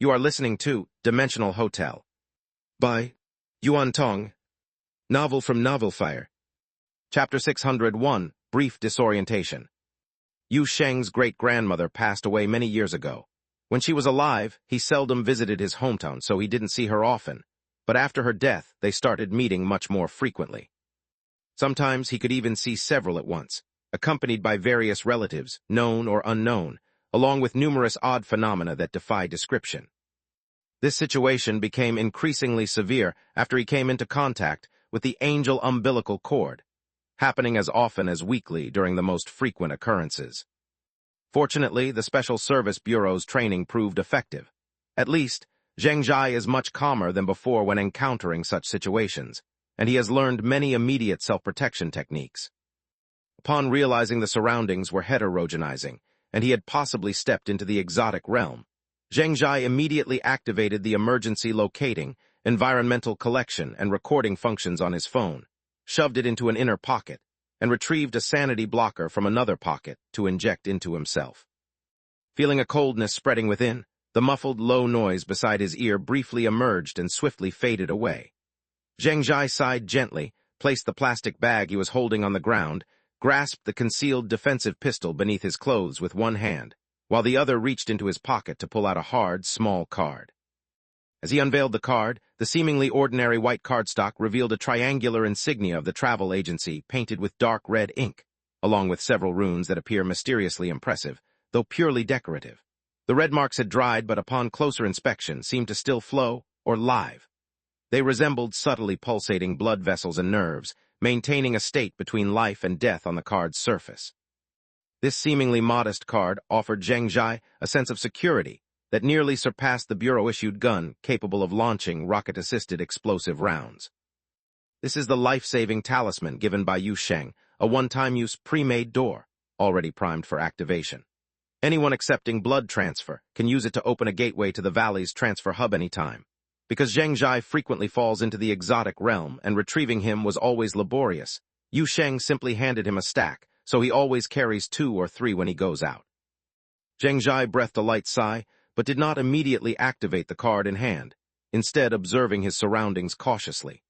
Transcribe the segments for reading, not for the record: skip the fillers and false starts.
You are listening to Dimensional Hotel by Yuan Tong, novel from Novel Fire. Chapter 601, Brief Disorientation. Yu Sheng's great-grandmother passed away many years ago. When she was alive, he seldom visited his hometown, so he didn't see her often. But after her death, they started meeting much more frequently. Sometimes he could even see several at once, accompanied by various relatives, known or unknown, along with numerous odd phenomena that defy description. This situation became increasingly severe after he came into contact with the angel umbilical cord, happening as often as weekly during the most frequent occurrences. Fortunately, the Special Service Bureau's training proved effective. At least, Zheng Zhai is much calmer than before when encountering such situations, and he has learned many immediate self-protection techniques. Upon realizing the surroundings were heterogenizing, and he had possibly stepped into the exotic realm, Zheng Zhai immediately activated the emergency locating, environmental collection, and recording functions on his phone, shoved it into an inner pocket, and retrieved a sanity blocker from another pocket to inject into himself. Feeling a coldness spreading within, the muffled low noise beside his ear briefly emerged and swiftly faded away. Zheng Zhai sighed gently, placed the plastic bag he was holding on the ground, grasped the concealed defensive pistol beneath his clothes with one hand, while the other reached into his pocket to pull out a hard, small card. As he unveiled the card, the seemingly ordinary white cardstock revealed a triangular insignia of the travel agency painted with dark red ink, along with several runes that appear mysteriously impressive, though purely decorative. The red marks had dried, but upon closer inspection seemed to still flow or live. They resembled subtly pulsating blood vessels and nerves, maintaining a state between life and death on the card's surface. This seemingly modest card offered Zheng Zhai a sense of security that nearly surpassed the Bureau-issued gun capable of launching rocket-assisted explosive rounds. This is the life-saving talisman given by Yu Sheng, a one-time-use pre-made door, already primed for activation. Anyone accepting blood transfer can use it to open a gateway to the Valley's transfer hub anytime. Because Zheng Zhai frequently falls into the exotic realm and retrieving him was always laborious, Yu Sheng simply handed him a stack, so he always carries 2 or 3 when he goes out. Zheng Zhai breathed a light sigh, but did not immediately activate the card in hand, instead observing his surroundings cautiously.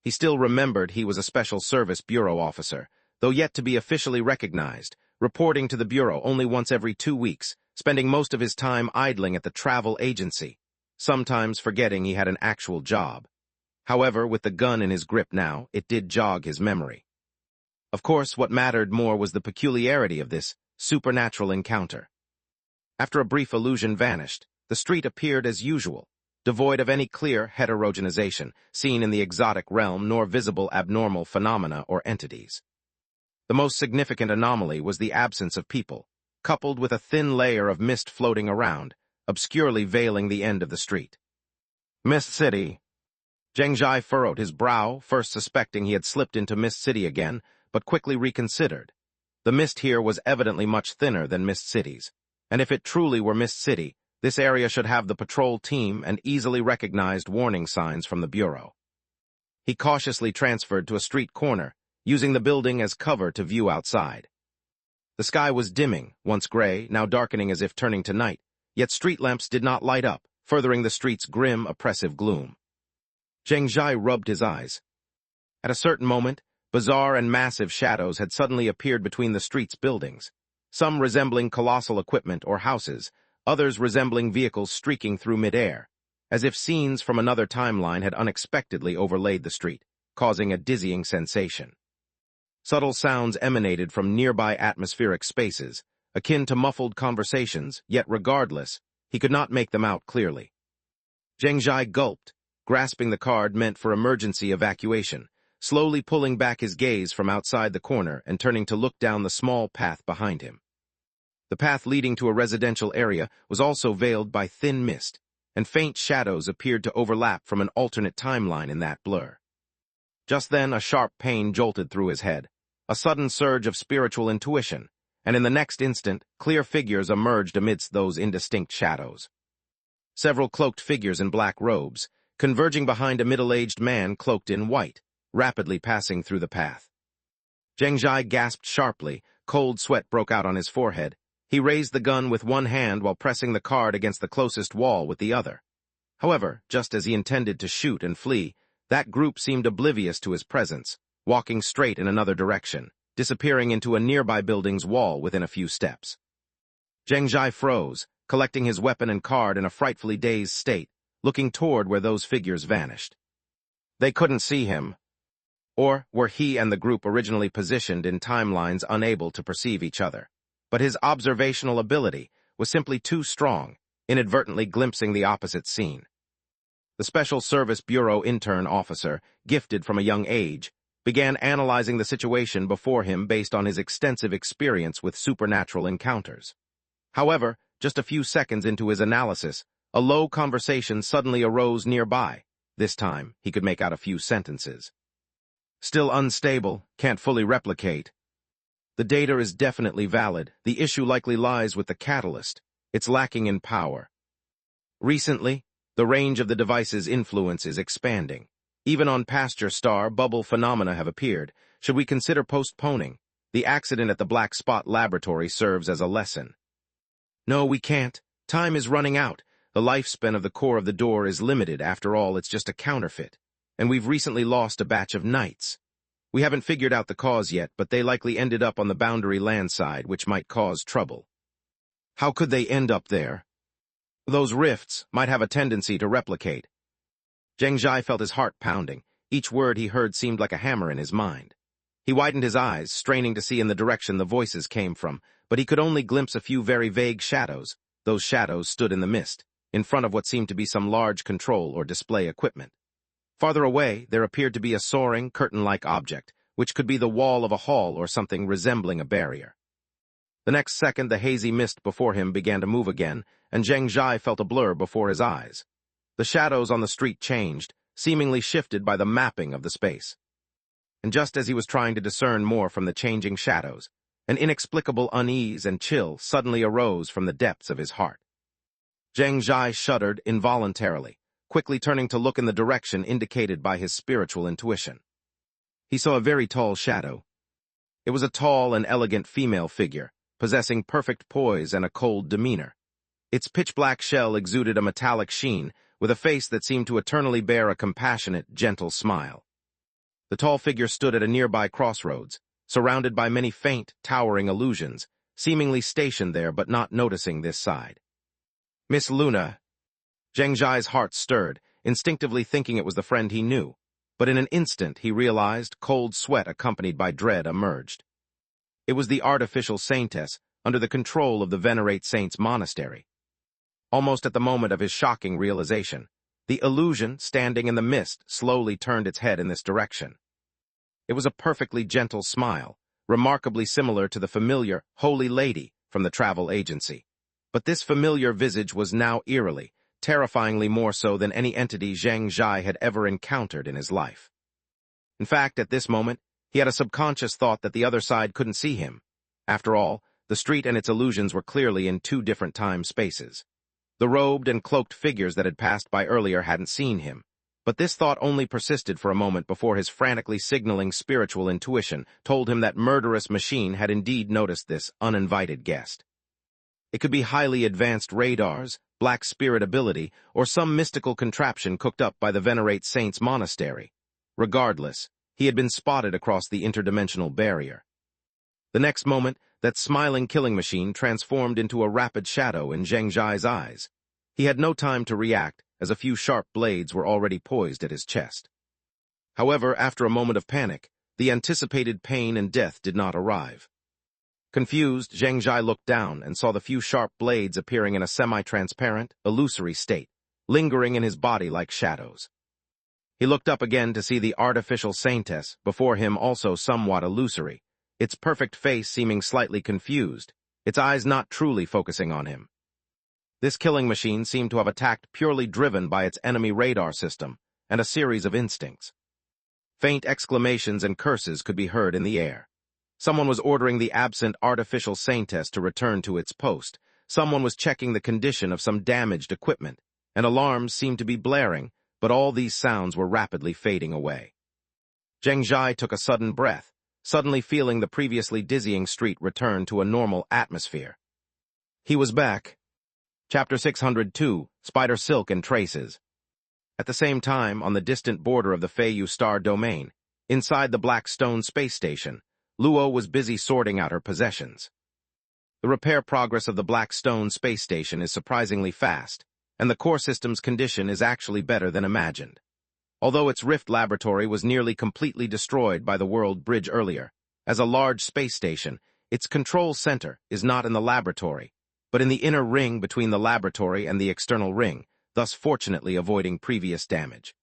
He still remembered he was a Special Service Bureau officer, though yet to be officially recognized, reporting to the Bureau only once every 2 weeks, spending most of his time idling at the travel agency, sometimes forgetting he had an actual job. However, with the gun in his grip now, it did jog his memory. Of course, what mattered more was the peculiarity of this supernatural encounter. After a brief illusion vanished, the street appeared as usual, devoid of any clear heterogenization seen in the exotic realm nor visible abnormal phenomena or entities. The most significant anomaly was the absence of people, coupled with a thin layer of mist floating around, obscurely veiling the end of the street. Mist City. Zheng Zhai furrowed his brow, first suspecting he had slipped into Mist City again, but quickly reconsidered. The mist here was evidently much thinner than Mist City's, and if it truly were Mist City, this area should have the patrol team and easily recognized warning signs from the Bureau. He cautiously transferred to a street corner, using the building as cover to view outside. The sky was dimming, once gray, now darkening as if turning to night, yet street lamps did not light up, furthering the street's grim, oppressive gloom. Zheng Zhai rubbed his eyes. At a certain moment, bizarre and massive shadows had suddenly appeared between the street's buildings, some resembling colossal equipment or houses, others resembling vehicles streaking through mid-air, as if scenes from another timeline had unexpectedly overlaid the street, causing a dizzying sensation. Subtle sounds emanated from nearby atmospheric spaces, akin to muffled conversations, yet regardless, he could not make them out clearly. Zheng Zhai gulped, grasping the card meant for emergency evacuation, slowly pulling back his gaze from outside the corner and turning to look down the small path behind him. The path leading to a residential area was also veiled by thin mist, and faint shadows appeared to overlap from an alternate timeline in that blur. Just then a sharp pain jolted through his head, a sudden surge of spiritual intuition, and in the next instant, clear figures emerged amidst those indistinct shadows. Several cloaked figures in black robes, converging behind a middle-aged man cloaked in white, rapidly passing through the path. Zheng Zhai gasped sharply, cold sweat broke out on his forehead, He raised the gun with one hand while pressing the card against the closest wall with the other. However, just as he intended to shoot and flee, that group seemed oblivious to his presence, walking straight in another direction, disappearing into a nearby building's wall within a few steps. Zheng Jai froze, collecting his weapon and card in a frightfully dazed state, looking toward where those figures vanished. They couldn't see him. Or were he and the group originally positioned in timelines unable to perceive each other? But his observational ability was simply too strong, inadvertently glimpsing the opposite scene. The Special Service Bureau intern officer, gifted from a young age, began analyzing the situation before him based on his extensive experience with supernatural encounters. However, just a few seconds into his analysis, a low conversation suddenly arose nearby. This time, he could make out a few sentences. Still unstable, can't fully replicate. The data is definitely valid. The issue likely lies with the catalyst. It's lacking in power. Recently, the range of the device's influence is expanding. Even on pasture star, bubble phenomena have appeared. Should we consider postponing? The accident at the Black Spot Laboratory serves as a lesson. No, we can't. Time is running out. The lifespan of the core of the door is limited. After all, it's just a counterfeit. And we've recently lost a batch of knights. We haven't figured out the cause yet, but they likely ended up on the boundary landside, which might cause trouble. How could they end up there? Those rifts might have a tendency to replicate. Zheng Jai felt his heart pounding. Each word he heard seemed like a hammer in his mind. He widened his eyes, straining to see in the direction the voices came from, but he could only glimpse a few very vague shadows. Those shadows stood in the mist, in front of what seemed to be some large control or display equipment. Farther away, there appeared to be a soaring, curtain-like object, which could be the wall of a hall or something resembling a barrier. The next second, the hazy mist before him began to move again, and Zheng Jai felt a blur before his eyes. The shadows on the street changed, seemingly shifted by the mapping of the space. And just as he was trying to discern more from the changing shadows, an inexplicable unease and chill suddenly arose from the depths of his heart. Zheng Jai shuddered involuntarily, quickly turning to look in the direction indicated by his spiritual intuition. He saw a very tall shadow. It was a tall and elegant female figure, possessing perfect poise and a cold demeanor. Its pitch-black shell exuded a metallic sheen, with a face that seemed to eternally bear a compassionate, gentle smile. The tall figure stood at a nearby crossroads, surrounded by many faint, towering illusions, seemingly stationed there but not noticing this side. Miss Luna. Zheng Jai's heart stirred, instinctively thinking it was the friend he knew, but in an instant he realized cold sweat accompanied by dread emerged. It was the artificial saintess under the control of the Venerate Saints Monastery. Almost at the moment of his shocking realization, the illusion standing in the mist slowly turned its head in this direction. It was a perfectly gentle smile, remarkably similar to the familiar Holy Lady from the travel agency. But this familiar visage was now eerily, terrifyingly more so than any entity Zheng Jai had ever encountered in his life. In fact, at this moment, he had a subconscious thought that the other side couldn't see him. After all, the street and its illusions were clearly in two different time spaces. The robed and cloaked figures that had passed by earlier hadn't seen him, but this thought only persisted for a moment before his frantically signaling spiritual intuition told him that murderous machine had indeed noticed this uninvited guest. It could be highly advanced radars, black spirit ability, or some mystical contraption cooked up by the Venerate Saints Monastery. Regardless, he had been spotted across the interdimensional barrier. The next moment, that smiling killing machine transformed into a rapid shadow in Zheng Jai's eyes. He had no time to react, as a few sharp blades were already poised at his chest. However, after a moment of panic, the anticipated pain and death did not arrive. Confused, Zheng Jai looked down and saw the few sharp blades appearing in a semi-transparent, illusory state, lingering in his body like shadows. He looked up again to see the artificial saintess before him, also somewhat illusory, its perfect face seeming slightly confused, its eyes not truly focusing on him. This killing machine seemed to have attacked purely driven by its enemy radar system and a series of instincts. Faint exclamations and curses could be heard in the air. Someone was ordering the absent artificial saintess to return to its post. Someone was checking the condition of some damaged equipment, and alarms seemed to be blaring, but all these sounds were rapidly fading away. Zheng Jai took a sudden breath, suddenly feeling the previously dizzying street return to a normal atmosphere. He was back. Chapter 602, Spider Silk and Traces. At the same time, on the distant border of the Feiyu Star Domain, inside the Black Stone space station, Luo was busy sorting out her possessions. The repair progress of the Black Stone space station is surprisingly fast, and the core system's condition is actually better than imagined. Although its Rift laboratory was nearly completely destroyed by the World Bridge earlier, as a large space station, its control center is not in the laboratory, but in the inner ring between the laboratory and the external ring, thus fortunately avoiding previous damage.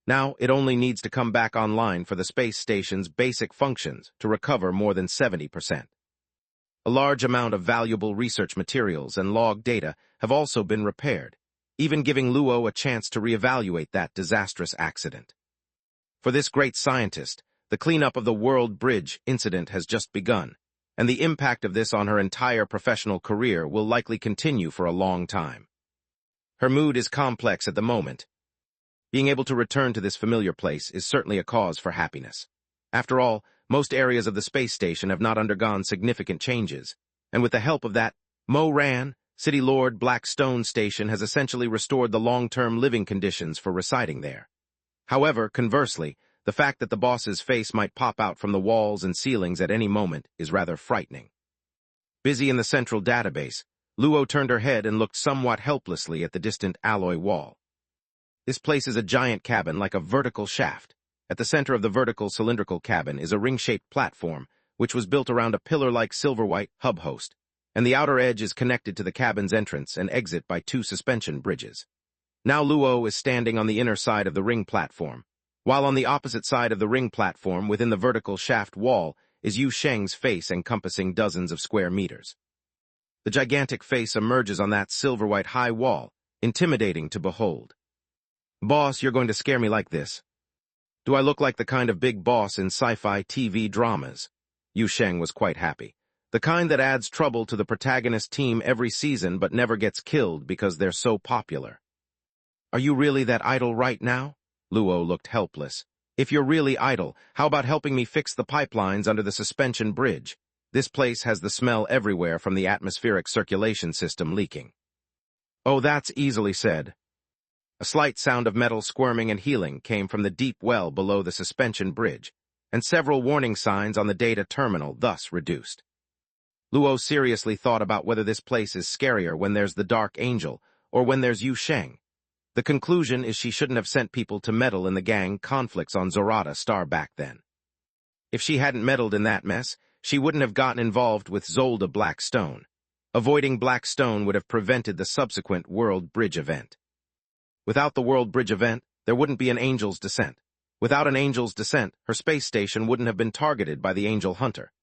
Now, it only needs to come back online for the space station's basic functions to recover more than 70%. A large amount of valuable research materials and log data have also been repaired, even giving Luo a chance to reevaluate that disastrous accident. For this great scientist, the cleanup of the World Bridge incident has just begun, and the impact of this on her entire professional career will likely continue for a long time. Her mood is complex at the moment. Being able to return to this familiar place is certainly a cause for happiness. After all, most areas of the space station have not undergone significant changes, and with the help of that, Mo Ran, City Lord Black Stone Station has essentially restored the long-term living conditions for residing there. However, conversely, the fact that the boss's face might pop out from the walls and ceilings at any moment is rather frightening. Busy in the central database, Luo turned her head and looked somewhat helplessly at the distant alloy wall. This place is a giant cabin like a vertical shaft. At the center of the vertical cylindrical cabin is a ring-shaped platform, which was built around a pillar-like silver-white hub host, and the outer edge is connected to the cabin's entrance and exit by 2 suspension bridges. Now Luo is standing on the inner side of the ring platform, while on the opposite side of the ring platform within the vertical shaft wall is Yu Sheng's face encompassing dozens of square meters. The gigantic face emerges on that silver-white high wall, intimidating to behold. "Boss, you're going to scare me like this. Do I look like the kind of big boss in sci-fi TV dramas?" Yu Sheng was quite happy. The kind that adds trouble to the protagonist team every season but never gets killed because they're so popular. "Are you really that idle right now?" Luo looked helpless. "If you're really idle, how about helping me fix the pipelines under the suspension bridge? This place has the smell everywhere from the atmospheric circulation system leaking." "Oh, that's easily said." A slight sound of metal squirming and heeling came from the deep well below the suspension bridge, and several warning signs on the data terminal thus reduced. Luo seriously thought about whether this place is scarier when there's the Dark Angel or when there's Yu Sheng. The conclusion is she shouldn't have sent people to meddle in the gang conflicts on Zorata Star back then. If she hadn't meddled in that mess, she wouldn't have gotten involved with Zolda Black Stone. Avoiding Black Stone would have prevented the subsequent World Bridge event. Without the World Bridge event, there wouldn't be an Angel's Descent. Without an Angel's Descent, her space station wouldn't have been targeted by the Angel Hunter.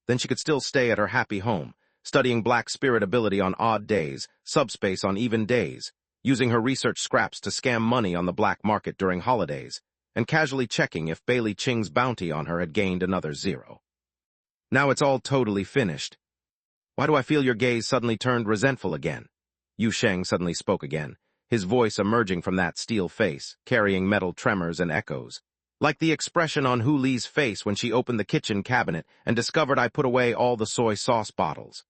Then she could still stay at her happy home, studying Black Spirit ability on odd days, subspace on even days, using her research scraps to scam money on the black market during holidays, and casually checking if Bailey Ching's bounty on her had gained another 0. Now it's all totally finished. "Why do I feel your gaze suddenly turned resentful again?" Yu Sheng suddenly spoke again, his voice emerging from that steel face, carrying metal tremors and echoes, like the expression on Hu Li's face when she opened the kitchen cabinet and discovered I put away all the soy sauce bottles.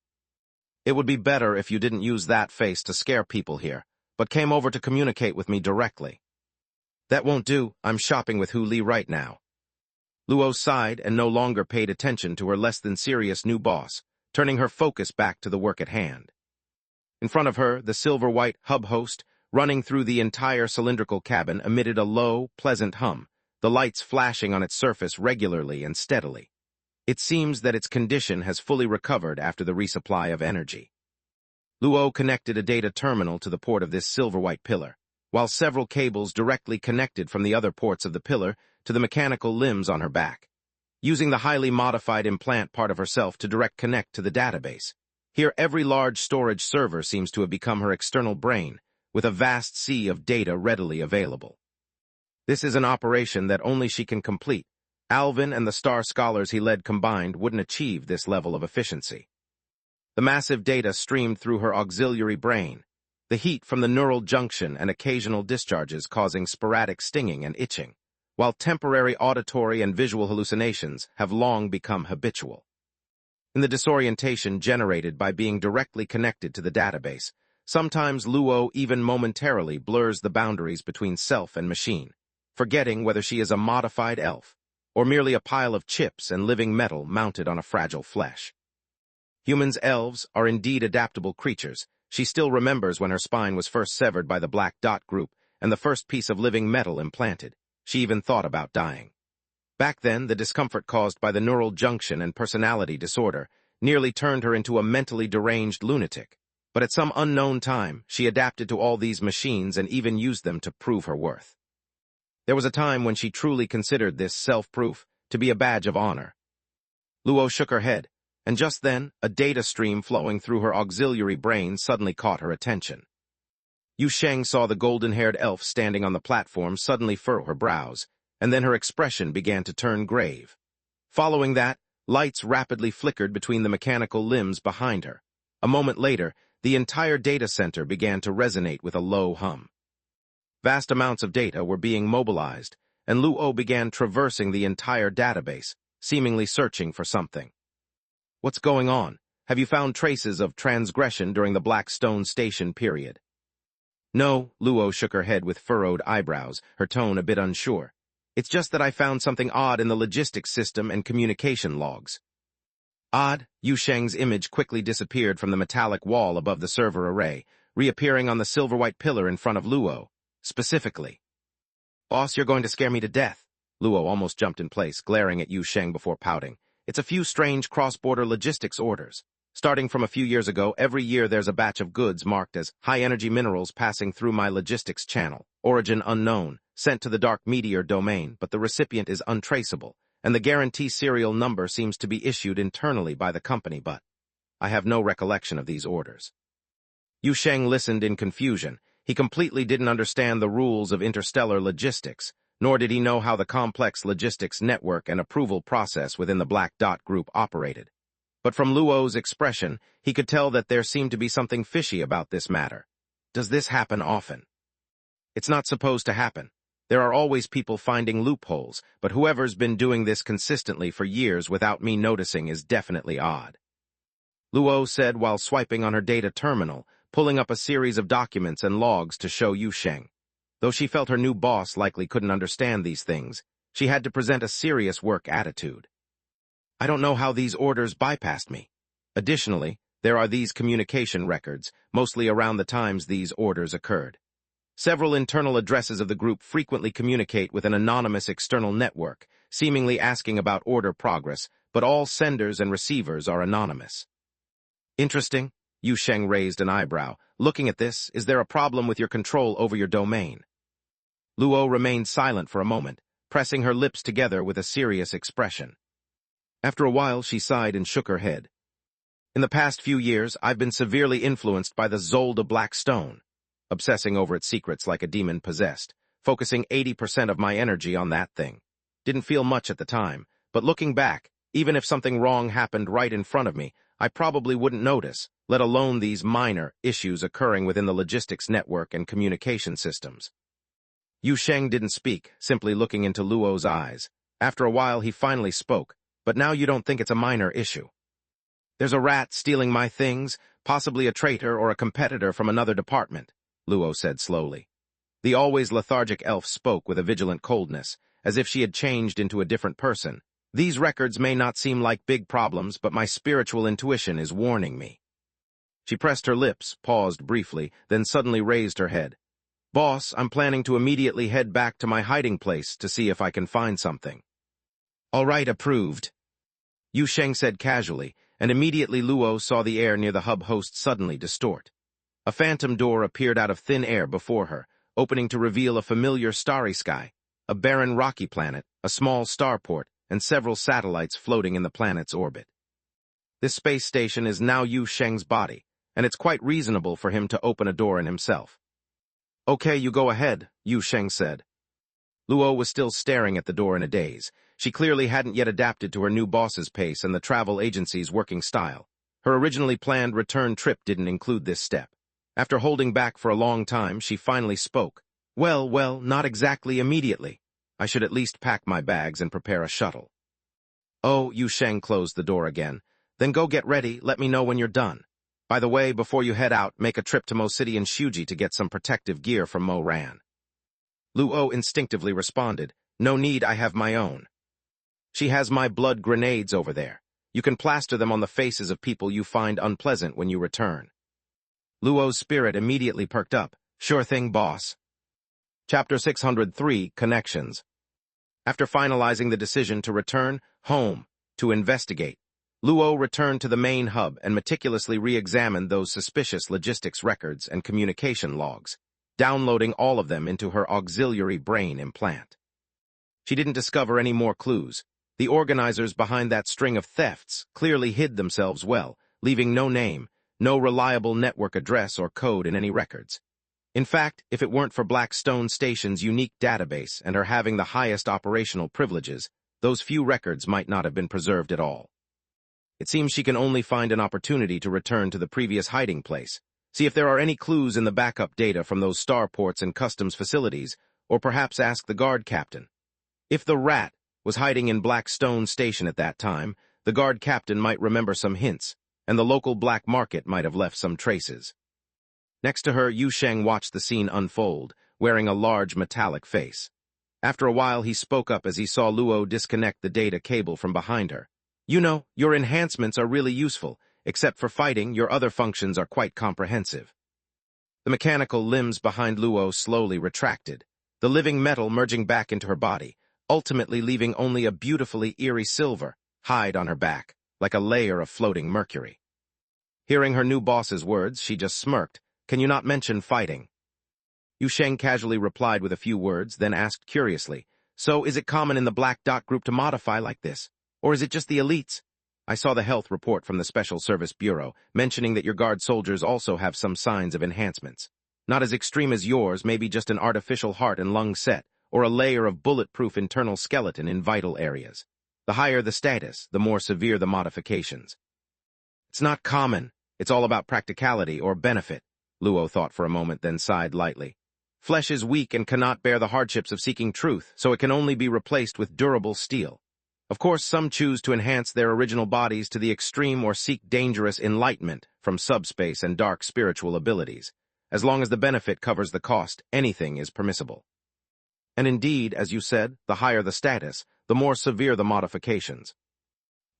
"It would be better if you didn't use that face to scare people here, but came over to communicate with me directly." "That won't do. I'm shopping with Hu Li right now." Luo sighed and no longer paid attention to her less-than-serious new boss, turning her focus back to the work at hand. In front of her, the silver-white hub host, running through the entire cylindrical cabin, emitted a low, pleasant hum, the lights flashing on its surface regularly and steadily. It seems that its condition has fully recovered after the resupply of energy. Luo connected a data terminal to the port of this silver-white pillar, while several cables directly connected from the other ports of the pillar to the mechanical limbs on her back, using the highly modified implant part of herself to direct connect to the database. Here, every large storage server seems to have become her external brain, with a vast sea of data readily available. This is an operation that only she can complete. Alvin and the star scholars he led combined wouldn't achieve this level of efficiency. The massive data streamed through her auxiliary brain, the heat from the neural junction and occasional discharges causing sporadic stinging and itching, while temporary auditory and visual hallucinations have long become habitual. in the disorientation generated by being directly connected to the database. Sometimes Luo even momentarily blurs the boundaries between self and machine, forgetting whether she is a modified elf or merely a pile of chips and living metal mounted on a fragile flesh. Humans' elves are indeed adaptable creatures. She still remembers when her spine was first severed by the Black Dot group and the first piece of living metal implanted. She even thought about dying. Back then, the discomfort caused by the neural junction and personality disorder nearly turned her into a mentally deranged lunatic. But at some unknown time, she adapted to all these machines and even used them to prove her worth. There was a time when she truly considered this self-proof to be a badge of honor. Luo shook her head, and just then, a data stream flowing through her auxiliary brain suddenly caught her attention. Yu Sheng saw the golden-haired elf standing on the platform suddenly furrow her brows, and then her expression began to turn grave. Following that, lights rapidly flickered between the mechanical limbs behind her. A moment later, the entire data center began to resonate with a low hum. Vast amounts of data were being mobilized, and Luo began traversing the entire database, seemingly searching for something. What's going on? Have you found traces of transgression during the Blackstone Station period? No, Luo shook her head with furrowed eyebrows, her tone a bit unsure. It's just that I found something odd in the logistics system and communication logs. Odd? Yu Sheng's image quickly disappeared from the metallic wall above the server array, reappearing on the silver-white pillar in front of Luo. Specifically. Boss, you're going to scare me to death. Luo almost jumped in place, glaring at Yu Sheng before pouting. It's a few strange cross-border logistics orders. Starting from a few years ago, every year there's a batch of goods marked as high-energy minerals passing through my logistics channel, origin unknown, sent to the dark meteor domain, but the recipient is untraceable, and the guarantee serial number seems to be issued internally by the company, but I have no recollection of these orders. Yu Sheng listened in confusion. He completely didn't understand the rules of interstellar logistics, nor did he know how the complex logistics network and approval process within the Black Dot Group operated. But from Luo's expression, he could tell that there seemed to be something fishy about this matter. Does this happen often? It's not supposed to happen. There are always people finding loopholes, but whoever's been doing this consistently for years without me noticing is definitely odd. Luo said while swiping on her data terminal, pulling up a series of documents and logs to show Yu Sheng. Though she felt her new boss likely couldn't understand these things, she had to present a serious work attitude. I don't know how these orders bypassed me. Additionally, there are these communication records, mostly around the times these orders occurred. Several internal addresses of the group frequently communicate with an anonymous external network, seemingly asking about order progress, but all senders and receivers are anonymous. Interesting. Yu Sheng raised an eyebrow. Looking at this, is there a problem with your control over your domain? Luo remained silent for a moment, pressing her lips together with a serious expression. After a while, she sighed and shook her head. In the past few years, I've been severely influenced by the Zolda Black Stone, obsessing over its secrets like a demon possessed, focusing 80% of my energy on that thing. Didn't feel much at the time, but looking back, even if something wrong happened right in front of me, I probably wouldn't notice, let alone these minor issues occurring within the logistics network and communication systems. Yu Sheng didn't speak, simply looking into Luo's eyes. After a while, he finally spoke. But now you don't think it's a minor issue. There's a rat stealing my things, possibly a traitor or a competitor from another department, Luo said slowly. The always lethargic elf spoke with a vigilant coldness, as if she had changed into a different person. These records may not seem like big problems, but my spiritual intuition is warning me. She pressed her lips, paused briefly, then suddenly raised her head. Boss, I'm planning to immediately head back to my hiding place to see if I can find something. All right, approved. Yu Sheng said casually, and immediately Luo saw the air near the hub host suddenly distort. A phantom door appeared out of thin air before her, opening to reveal a familiar starry sky, a barren rocky planet, a small starport, and several satellites floating in the planet's orbit. This space station is now Yu Sheng's body, and it's quite reasonable for him to open a door in himself. Okay, you go ahead, Yu Sheng said. Luo was still staring at the door in a daze. She clearly hadn't yet adapted to her new boss's pace and the travel agency's working style. Her originally planned return trip didn't include this step. After holding back for a long time, she finally spoke. Well, not exactly immediately. I should at least pack my bags and prepare a shuttle. Oh, Yu Sheng closed the door again. Then go get ready, let me know when you're done. By the way, before you head out, make a trip to Mo City and Shuji to get some protective gear from Mo Ran. Luo instinctively responded, no need, I have my own. She has my blood grenades over there. You can plaster them on the faces of people you find unpleasant when you return. Luo's spirit immediately perked up. Sure thing, boss. Chapter 603, Connections. After finalizing the decision to return home to investigate, Luo returned to the main hub and meticulously re-examined those suspicious logistics records and communication logs, downloading all of them into her auxiliary brain implant. She didn't discover any more clues. The organizers behind that string of thefts clearly hid themselves well, leaving no name, no reliable network address or code in any records. In fact, if it weren't for Blackstone Station's unique database and her having the highest operational privileges, those few records might not have been preserved at all. It seems she can only find an opportunity to return to the previous hiding place, see if there are any clues in the backup data from those starports and customs facilities, or perhaps ask the guard captain. If the rat was hiding in Blackstone Station at that time, the guard captain might remember some hints, and the local black market might have left some traces. Next to her, Yu Sheng watched the scene unfold, wearing a large metallic face. After a while, he spoke up as he saw Luo disconnect the data cable from behind her. You know, your enhancements are really useful. Except for fighting, your other functions are quite comprehensive. The mechanical limbs behind Luo slowly retracted, the living metal merging back into her body, ultimately leaving only a beautifully eerie silver hide on her back, like a layer of floating mercury. Hearing her new boss's words, she just smirked. Can you not mention fighting? Yu Sheng casually replied with a few words, then asked curiously, so is it common in the Black Dot group to modify like this? Or is it just the elites? I saw the health report from the Special Service Bureau, mentioning that your guard soldiers also have some signs of enhancements. Not as extreme as yours, maybe just an artificial heart and lung set, or a layer of bulletproof internal skeleton in vital areas. The higher the status, the more severe the modifications. It's not common. It's all about practicality or benefit, Luo thought for a moment, then sighed lightly. Flesh is weak and cannot bear the hardships of seeking truth, so it can only be replaced with durable steel. Of course, some choose to enhance their original bodies to the extreme or seek dangerous enlightenment from subspace and dark spiritual abilities. As long as the benefit covers the cost, anything is permissible. And indeed, as you said, the higher the status, the more severe the modifications.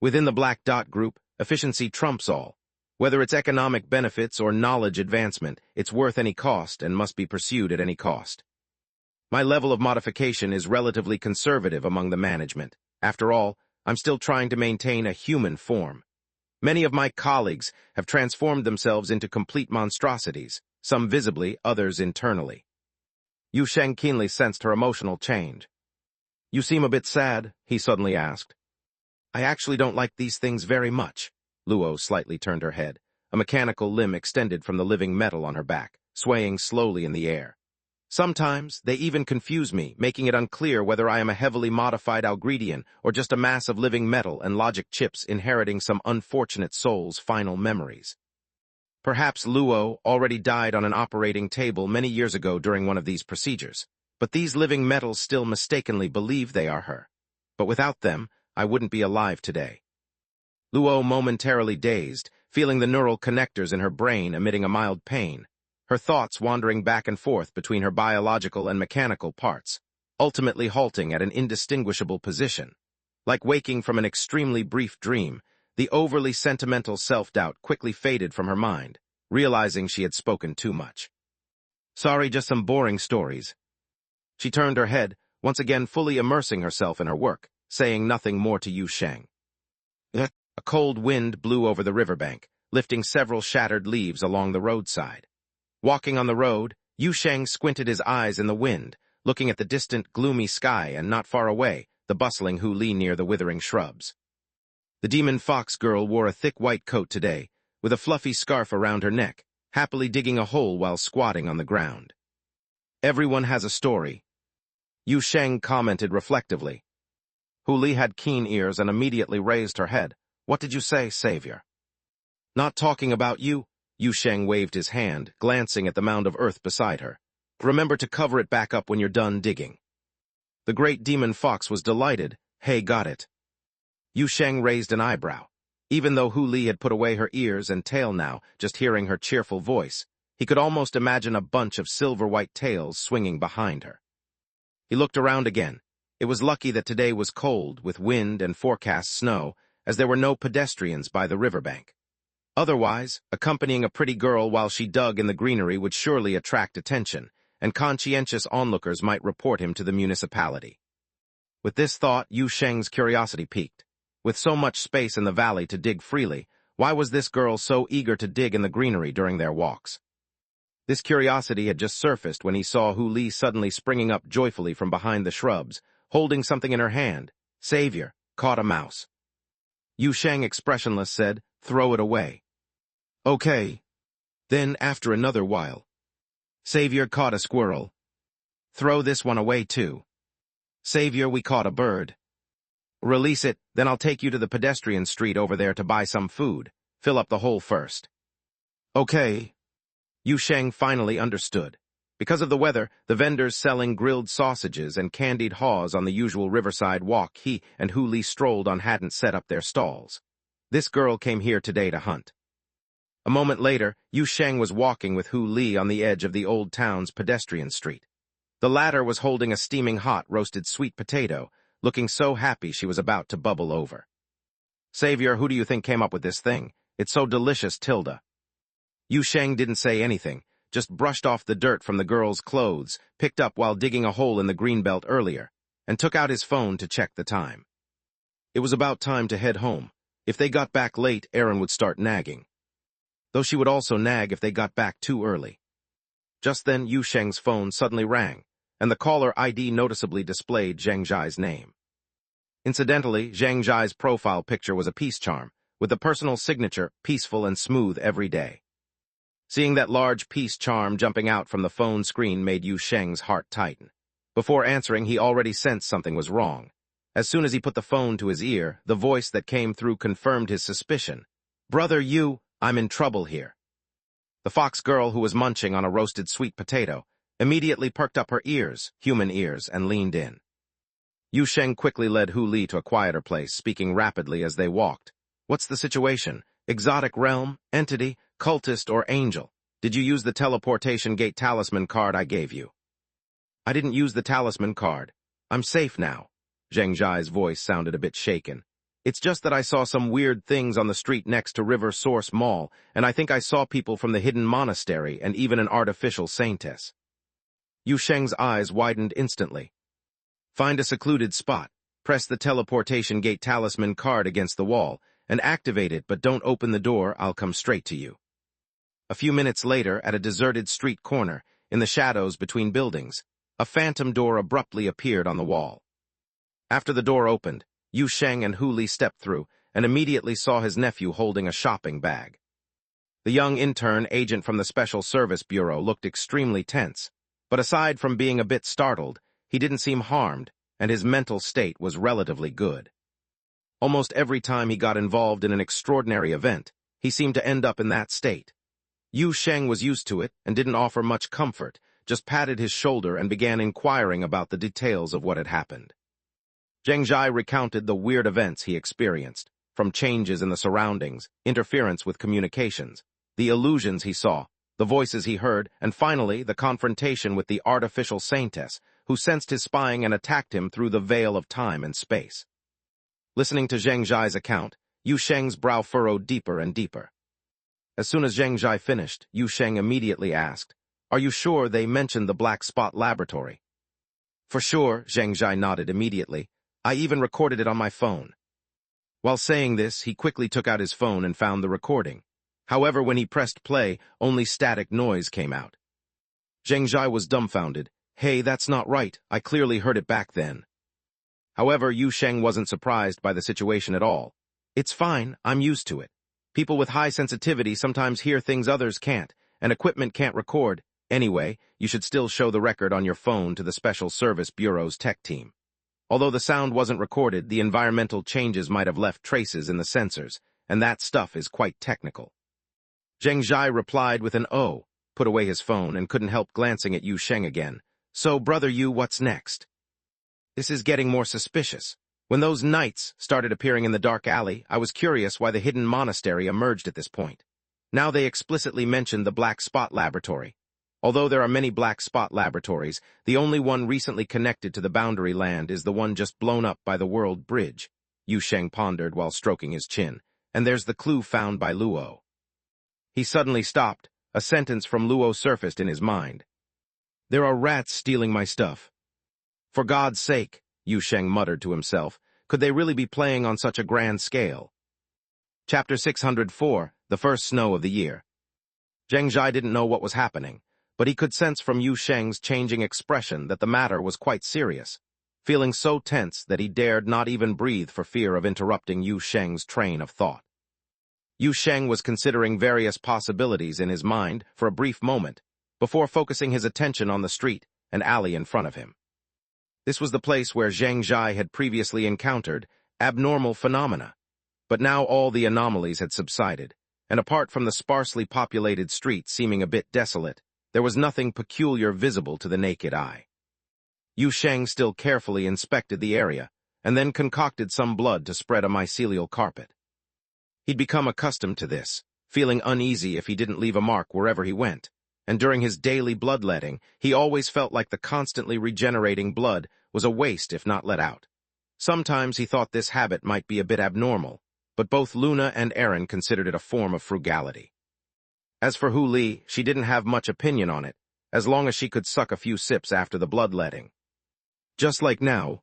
Within the Black Dot group, efficiency trumps all. Whether it's economic benefits or knowledge advancement, it's worth any cost and must be pursued at any cost. My level of modification is relatively conservative among the management. After all, I'm still trying to maintain a human form. Many of my colleagues have transformed themselves into complete monstrosities, some visibly, others internally. Yu Sheng keenly sensed her emotional change. You seem a bit sad, he suddenly asked. I actually don't like these things very much. Luo slightly turned her head. A mechanical limb extended from the living metal on her back, swaying slowly in the air. Sometimes, they even confuse me, making it unclear whether I am a heavily modified Algredian or just a mass of living metal and logic chips inheriting some unfortunate soul's final memories. Perhaps Luo already died on an operating table many years ago during one of these procedures, but these living metals still mistakenly believe they are her. But without them, I wouldn't be alive today. Luo momentarily dazed, feeling the neural connectors in her brain emitting a mild pain, her thoughts wandering back and forth between her biological and mechanical parts, ultimately halting at an indistinguishable position. Like waking from an extremely brief dream, the overly sentimental self-doubt quickly faded from her mind, realizing she had spoken too much. Sorry, just some boring stories. She turned her head, once again fully immersing herself in her work, saying nothing more to Yu Sheng. A cold wind blew over the riverbank, lifting several shattered leaves along the roadside. Walking on the road, Yu Sheng squinted his eyes in the wind, looking at the distant, gloomy sky and not far away, the bustling Huli near the withering shrubs. The demon fox girl wore a thick white coat today, with a fluffy scarf around her neck, happily digging a hole while squatting on the ground. Everyone has a story, Yu Sheng commented reflectively. Huli had keen ears and immediately raised her head. What did you say, Savior? Not talking about you. Yu Sheng waved his hand, glancing at the mound of earth beside her. Remember to cover it back up when you're done digging. The great demon fox was delighted. Hey, got it. Yu Sheng raised an eyebrow. Even though Hu Li had put away her ears and tail now, just hearing her cheerful voice, he could almost imagine a bunch of silver-white tails swinging behind her. He looked around again. It was lucky that today was cold, with wind and forecast snow, as there were no pedestrians by the riverbank. Otherwise, accompanying a pretty girl while she dug in the greenery would surely attract attention, and conscientious onlookers might report him to the municipality. With this thought, Yu Sheng's curiosity piqued. With so much space in the valley to dig freely, why was this girl so eager to dig in the greenery during their walks? This curiosity had just surfaced when he saw Hu Li suddenly springing up joyfully from behind the shrubs, holding something in her hand. "Savior, caught a mouse." Yu Sheng, expressionless, said, "Throw it away." "Okay." Then, after another while, "Savior, caught a squirrel." "Throw this one away too." "Savior, we caught a bird." "Release it, then I'll take you to the pedestrian street over there to buy some food. Fill up the hole first." "Okay." Yu Sheng finally understood. Because of the weather, the vendors selling grilled sausages and candied haws on the usual riverside walk he and Hu Li strolled on hadn't set up their stalls. This girl came here today to hunt. A moment later, Yu Sheng was walking with Hu Li on the edge of the old town's pedestrian street. The latter was holding a steaming hot roasted sweet potato, looking so happy she was about to bubble over. "Savior, who do you think came up with this thing? It's so delicious, Tilda." Yu Sheng didn't say anything, just brushed off the dirt from the girl's clothes, picked up while digging a hole in the greenbelt earlier, and took out his phone to check the time. It was about time to head home. If they got back late, Erin would start nagging. Though she would also nag if they got back too early. Just then, Yu Sheng's phone suddenly rang, and the caller ID noticeably displayed Zheng Zhai's name. Incidentally, Zheng Zhai's profile picture was a peace charm, with the personal signature, "Peaceful and smooth every day." Seeing that large peace charm jumping out from the phone screen made Yu Sheng's heart tighten. Before answering, he already sensed something was wrong. As soon as he put the phone to his ear, the voice that came through confirmed his suspicion. "Brother Yu, I'm in trouble here." The fox girl, who was munching on a roasted sweet potato, immediately perked up her ears, human ears, and leaned in. Yu Sheng quickly led Hu Li to a quieter place, speaking rapidly as they walked. "What's the situation? Exotic realm, entity, cultist, or angel? Did you use the teleportation gate talisman card I gave you?" "I didn't use the talisman card. I'm safe now." Zheng Zhai's voice sounded a bit shaken. "It's just that I saw some weird things on the street next to River Source Mall, and I think I saw people from the hidden monastery and even an artificial saintess." Yu Sheng's eyes widened instantly. "Find a secluded spot, press the teleportation gate talisman card against the wall, and activate it, but don't open the door, I'll come straight to you." A few minutes later, at a deserted street corner, in the shadows between buildings, a phantom door abruptly appeared on the wall. After the door opened, Yu Sheng and Hu Li stepped through and immediately saw his nephew holding a shopping bag. The young intern agent from the Special Service Bureau looked extremely tense, but aside from being a bit startled, he didn't seem harmed, and his mental state was relatively good. Almost every time he got involved in an extraordinary event, he seemed to end up in that state. Yu Sheng was used to it and didn't offer much comfort, just patted his shoulder and began inquiring about the details of what had happened. Zheng Zhai recounted the weird events he experienced, from changes in the surroundings, interference with communications, the illusions he saw, the voices he heard, and finally the confrontation with the artificial saintess, who sensed his spying and attacked him through the veil of time and space. Listening to Zheng Zhai's account, Yu Sheng's brow furrowed deeper and deeper. As soon as Zheng Zhai finished, Yu Sheng immediately asked, "Are you sure they mentioned the Black Spot Laboratory?" "For sure," Zheng Zhai nodded immediately. "I even recorded it on my phone." While saying this, he quickly took out his phone and found the recording. However, when he pressed play, only static noise came out. Zheng Zhai was dumbfounded. "Hey, that's not right. I clearly heard it back then." However, Yu Sheng wasn't surprised by the situation at all. "It's fine, I'm used to it. People with high sensitivity sometimes hear things others can't, and equipment can't record. Anyway, you should still show the record on your phone to the Special Service Bureau's tech team. Although the sound wasn't recorded, the environmental changes might have left traces in the sensors, and that stuff is quite technical." Zheng Zhai replied with an "oh," put away his phone, and couldn't help glancing at Yu Sheng again. "So, brother Yu, what's next?" "This is getting more suspicious. When those knights started appearing in the dark alley, I was curious why the hidden monastery emerged at this point. Now they explicitly mentioned the Black Spot Laboratory. Although there are many Black Spot laboratories, the only one recently connected to the boundary land is the one just blown up by the World Bridge, Yu Sheng pondered while stroking his chin. And there's the clue found by Luo. He suddenly stopped. A sentence from Luo surfaced in his mind. There are rats stealing my stuff. For God's sake, Yu Sheng muttered to himself, could they really be playing on such a grand scale? Chapter 604, the first snow of the year. Zheng Zhai didn't know what was happening, but he could sense from Yu Sheng's changing expression that the matter was quite serious, feeling so tense that he dared not even breathe for fear of interrupting Yu Sheng's train of thought. Yu Sheng was considering various possibilities in his mind for a brief moment, before focusing his attention on the street and alley in front of him. This was the place where Zheng Zhai had previously encountered abnormal phenomena, but now all the anomalies had subsided, and apart from the sparsely populated street seeming a bit desolate, there was nothing peculiar visible to the naked eye. Yu Sheng still carefully inspected the area, and then concocted some blood to spread a mycelial carpet. He'd become accustomed to this, feeling uneasy if he didn't leave a mark wherever he went, and during his daily bloodletting, he always felt like the constantly regenerating blood was a waste if not let out. Sometimes he thought this habit might be a bit abnormal, but both Luna and Aaron considered it a form of frugality. As for Hu Li, she didn't have much opinion on it, as long as she could suck a few sips after the bloodletting. Just like now,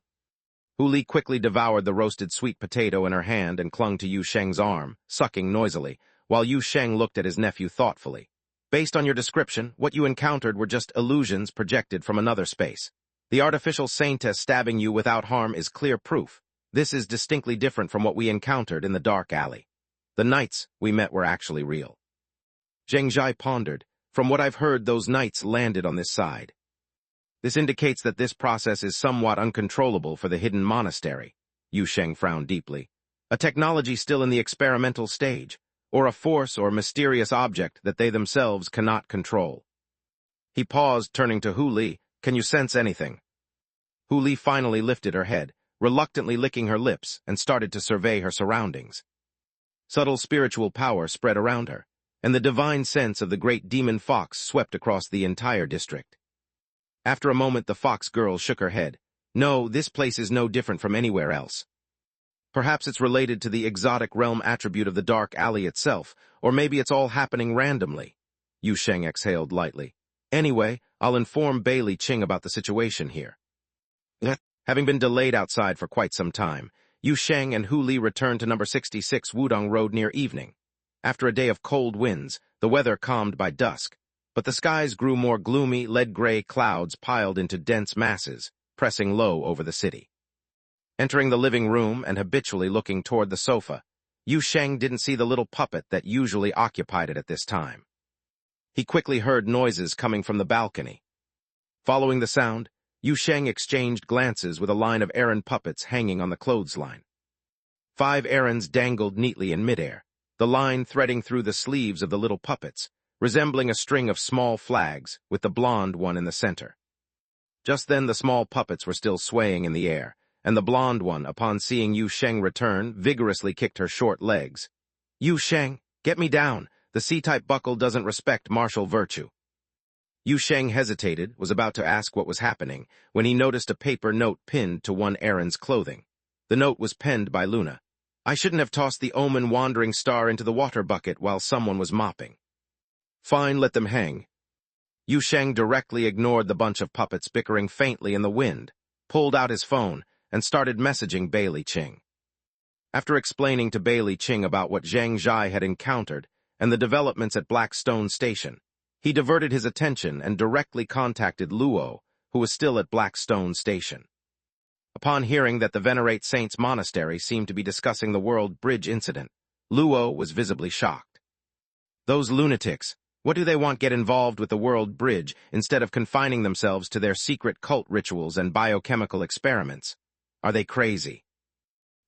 Hu Li quickly devoured the roasted sweet potato in her hand and clung to Yu Sheng's arm, sucking noisily, while Yu Sheng looked at his nephew thoughtfully. Based on your description, what you encountered were just illusions projected from another space. The artificial saintess stabbing you without harm is clear proof. This is distinctly different from what we encountered in the dark alley. The knights we met were actually real. Zheng Zhai pondered. From what I've heard, those knights landed on this side. This indicates that this process is somewhat uncontrollable for the hidden monastery. Yu Sheng frowned deeply. A technology still in the experimental stage, or a force or mysterious object that they themselves cannot control. He paused, turning to Hu Li. Can you sense anything? Hu Li finally lifted her head, reluctantly licking her lips, and started to survey her surroundings. Subtle spiritual power spread around her, and the divine sense of the great demon fox swept across the entire district. After a moment, the fox girl shook her head. No, this place is no different from anywhere else. Perhaps it's related to the exotic realm attribute of the dark alley itself, or maybe it's all happening randomly. Yu Sheng exhaled lightly. Anyway, I'll inform Bailey Qing about the situation here. Having been delayed outside for quite some time, Yu Sheng and Hu Li returned to number 66 Wudong Road near evening. After a day of cold winds, the weather calmed by dusk, but the skies grew more gloomy. Lead-gray clouds piled into dense masses, pressing low over the city. Entering the living room and habitually looking toward the sofa, Yu Sheng didn't see the little puppet that usually occupied it at this time. He quickly heard noises coming from the balcony. Following the sound, Yu Sheng exchanged glances with a line of errand puppets hanging on the clothesline. 5 errands dangled neatly in midair, the line threading through the sleeves of the little puppets, resembling a string of small flags, with the blonde one in the center. Just then the small puppets were still swaying in the air, and the blonde one, upon seeing Yu Sheng return, vigorously kicked her short legs. Yu Sheng, get me down! The C-type buckle doesn't respect martial virtue. Yu Sheng hesitated, was about to ask what was happening, when he noticed a paper note pinned to one errand's clothing. The note was penned by Luna. I shouldn't have tossed the omen wandering star into the water bucket while someone was mopping. Fine, let them hang. Yu Sheng directly ignored the bunch of puppets bickering faintly in the wind, pulled out his phone, and started messaging Bailey Qing. After explaining to Bailey Qing about what Zheng Zhai had encountered and the developments at Blackstone Station, he diverted his attention and directly contacted Luo, who was still at Blackstone Station. Upon hearing that the Venerate Saints Monastery seemed to be discussing the World Bridge incident, Luo was visibly shocked. Those lunatics, what do they want get involved with the World Bridge instead of confining themselves to their secret cult rituals and biochemical experiments? Are they crazy?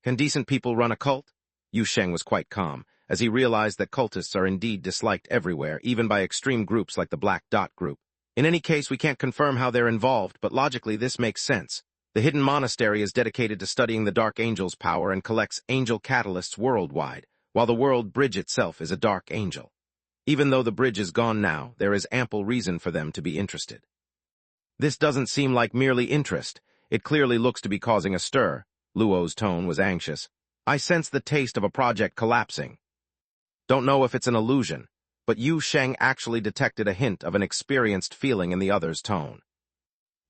Can decent people run a cult? Yu Sheng was quite calm, as he realized that cultists are indeed disliked everywhere, even by extreme groups like the Black Dot Group. In any case, we can't confirm how they're involved, but logically this makes sense. The hidden monastery is dedicated to studying the Dark Angel's power and collects angel catalysts worldwide, while the world bridge itself is a dark angel. Even though the bridge is gone now, there is ample reason for them to be interested. This doesn't seem like merely interest. It clearly looks to be causing a stir. Luo's tone was anxious. I sense the taste of a project collapsing. Don't know if it's an illusion, but Yu Sheng actually detected a hint of an experienced feeling in the other's tone.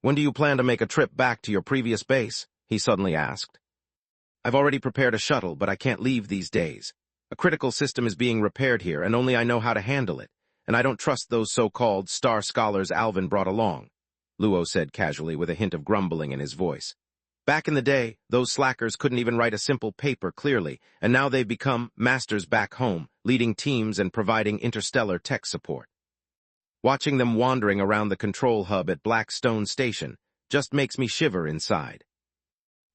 When do you plan to make a trip back to your previous base? He suddenly asked. I've already prepared a shuttle, but I can't leave these days. A critical system is being repaired here, and only I know how to handle it, and I don't trust those so-called star scholars Alvin brought along, Luo said casually with a hint of grumbling in his voice. Back in the day, those slackers couldn't even write a simple paper clearly, and now they've become masters back home, leading teams and providing interstellar tech support. Watching them wandering around the control hub at Blackstone Station just makes me shiver inside.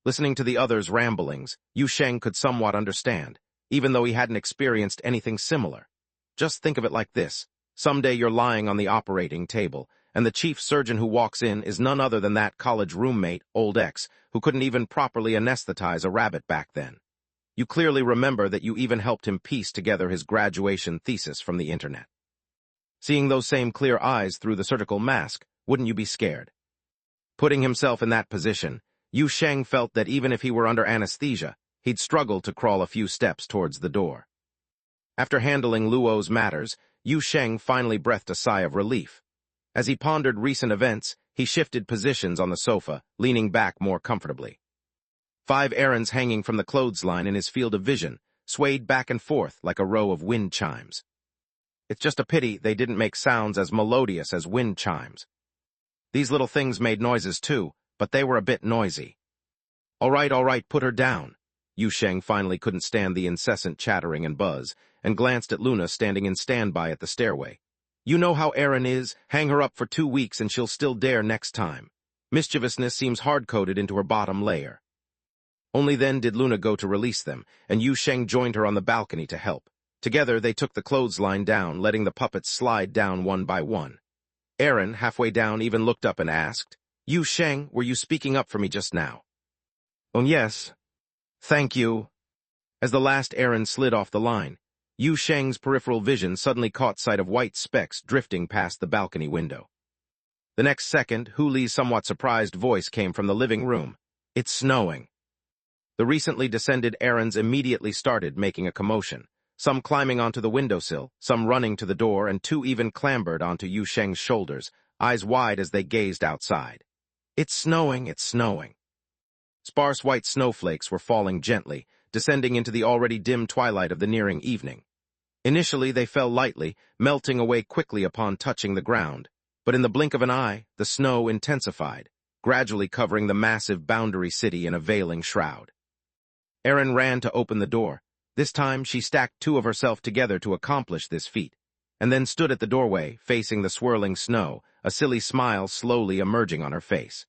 Listening to the others' ramblings, Yu Sheng could somewhat understand, even though he hadn't experienced anything similar. Just think of it like this. Someday you're lying on the operating table, and the chief surgeon who walks in is none other than that college roommate, Old X, who couldn't even properly anesthetize a rabbit back then. You clearly remember that you even helped him piece together his graduation thesis from the internet. Seeing those same clear eyes through the surgical mask, wouldn't you be scared? Putting himself in that position, Yu Sheng felt that even if he were under anesthesia, he'd struggle to crawl a few steps towards the door. After handling Luo's matters, Yu Sheng finally breathed a sigh of relief. As he pondered recent events, he shifted positions on the sofa, leaning back more comfortably. 5 errands hanging from the clothesline in his field of vision swayed back and forth like a row of wind chimes. It's just a pity they didn't make sounds as melodious as wind chimes. These little things made noises too, but they were a bit noisy. All right, put her down. Yu Sheng finally couldn't stand the incessant chattering and buzz, and glanced at Luna standing in standby at the stairway. You know how Erin is, hang her up for 2 weeks and she'll still dare next time. Mischievousness seems hard-coded into her bottom layer. Only then did Luna go to release them, and Yu Sheng joined her on the balcony to help. Together they took the clothesline down, letting the puppets slide down one by one. Erin, halfway down, even looked up and asked, Yu Sheng, were you speaking up for me just now? Oh yes. Thank you. As the last Erin slid off the line, Yu Sheng's peripheral vision suddenly caught sight of white specks drifting past the balcony window. The next second, Hu Li's somewhat surprised voice came from the living room. It's snowing. The recently descended errands immediately started making a commotion, some climbing onto the windowsill, some running to the door, and 2 even clambered onto Yu Sheng's shoulders, eyes wide as they gazed outside. It's snowing, it's snowing. Sparse white snowflakes were falling gently, descending into the already dim twilight of the nearing evening. Initially they fell lightly, melting away quickly upon touching the ground, but in the blink of an eye, the snow intensified, gradually covering the massive boundary city in a veiling shroud. Erin ran to open the door. This time she stacked 2 of herself together to accomplish this feat, and then stood at the doorway, facing the swirling snow, a silly smile slowly emerging on her face.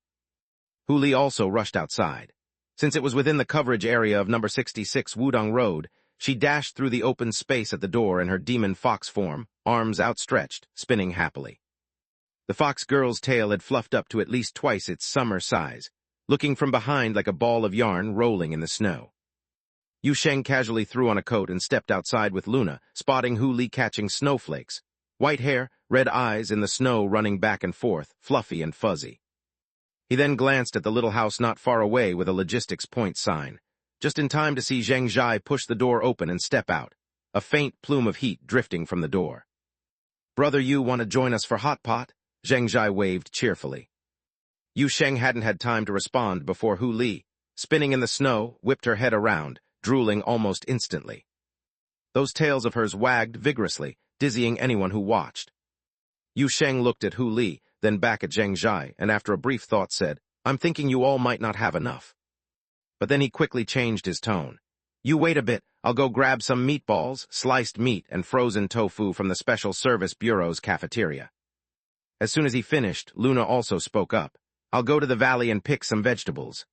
Hu Li also rushed outside. Since it was within the coverage area of number 66 Wudong Road, she dashed through the open space at the door in her demon fox form, arms outstretched, spinning happily. The fox girl's tail had fluffed up to at least twice its summer size, looking from behind like a ball of yarn rolling in the snow. Yu Sheng casually threw on a coat and stepped outside with Luna, spotting Hu Li catching snowflakes. White hair, red eyes in the snow running back and forth, fluffy and fuzzy. He then glanced at the little house not far away with a logistics point sign, just in time to see Zheng Zhai push the door open and step out, a faint plume of heat drifting from the door. Brother Yu want to join us for hot pot? Zheng Zhai waved cheerfully. Yu Sheng hadn't had time to respond before Hu Li, spinning in the snow, whipped her head around, drooling almost instantly. Those tails of hers wagged vigorously, dizzying anyone who watched. Yu Sheng looked at Hu Li, then back at Zheng Zhai, and after a brief thought said, I'm thinking you all might not have enough. But then he quickly changed his tone. You wait a bit, I'll go grab some meatballs, sliced meat, and frozen tofu from the Special Service Bureau's cafeteria. As soon as he finished, Luna also spoke up. I'll go to the valley and pick some vegetables.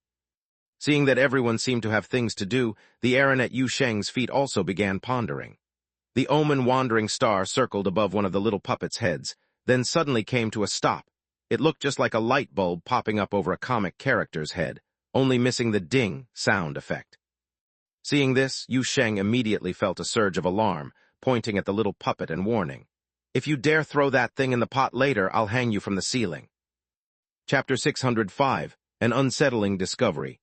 Seeing that everyone seemed to have things to do, the Aaron at Yu Sheng's feet also began pondering. The omen wandering star circled above one of the little puppets' heads, then suddenly came to a stop, It looked just like a light bulb popping up over a comic character's head, only missing the ding sound effect. Seeing this, Yu Sheng immediately felt a surge of alarm, pointing at the little puppet and warning, "If you dare throw that thing in the pot later, I'll hang you from the ceiling." Chapter 605, An Unsettling Discovery.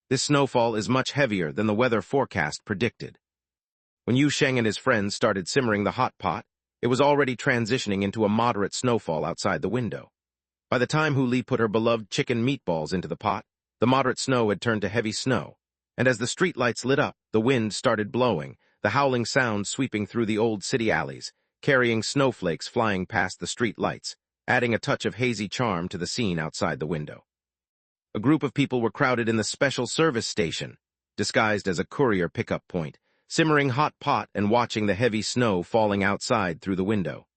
This snowfall is much heavier than the weather forecast predicted. When Yu Sheng and his friends started simmering the hot pot, it was already transitioning into a moderate snowfall outside the window. By the time Hu Li put her beloved chicken meatballs into the pot, the moderate snow had turned to heavy snow, and as the streetlights lit up, the wind started blowing, the howling sound sweeping through the old city alleys, carrying snowflakes flying past the street lights, adding a touch of hazy charm to the scene outside the window. A group of people were crowded in the special service station, disguised as a courier pickup point, simmering hot pot and watching the heavy snow falling outside through the window.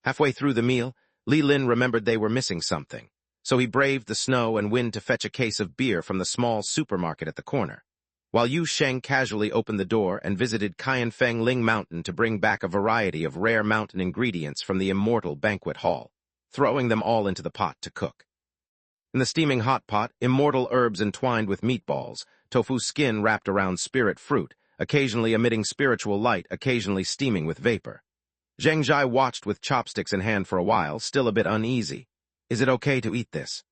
Halfway through the meal, Li Lin remembered they were missing something, so he braved the snow and wind to fetch a case of beer from the small supermarket at the corner, while Yu Sheng casually opened the door and visited Qianfeng Ling Mountain to bring back a variety of rare mountain ingredients from the immortal banquet hall, throwing them all into the pot to cook. In the steaming hot pot, immortal herbs entwined with meatballs, tofu skin wrapped around spirit fruit, occasionally emitting spiritual light, occasionally steaming with vapor. Zheng Zhai watched with chopsticks in hand for a while, still a bit uneasy. "Is it okay to eat this?"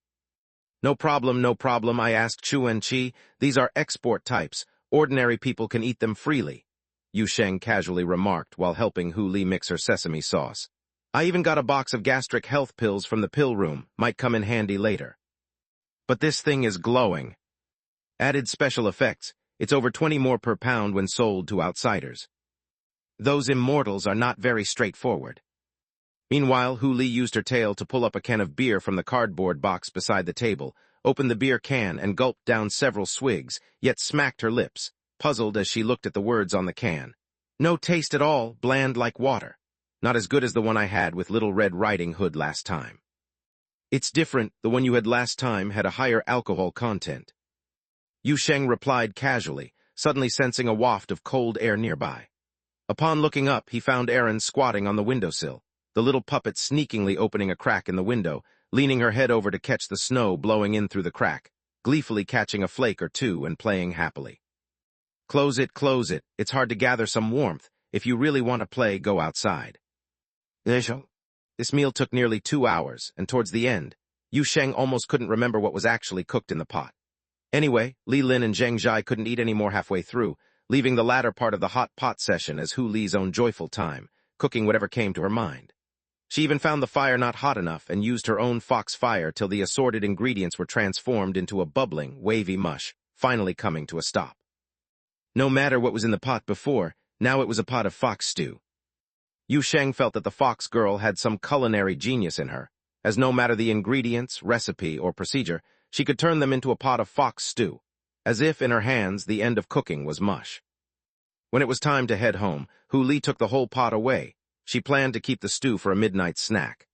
No problem, I asked Chu Wenqi. "These are export types. Ordinary people can eat them freely," Yu Sheng casually remarked while helping Hu Li mix her sesame sauce. "I even got a box of gastric health pills from the pill room. Might come in handy later." "But this thing is glowing." Added special effects, it's over 20 more per pound when sold to outsiders. Those immortals are not very straightforward. Meanwhile, Hu Li used her tail to pull up a can of beer from the cardboard box beside the table, opened the beer can and gulped down several swigs, yet smacked her lips, puzzled as she looked at the words on the can. "No taste at all, bland like water. Not as good as the one I had with Little Red Riding Hood last time." "It's different, the one you had last time had a higher alcohol content." Yu Sheng replied casually, suddenly sensing a waft of cold air nearby. Upon looking up, he found Erin squatting on the windowsill, the little puppet sneakingly opening a crack in the window, leaning her head over to catch the snow blowing in through the crack, gleefully catching a flake or two and playing happily. Close it, it's hard to gather some warmth. If you really want to play, go outside." This meal took nearly 2 hours, and towards the end, Yu Sheng almost couldn't remember what was actually cooked in the pot. Anyway, Li Lin and Zheng Zhai couldn't eat any more halfway through, leaving the latter part of the hot pot session as Hu Li's own joyful time, cooking whatever came to her mind. She even found the fire not hot enough and used her own fox fire till the assorted ingredients were transformed into a bubbling, wavy mush, finally coming to a stop. No matter what was in the pot before, now it was a pot of fox stew. Yu Sheng felt that the fox girl had some culinary genius in her, as no matter the ingredients, recipe, or procedure, she could turn them into a pot of fox stew, as if in her hands the end of cooking was mush. When it was time to head home, Hu Li took the whole pot away. She planned to keep the stew for a midnight snack.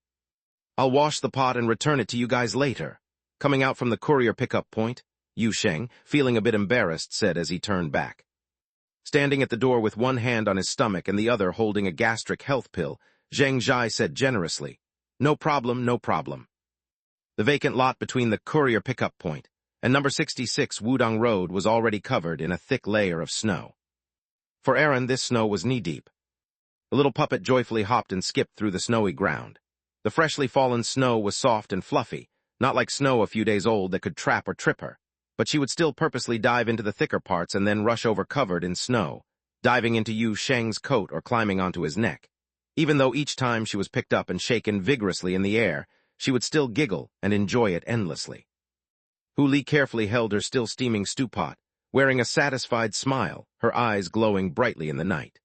"I'll wash the pot and return it to you guys later." Coming out from the courier pickup point, Yu Sheng, feeling a bit embarrassed, said as he turned back. Standing at the door with one hand on his stomach and the other holding a gastric health pill, Zheng Zhai said generously, No problem. The vacant lot between the courier pickup point and number 66 Wudong Road was already covered in a thick layer of snow. For Erin, this snow was knee-deep. The little puppet joyfully hopped and skipped through the snowy ground. The freshly fallen snow was soft and fluffy, not like snow a few days old that could trap or trip her, but she would still purposely dive into the thicker parts and then rush over covered in snow, diving into Yu Sheng's coat or climbing onto his neck. Even though each time she was picked up and shaken vigorously in the air, she would still giggle and enjoy it endlessly. Hu Li carefully held her still steaming stew pot, wearing a satisfied smile, her eyes glowing brightly in the night.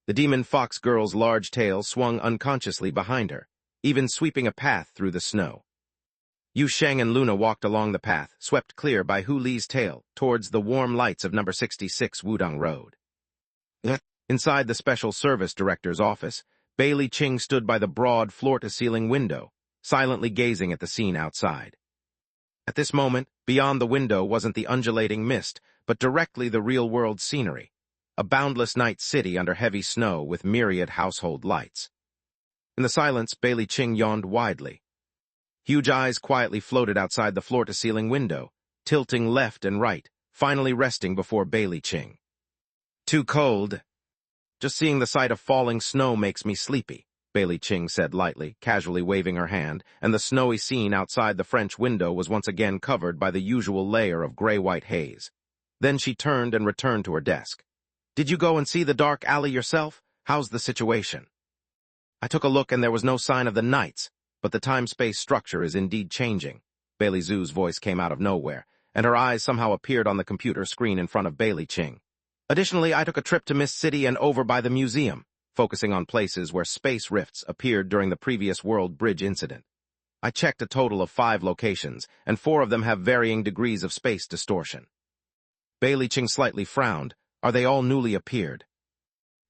The demon fox girl's large tail swung unconsciously behind her, even sweeping a path through the snow. Yu Sheng and Luna walked along the path, swept clear by Hu Li's tail, towards the warm lights of number 66 Wudong Road. Inside the special service director's office, Bailey Ching stood by the broad floor-to-ceiling window, silently gazing at the scene outside. At this moment, beyond the window wasn't the undulating mist, but directly the real-world scenery, a boundless night city under heavy snow with myriad household lights. In the silence, Bailey Ching yawned widely. Huge eyes quietly floated outside the floor-to-ceiling window, tilting left and right, finally resting before Bailey Ching. Too cold. Just seeing the sight of falling snow makes me sleepy, Bailey Ching said lightly, casually waving her hand, and the snowy scene outside the French window was once again covered by the usual layer of gray-white haze. Then she turned and returned to her desk. Did you go and see the dark alley yourself? How's the situation? I took a look and there was no sign of the Knights, but the time-space structure is indeed changing. Bailey Zhu's voice came out of nowhere, and her eyes somehow appeared on the computer screen in front of Bailey Ching. Additionally, I took a trip to Mist City and over by the museum, focusing on places where space rifts appeared during the previous World Bridge incident. I checked a total of 5 locations, and 4 of them have varying degrees of space distortion. Bailey Ching slightly frowned. Are they all newly appeared?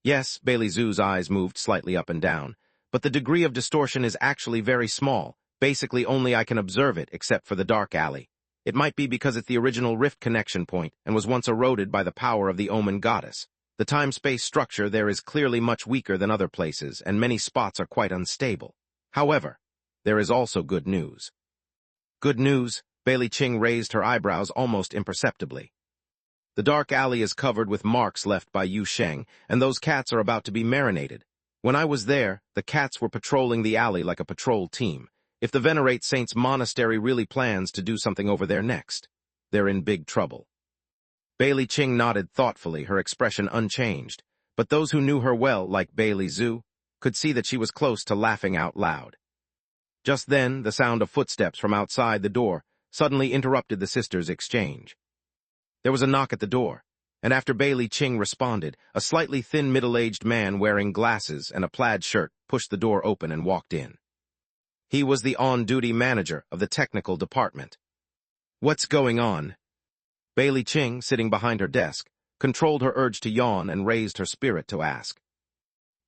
Yes, Bailey Zhu's eyes moved slightly up and down, but the degree of distortion is actually very small. Basically only I can observe it except for the dark alley. It might be because it's the original rift connection point and was once eroded by the power of the Omen goddess. The time-space structure there is clearly much weaker than other places, and many spots are quite unstable. However, there is also good news. Good news? Bailey Ching raised her eyebrows almost imperceptibly. The dark alley is covered with marks left by Yu Sheng, and those cats are about to be marinated. When I was there, the cats were patrolling the alley like a patrol team. If the Venerate Saints Monastery really plans to do something over there next, they're in big trouble. Bailey Ching nodded thoughtfully, her expression unchanged, but those who knew her well, like Bailey Zhu, could see that she was close to laughing out loud. Just then, the sound of footsteps from outside the door suddenly interrupted the sisters' exchange. There was a knock at the door, and after Bailey Ching responded, a slightly thin middle-aged man wearing glasses and a plaid shirt pushed the door open and walked in. He was the on-duty manager of the technical department. What's going on? Bailey Ching, sitting behind her desk, controlled her urge to yawn and raised her spirit to ask.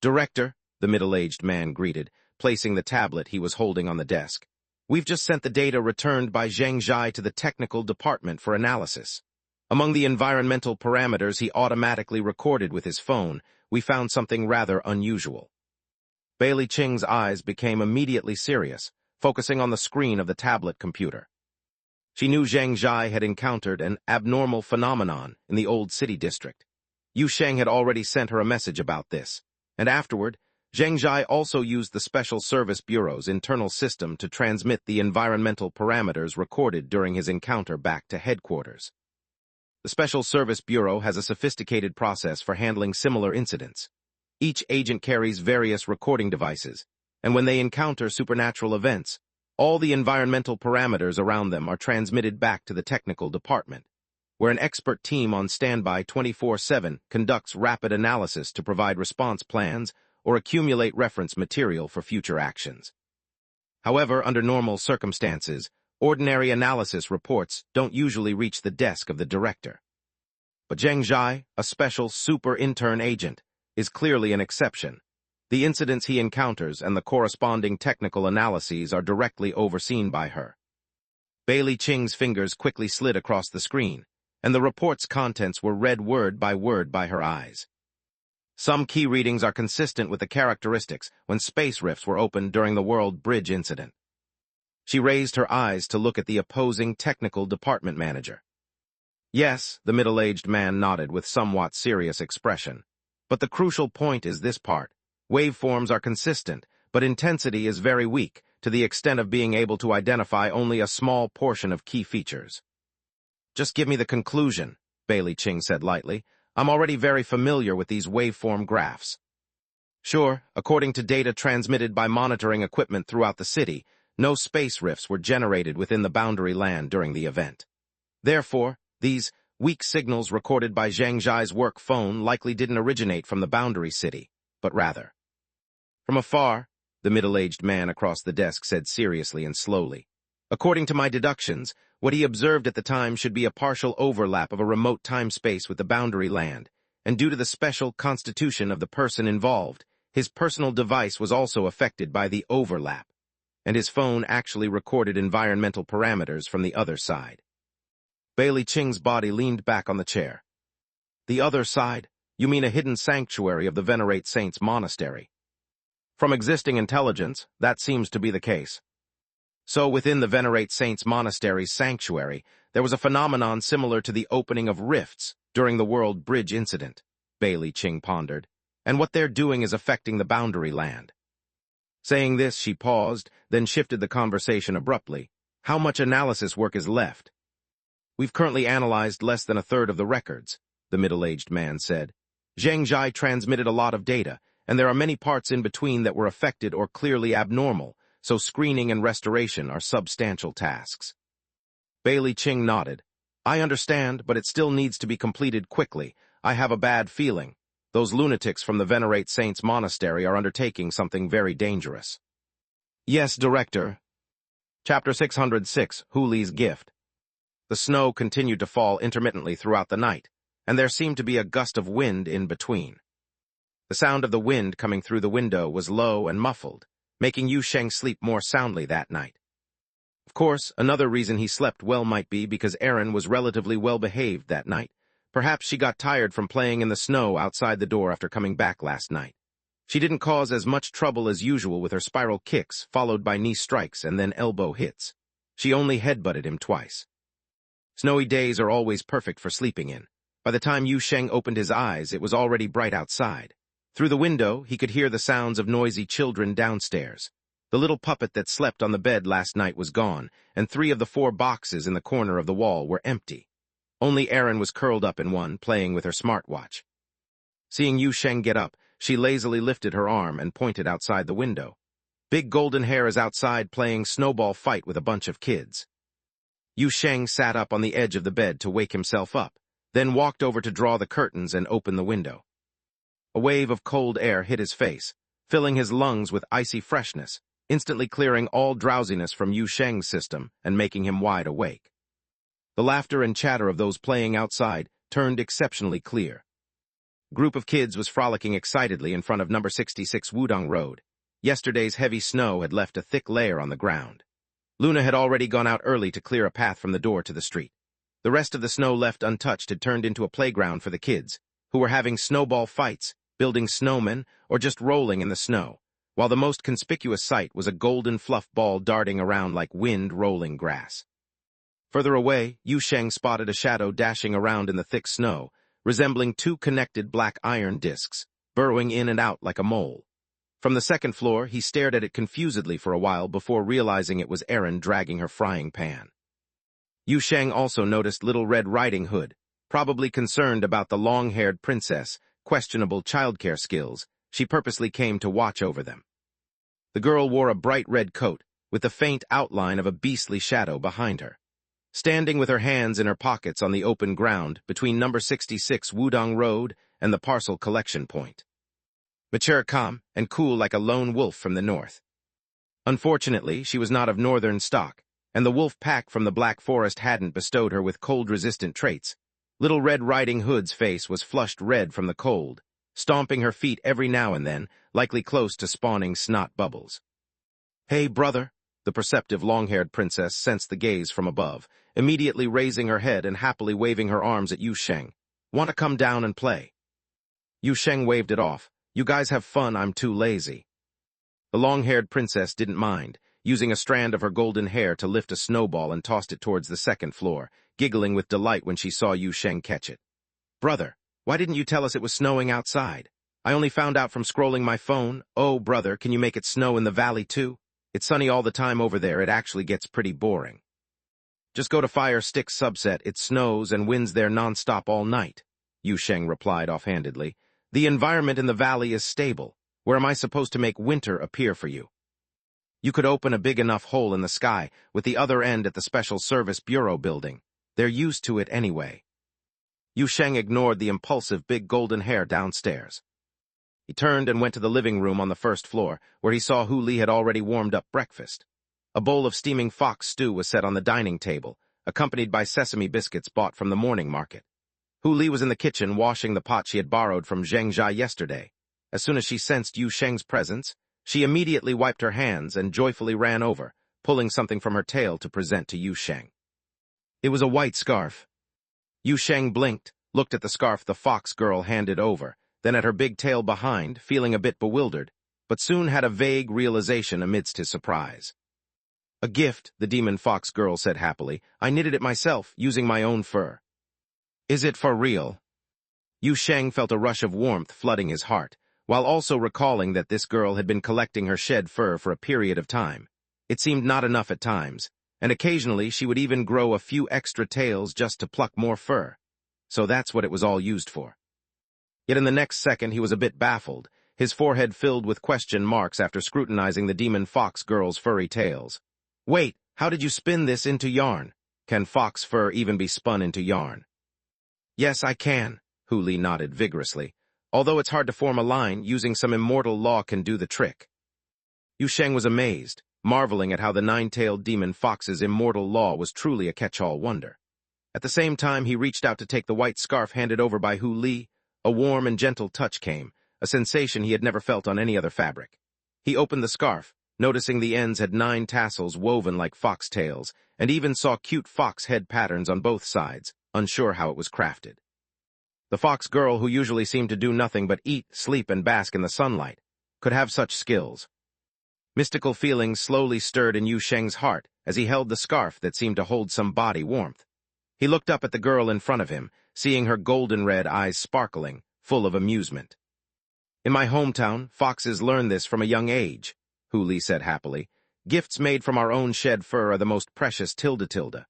Director, the middle-aged man greeted, placing the tablet he was holding on the desk. We've just sent the data returned by Zhang Zhai to the technical department for analysis. Among the environmental parameters he automatically recorded with his phone, we found something rather unusual. Bailey Ching's eyes became immediately serious, focusing on the screen of the tablet computer. She knew Zhang Zhai had encountered an abnormal phenomenon in the old city district. Yu Sheng had already sent her a message about this, and afterward, Zhang Zhai also used the Special Service Bureau's internal system to transmit the environmental parameters recorded during his encounter back to headquarters. The Special Service Bureau has a sophisticated process for handling similar incidents. Each agent carries various recording devices, and when they encounter supernatural events, all the environmental parameters around them are transmitted back to the technical department, where an expert team on standby 24/7 conducts rapid analysis to provide response plans or accumulate reference material for future actions. However, under normal circumstances, ordinary analysis reports don't usually reach the desk of the director. But Zhang Zhai, a special super-intern agent, is clearly an exception. The incidents he encounters and the corresponding technical analyses are directly overseen by her. Bailey Ching's fingers quickly slid across the screen, and the report's contents were read word by her eyes. Some key readings are consistent with the characteristics when space rifts were opened during the World Bridge incident. She raised her eyes to look at the opposing technical department manager. Yes, the middle-aged man nodded with somewhat serious expression. But the crucial point is this part. Waveforms are consistent, but intensity is very weak, to the extent of being able to identify only a small portion of key features. Just give me the conclusion, Bailey Ching said lightly. I'm already very familiar with these waveform graphs. Sure, according to data transmitted by monitoring equipment throughout the city, no space rifts were generated within the boundary land during the event. Therefore, these weak signals recorded by Zhang Zhai's work phone likely didn't originate from the boundary city, but rather from afar, the middle-aged man across the desk said seriously and slowly. According to my deductions, what he observed at the time should be a partial overlap of a remote time-space with the boundary land, and due to the special constitution of the person involved, his personal device was also affected by the overlap, and his phone actually recorded environmental parameters from the other side. Bailey Ching's body leaned back on the chair. The other side? You mean a hidden sanctuary of the Venerate Saints Monastery? From existing intelligence, that seems to be the case. So within the Venerate Saints Monastery's sanctuary, there was a phenomenon similar to the opening of rifts during the World Bridge incident, Bailey Ching pondered, and what they're doing is affecting the boundary land. Saying this, she paused, then shifted the conversation abruptly. How much analysis work is left? We've currently analyzed less than a third of the records, the middle-aged man said. Zhang Zhai transmitted a lot of data, and there are many parts in between that were affected or clearly abnormal, so screening and restoration are substantial tasks. Bailey Ching nodded. I understand, but it still needs to be completed quickly. I have a bad feeling. Those lunatics from the Venerate Saints Monastery are undertaking something very dangerous. Yes, Director. Chapter 606, Hu Li's Gift. The snow continued to fall intermittently throughout the night, and there seemed to be a gust of wind in between. The sound of the wind coming through the window was low and muffled, making Yu Sheng sleep more soundly that night. Of course, another reason he slept well might be because Erin was relatively well-behaved that night. Perhaps she got tired from playing in the snow outside the door after coming back last night. She didn't cause as much trouble as usual with her spiral kicks, followed by knee strikes and then elbow hits. She only headbutted him twice. Snowy days are always perfect for sleeping in. By the time Yu Sheng opened his eyes, it was already bright outside. Through the window, he could hear the sounds of noisy children downstairs. The little puppet that slept on the bed last night was gone, and 3 of the 4 boxes in the corner of the wall were empty. Only Erin was curled up in one, playing with her smartwatch. Seeing Yu Sheng get up, she lazily lifted her arm and pointed outside the window. Big Golden Hair is outside playing snowball fight with a bunch of kids. Yu Sheng sat up on the edge of the bed to wake himself up, then walked over to draw the curtains and open the window. A wave of cold air hit his face, filling his lungs with icy freshness, instantly clearing all drowsiness from Yu Sheng's system and making him wide awake. The laughter and chatter of those playing outside turned exceptionally clear. A group of kids was frolicking excitedly in front of number 66 Wudong Road. Yesterday's heavy snow had left a thick layer on the ground. Luna had already gone out early to clear a path from the door to the street. The rest of the snow left untouched had turned into a playground for the kids, who were having snowball fights, building snowmen, or just rolling in the snow, while the most conspicuous sight was a golden fluff ball darting around like wind-rolling grass. Further away, Yu Sheng spotted a shadow dashing around in the thick snow, resembling 2 connected black iron discs, burrowing in and out like a mole. From the second floor, he stared at it confusedly for a while before realizing it was Erin dragging her frying pan. Yu Sheng also noticed Little Red Riding Hood, probably concerned about the long-haired princess, questionable childcare skills. She purposely came to watch over them. The girl wore a bright red coat, with the faint outline of a beastly shadow behind her. Standing with her hands in her pockets on the open ground between number 66 Wudong Road and the parcel collection point. Mature, calm, and cool like a lone wolf from the north. Unfortunately, she was not of northern stock, and the wolf pack from the Black Forest hadn't bestowed her with cold-resistant traits. Little Red Riding Hood's face was flushed red from the cold, stomping her feet every now and then, likely close to spawning snot bubbles. Hey, brother, the perceptive long-haired princess sensed the gaze from above, immediately raising her head and happily waving her arms at Yu Sheng. Want to come down and play? Yu Sheng waved it off. You guys have fun, I'm too lazy. The long-haired princess didn't mind, using a strand of her golden hair to lift a snowball and tossed it towards the second floor, giggling with delight when she saw Yu Sheng catch it. Brother, why didn't you tell us it was snowing outside? I only found out from scrolling my phone. Oh, brother, can you make it snow in the valley too? It's sunny all the time over there, it actually gets pretty boring. Just go to Fire Stick subset, it snows and winds there non-stop all night, Yu Sheng replied offhandedly. The environment in the valley is stable. Where am I supposed to make winter appear for you? You could open a big enough hole in the sky, with the other end at the Special Service Bureau building. They're used to it anyway. Yu Sheng ignored the impulsive big golden hair downstairs. He turned and went to the living room on the first floor, where he saw Hu Li had already warmed up breakfast. A bowl of steaming fox stew was set on the dining table, accompanied by sesame biscuits bought from the morning market. Hu Li was in the kitchen washing the pot she had borrowed from Zheng Zhai yesterday. As soon as she sensed Yu Sheng's presence, she immediately wiped her hands and joyfully ran over, pulling something from her tail to present to Yu Sheng. It was a white scarf. Yu Sheng blinked, looked at the scarf the fox girl handed over, then at her big tail behind, feeling a bit bewildered, but soon had a vague realization amidst his surprise. A gift, the demon fox girl said happily. I knitted it myself, using my own fur. Is it for real? Yu Sheng felt a rush of warmth flooding his heart, while also recalling that this girl had been collecting her shed fur for a period of time. It seemed not enough at times, and occasionally she would even grow a few extra tails just to pluck more fur. So that's what it was all used for. Yet in the next second he was a bit baffled, his forehead filled with question marks after scrutinizing the demon fox girl's furry tails. Wait, how did you spin this into yarn? Can fox fur even be spun into yarn? Yes, I can, Hu Li nodded vigorously. Although it's hard to form a line, using some immortal law can do the trick. Yu Sheng was amazed, marveling at how the nine-tailed demon fox's immortal law was truly a catch-all wonder. At the same time he reached out to take the white scarf handed over by Hu Li, a warm and gentle touch came, a sensation he had never felt on any other fabric. He opened the scarf, noticing the ends had 9 tassels woven like foxtails, and even saw cute fox head patterns on both sides, unsure how it was crafted. The fox girl, who usually seemed to do nothing but eat, sleep, and bask in the sunlight, could have such skills. Mystical feelings slowly stirred in Yu Sheng's heart as he held the scarf that seemed to hold some body warmth. He looked up at the girl in front of him, seeing her golden-red eyes sparkling, full of amusement. In my hometown, foxes learn this from a young age, Hu Li said happily. Gifts made from our own shed fur are the most precious tilde.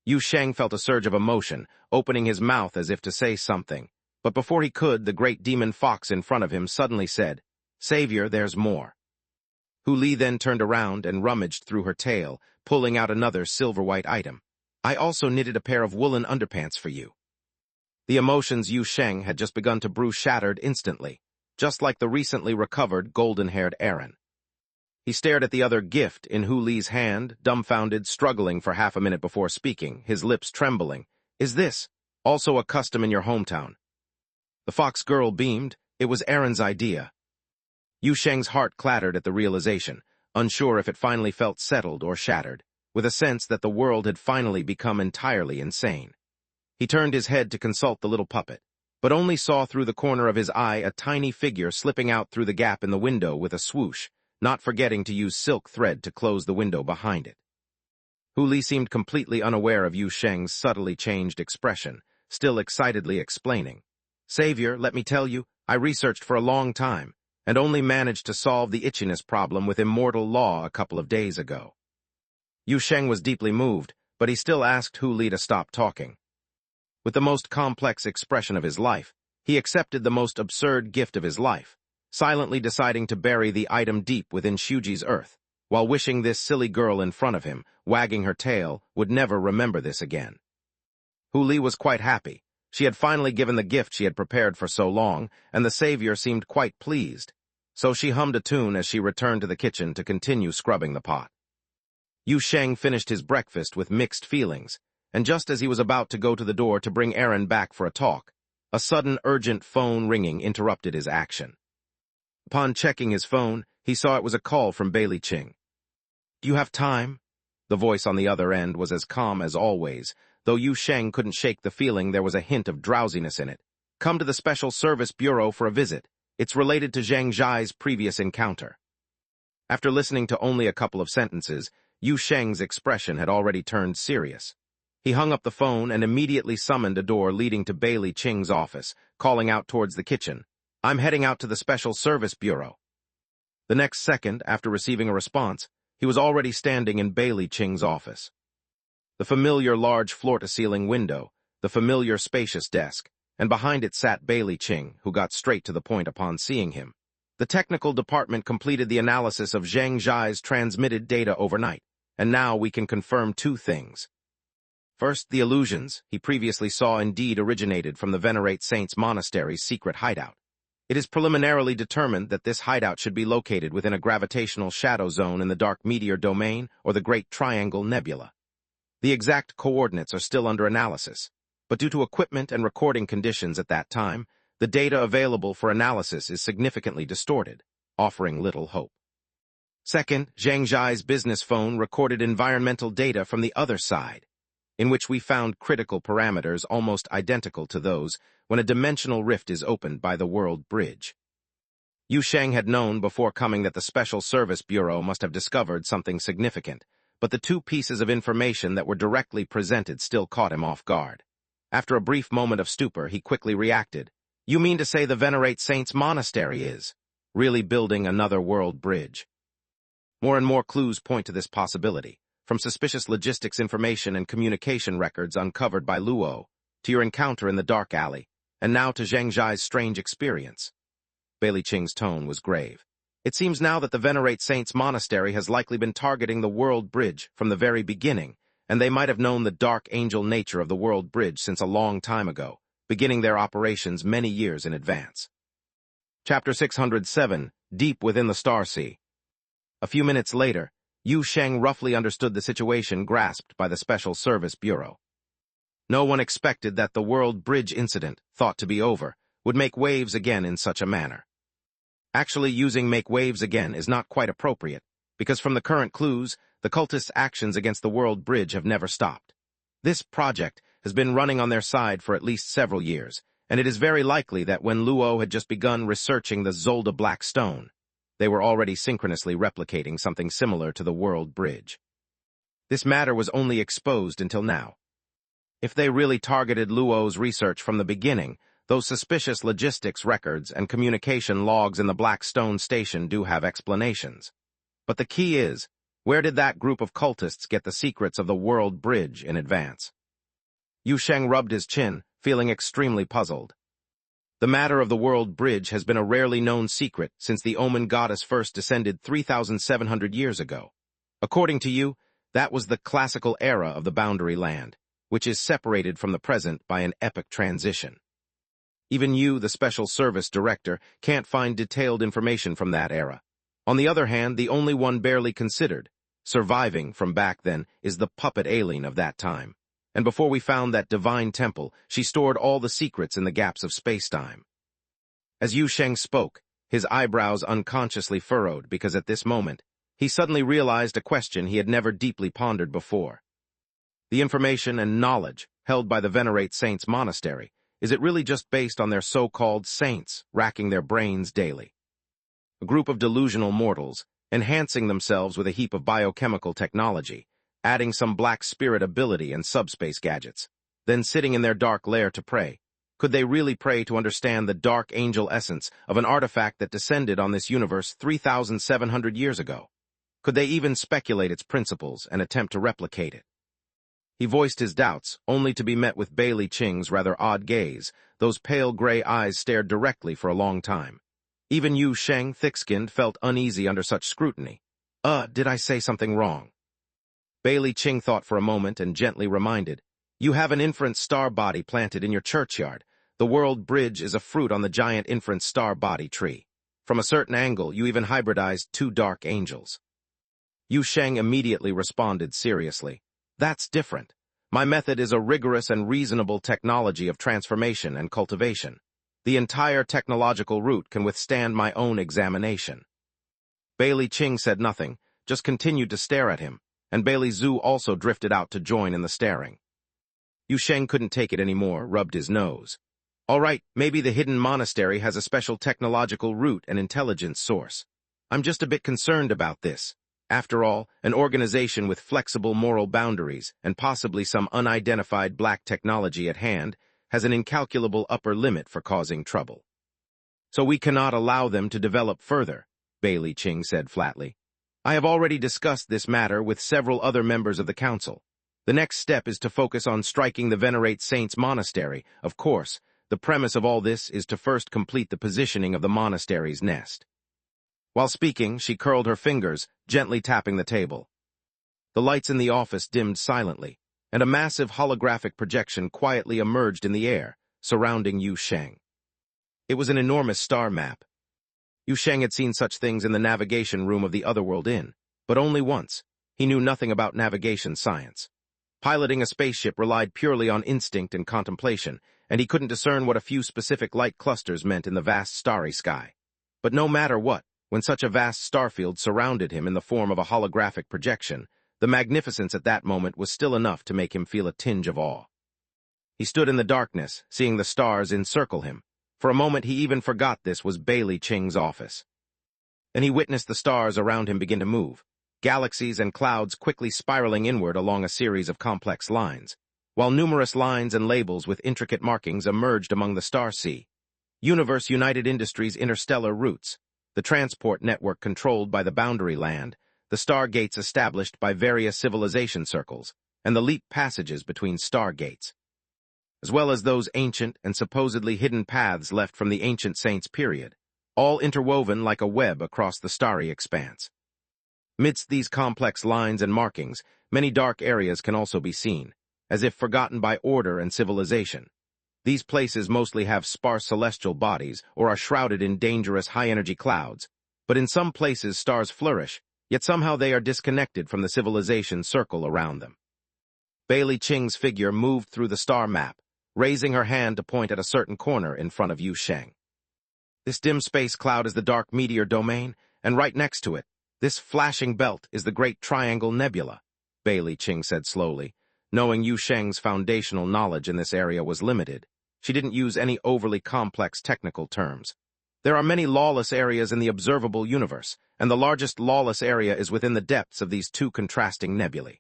Yu Sheng felt a surge of emotion, opening his mouth as if to say something. But before he could, the great demon fox in front of him suddenly said, Savior, there's more. Hu Li then turned around and rummaged through her tail, pulling out another silver-white item. I also knitted a pair of woolen underpants for you. The emotions Yu Sheng had just begun to brew shattered instantly, just like the recently recovered golden-haired Aaron. He stared at the other gift in Hu Li's hand, dumbfounded, struggling for half a minute before speaking, his lips trembling. Is this also a custom in your hometown? The fox girl beamed. It was Aaron's idea. Yu Sheng's heart clattered at the realization, unsure if it finally felt settled or shattered, with a sense that the world had finally become entirely insane. He turned his head to consult the little puppet, but only saw through the corner of his eye a tiny figure slipping out through the gap in the window with a swoosh, not forgetting to use silk thread to close the window behind it. Hu Li seemed completely unaware of Yu Sheng's subtly changed expression, still excitedly explaining. Savior, let me tell you, I researched for a long time, and only managed to solve the itchiness problem with immortal law a couple of days ago. Yu Sheng was deeply moved, but he still asked Hu Li to stop talking. With the most complex expression of his life, he accepted the most absurd gift of his life, silently deciding to bury the item deep within Shuji's earth, while wishing this silly girl in front of him, wagging her tail, would never remember this again. Hu Li was quite happy. She had finally given the gift she had prepared for so long, and the savior seemed quite pleased. So she hummed a tune as she returned to the kitchen to continue scrubbing the pot. Yu Sheng finished his breakfast with mixed feelings, and just as he was about to go to the door to bring Aaron back for a talk, a sudden urgent phone ringing interrupted his action. Upon checking his phone, he saw it was a call from Bailey Ching. Do you have time? The voice on the other end was as calm as always, though Yu Sheng couldn't shake the feeling there was a hint of drowsiness in it. Come to the Special Service Bureau for a visit. It's related to Zhang Zhai's previous encounter. After listening to only a couple of sentences, Yu Sheng's expression had already turned serious. He hung up the phone and immediately summoned a door leading to Bailey Ching's office, calling out towards the kitchen. I'm heading out to the Special Service Bureau. The next second, after receiving a response, he was already standing in Bailey Ching's office. The familiar large floor-to-ceiling window, the familiar spacious desk, and behind it sat Bailey Ching, who got straight to the point upon seeing him. The technical department completed the analysis of Zhang Zhai's transmitted data overnight, and now we can confirm 2 things. First, the illusions he previously saw indeed originated from the Venerate Saints Monastery's secret hideout. It is preliminarily determined that this hideout should be located within a gravitational shadow zone in the Dark Meteor Domain or the Great Triangle Nebula. The exact coordinates are still under analysis, but due to equipment and recording conditions at that time, the data available for analysis is significantly distorted, offering little hope. Second, Zhang Zhai's business phone recorded environmental data from the other side, in which we found critical parameters almost identical to those when a dimensional rift is opened by the World Bridge. Yu Sheng had known before coming that the Special Service Bureau must have discovered something significant, but the two pieces of information that were directly presented still caught him off guard. After a brief moment of stupor, he quickly reacted. "You mean to say the Venerate Saints Monastery is really building another world bridge?" More and more clues point to this possibility, from suspicious logistics information and communication records uncovered by Luo, to your encounter in the dark alley, and now to Zhang Zhai's strange experience. Bailey Qing's tone was grave. "It seems now that the Venerate Saints Monastery has likely been targeting the World Bridge from the very beginning, and they might have known the dark angel nature of the World Bridge since a long time ago, beginning their operations many years in advance." Chapter 607, Deep Within the Starsea. A few minutes later, Yu Sheng roughly understood the situation grasped by the Special Service Bureau. No one expected that the World Bridge incident, thought to be over, would make waves again in such a manner. Actually, using "make waves again" is not quite appropriate, because from the current clues, the cultists' actions against the World Bridge have never stopped. This project has been running on their side for at least several years, and it is very likely that when Luo had just begun researching the Zolda Black Stone, they were already synchronously replicating something similar to the World Bridge. This matter was only exposed until now. If they really targeted Luo's research from the beginning, those suspicious logistics records and communication logs in the Black Stone Station do have explanations. But the key is, where did that group of cultists get the secrets of the World Bridge in advance? Yu Sheng rubbed his chin, feeling extremely puzzled. The matter of the World Bridge has been a rarely known secret since the Omen Goddess first descended 3,700 years ago. According to you, that was the classical era of the Boundary Land, which is separated from the present by an epic transition. Even you, the Special Service Director, can't find detailed information from that era. On the other hand, the only one barely considered, surviving from back then, is the puppet alien of that time. And before we found that divine temple, she stored all the secrets in the gaps of space-time. As Yu Sheng spoke, his eyebrows unconsciously furrowed because at this moment, he suddenly realized a question he had never deeply pondered before. The information and knowledge held by the Venerate Saints Monastery, is it really just based on their so-called saints racking their brains daily? A group of delusional mortals, enhancing themselves with a heap of biochemical technology, adding some black spirit ability and subspace gadgets, then sitting in their dark lair to pray. Could they really pray to understand the dark angel essence of an artifact that descended on this universe 3,700 years ago? Could they even speculate its principles and attempt to replicate it? He voiced his doubts, only to be met with Bailey Qing's rather odd gaze. Those pale gray eyes stared directly for a long time. Even Yu Sheng, thick-skinned, felt uneasy under such scrutiny. Did I say something wrong?" Bailey Qing thought for a moment and gently reminded, "You have an inference star body planted in your churchyard. The World Bridge is a fruit on the giant inference star body tree. From a certain angle, you even hybridized two dark angels." Yu Sheng immediately responded seriously. "That's different. My method is a rigorous and reasonable technology of transformation and cultivation. The entire technological route can withstand my own examination." Bailey Qing said nothing, just continued to stare at him, and Bailey Zhu also drifted out to join in the staring. Yu Sheng couldn't take it anymore, rubbed his nose. "All right, maybe the hidden monastery has a special technological route and intelligence source. I'm just a bit concerned about this. After all, an organization with flexible moral boundaries and possibly some unidentified black technology at hand has an incalculable upper limit for causing trouble. So we cannot allow them to develop further," Bailey Qing said flatly. "I have already discussed this matter with several other members of the council. The next step is to focus on striking the Venerate Saints Monastery. Of course, the premise of all this is to first complete the positioning of the monastery's nest." While speaking, she curled her fingers, gently tapping the table. The lights in the office dimmed silently, and a massive holographic projection quietly emerged in the air, surrounding Yu Sheng. It was an enormous star map. Yu Sheng had seen such things in the navigation room of the Otherworld Inn, but only once. He knew nothing about navigation science. Piloting a spaceship relied purely on instinct and contemplation, and he couldn't discern what a few specific light clusters meant in the vast starry sky. But no matter what, when such a vast starfield surrounded him in the form of a holographic projection, the magnificence at that moment was still enough to make him feel a tinge of awe. He stood in the darkness, seeing the stars encircle him. For a moment he even forgot this was Bailey Qing's office. Then he witnessed the stars around him begin to move. galaxies and clouds quickly spiraling inward along a series of complex lines, while numerous lines and labels with intricate markings emerged among the star sea. Universe United Industries' interstellar routes, the transport network controlled by the boundary land, the stargates established by various civilization circles, and the leap passages between stargates, as well as those ancient and supposedly hidden paths left from the ancient saints' period, all interwoven like a web across the starry expanse. Midst these complex lines and markings, many dark areas can also be seen, as if forgotten by order and civilization. These places mostly have sparse celestial bodies or are shrouded in dangerous high-energy clouds, but in some places stars flourish, yet somehow they are disconnected from the civilization circle around them. Bailey Qing's figure moved through the star map, raising her hand to point at a certain corner in front of Yu Sheng. This dim space cloud is the dark meteor domain, and right next to it, this flashing belt is the Great Triangle Nebula, Bailey Qing said slowly. Knowing Yu Sheng's foundational knowledge in this area was limited, she didn't use any overly complex technical terms. There are many lawless areas in the observable universe, and the largest lawless area is within the depths of these two contrasting nebulae.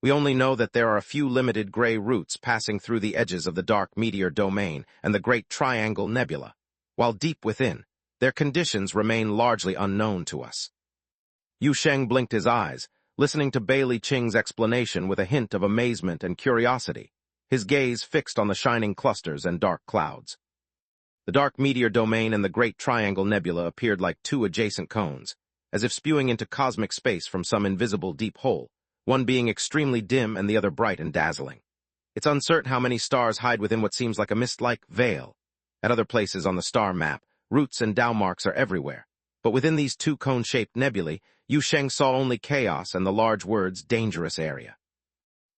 We only know that there are a few limited gray routes passing through the edges of the dark meteor domain and the Great Triangle Nebula, while deep within, their conditions remain largely unknown to us. Yu Sheng blinked his eyes, listening to Bailey Qing's explanation with a hint of amazement and curiosity, his gaze fixed on the shining clusters and dark clouds. The dark meteor domain and the Great Triangle Nebula appeared like two adjacent cones, as if spewing into cosmic space from some invisible deep hole, one being extremely dim and the other bright and dazzling. It's uncertain how many stars hide within what seems like a mist-like veil. At other places on the star map, routes and Tao marks are everywhere, but within these two cone-shaped nebulae, Yu Sheng saw only chaos and the large words dangerous area.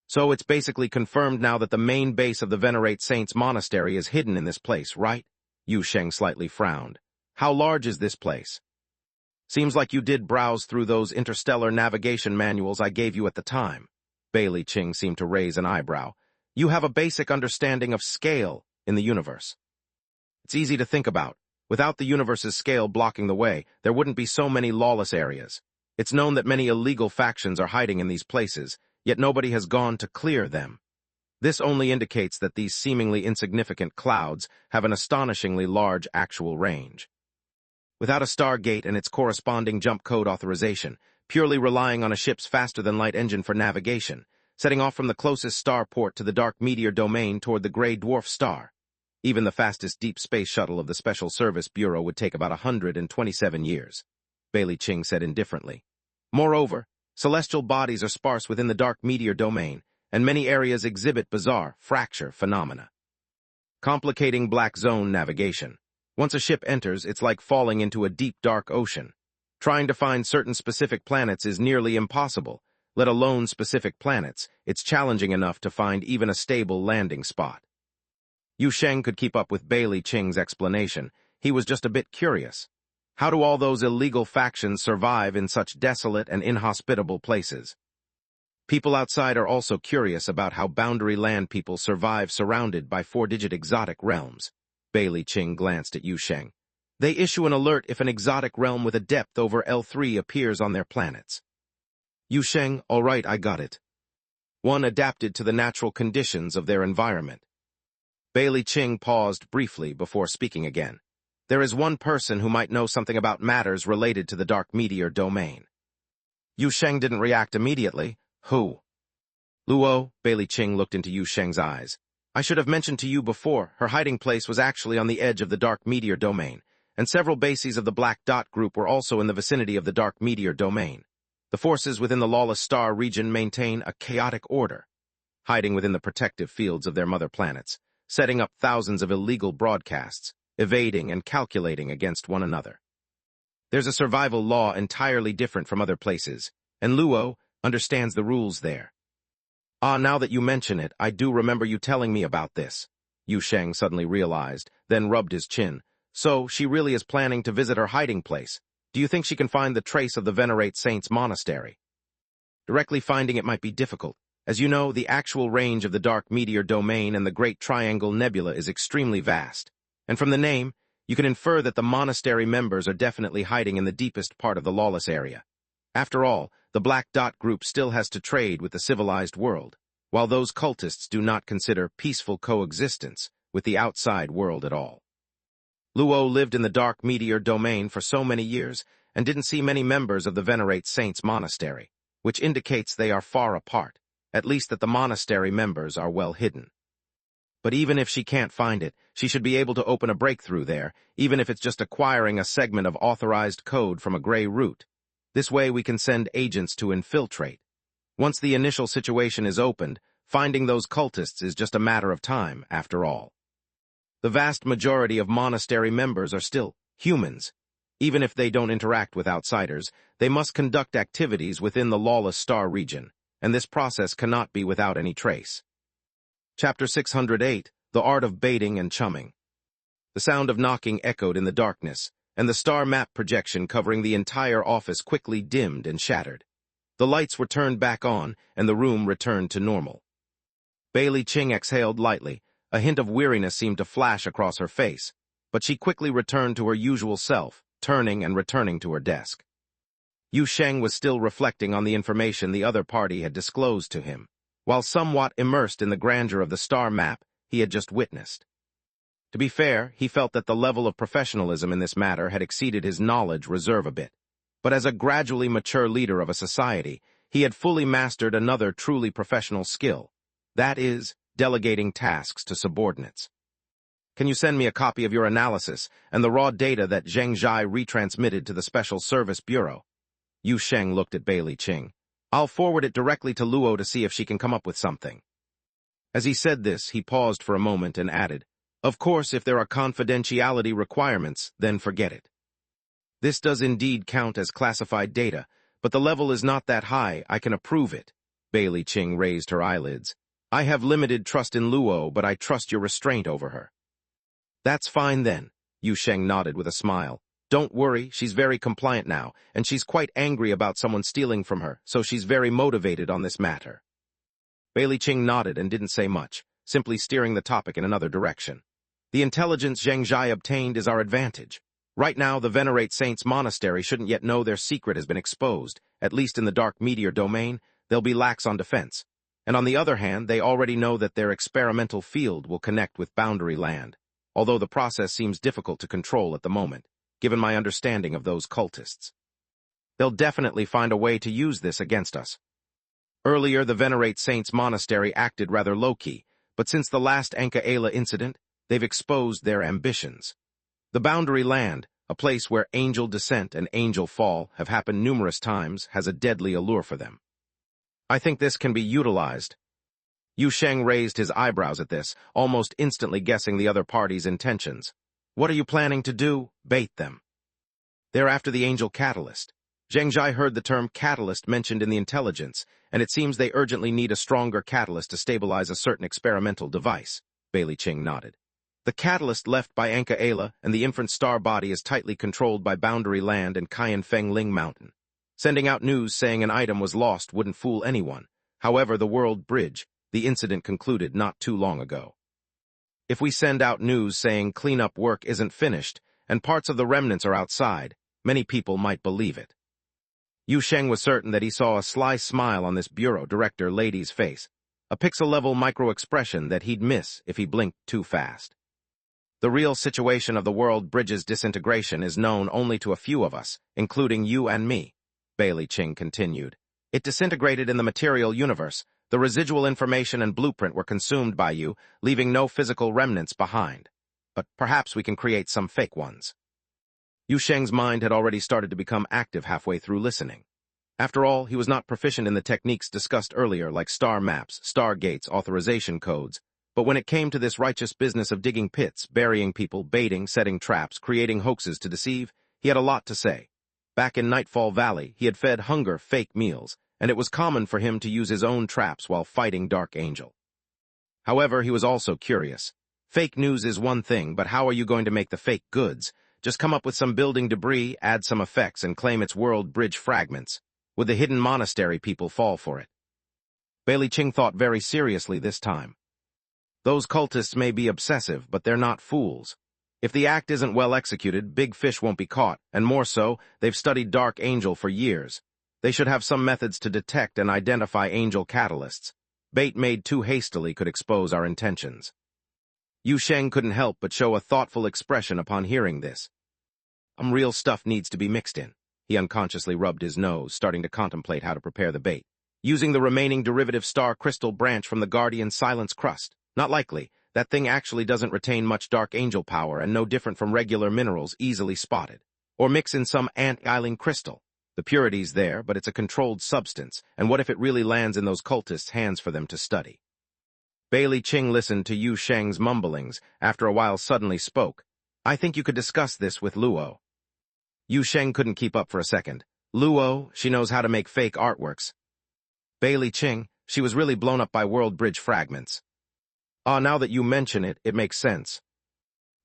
So it's basically confirmed now that the main base of the Venerate Saints Monastery is hidden in this place, right? Yu Sheng slightly frowned. How large is this place? Seems like you did browse through those interstellar navigation manuals I gave you at the time. Bailey Qing seemed to raise an eyebrow. You have a basic understanding of scale in the universe. It's easy to think about. Without the universe's scale blocking the way, there wouldn't be so many lawless areas. It's known that many illegal factions are hiding in these places, yet nobody has gone to clear them. This only indicates that these seemingly insignificant clouds have an astonishingly large actual range. Without a stargate and its corresponding jump code authorization, purely relying on a ship's faster-than-light engine for navigation, setting off from the closest star port to the dark meteor domain toward the gray dwarf star. Even the fastest deep space shuttle of the Special Service Bureau would take about 127 years, Bailey Qing said indifferently. Moreover, celestial bodies are sparse within the dark meteor domain, and many areas exhibit bizarre fracture phenomena, complicating black zone navigation. Once a ship enters, it's like falling into a deep, dark ocean. Trying to find certain specific planets is nearly impossible, let alone specific planets. It's challenging enough to find even a stable landing spot. Yu Sheng could keep up with Bailey Qing's explanation. He was just a bit curious. How do all those illegal factions survive in such desolate and inhospitable places? People outside are also curious about how boundary land people survive surrounded by four-digit exotic realms. Bailey Qing glanced at Yu Sheng. They issue an alert if an exotic realm with a depth over L3 appears on their planets. Yu Sheng, all right, I got it. One adapted to the natural conditions of their environment. Bailey Qing paused briefly before speaking again. There is one person who might know something about matters related to the dark meteor domain. Yu Sheng didn't react immediately. Who? Luo, Bailey Qing looked into Yu Sheng's eyes. I should have mentioned to you before, her hiding place was actually on the edge of the dark meteor domain, and several bases of the Black Dot group were also in the vicinity of the dark meteor domain. The forces within the Lawless Star region maintain a chaotic order, hiding within the protective fields of their mother planets, setting up thousands of illegal broadcasts, evading and calculating against one another. There's a survival law entirely different from other places, and Luo understands the rules there. Ah, now that you mention it, I do remember you telling me about this. Yu Sheng suddenly realized, then rubbed his chin. So, she really is planning to visit her hiding place. Do you think she can find the trace of the Venerate Saints Monastery? Directly finding it might be difficult. As you know, the actual range of the dark meteor domain and the Great Triangle Nebula is extremely vast. And from the name, you can infer that the monastery members are definitely hiding in the deepest part of the lawless area. After all, the Black Dot Group still has to trade with the civilized world, while those cultists do not consider peaceful coexistence with the outside world at all. Luo lived in the Dark Meteor domain for so many years and didn't see many members of the Venerate Saints Monastery, which indicates they are far apart, at least that the monastery members are well hidden. But even if she can't find it, she should be able to open a breakthrough there, even if it's just acquiring a segment of authorized code from a gray root. This way we can send agents to infiltrate. Once the initial situation is opened, finding those cultists is just a matter of time, after all. The vast majority of monastery members are still humans. Even if they don't interact with outsiders, they must conduct activities within the lawless star region, and this process cannot be without any trace. Chapter 608, The Art of Baiting and Chumming. The sound of knocking echoed in the darkness, and the star map projection covering the entire office quickly dimmed and shattered. The lights were turned back on, and the room returned to normal. Bailey Ching exhaled lightly. A hint of weariness seemed to flash across her face, but she quickly returned to her usual self, turning and returning to her desk. Yu Sheng was still reflecting on the information the other party had disclosed to him, while somewhat immersed in the grandeur of the star map he had just witnessed. To be fair, he felt that the level of professionalism in this matter had exceeded his knowledge reserve a bit, but as a gradually mature leader of a society, he had fully mastered another truly professional skill, that is, delegating tasks to subordinates. Can you send me a copy of your analysis and the raw data that Zheng Zhai retransmitted to the Special Service Bureau? Yu Sheng looked at Bailey Ching. I'll forward it directly to Luo to see if she can come up with something. As he said this, he paused for a moment and added, Of course, if there are confidentiality requirements, then forget it. This does indeed count as classified data, but the level is not that high, I can approve it. Bailey Ching raised her eyelids. I have limited trust in Luo, but I trust your restraint over her. That's fine then, Yu Sheng nodded with a smile. Don't worry, she's very compliant now, and she's quite angry about someone stealing from her, so she's very motivated on this matter. Bailey Ching nodded and didn't say much, simply steering the topic in another direction. The intelligence Zheng Zhai obtained is our advantage. Right now, the Venerate Saints Monastery shouldn't yet know their secret has been exposed, at least in the Dark Meteor domain. They'll be lax on defense. And on the other hand, they already know that their experimental field will connect with boundary land, although the process seems difficult to control at the moment, given my understanding of those cultists. They'll definitely find a way to use this against us. Earlier, the Venerate Saints Monastery acted rather low-key, but since the last Anka-Ala incident, they've exposed their ambitions. The boundary land, a place where angel descent and angel fall have happened numerous times, has a deadly allure for them. I think this can be utilized. Yu Sheng raised his eyebrows at this, almost instantly guessing the other party's intentions. What are you planning to do? Bait them. They're after the angel catalyst. Zheng Zhai heard the term catalyst mentioned in the intelligence, and it seems they urgently need a stronger catalyst to stabilize a certain experimental device. Bailey Ching nodded. The catalyst left by Anka-Ala and the infant star body is tightly controlled by Boundary Land and Cayenne Feng Ling Mountain. Sending out news saying an item was lost wouldn't fool anyone. However, the World Bridge, the incident concluded not too long ago. If we send out news saying cleanup work isn't finished and parts of the remnants are outside, many people might believe it. Yu Sheng was certain that he saw a sly smile on this bureau director lady's face, a pixel-level micro-expression that he'd miss if he blinked too fast. The real situation of the World Bridge's disintegration is known only to a few of us, including you and me, Bailey Ching continued. It disintegrated in the material universe. The residual information and blueprint were consumed by you, leaving no physical remnants behind. But perhaps we can create some fake ones. Yu Sheng's mind had already started to become active halfway through listening. After all, he was not proficient in the techniques discussed earlier like star maps, stargates, authorization codes. But when it came to this righteous business of digging pits, burying people, baiting, setting traps, creating hoaxes to deceive, he had a lot to say. Back in Nightfall Valley, he had fed hunger fake meals, and it was common for him to use his own traps while fighting Dark Angel. However, he was also curious. Fake news is one thing, but how are you going to make the fake goods? Just come up with some building debris, add some effects, and claim it's World Bridge fragments. Would the hidden monastery people fall for it? Bailey Ching thought very seriously this time. Those cultists may be obsessive, but they're not fools. If the act isn't well executed, big fish won't be caught, and more so, they've studied Dark Angel for years. They should have some methods to detect and identify angel catalysts. Bait made too hastily could expose our intentions. Yu Sheng couldn't help but show a thoughtful expression upon hearing this. Real stuff needs to be mixed in. He unconsciously rubbed his nose, starting to contemplate how to prepare the bait. Using the remaining derivative star crystal branch from the Guardian Silence Crust. Not likely. That thing actually doesn't retain much dark angel power and no different from regular minerals easily spotted. Or mix in some anti-ailing crystal. The purity's there, but it's a controlled substance, and what if it really lands in those cultists' hands for them to study? Bailey Ching listened to Yu Sheng's mumblings, after a while suddenly spoke. I think you could discuss this with Luo. Yu Sheng couldn't keep up for a second. Luo, she knows how to make fake artworks. Bailey Ching, she was really blown up by World Bridge fragments. Now that you mention it, it makes sense.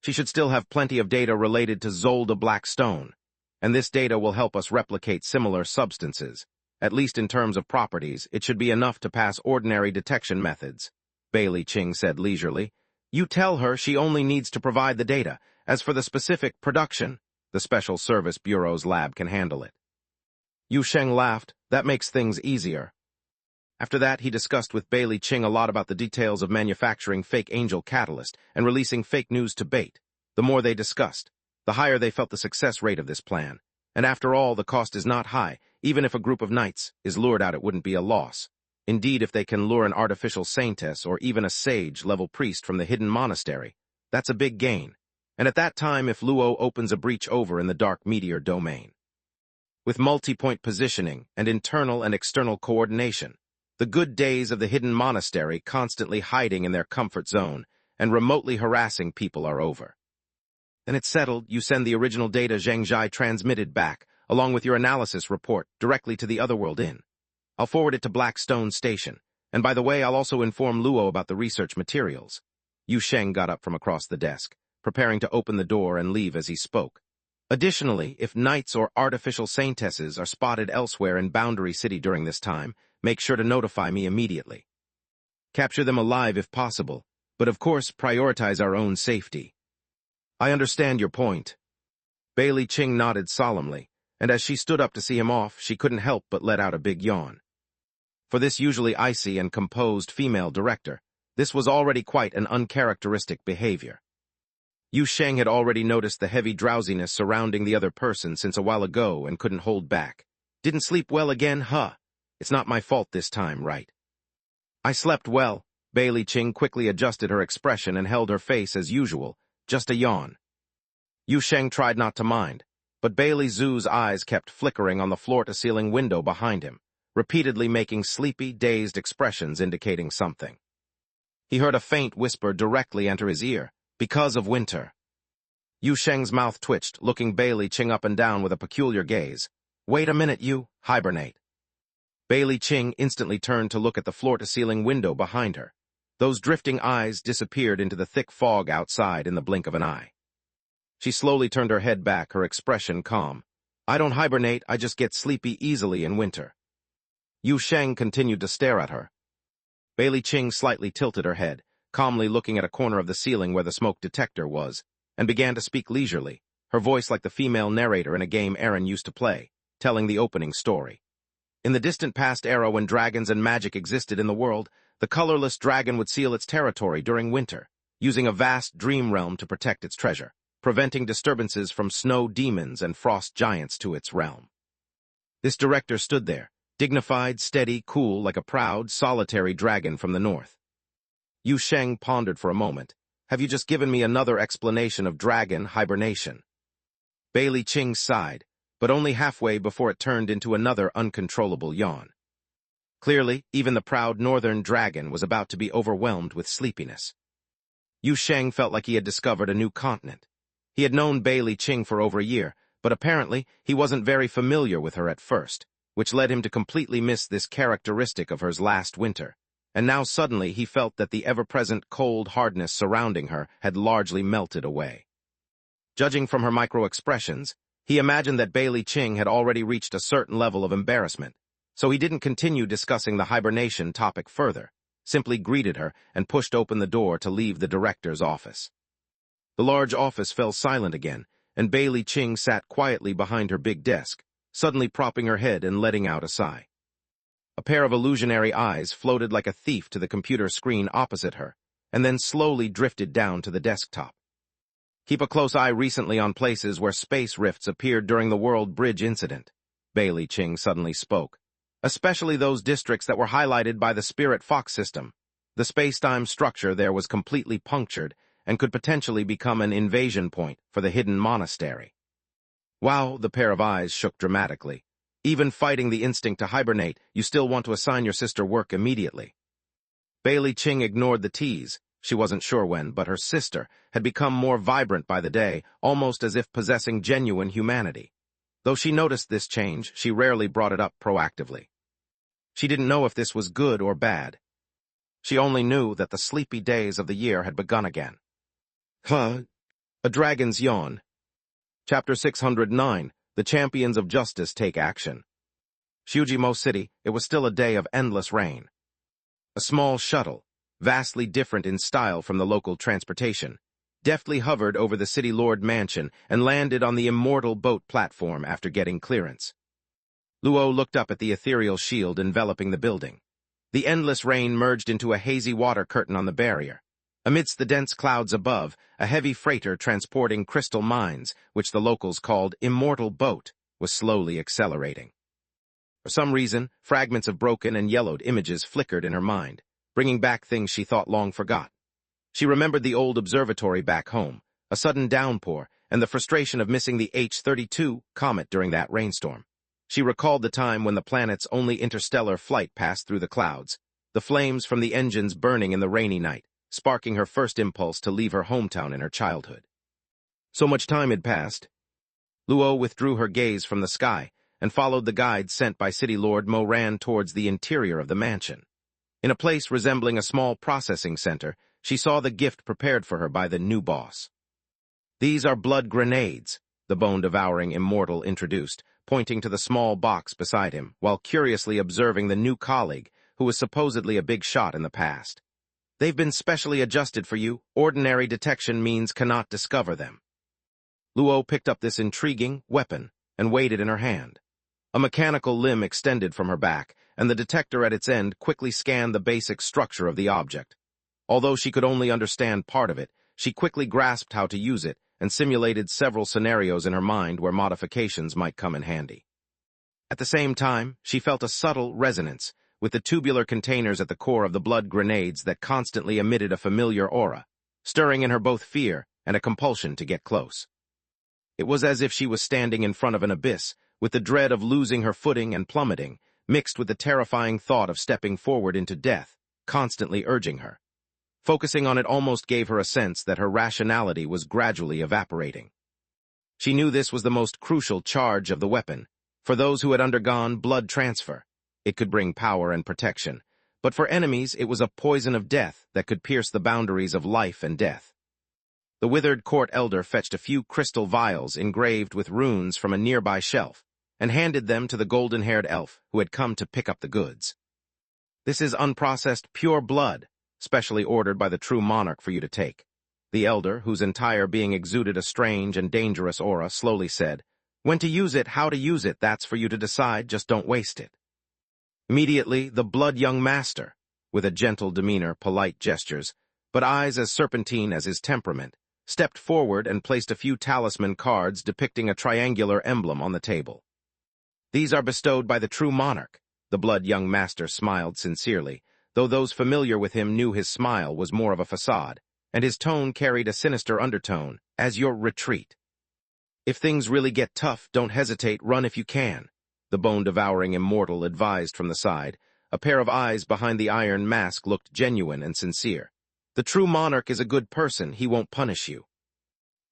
She should still have plenty of data related to Zolda Blackstone, and this data will help us replicate similar substances. At least in terms of properties, it should be enough to pass ordinary detection methods, Bailey Ching said leisurely. You tell her she only needs to provide the data. As for the specific production, the Special Service Bureau's lab can handle it. Yu Sheng laughed. That makes things easier. After that, he discussed with Bailey Ching a lot about the details of manufacturing fake angel catalyst and releasing fake news to bait. The more they discussed, the higher they felt the success rate of this plan. And after all, the cost is not high. Even if a group of knights is lured out, it wouldn't be a loss. Indeed, if they can lure an artificial saintess or even a sage-level priest from the hidden monastery, that's a big gain. And at that time, if Luo opens a breach over in the dark meteor domain. With multi-point positioning and internal and external coordination, the good days of the hidden monastery constantly hiding in their comfort zone and remotely harassing people are over. Then it's settled, you send the original data Zheng Zhai transmitted back, along with your analysis report, directly to the Otherworld Inn. I'll forward it to Blackstone Station, and by the way, I'll also inform Luo about the research materials. Yu Sheng got up from across the desk, preparing to open the door and leave as he spoke. Additionally, if knights or artificial saintesses are spotted elsewhere in Boundary City during this time, make sure to notify me immediately. Capture them alive if possible, but of course prioritize our own safety. I understand your point. Bailey Ching nodded solemnly, and as she stood up to see him off, she couldn't help but let out a big yawn. For this usually icy and composed female director, this was already quite an uncharacteristic behavior. Yu Sheng had already noticed the heavy drowsiness surrounding the other person since a while ago and couldn't hold back. Didn't sleep well again, huh? It's not my fault this time, right? I slept well. Bailey Ching quickly adjusted her expression and held her face as usual, just a yawn. Yu Sheng tried not to mind, but Bailey Zhu's eyes kept flickering on the floor-to-ceiling window behind him, repeatedly making sleepy, dazed expressions indicating something. He heard a faint whisper directly enter his ear, because of winter. Yu Sheng's mouth twitched, looking Bailey Ching up and down with a peculiar gaze. Wait a minute, you, hibernate. Bailey Ching instantly turned to look at the floor-to-ceiling window behind her. Those drifting eyes disappeared into the thick fog outside in the blink of an eye. She slowly turned her head back, her expression calm. I don't hibernate, I just get sleepy easily in winter. Yu Sheng continued to stare at her. Bailey Ching slightly tilted her head, calmly looking at a corner of the ceiling where the smoke detector was, and began to speak leisurely, her voice like the female narrator in a game Aaron used to play, telling the opening story. In the distant past era when dragons and magic existed in the world, the colorless dragon would seal its territory during winter, using a vast dream realm to protect its treasure, preventing disturbances from snow demons and frost giants to its realm. This director stood there, dignified, steady, cool, like a proud, solitary dragon from the north. Yu Sheng pondered for a moment. Have you just given me another explanation of dragon hibernation? Bailey Ching sighed, but only halfway before it turned into another uncontrollable yawn. Clearly, even the proud northern dragon was about to be overwhelmed with sleepiness. Yu Sheng felt like he had discovered a new continent. He had known Bailey Ching for over a year, but apparently he wasn't very familiar with her at first, which led him to completely miss this characteristic of hers last winter. And now suddenly he felt that the ever-present cold hardness surrounding her had largely melted away. Judging from her micro-expressions, he imagined that Bailey Ching had already reached a certain level of embarrassment, so he didn't continue discussing the hibernation topic further, simply greeted her and pushed open the door to leave the director's office. The large office fell silent again, and Bailey Ching sat quietly behind her big desk, suddenly propping her head and letting out a sigh. A pair of illusionary eyes floated like a thief to the computer screen opposite her, and then slowly drifted down to the desktop. Keep a close eye recently on places where space rifts appeared during the World Bridge incident, Bailey Ching suddenly spoke. Especially those districts that were highlighted by the Spirit Fox system. The space-time structure there was completely punctured and could potentially become an invasion point for the hidden monastery. Wow, the pair of eyes shook dramatically. Even fighting the instinct to hibernate, you still want to assign your sister work immediately. Bailey Ching ignored the tease. She wasn't sure when, but her sister had become more vibrant by the day, almost as if possessing genuine humanity. Though she noticed this change, she rarely brought it up proactively. She didn't know if this was good or bad. She only knew that the sleepy days of the year had begun again. A Dragon's Yawn. Chapter 609, The Champions of Justice Take Action. Shujimo City, it was still a day of endless rain. A small shuttle, vastly different in style from the local transportation, deftly hovered over the city lord mansion and landed on the immortal boat platform after getting clearance. Luo looked up at the ethereal shield enveloping the building. The endless rain merged into a hazy water curtain on the barrier. Amidst the dense clouds above, a heavy freighter transporting crystal mines, which the locals called Immortal Boat, was slowly accelerating. For some reason, fragments of broken and yellowed images flickered in her mind, bringing back things she thought long forgot. She remembered the old observatory back home, a sudden downpour, and the frustration of missing the H-32 comet during that rainstorm. She recalled the time when the planet's only interstellar flight passed through the clouds, the flames from the engines burning in the rainy night, sparking her first impulse to leave her hometown in her childhood. So much time had passed. Luo withdrew her gaze from the sky and followed the guide sent by City Lord Moran towards the interior of the mansion. In a place resembling a small processing center, she saw the gift prepared for her by the new boss. "These are blood grenades," the bone-devouring immortal introduced, pointing to the small box beside him, while curiously observing the new colleague, who was supposedly a big shot in the past. "They've been specially adjusted for you. Ordinary detection means cannot discover them." Luo picked up this intriguing weapon and weighed it in her hand. A mechanical limb extended from her back, and the detector at its end quickly scanned the basic structure of the object. Although she could only understand part of it, she quickly grasped how to use it and simulated several scenarios in her mind where modifications might come in handy. At the same time, she felt a subtle resonance with the tubular containers at the core of the blood grenades that constantly emitted a familiar aura, stirring in her both fear and a compulsion to get close. It was as if she was standing in front of an abyss, with the dread of losing her footing and plummeting, mixed with the terrifying thought of stepping forward into death, constantly urging her. Focusing on it almost gave her a sense that her rationality was gradually evaporating. She knew this was the most crucial charge of the weapon. For those who had undergone blood transfer, it could bring power and protection, but for enemies it was a poison of death that could pierce the boundaries of life and death. The withered court elder fetched a few crystal vials engraved with runes from a nearby shelf, and handed them to the golden-haired elf who had come to pick up the goods. "This is unprocessed pure blood, specially ordered by the true monarch for you to take," the elder, whose entire being exuded a strange and dangerous aura, slowly said. "When to use it, how to use it, that's for you to decide, just don't waste it." Immediately, the blood young master, with a gentle demeanor, polite gestures, but eyes as serpentine as his temperament, stepped forward and placed a few talisman cards depicting a triangular emblem on the table. "These are bestowed by the true monarch," the blood young master smiled sincerely, though those familiar with him knew his smile was more of a facade, and his tone carried a sinister undertone, "as your retreat. If things really get tough, don't hesitate, run if you can," the bone-devouring immortal advised from the side. A pair of eyes behind the iron mask looked genuine and sincere. "The true monarch is a good person, he won't punish you."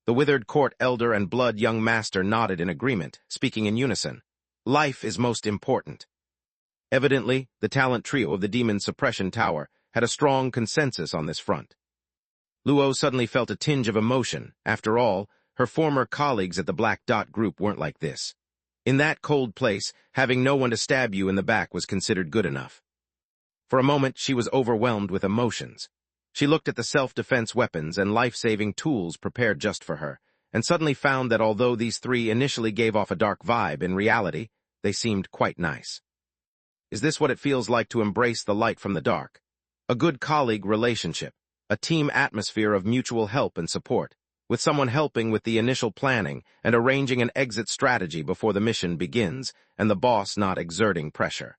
The withered court elder and blood young master nodded in agreement, speaking in unison. "Life is most important." Evidently, the talent trio of the Demon Suppression Tower had a strong consensus on this front. Luo suddenly felt a tinge of emotion. After all, her former colleagues at the Black Dot Group weren't like this. In that cold place, having no one to stab you in the back was considered good enough. For a moment, she was overwhelmed with emotions. She looked at the self-defense weapons and life-saving tools prepared just for her, and suddenly found that although these three initially gave off a dark vibe, in reality, they seemed quite nice. Is this what it feels like to embrace the light from the dark? A good colleague relationship, a team atmosphere of mutual help and support, with someone helping with the initial planning and arranging an exit strategy before the mission begins, and the boss not exerting pressure.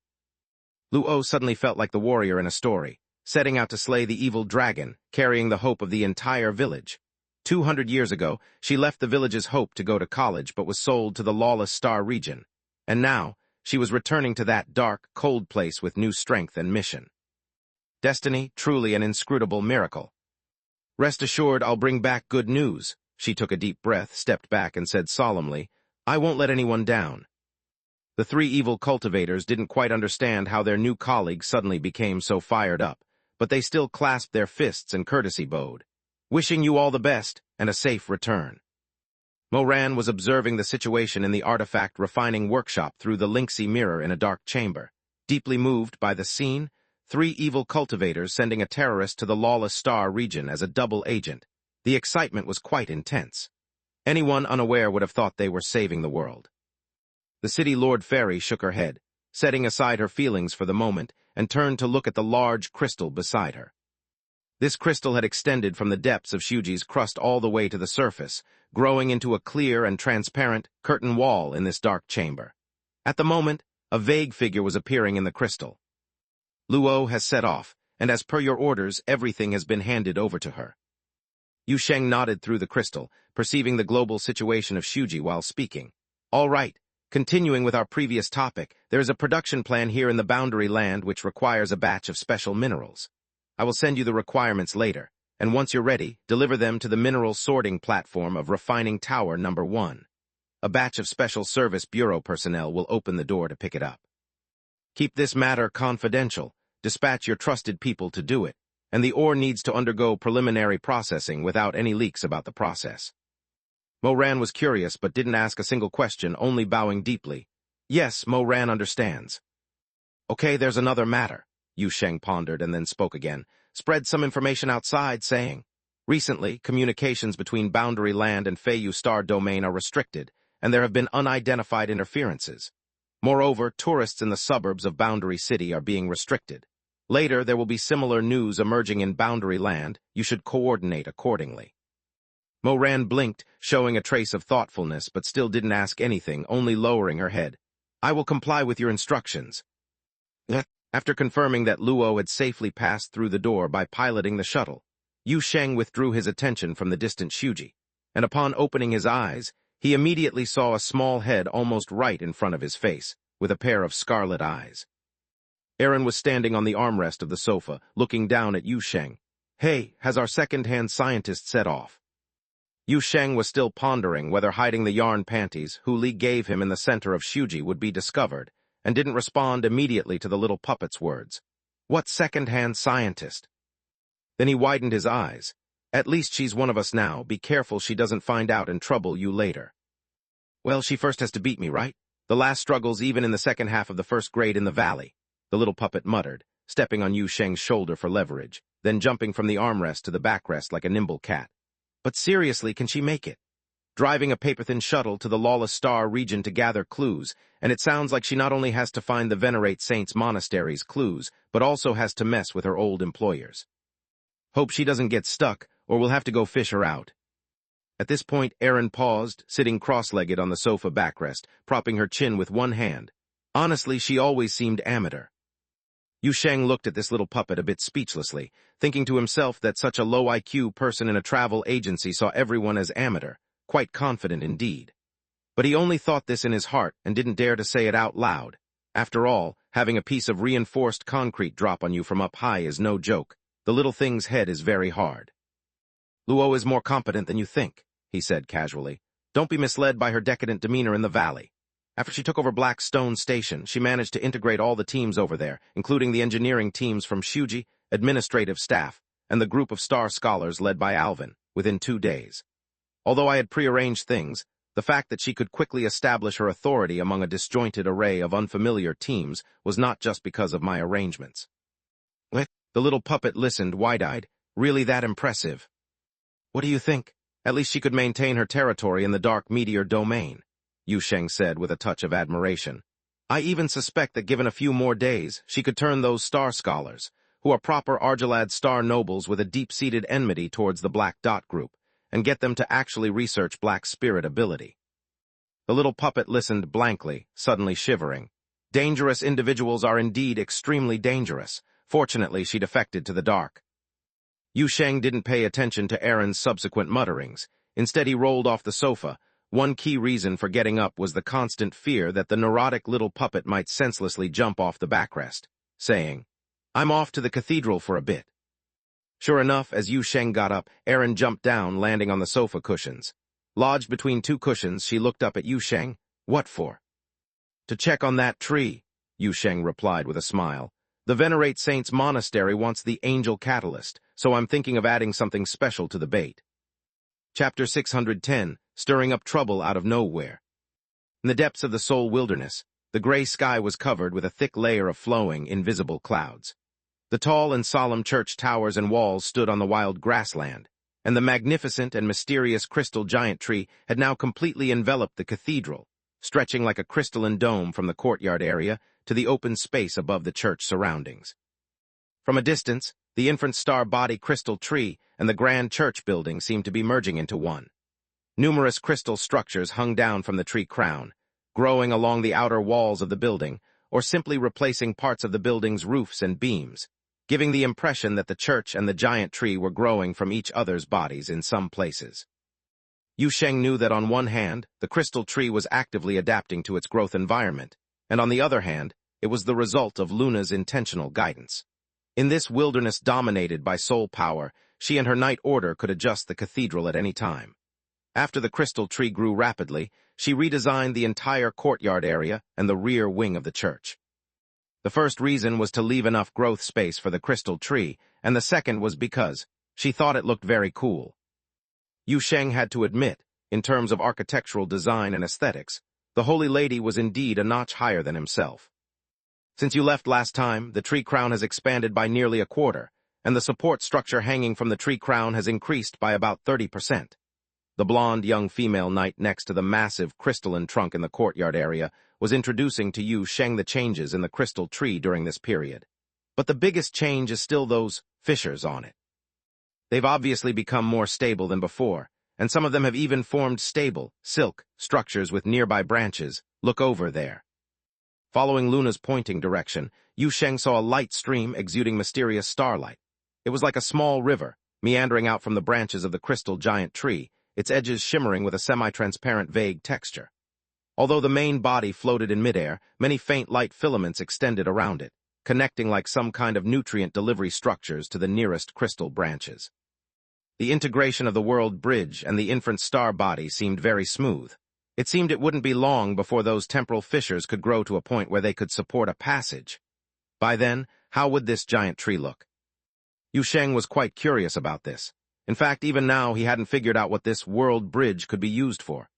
Luo suddenly felt like the warrior in a story, setting out to slay the evil dragon, carrying the hope of the entire village. 200 years ago, she left the village's hope to go to college but was sold to the lawless Star region, and now she was returning to that dark, cold place with new strength and mission. Destiny, truly an inscrutable miracle. Rest assured I'll bring back good news. She took a deep breath, stepped back, and said solemnly, I won't let anyone down. The three evil cultivators didn't quite understand how their new colleague suddenly became so fired up, but they still clasped their fists and courtesy bowed. Wishing you all the best, and a safe return. Moran was observing the situation in the artifact refining workshop through the lynxy mirror in a dark chamber. Deeply moved by the scene, three evil cultivators sending a terrorist to the lawless Star region as a double agent. The excitement was quite intense. Anyone unaware would have thought they were saving the world. The city Lord Fairy shook her head, setting aside her feelings for the moment, and turned to look at the large crystal beside her. This crystal had extended from the depths of Shuji's crust all the way to the surface, growing into a clear and transparent curtain wall in this dark chamber. At the moment, a vague figure was appearing in the crystal. Luo has set off, and as per your orders, everything has been handed over to her. Yu Sheng nodded through the crystal, perceiving the global situation of Shuji while speaking. All right, continuing with our previous topic, there is a production plan here in the Boundary Land which requires a batch of special minerals. I will send you the requirements later, and once you're ready, deliver them to the mineral sorting platform of Refining Tower number 1. A batch of Special Service Bureau personnel will open the door to pick it up. Keep this matter confidential, dispatch your trusted people to do it, and the ore needs to undergo preliminary processing without any leaks about the process. Moran was curious but didn't ask a single question, only bowing deeply. Yes, Moran understands. Okay, there's another matter. Yu Sheng pondered and then spoke again, spread some information outside, saying, recently, communications between Boundary Land and Feiyu Star Domain are restricted, and there have been unidentified interferences. Moreover, tourists in the suburbs of Boundary City are being restricted. Later, there will be similar news emerging in Boundary Land. You should coordinate accordingly. Moran blinked, showing a trace of thoughtfulness, but still didn't ask anything, only lowering her head. I will comply with your instructions. After confirming that Luo had safely passed through the door by piloting the shuttle, Yu Sheng withdrew his attention from the distant Shuji, and upon opening his eyes, he immediately saw a small head almost right in front of his face, with a pair of scarlet eyes. Aaron was standing on the armrest of the sofa, looking down at Yu Sheng. Hey, has our second-hand scientist set off? Yu Sheng was still pondering whether hiding the yarn panties Hu Li gave him in the center of Shuji would be discovered, and didn't respond immediately to the little puppet's words. What second-hand scientist? Then he widened his eyes. At least she's one of us now. Be careful she doesn't find out and trouble you later. Well, she first has to beat me, right? The last struggles even in the second half of the first grade in the valley, the little puppet muttered, stepping on Yu Sheng's shoulder for leverage, then jumping from the armrest to the backrest like a nimble cat. But seriously, can she make it? Driving a paper-thin shuttle to the Lawless Star region to gather clues, and it sounds like she not only has to find the Venerate Saints Monastery's clues, but also has to mess with her old employers. Hope she doesn't get stuck, or we'll have to go fish her out. At this point, Erin paused, sitting cross-legged on the sofa backrest, propping her chin with one hand. Honestly, she always seemed amateur. Yu Sheng looked at this little puppet a bit speechlessly, thinking to himself that such a low IQ person in a travel agency saw everyone as amateur, quite confident indeed. But he only thought this in his heart and didn't dare to say it out loud. After all, having a piece of reinforced concrete drop on you from up high is no joke. The little thing's head is very hard. Luo is more competent than you think, he said casually. Don't be misled by her decadent demeanor in the valley. After she took over Blackstone Station, she managed to integrate all the teams over there, including the engineering teams from Shuji, administrative staff, and the group of star scholars led by Alvin, within 2 days. Although I had prearranged things, the fact that she could quickly establish her authority among a disjointed array of unfamiliar teams was not just because of my arrangements. The little puppet listened wide-eyed. Really that impressive? What do you think? At least she could maintain her territory in the dark meteor domain, Yu Sheng said with a touch of admiration. I even suspect that given a few more days, she could turn those star scholars, who are proper Argilad star nobles with a deep-seated enmity towards the Black Dot group, and get them to actually research Black Spirit ability. The little puppet listened blankly, suddenly shivering. Dangerous individuals are indeed extremely dangerous. Fortunately, she defected to the dark. Yu Sheng didn't pay attention to Aaron's subsequent mutterings. Instead, he rolled off the sofa. One key reason for getting up was the constant fear that the neurotic little puppet might senselessly jump off the backrest, saying, I'm off to the cathedral for a bit. Sure enough, as Yu Sheng got up, Aaron jumped down, landing on the sofa cushions. Lodged between two cushions, she looked up at Yu Sheng. What for? To check on that tree, Yu Sheng replied with a smile. The Venerate Saints Monastery wants the Angel Catalyst, so I'm thinking of adding something special to the bait. Chapter 610, Stirring Up Trouble Out of Nowhere. In the depths of the Soul Wilderness, the gray sky was covered with a thick layer of flowing, invisible clouds. The tall and solemn church towers and walls stood on the wild grassland, and the magnificent and mysterious crystal giant tree had now completely enveloped the cathedral, stretching like a crystalline dome from the courtyard area to the open space above the church surroundings. From a distance, the infant star body crystal tree and the grand church building seemed to be merging into one. Numerous crystal structures hung down from the tree crown, growing along the outer walls of the building, or simply replacing parts of the building's roofs and beams, giving the impression that the church and the giant tree were growing from each other's bodies in some places. Yu Sheng knew that on one hand, the crystal tree was actively adapting to its growth environment, and on the other hand, it was the result of Luna's intentional guidance. In this wilderness dominated by soul power, she and her Night Order could adjust the cathedral at any time. After the crystal tree grew rapidly, she redesigned the entire courtyard area and the rear wing of the church. The first reason was to leave enough growth space for the crystal tree, and the second was because she thought it looked very cool. Yu Sheng had to admit, in terms of architectural design and aesthetics, the Holy Lady was indeed a notch higher than himself. Since you left last time, the tree crown has expanded by nearly a quarter, and the support structure hanging from the tree crown has increased by about 30%. The blonde young female knight next to the massive crystalline trunk in the courtyard area was introducing to Yu Sheng the changes in the crystal tree during this period. But the biggest change is still those fissures on it. They've obviously become more stable than before, and some of them have even formed stable, silk, structures with nearby branches. Look over there. Following Luna's pointing direction, Yu Sheng saw a light stream exuding mysterious starlight. It was like a small river, meandering out from the branches of the crystal giant tree, its edges shimmering with a semi-transparent vague texture. Although the main body floated in midair, many faint light filaments extended around it, connecting like some kind of nutrient delivery structures to the nearest crystal branches. The integration of the world bridge and the infant star body seemed very smooth. It seemed it wouldn't be long before those temporal fissures could grow to a point where they could support a passage. By then, how would this giant tree look? Yu Sheng was quite curious about this. In fact, even now he hadn't figured out what this world bridge could be used for.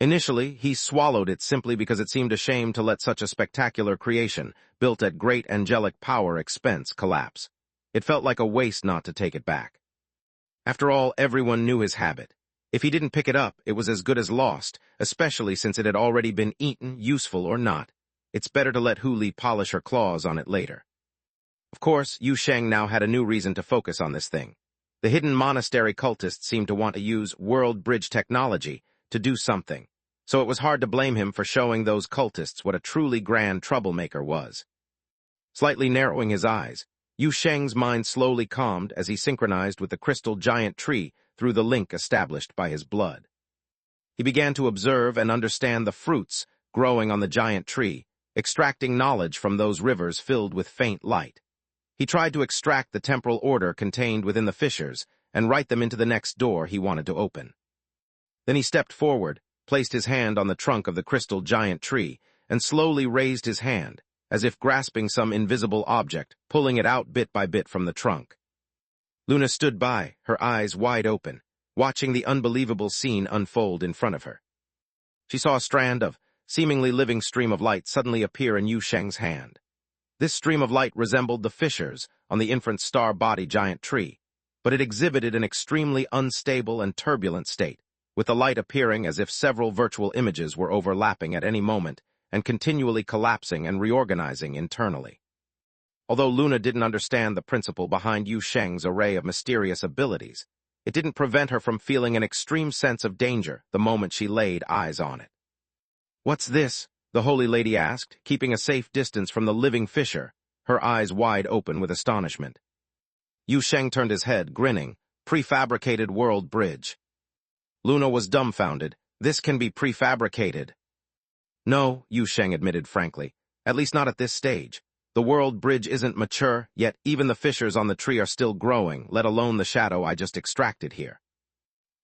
Initially, he swallowed it simply because it seemed a shame to let such a spectacular creation, built at great angelic power expense, collapse. It felt like a waste not to take it back. After all, everyone knew his habit. If he didn't pick it up, it was as good as lost, especially since it had already been eaten, useful or not. It's better to let Hu Li polish her claws on it later. Of course, Yu Sheng now had a new reason to focus on this thing. The hidden monastery cultists seemed to want to use world bridge technology to do something, so it was hard to blame him for showing those cultists what a truly grand troublemaker was. Slightly narrowing his eyes, Yu Sheng's mind slowly calmed as he synchronized with the crystal giant tree through the link established by his blood. He began to observe and understand the fruits growing on the giant tree, extracting knowledge from those rivers filled with faint light. He tried to extract the temporal order contained within the fissures and write them into the next door he wanted to open. Then he stepped forward, placed his hand on the trunk of the crystal giant tree, and slowly raised his hand, as if grasping some invisible object, pulling it out bit by bit from the trunk. Luna stood by, her eyes wide open, watching the unbelievable scene unfold in front of her. She saw a strand of seemingly living stream of light suddenly appear in Yu Sheng's hand. This stream of light resembled the fissures on the infant star body giant tree. but it exhibited an extremely unstable and turbulent state, with the light appearing as if several virtual images were overlapping at any moment and continually collapsing and reorganizing internally. Although Luna didn't understand the principle behind Yu Sheng's array of mysterious abilities, it didn't prevent her from feeling an extreme sense of danger the moment she laid eyes on it. "What's this?" the holy lady asked, keeping a safe distance from the living fissure, her eyes wide open with astonishment. Yu Sheng turned his head, grinning. "Prefabricated world bridge." Luna was dumbfounded. "This can be prefabricated." "No," Yu Sheng admitted frankly. "At least not at this stage. The world bridge isn't mature, yet even the fissures on the tree are still growing, let alone the shadow I just extracted here."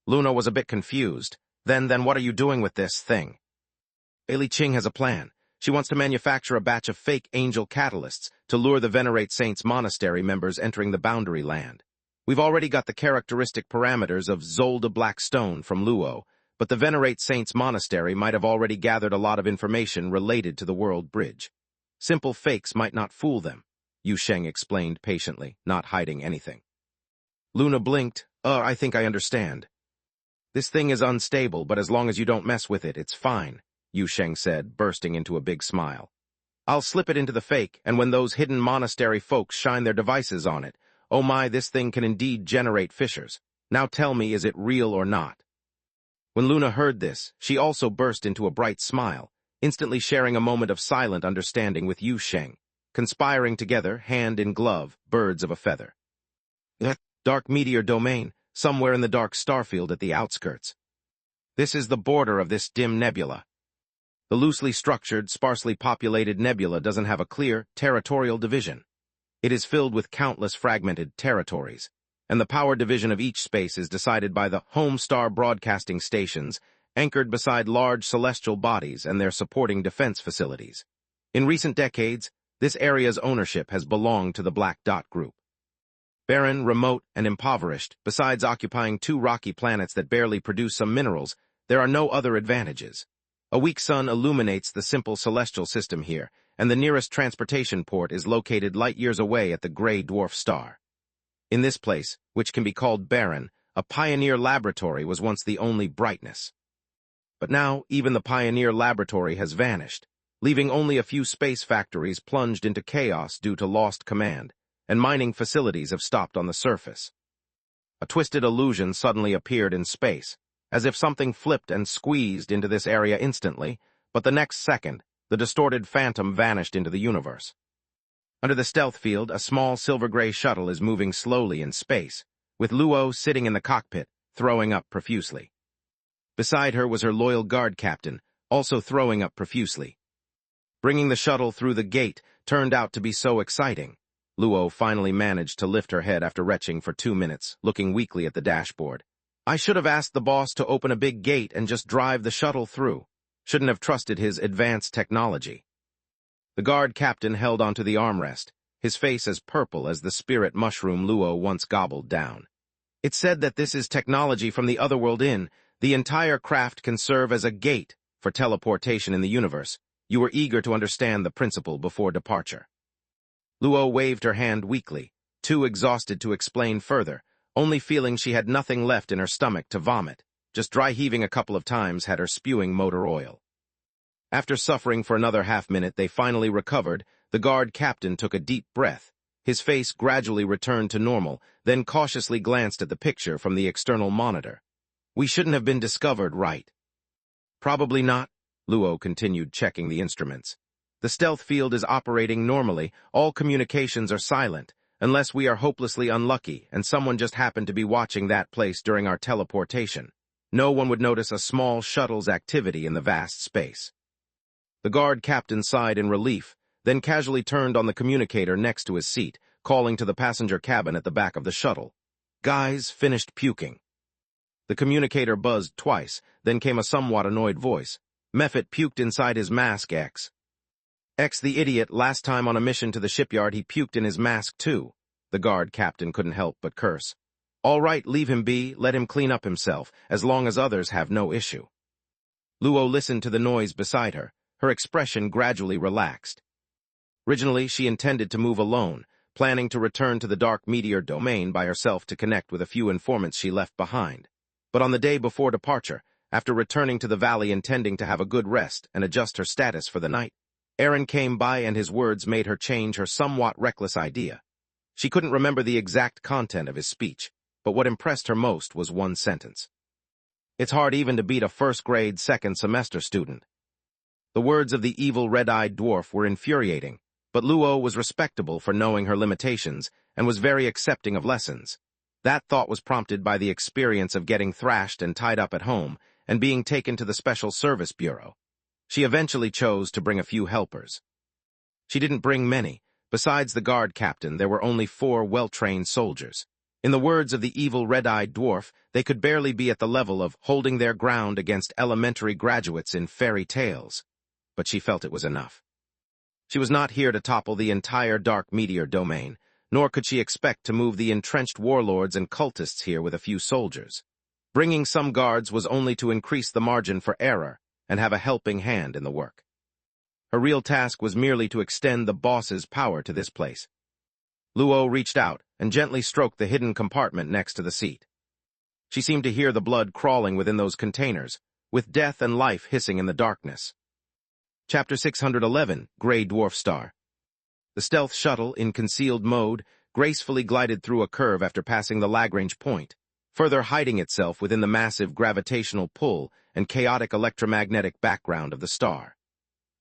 Luna was a bit confused. Then what are you doing with this thing?" "Li Qing has a plan. She wants to manufacture a batch of fake angel catalysts to lure the Venerate Saints Monastery members entering the boundary land. We've already got the characteristic parameters of Zolda Blackstone from Luo, but the Venerate Saints Monastery might have already gathered a lot of information related to the world bridge. Simple fakes might not fool them," Yu Sheng explained patiently, not hiding anything. Luna blinked. I think I understand." "This thing is unstable, but as long as you don't mess with it, it's fine," Yu Sheng said, bursting into a big smile. "I'll slip it into the fake, and when those hidden monastery folks shine their devices on it, oh my, this thing can indeed generate fissures. Now tell me, is it real or not?" When Luna heard this, she also burst into a bright smile, instantly sharing a moment of silent understanding with Yu Sheng, conspiring together, hand in glove, birds of a feather. "That dark meteor domain, somewhere in the dark starfield at the outskirts. This is the border of this dim nebula. The loosely structured, sparsely populated nebula doesn't have a clear, territorial division. It is filled with countless fragmented territories, and the power division of each space is decided by the home star broadcasting stations anchored beside large celestial bodies and their supporting defense facilities. In recent decades, this area's ownership has belonged to the Black Dot Group. Barren, remote, and impoverished, besides occupying 2 rocky planets that barely produce some minerals, there are no other advantages. A weak sun illuminates the simple celestial system here, and the nearest transportation port is located light-years away at the gray dwarf star. In this place, which can be called barren, a pioneer laboratory was once the only brightness. But now, even the pioneer laboratory has vanished, leaving only a few space factories plunged into chaos due to lost command, and mining facilities have stopped on the surface. A twisted illusion suddenly appeared in space, as if something flipped and squeezed into this area instantly, but the next second, the distorted phantom vanished into the universe. Under the stealth field, a small silver-gray shuttle is moving slowly in space, with Luo sitting in the cockpit, throwing up profusely. Beside her was her loyal guard captain, also throwing up profusely. Bringing the shuttle through the gate turned out to be so exciting. Luo finally managed to lift her head after retching for 2 minutes, looking weakly at the dashboard. "I should have asked the boss to open a big gate and just drive the shuttle through. Shouldn't have trusted his advanced technology." The guard captain held onto the armrest, his face as purple as the spirit mushroom Luo once gobbled down. "It's said that this is technology from the otherworld in. The entire craft can serve as a gate for teleportation in the universe. You were eager to understand the principle before departure." Luo waved her hand weakly, too exhausted to explain further, only feeling she had nothing left in her stomach to vomit. Just dry heaving a couple of times had her spewing motor oil. After suffering for another half-minute, they finally recovered. The guard captain took a deep breath. His face gradually returned to normal, then cautiously glanced at the picture from the external monitor. "We shouldn't have been discovered, right?" "Probably not," Luo continued checking the instruments. "The stealth field is operating normally. All communications are silent, unless we are hopelessly unlucky and someone just happened to be watching that place during our teleportation. No one would notice a small shuttle's activity in the vast space." The guard captain sighed in relief, then casually turned on the communicator next to his seat, calling to the passenger cabin at the back of the shuttle. "Guys, finished puking." The communicator buzzed twice, then came a somewhat annoyed voice. "Mephit puked inside his mask, X. The idiot, last time on a mission to the shipyard he puked in his mask too." The guard captain couldn't help but curse. "All right, leave him be, let him clean up himself, as long as others have no issue." Luo listened to the noise beside her, her expression gradually relaxed. Originally, she intended to move alone, planning to return to the dark meteor domain by herself to connect with a few informants she left behind. But on the day before departure, after returning to the valley intending to have a good rest and adjust her status for the night, Aaron came by and his words made her change her somewhat reckless idea. She couldn't remember the exact content of his speech, but what impressed her most was one sentence. "It's hard even to beat a first-grade second-semester student." The words of the evil red-eyed dwarf were infuriating, but Luo was respectable for knowing her limitations and was very accepting of lessons. That thought was prompted by the experience of getting thrashed and tied up at home and being taken to the Special Service Bureau. She eventually chose to bring a few helpers. She didn't bring many. Besides the guard captain, there were only 4 well-trained soldiers. In the words of the evil red-eyed dwarf, they could barely be at the level of holding their ground against elementary graduates in fairy tales. But she felt it was enough. She was not here to topple the entire dark meteor domain, nor could she expect to move the entrenched warlords and cultists here with a few soldiers. Bringing some guards was only to increase the margin for error and have a helping hand in the work. Her real task was merely to extend the boss's power to this place. Luo reached out and gently stroked the hidden compartment next to the seat. She seemed to hear the blood crawling within those containers, with death and life hissing in the darkness. Chapter 611, Gray Dwarf Star. The stealth shuttle, in concealed mode, gracefully glided through a curve after passing the Lagrange point, further hiding itself within the massive gravitational pull and chaotic electromagnetic background of the star.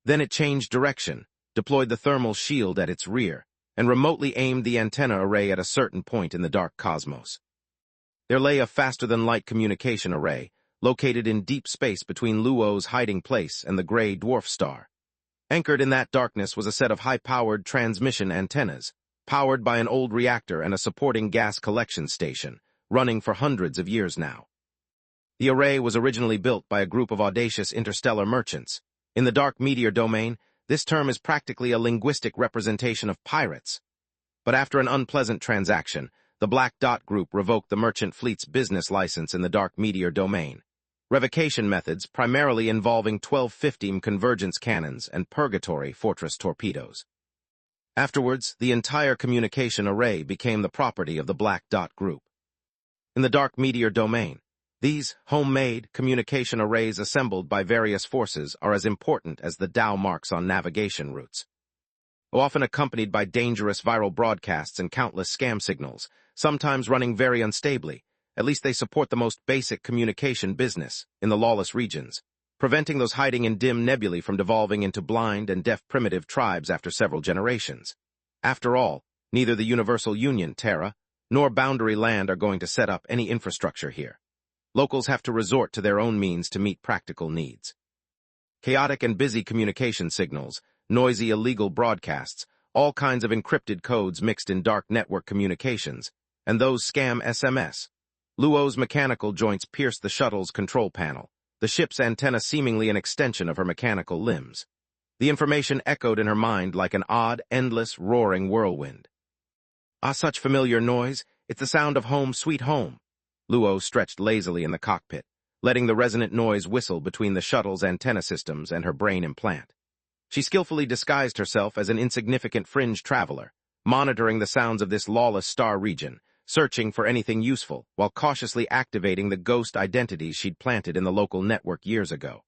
Then it changed direction, deployed the thermal shield at its rear, and remotely aimed the antenna array at a certain point in the dark cosmos. There lay a faster-than-light communication array, located in deep space between Luo's hiding place and the Gray Dwarf Star. Anchored in that darkness was a set of high-powered transmission antennas, powered by an old reactor and a supporting gas collection station, running for hundreds of years now. The array was originally built by a group of audacious interstellar merchants. In the dark meteor domain, this term is practically a linguistic representation of pirates. But after an unpleasant transaction, the Black Dot Group revoked the merchant fleet's business license in the dark meteor domain. Revocation methods primarily involving 12-15 convergence cannons and purgatory fortress torpedoes. Afterwards, the entire communication array became the property of the Black Dot Group. In the dark meteor domain, these homemade communication arrays assembled by various forces are as important as the Dow marks on navigation routes. Often accompanied by dangerous viral broadcasts and countless scam signals, sometimes running very unstably, at least they support the most basic communication business in the lawless regions, preventing those hiding in dim nebulae from devolving into blind and deaf primitive tribes after several generations. After all, neither the Universal Union, Terra, nor Boundary Land are going to set up any infrastructure here. Locals have to resort to their own means to meet practical needs. Chaotic and busy communication signals, noisy illegal broadcasts, all kinds of encrypted codes mixed in dark network communications, and those scam SMS. Luo's mechanical joints pierced the shuttle's control panel, the ship's antenna seemingly an extension of her mechanical limbs. The information echoed in her mind like an odd, endless, roaring whirlwind. Ah, such familiar noise, it's the sound of home sweet home. Luo stretched lazily in the cockpit, letting the resonant noise whistle between the shuttle's antenna systems and her brain implant. She skillfully disguised herself as an insignificant fringe traveler, monitoring the sounds of this lawless star region, searching for anything useful while cautiously activating the ghost identities she'd planted in the local network years ago.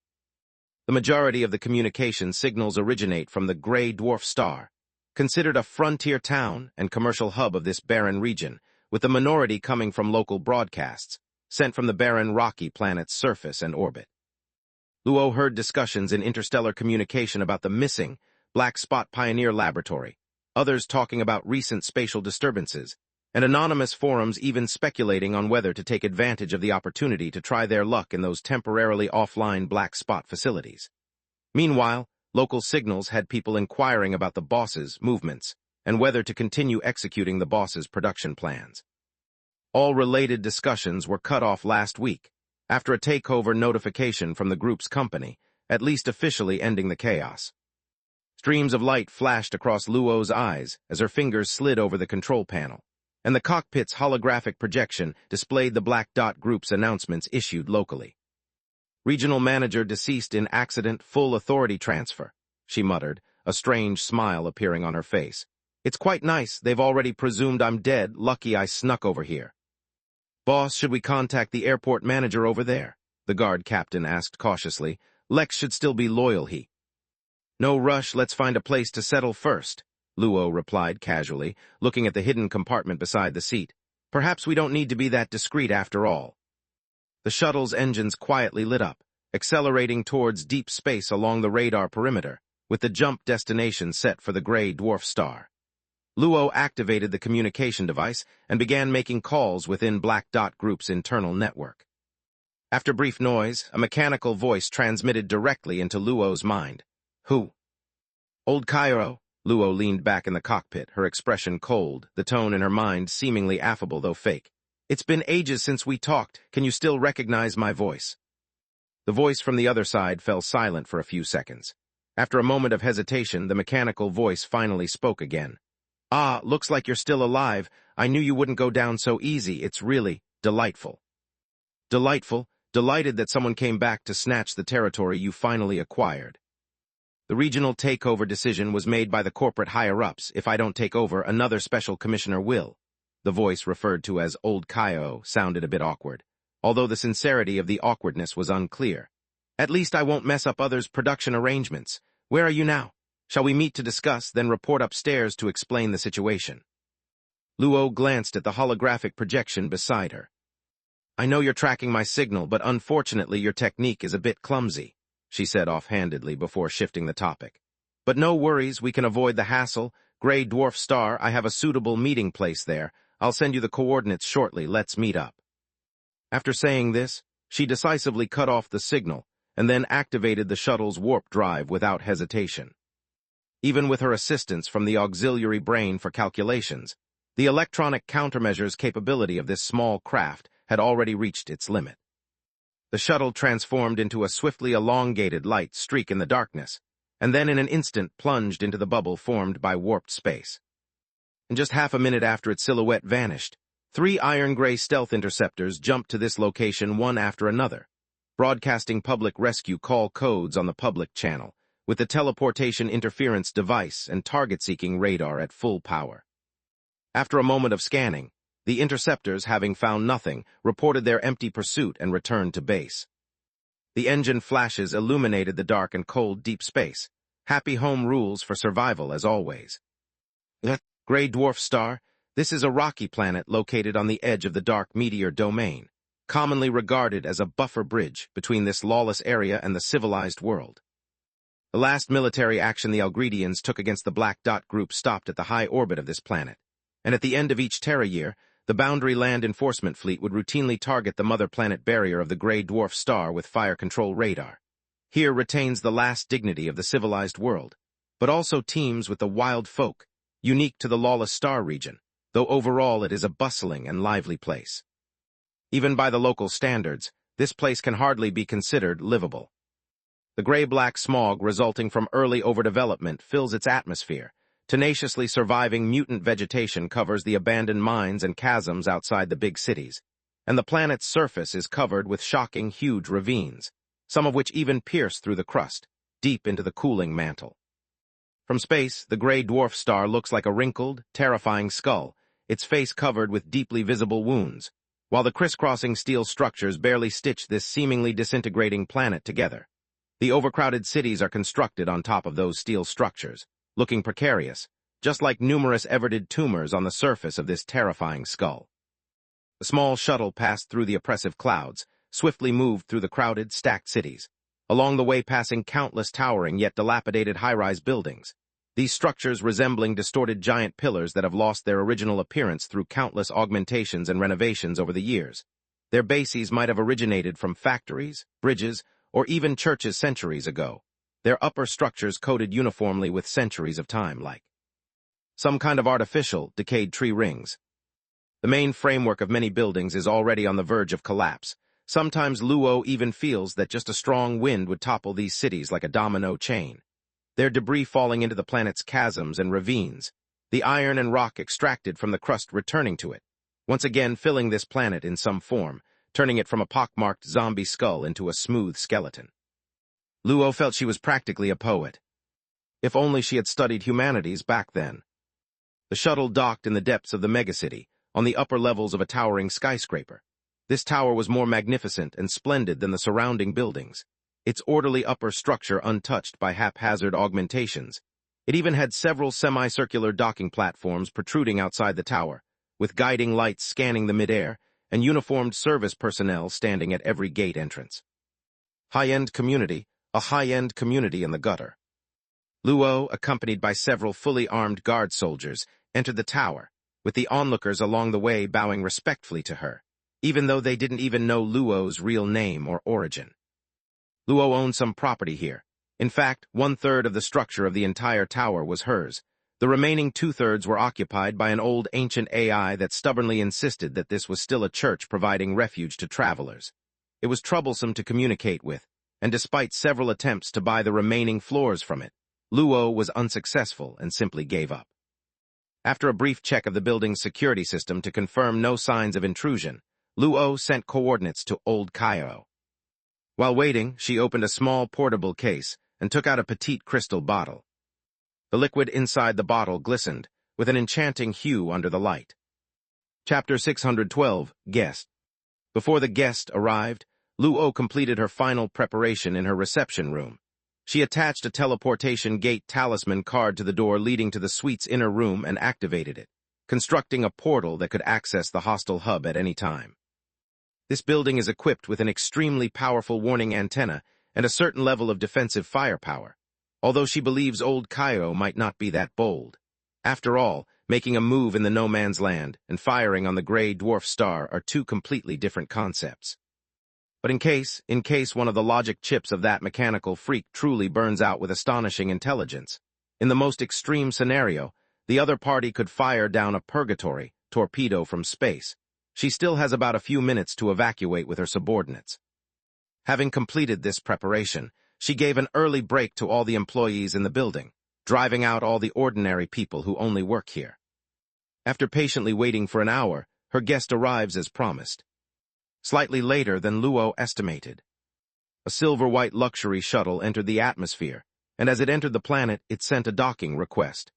The majority of the communication signals originate from the Gray Dwarf Star, considered a frontier town and commercial hub of this barren region, with the minority coming from local broadcasts, sent from the barren rocky planet's surface and orbit. Luo heard discussions in interstellar communication about the missing Black Spot Pioneer Laboratory, others talking about recent spatial disturbances, and anonymous forums even speculating on whether to take advantage of the opportunity to try their luck in those temporarily offline black spot facilities. Meanwhile, local signals had people inquiring about the boss's movements and whether to continue executing the boss's production plans. All related discussions were cut off last week, after a takeover notification from the group's company, at least officially ending the chaos. Streams of light flashed across Luo's eyes as her fingers slid over the control panel, and the cockpit's holographic projection displayed the Black Dot Group's announcements issued locally. "Regional manager deceased in accident, full authority transfer," she muttered, a strange smile appearing on her face. It's quite nice. They've already presumed I'm dead. Lucky I snuck over here. Boss, should we contact the airport manager over there? The guard captain asked cautiously. Lex should still be loyal, he. No rush, let's find a place to settle first, Luo replied casually, looking at the hidden compartment beside the seat. Perhaps we don't need to be that discreet after all. The shuttle's engines quietly lit up, accelerating towards deep space along the radar perimeter, with the jump destination set for the gray dwarf star. Luo activated the communication device and began making calls within Black Dot Group's internal network. After brief noise, a mechanical voice transmitted directly into Luo's mind. Who? Old Cairo. Luo leaned back in the cockpit, her expression cold, the tone in her mind seemingly affable though fake. It's been ages since we talked. Can you still recognize my voice? The voice from the other side fell silent for a few seconds. After a moment of hesitation, the mechanical voice finally spoke again. Ah, looks like you're still alive. I knew you wouldn't go down so easy. It's really delightful. Delightful? Delighted that someone came back to snatch the territory you finally acquired. The regional takeover decision was made by the corporate higher-ups. If I don't take over, another special commissioner will. The voice referred to as Old Kaio sounded a bit awkward, although the sincerity of the awkwardness was unclear. At least I won't mess up others' production arrangements. Where are you now? Shall we meet to discuss, then report upstairs to explain the situation? Luo glanced at the holographic projection beside her. I know you're tracking my signal, but unfortunately your technique is a bit clumsy, she said offhandedly before shifting the topic. But no worries, we can avoid the hassle. Gray Dwarf Star, I have a suitable meeting place there. I'll send you the coordinates shortly. Let's meet up. After saying this, she decisively cut off the signal and then activated the shuttle's warp drive without hesitation. Even with her assistance from the auxiliary brain for calculations, the electronic countermeasures capability of this small craft had already reached its limit. The shuttle transformed into a swiftly elongated light streak in the darkness, and then in an instant plunged into the bubble formed by warped space. And just half a minute after its silhouette vanished, 3 iron-gray stealth interceptors jumped to this location one after another, broadcasting public rescue call codes on the public channel, with the teleportation interference device and target-seeking radar at full power. After a moment of scanning, the interceptors, having found nothing, reported their empty pursuit and returned to base. The engine flashes illuminated the dark and cold deep space. Happy home rules for survival as always. Gray Dwarf Star, this is a rocky planet located on the edge of the dark meteor domain, commonly regarded as a buffer bridge between this lawless area and the civilized world. The last military action the Elgredians took against the Black Dot Group stopped at the high orbit of this planet, and at the end of each Terra year, the Boundary Land Enforcement Fleet would routinely target the mother planet barrier of the Gray Dwarf Star with fire control radar. Here retains the last dignity of the civilized world, but also teems with the wild folk, unique to the lawless star region, though overall it is a bustling and lively place. Even by the local standards, this place can hardly be considered livable. The gray-black smog resulting from early overdevelopment fills its atmosphere. Tenaciously surviving mutant vegetation covers the abandoned mines and chasms outside the big cities, and the planet's surface is covered with shocking huge ravines, some of which even pierce through the crust, deep into the cooling mantle. From space, the Gray Dwarf Star looks like a wrinkled, terrifying skull, its face covered with deeply visible wounds, while the crisscrossing steel structures barely stitch this seemingly disintegrating planet together. The overcrowded cities are constructed on top of those steel structures, looking precarious, just like numerous everted tumors on the surface of this terrifying skull. The small shuttle passed through the oppressive clouds, swiftly moved through the crowded, stacked cities, along the way passing countless towering yet dilapidated high-rise buildings, these structures resembling distorted giant pillars that have lost their original appearance through countless augmentations and renovations over the years. Their bases might have originated from factories, bridges, or even churches centuries ago, their upper structures coated uniformly with centuries of time, like some kind of artificial, decayed tree rings. The main framework of many buildings is already on the verge of collapse. Sometimes Luo even feels that just a strong wind would topple these cities like a domino chain, their debris falling into the planet's chasms and ravines, the iron and rock extracted from the crust returning to it, once again filling this planet in some form, turning it from a pockmarked zombie skull into a smooth skeleton. Luo felt she was practically a poet. If only she had studied humanities back then. The shuttle docked in the depths of the megacity, on the upper levels of a towering skyscraper. This tower was more magnificent and splendid than the surrounding buildings, its orderly upper structure untouched by haphazard augmentations. It even had several semicircular docking platforms protruding outside the tower, with guiding lights scanning the midair and uniformed service personnel standing at every gate entrance. High-end community, a high-end community in the gutter. Luo, accompanied by several fully armed guard soldiers, entered the tower, with the onlookers along the way bowing respectfully to her, even though they didn't even know Luo's real name or origin. Luo owned some property here. In fact, 1/3 of the structure of the entire tower was hers. The remaining 2/3 were occupied by an old ancient AI that stubbornly insisted that this was still a church providing refuge to travelers. It was troublesome to communicate with, and despite several attempts to buy the remaining floors from it, Luo was unsuccessful and simply gave up. After a brief check of the building's security system to confirm no signs of intrusion, Luo sent coordinates to Old Cairo. While waiting, she opened a small portable case and took out a petite crystal bottle. The liquid inside the bottle glistened, with an enchanting hue under the light. Chapter 612, Guest. Before the guest arrived, Luo completed her final preparation in her reception room. She attached a teleportation gate talisman card to the door leading to the suite's inner room and activated it, constructing a portal that could access the hostel hub at any time. This building is equipped with an extremely powerful warning antenna and a certain level of defensive firepower, although she believes Old Cairo might not be that bold. After all, making a move in the no man's land and firing on the gray dwarf star are two completely different concepts. But in case one of the logic chips of that mechanical freak truly burns out with astonishing intelligence, in the most extreme scenario, the other party could fire down a purgatory torpedo from space. She still has about a few minutes to evacuate with her subordinates. Having completed this preparation, she gave an early break to all the employees in the building, driving out all the ordinary people who only work here. After patiently waiting for an hour, her guest arrives as promised. Slightly later than Luo estimated. A silver-white luxury shuttle entered the atmosphere, and as it entered the planet, it sent a docking request.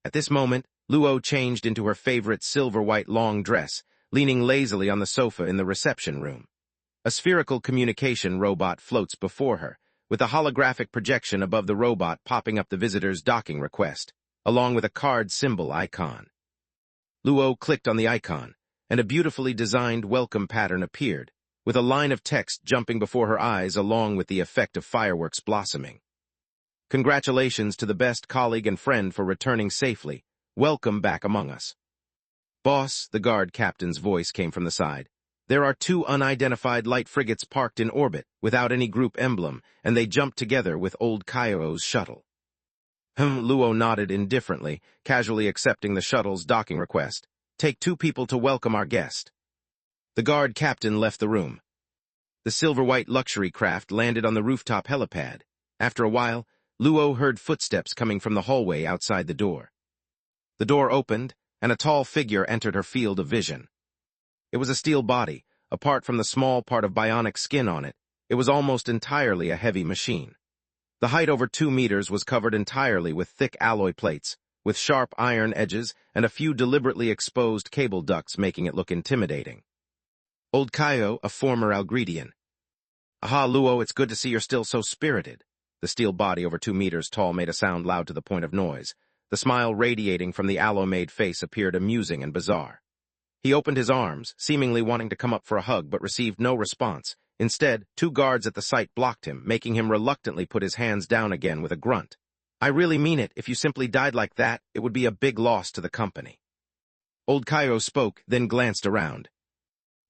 At this moment, Luo changed into her favorite silver-white long dress, leaning lazily on the sofa in the reception room. A spherical communication robot floats before her, with a holographic projection above the robot popping up the visitor's docking request, along with a card symbol icon. Luo clicked on the icon, and a beautifully designed welcome pattern appeared, with a line of text jumping before her eyes along with the effect of fireworks blossoming. Congratulations to the best colleague and friend for returning safely. Welcome back among us. Boss, the guard captain's voice came from the side. There are 2 unidentified light frigates parked in orbit, without any group emblem, and they jumped together with Old Cairo's shuttle. Luo nodded indifferently, casually accepting the shuttle's docking request. Take 2 people to welcome our guest. The guard captain left the room. The silver-white luxury craft landed on the rooftop helipad. After a while, Luo heard footsteps coming from the hallway outside the door. The door opened, and a tall figure entered her field of vision. It was a steel body. Apart from the small part of bionic skin on it, it was almost entirely a heavy machine. The height over 2 meters was covered entirely with thick alloy plates, with sharp iron edges and a few deliberately exposed cable ducts making it look intimidating. Old Cairo, a former Algredian. Aha, Luo, it's good to see you're still so spirited. The steel body over 2 meters tall made a sound loud to the point of noise. The smile radiating from the alloy-made face appeared amusing and bizarre. He opened his arms, seemingly wanting to come up for a hug, but received no response. Instead, 2 guards at the site blocked him, making him reluctantly put his hands down again with a grunt. I really mean it. If you simply died like that, it would be a big loss to the company. Old Cairo spoke, then glanced around.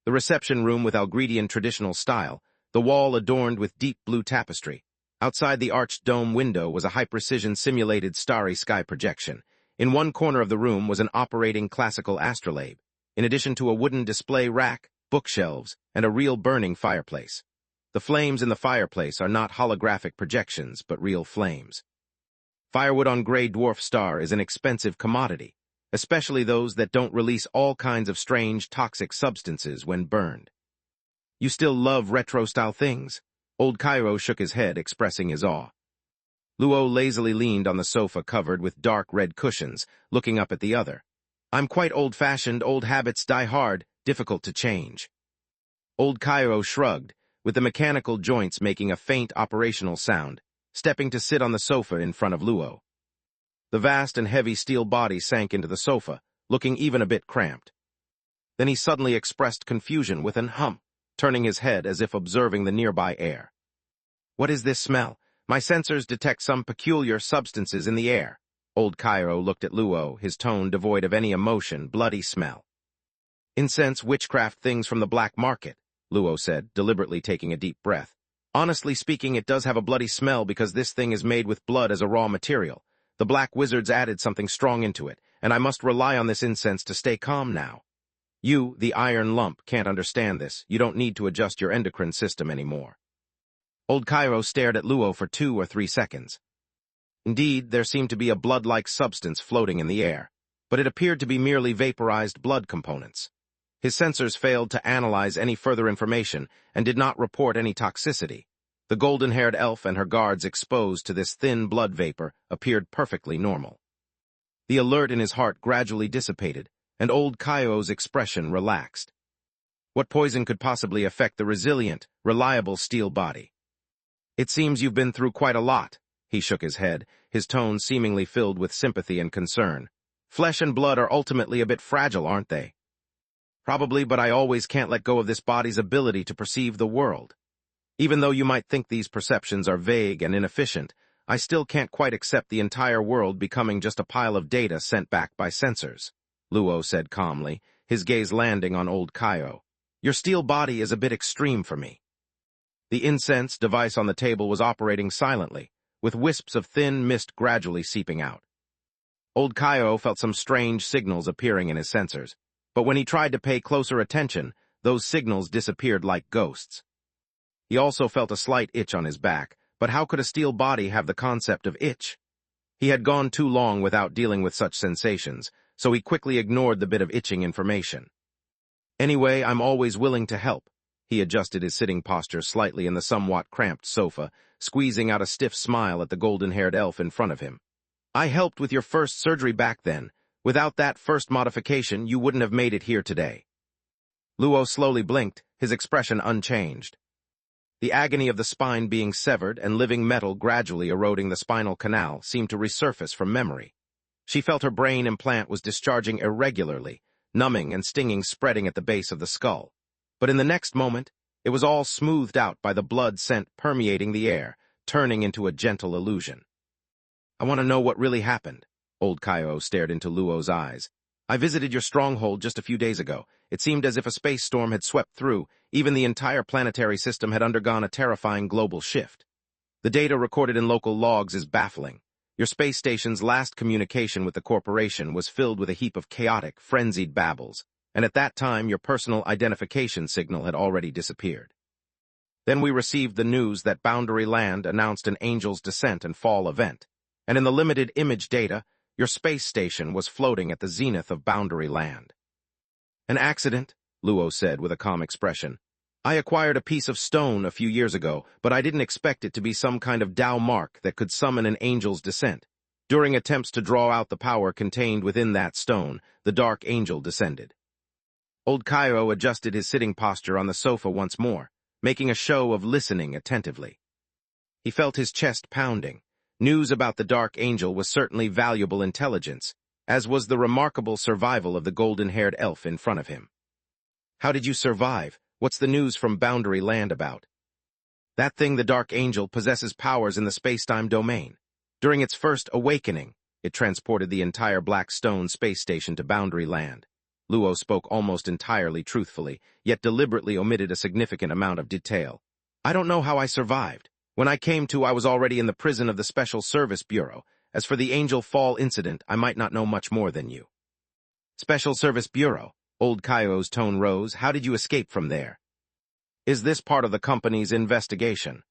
The reception room with Algredian traditional style, the wall adorned with deep blue tapestry. Outside the arched dome window was a high-precision simulated starry sky projection. In one corner of the room was an operating classical astrolabe, in addition to a wooden display rack, bookshelves, and a real burning fireplace. The flames in the fireplace are not holographic projections, but real flames. Firewood on gray dwarf star is an expensive commodity, especially those that don't release all kinds of strange, toxic substances when burned. You still love retro-style things? Old Cairo shook his head, expressing his awe. Luo lazily leaned on the sofa covered with dark red cushions, looking up at the other. I'm quite old-fashioned, old habits die hard, difficult to change. Old Cairo shrugged, with the mechanical joints making a faint operational sound, stepping to sit on the sofa in front of Luo. The vast and heavy steel body sank into the sofa, looking even a bit cramped. Then he suddenly expressed confusion with an hum, turning his head as if observing the nearby air. What is this smell? My sensors detect some peculiar substances in the air. Old Cairo looked at Luo, his tone devoid of any emotion, bloody smell. Incense, witchcraft, things from the black market, Luo said, deliberately taking a deep breath. Honestly speaking, it does have a bloody smell because this thing is made with blood as a raw material. The black wizards added something strong into it, and I must rely on this incense to stay calm now. You, the iron lump, can't understand this. You don't need to adjust your endocrine system anymore. Old Cairo stared at Luo for 2 or 3 seconds. Indeed, there seemed to be a blood-like substance floating in the air, but it appeared to be merely vaporized blood components. His sensors failed to analyze any further information and did not report any toxicity. The golden-haired elf and her guards exposed to this thin blood vapor appeared perfectly normal. The alert in his heart gradually dissipated, and old Cairo's expression relaxed. What poison could possibly affect the resilient, reliable steel body? It seems you've been through quite a lot. He shook his head, his tone seemingly filled with sympathy and concern. Flesh and blood are ultimately a bit fragile, aren't they? Probably, but I always can't let go of this body's ability to perceive the world. Even though you might think these perceptions are vague and inefficient, I still can't quite accept the entire world becoming just a pile of data sent back by sensors, Luo said calmly, his gaze landing on old Cairo. Your steel body is a bit extreme for me. The incense device on the table was operating silently, with wisps of thin mist gradually seeping out. Old Cairo felt some strange signals appearing in his sensors, but when he tried to pay closer attention, those signals disappeared like ghosts. He also felt a slight itch on his back, but how could a steel body have the concept of itch? He had gone too long without dealing with such sensations, so he quickly ignored the bit of itching information. Anyway, I'm always willing to help. He adjusted his sitting posture slightly in the somewhat cramped sofa, squeezing out a stiff smile at the golden-haired elf in front of him. I helped with your first surgery back then. Without that first modification, you wouldn't have made it here today. Luo slowly blinked, his expression unchanged. The agony of the spine being severed and living metal gradually eroding the spinal canal seemed to resurface from memory. She felt her brain implant was discharging irregularly, numbing and stinging spreading at the base of the skull. But in the next moment, it was all smoothed out by the blood scent permeating the air, turning into a gentle illusion. I want to know what really happened. Old Cairo stared into Luo's eyes. I visited your stronghold just a few days ago. It seemed as if a space storm had swept through. Even the entire planetary system had undergone a terrifying global shift. The data recorded in local logs is baffling. Your space station's last communication with the corporation was filled with a heap of chaotic, frenzied babbles, and at that time your personal identification signal had already disappeared. Then we received the news that Boundary Land announced an Angel's Descent and Fall event, and in the limited image data, your space station was floating at the zenith of Boundary Land. An accident, Luo said with a calm expression. I acquired a piece of stone a few years ago, but I didn't expect it to be some kind of Tao mark that could summon an angel's descent. During attempts to draw out the power contained within that stone, the dark angel descended. Old Cairo adjusted his sitting posture on the sofa once more, making a show of listening attentively. He felt his chest pounding. News about the Dark Angel was certainly valuable intelligence, as was the remarkable survival of the golden-haired elf in front of him. How did you survive? What's the news from Boundary Land about? That thing, the Dark Angel, possesses powers in the space-time domain. During its first awakening, it transported the entire Black Stone space station to Boundary Land. Luo spoke almost entirely truthfully, yet deliberately omitted a significant amount of detail. I don't know how I survived. When I came to, I was already in the prison of the Special Service Bureau. As for the Angel Fall incident, I might not know much more than you. Special Service Bureau. Old Cairo's tone rose. How did you escape from there? Is this part of the company's investigation?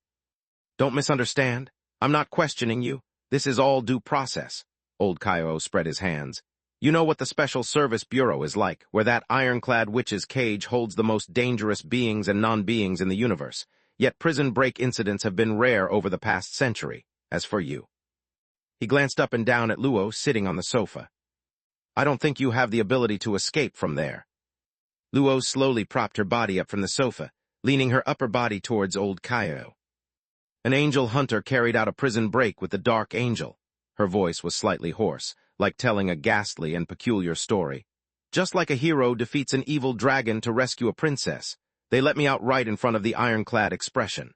Don't misunderstand. I'm not questioning you. This is all due process. Old Cairo spread his hands. You know what the Special Service Bureau is like, where that ironclad witch's cage holds the most dangerous beings and non-beings in the universe. Yet prison break incidents have been rare over the past century. As for you, He glanced up and down at Luo sitting on the sofa. "I don't think you have the ability to escape from there." Luo slowly propped her body up from the sofa, leaning her upper body towards old Kaio. "An angel hunter carried out a prison break with the Dark Angel." Her voice was slightly hoarse, like telling a ghastly and peculiar story. "Just like a hero defeats an evil dragon to rescue a princess, they let me out right in front of the ironclad expression."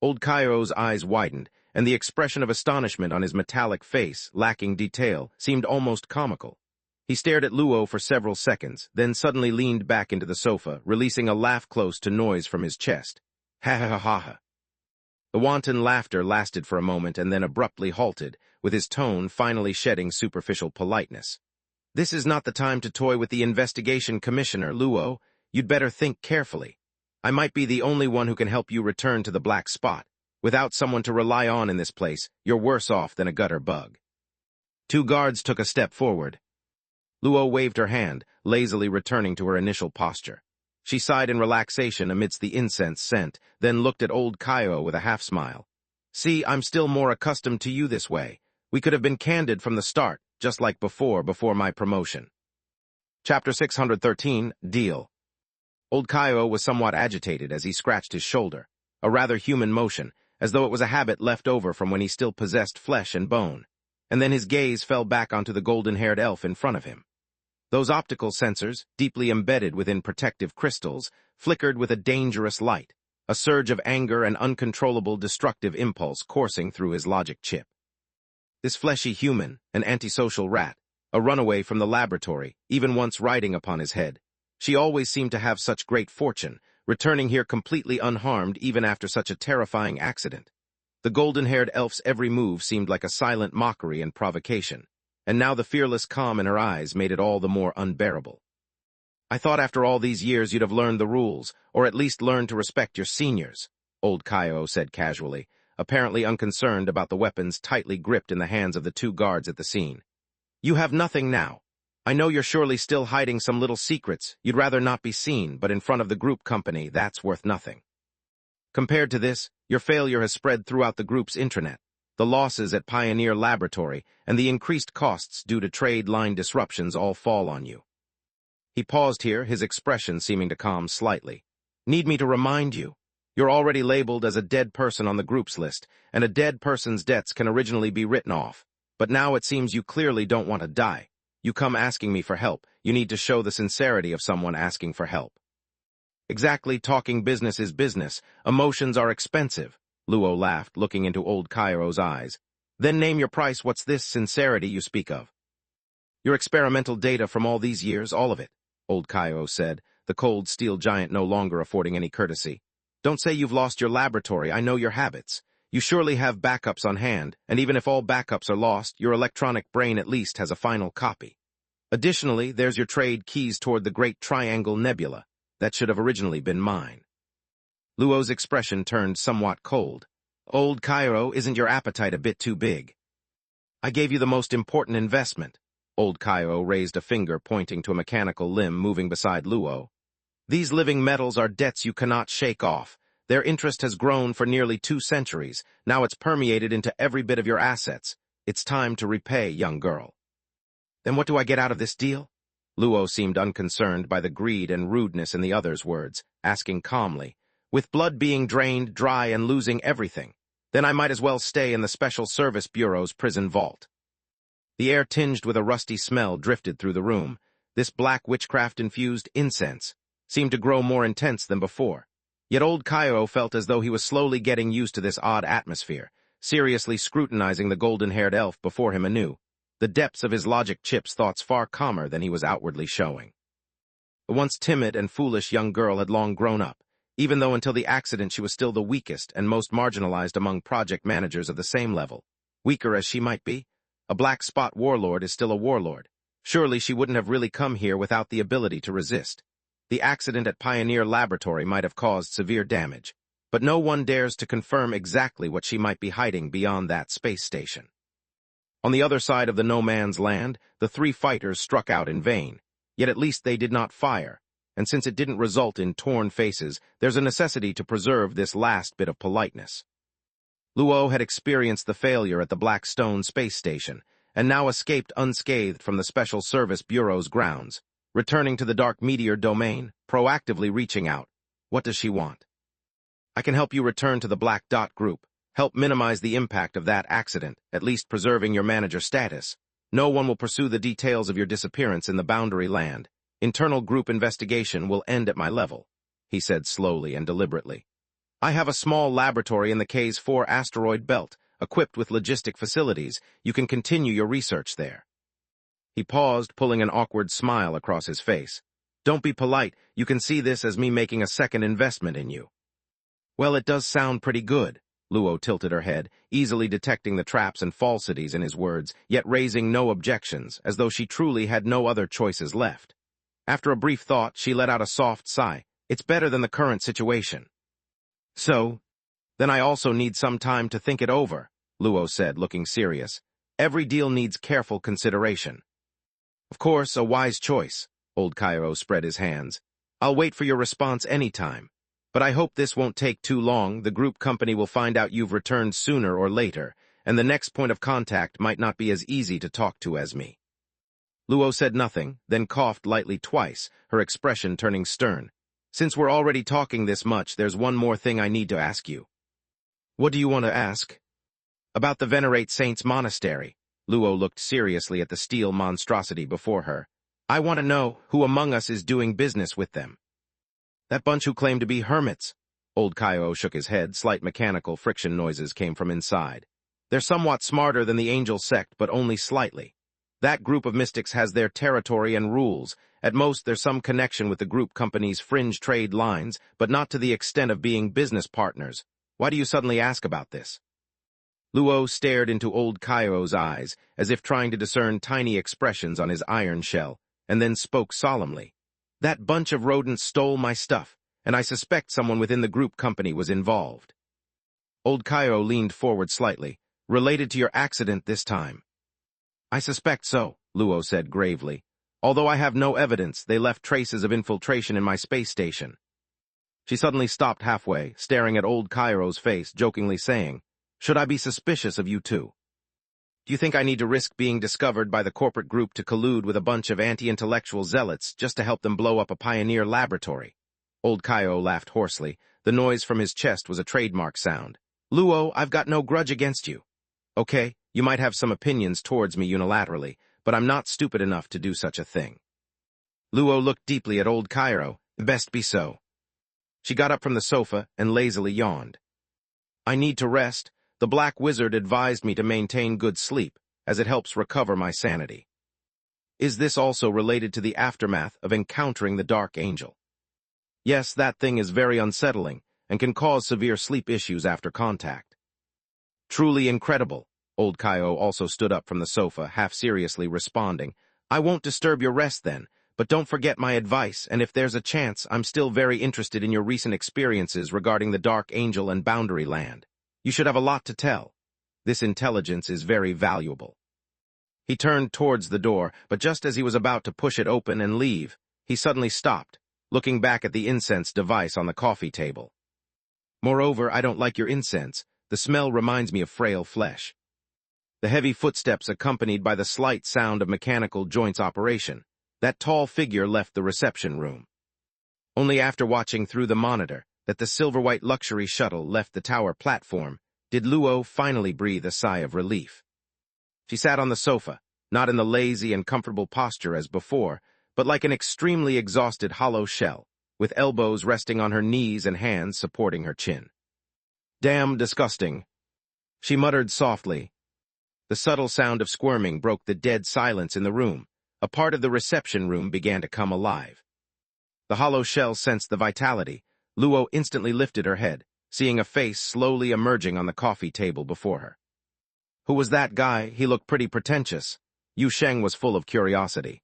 Old Kaio's eyes widened, and the expression of astonishment on his metallic face, lacking detail, seemed almost comical. He stared at Luo for several seconds, then suddenly leaned back into the sofa, releasing a laugh close to noise from his chest. "Ha ha ha ha ha." The wanton laughter lasted for a moment and then abruptly halted, with his tone finally shedding superficial politeness. "This is not the time to toy with the investigation commissioner, Luo. You'd better think carefully. I might be the only one who can help you return to the black spot. Without someone to rely on in this place, you're worse off than a gutter bug." Two guards took a step forward. Luo waved her hand, lazily returning to her initial posture. She sighed in relaxation amidst the incense scent, then looked at old Kaio with a half-smile. "See, I'm still more accustomed to you this way. We could have been candid from the start, just like before my promotion." Chapter 613, Deal. Old Kaio was somewhat agitated as he scratched his shoulder, a rather human motion, as though it was a habit left over from when he still possessed flesh and bone, and then his gaze fell back onto the golden-haired elf in front of him. Those optical sensors, deeply embedded within protective crystals, flickered with a dangerous light, a surge of anger and uncontrollable destructive impulse coursing through his logic chip. This fleshy human, an antisocial rat, a runaway from the laboratory, even once riding upon his head, she always seemed to have such great fortune, returning here completely unharmed even after such a terrifying accident. The golden-haired elf's every move seemed like a silent mockery and provocation, and now the fearless calm in her eyes made it all the more unbearable. "I thought after all these years you'd have learned the rules, or at least learned to respect your seniors," old Kaio said casually, apparently unconcerned about the weapons tightly gripped in the hands of the two guards at the scene. "You have nothing now. I know you're surely still hiding some little secrets you'd rather not be seen, but in front of the group company, that's worth nothing. Compared to this, your failure has spread throughout the group's intranet. The losses at Pioneer Laboratory and the increased costs due to trade line disruptions all fall on you." He paused here, his expression seeming to calm slightly. "Need me to remind you? You're already labeled as a dead person on the group's list, and a dead person's debts can originally be written off. But now it seems you clearly don't want to die. You come asking me for help. You need to show the sincerity of someone asking for help." "Exactly, talking business is business. Emotions are expensive," Luo laughed, looking into old Kairo's eyes. "Then name your price. What's this sincerity you speak of?" "Your experimental data from all these years, all of it," old Kaio said, the cold steel giant no longer affording any courtesy. "Don't say you've lost your laboratory. I know your habits. You surely have backups on hand, and even if all backups are lost, your electronic brain at least has a final copy. Additionally, there's your trade keys toward the Great Triangle Nebula. That should have originally been mine." Luo's expression turned somewhat cold. "Old Kairo, isn't your appetite a bit too big?" "I gave you the most important investment." Old Kaio raised a finger pointing to a mechanical limb moving beside Luo. "These living metals are debts you cannot shake off. Their interest has grown for nearly 2 centuries. Now it's permeated into every bit of your assets. It's time to repay, young girl." "Then what do I get out of this deal?" Luo seemed unconcerned by the greed and rudeness in the other's words, asking calmly, "With blood being drained dry and losing everything, then I might as well stay in the Special Service Bureau's prison vault." The air tinged with a rusty smell drifted through the room. This black witchcraft-infused incense seemed to grow more intense than before. Yet old Kaio felt as though he was slowly getting used to this odd atmosphere, seriously scrutinizing the golden-haired elf before him anew, the depths of his logic chip's thoughts far calmer than he was outwardly showing. The once timid and foolish young girl had long grown up, even though until the accident she was still the weakest and most marginalized among project managers of the same level. Weaker as she might be, a black spot warlord is still a warlord. Surely she wouldn't have really come here without the ability to resist. The accident at Pioneer Laboratory might have caused severe damage, but no one dares to confirm exactly what she might be hiding beyond that space station. On the other side of the no-man's land, the 3 fighters struck out in vain, yet at least they did not fire, and since it didn't result in torn faces, there's a necessity to preserve this last bit of politeness. Luo had experienced the failure at the Black Stone space station, and now escaped unscathed from the Special Service Bureau's grounds, returning to the dark meteor domain, proactively reaching out. What does she want? I can help you return to the Black Dot group, help minimize the impact of that accident, at least preserving your manager status. No one will pursue the details of your disappearance in the boundary land. Internal group investigation will end at my level, he said slowly and deliberately. I have a small laboratory in the K's 4 asteroid belt, equipped with logistic facilities. You can continue your research there. He paused, pulling an awkward smile across his face. Don't be polite. You can see this as me making a second investment in you. Well, it does sound pretty good. Luo tilted her head, easily detecting the traps and falsities in his words, yet raising no objections, as though she truly had no other choices left. After a brief thought, she let out a soft sigh. It's better than the current situation. So, then I also need some time to think it over, Luo said, looking serious. Every deal needs careful consideration. Of course, a wise choice. Old Cairo spread his hands. I'll wait for your response anytime. But I hope this won't take too long. The group company will find out you've returned sooner or later, and the next point of contact might not be as easy to talk to as me. Luo said nothing, then coughed lightly twice, her expression turning stern. Since we're already talking this much, there's one more thing I need to ask you. What do you want to ask? About the Venerate Saints Monastery. Luo looked seriously at the steel monstrosity before her. I want to know who among us is doing business with them. That bunch who claim to be hermits. Old Cairo shook his head. Slight mechanical friction noises came from inside. They're somewhat smarter than the angel sect, but only slightly. That group of mystics has their territory and rules. At most, there's some connection with the group company's fringe trade lines, but not to the extent of being business partners. Why do you suddenly ask about this? Luo stared into Old Cairo's eyes, as if trying to discern tiny expressions on his iron shell, and then spoke solemnly. That bunch of rodents stole my stuff, and I suspect someone within the group company was involved. Old Cairo leaned forward slightly. Related to your accident this time. I suspect so, Luo said gravely. Although I have no evidence, they left traces of infiltration in my space station. She suddenly stopped halfway, staring at Old Cairo's face, jokingly saying, Should I be suspicious of you too? Do you think I need to risk being discovered by the corporate group to collude with a bunch of anti-intellectual zealots just to help them blow up a pioneer laboratory? Old Cairo laughed hoarsely. The noise from his chest was a trademark sound. Luo, I've got no grudge against you. Okay, you might have some opinions towards me unilaterally, but I'm not stupid enough to do such a thing. Luo looked deeply at Old Cairo. Best be so. She got up from the sofa and lazily yawned. I need to rest. The Black Wizard advised me to maintain good sleep, as it helps recover my sanity. Is this also related to the aftermath of encountering the Dark Angel? Yes, that thing is very unsettling, and can cause severe sleep issues after contact. Truly incredible. Old Cairo also stood up from the sofa, half-seriously responding. I won't disturb your rest then, but don't forget my advice, and if there's a chance, I'm still very interested in your recent experiences regarding the Dark Angel and Boundary Land. You should have a lot to tell. This intelligence is very valuable. He turned towards the door, but just as he was about to push it open and leave, he suddenly stopped, looking back at the incense device on the coffee table. Moreover, I don't like your incense. The smell reminds me of frail flesh. The heavy footsteps accompanied by the slight sound of mechanical joints operation. That tall figure left the reception room. Only after watching through the monitor that the silver-white luxury shuttle left the tower platform did Luo finally breathe a sigh of relief. She sat on the sofa, not in the lazy and comfortable posture as before, but like an extremely exhausted hollow shell, with elbows resting on her knees and hands supporting her chin. Damn disgusting, she muttered softly. The subtle sound of squirming broke the dead silence in the room. A part of the reception room began to come alive. The hollow shell sensed the vitality. Luo instantly lifted her head, seeing a face slowly emerging on the coffee table before her. Who was that guy? He looked pretty pretentious. Yu Sheng was full of curiosity.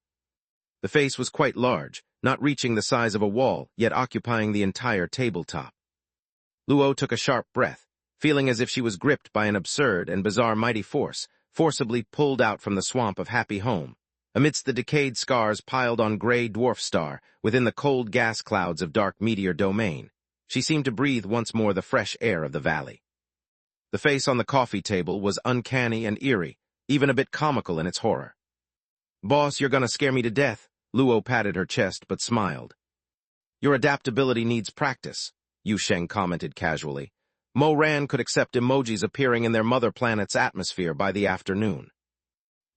The face was quite large, not reaching the size of a wall, yet occupying the entire tabletop. Luo took a sharp breath, feeling as if she was gripped by an absurd and bizarre mighty force, forcibly pulled out from the swamp of happy home, amidst the decayed scars piled on gray dwarf star within the cold gas clouds of dark meteor domain. She seemed to breathe once more the fresh air of the valley. The face on the coffee table was uncanny and eerie, even a bit comical in its horror. "Boss, you're gonna scare me to death." Luo patted her chest but smiled. "Your adaptability needs practice," Yu Sheng commented casually. Mo Ran could accept emojis appearing in their mother planet's atmosphere by the afternoon.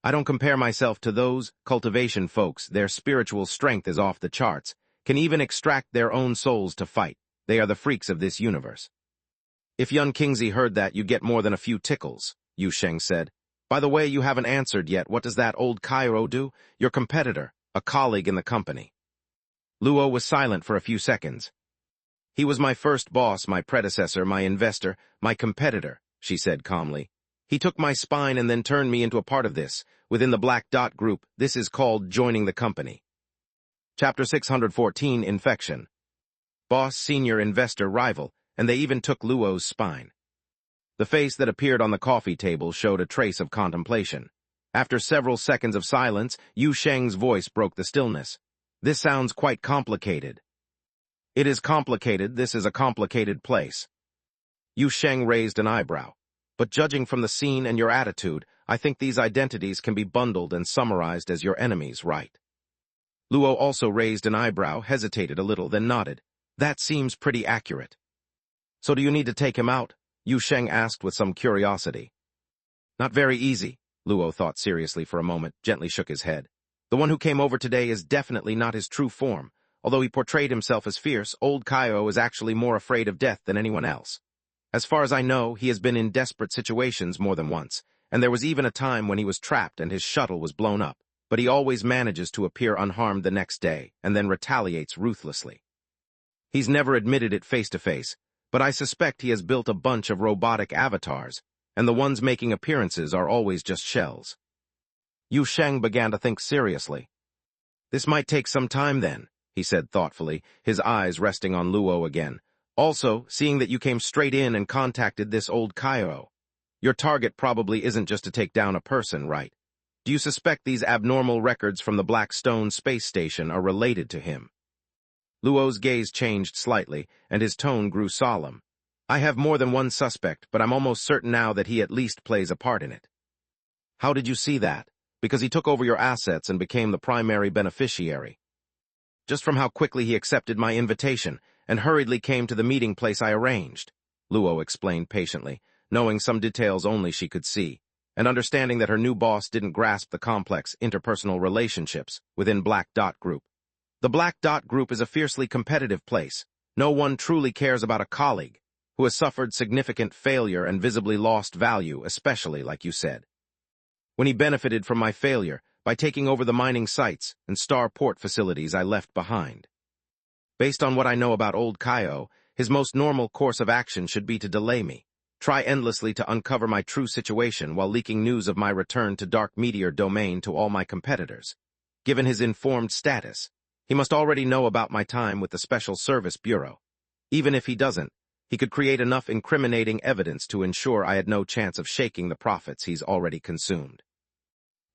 "I don't compare myself to those cultivation folks. Their spiritual strength is off the charts, can even extract their own souls to fight. They are the freaks of this universe." "If Yun Kingzi heard that, you'd get more than a few tickles," Yu Sheng said. "By the way, you haven't answered yet. What does that old Cairo do?" "Your competitor, a colleague in the company." Luo was silent for a few seconds. "He was my first boss, my predecessor, my investor, my competitor," she said calmly. "He took my spine and then turned me into a part of this. Within the Black Dot Group, this is called joining the company." Chapter 614, Infection. Boss, senior investor, rival, and they even took Luo's spine. The face that appeared on the coffee table showed a trace of contemplation. After several seconds of silence, Yu Sheng's voice broke the stillness. "This sounds quite complicated." "It is complicated. This is a complicated place." Yu Sheng raised an eyebrow. "But judging from the scene and your attitude, I think these identities can be bundled and summarized as your enemies, right?" Luo also raised an eyebrow, hesitated a little, then nodded. "That seems pretty accurate." "So do you need to take him out?" Yu Sheng asked with some curiosity. "Not very easy," Luo thought seriously for a moment, gently shook his head. "The one who came over today is definitely not his true form. Although he portrayed himself as fierce, old Cairo is actually more afraid of death than anyone else. As far as I know, he has been in desperate situations more than once, and there was even a time when he was trapped and his shuttle was blown up, but he always manages to appear unharmed the next day, and then retaliates ruthlessly. He's never admitted it face-to-face, but I suspect he has built a bunch of robotic avatars, and the ones making appearances are always just shells." Yu Sheng began to think seriously. "This might take some time then," he said thoughtfully, his eyes resting on Luo again. "Also, seeing that you came straight in and contacted this old Cairo, your target probably isn't just to take down a person, right? Do you suspect these abnormal records from the Black Stone space station are related to him?" Luo's gaze changed slightly, and his tone grew solemn. "I have more than one suspect, but I'm almost certain now that he at least plays a part in it." "How did you see that?" "Because he took over your assets and became the primary beneficiary." "Just from how quickly he accepted my invitation and hurriedly came to the meeting place I arranged," Luo explained patiently, knowing some details only she could see, and understanding that her new boss didn't grasp the complex interpersonal relationships within Black Dot Group. The Black Dot Group is a fiercely competitive place. No one truly cares about a colleague who has suffered significant failure and visibly lost value, especially, like you said. When he benefited from my failure by taking over the mining sites and star port facilities I left behind. Based on what I know about old Cairo, his most normal course of action should be to delay me, try endlessly to uncover my true situation while leaking news of my return to Dark Meteor domain to all my competitors. Given his informed status, he must already know about my time with the Special Service Bureau. Even if he doesn't, he could create enough incriminating evidence to ensure I had no chance of shaking the profits he's already consumed.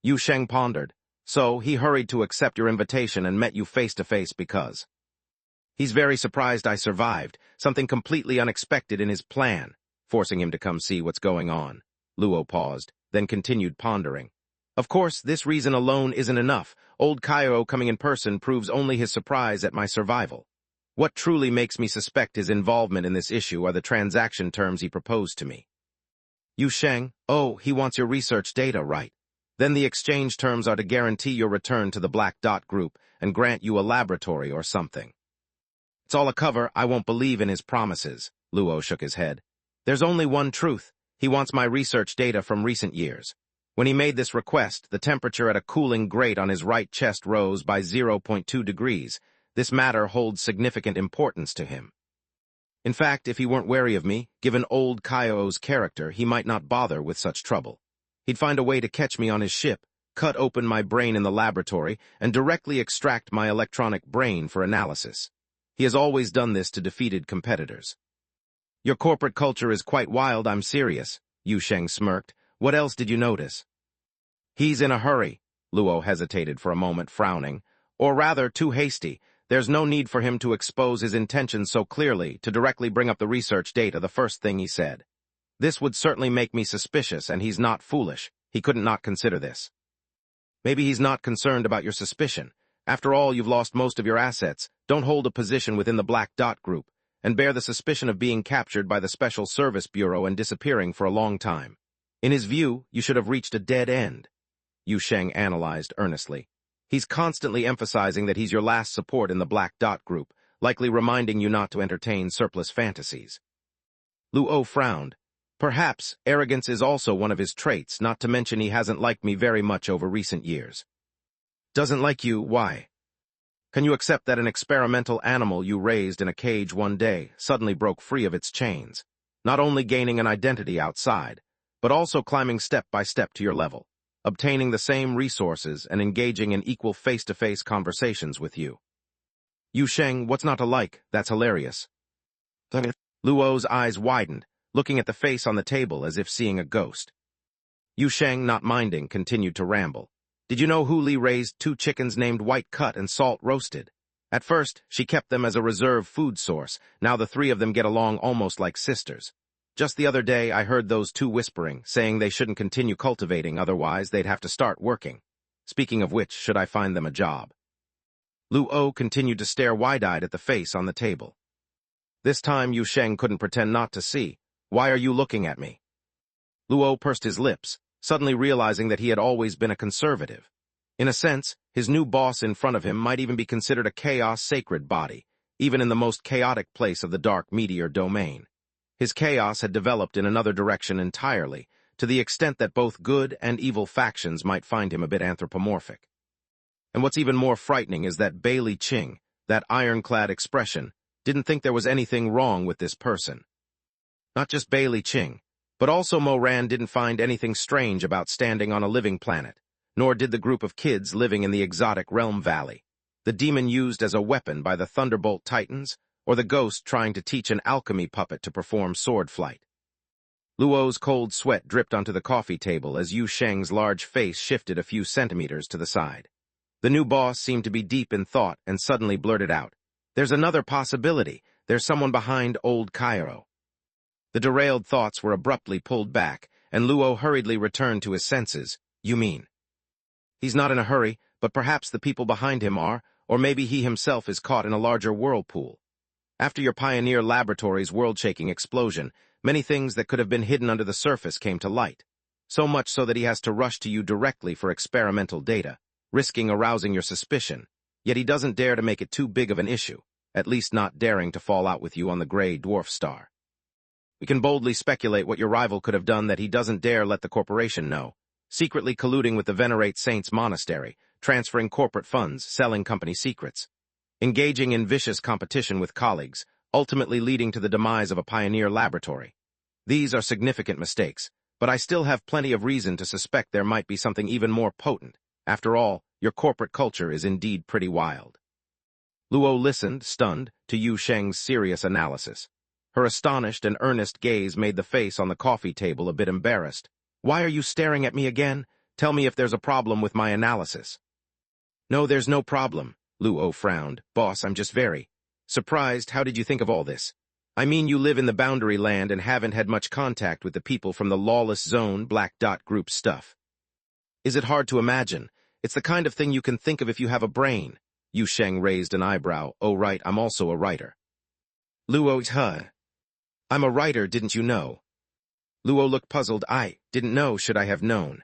Yu Sheng pondered. "So, he hurried to accept your invitation and met you face-to-face because..." "He's very surprised I survived, something completely unexpected in his plan, forcing him to come see what's going on." Luo paused, then continued pondering. "Of course, this reason alone isn't enough. Old Cairo coming in person proves only his surprise at my survival. What truly makes me suspect his involvement in this issue are the transaction terms he proposed to me." "Yu Sheng, oh, he wants your research data, right? Then the exchange terms are to guarantee your return to the Black Dot Group and grant you a laboratory or something." "It's all a cover. I won't believe in his promises." Luo shook his head. "There's only one truth. He wants my research data from recent years. When he made this request, the temperature at a cooling grate on his right chest rose by 0.2 degrees. This matter holds significant importance to him. In fact, if he weren't wary of me, given old Cairo's character, he might not bother with such trouble. He'd find a way to catch me on his ship, cut open my brain in the laboratory, and directly extract my electronic brain for analysis. He has always done this to defeated competitors." "Your corporate culture is quite wild, I'm serious," Yu Sheng smirked. "What else did you notice?" "He's in a hurry." Luo hesitated for a moment, frowning. "Or rather, too hasty. There's no need for him to expose his intentions so clearly, to directly bring up the research data the first thing he said. This would certainly make me suspicious, and he's not foolish. He couldn't not consider this. Maybe he's not concerned about your suspicion. After all, you've lost most of your assets, don't hold a position within the Black Dot Group, and bear the suspicion of being captured by the Special Service Bureau and disappearing for a long time. In his view, you should have reached a dead end. Yu Sheng analyzed earnestly. He's constantly emphasizing that he's your last support in the Black Dot Group, likely reminding you not to entertain surplus fantasies. Luo frowned. Perhaps arrogance is also one of his traits, not to mention he hasn't liked me very much over recent years. Doesn't like you, why? Can you accept that an experimental animal you raised in a cage one day suddenly broke free of its chains, not only gaining an identity outside, but also climbing step by step to your level, obtaining the same resources and engaging in equal face-to-face conversations with you? Yu Sheng, what's not to like? That's hilarious. Luo's eyes widened, looking at the face on the table as if seeing a ghost. Yu Sheng, not minding, continued to ramble. Did you know Hu Li raised 2 chickens named White Cut and Salt Roasted? At first, she kept them as a reserve food source. Now the 3 of them get along almost like sisters. Just the other day, I heard those 2 whispering, saying they shouldn't continue cultivating, otherwise they'd have to start working. Speaking of which, should I find them a job? Luo continued to stare wide-eyed at the face on the table. This time, Yu Sheng couldn't pretend not to see. Why are you looking at me? Luo pursed his lips, suddenly realizing that he had always been a conservative. In a sense, his new boss in front of him might even be considered a chaos-sacred body, even in the most chaotic place of the dark meteor domain. His chaos had developed in another direction entirely, to the extent that both good and evil factions might find him a bit anthropomorphic. And what's even more frightening is that Bailey Ching, that ironclad expression, didn't think there was anything wrong with this person. Not just Bailey Ching, but also Moran didn't find anything strange about standing on a living planet, nor did the group of kids living in the exotic Realm Valley, the demon used as a weapon by the Thunderbolt Titans, or the ghost trying to teach an alchemy puppet to perform sword flight. Luo's cold sweat dripped onto the coffee table as Yu Sheng's large face shifted a few centimeters to the side. The new boss seemed to be deep in thought and suddenly blurted out, "There's another possibility. There's someone behind Old Cairo." The derailed thoughts were abruptly pulled back, and Luo hurriedly returned to his senses. You mean? He's not in a hurry, but perhaps the people behind him are, or maybe he himself is caught in a larger whirlpool. After your Pioneer Laboratories' world-shaking explosion, many things that could have been hidden under the surface came to light, so much so that he has to rush to you directly for experimental data, risking arousing your suspicion, yet he doesn't dare to make it too big of an issue, at least not daring to fall out with you on the gray dwarf star. We can boldly speculate what your rival could have done that he doesn't dare let the corporation know, secretly colluding with the Venerate Saints Monastery, transferring corporate funds, selling company secrets, engaging in vicious competition with colleagues, ultimately leading to the demise of a Pioneer Laboratory. These are significant mistakes, but I still have plenty of reason to suspect there might be something even more potent. After all, your corporate culture is indeed pretty wild. Luo listened, stunned, to Yu Sheng's serious analysis. Her astonished and earnest gaze made the face on the coffee table a bit embarrassed. Why are you staring at me again? Tell me if there's a problem with my analysis. No, there's no problem, Luo frowned. Boss, I'm just very surprised. How did you think of all this? I mean, you live in the boundary land and haven't had much contact with the people from the lawless zone Black Dot Group stuff. Is it hard to imagine? It's the kind of thing you can think of if you have a brain. Yu Sheng raised an eyebrow. Oh right, I'm also a writer. Luo, I'm a writer, didn't you know? Luo looked puzzled. I didn't know, should I have known?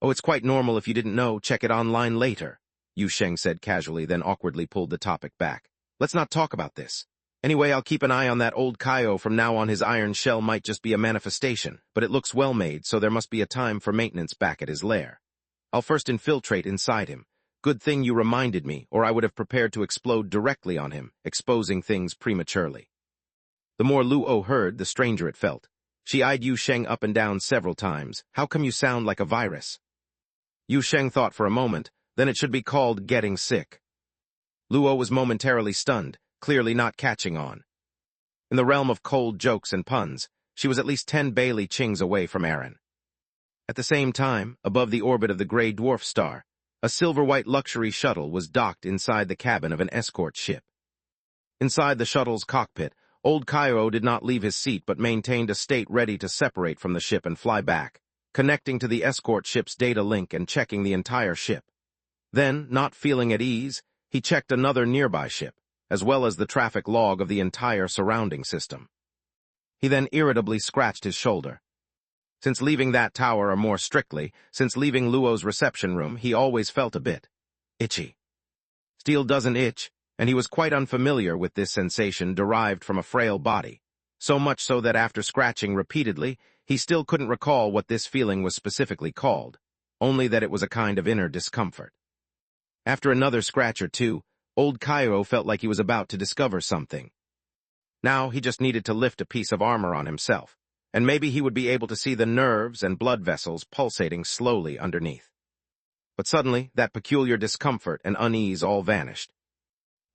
Oh, it's quite normal if you didn't know, check it online later, Yu Sheng said casually, then awkwardly pulled the topic back. Let's not talk about this. Anyway, I'll keep an eye on that old Kaio from now on. His iron shell might just be a manifestation, but it looks well made, so there must be a time for maintenance back at his lair. I'll first infiltrate inside him. Good thing you reminded me, or I would have prepared to explode directly on him, exposing things prematurely. The more Luo heard, the stranger it felt. She eyed Yu Sheng up and down several times. How come you sound like a virus? Yu Sheng thought for a moment, then it should be called getting sick. Luo was momentarily stunned, clearly not catching on. In the realm of cold jokes and puns, she was at least 10 Bailey Chings away from Aaron. At the same time, above the orbit of the gray dwarf star, a silver-white luxury shuttle was docked inside the cabin of an escort ship. Inside the shuttle's cockpit, Old Cairo did not leave his seat but maintained a state ready to separate from the ship and fly back, connecting to the escort ship's data link and checking the entire ship. Then, not feeling at ease, he checked another nearby ship, as well as the traffic log of the entire surrounding system. He then irritably scratched his shoulder. Since leaving that tower, or more strictly, since leaving Luo's reception room, he always felt a bit itchy. Steel doesn't itch, and he was quite unfamiliar with this sensation derived from a frail body, so much so that after scratching repeatedly, he still couldn't recall what this feeling was specifically called, only that it was a kind of inner discomfort. After another scratch or two, Old Cairo felt like he was about to discover something. Now he just needed to lift a piece of armor on himself, and maybe he would be able to see the nerves and blood vessels pulsating slowly underneath. But suddenly, that peculiar discomfort and unease all vanished.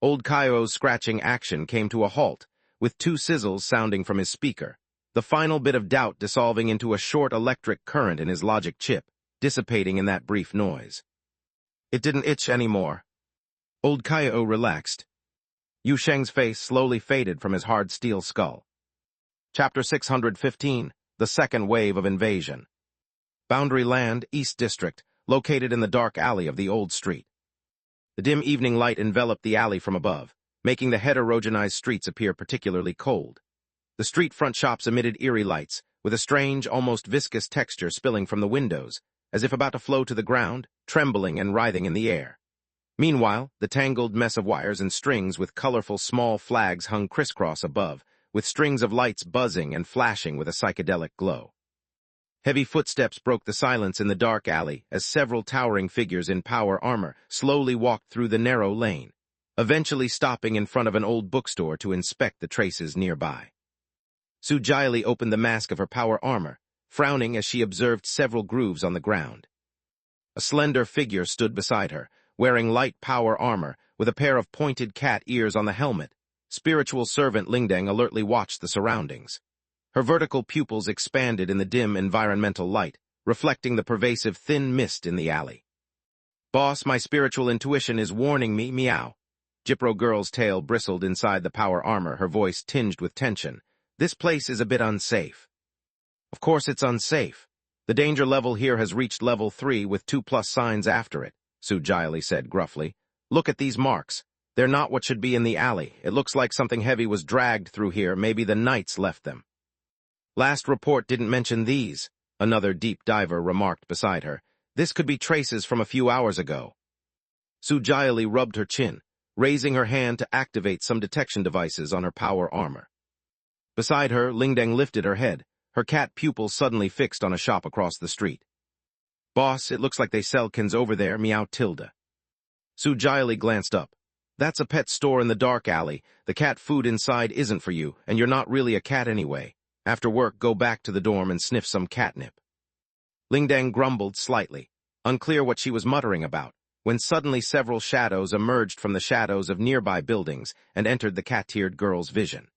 Old Cairo's scratching action came to a halt, with two sizzles sounding from his speaker, the final bit of doubt dissolving into a short electric current in his logic chip, dissipating in that brief noise. It didn't itch anymore. Old Cairo relaxed. Yu Sheng's face slowly faded from his hard steel skull. Chapter 615, The Second Wave of Invasion. Boundary Land, East District, located in the dark alley of the old street. The dim evening light enveloped the alley from above, making the heterogenized streets appear particularly cold. The street front shops emitted eerie lights, with a strange, almost viscous texture spilling from the windows, as if about to flow to the ground, trembling and writhing in the air. Meanwhile, the tangled mess of wires and strings with colorful small flags hung crisscross above, with strings of lights buzzing and flashing with a psychedelic glow. Heavy footsteps broke the silence in the dark alley as several towering figures in power armor slowly walked through the narrow lane, eventually stopping in front of an old bookstore to inspect the traces nearby. Su Jiali opened the mask of her power armor, frowning as she observed several grooves on the ground. A slender figure stood beside her, wearing light power armor, with a pair of pointed cat ears on the helmet. Spiritual servant Lingdeng alertly watched the surroundings. Her vertical pupils expanded in the dim environmental light, reflecting the pervasive thin mist in the alley. "Boss, my spiritual intuition is warning me, meow." Gypro Girl's tail bristled inside the power armor, her voice tinged with tension. "This place is a bit unsafe." "Of course it's unsafe. The danger level here has reached level 3 with 2+ signs after it," Su Jiali said gruffly. "Look at these marks. They're not what should be in the alley. It looks like something heavy was dragged through here. Maybe the knights left them." "Last report didn't mention these," another deep diver remarked beside her. "This could be traces from a few hours ago." Su Jiali rubbed her chin, raising her hand to activate some detection devices on her power armor. Beside her, Lingdeng lifted her head, her cat pupils suddenly fixed on a shop across the street. "Boss, it looks like they sell kins over there, meow tilde." Su Jiali glanced up. "That's a pet store in the dark alley. The cat food inside isn't for you, and you're not really a cat anyway. After work, go back to the dorm and sniff some catnip." Lingdeng grumbled slightly, unclear what she was muttering about, when suddenly several shadows emerged from the shadows of nearby buildings and entered the cat-eared girl's vision.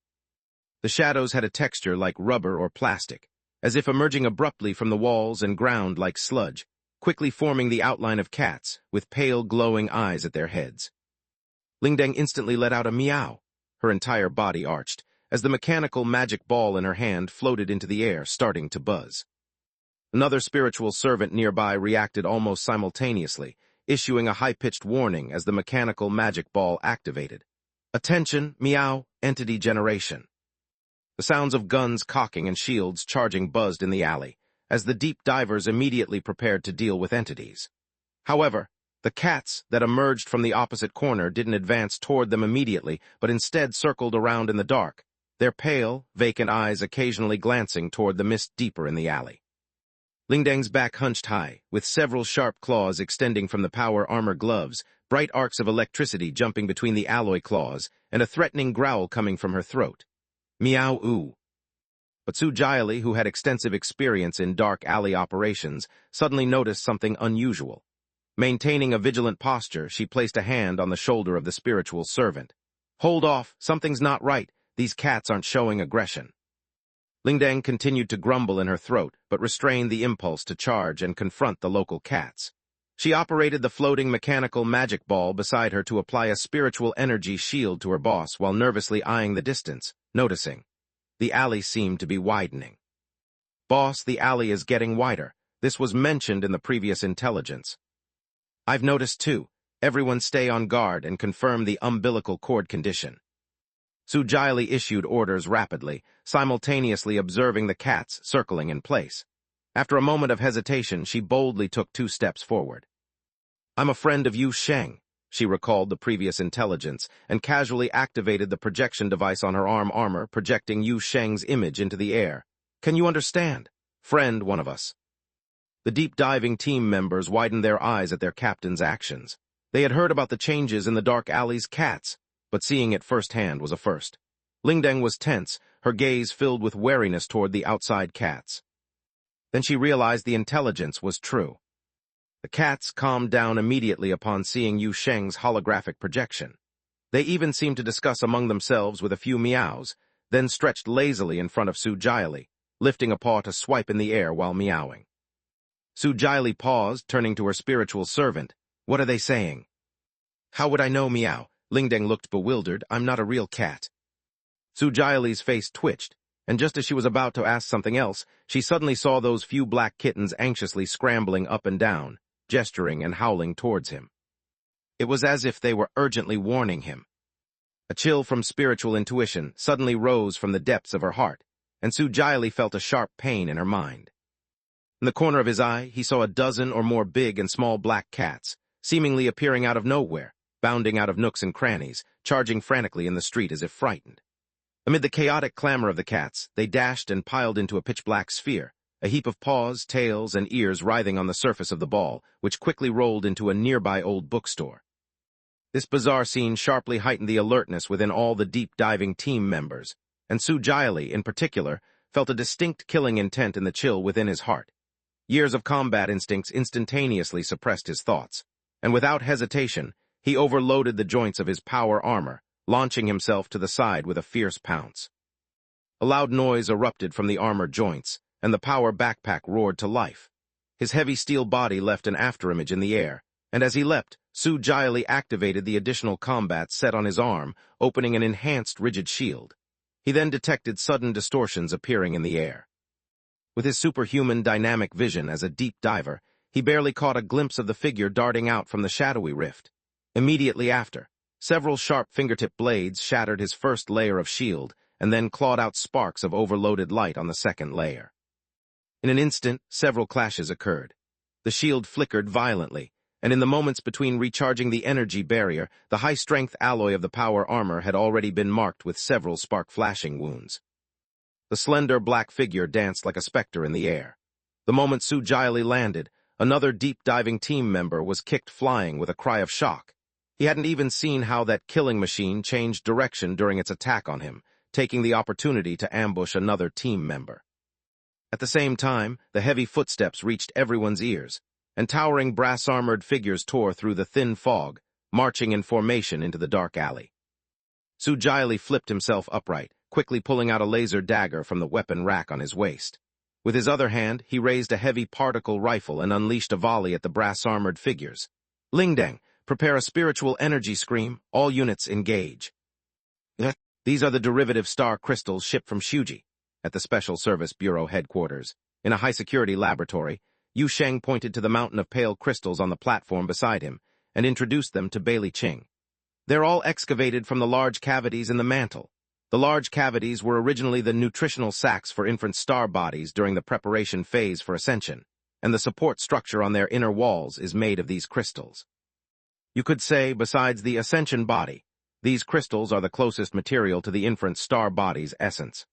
The shadows had a texture like rubber or plastic, as if emerging abruptly from the walls and ground like sludge, quickly forming the outline of cats, with pale glowing eyes at their heads. Lingdeng instantly let out a meow. Her entire body arched, as the mechanical magic ball in her hand floated into the air, starting to buzz. Another spiritual servant nearby reacted almost simultaneously, issuing a high-pitched warning as the mechanical magic ball activated. "Attention, meow, entity generation." The sounds of guns cocking and shields charging buzzed in the alley, as the deep divers immediately prepared to deal with entities. However, the cats that emerged from the opposite corner didn't advance toward them immediately, but instead circled around in the dark, their pale, vacant eyes occasionally glancing toward the mist deeper in the alley. Lingdeng's back hunched high, with several sharp claws extending from the power armor gloves, bright arcs of electricity jumping between the alloy claws, and a threatening growl coming from her throat. "Meow-oo." But Su Jiali, who had extensive experience in dark alley operations, suddenly noticed something unusual. Maintaining a vigilant posture, she placed a hand on the shoulder of the spiritual servant. "Hold off, something's not right. These cats aren't showing aggression." Lingdeng continued to grumble in her throat, but restrained the impulse to charge and confront the local cats. She operated the floating mechanical magic ball beside her to apply a spiritual energy shield to her boss while nervously eyeing the distance, noticing. The alley seemed to be widening. "Boss, the alley is getting wider. This was mentioned in the previous intelligence." "I've noticed too. Everyone stay on guard and confirm the umbilical cord condition." Su Jiali issued orders rapidly, simultaneously observing the cats circling in place. After a moment of hesitation, she boldly took 2 steps forward. "I'm a friend of Yu Sheng." She recalled the previous intelligence and casually activated the projection device on her armor, projecting Yu Sheng's image into the air. "Can you understand? Friend, one of us." The deep-diving team members widened their eyes at their captain's actions. They had heard about the changes in the dark alley's cats, but seeing it firsthand was a first. Lingdeng was tense, her gaze filled with wariness toward the outside cats. Then she realized the intelligence was true. The cats calmed down immediately upon seeing Yu Sheng's holographic projection. They even seemed to discuss among themselves with a few meows, then stretched lazily in front of Su Jiali, lifting a paw to swipe in the air while meowing. Su Jiali paused, turning to her spiritual servant. "What are they saying?" "How would I know, meow?" Lingdeng looked bewildered. "I'm not a real cat." Su Jiali's face twitched, and just as she was about to ask something else, she suddenly saw those few black kittens anxiously scrambling up and down, gesturing and howling towards him. It was as if they were urgently warning him. A chill from spiritual intuition suddenly rose from the depths of her heart, and Su Jiali felt a sharp pain in her mind. In the corner of his eye, he saw a dozen or more big and small black cats, seemingly appearing out of nowhere, bounding out of nooks and crannies, charging frantically in the street as if frightened. Amid the chaotic clamor of the cats, they dashed and piled into a pitch-black sphere, a heap of paws, tails, and ears writhing on the surface of the ball, which quickly rolled into a nearby old bookstore. This bizarre scene sharply heightened the alertness within all the deep-diving team members, and Su Jiali, in particular, felt a distinct killing intent in the chill within his heart. Years of combat instincts instantaneously suppressed his thoughts, and without hesitation, he overloaded the joints of his power armor, launching himself to the side with a fierce pounce. A loud noise erupted from the armor joints, and the power backpack roared to life. His heavy steel body left an afterimage in the air, and as he leapt, Su Jiali activated the additional combat set on his arm, opening an enhanced rigid shield. He then detected sudden distortions appearing in the air. With his superhuman dynamic vision as a deep diver, he barely caught a glimpse of the figure darting out from the shadowy rift. Immediately after, several sharp fingertip blades shattered his first layer of shield and then clawed out sparks of overloaded light on the second layer. In an instant, several clashes occurred. The shield flickered violently, and in the moments between recharging the energy barrier, the high-strength alloy of the power armor had already been marked with several spark-flashing wounds. The slender black figure danced like a specter in the air. The moment Su Jiali landed, another deep-diving team member was kicked flying with a cry of shock. He hadn't even seen how that killing machine changed direction during its attack on him, taking the opportunity to ambush another team member. At the same time, the heavy footsteps reached everyone's ears, and towering brass-armored figures tore through the thin fog, marching in formation into the dark alley. Su Jiali flipped himself upright, quickly pulling out a laser dagger from the weapon rack on his waist. With his other hand, he raised a heavy particle rifle and unleashed a volley at the brass-armored figures. "Lingdeng, prepare a spiritual energy scream. All units engage." These are the derivative star crystals shipped from Shuji. At the Special Service Bureau headquarters, in a high-security laboratory, Yu Sheng pointed to the mountain of pale crystals on the platform beside him and introduced them to Bailey Qing. "They're all excavated from the large cavities in the mantle. The large cavities were originally the nutritional sacs for infant star bodies during the preparation phase for ascension, and the support structure on their inner walls is made of these crystals. You could say, besides the ascension body, these crystals are the closest material to the infant star body's essence."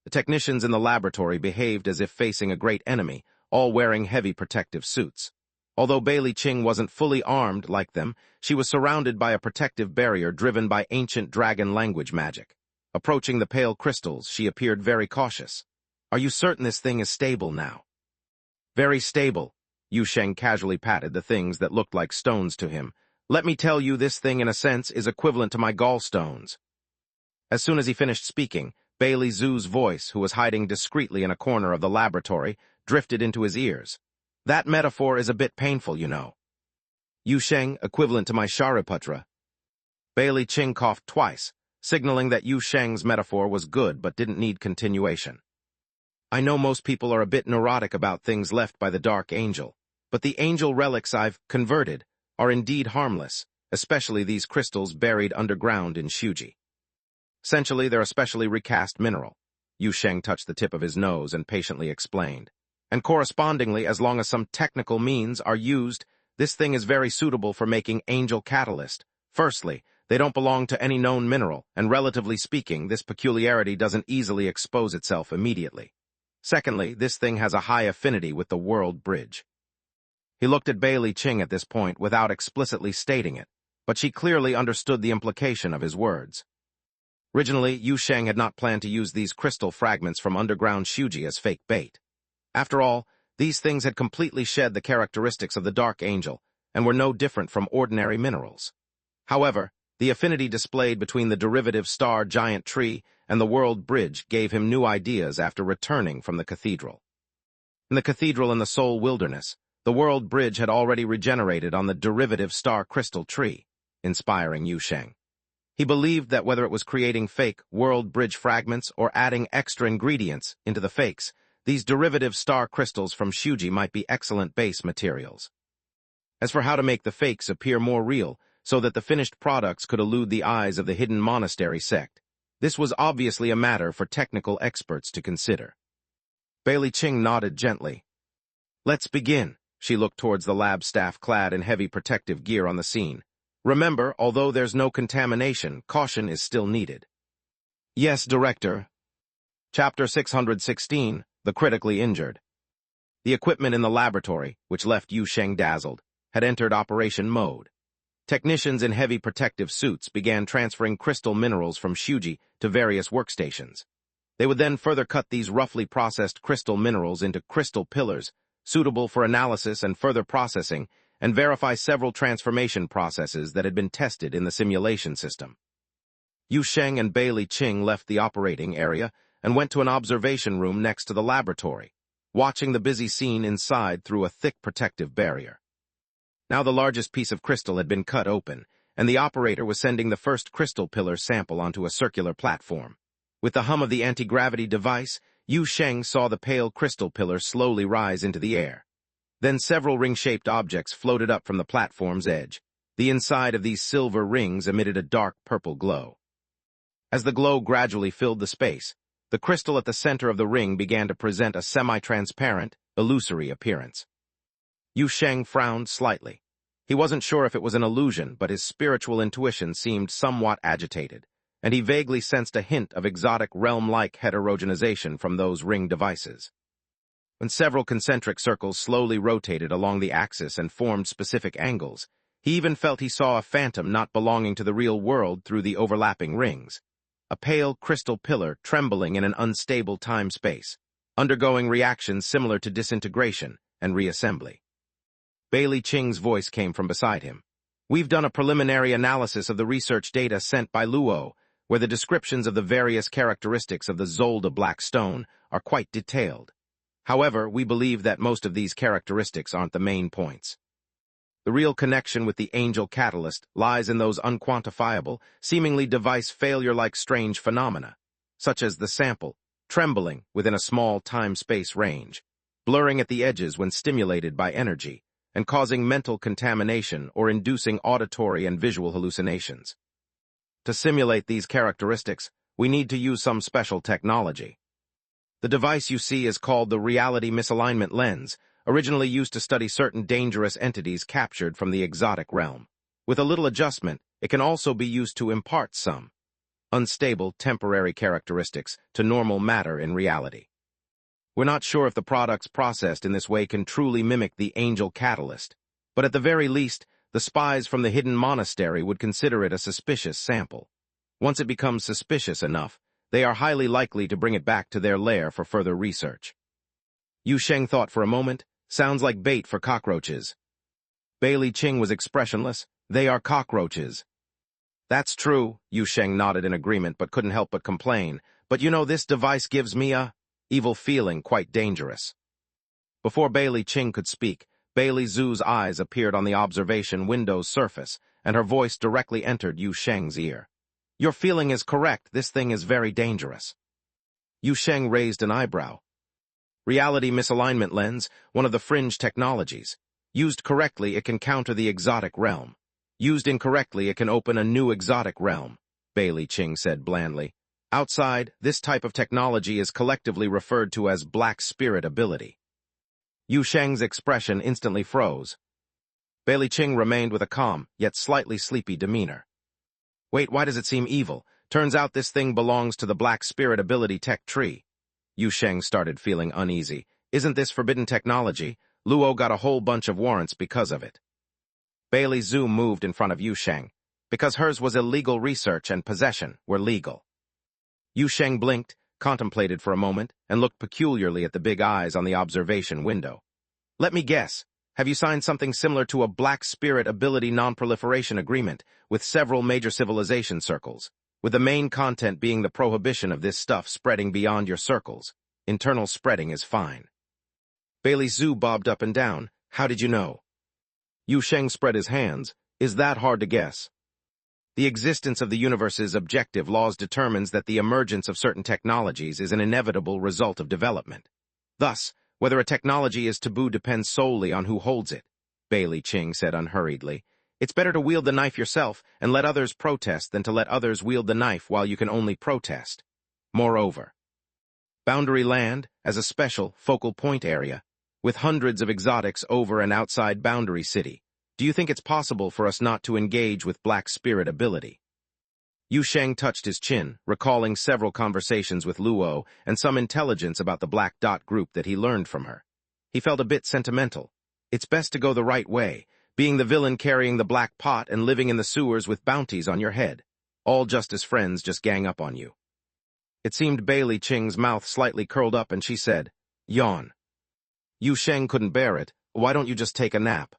The technicians in the laboratory behaved as if facing a great enemy, all wearing heavy protective suits. Although Bailey Qing wasn't fully armed like them, she was surrounded by a protective barrier driven by ancient dragon language magic. Approaching the pale crystals, she appeared very cautious. "Are you certain this thing is stable now?" "Very stable." Yu Sheng casually patted the things that looked like stones to him. "Let me tell you, this thing in a sense is equivalent to my gallstones." As soon as he finished speaking, Bailey Zhu's voice, who was hiding discreetly in a corner of the laboratory, drifted into his ears. "That metaphor is a bit painful, you know." "Yu Sheng, equivalent to my Shariputra." Bailey Qing coughed twice, signaling that Yu Sheng's metaphor was good but didn't need continuation. I know most people are a bit neurotic about things left by the Dark Angel, but the angel relics I've converted are indeed harmless, especially these crystals buried underground in Shuji. Essentially, they're a specially recast mineral. Yu Sheng touched the tip of his nose and patiently explained. And correspondingly, as long as some technical means are used, this thing is very suitable for making angel catalyst. Firstly, they don't belong to any known mineral, and relatively speaking, this peculiarity doesn't easily expose itself immediately. Secondly, this thing has a high affinity with the world bridge. He looked at Bailey Ching at this point without explicitly stating it, but she clearly understood the implication of his words. Originally, Yu Sheng had not planned to use these crystal fragments from underground Shuji as fake bait. After all, these things had completely shed the characteristics of the Dark Angel and were no different from ordinary minerals. However, the affinity displayed between the derivative star giant tree and the world bridge gave him new ideas after returning from the cathedral. In the cathedral in the Soul Wilderness, the world bridge had already regenerated on the derivative star crystal tree, inspiring Yu Sheng. He believed that whether it was creating fake world bridge fragments or adding extra ingredients into the fakes, these derivative star crystals from Shuji might be excellent base materials. As for how to make the fakes appear more real, so that the finished products could elude the eyes of the hidden monastery sect, this was obviously a matter for technical experts to consider. Bailey Ching nodded gently. Let's begin. She looked towards the lab staff clad in heavy protective gear on the scene. Remember, although there's no contamination, caution is still needed. Yes, Director. Chapter 616, The Critically Injured. The equipment in the laboratory, which left Yu Sheng dazzled, had entered operation mode. Technicians in heavy protective suits began transferring crystal minerals from Shuji to various workstations. They would then further cut these roughly processed crystal minerals into crystal pillars, suitable for analysis and further processing, and verify several transformation processes that had been tested in the simulation system. Yu Sheng and Bailey Ching left the operating area and went to an observation room next to the laboratory, watching the busy scene inside through a thick protective barrier. Now the largest piece of crystal had been cut open, and the operator was sending the first crystal pillar sample onto a circular platform. With the hum of the anti-gravity device, Yu Sheng saw the pale crystal pillar slowly rise into the air. Then several ring-shaped objects floated up from the platform's edge. The inside of these silver rings emitted a dark purple glow. As the glow gradually filled the space, the crystal at the center of the ring began to present a semi-transparent, illusory appearance. Yu Sheng frowned slightly. He wasn't sure if it was an illusion, but his spiritual intuition seemed somewhat agitated, and he vaguely sensed a hint of exotic realm-like heterogenization from those ring devices. When several concentric circles slowly rotated along the axis and formed specific angles, he even felt he saw a phantom not belonging to the real world through the overlapping rings. A pale crystal pillar trembling in an unstable time-space, undergoing reactions similar to disintegration and reassembly. Bailey Ching's voice came from beside him. We've done a preliminary analysis of the research data sent by Luo, where the descriptions of the various characteristics of the Zolda Black Stone are quite detailed. However, we believe that most of these characteristics aren't the main points. The real connection with the angel catalyst lies in those unquantifiable, seemingly device failure-like strange phenomena, such as the sample, trembling within a small time-space range, blurring at the edges when stimulated by energy, and causing mental contamination or inducing auditory and visual hallucinations. To simulate these characteristics, we need to use some special technology. The device you see is called the Reality Misalignment Lens, originally used to study certain dangerous entities captured from the exotic realm. With a little adjustment, it can also be used to impart some unstable, temporary characteristics to normal matter in reality. We're not sure if the products processed in this way can truly mimic the angel catalyst, but at the very least, the spies from the hidden monastery would consider it a suspicious sample. Once it becomes suspicious enough, they are highly likely to bring it back to their lair for further research. Yu Sheng thought for a moment. Sounds like bait for cockroaches. Bailey Ching was expressionless. They are cockroaches. That's true, Yu Sheng nodded in agreement but couldn't help but complain. But you know, this device gives me a evil feeling, quite dangerous. Before Bailey Ching could speak, Bailey Zhu's eyes appeared on the observation window's surface, and her voice directly entered Yu Sheng's ear. Your feeling is correct. This thing is very dangerous. Yu Sheng raised an eyebrow. Reality misalignment lens, one of the fringe technologies. Used correctly, it can counter the exotic realm. Used incorrectly, it can open a new exotic realm, Bailey Ching said blandly. Outside, this type of technology is collectively referred to as Black Spirit ability. Yu Sheng's expression instantly froze. Bailey Ching remained with a calm, yet slightly sleepy demeanor. Wait, why does it seem evil? Turns out this thing belongs to the Black Spirit ability tech tree. Yu Sheng started feeling uneasy. Isn't this forbidden technology? Luo got a whole bunch of warrants because of it. Bailey Zhu moved in front of Yu Sheng. Because hers was illegal, research and possession were legal. Yu Sheng blinked, contemplated for a moment, and looked peculiarly at the big eyes on the observation window. Let me guess. Have you signed something similar to a Black Spirit ability non-proliferation agreement with several major civilization circles, with the main content being the prohibition of this stuff spreading beyond your circles? Internal spreading is fine. Bailey Zhu bobbed up and down. How did you know? Yu Sheng spread his hands. Is that hard to guess? The existence of the universe's objective laws determines that the emergence of certain technologies is an inevitable result of development. Thus, whether a technology is taboo depends solely on who holds it, Bailey Ching said unhurriedly. It's better to wield the knife yourself and let others protest than to let others wield the knife while you can only protest. Moreover, Boundary Land, as a special, focal point area, with hundreds of exotics over and outside Boundary City, do you think it's possible for us not to engage with Black Spirit ability? Yu Sheng touched his chin, recalling several conversations with Luo and some intelligence about the Black Dot group that he learned from her. He felt a bit sentimental. It's best to go the right way, being the villain carrying the black pot and living in the sewers with bounties on your head. All just as friends just gang up on you. It seemed Bailey Ching's mouth slightly curled up and she said, Yawn. Yu Sheng couldn't bear it. Why don't you just take a nap?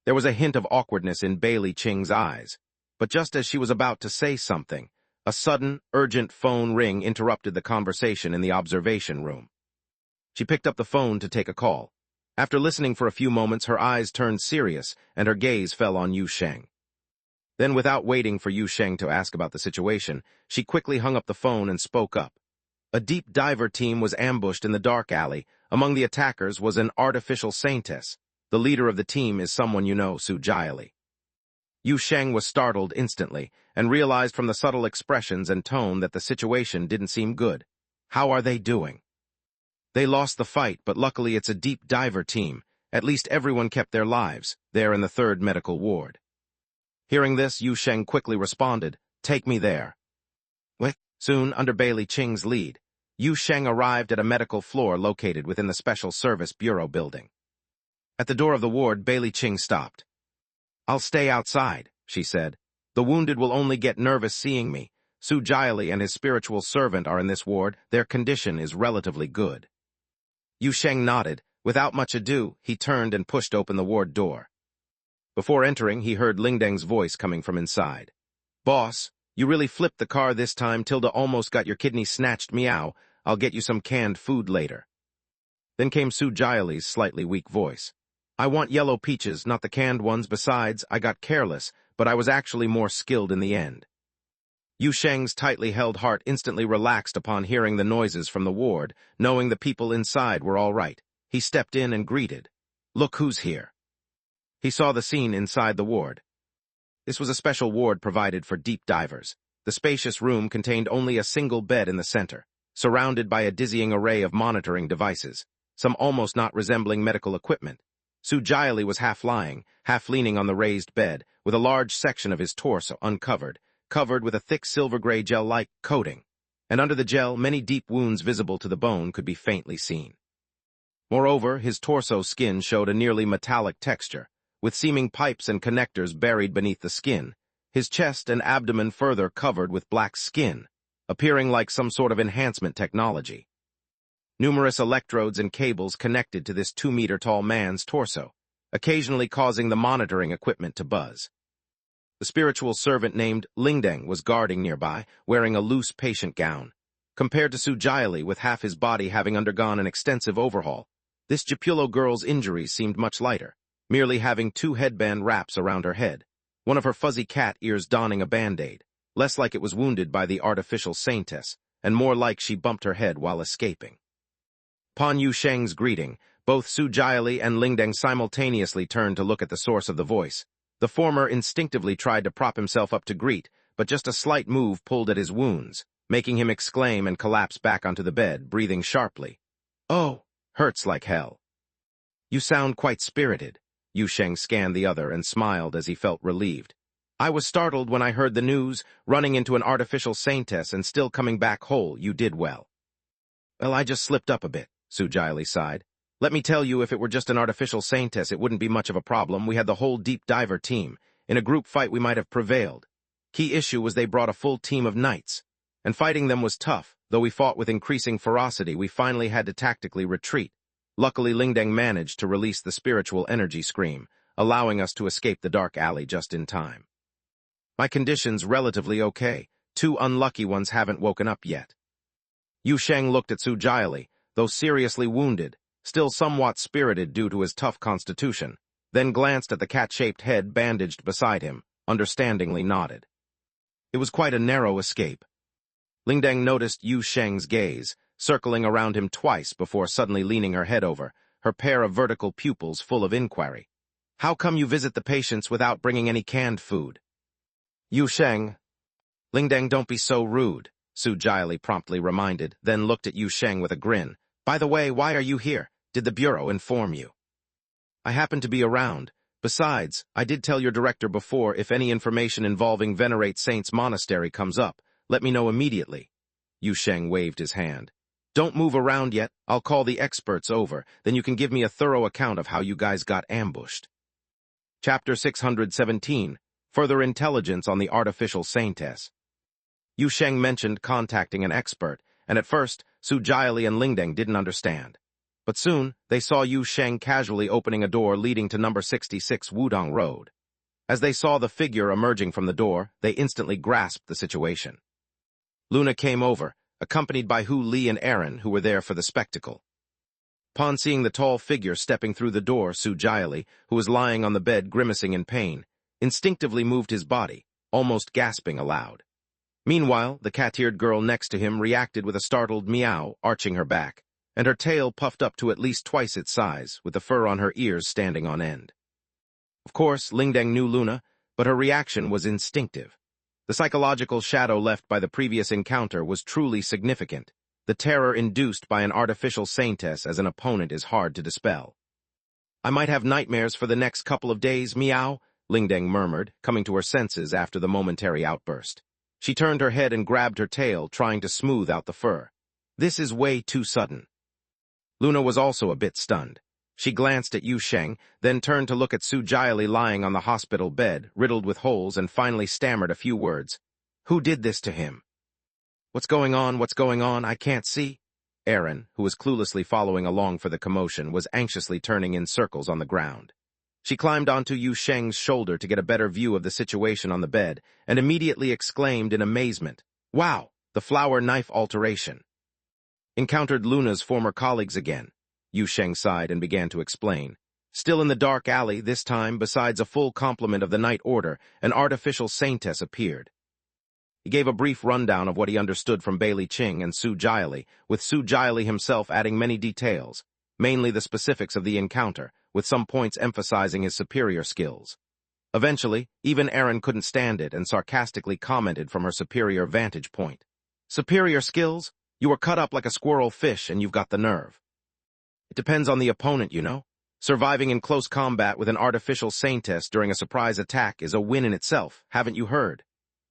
There was a hint of awkwardness in Bailey Ching's eyes. But just as she was about to say something, a sudden, urgent phone ring interrupted the conversation in the observation room. She picked up the phone to take a call. After listening for a few moments, her eyes turned serious, and her gaze fell on Yu Sheng. Then, without waiting for Yu Sheng to ask about the situation, she quickly hung up the phone and spoke up. A deep diver team was ambushed in the dark alley. Among the attackers was an artificial saintess. The leader of the team is someone you know, Su Jiali. Yu Sheng was startled instantly, and realized from the subtle expressions and tone that the situation didn't seem good. How are they doing? They lost the fight, but luckily it's a deep diver team. At least everyone kept their lives, there in the 3rd medical ward. Hearing this, Yu Sheng quickly responded, Take me there. Soon, under Bailey Ching's lead, Yu Sheng arrived at a medical floor located within the Special Service Bureau building. At the door of the ward, Bailey Ching stopped. I'll stay outside, she said. The wounded will only get nervous seeing me. Su Jiali and his spiritual servant are in this ward. Their condition is relatively good. Yu Sheng nodded. Without much ado, he turned and pushed open the ward door. Before entering, he heard Lingdeng's voice coming from inside. Boss, you really flipped the car this time. Tilda almost got your kidney snatched. Meow. I'll get you some canned food later. Then came Su Jiali's slightly weak voice. I want yellow peaches, not the canned ones. Besides, I got careless, but I was actually more skilled in the end. Yu Sheng's tightly held heart instantly relaxed upon hearing the noises from the ward, knowing the people inside were all right. He stepped in and greeted. Look who's here. He saw the scene inside the ward. This was a special ward provided for deep divers. The spacious room contained only a single bed in the center, surrounded by a dizzying array of monitoring devices, some almost not resembling medical equipment. Su Jiali was half lying, half leaning on the raised bed, with a large section of his torso uncovered, covered with a thick silver-gray gel-like coating, and under the gel, many deep wounds visible to the bone could be faintly seen. Moreover, his torso skin showed a nearly metallic texture, with seeming pipes and connectors buried beneath the skin, his chest and abdomen further covered with black skin, appearing like some sort of enhancement technology. Numerous electrodes and cables connected to this 2-meter-tall man's torso, occasionally causing the monitoring equipment to buzz. The spiritual servant named Lingdeng was guarding nearby, wearing a loose patient gown. Compared to Su Jiali, with half his body having undergone an extensive overhaul, this Japulo girl's injuries seemed much lighter, merely having 2 headband wraps around her head, one of her fuzzy cat ears donning a band-aid. less like it was wounded by the artificial saintess, and more like she bumped her head while escaping. Upon Yu Sheng's greeting, both Su Jiali and Lingdeng simultaneously turned to look at the source of the voice. The former instinctively tried to prop himself up to greet, but just a slight move pulled at his wounds, making him exclaim and collapse back onto the bed, breathing sharply. "Oh, hurts like hell." "You sound quite spirited." Yu Sheng scanned the other and smiled as he felt relieved. "I was startled when I heard the news, running into an artificial saintess and still coming back whole. You did well." "Well, I just slipped up a bit," Su Jiali sighed. "Let me tell you, if it were just an artificial saintess, it wouldn't be much of a problem. We had the whole deep diver team. In a group fight, we might have prevailed. Key issue was they brought a full team of knights, and fighting them was tough. Though we fought with increasing ferocity, we finally had to tactically retreat. Luckily, Lingdeng managed to release the spiritual energy scream, allowing us to escape the dark alley just in time. My condition's relatively okay. 2 unlucky ones haven't woken up yet." Yu Sheng looked at Su Jiali, though seriously wounded, still somewhat spirited due to his tough constitution, then glanced at the cat-shaped head bandaged beside him, understandingly nodded. It was quite a narrow escape. Lingdeng noticed Yu Sheng's gaze, circling around him twice before suddenly leaning her head over, her pair of vertical pupils full of inquiry. "How come you visit the patients without bringing any canned food?" "Yu Sheng." "Lingdeng, don't be so rude," Su Jiali promptly reminded, then looked at Yu Sheng with a grin. "By the way, why are you here? Did the Bureau inform you?" "I happen to be around. Besides, I did tell your director before, if any information involving Venerate Saints Monastery comes up, let me know immediately." Yu Sheng waved his hand. "Don't move around yet. I'll call the experts over. Then you can give me a thorough account of how you guys got ambushed." Chapter 617. Further Intelligence on the Artificial Saintess. Yu Sheng mentioned contacting an expert, and at first, Su Jiali and Lingdeng didn't understand. But soon, they saw Yu Sheng casually opening a door leading to number 66 Wudong Road. As they saw the figure emerging from the door, they instantly grasped the situation. Luna came over, accompanied by Hu Li and Aaron, who were there for the spectacle. Upon seeing the tall figure stepping through the door, Su Jiali, who was lying on the bed grimacing in pain, instinctively moved his body, almost gasping aloud. Meanwhile, the cat-eared girl next to him reacted with a startled meow, arching her back, and her tail puffed up to at least twice its size, with the fur on her ears standing on end. Of course, Lingdeng knew Luna, but her reaction was instinctive. The psychological shadow left by the previous encounter was truly significant. The terror induced by an artificial saintess as an opponent is hard to dispel. "I might have nightmares for the next couple of days, meow," Lingdeng murmured, coming to her senses after the momentary outburst. She turned her head and grabbed her tail, trying to smooth out the fur. "This is way too sudden." Luna was also a bit stunned. She glanced at Yu Sheng, then turned to look at Su Jiali lying on the hospital bed, riddled with holes, and finally stammered a few words. "Who did this to him?" What's going on, I can't see." Aaron, who was cluelessly following along for the commotion, was anxiously turning in circles on the ground. She climbed onto Yu Sheng's shoulder to get a better view of the situation on the bed, and immediately exclaimed in amazement, "Wow, the flower knife alteration." "Encountered Luna's former colleagues again." Yu Sheng sighed and began to explain. "Still in the dark alley, this time, besides a full complement of the Night Order, an artificial saintess appeared." He gave a brief rundown of what he understood from Bailey Ching and Su Jiali, with Su Jiali himself adding many details, mainly the specifics of the encounter, with some points emphasizing his superior skills. Eventually, even Aaron couldn't stand it and sarcastically commented from her superior vantage point. "Superior skills? You were cut up like a squirrel fish and you've got the nerve." "It depends on the opponent, you know. Surviving in close combat with an artificial saintess during a surprise attack is a win in itself, haven't you heard?"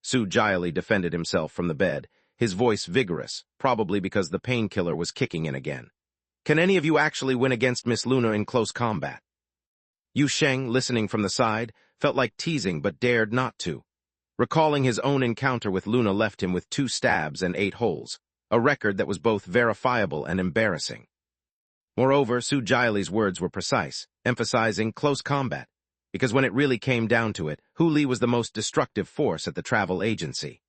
Su Jiali defended himself from the bed, his voice vigorous, probably because the painkiller was kicking in again. "Can any of you actually win against Miss Luna in close combat?" Yu Sheng, listening from the side, felt like teasing but dared not to. Recalling his own encounter with Luna left him with 2 stabs and 8 holes, a record that was both verifiable and embarrassing. Moreover, Su Jiali's words were precise, emphasizing close combat, because when it really came down to it, Hu Li was the most destructive force at the travel agency.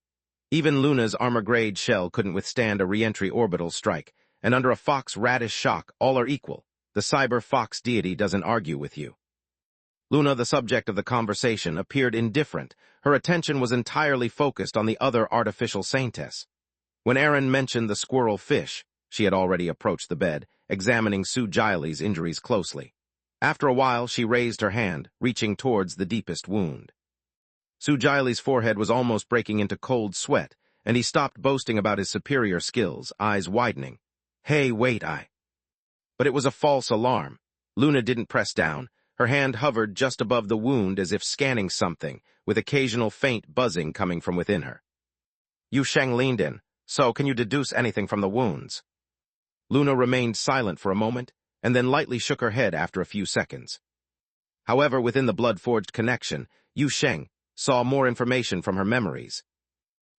Even Luna's armor-grade shell couldn't withstand a re-entry orbital strike, and under a Fox radish shock, all are equal. The cyber Fox deity doesn't argue with you. Luna, the subject of the conversation, appeared indifferent. Her attention was entirely focused on the other artificial saintess. When Aaron mentioned the squirrel fish, she had already approached the bed, examining Su Jiley's injuries closely. After a while, she raised her hand, reaching towards the deepest wound. Su Jiley's forehead was almost breaking into cold sweat, and he stopped boasting about his superior skills, eyes widening. "Hey, wait, But it was a false alarm. Luna didn't press down. Her hand hovered just above the wound as if scanning something, with occasional faint buzzing coming from within her. Yu Sheng leaned in. "So, can you deduce anything from the wounds?" Luna remained silent for a moment, and then lightly shook her head after a few seconds. However, within the blood-forged connection, Yu Sheng saw more information from her memories.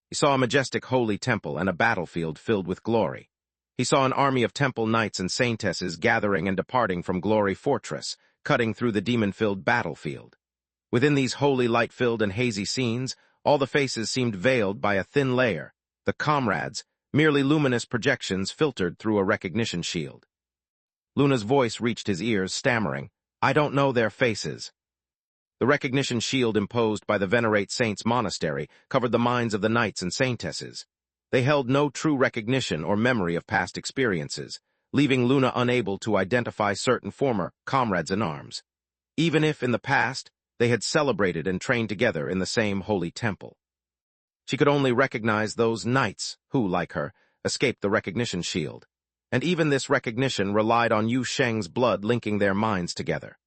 He saw a majestic holy temple and a battlefield filled with glory. He saw an army of temple knights and saintesses gathering and departing from Glory Fortress, cutting through the demon-filled battlefield. Within these holy light-filled and hazy scenes, all the faces seemed veiled by a thin layer, the comrades, merely luminous projections filtered through a recognition shield. Luna's voice reached his ears, stammering, "I don't know their faces." The recognition shield imposed by the Venerate Saints Monastery covered the minds of the knights and saintesses. They held no true recognition or memory of past experiences, leaving Luna unable to identify certain former comrades in arms, even if in the past they had celebrated and trained together in the same holy temple. She could only recognize those knights who, like her, escaped the recognition shield, and even this recognition relied on Yu Sheng's blood linking their minds together.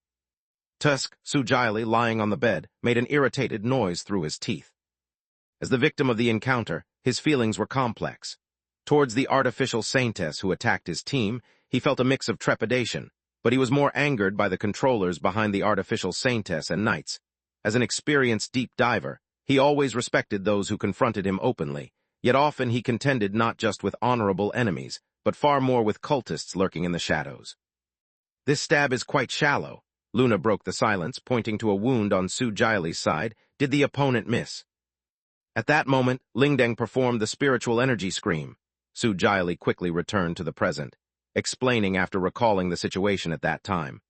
Tusk, Su Jiley, lying on the bed, made an irritated noise through his teeth. As the victim of the encounter, his feelings were complex. Towards the artificial saintess who attacked his team, he felt a mix of trepidation, but he was more angered by the controllers behind the artificial saintess and knights. As an experienced deep diver, he always respected those who confronted him openly, yet often he contended not just with honorable enemies, but far more with cultists lurking in the shadows. "This stab is quite shallow." Luna broke the silence, pointing to a wound on Su Jiley's side. "Did the opponent miss?" At that moment, Lingdeng performed the spiritual energy scream. Su Jiley quickly returned to the present, explaining after recalling the situation at that time.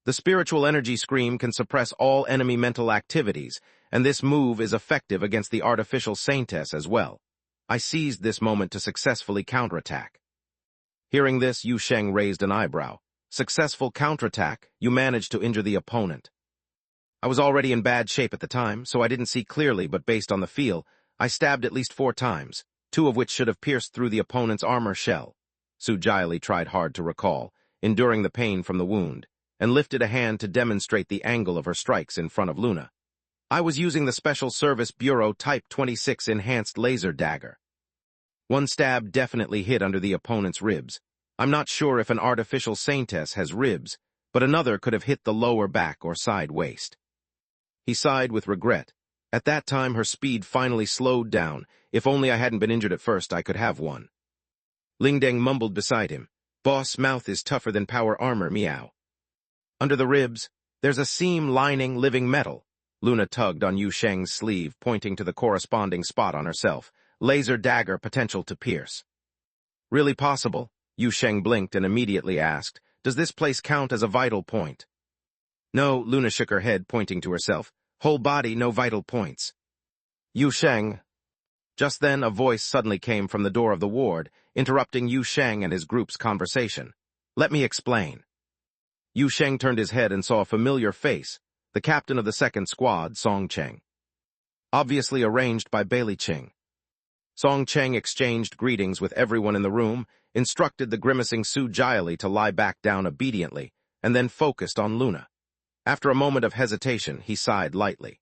The spiritual energy scream can suppress all enemy mental activities, and this move is effective against the artificial saintess as well. I seized this moment to successfully counterattack. Hearing this, Yu Sheng raised an eyebrow. "Successful counterattack, you managed to injure the opponent." I was already in bad shape at the time, so I didn't see clearly, but based on the feel, I stabbed at least 4 times, 2 of which should have pierced through the opponent's armor shell. Su Jiley tried hard to recall, enduring the pain from the wound, and lifted a hand to demonstrate the angle of her strikes in front of Luna. "I was using the Special Service Bureau Type 26 Enhanced Laser Dagger. One stab definitely hit under the opponent's ribs. I'm not sure if an artificial saintess has ribs, but another could have hit the lower back or side waist." He sighed with regret. At that time, her speed finally slowed down. "If only I hadn't been injured at first, I could have one." Lingdeng mumbled beside him. "Boss' mouth is tougher than power armor, meow." Under the ribs, there's a seam lining living metal. Luna tugged on Yu Sheng's sleeve, pointing to the corresponding spot on herself. "Laser dagger potential to pierce." "Really possible?" Yu Sheng blinked and immediately asked, "Does this place count as a vital point?" "No," Luna shook her head, pointing to herself. "Whole body, no vital points." "Yu Sheng." Just then, a voice suddenly came from the door of the ward, interrupting Yu Sheng and his group's conversation. "Let me explain." Yu Sheng turned his head and saw a familiar face, the captain of the second squad, Song Cheng. Obviously arranged by Bailey Ching. Song Cheng exchanged greetings with everyone in the room, instructed the grimacing Su Jiley to lie back down obediently, and then focused on Luna. After a moment of hesitation, he sighed lightly.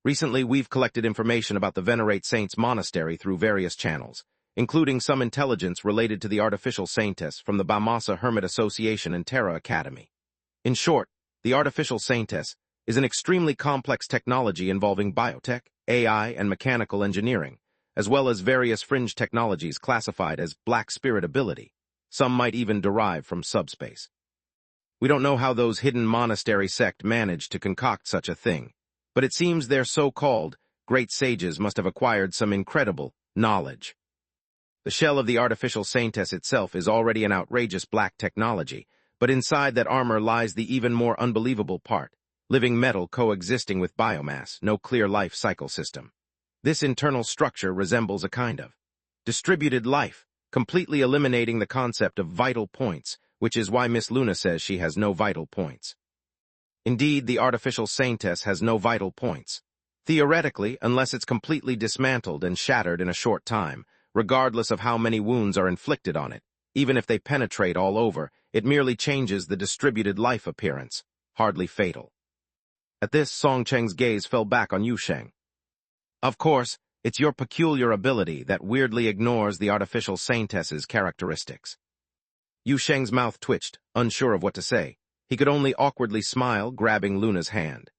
"Recently, we've collected information about the Venerate Saints Monastery through various channels, including some intelligence related to the artificial saintess from the Bamasa Hermit Association and Terra Academy. In short, the artificial saintess is an extremely complex technology involving biotech, AI, and mechanical engineering, as well as various fringe technologies classified as black spirit ability. Some might even derive from subspace. We don't know how those hidden monastery sect managed to concoct such a thing, but it seems their so-called great sages must have acquired some incredible knowledge. The shell of the artificial saintess itself is already an outrageous black technology, but inside that armor lies the even more unbelievable part. living metal coexisting with biomass, no clear life cycle system. This internal structure resembles a kind of distributed life, completely eliminating the concept of vital points, which is why Miss Luna says she has no vital points. Indeed, the artificial saintess has no vital points. Theoretically, unless it's completely dismantled and shattered in a short time, regardless of how many wounds are inflicted on it, even if they penetrate all over, it merely changes the distributed life appearance, hardly fatal. At this, Song Cheng's gaze fell back on Yu Sheng. Of course, it's your peculiar ability that weirdly ignores the artificial saintess's characteristics. Yu Sheng's mouth twitched, unsure of what to say. He could only awkwardly smile, grabbing Luna's hand.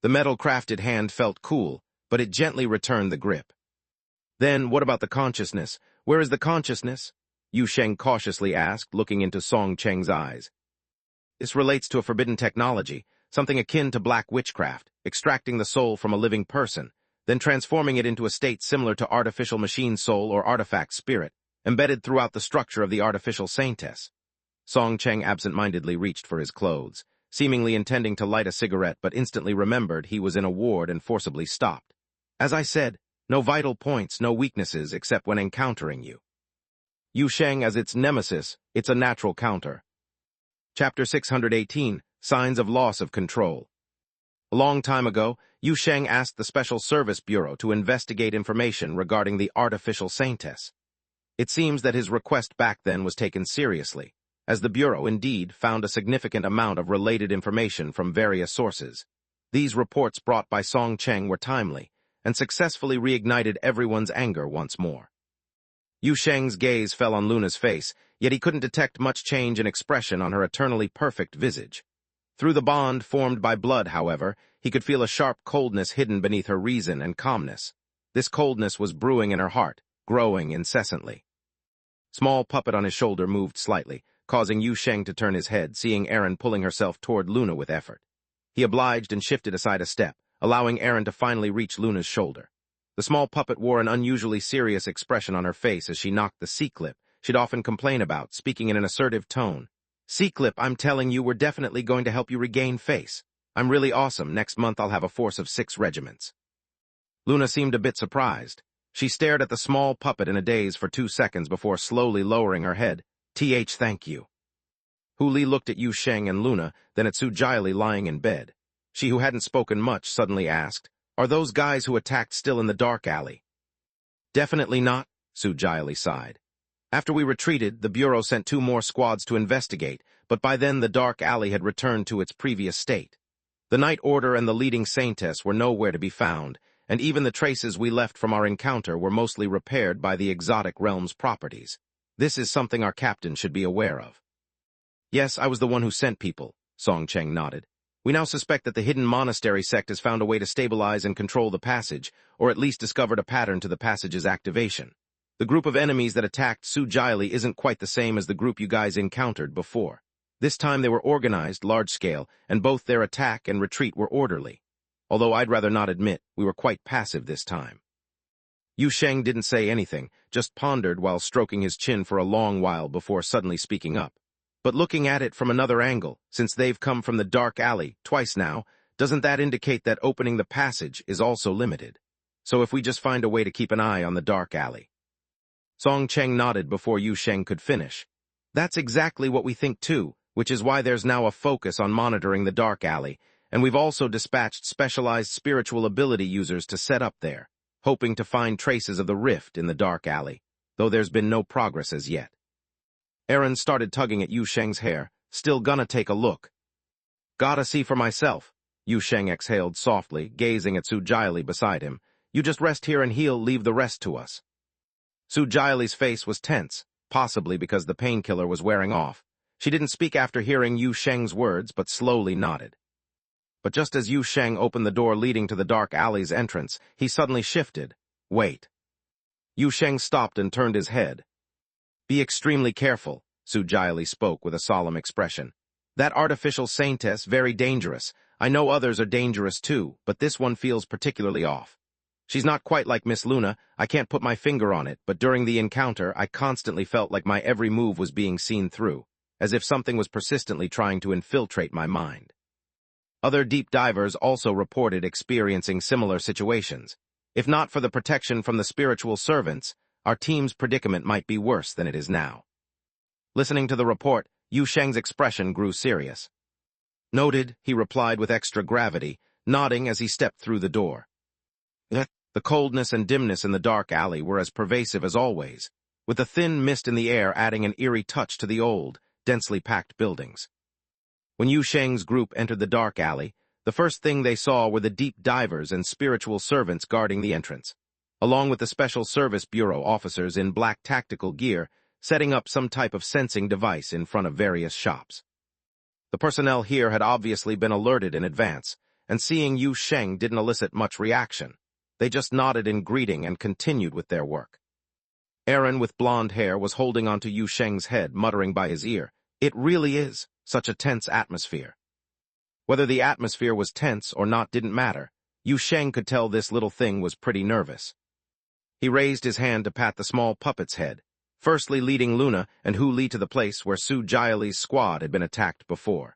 The metal-crafted hand felt cool, but it gently returned the grip. Then, what about the consciousness? Where is the consciousness? Yu Sheng cautiously asked, looking into Song Cheng's eyes. This relates to a forbidden technology, something akin to black witchcraft, extracting the soul from a living person, then transforming it into a state similar to artificial machine soul or artifact spirit, embedded throughout the structure of the artificial saintess. Song Cheng absent-mindedly reached for his clothes, seemingly intending to light a cigarette but instantly remembered he was in a ward and forcibly stopped. As I said, no vital points, no weaknesses except when encountering you. Yu Sheng as its nemesis, it's a natural counter. Chapter 618, Signs of Loss of Control. A long time ago, Yu Sheng asked the Special Service Bureau to investigate information regarding the artificial saintess. It seems that his request back then was taken seriously, as the Bureau indeed found a significant amount of related information from various sources. These reports brought by Song Cheng were timely, and successfully reignited everyone's anger once more. Yu Sheng's gaze fell on Luna's face, yet he couldn't detect much change in expression on her eternally perfect visage. Through the bond formed by blood, however, he could feel a sharp coldness hidden beneath her reason and calmness. This coldness was brewing in her heart, growing incessantly. Small puppet on his shoulder moved slightly, causing Yu Sheng to turn his head, seeing Aaron pulling herself toward Luna with effort. He obliged and shifted aside a step, allowing Aaron to finally reach Luna's shoulder. The small puppet wore an unusually serious expression on her face as she knocked the C-clip she'd often complain about, speaking in an assertive tone. C-clip, I'm telling you, we're definitely going to help you regain face. I'm really awesome. Next month I'll have a force of 6 regiments. Luna seemed a bit surprised. She stared at the small puppet in a daze for 2 seconds before slowly lowering her head. Thank you. Hu Li looked at Yu Sheng and Luna, then at Su Jiali lying in bed. She, who hadn't spoken much, suddenly asked, Are those guys who attacked still in the dark alley? Definitely not, Su Jiali sighed. After we retreated, the Bureau sent 2 more squads to investigate, but by then the dark alley had returned to its previous state. The Night Order and the leading saintess were nowhere to be found, and even the traces we left from our encounter were mostly repaired by the exotic realm's properties. This is something our captain should be aware of. Yes, I was the one who sent people, Song Cheng nodded. We now suspect that the hidden monastery sect has found a way to stabilize and control the passage, or at least discovered a pattern to the passage's activation. The group of enemies that attacked Su Jiali isn't quite the same as the group you guys encountered before. This time they were organized, large-scale, and both their attack and retreat were orderly. Although I'd rather not admit, we were quite passive this time. Yu Sheng didn't say anything, just pondered while stroking his chin for a long while before suddenly speaking up. But looking at it from another angle, since they've come from the dark alley twice now, doesn't that indicate that opening the passage is also limited? So if we just find a way to keep an eye on the dark alley. Song Cheng nodded before Yu Sheng could finish. That's exactly what we think too, which is why there's now a focus on monitoring the dark alley, and we've also dispatched specialized spiritual ability users to set up there, hoping to find traces of the rift in the dark alley, though there's been no progress as yet. Aaron started tugging at Yu Sheng's hair, still gonna take a look. Gotta see for myself, Yu Sheng exhaled softly, gazing at Su Jiali beside him. You just rest here and heal, leave the rest to us. Su Jiali's face was tense, possibly because the painkiller was wearing off. She didn't speak after hearing Yu Sheng's words, but slowly nodded. But just as Yu Sheng opened the door leading to the dark alley's entrance, he suddenly shifted. Wait. Yu Sheng stopped and turned his head. Be extremely careful, Su Jiali spoke with a solemn expression. That artificial saintess, very dangerous. I know others are dangerous too, but this one feels particularly off. She's not quite like Miss Luna, I can't put my finger on it, but during the encounter I constantly felt like my every move was being seen through, as if something was persistently trying to infiltrate my mind. Other deep divers also reported experiencing similar situations. If not for the protection from the spiritual servants, our team's predicament might be worse than it is now. Listening to the report, Yu Sheng's expression grew serious. Noted, he replied with extra gravity, nodding as he stepped through the door. The coldness and dimness in the dark alley were as pervasive as always, with the thin mist in the air adding an eerie touch to the old, densely packed buildings. When Yu Sheng's group entered the dark alley, the first thing they saw were the deep divers and spiritual servants guarding the entrance, along with the Special Service Bureau officers in black tactical gear setting up some type of sensing device in front of various shops. The personnel here had obviously been alerted in advance, and seeing Yu Sheng didn't elicit much reaction. They just nodded in greeting and continued with their work. Aaron with blonde hair was holding onto Yu Sheng's head, muttering by his ear, "It really is such a tense atmosphere." Whether the atmosphere was tense or not didn't matter. Yu Sheng could tell this little thing was pretty nervous. He raised his hand to pat the small puppet's head, firstly leading Luna and Hu Li to the place where Su Jiali's squad had been attacked before.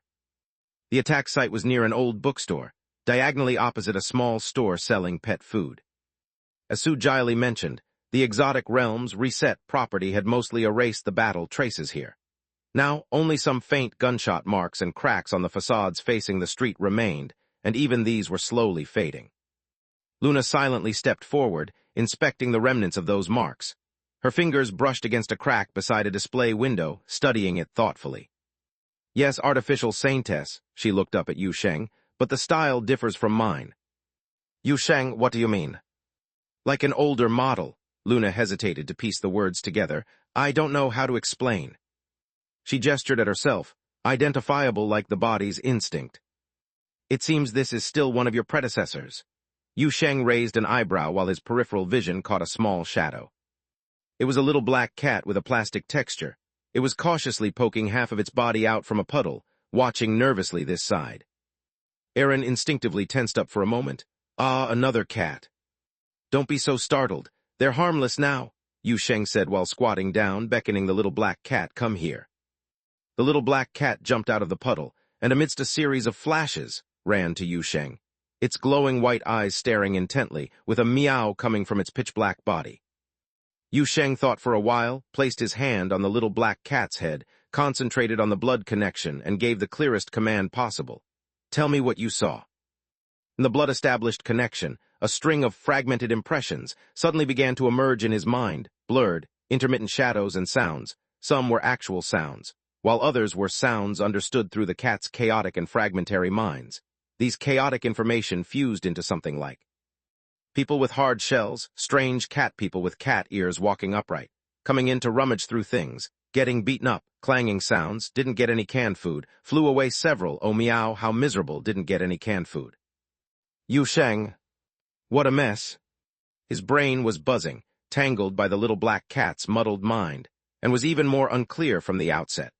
The attack site was near an old bookstore, diagonally opposite a small store selling pet food. As Su Jiali mentioned, the Exotic Realms reset property had mostly erased the battle traces here. Now, only some faint gunshot marks and cracks on the facades facing the street remained, and even these were slowly fading. Luna silently stepped forward, inspecting the remnants of those marks. Her fingers brushed against a crack beside a display window, studying it thoughtfully. "Yes, artificial saintess," she looked up at Yu Sheng, "but the style differs from mine." "Yu Sheng, what do you mean?" "Like an older model." Luna hesitated to piece the words together. "I don't know how to explain." She gestured at herself, identifiable like the body's instinct. "It seems this is still one of your predecessors." Yu Sheng raised an eyebrow while his peripheral vision caught a small shadow. It was a little black cat with a plastic texture. It was cautiously poking half of its body out from a puddle, watching nervously this side. Aaron instinctively tensed up for a moment. "Ah, another cat." "Don't be so startled. They're harmless now," Yu Sheng said while squatting down, beckoning the little black cat, "Come here." The little black cat jumped out of the puddle, and amidst a series of flashes, ran to Yu Sheng, its glowing white eyes staring intently, with a meow coming from its pitch-black body. Yu Sheng thought for a while, placed his hand on the little black cat's head, concentrated on the blood connection, and gave the clearest command possible. "Tell me what you saw." In the blood-established connection, a string of fragmented impressions suddenly began to emerge in his mind, blurred, intermittent shadows and sounds. Some were actual sounds, while others were sounds understood through the cat's chaotic and fragmentary minds. These chaotic information fused into something like people with hard shells, strange cat people with cat ears walking upright, coming in to rummage through things, getting beaten up, clanging sounds, didn't get any canned food, flew away several, oh meow, how miserable, didn't get any canned food. Yu Sheng, what a mess. His brain was buzzing, tangled by the little black cat's muddled mind, and was even more unclear from the outset.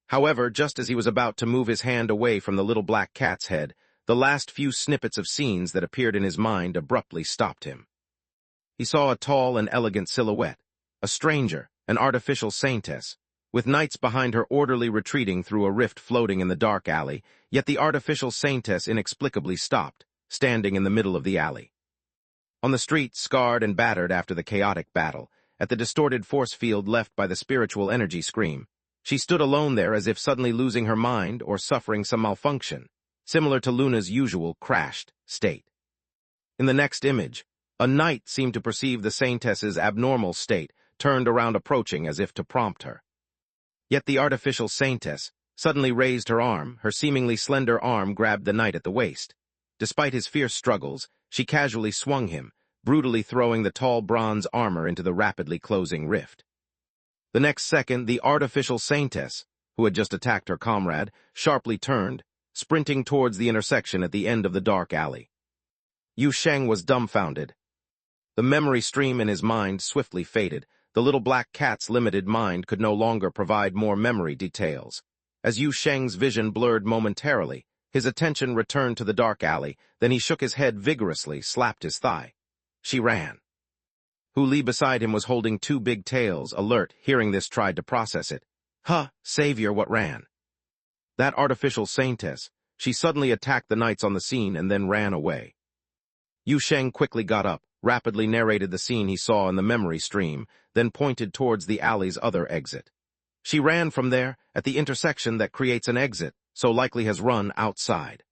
However, just as he was about to move his hand away from the little black cat's head, the last few snippets of scenes that appeared in his mind abruptly stopped him. He saw a tall and elegant silhouette, a stranger, an artificial saintess, with knights behind her orderly retreating through a rift floating in the dark alley, yet the artificial saintess inexplicably stopped, standing in the middle of the alley. On the street, scarred and battered after the chaotic battle, at the distorted force field left by the spiritual energy scream, she stood alone there as if suddenly losing her mind or suffering some malfunction, similar to Luna's usual crashed state. In the next image, a knight seemed to perceive the saintess's abnormal state, turned around approaching as if to prompt her. Yet the artificial saintess suddenly raised her arm, her seemingly slender arm grabbed the knight at the waist. Despite his fierce struggles, she casually swung him, brutally throwing the tall bronze armor into the rapidly closing rift. The next second, the artificial saintess, who had just attacked her comrade, sharply turned, sprinting towards the intersection at the end of the dark alley. Yu Sheng was dumbfounded. The memory stream in his mind swiftly faded. The little black cat's limited mind could no longer provide more memory details. As Yu Sheng's vision blurred momentarily, his attention returned to the dark alley, then he shook his head vigorously, slapped his thigh. She ran. Hu Li beside him was holding two big tails, alert, hearing this tried to process it. "Huh, savior, what ran?" That artificial saintess. She suddenly attacked the knights on the scene and then ran away. Yu Sheng quickly got up, rapidly narrated the scene he saw in the memory stream, then pointed towards the alley's other exit. She ran from there, at the intersection that creates an exit, so likely has run outside.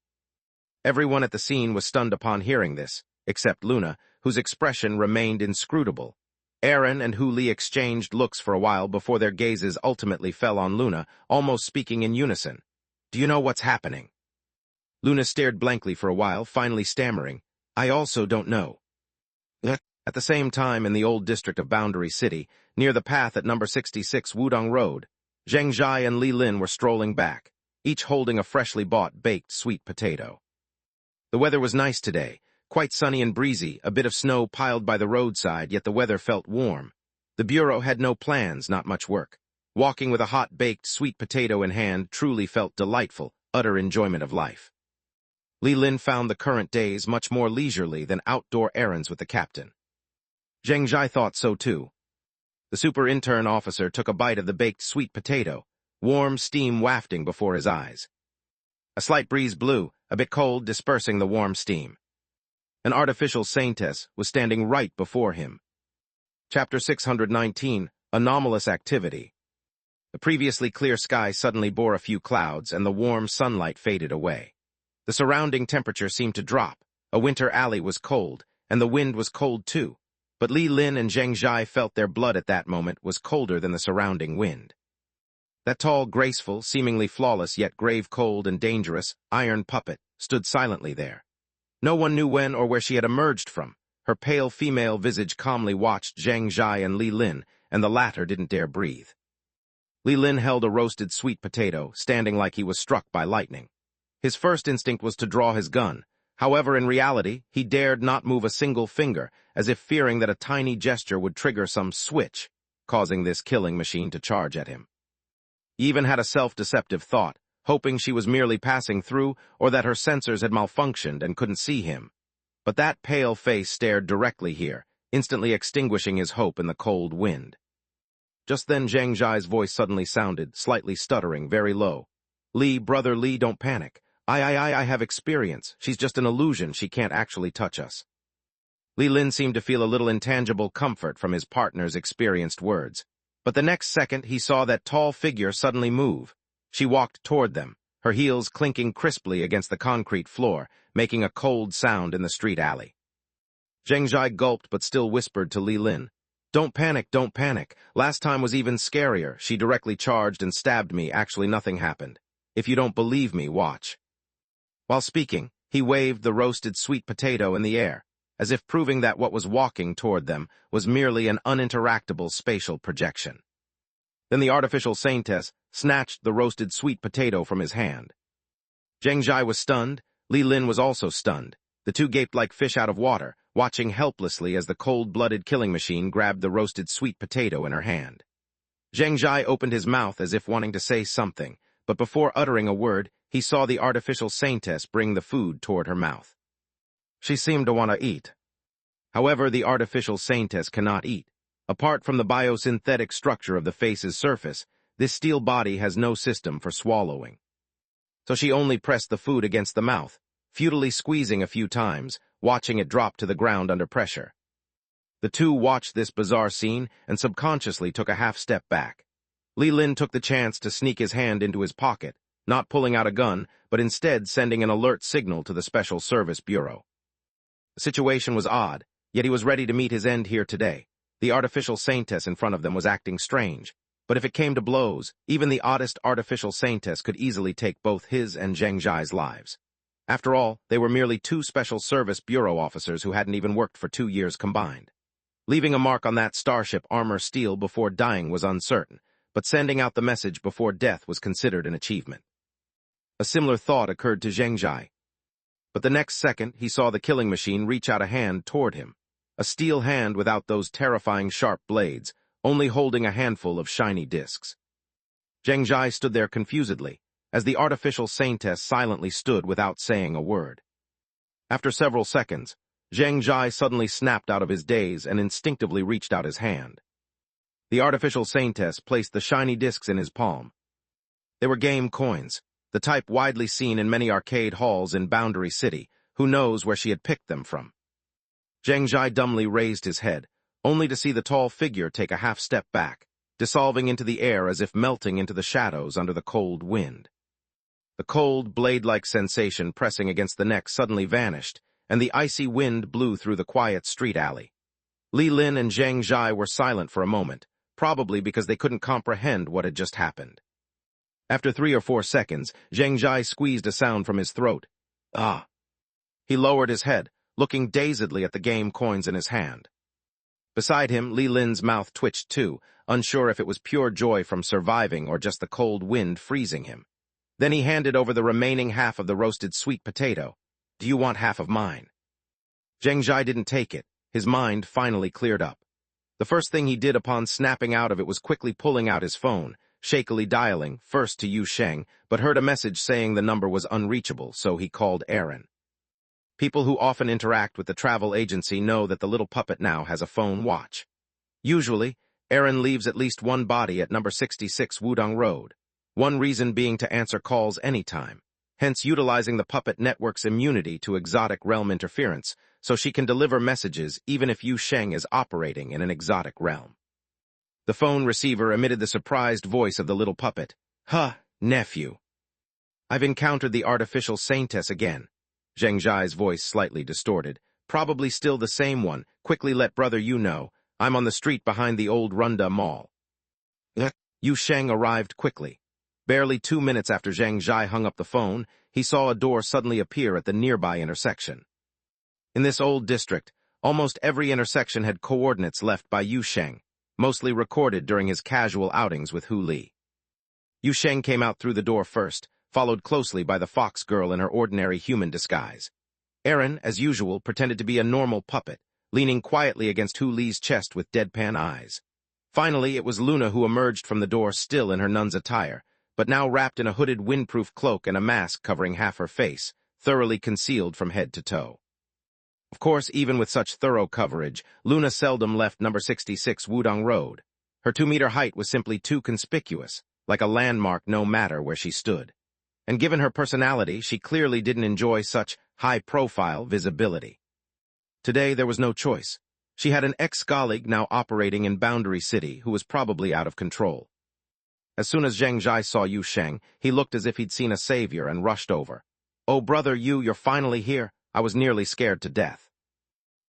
Everyone at the scene was stunned upon hearing this, except Luna, whose expression remained inscrutable. Aaron and Hu Li exchanged looks for a while before their gazes ultimately fell on Luna, almost speaking in unison. "Do you know what's happening?" Luna stared blankly for a while, finally stammering, "I also don't know." At the same time, in the old district of Boundary City, near the path at number 66 Wudong Road, Zheng Zhai and Li Lin were strolling back, each holding a freshly bought baked sweet potato. The weather was nice today, quite sunny and breezy, a bit of snow piled by the roadside, yet the weather felt warm. The bureau had no plans, not much work. Walking with a hot baked sweet potato in hand truly felt delightful, utter enjoyment of life. Li Lin found the current days much more leisurely than outdoor errands with the captain. Zheng Zhai thought so too. The super-intern officer took a bite of the baked sweet potato, warm steam wafting before his eyes. A slight breeze blew, a bit cold, dispersing the warm steam. An artificial saintess was standing right before him. Chapter 619, Anomalous Activity. The previously clear sky suddenly bore a few clouds, and the warm sunlight faded away. The surrounding temperature seemed to drop. A winter alley was cold, and the wind was cold too. But Li Lin and Zheng Zhai felt their blood at that moment was colder than the surrounding wind. That tall, graceful, seemingly flawless yet grave, cold, and dangerous iron puppet stood silently there. No one knew when or where she had emerged from. Her pale female visage calmly watched Zheng Zhai and Li Lin, and the latter didn't dare breathe. Li Lin held a roasted sweet potato, standing like he was struck by lightning. His first instinct was to draw his gun. However, in reality, he dared not move a single finger, as if fearing that a tiny gesture would trigger some switch, causing this killing machine to charge at him. He even had a self-deceptive thought, hoping she was merely passing through or that her sensors had malfunctioned and couldn't see him. But that pale face stared directly here, instantly extinguishing his hope in the cold wind. Just then Zheng Zhai's voice suddenly sounded, slightly stuttering, very low. "Li, brother Li, don't panic. I have experience. She's just an illusion. She can't actually touch us." Li Lin seemed to feel a little intangible comfort from his partner's experienced words. But the next second he saw that tall figure suddenly move. She walked toward them, her heels clinking crisply against the concrete floor, making a cold sound in the street alley. Zheng Zhai gulped but still whispered to Li Lin, don't panic. Last time was even scarier. She directly charged and stabbed me. Actually, nothing happened. If you don't believe me, watch." While speaking, he waved the roasted sweet potato in the air, as if proving that what was walking toward them was merely an uninteractable spatial projection. Then the artificial saintess snatched the roasted sweet potato from his hand. Zheng Zhai was stunned. Li Lin was also stunned. The two gaped like fish out of water, watching helplessly as the cold-blooded killing machine grabbed the roasted sweet potato in her hand. Zheng Zhai opened his mouth as if wanting to say something, but before uttering a word, he saw the artificial saintess bring the food toward her mouth. She seemed to want to eat. However, the artificial saintess cannot eat. Apart from the biosynthetic structure of the face's surface, this steel body has no system for swallowing. So she only pressed the food against the mouth, futilely squeezing a few times, watching it drop to the ground under pressure. The two watched this bizarre scene and subconsciously took a half-step back. Li Lin took the chance to sneak his hand into his pocket, not pulling out a gun, but instead sending an alert signal to the Special Service Bureau. The situation was odd, yet he was ready to meet his end here today. The artificial saintess in front of them was acting strange, but if it came to blows, even the oddest artificial saintess could easily take both his and Zheng Zhai's lives. After all, they were merely two Special Service Bureau officers who hadn't even worked for 2 years combined. Leaving a mark on that starship armor steel before dying was uncertain, but sending out the message before death was considered an achievement. A similar thought occurred to Zheng Zhai. But the next second, he saw the killing machine reach out a hand toward him. A steel hand without those terrifying sharp blades, only holding a handful of shiny discs. Zheng Zhai stood there confusedly, as the artificial saintess silently stood without saying a word. After several seconds, Zheng Zhai suddenly snapped out of his daze and instinctively reached out his hand. The artificial saintess placed the shiny discs in his palm. They were game coins. the type widely seen in many arcade halls in Boundary City. Who knows where she had picked them from? Zhang Zhai dumbly raised his head, only to see the tall figure take a half-step back, dissolving into the air as if melting into the shadows under the cold wind. The cold, blade-like sensation pressing against the neck suddenly vanished, and the icy wind blew through the quiet street alley. Li Lin and Zhang Zhai were silent for a moment, probably because they couldn't comprehend what had just happened. After 3 or 4 seconds, Zhang Zhai squeezed a sound from his throat. Ah! He lowered his head, looking dazedly at the game coins in his hand. Beside him, Li Lin's mouth twitched too, unsure if it was pure joy from surviving or just the cold wind freezing him. Then he handed over the remaining half of the roasted sweet potato. Do you want half of mine? Zhang Zhai didn't take it. His mind finally cleared up. The first thing he did upon snapping out of it was quickly pulling out his phone, shakily dialing, first to Yu Sheng, but heard a message saying the number was unreachable, so he called Aaron. People who often interact with the travel agency know that the little puppet now has a phone watch. Usually, Aaron leaves at least one body at number 66 Wudong Road, one reason being to answer calls anytime, hence utilizing the puppet network's immunity to exotic realm interference, so she can deliver messages even if Yu Sheng is operating in an exotic realm. The phone receiver emitted the surprised voice of the little puppet. Huh, nephew. I've encountered the artificial saintess again. Zhang Zhai's voice slightly distorted. Probably still the same one. Quickly let brother Yu know. I'm on the street behind the old Runda Mall. Yu Sheng arrived quickly. Barely 2 minutes after Zhang Zhai hung up the phone, he saw a door suddenly appear at the nearby intersection. In this old district, almost every intersection had coordinates left by Yu Sheng, mostly recorded during his casual outings with Hu Li. Yu Sheng came out through the door first, followed closely by the fox girl in her ordinary human disguise. Aaron, as usual, pretended to be a normal puppet, leaning quietly against Hu Li's chest with deadpan eyes. Finally, it was Luna who emerged from the door still in her nun's attire, but now wrapped in a hooded windproof cloak and a mask covering half her face, thoroughly concealed from head to toe. Of course, even with such thorough coverage, Luna seldom left number 66 Wudong Road. Her 2-meter height was simply too conspicuous, like a landmark no matter where she stood. And given her personality, she clearly didn't enjoy such high-profile visibility. Today, there was no choice. She had an ex-colleague now operating in Boundary City who was probably out of control. As soon as Zhang Zhai saw Yu Sheng, he looked as if he'd seen a savior and rushed over. Oh, brother Yu, you're finally here. I was nearly scared to death.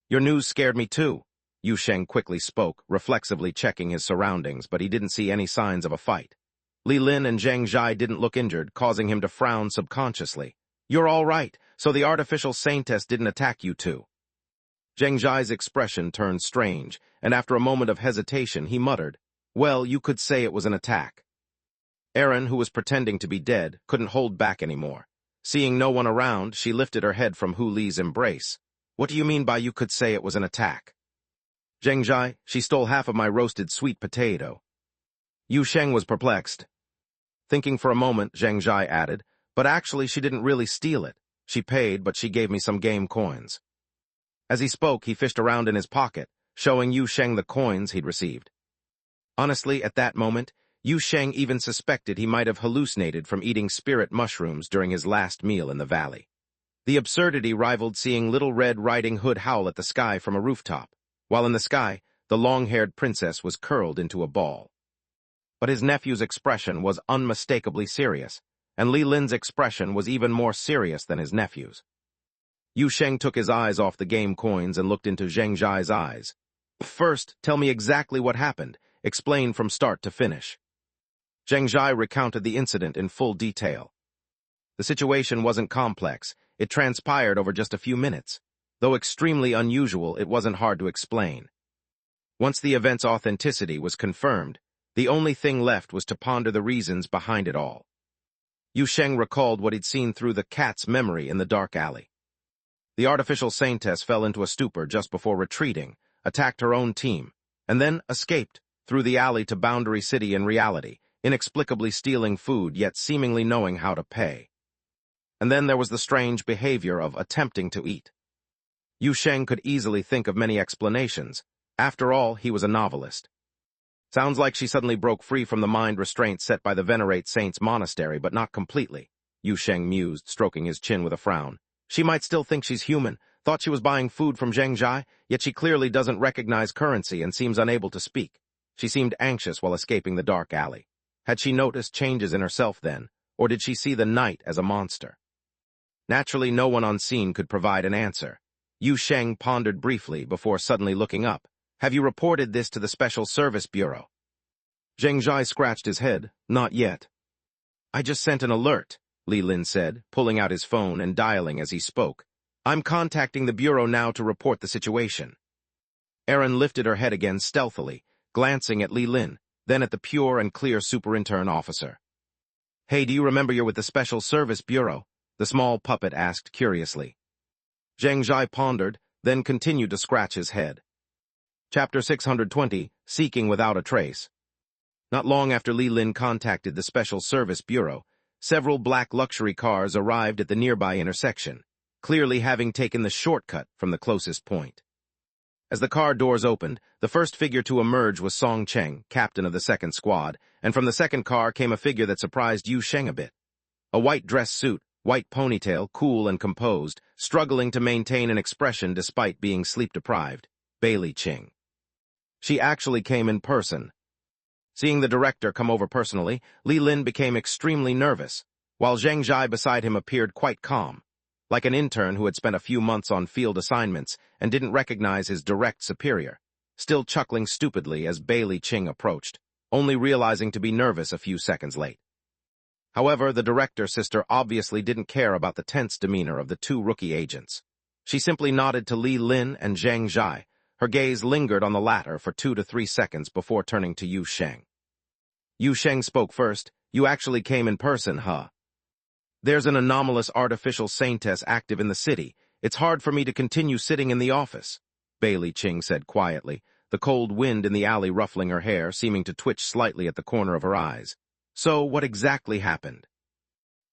Your news scared me too. Yu Sheng quickly spoke, reflexively checking his surroundings, but he didn't see any signs of a fight. Li Lin and Zhang Zhai didn't look injured, causing him to frown subconsciously. You're all right, so the artificial saintess didn't attack you too. Zhang Zhai's expression turned strange, and after a moment of hesitation, he muttered, well, you could say it was an attack. Aaron, who was pretending to be dead, couldn't hold back anymore. Seeing no one around, she lifted her head from Hu Li's embrace. What do you mean by you could say it was an attack? Zhang Zhai, she stole half of my roasted sweet potato. Yu Sheng was perplexed. Thinking for a moment, Zhang Zhai added, but actually she didn't really steal it. She paid, but she gave me some game coins. As he spoke, he fished around in his pocket, showing Yu Sheng the coins he'd received. Honestly, at that moment, Yu Sheng even suspected he might have hallucinated from eating spirit mushrooms during his last meal in the valley. The absurdity rivaled seeing Little Red Riding Hood howl at the sky from a rooftop, while in the sky, the long-haired princess was curled into a ball. But his nephew's expression was unmistakably serious, and Li Lin's expression was even more serious than his nephew's. Yu Sheng took his eyes off the game coins and looked into Zhang Zhai's eyes. First, tell me exactly what happened. Explain from start to finish. Zhang Zhai recounted the incident in full detail. The situation wasn't complex. It transpired over just a few minutes. Though extremely unusual, it wasn't hard to explain. Once the event's authenticity was confirmed, the only thing left was to ponder the reasons behind it all. Yu Sheng recalled what he'd seen through the cat's memory in the dark alley. The artificial saintess fell into a stupor just before retreating, attacked her own team, and then escaped through the alley to Boundary City in reality, inexplicably stealing food yet seemingly knowing how to pay. And then there was the strange behavior of attempting to eat. Yu Sheng could easily think of many explanations. After all, he was a novelist. Sounds like she suddenly broke free from the mind restraint set by the Venerate Saints Monastery, but not completely. Yu Sheng mused, stroking his chin with a frown. She might still think she's human, thought she was buying food from Zheng Zhai, yet she clearly doesn't recognize currency and seems unable to speak. She seemed anxious while escaping the dark alley. Had she noticed changes in herself then, or did she see the night as a monster? Naturally, no one on scene could provide an answer. Yu Sheng pondered briefly before suddenly looking up. Have you reported this to the Special Service Bureau? Zheng Zhai scratched his head. Not yet. I just sent an alert, Li Lin said, pulling out his phone and dialing as he spoke. I'm contacting the Bureau now to report the situation. Erin lifted her head again stealthily, glancing at Li Lin, then at the pure and clear superintern officer. Hey, do you remember you're with the Special Service Bureau? The small puppet asked curiously. Zheng Zhai pondered, then continued to scratch his head. Chapter 620, Seeking Without a Trace. Not long after Li Lin contacted the Special Service Bureau, several black luxury cars arrived at the nearby intersection, clearly having taken the shortcut from the closest point. As the car doors opened, the first figure to emerge was Song Cheng, captain of the second squad, and from the second car came a figure that surprised Yu Sheng a bit. A white dress suit, white ponytail, cool and composed, struggling to maintain an expression despite being sleep-deprived, Bailey Ching. She actually came in person. Seeing the director come over personally, Li Lin became extremely nervous, while Zheng Zhai beside him appeared quite calm, like an intern who had spent a few months on field assignments and didn't recognize his direct superior, still chuckling stupidly as Bailey Ching approached, only realizing to be nervous a few seconds late. However, the director's sister obviously didn't care about the tense demeanor of the two rookie agents. She simply nodded to Li Lin and Zheng Zhai. Her gaze lingered on the latter for 2 to 3 seconds before turning to Yu Sheng. Yu Sheng spoke first. You actually came in person, huh? There's an anomalous artificial saintess active in the city. It's hard for me to continue sitting in the office, Bailey Ching said quietly, the cold wind in the alley ruffling her hair, seeming to twitch slightly at the corner of her eyes. So, what exactly happened?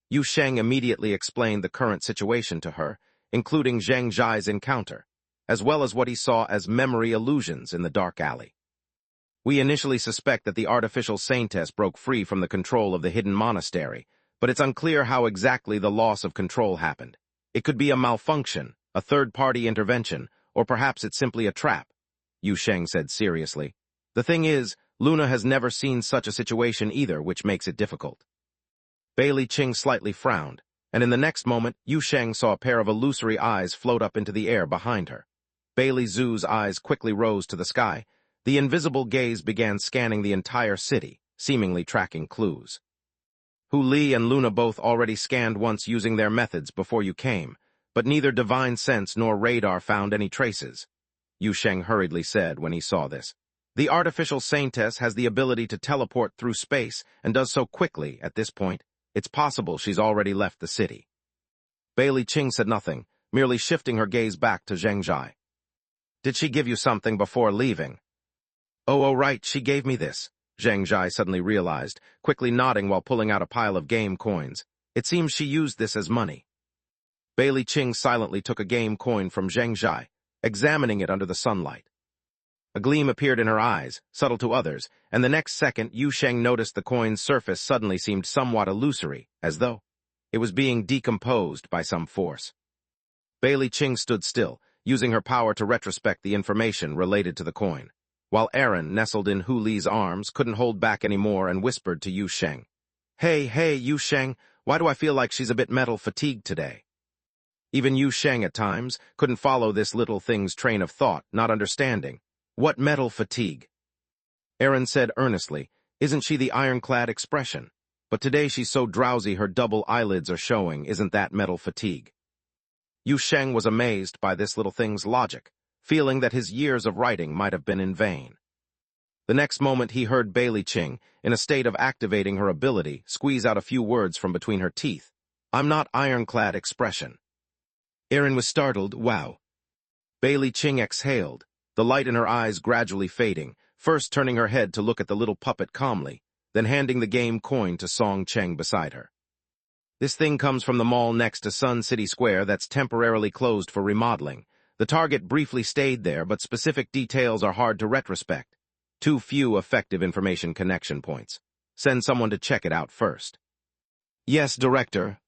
Yu Sheng immediately explained the current situation to her, including Zheng Zhai's encounter, as well as what he saw as memory illusions in the dark alley. We initially suspect that the artificial saintess broke free from the control of the hidden monastery, but it's unclear how exactly the loss of control happened. It could be a malfunction, a third-party intervention, or perhaps it's simply a trap, Yu Sheng said seriously. The thing is, Luna has never seen such a situation either, which makes it difficult. Bailey Ching slightly frowned, and in the next moment, Yu Sheng saw a pair of illusory eyes float up into the air behind her. Bailey Zhu's eyes quickly rose to the sky. The invisible gaze began scanning the entire city, seemingly tracking clues. Hu Li and Luna both already scanned once using their methods before you came, but neither divine sense nor radar found any traces, Yu Sheng hurriedly said when he saw this. The artificial saintess has the ability to teleport through space and does so quickly at this point. It's possible she's already left the city. Bailey Ching said nothing, merely shifting her gaze back to Zheng Zhai. Did she give you something before leaving? Oh, right, she gave me this, Zheng Zhai suddenly realized, quickly nodding while pulling out a pile of game coins. It seems she used this as money. Bailey Ching silently took a game coin from Zheng Zhai, examining it under the sunlight. A gleam appeared in her eyes, subtle to others, and the next second Yu Sheng noticed the coin's surface suddenly seemed somewhat illusory, as though it was being decomposed by some force. Bailey Ching stood still, using her power to retrospect the information related to the coin, while Erin, nestled in Hu Li's arms, couldn't hold back anymore and whispered to Yu Sheng. Hey, Yu Sheng, why do I feel like she's a bit metal fatigued today? Even Yu Sheng at times couldn't follow this little thing's train of thought, not understanding. What metal fatigue? Erin said earnestly, isn't she the ironclad expression? But today she's so drowsy her double eyelids are showing, isn't that metal fatigue? Yu Sheng was amazed by this little thing's logic, feeling that his years of writing might have been in vain. The next moment he heard Bailey Ching, in a state of activating her ability, squeeze out a few words from between her teeth. I'm not ironclad expression. Erin was startled. Wow. Bailey Ching exhaled, the light in her eyes gradually fading, first turning her head to look at the little puppet calmly, then handing the game coin to Song Cheng beside her. This thing comes from the mall next to Sun City Square that's temporarily closed for remodeling. The target briefly stayed there, but specific details are hard to retrospect. Too few effective information connection points. Send someone to check it out first. Yes, Director.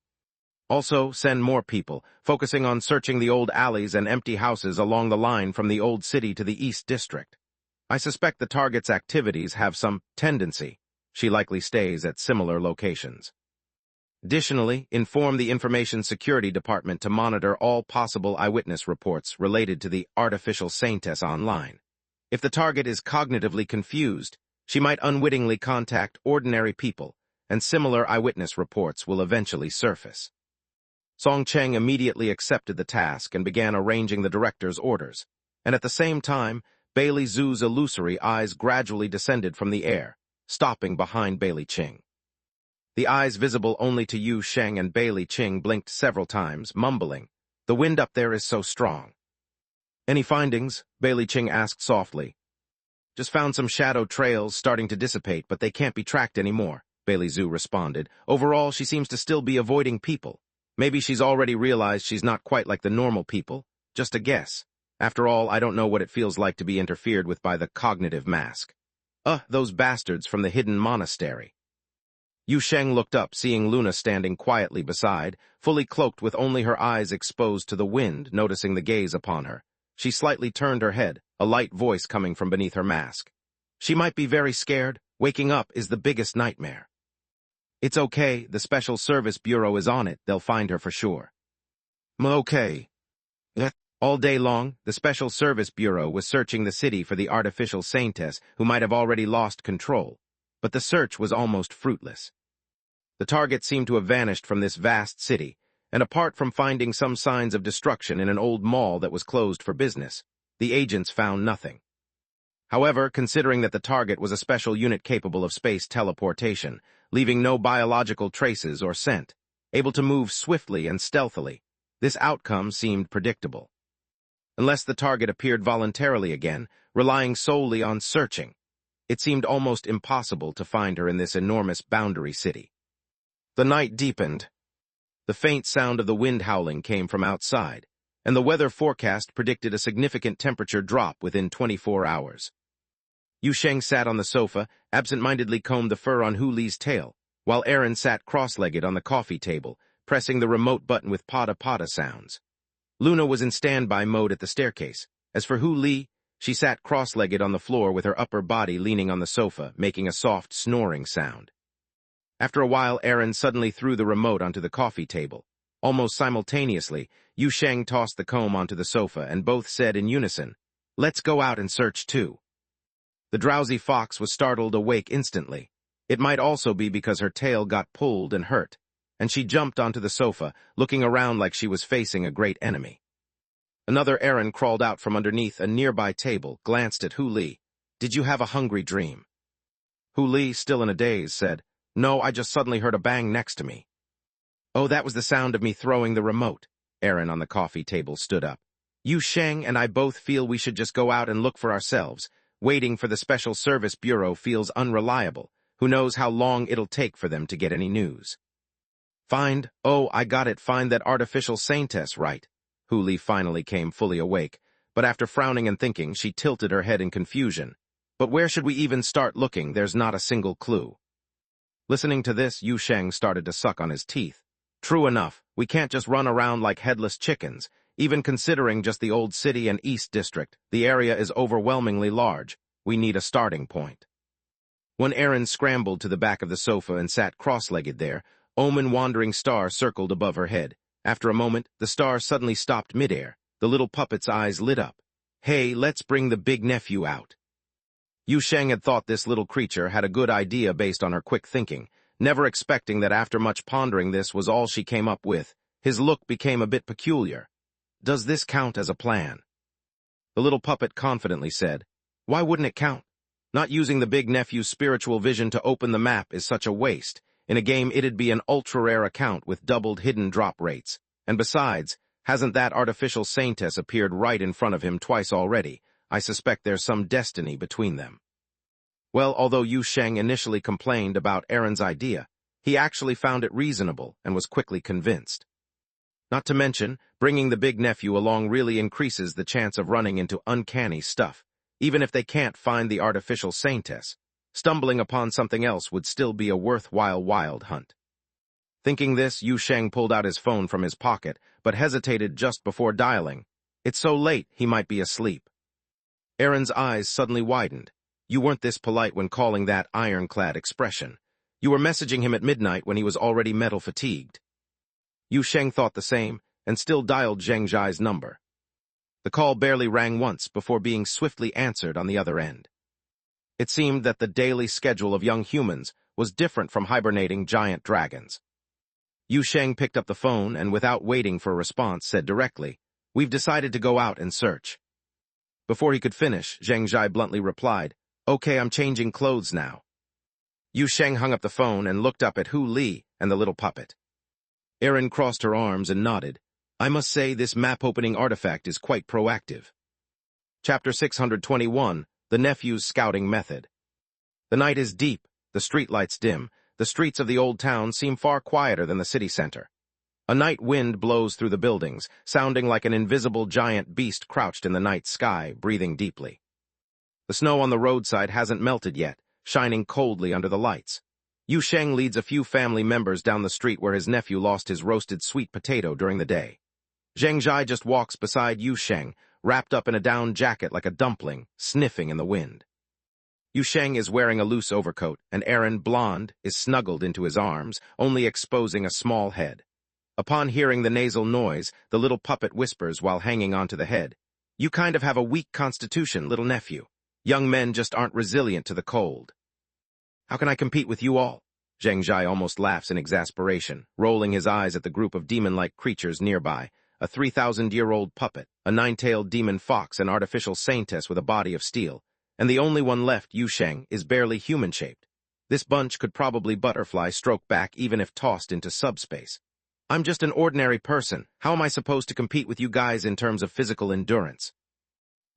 Also, send more people, focusing on searching the old alleys and empty houses along the line from the old city to the East District. I suspect the target's activities have some tendency. She likely stays at similar locations. Additionally, inform the Information Security Department to monitor all possible eyewitness reports related to the artificial saintess online. If the target is cognitively confused, she might unwittingly contact ordinary people, and similar eyewitness reports will eventually surface. Song Cheng immediately accepted the task and began arranging the director's orders, and at the same time, Bailey Zhu's illusory eyes gradually descended from the air, stopping behind Bailey Qing. The eyes visible only to Yu Sheng and Bailey Qing blinked several times, mumbling, "The wind up there is so strong." "Any findings?" Bailey Qing asked softly. "Just found some shadow trails starting to dissipate, but they can't be tracked anymore," Bailey Zhu responded. "Overall, she seems to still be avoiding people. Maybe she's already realized she's not quite like the normal people. Just a guess. After all, I don't know what it feels like to be interfered with by the cognitive mask. Those bastards from the hidden monastery." Yu Sheng looked up, seeing Luna standing quietly beside, fully cloaked with only her eyes exposed to the wind, noticing the gaze upon her. She slightly turned her head, a light voice coming from beneath her mask. "She might be very scared. Waking up is the biggest nightmare." "It's okay, the Special Service Bureau is on it, they'll find her for sure." "Okay." All day long, the Special Service Bureau was searching the city for the artificial saintess who might have already lost control, but the search was almost fruitless. The target seemed to have vanished from this vast city, and apart from finding some signs of destruction in an old mall that was closed for business, the agents found nothing. However, considering that the target was a special unit capable of space teleportation, leaving no biological traces or scent, able to move swiftly and stealthily, this outcome seemed predictable. Unless the target appeared voluntarily again, relying solely on searching, it seemed almost impossible to find her in this enormous boundary city. The night deepened. The faint sound of the wind howling came from outside, and the weather forecast predicted a significant temperature drop within 24 hours. Yu Sheng sat on the sofa, absent-mindedly combed the fur on Hu Li's tail, while Aaron sat cross-legged on the coffee table, pressing the remote button with pada-pada sounds. Luna was in standby mode at the staircase. As for Hu Li, she sat cross-legged on the floor with her upper body leaning on the sofa, making a soft snoring sound. After a while, Aaron suddenly threw the remote onto the coffee table. Almost simultaneously, Yu Sheng tossed the comb onto the sofa, and both said in unison, "Let's go out and search too." The drowsy fox was startled awake instantly. It might also be because her tail got pulled and hurt, and she jumped onto the sofa, looking around like she was facing a great enemy. Another Aaron crawled out from underneath a nearby table, glanced at Hu Li. "Did you have a hungry dream?" Hu Li, still in a daze, said, "No, I just suddenly heard a bang next to me." "Oh, that was the sound of me throwing the remote." Aaron on the coffee table stood up. "Yu Sheng and I both feel we should just go out and look for ourselves. Waiting for the Special Service Bureau feels unreliable. Who knows how long it'll take for them to get any news." "Find that artificial saintess, right?" Hu Li finally came fully awake, but after frowning and thinking, she tilted her head in confusion. "But where should we even start looking? There's not a single clue." Listening to this, Yu Sheng started to suck on his teeth. "True enough, we can't just run around like headless chickens. Even considering just the old city and East District, the area is overwhelmingly large. We need a starting point." When Aaron scrambled to the back of the sofa and sat cross-legged there, Omen-wandering star circled above her head. After a moment, the star suddenly stopped midair. The little puppet's eyes lit up. "Hey, let's bring the big nephew out." Yu Sheng had thought this little creature had a good idea based on her quick thinking, never expecting that after much pondering this was all she came up with. His look became a bit peculiar. "Does this count as a plan?" The little puppet confidently said, "Why wouldn't it count? Not using the big nephew's spiritual vision to open the map is such a waste. In a game, it'd be an ultra-rare account with doubled hidden drop rates. And besides, hasn't that artificial saintess appeared right in front of him twice already? I suspect there's some destiny between them." Well, although Yu Sheng initially complained about Aaron's idea, he actually found it reasonable and was quickly convinced. Not to mention, bringing the big nephew along really increases the chance of running into uncanny stuff. Even if they can't find the artificial saintess, stumbling upon something else would still be a worthwhile wild hunt. Thinking this, Yu Sheng pulled out his phone from his pocket, but hesitated just before dialing. It's so late, he might be asleep. Aaron's eyes suddenly widened. You weren't this polite when calling that ironclad expression. You were messaging him at midnight when he was already metal-fatigued. Yu Sheng thought the same, and still dialed Zheng Zhai's number. The call barely rang once before being swiftly answered on the other end. It seemed that the daily schedule of young humans was different from hibernating giant dragons. Yu Sheng picked up the phone and, without waiting for a response, said directly, "We've decided to go out and search." Before he could finish, Zheng Zhai bluntly replied, "Okay, I'm changing clothes now." Yu Sheng hung up the phone and looked up at Hu Li and the little puppet. Erin crossed her arms and nodded. I must say this map-opening artifact is quite proactive. Chapter 621, The Nephew's Scouting Method. The night is deep, the streetlights dim, the streets of the old town seem far quieter than the city center. A night wind blows through the buildings, sounding like an invisible giant beast crouched in the night sky, breathing deeply. The snow on the roadside hasn't melted yet, shining coldly under the lights. Yu Sheng leads a few family members down the street where his nephew lost his roasted sweet potato during the day. Zheng Zhai just walks beside Yu Sheng, wrapped up in a down jacket like a dumpling, sniffing in the wind. Yu Sheng is wearing a loose overcoat, and Aaron, blonde, is snuggled into his arms, only exposing a small head. Upon hearing the nasal noise, the little puppet whispers while hanging onto the head, "You kind of have a weak constitution, little nephew. Young men just aren't resilient to the cold." "How can I compete with you all?" Zheng Zhai almost laughs in exasperation, rolling his eyes at the group of demon-like creatures nearby, a 3,000-year-old puppet, a 9-tailed demon fox, an artificial saintess with a body of steel, and the only one left, Yu Sheng, is barely human-shaped. This bunch could probably butterfly stroke back even if tossed into subspace. "I'm just an ordinary person. How am I supposed to compete with you guys in terms of physical endurance?"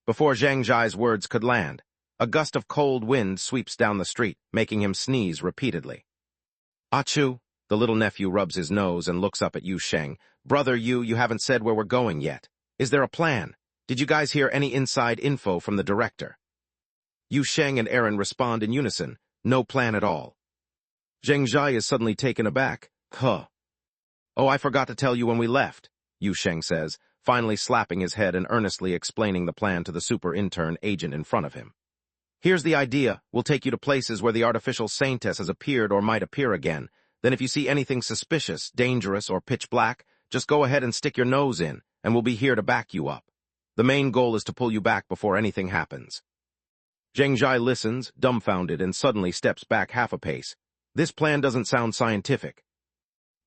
Before Zheng Zhai's words could land, a gust of cold wind sweeps down the street, making him sneeze repeatedly. "Achoo!" The little nephew rubs his nose and looks up at Yu Sheng. "Brother Yu, you haven't said where we're going yet. Is there a plan? Did you guys hear any inside info from the director?" Yu Sheng and Aaron respond in unison, "No plan at all." Zheng Zhai is suddenly taken aback. "Huh. Oh, I forgot to tell you when we left," Yu Sheng says, finally slapping his head and earnestly explaining the plan to the super-intern agent in front of him. "Here's the idea. We'll take you to places where the artificial saintess has appeared or might appear again. Then if you see anything suspicious, dangerous, or pitch black, just go ahead and stick your nose in, and we'll be here to back you up. The main goal is to pull you back before anything happens." Zheng Zhai listens, dumbfounded, and suddenly steps back half a pace. This plan doesn't sound scientific.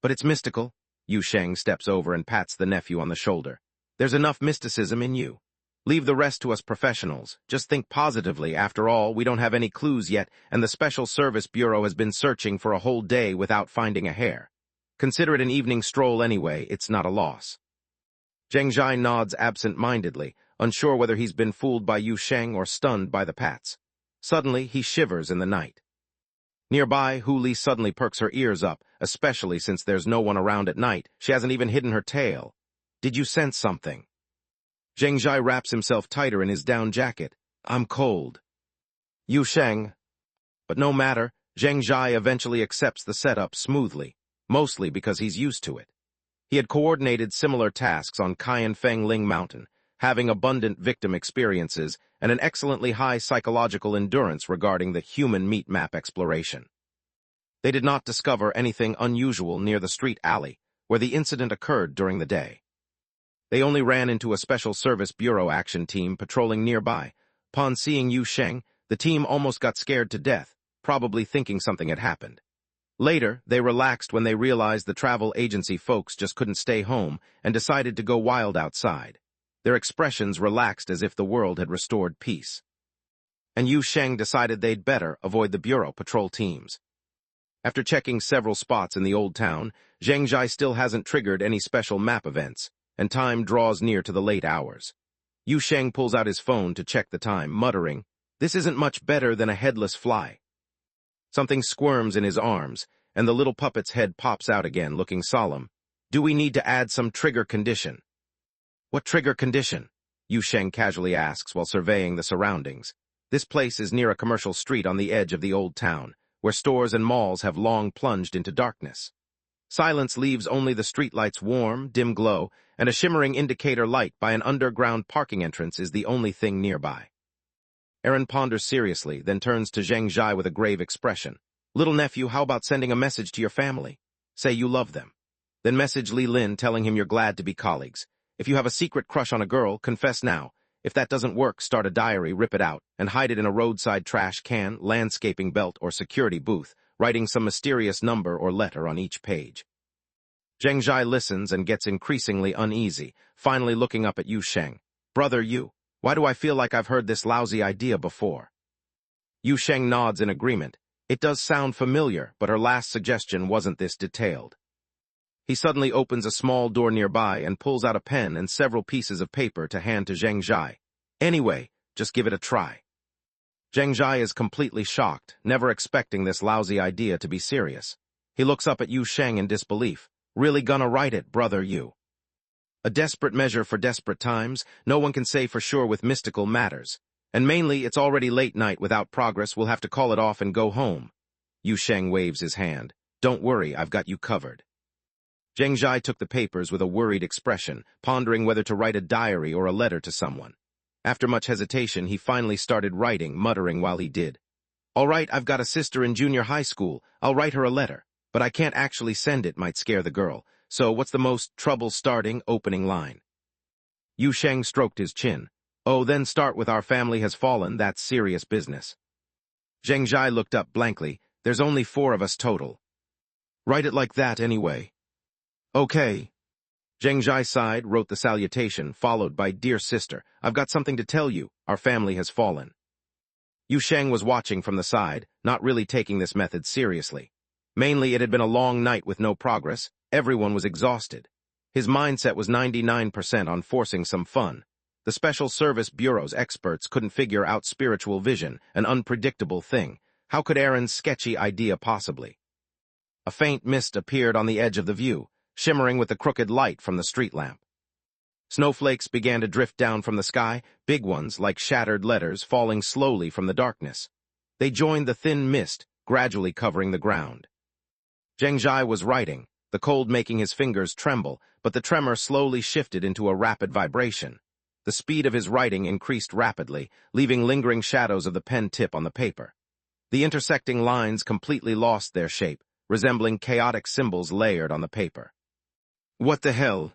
"But it's mystical." Yu Sheng steps over and pats the nephew on the shoulder. "There's enough mysticism in you. Leave the rest to us professionals. Just think positively. After all, we don't have any clues yet, and the Special Service Bureau has been searching for a whole day without finding a hair. Consider it an evening stroll anyway. It's not a loss." Zheng Zhai nods absent-mindedly, unsure whether he's been fooled by Yu Sheng or stunned by the pats. Suddenly, he shivers in the night. Nearby, Hu Li suddenly perks her ears up, especially since there's no one around at night. She hasn't even hidden her tail. "Did you sense something?" Zheng Zhai wraps himself tighter in his down jacket. "I'm cold." Yu Sheng. But no matter, Zheng Zhai eventually accepts the setup smoothly, mostly because he's used to it. He had coordinated similar tasks on Cayenne Feng Ling Mountain, having abundant victim experiences and an excellently high psychological endurance regarding the human meat map exploration. They did not discover anything unusual near the street alley, where the incident occurred during the day. They only ran into a Special Service Bureau action team patrolling nearby. Upon seeing Yu Sheng, the team almost got scared to death, probably thinking something had happened. Later, they relaxed when they realized the travel agency folks just couldn't stay home and decided to go wild outside. Their expressions relaxed as if the world had restored peace. And Yu Sheng decided they'd better avoid the Bureau patrol teams. After checking several spots in the old town, Zheng Zhai still hasn't triggered any special map events, and time draws near to the late hours. Yu Sheng pulls out his phone to check the time, muttering, "This isn't much better than a headless fly." Something squirms in his arms, and the little puppet's head pops out again, looking solemn. "Do we need to add some trigger condition?" "What trigger condition?" Yu Sheng casually asks while surveying the surroundings. This place is near a commercial street on the edge of the old town, where stores and malls have long plunged into darkness. Silence leaves only the streetlight's warm, dim glow, and a shimmering indicator light by an underground parking entrance is the only thing nearby. Aaron ponders seriously, then turns to Zheng Zhai with a grave expression. Little nephew, how about sending a message to your family? Say you love them. Then message Li Lin telling him you're glad to be colleagues. If you have a secret crush on a girl, confess now. If that doesn't work, start a diary, rip it out, and hide it in a roadside trash can, landscaping belt, or security booth, writing some mysterious number or letter on each page. Zheng Zhai listens and gets increasingly uneasy, finally looking up at Yu Sheng. Brother Yu, why do I feel like I've heard this lousy idea before? Yu Sheng nods in agreement. It does sound familiar, but her last suggestion wasn't this detailed. He suddenly opens a small door nearby and pulls out a pen and several pieces of paper to hand to Zheng Zhai. Anyway, just give it a try. Zheng Zhai is completely shocked, never expecting this lousy idea to be serious. He looks up at Yu Sheng in disbelief. Really gonna write it, brother Yu? A desperate measure for desperate times, no one can say for sure with mystical matters. And mainly, it's already late night without progress, we'll have to call it off and go home. Yu Sheng waves his hand. Don't worry, I've got you covered. Zheng Zhai took the papers with a worried expression, pondering whether to write a diary or a letter to someone. After much hesitation, he finally started writing, muttering while he did. All right, I've got a sister in junior high school. I'll write her a letter, but I can't actually send it, might scare the girl. So what's the most trouble-starting opening line? Yu Sheng stroked his chin. Oh, then start with our family has fallen, that's serious business. Zheng Zhai looked up blankly. There's only 4 of us total. Write it like that anyway. Okay. Zheng Zhai sighed, wrote the salutation, followed by Dear Sister, I've got something to tell you. Our family has fallen. Yu Sheng was watching from the side, not really taking this method seriously. Mainly, it had been a long night with no progress. Everyone was exhausted. His mindset was 99% on forcing some fun. The Special Service Bureau's experts couldn't figure out spiritual vision, an unpredictable thing. How could Aaron's sketchy idea possibly? A faint mist appeared on the edge of the view, shimmering with the crooked light from the street lamp. Snowflakes began to drift down from the sky, big ones like shattered letters falling slowly from the darkness. They joined the thin mist, gradually covering the ground. Zheng Zhai was writing, the cold making his fingers tremble, but the tremor slowly shifted into a rapid vibration. The speed of his writing increased rapidly, leaving lingering shadows of the pen tip on the paper. The intersecting lines completely lost their shape, resembling chaotic symbols layered on the paper. What the hell?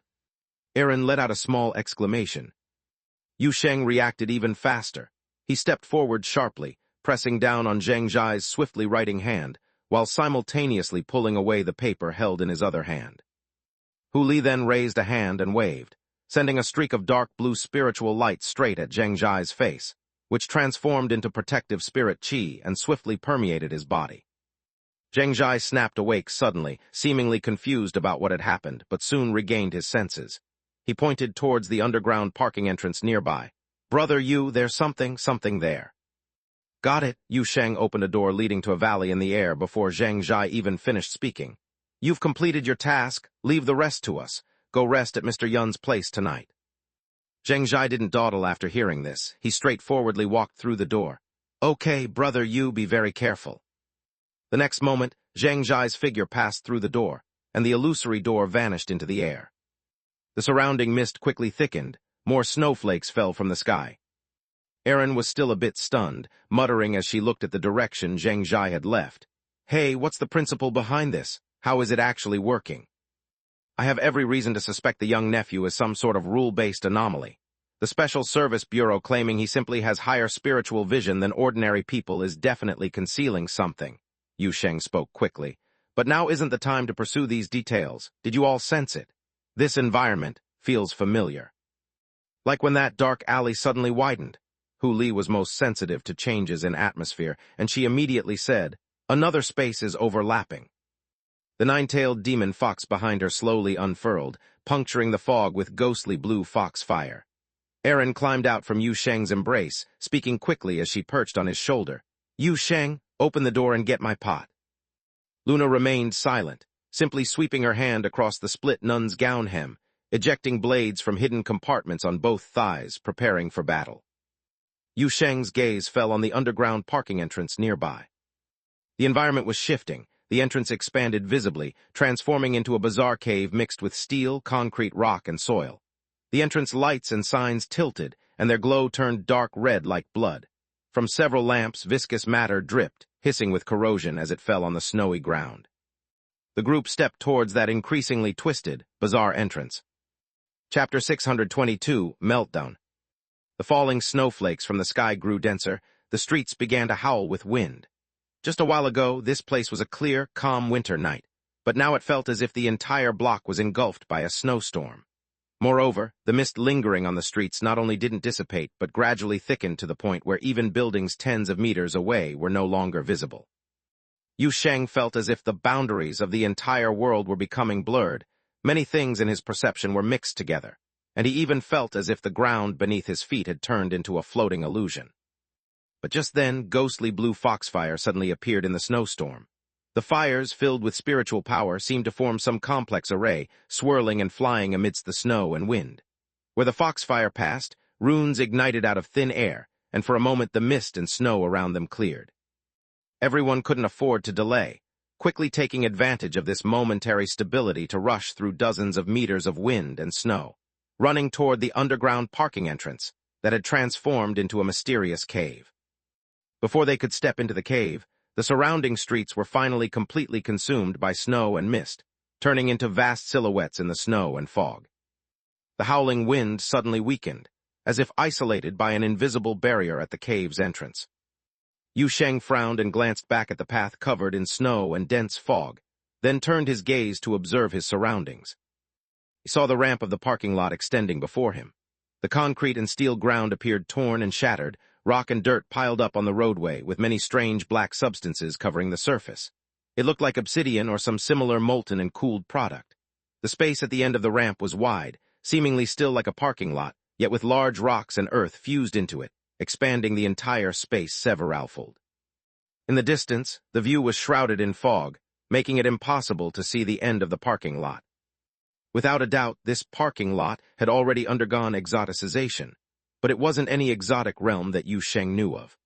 Aaron let out a small exclamation. Yu Sheng reacted even faster. He stepped forward sharply, pressing down on Zheng Zhai's swiftly writing hand, while simultaneously pulling away the paper held in his other hand. Hu Li then raised a hand and waved, sending a streak of dark blue spiritual light straight at Zheng Zhai's face, which transformed into protective spirit qi and swiftly permeated his body. Zheng Zhai snapped awake suddenly, seemingly confused about what had happened, but soon regained his senses. He pointed towards the underground parking entrance nearby. Brother Yu, there's something there. Got it. Yu Sheng opened a door leading to a valley in the air before Zheng Zhai even finished speaking. You've completed your task. Leave the rest to us. Go rest at Mr. Yun's place tonight. Zheng Zhai didn't dawdle after hearing this. He straightforwardly walked through the door. Okay, brother Yu, be very careful. The next moment, Zheng Zhai's figure passed through the door, and the illusory door vanished into the air. The surrounding mist quickly thickened. More snowflakes fell from the sky. Aaron was still a bit stunned, muttering as she looked at the direction Zheng Zhai had left. Hey, what's the principle behind this? How is it actually working? I have every reason to suspect the young nephew is some sort of rule-based anomaly. The Special Service Bureau claiming he simply has higher spiritual vision than ordinary people is definitely concealing something. Yu Sheng spoke quickly. But now isn't the time to pursue these details. Did you all sense it? This environment feels familiar. Like when that dark alley suddenly widened. Hu Li was most sensitive to changes in atmosphere, and she immediately said, Another space is overlapping. The nine-tailed demon fox behind her slowly unfurled, puncturing the fog with ghostly blue fox fire. Aaron climbed out from Yu Sheng's embrace, speaking quickly as she perched on his shoulder. Yu Sheng, open the door and get my pot. Luna remained silent, simply sweeping her hand across the split nun's gown hem, ejecting blades from hidden compartments on both thighs, preparing for battle. Yu Sheng's gaze fell on the underground parking entrance nearby. The environment was shifting, The entrance expanded visibly, transforming into a bizarre cave mixed with steel, concrete, rock, and soil. The entrance lights and signs tilted, and their glow turned dark red like blood. From several lamps, viscous matter dripped, hissing with corrosion as it fell on the snowy ground. The group stepped towards that increasingly twisted, bizarre entrance. Chapter 622, Meltdown. The falling snowflakes from the sky grew denser. The streets began to howl with wind. Just a while ago, this place was a clear, calm winter night, but now it felt as if the entire block was engulfed by a snowstorm. Moreover, the mist lingering on the streets not only didn't dissipate, but gradually thickened to the point where even buildings tens of meters away were no longer visible. Yu Sheng felt as if the boundaries of the entire world were becoming blurred. Many things in his perception were mixed together, and he even felt as if the ground beneath his feet had turned into a floating illusion. But just then, ghostly blue foxfire suddenly appeared in the snowstorm. The fires, filled with spiritual power, seemed to form some complex array, swirling and flying amidst the snow and wind. Where the foxfire passed, runes ignited out of thin air, and for a moment the mist and snow around them cleared. Everyone couldn't afford to delay, quickly taking advantage of this momentary stability to rush through dozens of meters of wind and snow, running toward the underground parking entrance that had transformed into a mysterious cave. Before they could step into the cave, the surrounding streets were finally completely consumed by snow and mist, turning into vast silhouettes in the snow and fog. The howling wind suddenly weakened, as if isolated by an invisible barrier at the cave's entrance. Yu Sheng frowned and glanced back at the path covered in snow and dense fog, then turned his gaze to observe his surroundings. He saw the ramp of the parking lot extending before him. The concrete and steel ground appeared torn and shattered, rock and dirt piled up on the roadway, with many strange black substances covering the surface. It looked like obsidian or some similar molten and cooled product. The space at the end of the ramp was wide, seemingly still like a parking lot, yet with large rocks and earth fused into it, expanding the entire space severalfold. In the distance, the view was shrouded in fog, making it impossible to see the end of the parking lot. Without a doubt, this parking lot had already undergone exoticization, but it wasn't any exotic realm that Yu Sheng knew of.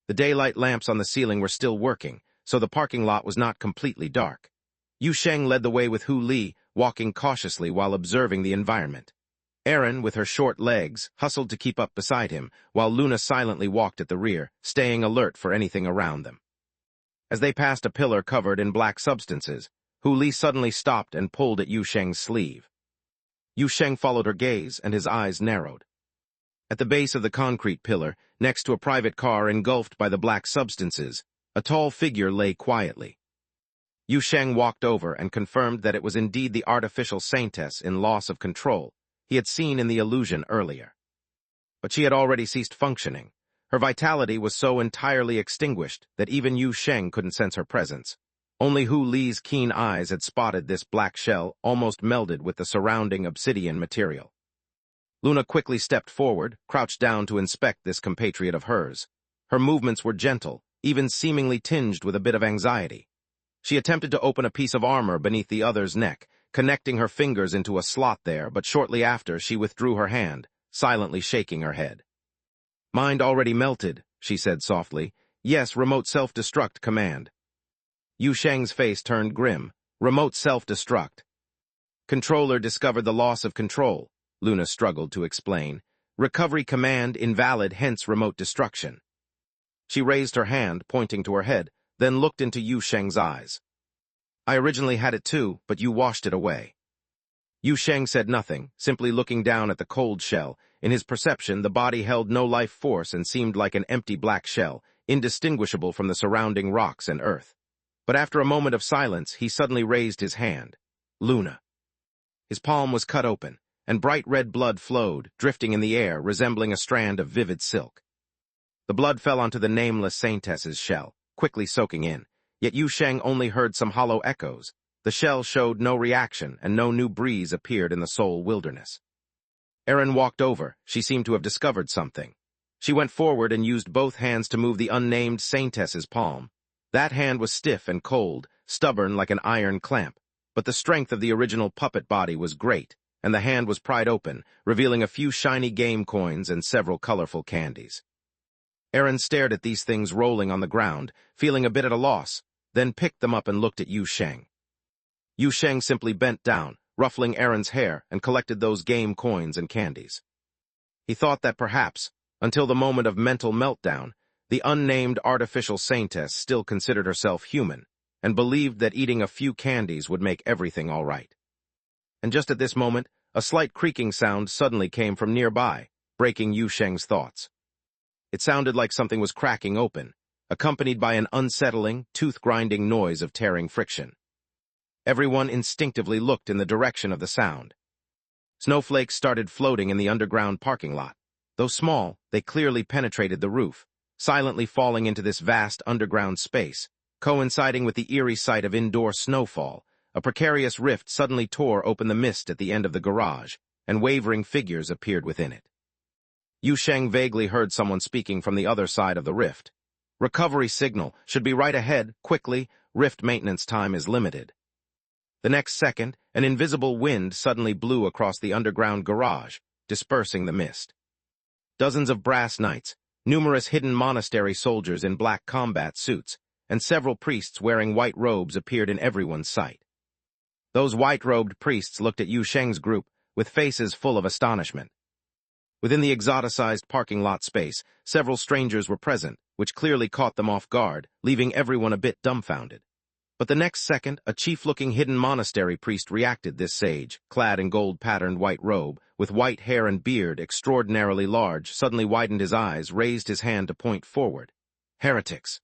The daylight lamps on the ceiling were still working, so the parking lot was not completely dark. Yu Sheng led the way with Hu Li, walking cautiously while observing the environment. Erin, with her short legs, hustled to keep up beside him, while Luna silently walked at the rear, staying alert for anything around them. As they passed a pillar covered in black substances, Hu Li suddenly stopped and pulled at Yu Sheng's sleeve. Yu Sheng followed her gaze, and his eyes narrowed. At the base of the concrete pillar, next to a private car engulfed by the black substances, a tall figure lay quietly. Yu Sheng walked over and confirmed that it was indeed the artificial saintess in loss of control he had seen in the illusion earlier. But she had already ceased functioning. Her vitality was so entirely extinguished that even Yu Sheng couldn't sense her presence. Only Hu Li's keen eyes had spotted this black shell almost melded with the surrounding obsidian material. Luna quickly stepped forward, crouched down to inspect this compatriot of hers. Her movements were gentle, even seemingly tinged with a bit of anxiety. She attempted to open a piece of armor beneath the other's neck, connecting her fingers into a slot there, but shortly after she withdrew her hand, silently shaking her head. "Mind already melted," she said softly. "Yes, remote self-destruct command." Yu Sheng's face turned grim. "Remote self-destruct." "Controller discovered the loss of control," Luna struggled to explain. "Recovery command invalid, hence remote destruction." She raised her hand, pointing to her head, then looked into Yu Sheng's eyes. "I originally had it too, but you washed it away." Yu Sheng said nothing, simply looking down at the cold shell. In his perception, the body held no life force and seemed like an empty black shell, indistinguishable from the surrounding rocks and earth. But after a moment of silence, he suddenly raised his hand. "Luna." His palm was cut open, and bright red blood flowed, drifting in the air, resembling a strand of vivid silk. The blood fell onto the nameless saintess's shell, quickly soaking in, yet Yu Sheng only heard some hollow echoes. The shell showed no reaction, and no new breeze appeared in the soul wilderness. Erin walked over. She seemed to have discovered something. She went forward and used both hands to move the unnamed saintess's palm. That hand was stiff and cold, stubborn like an iron clamp, but the strength of the original puppet body was great, and the hand was pried open, revealing a few shiny game coins and several colorful candies. Erin stared at these things rolling on the ground, feeling a bit at a loss. then picked them up and looked at Yu Sheng. Yu Sheng simply bent down, ruffling Aaron's hair, and collected those game coins and candies. He thought that perhaps, until the moment of mental meltdown, the unnamed artificial saintess still considered herself human, and believed that eating a few candies would make everything all right. And just at this moment, a slight creaking sound suddenly came from nearby, breaking Yu Sheng's thoughts. It sounded like something was cracking open, accompanied by an unsettling, tooth-grinding noise of tearing friction. Everyone instinctively looked in the direction of the sound. Snowflakes started floating in the underground parking lot. Though small, they clearly penetrated the roof, silently falling into this vast underground space. Coinciding with the eerie sight of indoor snowfall, a precarious rift suddenly tore open the mist at the end of the garage, and wavering figures appeared within it. Yu Sheng vaguely heard someone speaking from the other side of the rift. "Recovery signal should be right ahead, quickly, rift maintenance time is limited." The next second, an invisible wind suddenly blew across the underground garage, dispersing the mist. Dozens of brass knights, numerous hidden monastery soldiers in black combat suits, and several priests wearing white robes appeared in everyone's sight. Those white-robed priests looked at Yu Sheng's group with faces full of astonishment. Within the exoticized parking lot space, several strangers were present, which clearly caught them off guard, leaving everyone a bit dumbfounded. But the next second, a chief-looking hidden monastery priest reacted. This sage, clad in gold-patterned white robe, with white hair and beard extraordinarily large, suddenly widened his eyes, raised his hand to point forward. "Heretics!"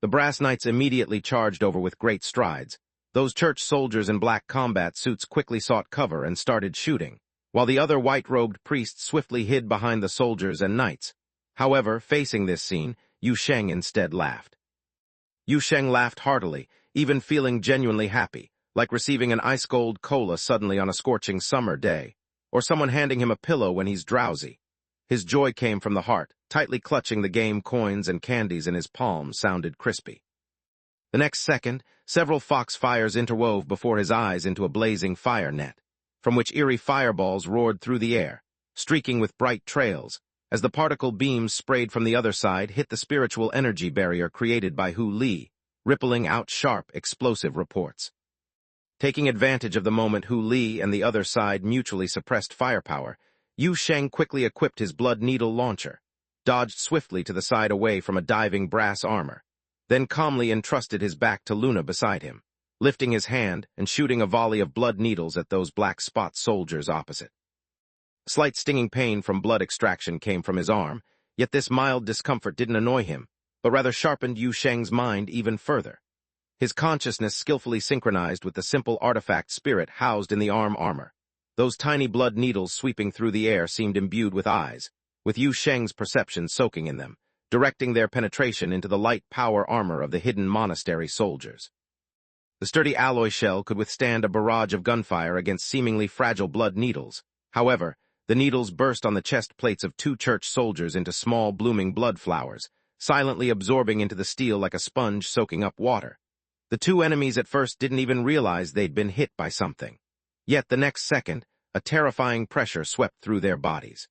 The brass knights immediately charged over with great strides. Those church soldiers in black combat suits quickly sought cover and started shooting, while the other white-robed priests swiftly hid behind the soldiers and knights. However, facing this scene, Yu Sheng instead laughed. Yu Sheng laughed heartily, even feeling genuinely happy, like receiving an ice-cold cola suddenly on a scorching summer day, or someone handing him a pillow when he's drowsy. His joy came from the heart. Tightly clutching the game coins and candies in his palm sounded crispy. The next second, several foxfires interwove before his eyes into a blazing fire net, from which eerie fireballs roared through the air, streaking with bright trails, as the particle beams sprayed from the other side hit the spiritual energy barrier created by Hu Li, rippling out sharp, explosive reports. Taking advantage of the moment Hu Li and the other side mutually suppressed firepower, Yu Sheng quickly equipped his blood needle launcher, dodged swiftly to the side away from a diving brass armor, then calmly entrusted his back to Luna beside him, lifting his hand and shooting a volley of blood needles at those black spot soldiers opposite. Slight stinging pain from blood extraction came from his arm, yet this mild discomfort didn't annoy him, but rather sharpened Yu Sheng's mind even further. His consciousness skillfully synchronized with the simple artifact spirit housed in the arm armor. Those tiny blood needles sweeping through the air seemed imbued with eyes, with Yu Sheng's perception soaking in them, directing their penetration into the light power armor of the hidden monastery soldiers. The sturdy alloy shell could withstand a barrage of gunfire against seemingly fragile blood needles. However, the needles burst on the chest plates of two church soldiers into small blooming blood flowers, silently absorbing into the steel like a sponge soaking up water. The two enemies at first didn't even realize they'd been hit by something. Yet the next second, a terrifying pressure swept through their bodies.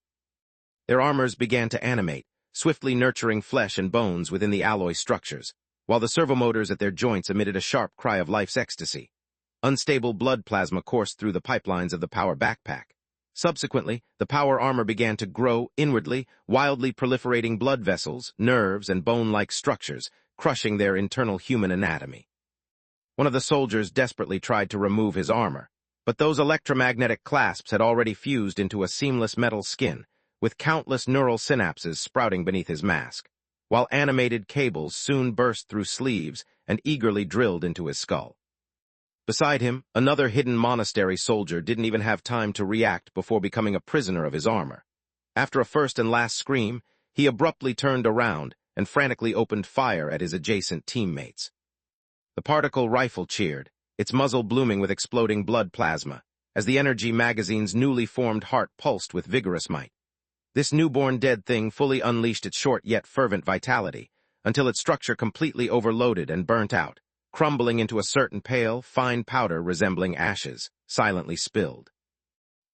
Their armors began to animate, swiftly nurturing flesh and bones within the alloy structures, while the servomotors at their joints emitted a sharp cry of life's ecstasy. Unstable blood plasma coursed through the pipelines of the power backpack. Subsequently, the power armor began to grow inwardly, wildly proliferating blood vessels, nerves, and bone-like structures, crushing their internal human anatomy. One of the soldiers desperately tried to remove his armor, but those electromagnetic clasps had already fused into a seamless metal skin, with countless neural synapses sprouting beneath his mask, while animated cables soon burst through sleeves and eagerly drilled into his skull. Beside him, another hidden monastery soldier didn't even have time to react before becoming a prisoner of his armor. After a first and last scream, he abruptly turned around and frantically opened fire at his adjacent teammates. The particle rifle cheered, its muzzle blooming with exploding blood plasma, as the energy magazine's newly formed heart pulsed with vigorous might. This newborn dead thing fully unleashed its short yet fervent vitality, until its structure completely overloaded and burnt out, crumbling into a certain pale, fine powder resembling ashes, silently spilled.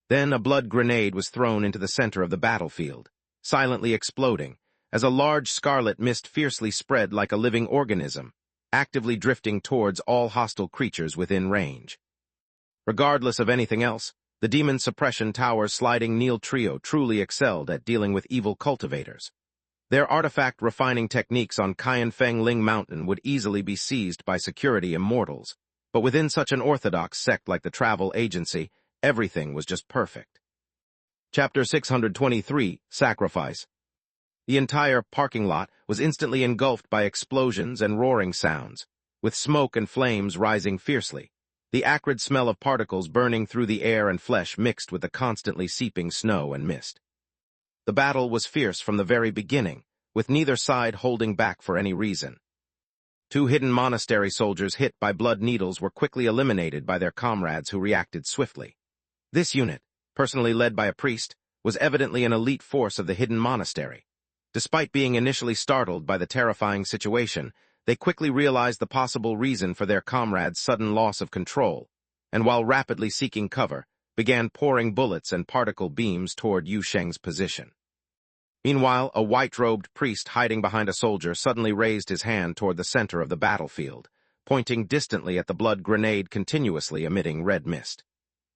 Then a blood grenade was thrown into the center of the battlefield, silently exploding, as a large scarlet mist fiercely spread like a living organism, actively drifting towards all hostile creatures within range. Regardless of anything else, the Demon Suppression Tower's sliding Neil trio truly excelled at dealing with evil cultivators. Their artifact refining techniques on Qianfeng Ling Mountain would easily be seized by security immortals, but within such an orthodox sect like the Travel Agency, everything was just perfect. Chapter 623, Sacrifice. The entire parking lot was instantly engulfed by explosions and roaring sounds, with smoke and flames rising fiercely. The acrid smell of particles burning through the air and flesh mixed with the constantly seeping snow and mist. The battle was fierce from the very beginning, with neither side holding back for any reason. Two hidden monastery soldiers hit by blood needles were quickly eliminated by their comrades who reacted swiftly. This unit, personally led by a priest, was evidently an elite force of the hidden monastery. Despite being initially startled by the terrifying situation, they quickly realized the possible reason for their comrades' sudden loss of control, and while rapidly seeking cover, began pouring bullets and particle beams toward Yu Sheng's position. Meanwhile, a white-robed priest hiding behind a soldier suddenly raised his hand toward the center of the battlefield, pointing distantly at the blood grenade continuously emitting red mist.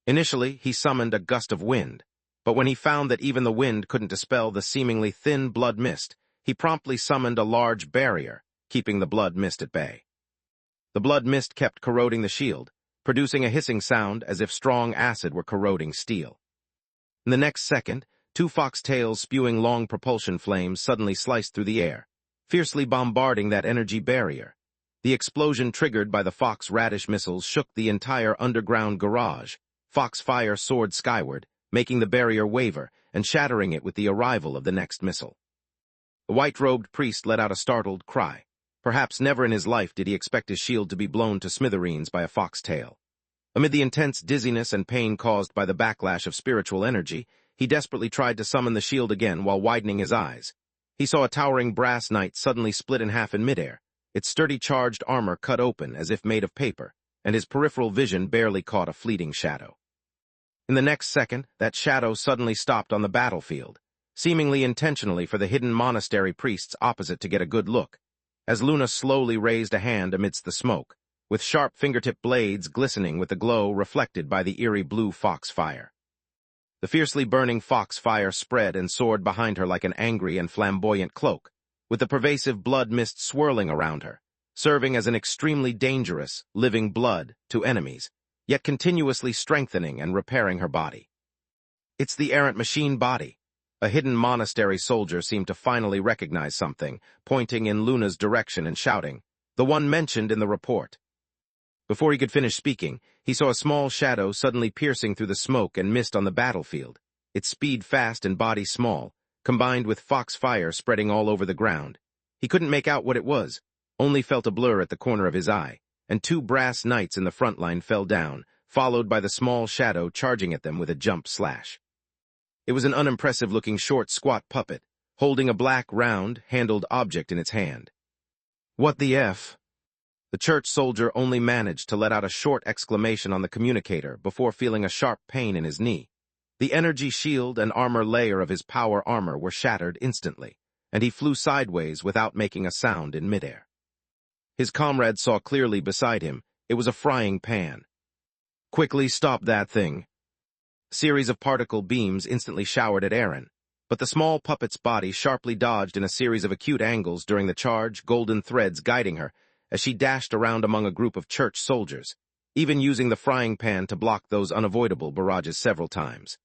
Initially, he summoned a gust of wind, but when he found that even the wind couldn't dispel the seemingly thin blood mist, he promptly summoned a large barrier, keeping the blood mist at bay. The blood mist kept corroding the shield, producing a hissing sound as if strong acid were corroding steel. In the next second, two foxtails spewing long propulsion flames suddenly sliced through the air, fiercely bombarding that energy barrier. The explosion triggered by the Fox Radish missiles shook the entire underground garage. Fox fire soared skyward, making the barrier waver and shattering it with the arrival of the next missile. The white-robed priest let out a startled cry. Perhaps never in his life did he expect his shield to be blown to smithereens by a foxtail. Amid the intense dizziness and pain caused by the backlash of spiritual energy, he desperately tried to summon the shield again while widening his eyes. He saw a towering brass knight suddenly split in half in midair, its sturdy charged armor cut open as if made of paper, and his peripheral vision barely caught a fleeting shadow. In the next second, that shadow suddenly stopped on the battlefield, seemingly intentionally for the hidden monastery priests opposite to get a good look, as Luna slowly raised a hand amidst the smoke, with sharp fingertip blades glistening with the glow reflected by the eerie blue fox fire. The fiercely burning fox fire spread and soared behind her like an angry and flamboyant cloak, with the pervasive blood mist swirling around her, serving as an extremely dangerous, living blood to enemies, yet continuously strengthening and repairing her body. It's the errant machine body. A hidden monastery soldier seemed to finally recognize something, pointing in Luna's direction and shouting, "The one mentioned in the report." Before he could finish speaking, he saw a small shadow suddenly piercing through the smoke and mist on the battlefield, its speed fast and body small, combined with fox fire spreading all over the ground. He couldn't make out what it was, only felt a blur at the corner of his eye, and two brass knights in the front line fell down, followed by the small shadow charging at them with a jump slash. It was an unimpressive-looking short, squat puppet, holding a black, round, handled object in its hand. "What the F?" The church soldier only managed to let out a short exclamation on the communicator before feeling a sharp pain in his knee. The energy shield and armor layer of his power armor were shattered instantly, and he flew sideways without making a sound in midair. His comrade saw clearly beside him. It was a frying pan. "Quickly stop that thing." A series of particle beams instantly showered at Aaron, but the small puppet's body sharply dodged in a series of acute angles during the charge, golden threads guiding her as she dashed around among a group of church soldiers, even using the frying pan to block those unavoidable barrages several times.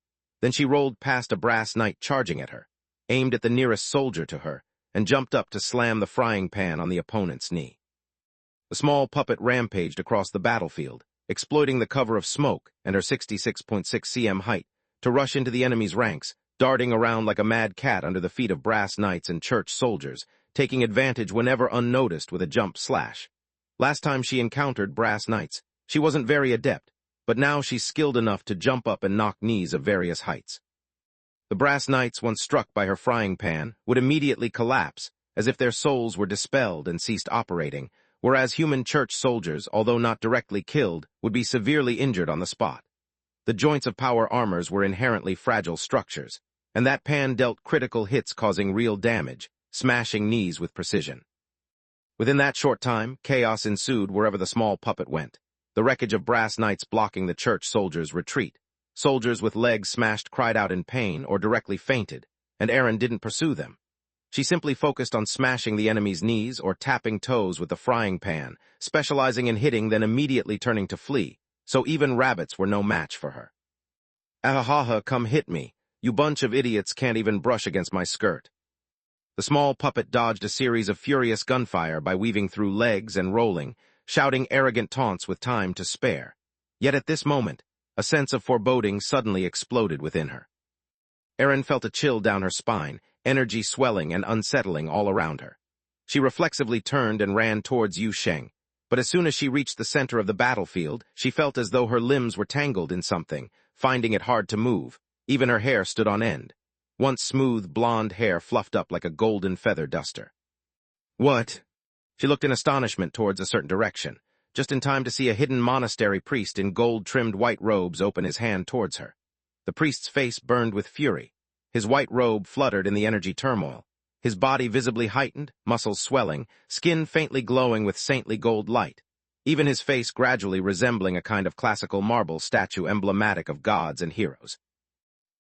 Then she rolled past a brass knight charging at her, aimed at the nearest soldier to her, and jumped up to slam the frying pan on the opponent's knee. The small puppet rampaged across the battlefield, exploiting the cover of smoke and her 66.6 cm height to rush into the enemy's ranks, darting around like a mad cat under the feet of brass knights and church soldiers, taking advantage whenever unnoticed with a jump slash. Last time she encountered brass knights, she wasn't very adept, but now she's skilled enough to jump up and knock knees of various heights. The brass knights, once struck by her frying pan, would immediately collapse, as if their souls were dispelled and ceased operating, whereas human church soldiers, although not directly killed, would be severely injured on the spot. The joints of power armors were inherently fragile structures, and that pan dealt critical hits causing real damage, smashing knees with precision. Within that short time, chaos ensued wherever the small puppet went. The wreckage of brass knights blocking the church soldiers' retreat. Soldiers with legs smashed cried out in pain or directly fainted, and Erin didn't pursue them. She simply focused on smashing the enemy's knees or tapping toes with the frying pan, specializing in hitting then immediately turning to flee, so even rabbits were no match for her. Ahaha, come hit me. You bunch of idiots can't even brush against my skirt. The small puppet dodged a series of furious gunfire by weaving through legs and rolling, shouting arrogant taunts with time to spare. Yet at this moment, a sense of foreboding suddenly exploded within her. Erin felt a chill down her spine, energy swelling and unsettling all around her. She reflexively turned and ran towards Yu Sheng, but as soon as she reached the center of the battlefield, she felt as though her limbs were tangled in something, finding it hard to move. Even her hair stood on end. Once smooth, blonde hair fluffed up like a golden feather duster. What? She looked in astonishment towards a certain direction, just in time to see a hidden monastery priest in gold-trimmed white robes open his hand towards her. The priest's face burned with fury. His white robe fluttered in the energy turmoil, his body visibly heightened, muscles swelling, skin faintly glowing with saintly gold light, even his face gradually resembling a kind of classical marble statue emblematic of gods and heroes.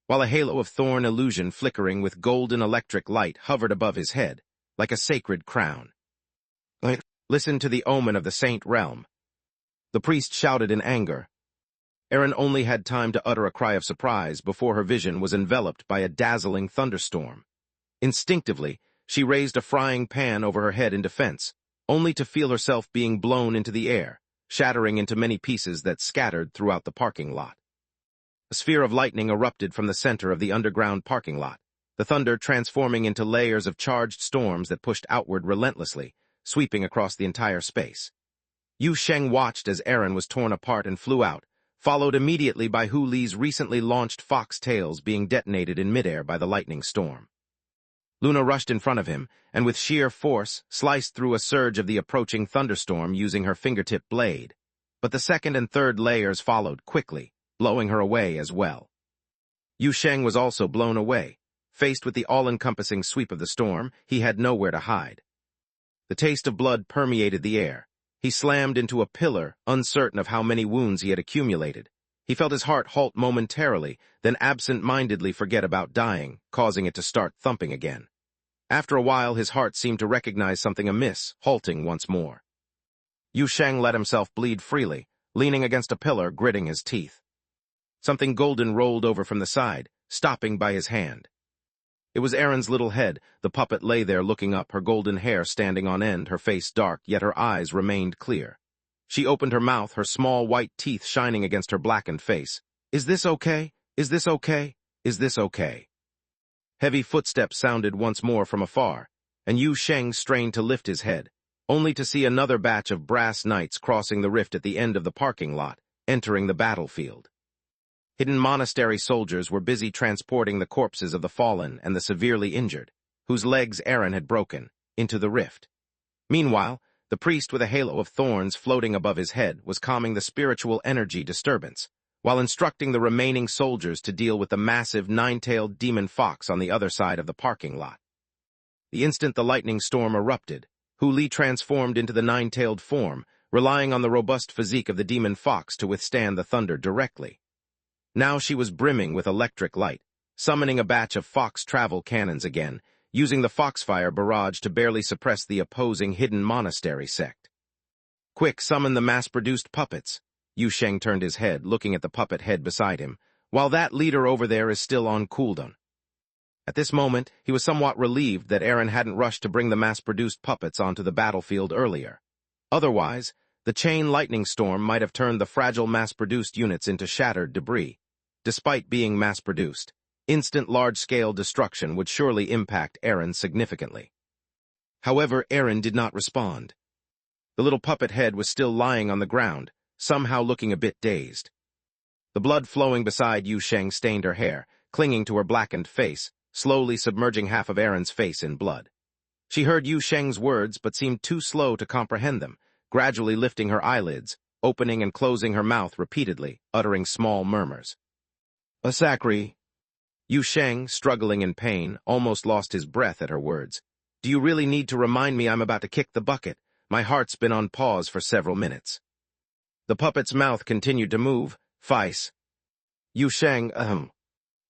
While a halo of thorn illusion flickering with golden electric light hovered above his head, like a sacred crown. Listen to the omen of the saint realm. The priest shouted in anger. Erin only had time to utter a cry of surprise before her vision was enveloped by a dazzling thunderstorm. Instinctively, she raised a frying pan over her head in defense, only to feel herself being blown into the air, shattering into many pieces that scattered throughout the parking lot. A sphere of lightning erupted from the center of the underground parking lot, the thunder transforming into layers of charged storms that pushed outward relentlessly, sweeping across the entire space. Yu Sheng watched as Erin was torn apart and flew out, followed immediately by Hu Li's recently launched fox tails being detonated in midair by the lightning storm. Luna rushed in front of him, and with sheer force, sliced through a surge of the approaching thunderstorm using her fingertip blade. But the second and third layers followed quickly, blowing her away as well. Yu Sheng was also blown away. Faced with the all-encompassing sweep of the storm, he had nowhere to hide. The taste of blood permeated the air. He slammed into a pillar, uncertain of how many wounds he had accumulated. He felt his heart halt momentarily, then absent-mindedly forget about dying, causing it to start thumping again. After a while, his heart seemed to recognize something amiss, halting once more. Yu Sheng let himself bleed freely, leaning against a pillar, gritting his teeth. Something golden rolled over from the side, stopping by his hand. It was Erin's little head. The puppet lay there looking up, her golden hair standing on end, her face dark, yet her eyes remained clear. She opened her mouth, her small white teeth shining against her blackened face. Is this okay? Is this okay? Is this okay? Heavy footsteps sounded once more from afar, and Yu Sheng strained to lift his head, only to see another batch of brass knights crossing the rift at the end of the parking lot, entering the battlefield. Hidden monastery soldiers were busy transporting the corpses of the fallen and the severely injured, whose legs Erin had broken, into the rift. Meanwhile, the priest with a halo of thorns floating above his head was calming the spiritual energy disturbance, while instructing the remaining soldiers to deal with the massive nine-tailed demon fox on the other side of the parking lot. The instant the lightning storm erupted, Hu Li transformed into the nine-tailed form, relying on the robust physique of the demon fox to withstand the thunder directly. Now she was brimming with electric light, summoning a batch of fox travel cannons again, using the foxfire barrage to barely suppress the opposing hidden monastery sect. Quick, summon the mass-produced puppets. Yu Sheng turned his head, looking at the puppet head beside him, while that leader over there is still on cooldown. At this moment, he was somewhat relieved that Erin hadn't rushed to bring the mass-produced puppets onto the battlefield earlier. Otherwise, the chain lightning storm might have turned the fragile mass-produced units into shattered debris. Despite being mass-produced, instant large-scale destruction would surely impact Erin significantly. However, Erin did not respond. The little puppet head was still lying on the ground, somehow looking a bit dazed. The blood flowing beside Yu Sheng stained her hair, clinging to her blackened face, slowly submerging half of Erin's face in blood. She heard Yu Sheng's words but seemed too slow to comprehend them, gradually lifting her eyelids, opening and closing her mouth repeatedly, uttering small murmurs. A sacri. Yu Sheng, struggling in pain, almost lost his breath at her words. Do you really need to remind me I'm about to kick the bucket? My heart's been on pause for several minutes. The puppet's mouth continued to move. Face. Yu Sheng,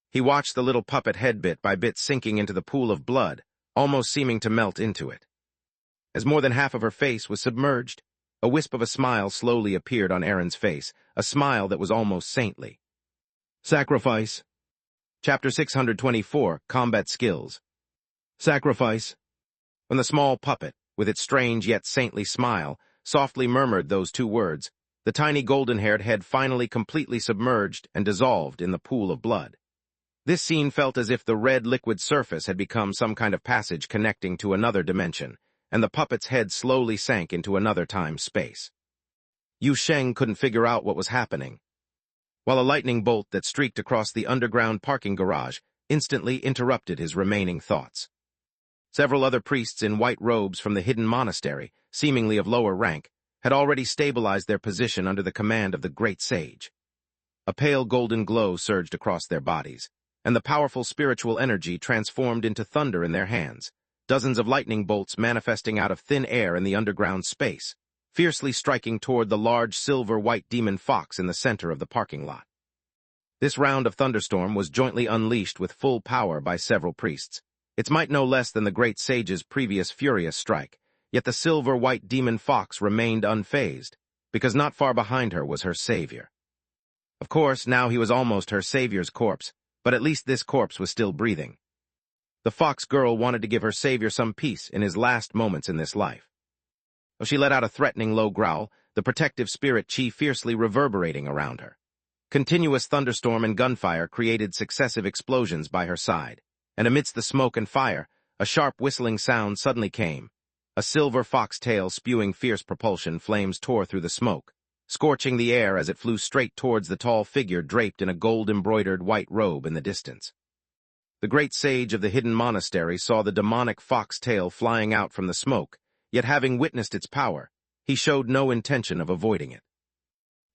He watched the little puppet head bit by bit sinking into the pool of blood, almost seeming to melt into it. As more than half of her face was submerged, a wisp of a smile slowly appeared on Erin's face, a smile that was almost saintly. Sacrifice. Chapter 624, Combat Skills. Sacrifice. When the small puppet, with its strange yet saintly smile, softly murmured those two words, the tiny golden-haired head finally completely submerged and dissolved in the pool of blood. This scene felt as if the red liquid surface had become some kind of passage connecting to another dimension, and the puppet's head slowly sank into another time-space. Yu Sheng couldn't figure out what was happening, while a lightning bolt that streaked across the underground parking garage instantly interrupted his remaining thoughts. Several other priests in white robes from the hidden monastery, seemingly of lower rank, had already stabilized their position under the command of the great sage. A pale golden glow surged across their bodies, and the powerful spiritual energy transformed into thunder in their hands, dozens of lightning bolts manifesting out of thin air in the underground space, fiercely striking toward the large silver-white demon fox in the center of the parking lot. This round of thunderstorm was jointly unleashed with full power by several priests, its might no less than the great sage's previous furious strike, yet the silver-white demon fox remained unfazed, because not far behind her was her savior. Of course, now he was almost her savior's corpse, but at least this corpse was still breathing. The fox girl wanted to give her savior some peace in his last moments in this life. Though she let out a threatening low growl, the protective spirit chi fiercely reverberating around her. Continuous thunderstorm and gunfire created successive explosions by her side, and amidst the smoke and fire, a sharp whistling sound suddenly came. A silver fox tail spewing fierce propulsion flames tore through the smoke, scorching the air as it flew straight towards the tall figure draped in a gold-embroidered white robe in the distance. The great sage of the hidden monastery saw the demonic fox tail flying out from the smoke, yet having witnessed its power, he showed no intention of avoiding it.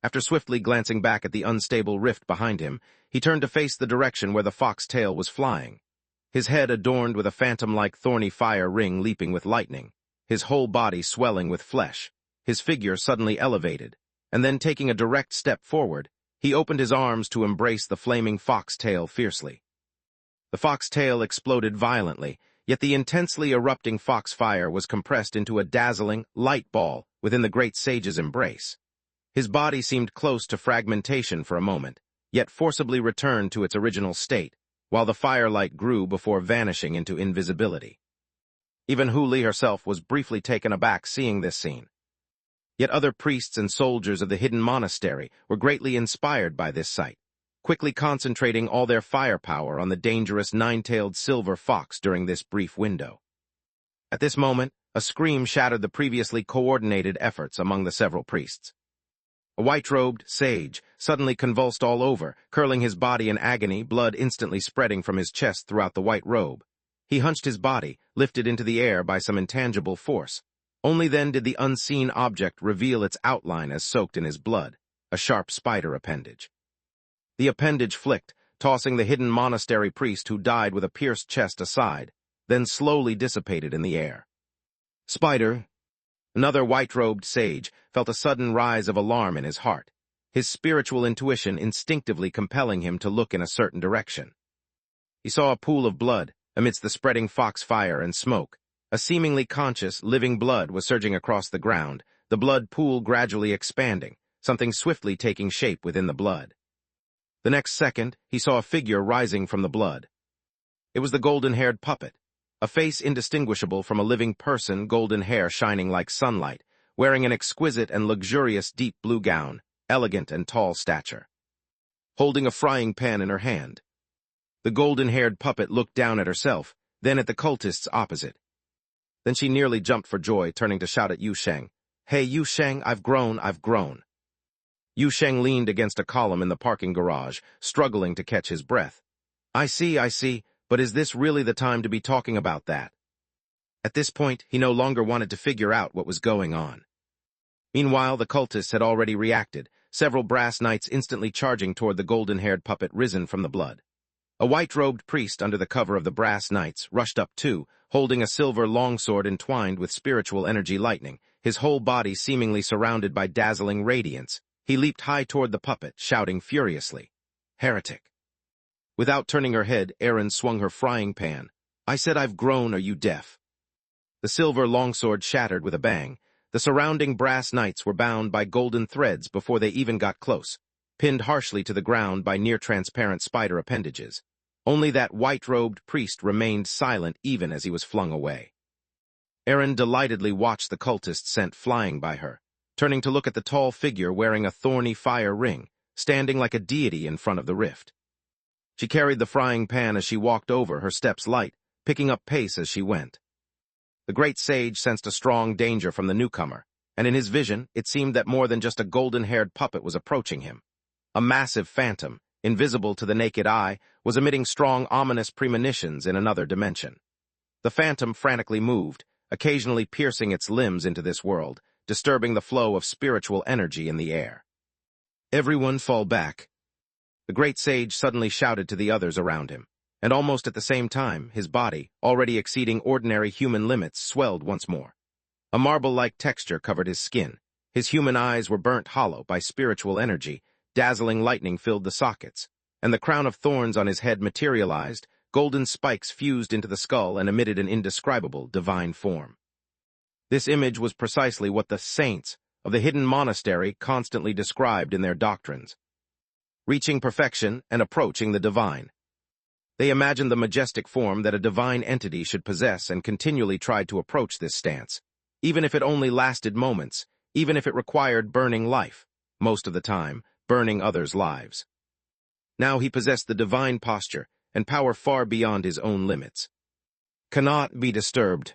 After swiftly glancing back at the unstable rift behind him, he turned to face the direction where the fox tail was flying, his head adorned with a phantom-like thorny fire ring leaping with lightning, his whole body swelling with flesh, his figure suddenly elevated, and then taking a direct step forward, he opened his arms to embrace the flaming fox tail fiercely. The fox tail exploded violently, yet the intensely erupting fox fire was compressed into a dazzling, light ball within the great sage's embrace. His body seemed close to fragmentation for a moment, yet forcibly returned to its original state, while the firelight grew before vanishing into invisibility. Even Hu Li herself was briefly taken aback seeing this scene. Yet other priests and soldiers of the hidden monastery were greatly inspired by this sight, quickly concentrating all their firepower on the dangerous nine-tailed silver fox during this brief window. At this moment, a scream shattered the previously coordinated efforts among the several priests. A white-robed sage suddenly convulsed all over, curling his body in agony, blood instantly spreading from his chest throughout the white robe. He hunched his body, lifted into the air by some intangible force. Only then did the unseen object reveal its outline as soaked in his blood, a sharp spider appendage. The appendage flicked, tossing the hidden monastery priest who died with a pierced chest aside, then slowly dissipated in the air. Spider, another white-robed sage, felt a sudden rise of alarm in his heart, his spiritual intuition instinctively compelling him to look in a certain direction. He saw a pool of blood amidst the spreading fox fire and smoke. A seemingly conscious, living blood was surging across the ground, the blood pool gradually expanding, something swiftly taking shape within the blood. The next second, he saw a figure rising from the blood. It was the golden-haired puppet, a face indistinguishable from a living person, golden hair shining like sunlight, wearing an exquisite and luxurious deep blue gown, elegant and tall stature. Holding a frying pan in her hand, the golden-haired puppet looked down at herself, then at the cultists opposite. Then she nearly jumped for joy, turning to shout at Yu Sheng, "Hey, Yu Sheng, I've grown, I've grown." Yu Sheng leaned against a column in the parking garage, struggling to catch his breath. I see, but is this really the time to be talking about that?" At this point, he no longer wanted to figure out what was going on. Meanwhile, the cultists had already reacted, several brass knights instantly charging toward the golden-haired puppet risen from the blood. A white-robed priest under the cover of the brass knights rushed up too, holding a silver longsword entwined with spiritual energy lightning, his whole body seemingly surrounded by dazzling radiance, he leaped high toward the puppet, shouting furiously, "Heretic!" Without turning her head, Erin swung her frying pan. "I said I've grown, are you deaf?" The silver longsword shattered with a bang. The surrounding brass knights were bound by golden threads before they even got close, pinned harshly to the ground by near-transparent spider appendages. Only that white-robed priest remained silent even as he was flung away. Erin delightedly watched the cultists sent flying by her, turning to look at the tall figure wearing a thorny fire ring, standing like a deity in front of the rift. She carried the frying pan as she walked over, her steps light, picking up pace as she went. The great sage sensed a strong danger from the newcomer, and in his vision it seemed that more than just a golden-haired puppet was approaching him. A massive phantom, invisible to the naked eye, was emitting strong, ominous premonitions in another dimension. The phantom frantically moved, occasionally piercing its limbs into this world, disturbing the flow of spiritual energy in the air. "Everyone fall back." The great sage suddenly shouted to the others around him, and almost at the same time, his body, already exceeding ordinary human limits, swelled once more. A marble-like texture covered his skin. His human eyes were burnt hollow by spiritual energy, dazzling lightning filled the sockets, and the crown of thorns on his head materialized, golden spikes fused into the skull and emitted an indescribable divine form. This image was precisely what the saints of the hidden monastery constantly described in their doctrines. Reaching perfection and approaching the divine. They imagined the majestic form that a divine entity should possess and continually tried to approach this stance, even if it only lasted moments, even if it required burning life, most of the time, burning others' lives. Now he possessed the divine posture and power far beyond his own limits. "Cannot be disturbed."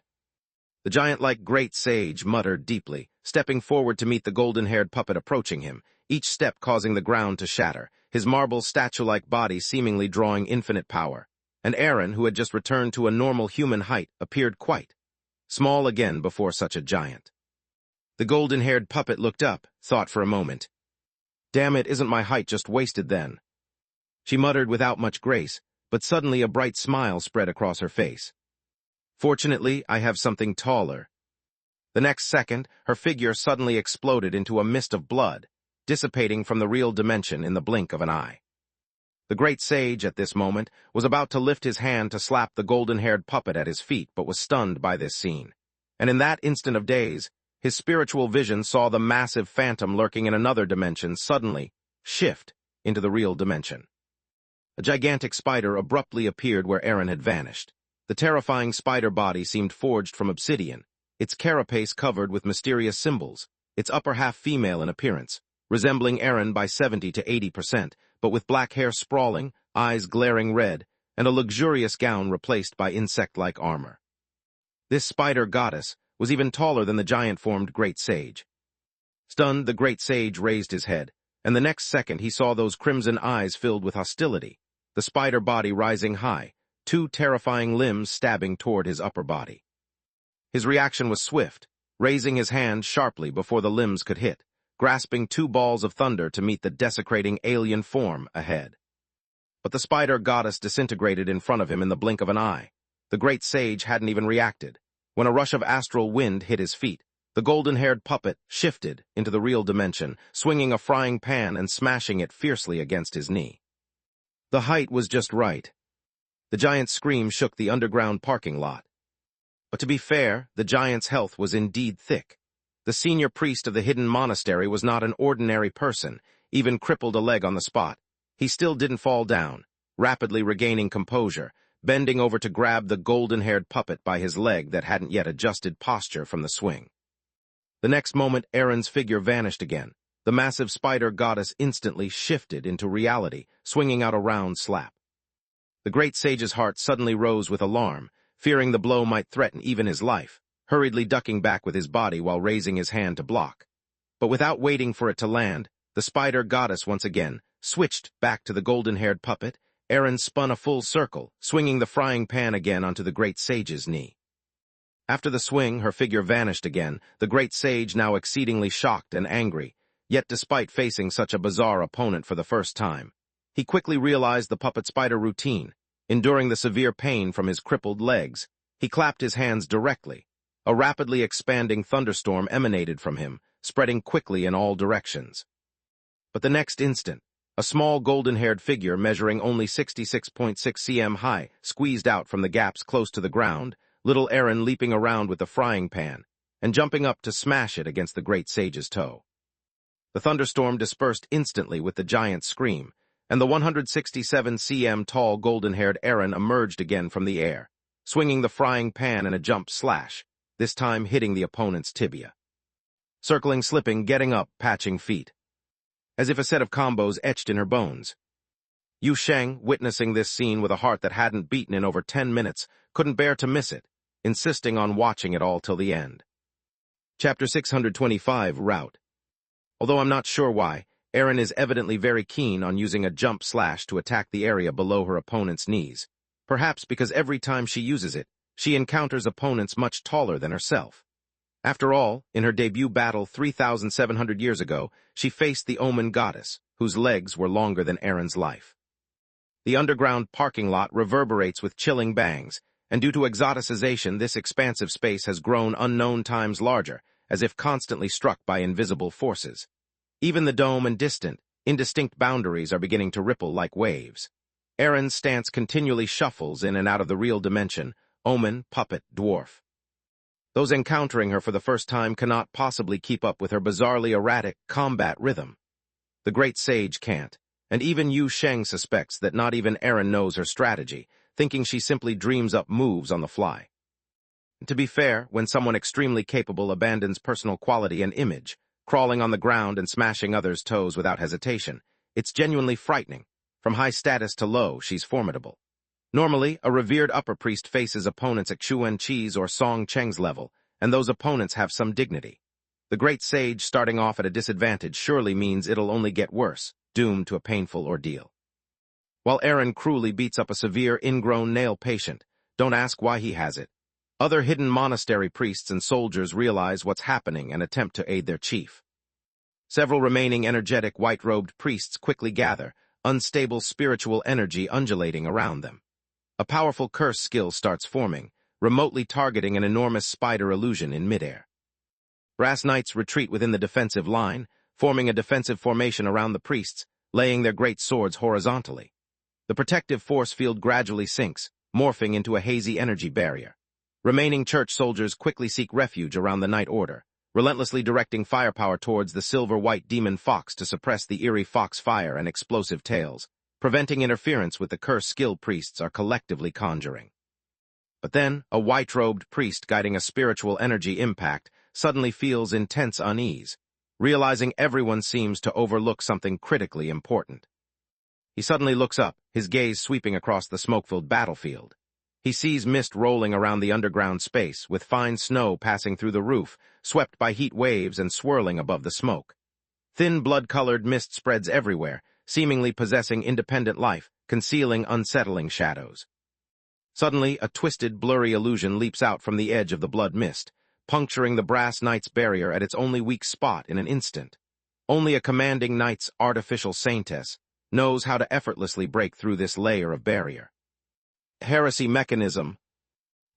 The giant-like great sage muttered deeply, stepping forward to meet the golden-haired puppet approaching him, each step causing the ground to shatter, his marble statue-like body seemingly drawing infinite power. And Erin, who had just returned to a normal human height, appeared quite small again before such a giant. The golden-haired puppet looked up, thought for a moment. "Damn it, isn't my height just wasted then?" She muttered without much grace, but suddenly a bright smile spread across her face. "Fortunately, I have something taller." The next second, her figure suddenly exploded into a mist of blood, dissipating from the real dimension in the blink of an eye. The great sage, at this moment, was about to lift his hand to slap the golden-haired puppet at his feet, but was stunned by this scene. And in that instant of daze, his spiritual vision saw the massive phantom lurking in another dimension suddenly shift into the real dimension. A gigantic spider abruptly appeared where Erin had vanished. The terrifying spider body seemed forged from obsidian, its carapace covered with mysterious symbols, its upper half female in appearance, resembling Erin by 70 to 80%, but with black hair sprawling, eyes glaring red, and a luxurious gown replaced by insect-like armor. This spider goddess was even taller than the giant-formed great sage. Stunned, the great sage raised his head, and the next second he saw those crimson eyes filled with hostility, the spider body rising high, two terrifying limbs stabbing toward his upper body. His reaction was swift, raising his hand sharply before the limbs could hit, grasping two balls of thunder to meet the desecrating alien form ahead. But the spider goddess disintegrated in front of him in the blink of an eye. The great sage hadn't even reacted. When a rush of astral wind hit his feet, the golden-haired puppet shifted into the real dimension, swinging a frying pan and smashing it fiercely against his knee. The height was just right. The giant's scream shook the underground parking lot. But to be fair, the giant's health was indeed thick. The senior priest of the hidden monastery was not an ordinary person, even crippled a leg on the spot. He still didn't fall down, rapidly regaining composure, bending over to grab the golden-haired puppet by his leg that hadn't yet adjusted posture from the swing. The next moment, Erin's figure vanished again. The massive spider goddess instantly shifted into reality, swinging out a round slap. The great sage's heart suddenly rose with alarm, fearing the blow might threaten even his life, hurriedly ducking back with his body while raising his hand to block. But without waiting for it to land, the spider goddess once again switched back to the golden-haired puppet. Erin spun a full circle, swinging the frying pan again onto the great sage's knee. After the swing, her figure vanished again, the great sage now exceedingly shocked and angry, yet despite facing such a bizarre opponent for the first time, he quickly realized the puppet spider routine. Enduring the severe pain from his crippled legs, he clapped his hands directly. A rapidly expanding thunderstorm emanated from him, spreading quickly in all directions. But the next instant, a small golden-haired figure measuring only 66.6 cm high squeezed out from the gaps close to the ground, little Aaron leaping around with the frying pan and jumping up to smash it against the great sage's toe. The thunderstorm dispersed instantly with the giant's scream, and the 167 cm tall golden-haired Aaron emerged again from the air, swinging the frying pan in a jump slash, this time hitting the opponent's tibia. Circling, slipping, getting up, patching feet, as if a set of combos etched in her bones. Yu Sheng, witnessing this scene with a heart that hadn't beaten in over 10 minutes, couldn't bear to miss it, insisting on watching it all till the end. Chapter 625, Route. Although I'm not sure why, Aaron is evidently very keen on using a jump slash to attack the area below her opponent's knees. Perhaps because every time she uses it, she encounters opponents much taller than herself. After all, in her debut battle 3,700 years ago, she faced the Omen goddess, whose legs were longer than Aaron's life. The underground parking lot reverberates with chilling bangs, and due to exoticization, this expansive space has grown unknown times larger, as if constantly struck by invisible forces. Even the dome and distant, indistinct boundaries are beginning to ripple like waves. Aaron's stance continually shuffles in and out of the real dimension, Omen, puppet, dwarf. Those encountering her for the first time cannot possibly keep up with her bizarrely erratic combat rhythm. The great sage can't, and even Yu Sheng suspects that not even Aaron knows her strategy, thinking she simply dreams up moves on the fly. To be fair, when someone extremely capable abandons personal quality and image, crawling on the ground and smashing others' toes without hesitation, it's genuinely frightening. From high status to low, she's formidable. Normally, a revered upper priest faces opponents at Xuan Qi's or Song Cheng's level, and those opponents have some dignity. The great sage starting off at a disadvantage surely means it'll only get worse, doomed to a painful ordeal. While Aaron cruelly beats up a severe ingrown nail patient, don't ask why he has it. Other hidden monastery priests and soldiers realize what's happening and attempt to aid their chief. Several remaining energetic white-robed priests quickly gather, unstable spiritual energy undulating around them. A powerful curse skill starts forming, remotely targeting an enormous spider illusion in midair. Brass knights retreat within the defensive line, forming a defensive formation around the priests, laying their great swords horizontally. The protective force field gradually sinks, morphing into a hazy energy barrier. Remaining church soldiers quickly seek refuge around the Night Order, relentlessly directing firepower towards the silver-white demon fox to suppress the eerie fox fire and explosive tails, preventing interference with the curse skill priests are collectively conjuring. But then, a white-robed priest guiding a spiritual energy impact suddenly feels intense unease, realizing everyone seems to overlook something critically important. He suddenly looks up, his gaze sweeping across the smoke-filled battlefield. He sees mist rolling around the underground space, with fine snow passing through the roof, swept by heat waves and swirling above the smoke. Thin blood-colored mist spreads everywhere, seemingly possessing independent life, concealing unsettling shadows. Suddenly, a twisted, blurry illusion leaps out from the edge of the blood mist, puncturing the brass knight's barrier at its only weak spot in an instant. Only a commanding knight's artificial saintess knows how to effortlessly break through this layer of barrier. Heresy mechanism.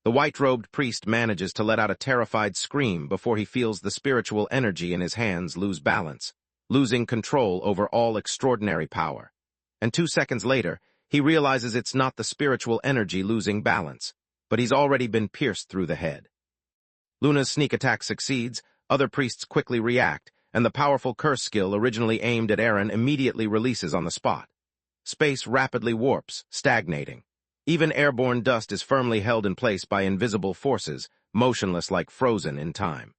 The white-robed priest manages to let out a terrified scream before he feels the spiritual energy in his hands lose balance, losing control over all extraordinary power. And 2 seconds later, he realizes it's not the spiritual energy losing balance, but he's already been pierced through the head. Luna's sneak attack succeeds, other priests quickly react, and the powerful curse skill originally aimed at Aaron immediately releases on the spot. Space rapidly warps, stagnating. Even airborne dust is firmly held in place by invisible forces, motionless like frozen in time.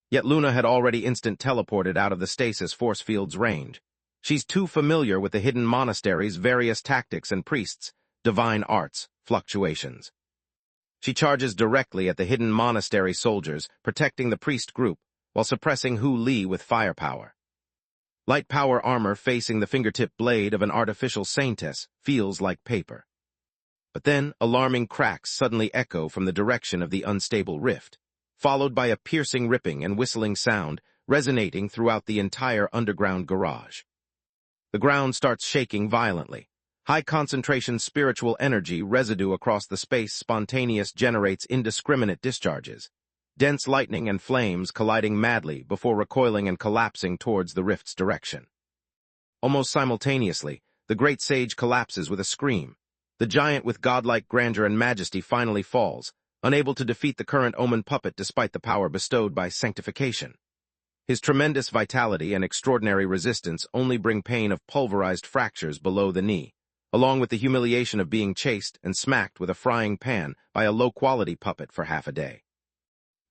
Yet Luna had already instant teleported out of the stasis force field's range. She's too familiar with the hidden monastery's various tactics and priests, divine arts, fluctuations. She charges directly at the hidden monastery soldiers, protecting the priest group, while suppressing Hu Li with firepower. Light power armor facing the fingertip blade of an artificial saintess feels like paper. But then, alarming cracks suddenly echo from the direction of the unstable rift, followed by a piercing ripping and whistling sound resonating throughout the entire underground garage. The ground starts shaking violently. High-concentration spiritual energy residue across the space spontaneous generates indiscriminate discharges. dense lightning and flames colliding madly before recoiling and collapsing towards the rift's direction. Almost simultaneously, the great sage collapses with a scream. The giant with godlike grandeur and majesty finally falls, unable to defeat the current omen puppet despite the power bestowed by sanctification. His tremendous vitality and extraordinary resistance only bring pain of pulverized fractures below the knee, along with the humiliation of being chased and smacked with a frying pan by a low-quality puppet for half a day.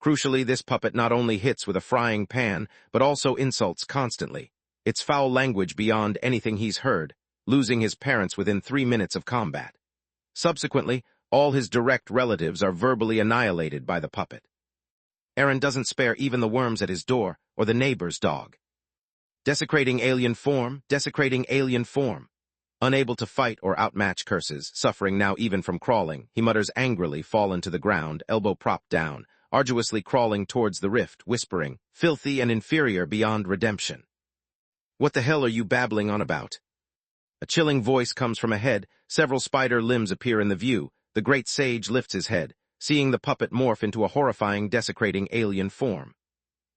Crucially, this puppet not only hits with a frying pan, but also insults constantly, its foul language beyond anything he's heard, losing his parents within 3 minutes of combat. Subsequently, all his direct relatives are verbally annihilated by the puppet. Eren doesn't spare even the worms at his door or the neighbor's dog. Desecrating alien form, desecrating alien form. Unable to fight or outmatch curses, suffering now even from crawling, he mutters angrily, fallen to the ground, elbow propped down, arduously crawling towards the rift, whispering, filthy and inferior beyond redemption. What the hell are you babbling on about? A chilling voice comes from ahead, several spider limbs appear in the view, the great sage lifts his head, seeing the puppet morph into a horrifying, desecrating alien form.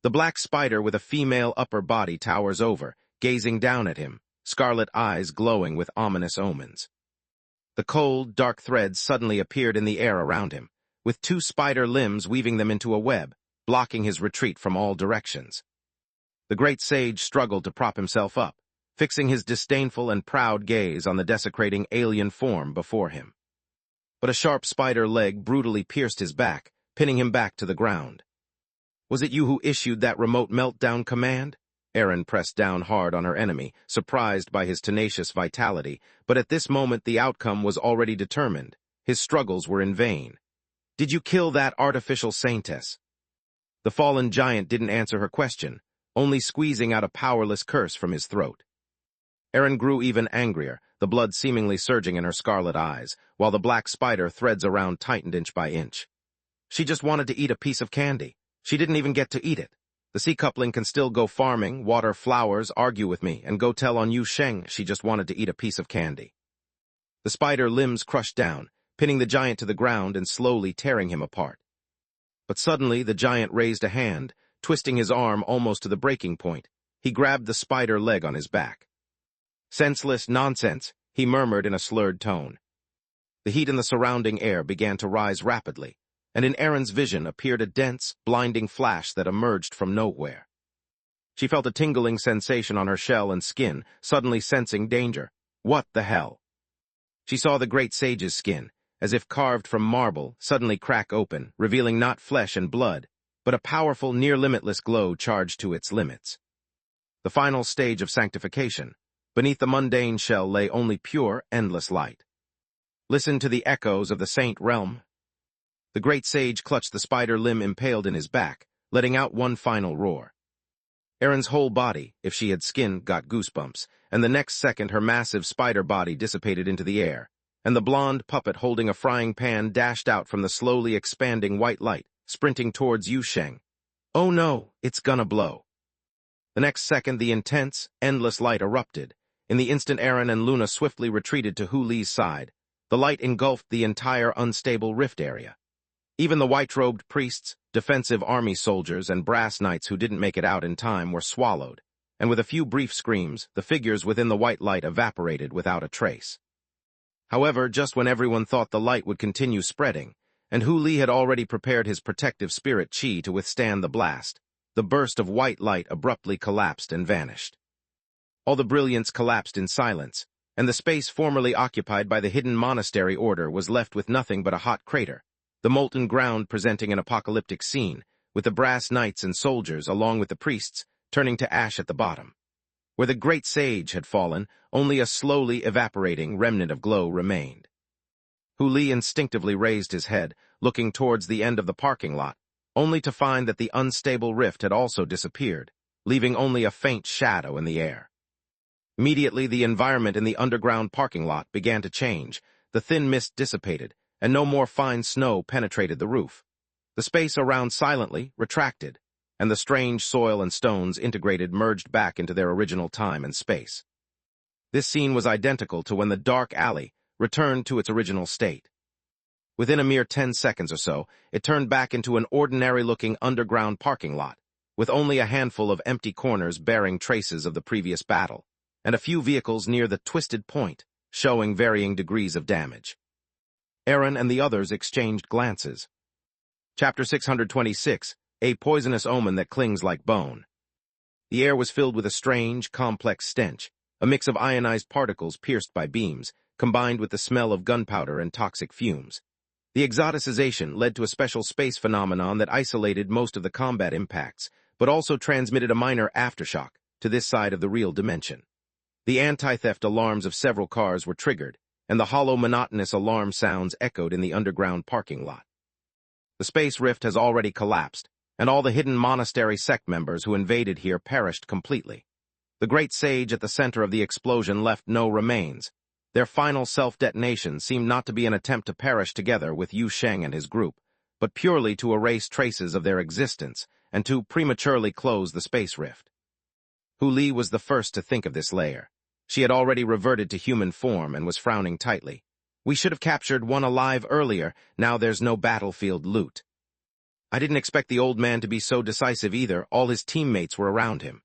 The black spider with a female upper body towers over, gazing down at him, scarlet eyes glowing with ominous omens. The cold, dark threads suddenly appeared in the air around him, with 2 spider limbs weaving them into a web, blocking his retreat from all directions. The great sage struggled to prop himself up, fixing his disdainful and proud gaze on the desecrating alien form before him. But a sharp spider leg brutally pierced his back, pinning him back to the ground. Was it you who issued that remote meltdown command? Eren pressed down hard on her enemy, surprised by his tenacious vitality, but at this moment the outcome was already determined. His struggles were in vain. Did you kill that artificial saintess? The fallen giant didn't answer her question, only squeezing out a powerless curse from his throat. Eren grew even angrier, the blood seemingly surging in her scarlet eyes, while the black spider threads around tightened inch by inch. She just wanted to eat a piece of candy. She didn't even get to eat it. The sea coupling can still go farming, water flowers, argue with me, and go tell on Yu Sheng she just wanted to eat a piece of candy. The spider limbs crushed down, pinning the giant to the ground and slowly tearing him apart. But suddenly the giant raised a hand, twisting his arm almost to the breaking point. He grabbed the spider leg on his back. Senseless nonsense, he murmured in a slurred tone. The heat in the surrounding air began to rise rapidly, and in Eren's vision appeared a dense, blinding flash that emerged from nowhere. She felt a tingling sensation on her shell and skin, suddenly sensing danger. What the hell? She saw the great sage's skin, as if carved from marble, suddenly crack open, revealing not flesh and blood, but a powerful, near-limitless glow charged to its limits. The final stage of sanctification. Beneath the mundane shell lay only pure, endless light. Listen to the echoes of the saint realm. The great sage clutched the spider limb impaled in his back, letting out one final roar. Eren's whole body, if she had skin, got goosebumps, and the next second her massive spider body dissipated into the air, and the blonde puppet holding a frying pan dashed out from the slowly expanding white light, sprinting towards Yu Sheng. Oh no, it's gonna blow. The next second the intense, endless light erupted. In the instant Eren and Luna swiftly retreated to Hu Li's side. The light engulfed the entire unstable rift area. Even the white-robed priests, defensive army soldiers, and brass knights who didn't make it out in time were swallowed, and with a few brief screams, the figures within the white light evaporated without a trace. However, just when everyone thought the light would continue spreading, and Hu Li had already prepared his protective spirit chi to withstand the blast, the burst of white light abruptly collapsed and vanished. All the brilliance collapsed in silence, and the space formerly occupied by the hidden monastery order was left with nothing but a hot crater, the molten ground presenting an apocalyptic scene, with the brass knights and soldiers, along with the priests, turning to ash at the bottom. Where the great sage had fallen, only a slowly evaporating remnant of glow remained. Hu Li instinctively raised his head, looking towards the end of the parking lot, only to find that the unstable rift had also disappeared, leaving only a faint shadow in the air. Immediately, the environment in the underground parking lot began to change. The thin mist dissipated, and no more fine snow penetrated the roof. The space around silently retracted, and the strange soil and stones integrated merged back into their original time and space. This scene was identical to when the dark alley returned to its original state. Within a mere 10 seconds or so, it turned back into an ordinary-looking underground parking lot, with only a handful of empty corners bearing traces of the previous battle, and a few vehicles near the twisted point, showing varying degrees of damage. Aaron and the others exchanged glances. Chapter 626, A Poisonous Omen That Clings Like Bone. The air was filled with a strange, complex stench, a mix of ionized particles pierced by beams, combined with the smell of gunpowder and toxic fumes. The exoticization led to a special space phenomenon that isolated most of the combat impacts, but also transmitted a minor aftershock to this side of the real dimension. The anti-theft alarms of several cars were triggered, and the hollow, monotonous alarm sounds echoed in the underground parking lot. The space rift has already collapsed, and all the hidden monastery sect members who invaded here perished completely. The great sage at the center of the explosion left no remains. Their final self-detonation seemed not to be an attempt to perish together with Yu Sheng and his group, but purely to erase traces of their existence and to prematurely close the space rift. Hu Li was the first to think of this layer. She had already reverted to human form and was frowning tightly. We should have captured one alive earlier, now there's no battlefield loot. I didn't expect the old man to be so decisive either, all his teammates were around him.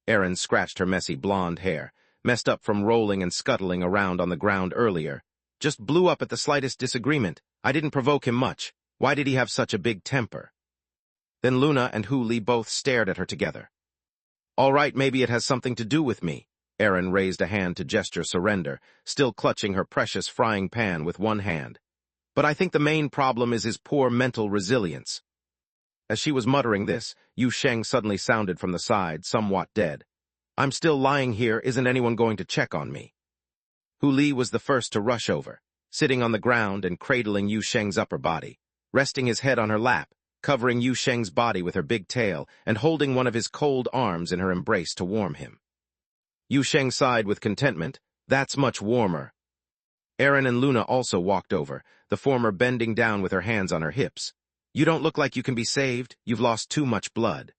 Erin scratched her messy blonde hair, messed up from rolling and scuttling around on the ground earlier. Just blew up at the slightest disagreement. I didn't provoke him much. Why did he have such a big temper? Then Luna and Hu Li both stared at her together. All right, maybe it has something to do with me. Erin raised a hand to gesture surrender, still clutching her precious frying pan with one hand. But I think the main problem is his poor mental resilience. As she was muttering this, Yu Sheng suddenly sounded from the side, somewhat dead. I'm still lying here, isn't anyone going to check on me? Hu Li was the first to rush over, sitting on the ground and cradling Yu Sheng's upper body, resting his head on her lap, covering Yu Sheng's body with her big tail, and holding one of his cold arms in her embrace to warm him. Yu Sheng sighed with contentment. That's much warmer. Erin and Luna also walked over, the former bending down with her hands on her hips. You don't look like you can be saved. You've lost too much blood.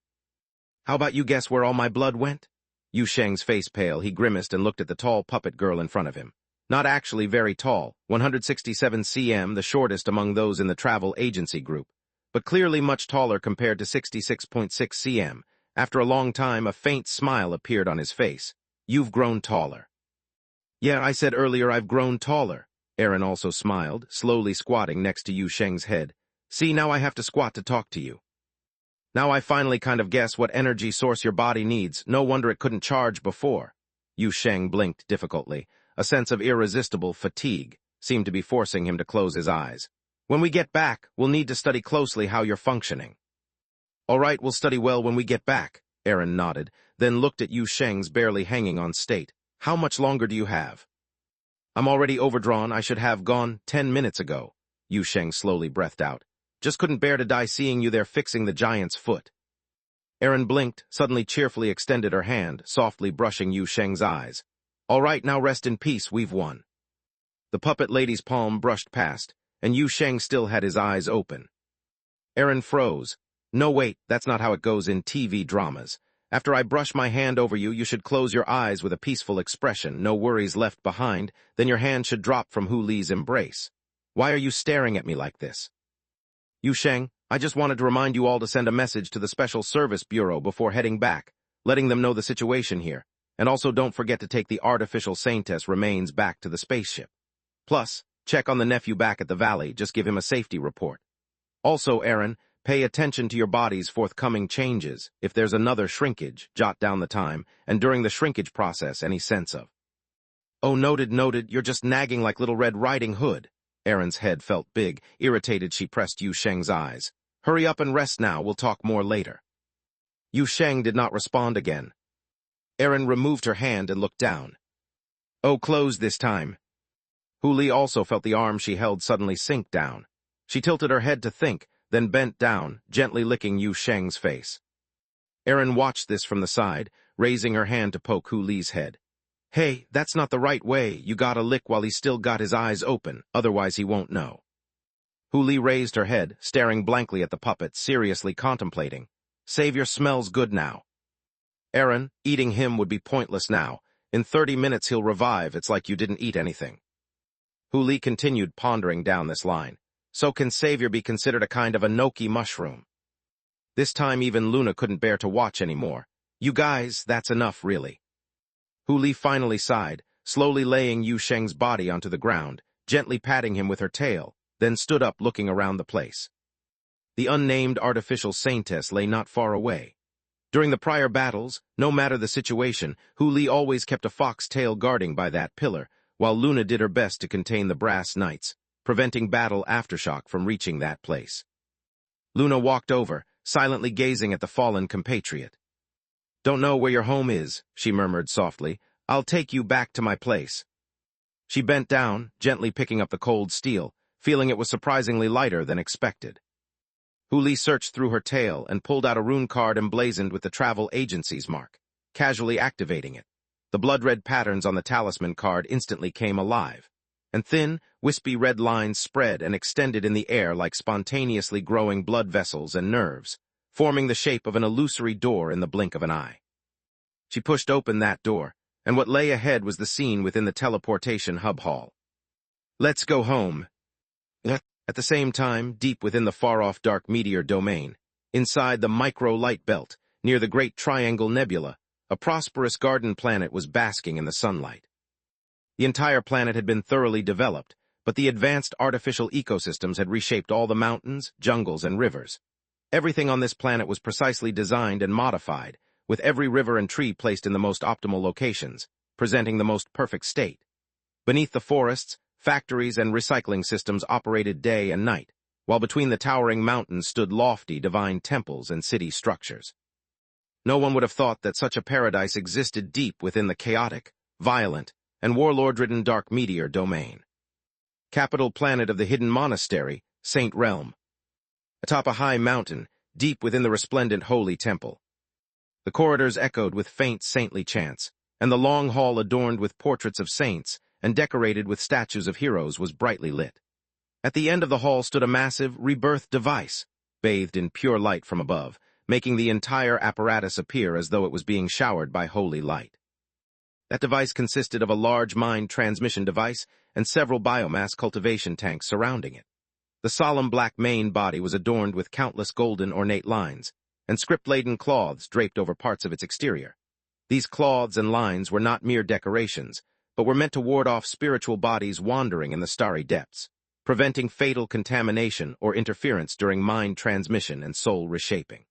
How about you guess where all my blood went? Yu Sheng's face pale, he grimaced and looked at the tall puppet girl in front of him. Not actually very tall, 167 cm, the shortest among those in the travel agency group, but clearly much taller compared to 66.6 cm. After a long time, a faint smile appeared on his face. You've grown taller. Yeah, I said earlier I've grown taller. Erin also smiled, slowly squatting next to Yu Sheng's head. See, now I have to squat to talk to you. Now I finally kind of guess what energy source your body needs. No wonder it couldn't charge before. Yu Sheng blinked difficultly. A sense of irresistible fatigue seemed to be forcing him to close his eyes. When we get back, we'll need to study closely how you're functioning. All right, we'll study well when we get back. Erin nodded, then looked at Yu Sheng's barely hanging on state. How much longer do you have? I'm already overdrawn. I should have gone 10 minutes ago. Yu Sheng slowly breathed out. Just couldn't bear to die seeing you there fixing the giant's foot. Erin blinked, suddenly cheerfully extended her hand, softly brushing Yu Sheng's eyes. All right, now rest in peace, we've won. The puppet lady's palm brushed past, and Yu Sheng still had his eyes open. Erin froze. No, wait, that's not how it goes in TV dramas. After I brush my hand over you, you should close your eyes with a peaceful expression, no worries left behind, then your hand should drop from Hu Li's embrace. Why are you staring at me like this? Yu Sheng, I just wanted to remind you all to send a message to the Special Service Bureau before heading back, letting them know the situation here, and also don't forget to take the artificial Saintess remains back to the spaceship. Plus, check on the nephew back at the valley, just give him a safety report. Also, Erin, pay attention to your body's forthcoming changes. If there's another shrinkage, jot down the time, and during the shrinkage process, any sense of. Oh, noted, you're just nagging like Little Red Riding Hood. Erin's head felt big. Irritated, she pressed Yu Sheng's eyes. Hurry up and rest now, we'll talk more later. Yu Sheng did not respond again. Erin removed her hand and looked down. Oh, close this time. Hu Li also felt the arm she held suddenly sink down. She tilted her head to think, then bent down, gently licking Yu Sheng's face. Erin watched this from the side, raising her hand to poke Hu Li's head. Hey, that's not the right way. You gotta lick while he's still got his eyes open, otherwise he won't know. Hu Li raised her head, staring blankly at the puppet, seriously contemplating. Savior smells good now. Erin, eating him would be pointless now. In 30 minutes he'll revive, it's like you didn't eat anything. Hu Li continued pondering down this line. So can Savior be considered a kind of Enoki mushroom? This time even Luna couldn't bear to watch anymore. You guys, that's enough, really. Hu Li finally sighed, slowly laying Yu Sheng's body onto the ground, gently patting him with her tail, then stood up looking around the place. The unnamed artificial saintess lay not far away. During the prior battles, no matter the situation, Hu Li always kept a fox tail guarding by that pillar, while Luna did her best to contain the brass knights, preventing battle aftershock from reaching that place. Luna walked over, silently gazing at the fallen compatriot. "Don't know where your home is," she murmured softly. "I'll take you back to my place." She bent down, gently picking up the cold steel, feeling it was surprisingly lighter than expected. Hu Li searched through her tail and pulled out a rune card emblazoned with the travel agency's mark, casually activating it. The blood-red patterns on the talisman card instantly came alive, and thin, wispy red lines spread and extended in the air like spontaneously growing blood vessels and nerves, forming the shape of an illusory door in the blink of an eye. She pushed open that door, and what lay ahead was the scene within the teleportation hub hall. "Let's go home." At the same time, deep within the far-off dark meteor domain, inside the micro-light belt, near the Great Triangle Nebula, a prosperous garden planet was basking in the sunlight. The entire planet had been thoroughly developed, but the advanced artificial ecosystems had reshaped all the mountains, jungles, and rivers. Everything on this planet was precisely designed and modified, with every river and tree placed in the most optimal locations, presenting the most perfect state. Beneath the forests, factories and recycling systems operated day and night, while between the towering mountains stood lofty divine temples and city structures. No one would have thought that such a paradise existed deep within the chaotic, violent, and warlord-ridden dark meteor domain. Capital planet of the hidden monastery, Saint Realm. Atop a high mountain, deep within the resplendent holy temple. The corridors echoed with faint saintly chants, and the long hall adorned with portraits of saints and decorated with statues of heroes was brightly lit. At the end of the hall stood a massive rebirth device, bathed in pure light from above, making the entire apparatus appear as though it was being showered by holy light. That device consisted of a large mind transmission device and several biomass cultivation tanks surrounding it. The solemn black main body was adorned with countless golden ornate lines, and script-laden cloths draped over parts of its exterior. These cloths and lines were not mere decorations, but were meant to ward off spiritual bodies wandering in the starry depths, preventing fatal contamination or interference during mind transmission and soul reshaping.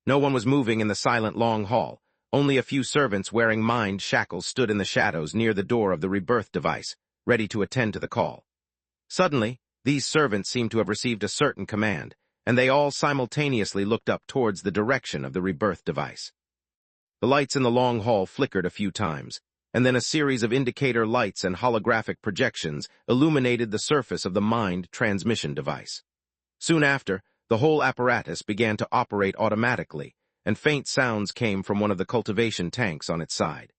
No one was moving in the silent long hall. Only a few servants wearing mind shackles stood in the shadows near the door of the rebirth device, ready to attend to the call. Suddenly, these servants seemed to have received a certain command, and they all simultaneously looked up towards the direction of the rebirth device. The lights in the long hall flickered a few times, and then a series of indicator lights and holographic projections illuminated the surface of the mind transmission device. Soon after, the whole apparatus began to operate automatically, and faint sounds came from one of the cultivation tanks on its side.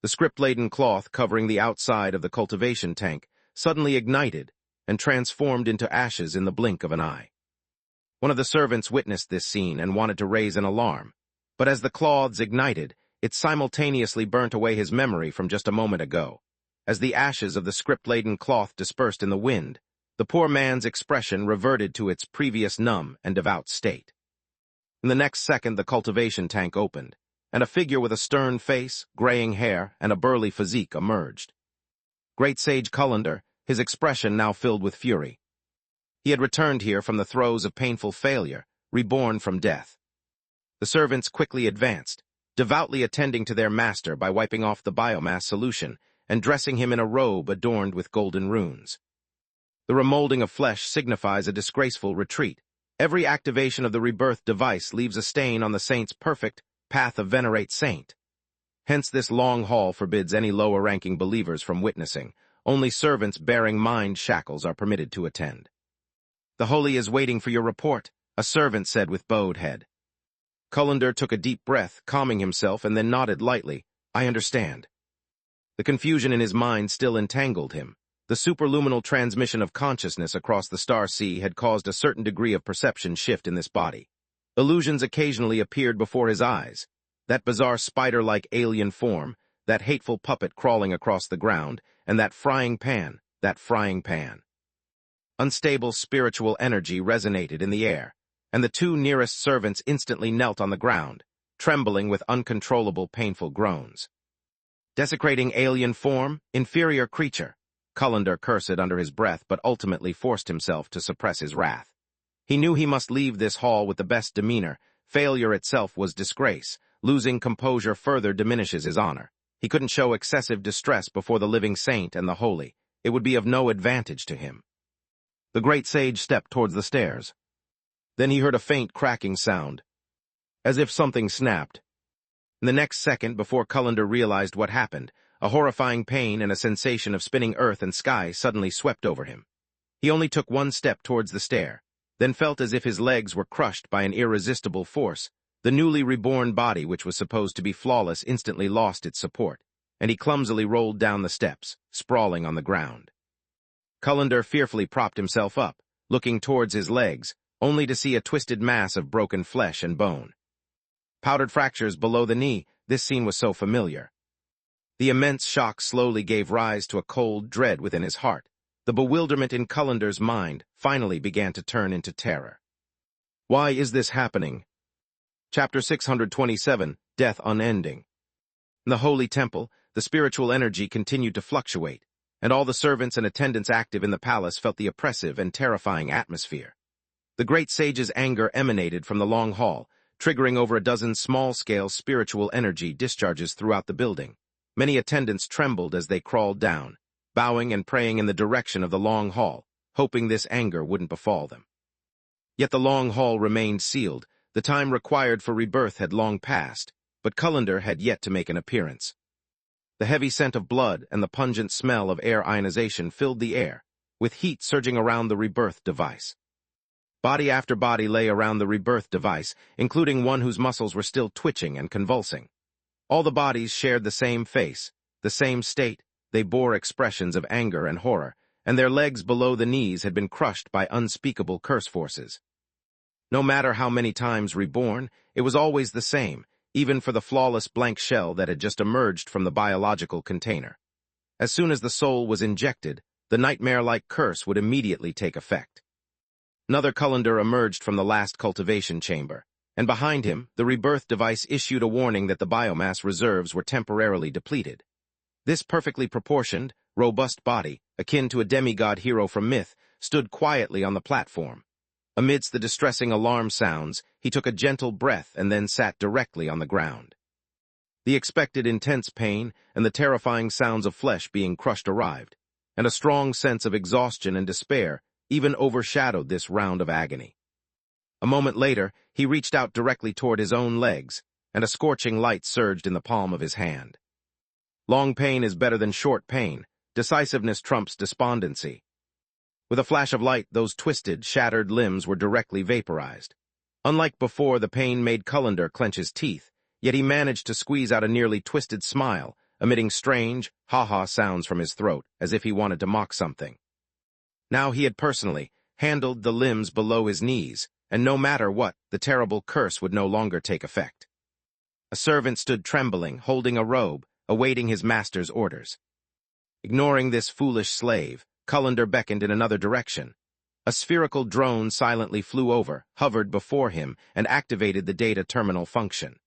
The script-laden cloth covering the outside of the cultivation tank suddenly ignited and transformed into ashes in the blink of an eye. One of the servants witnessed this scene and wanted to raise an alarm, but as the cloths ignited, it simultaneously burnt away his memory from just a moment ago. As the ashes of the script-laden cloth dispersed in the wind, the poor man's expression reverted to its previous numb and devout state. In the next second, the cultivation tank opened, and a figure with a stern face, graying hair, and a burly physique emerged. Great Sage Cullender, his expression now filled with fury. He had returned here from the throes of painful failure, reborn from death. The servants quickly advanced, devoutly attending to their master by wiping off the biomass solution and dressing him in a robe adorned with golden runes. The remolding of flesh signifies a disgraceful retreat. Every activation of the rebirth device leaves a stain on the saint's perfect path of venerate saint. Hence this long hall forbids any lower-ranking believers from witnessing. Only servants bearing mind shackles are permitted to attend. "The Holy is waiting for your report," a servant said with bowed head. Cullender took a deep breath, calming himself, and then nodded lightly. "I understand." The confusion in his mind still entangled him. The superluminal transmission of consciousness across the star sea had caused a certain degree of perception shift in this body. Illusions occasionally appeared before his eyes. That bizarre spider-like alien form, that hateful puppet crawling across the ground, and that frying pan. Unstable spiritual energy resonated in the air, and the two nearest servants instantly knelt on the ground, trembling with uncontrollable painful groans. Desecrating alien form, inferior creature. Cullender cursed under his breath but ultimately forced himself to suppress his wrath. He knew he must leave this hall with the best demeanor. Failure itself was disgrace. Losing composure further diminishes his honor. He couldn't show excessive distress before the living saint and the holy. It would be of no advantage to him. The great sage stepped towards the stairs. Then he heard a faint cracking sound, as if something snapped. In the next second, before Cullender realized what happened, a horrifying pain and a sensation of spinning earth and sky suddenly swept over him. He only took one step towards the stair, then felt as if his legs were crushed by an irresistible force. The newly reborn body, which was supposed to be flawless, instantly lost its support, and he clumsily rolled down the steps, sprawling on the ground. Cullender fearfully propped himself up, looking towards his legs, only to see a twisted mass of broken flesh and bone. Powdered fractures below the knee, this scene was so familiar. The immense shock slowly gave rise to a cold dread within his heart. The bewilderment in Cullender's mind finally began to turn into terror. Why is this happening? Chapter 627, Death Unending. In the Holy Temple, the spiritual energy continued to fluctuate, and all the servants and attendants active in the palace felt the oppressive and terrifying atmosphere. The great sage's anger emanated from the long hall, triggering over a dozen small-scale spiritual energy discharges throughout the building. Many attendants trembled as they crawled down, bowing and praying in the direction of the long hall, hoping this anger wouldn't befall them. Yet the long hall remained sealed. The time required for rebirth had long passed, but Cullender had yet to make an appearance. The heavy scent of blood and the pungent smell of air ionization filled the air, with heat surging around the rebirth device. Body after body lay around the rebirth device, including one whose muscles were still twitching and convulsing. All the bodies shared the same face, the same state. They bore expressions of anger and horror, and their legs below the knees had been crushed by unspeakable curse forces. No matter how many times reborn, it was always the same, even for the flawless blank shell that had just emerged from the biological container. As soon as the soul was injected, the nightmare-like curse would immediately take effect. Another Cullender emerged from the last cultivation chamber, and behind him, the rebirth device issued a warning that the biomass reserves were temporarily depleted. This perfectly proportioned, robust body, akin to a demigod hero from myth, stood quietly on the platform. Amidst the distressing alarm sounds, he took a gentle breath and then sat directly on the ground. The expected intense pain and the terrifying sounds of flesh being crushed arrived, and a strong sense of exhaustion and despair even overshadowed this round of agony. A moment later, he reached out directly toward his own legs, and a scorching light surged in the palm of his hand. Long pain is better than short pain. Decisiveness trumps despondency. With a flash of light, those twisted, shattered limbs were directly vaporized. Unlike before, the pain made Cullender clench his teeth, yet he managed to squeeze out a nearly twisted smile, emitting strange, ha-ha sounds from his throat, as if he wanted to mock something. Now he had personally handled the limbs below his knees, and no matter what, the terrible curse would no longer take effect. A servant stood trembling, holding a robe, awaiting his master's orders. Ignoring this foolish slave, Cullender beckoned in another direction. A spherical drone silently flew over, hovered before him, and activated the data terminal function.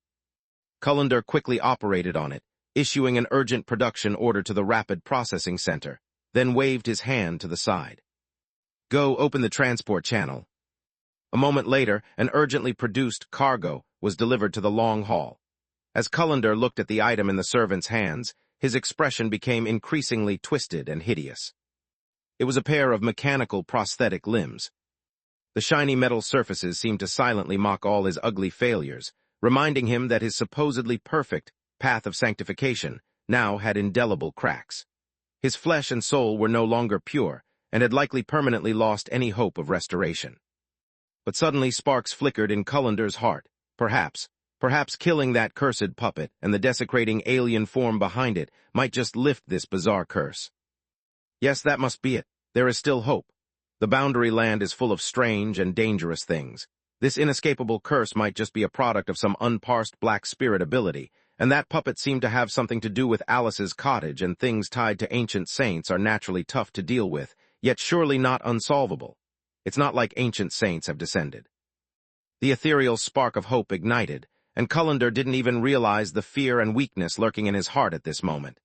Cullender quickly operated on it, issuing an urgent production order to the Rapid Processing Center, then waved his hand to the side. "Go open the transport channel." A moment later, an urgently produced cargo was delivered to the long hall. As Cullender looked at the item in the servant's hands, his expression became increasingly twisted and hideous. It was a pair of mechanical prosthetic limbs. The shiny metal surfaces seemed to silently mock all his ugly failures, reminding him that his supposedly perfect path of sanctification now had indelible cracks. His flesh and soul were no longer pure, and had likely permanently lost any hope of restoration. But suddenly sparks flickered in Cullender's heart. Perhaps killing that cursed puppet and the desecrating alien form behind it might just lift this bizarre curse. Yes, that must be it. There is still hope. The boundary land is full of strange and dangerous things. This inescapable curse might just be a product of some unparsed black spirit ability, and that puppet seemed to have something to do with Alice's cottage, and things tied to ancient saints are naturally tough to deal with, yet surely not unsolvable. It's not like ancient saints have descended. The ethereal spark of hope ignited, and Cullender didn't even realize the fear and weakness lurking in his heart at this moment.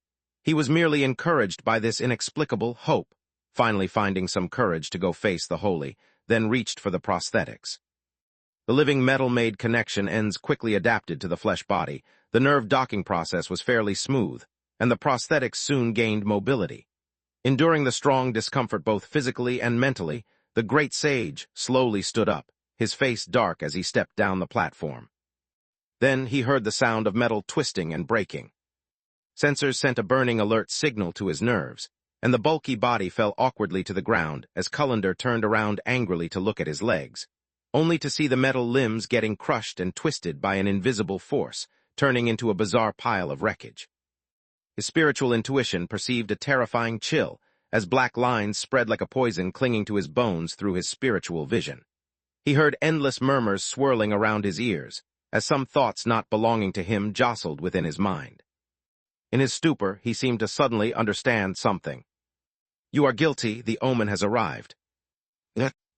He was merely encouraged by this inexplicable hope, finally finding some courage to go face the holy, then reached for the prosthetics. The living metal-made connection ends quickly adapted to the flesh body. The nerve docking process was fairly smooth, and the prosthetics soon gained mobility. Enduring the strong discomfort both physically and mentally, the great sage slowly stood up, his face dark as he stepped down the platform. Then he heard the sound of metal twisting and breaking. Sensors sent a burning alert signal to his nerves, and the bulky body fell awkwardly to the ground as Cullender turned around angrily to look at his legs, only to see the metal limbs getting crushed and twisted by an invisible force, turning into a bizarre pile of wreckage. His spiritual intuition perceived a terrifying chill as black lines spread like a poison clinging to his bones through his spiritual vision. He heard endless murmurs swirling around his ears, as some thoughts not belonging to him jostled within his mind. In his stupor, he seemed to suddenly understand something. "You are guilty, the omen has arrived."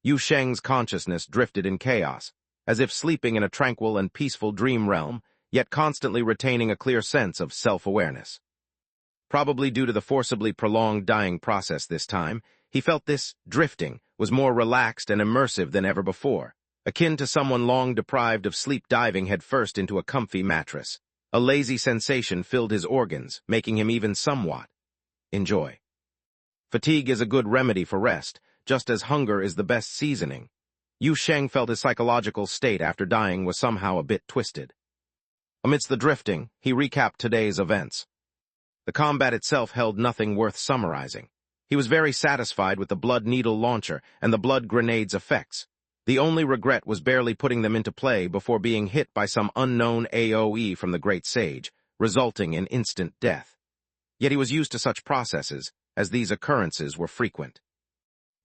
Yu Sheng's consciousness drifted in chaos, as if sleeping in a tranquil and peaceful dream realm, yet constantly retaining a clear sense of self-awareness. Probably due to the forcibly prolonged dying process this time, he felt this drifting was more relaxed and immersive than ever before, akin to someone long deprived of sleep diving headfirst into a comfy mattress. A lazy sensation filled his organs, making him even somewhat enjoy. Fatigue is a good remedy for rest, just as hunger is the best seasoning. Yu Sheng felt his psychological state after dying was somehow a bit twisted. Amidst the drifting, he recapped today's events. The combat itself held nothing worth summarizing. He was very satisfied with the blood needle launcher and the blood grenade's effects. The only regret was barely putting them into play before being hit by some unknown AoE from the great sage, resulting in instant death. Yet he was used to such processes, as these occurrences were frequent.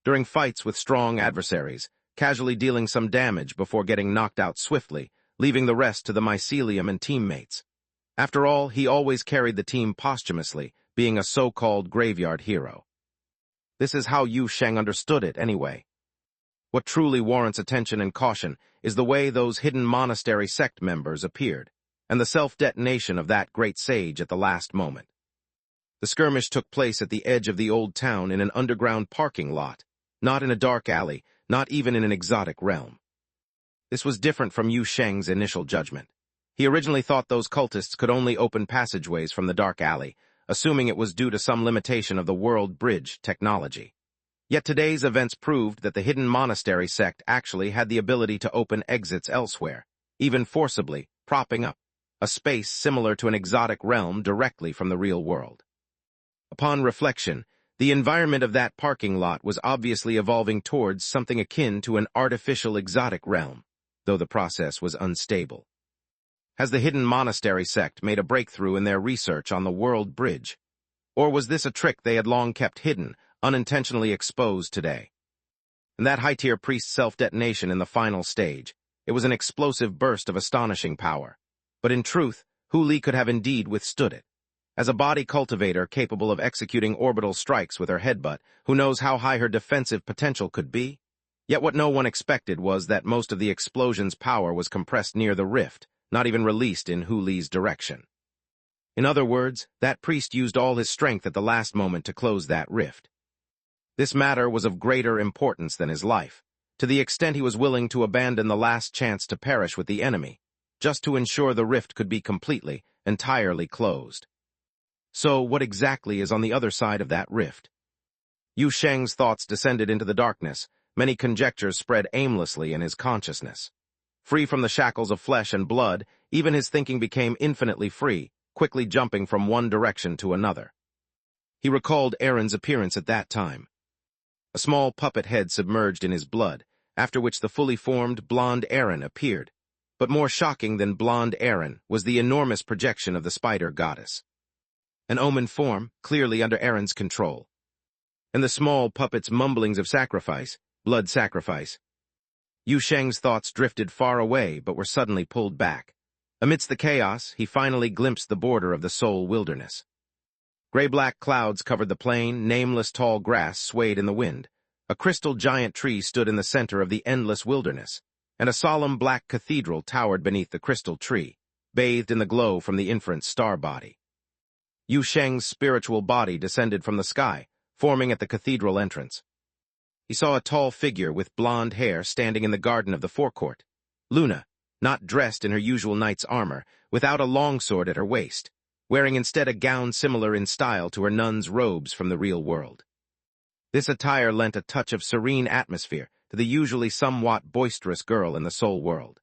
During fights with strong adversaries, casually dealing some damage before getting knocked out swiftly, leaving the rest to the mycelium and teammates. After all, he always carried the team posthumously, being a so-called graveyard hero. This is how Yu Sheng understood it, anyway. What truly warrants attention and caution is the way those hidden monastery sect members appeared, and the self-detonation of that great sage at the last moment. The skirmish took place at the edge of the old town in an underground parking lot, not in a dark alley, not even in an exotic realm. This was different from Yu Sheng's initial judgment. He originally thought those cultists could only open passageways from the dark alley, assuming it was due to some limitation of the world bridge technology. Yet today's events proved that the hidden monastery sect actually had the ability to open exits elsewhere, even forcibly, propping up a space similar to an exotic realm directly from the real world. Upon reflection, the environment of that parking lot was obviously evolving towards something akin to an artificial exotic realm, though the process was unstable. Has the hidden monastery sect made a breakthrough in their research on the world bridge? Or was this a trick they had long kept hidden, unintentionally exposed today? And that high-tier priest's self-detonation in the final stage, it was an explosive burst of astonishing power. But in truth, Hu Li could have indeed withstood it. As a body cultivator capable of executing orbital strikes with her headbutt, who knows how high her defensive potential could be? Yet what no one expected was that most of the explosion's power was compressed near the rift, not even released in Hu Li's direction. In other words, that priest used all his strength at the last moment to close that rift. This matter was of greater importance than his life, to the extent he was willing to abandon the last chance to perish with the enemy, just to ensure the rift could be completely, entirely closed. So what exactly is on the other side of that rift? Yu Sheng's thoughts descended into the darkness, many conjectures spread aimlessly in his consciousness. Free from the shackles of flesh and blood, even his thinking became infinitely free, quickly jumping from one direction to another. He recalled Aaron's appearance at that time. A small puppet head submerged in his blood, after which the fully formed blonde Aaron appeared. But more shocking than blonde Aaron was the enormous projection of the spider goddess. An omen form, clearly under Aaron's control. And the small puppet's mumblings of sacrifice, blood sacrifice. Yu Sheng's thoughts drifted far away but were suddenly pulled back. Amidst the chaos, he finally glimpsed the border of the soul wilderness. Gray-black clouds covered the plain, nameless tall grass swayed in the wind. A crystal giant tree stood in the center of the endless wilderness, and a solemn black cathedral towered beneath the crystal tree, bathed in the glow from the infant star body. Yu Sheng's spiritual body descended from the sky, forming at the cathedral entrance. He saw a tall figure with blonde hair standing in the garden of the forecourt. Luna, not dressed in her usual knight's armor, without a longsword at her waist, wearing instead a gown similar in style to her nun's robes from the real world. This attire lent a touch of serene atmosphere to the usually somewhat boisterous girl in the soul world.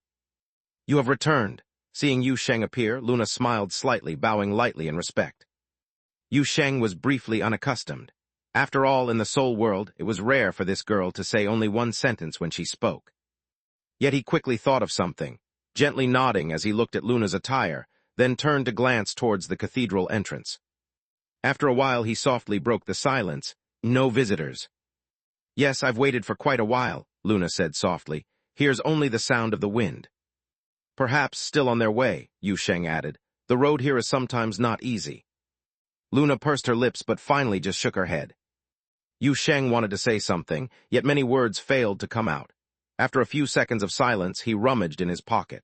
"You have returned." Seeing Yu Sheng appear, Luna smiled slightly, bowing lightly in respect. Yu Sheng was briefly unaccustomed. After all, in the soul world, it was rare for this girl to say only one sentence when she spoke. Yet he quickly thought of something, gently nodding as he looked at Luna's attire, then turned to glance towards the cathedral entrance. After a while, he softly broke the silence. "No visitors." "Yes, I've waited for quite a while," Luna said softly. "Here's only the sound of the wind." "Perhaps still on their way," Yu Sheng added. "The road here is sometimes not easy." Luna pursed her lips but finally just shook her head. Yu Sheng wanted to say something, yet many words failed to come out. After a few seconds of silence, he rummaged in his pocket.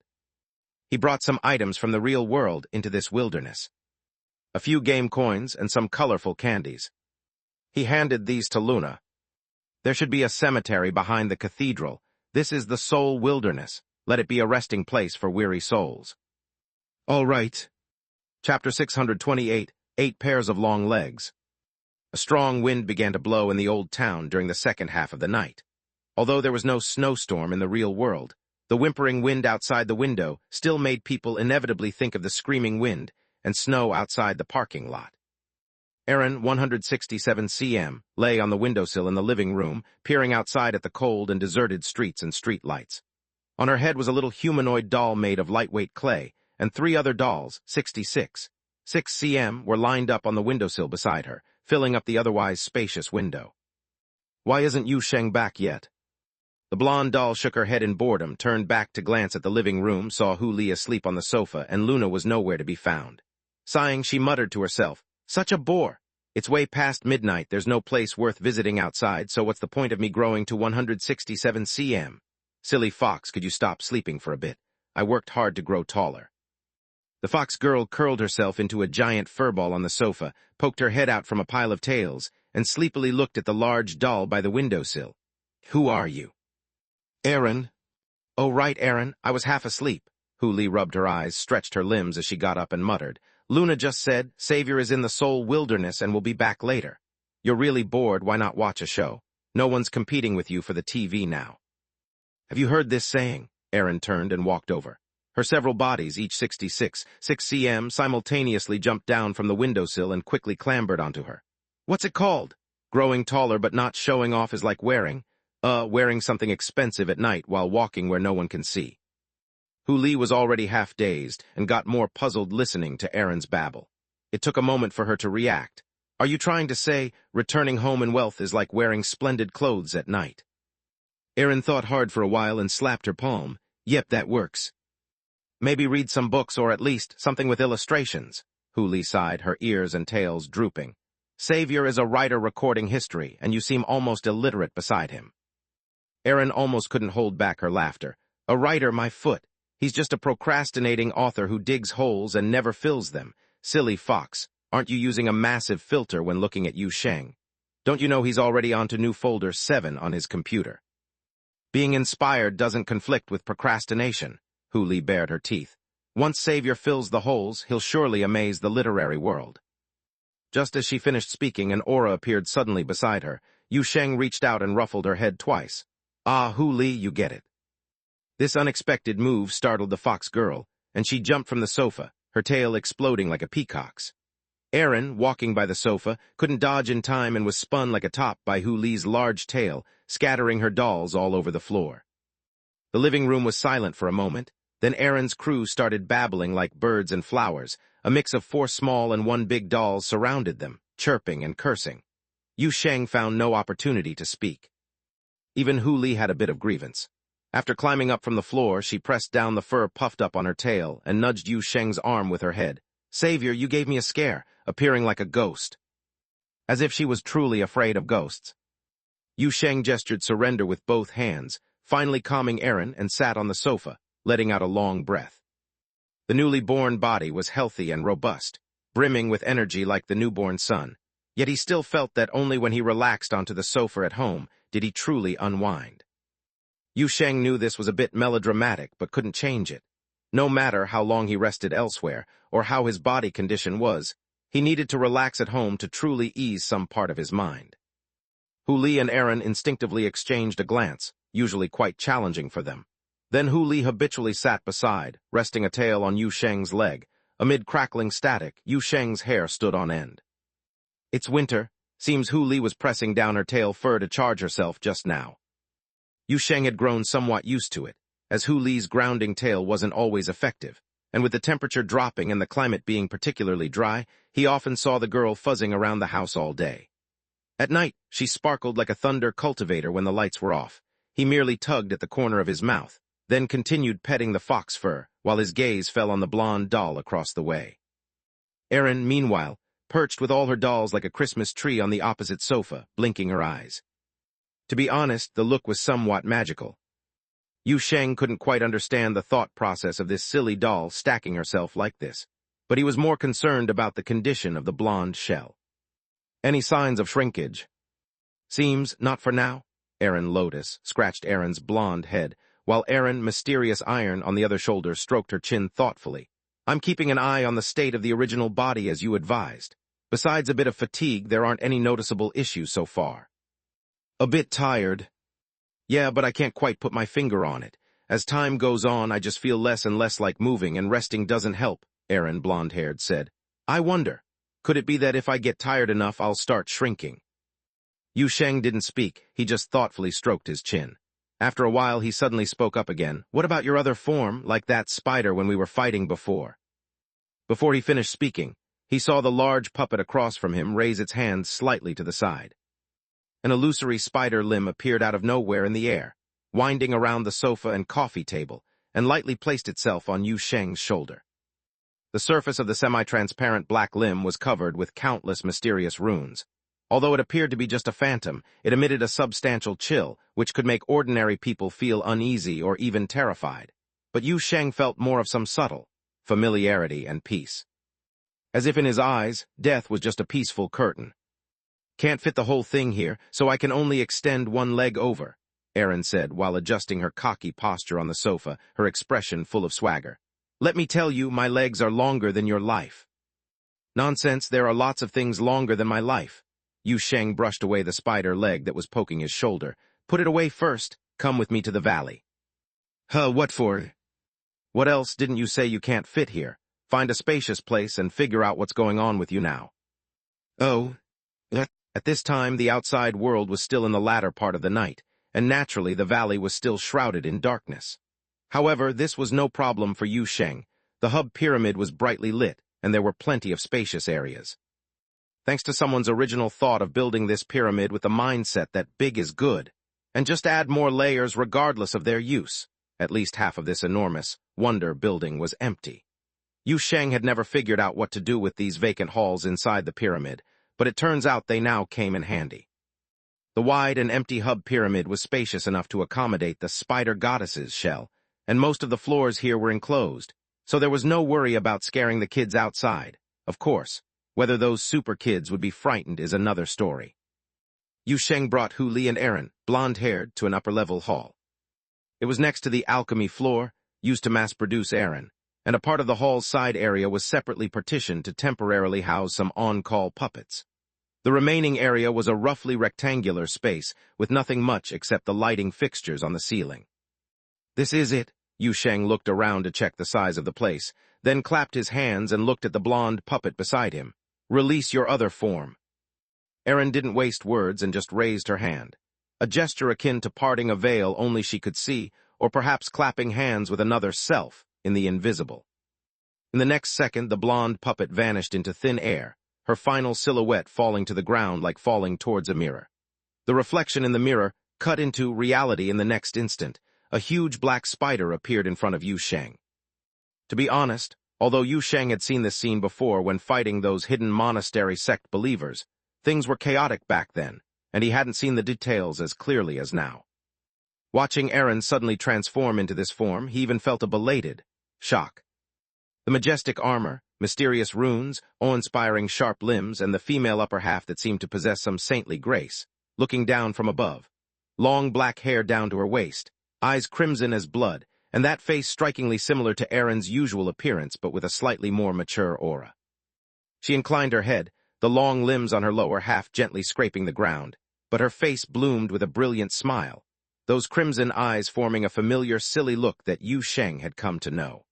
He brought some items from the real world into this wilderness. A few game coins and some colorful candies. He handed these to Luna. "There should be a cemetery behind the cathedral. This is the soul wilderness. Let it be a resting place for weary souls." "All right." Chapter 628, 8 Pairs of Long Legs. A strong wind began to blow in the old town during the second half of the night. Although there was no snowstorm in the real world, the whimpering wind outside the window still made people inevitably think of the screaming wind and snow outside the parking lot. Erin, 167 cm, lay on the windowsill in the living room, peering outside at the cold and deserted streets and street lights. On her head was a little humanoid doll made of lightweight clay, and 3 other dolls, 66 cm, were lined up on the windowsill beside her, filling up the otherwise spacious window. "Why isn't Yu Sheng back yet?" The blonde doll shook her head in boredom, turned back to glance at the living room, saw Hu Li asleep on the sofa, and Luna was nowhere to be found. Sighing, she muttered to herself, "Such a bore. It's way past midnight, there's no place worth visiting outside, so what's the point of me growing to 167 cm? Silly fox, could you stop sleeping for a bit? I worked hard to grow taller." The fox girl curled herself into a giant furball on the sofa, poked her head out from a pile of tails, and sleepily looked at the large doll by the windowsill. "Who are you?" "Erin." "Oh, right, Erin. I was half asleep." Hu Li rubbed her eyes, stretched her limbs as she got up and muttered. "Luna just said, Savior is in the soul wilderness and will be back later. You're really bored, why not watch a show? No one's competing with you for the TV now." "Have you heard this saying?" Erin turned and walked over. Her several bodies, each 6 cm, simultaneously jumped down from the windowsill and quickly clambered onto her. "What's it called? Growing taller but not showing off is like wearing something expensive at night while walking where no one can see." Hu Li was already half dazed and got more puzzled listening to Erin's babble. It took a moment for her to react. "Are you trying to say returning home in wealth is like wearing splendid clothes at night?" Erin thought hard for a while and slapped her palm. "Yep, that works." "Maybe read some books or at least something with illustrations." Hu Li sighed, her ears and tails drooping. "Savior is a writer recording history, and you seem almost illiterate beside him." Erin almost couldn't hold back her laughter. "A writer, my foot. He's just a procrastinating author who digs holes and never fills them. Silly fox, aren't you using a massive filter when looking at Yu Sheng? Don't you know he's already onto new folder 7 on his computer?" "Being inspired doesn't conflict with procrastination." Hu Li bared her teeth. "Once Savior fills the holes, he'll surely amaze the literary world." Just as she finished speaking, an aura appeared suddenly beside her. Yu Sheng reached out and ruffled her head twice. "Ah, Hu Li, you get it." This unexpected move startled the fox girl, and she jumped from the sofa, her tail exploding like a peacock's. Erin, walking by the sofa, couldn't dodge in time and was spun like a top by Hu Li's large tail, scattering her dolls all over the floor. The living room was silent for a moment. Then Erin's crew started babbling like birds and flowers. A mix of 4 small and 1 big dolls surrounded them, chirping and cursing. Yu Sheng found no opportunity to speak. Even Hu Li had a bit of grievance. After climbing up from the floor, she pressed down the fur puffed up on her tail and nudged Yu Sheng's arm with her head. Savior, you gave me a scare, appearing like a ghost. As if she was truly afraid of ghosts. Yu Sheng gestured surrender with both hands, finally calming Aaron, and sat on the sofa, letting out a long breath. The newly born body was healthy and robust, brimming with energy like the newborn sun, yet he still felt that only when he relaxed onto the sofa at home did he truly unwind. Yu Sheng knew this was a bit melodramatic but couldn't change it. No matter how long he rested elsewhere, or how his body condition was, he needed to relax at home to truly ease some part of his mind. Hu Li and Aaron instinctively exchanged a glance, usually quite challenging for them. Then Hu Li habitually sat beside, resting a tail on Yu Sheng's leg. Amid crackling static, Yu Sheng's hair stood on end. It's winter. Seems Hu Li was pressing down her tail fur to charge herself just now. Yu Sheng had grown somewhat used to it, as Hu Li's grounding tail wasn't always effective, and with the temperature dropping and the climate being particularly dry, he often saw the girl fuzzing around the house all day. At night, she sparkled like a thunder cultivator when the lights were off. He merely tugged at the corner of his mouth, then continued petting the fox fur, while his gaze fell on the blonde doll across the way. Erin, meanwhile, perched with all her dolls like a Christmas tree on the opposite sofa, blinking her eyes. To be honest, the look was somewhat magical. Yu Sheng couldn't quite understand the thought process of this silly doll stacking herself like this, but he was more concerned about the condition of the blonde shell. Any signs of shrinkage? Seems not for now. Aaron Lotus scratched Aaron's blonde head, while Aaron Mysterious Iron on the other shoulder stroked her chin thoughtfully. I'm keeping an eye on the state of the original body as you advised. Besides a bit of fatigue, there aren't any noticeable issues so far. A bit tired. Yeah, but I can't quite put my finger on it. As time goes on, I just feel less and less like moving, and resting doesn't help, Aaron, blonde-haired, said. I wonder, could it be that if I get tired enough, I'll start shrinking? Yu Sheng didn't speak. He just thoughtfully stroked his chin. After a while, he suddenly spoke up again. What about your other form, like that spider when we were fighting before? Before he finished speaking, he saw the large puppet across from him raise its hands slightly to the side. An illusory spider limb appeared out of nowhere in the air, winding around the sofa and coffee table, and lightly placed itself on Yu Sheng's shoulder. The surface of the semi-transparent black limb was covered with countless mysterious runes. Although it appeared to be just a phantom, it emitted a substantial chill, which could make ordinary people feel uneasy or even terrified. But Yu Sheng felt more of some subtle familiarity and peace. As if in his eyes, death was just a peaceful curtain. Can't fit the whole thing here, so I can only extend one leg over, Aaron said while adjusting her cocky posture on the sofa, her expression full of swagger. Let me tell you, my legs are longer than your life. Nonsense, there are lots of things longer than my life. Yu Sheng brushed away the spider leg that was poking his shoulder. Put it away first. Come with me to the valley. What for? What else? Didn't you say you can't fit here? Find a spacious place and figure out what's going on with you now. Oh. At this time, the outside world was still in the latter part of the night, and naturally the valley was still shrouded in darkness. However, this was no problem for Yu Sheng. The hub pyramid was brightly lit, and there were plenty of spacious areas. Thanks to someone's original thought of building this pyramid with the mindset that big is good, and just add more layers regardless of their use. At least half of this enormous wonder building was empty. Yu Sheng had never figured out what to do with these vacant halls inside the pyramid, but it turns out they now came in handy. The wide and empty hub pyramid was spacious enough to accommodate the spider goddess's shell, and most of the floors here were enclosed, so there was no worry about scaring the kids outside. Of course, whether those super kids would be frightened is another story. Yu Sheng brought Hu Li and Aaron, blonde-haired, to an upper-level hall. It was next to the alchemy floor, used to mass-produce Aaron, and a part of the hall's side area was separately partitioned to temporarily house some on-call puppets. The remaining area was a roughly rectangular space with nothing much except the lighting fixtures on the ceiling. This is it. Yu Sheng looked around to check the size of the place, then clapped his hands and looked at the blonde puppet beside him. Release your other form. Aaron didn't waste words and just raised her hand. A gesture akin to parting a veil only she could see, or perhaps clapping hands with another self in the invisible. In the next second, the blonde puppet vanished into thin air, her final silhouette falling to the ground like falling towards a mirror. The reflection in the mirror cut into reality in the next instant. A huge black spider appeared in front of Yu Sheng. To be honest, Although Yu Sheng had seen this scene before when fighting those hidden monastery sect believers, things were chaotic back then, and he hadn't seen the details as clearly as now. Watching Eren suddenly transform into this form, he even felt a belated shock. The majestic armor, mysterious runes, awe-inspiring sharp limbs, and the female upper half that seemed to possess some saintly grace, looking down from above. Long black hair down to her waist, eyes crimson as blood, and that face strikingly similar to Eren's usual appearance but with a slightly more mature aura. She inclined her head, the long limbs on her lower half gently scraping the ground, but her face bloomed with a brilliant smile, those crimson eyes forming a familiar silly look that Yu Sheng had come to know.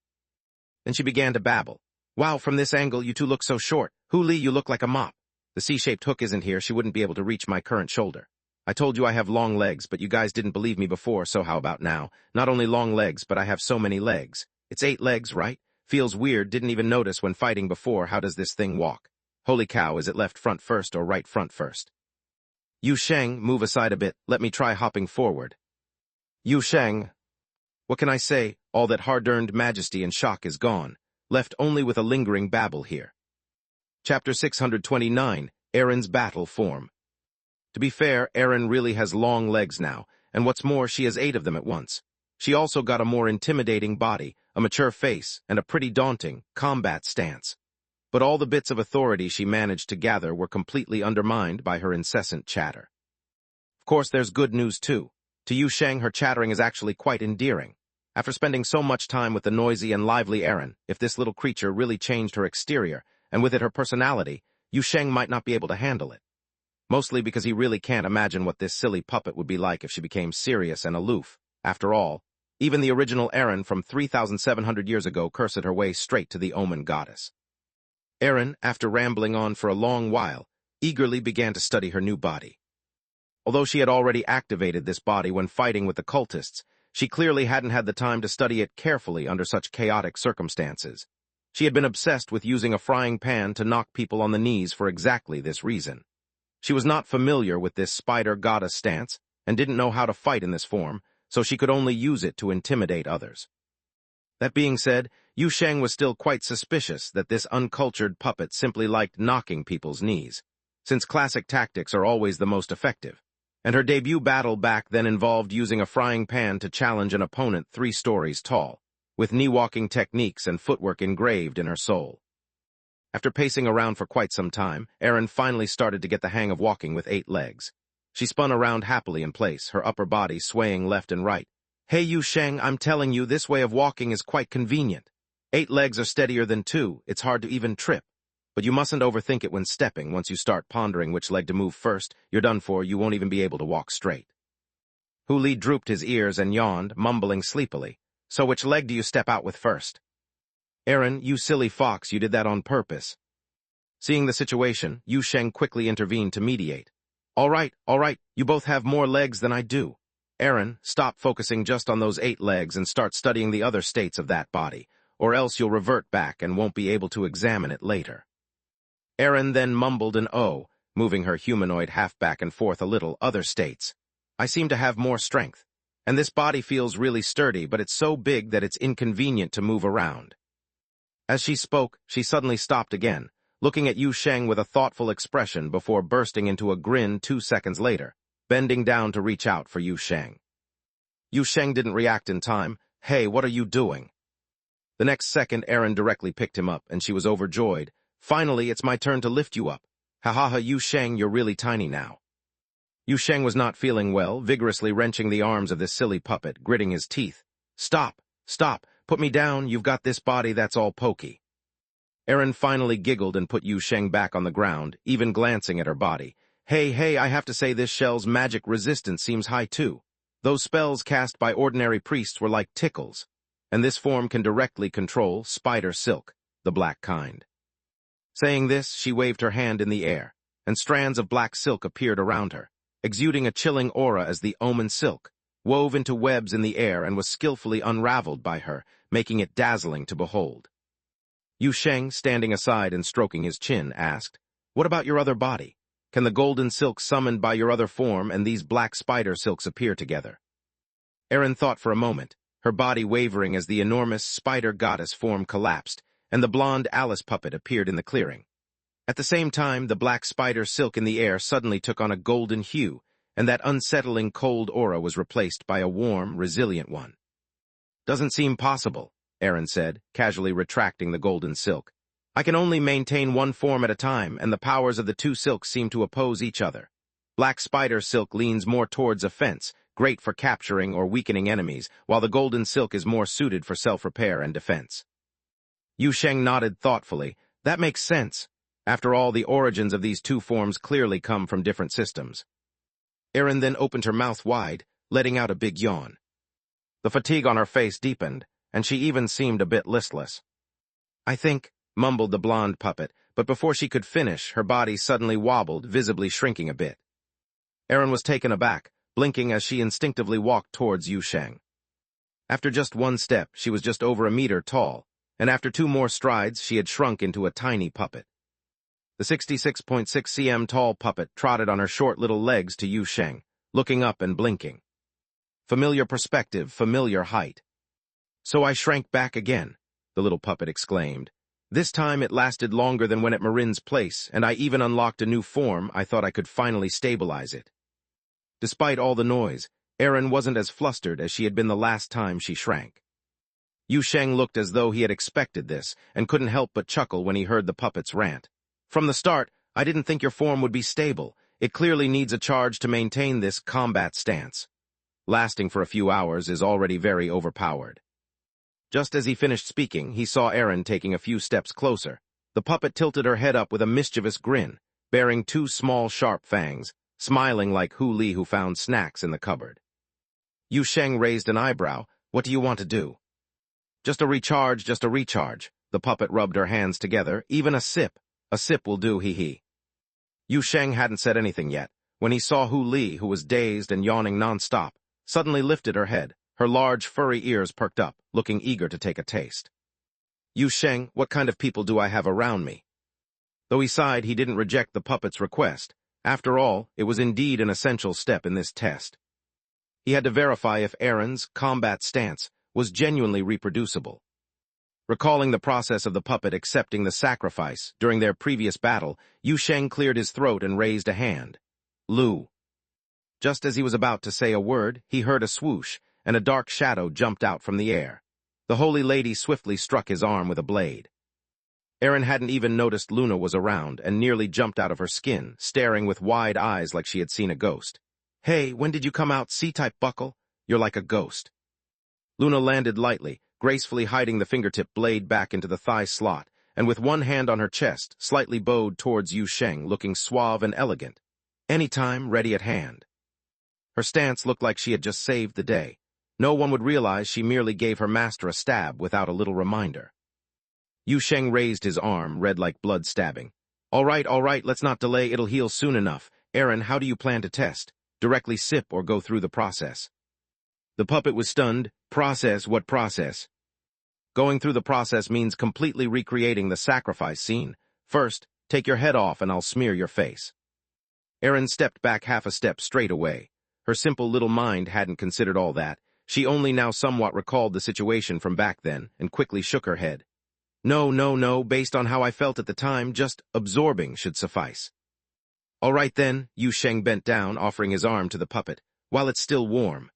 Then she began to babble. Wow, from this angle you two look so short. Hu Li, you look like a mop. The C-shaped hook isn't here, she wouldn't be able to reach my current shoulder. I told you I have long legs, but you guys didn't believe me before, so how about now? Not only long legs, but I have so many legs. It's 8 legs, right? Feels weird, didn't even notice when fighting before. How does this thing walk? Holy cow, is it left front first or right front first? Yu Sheng, move aside a bit, let me try hopping forward. Yu Sheng. What can I say? All that hard-earned majesty and shock is gone, left only with a lingering babble here. Chapter 629, Eren's Battle Form. To be fair, Eren really has long legs now, and what's more, she has 8 of them at once. She also got a more intimidating body, a mature face, and a pretty daunting combat stance. But all the bits of authority she managed to gather were completely undermined by her incessant chatter. Of course, there's good news too. To Yu Sheng, her chattering is actually quite endearing. After spending so much time with the noisy and lively Eren, if this little creature really changed her exterior, and with it her personality, Yu Sheng might not be able to handle it. Mostly because he really can't imagine what this silly puppet would be like if she became serious and aloof. After all, even the original Eren from 3,700 years ago cursed her way straight to the Omen goddess. Eren, after rambling on for a long while, eagerly began to study her new body. Although she had already activated this body when fighting with the cultists, she clearly hadn't had the time to study it carefully under such chaotic circumstances. She had been obsessed with using a frying pan to knock people on the knees for exactly this reason. She was not familiar with this spider goddess stance, and didn't know how to fight in this form, so she could only use it to intimidate others. That being said, Yu Sheng was still quite suspicious that this uncultured puppet simply liked knocking people's knees, since classic tactics are always the most effective, and her debut battle back then involved using a frying pan to challenge an opponent 3 stories tall, with knee-walking techniques and footwork engraved in her soul. After pacing around for quite some time, Eren finally started to get the hang of walking with 8 legs. She spun around happily in place, her upper body swaying left and right. Hey Yu Sheng, I'm telling you, this way of walking is quite convenient. 8 legs are steadier than 2, it's hard to even trip. But you mustn't overthink it when stepping. Once you start pondering which leg to move first, you're done for, you won't even be able to walk straight. Hu Li drooped his ears and yawned, mumbling sleepily. So which leg do you step out with first? Eren, you silly fox, you did that on purpose. Seeing the situation, Yu Sheng quickly intervened to mediate. All right, you both have more legs than I do. Eren, stop focusing just on those 8 legs and start studying the other states of that body, or else you'll revert back and won't be able to examine it later. Eren then mumbled an "oh," moving her humanoid half back and forth a little. Other states. I seem to have more strength, and this body feels really sturdy, but it's so big that it's inconvenient to move around. As she spoke, she suddenly stopped again, looking at Yu Sheng with a thoughtful expression before bursting into a grin 2 seconds later, bending down to reach out for Yu Sheng. Yu Sheng didn't react in time. Hey, what are you doing? The next second, Eren directly picked him up, and she was overjoyed. Finally, it's my turn to lift you up. Ha ha ha, Yu Sheng, you're really tiny now. Yu Sheng was not feeling well, vigorously wrenching the arms of this silly puppet, gritting his teeth. Stop, put me down, you've got this body that's all pokey. Eren finally giggled and put Yu Sheng back on the ground, even glancing at her body. Hey, I have to say this shell's magic resistance seems high too. Those spells cast by ordinary priests were like tickles, and this form can directly control spider silk, the black kind. Saying this, she waved her hand in the air, and strands of black silk appeared around her, exuding a chilling aura as the Omen silk, wove into webs in the air and was skillfully unraveled by her, making it dazzling to behold. Yu Sheng, standing aside and stroking his chin, asked, What about your other body? Can the golden silk summoned by your other form and these black spider silks appear together? Eren thought for a moment, her body wavering as the enormous spider goddess form collapsed, and the blonde Alice puppet appeared in the clearing. At the same time, the black spider silk in the air suddenly took on a golden hue, and that unsettling cold aura was replaced by a warm, resilient one. "Doesn't seem possible," Aaron said, casually retracting the golden silk. "I can only maintain one form at a time, and the powers of the two silks seem to oppose each other. Black spider silk leans more towards offense, great for capturing or weakening enemies, while the golden silk is more suited for self-repair and defense." Yu Sheng nodded thoughtfully. "That makes sense. After all, the origins of these two forms clearly come from different systems." Erin then opened her mouth wide, letting out a big yawn. The fatigue on her face deepened, and she even seemed a bit listless. "I think," mumbled the blonde puppet, but before she could finish, her body suddenly wobbled, visibly shrinking a bit. Erin was taken aback, blinking as she instinctively walked towards Yu Sheng. After just one step, she was just over a meter tall, and after 2 more strides, she had shrunk into a tiny puppet. The 66.6 cm tall puppet trotted on her short little legs to Yu Sheng, looking up and blinking. Familiar perspective, familiar height. "So I shrank back again," the little puppet exclaimed. "This time it lasted longer than when at Marin's place, and I even unlocked a new form. I thought I could finally stabilize it." Despite all the noise, Erin wasn't as flustered as she had been the last time she shrank. Yu Sheng looked as though he had expected this, and couldn't help but chuckle when he heard the puppet's rant. "From the start, I didn't think your form would be stable. It clearly needs a charge to maintain this combat stance. Lasting for a few hours is already very overpowered." Just as he finished speaking, he saw Erin taking a few steps closer. The puppet tilted her head up with a mischievous grin, bearing 2 small sharp fangs, smiling like Hu Li who found snacks in the cupboard. Yu Sheng raised an eyebrow. "What do you want to do?" Just a recharge, just a recharge." The puppet rubbed her hands together. "Even a sip. A sip will do, hee." Yu Sheng hadn't said anything yet, when he saw Hu Li, who was dazed and yawning non-stop, suddenly lifted her head, her large furry ears perked up, looking eager to take a taste. "Yu Sheng, what kind of people do I have around me?" Though he sighed, he didn't reject the puppet's request. After all, it was indeed an essential step in this test. He had to verify if Erin's combat stance was genuinely reproducible. Recalling the process of the puppet accepting the sacrifice during their previous battle, Yu Sheng cleared his throat and raised a hand. "Lu." Just as he was about to say a word, he heard a swoosh, and a dark shadow jumped out from the air. The holy lady swiftly struck his arm with a blade. Erin hadn't even noticed Luna was around and nearly jumped out of her skin, staring with wide eyes like she had seen a ghost. "Hey, when did you come out, C-type buckle? You're like a ghost." Luna landed lightly, gracefully hiding the fingertip blade back into the thigh slot, and with one hand on her chest, slightly bowed towards Yu Sheng, looking suave and elegant. Anytime, ready at hand. Her stance looked like she had just saved the day. No one would realize she merely gave her master a stab without a little reminder. Yu Sheng raised his arm, red like blood stabbing. All right, let's not delay, it'll heal soon enough. Erin, how do you plan to test? Directly sip or go through the process?" The puppet was stunned. "Process? What process?" "Going through the process means completely recreating the sacrifice scene. First, take your head off and I'll smear your face." Erin stepped back half a step straight away. Her simple little mind hadn't considered all that. She only now somewhat recalled the situation from back then and quickly shook her head. No, based on how I felt at the time, just absorbing should suffice." "All right then," Yu Sheng bent down, offering his arm to the puppet, "while it's still warm."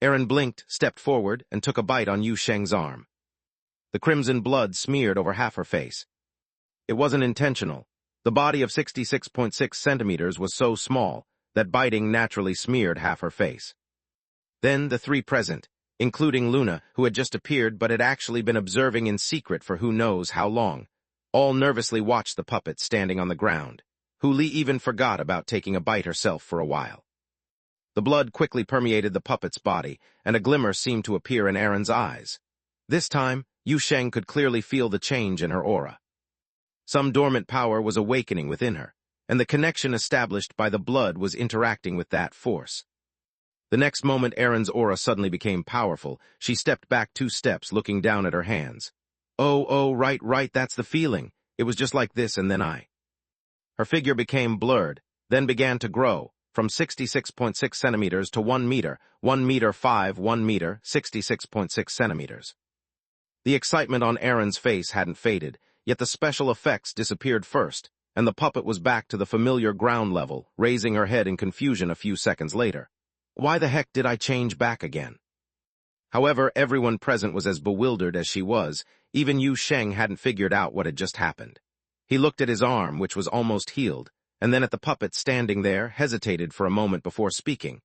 Erin blinked, stepped forward, and took a bite on Yu Sheng's arm. The crimson blood smeared over half her face. It wasn't intentional. The body of 66.6 centimeters was so small that biting naturally smeared half her face. Then the 3 present, including Luna, who had just appeared but had actually been observing in secret for who knows how long, all nervously watched the puppet standing on the ground. Hu Li even forgot about taking a bite herself for a while. The blood quickly permeated the puppet's body, and a glimmer seemed to appear in Erin's eyes. This time, Yu Sheng could clearly feel the change in her aura. Some dormant power was awakening within her, and the connection established by the blood was interacting with that force. The next moment, Erin's aura suddenly became powerful. She stepped back 2 steps, looking down at her hands. Oh, right, that's the feeling. It was just like this, and then Her figure became blurred, then began to grow, from 66.6 centimeters to 1 meter, 1 meter 5, 1 meter, 66.6 centimeters. The excitement on Erin's face hadn't faded, yet the special effects disappeared first, and the puppet was back to the familiar ground level, raising her head in confusion a few seconds later. Why the heck did I change back again? However, everyone present was as bewildered as she was. Even Yu Sheng hadn't figured out what had just happened. He looked at his arm, which was almost healed, and then at the puppet standing there, hesitated for a moment before speaking.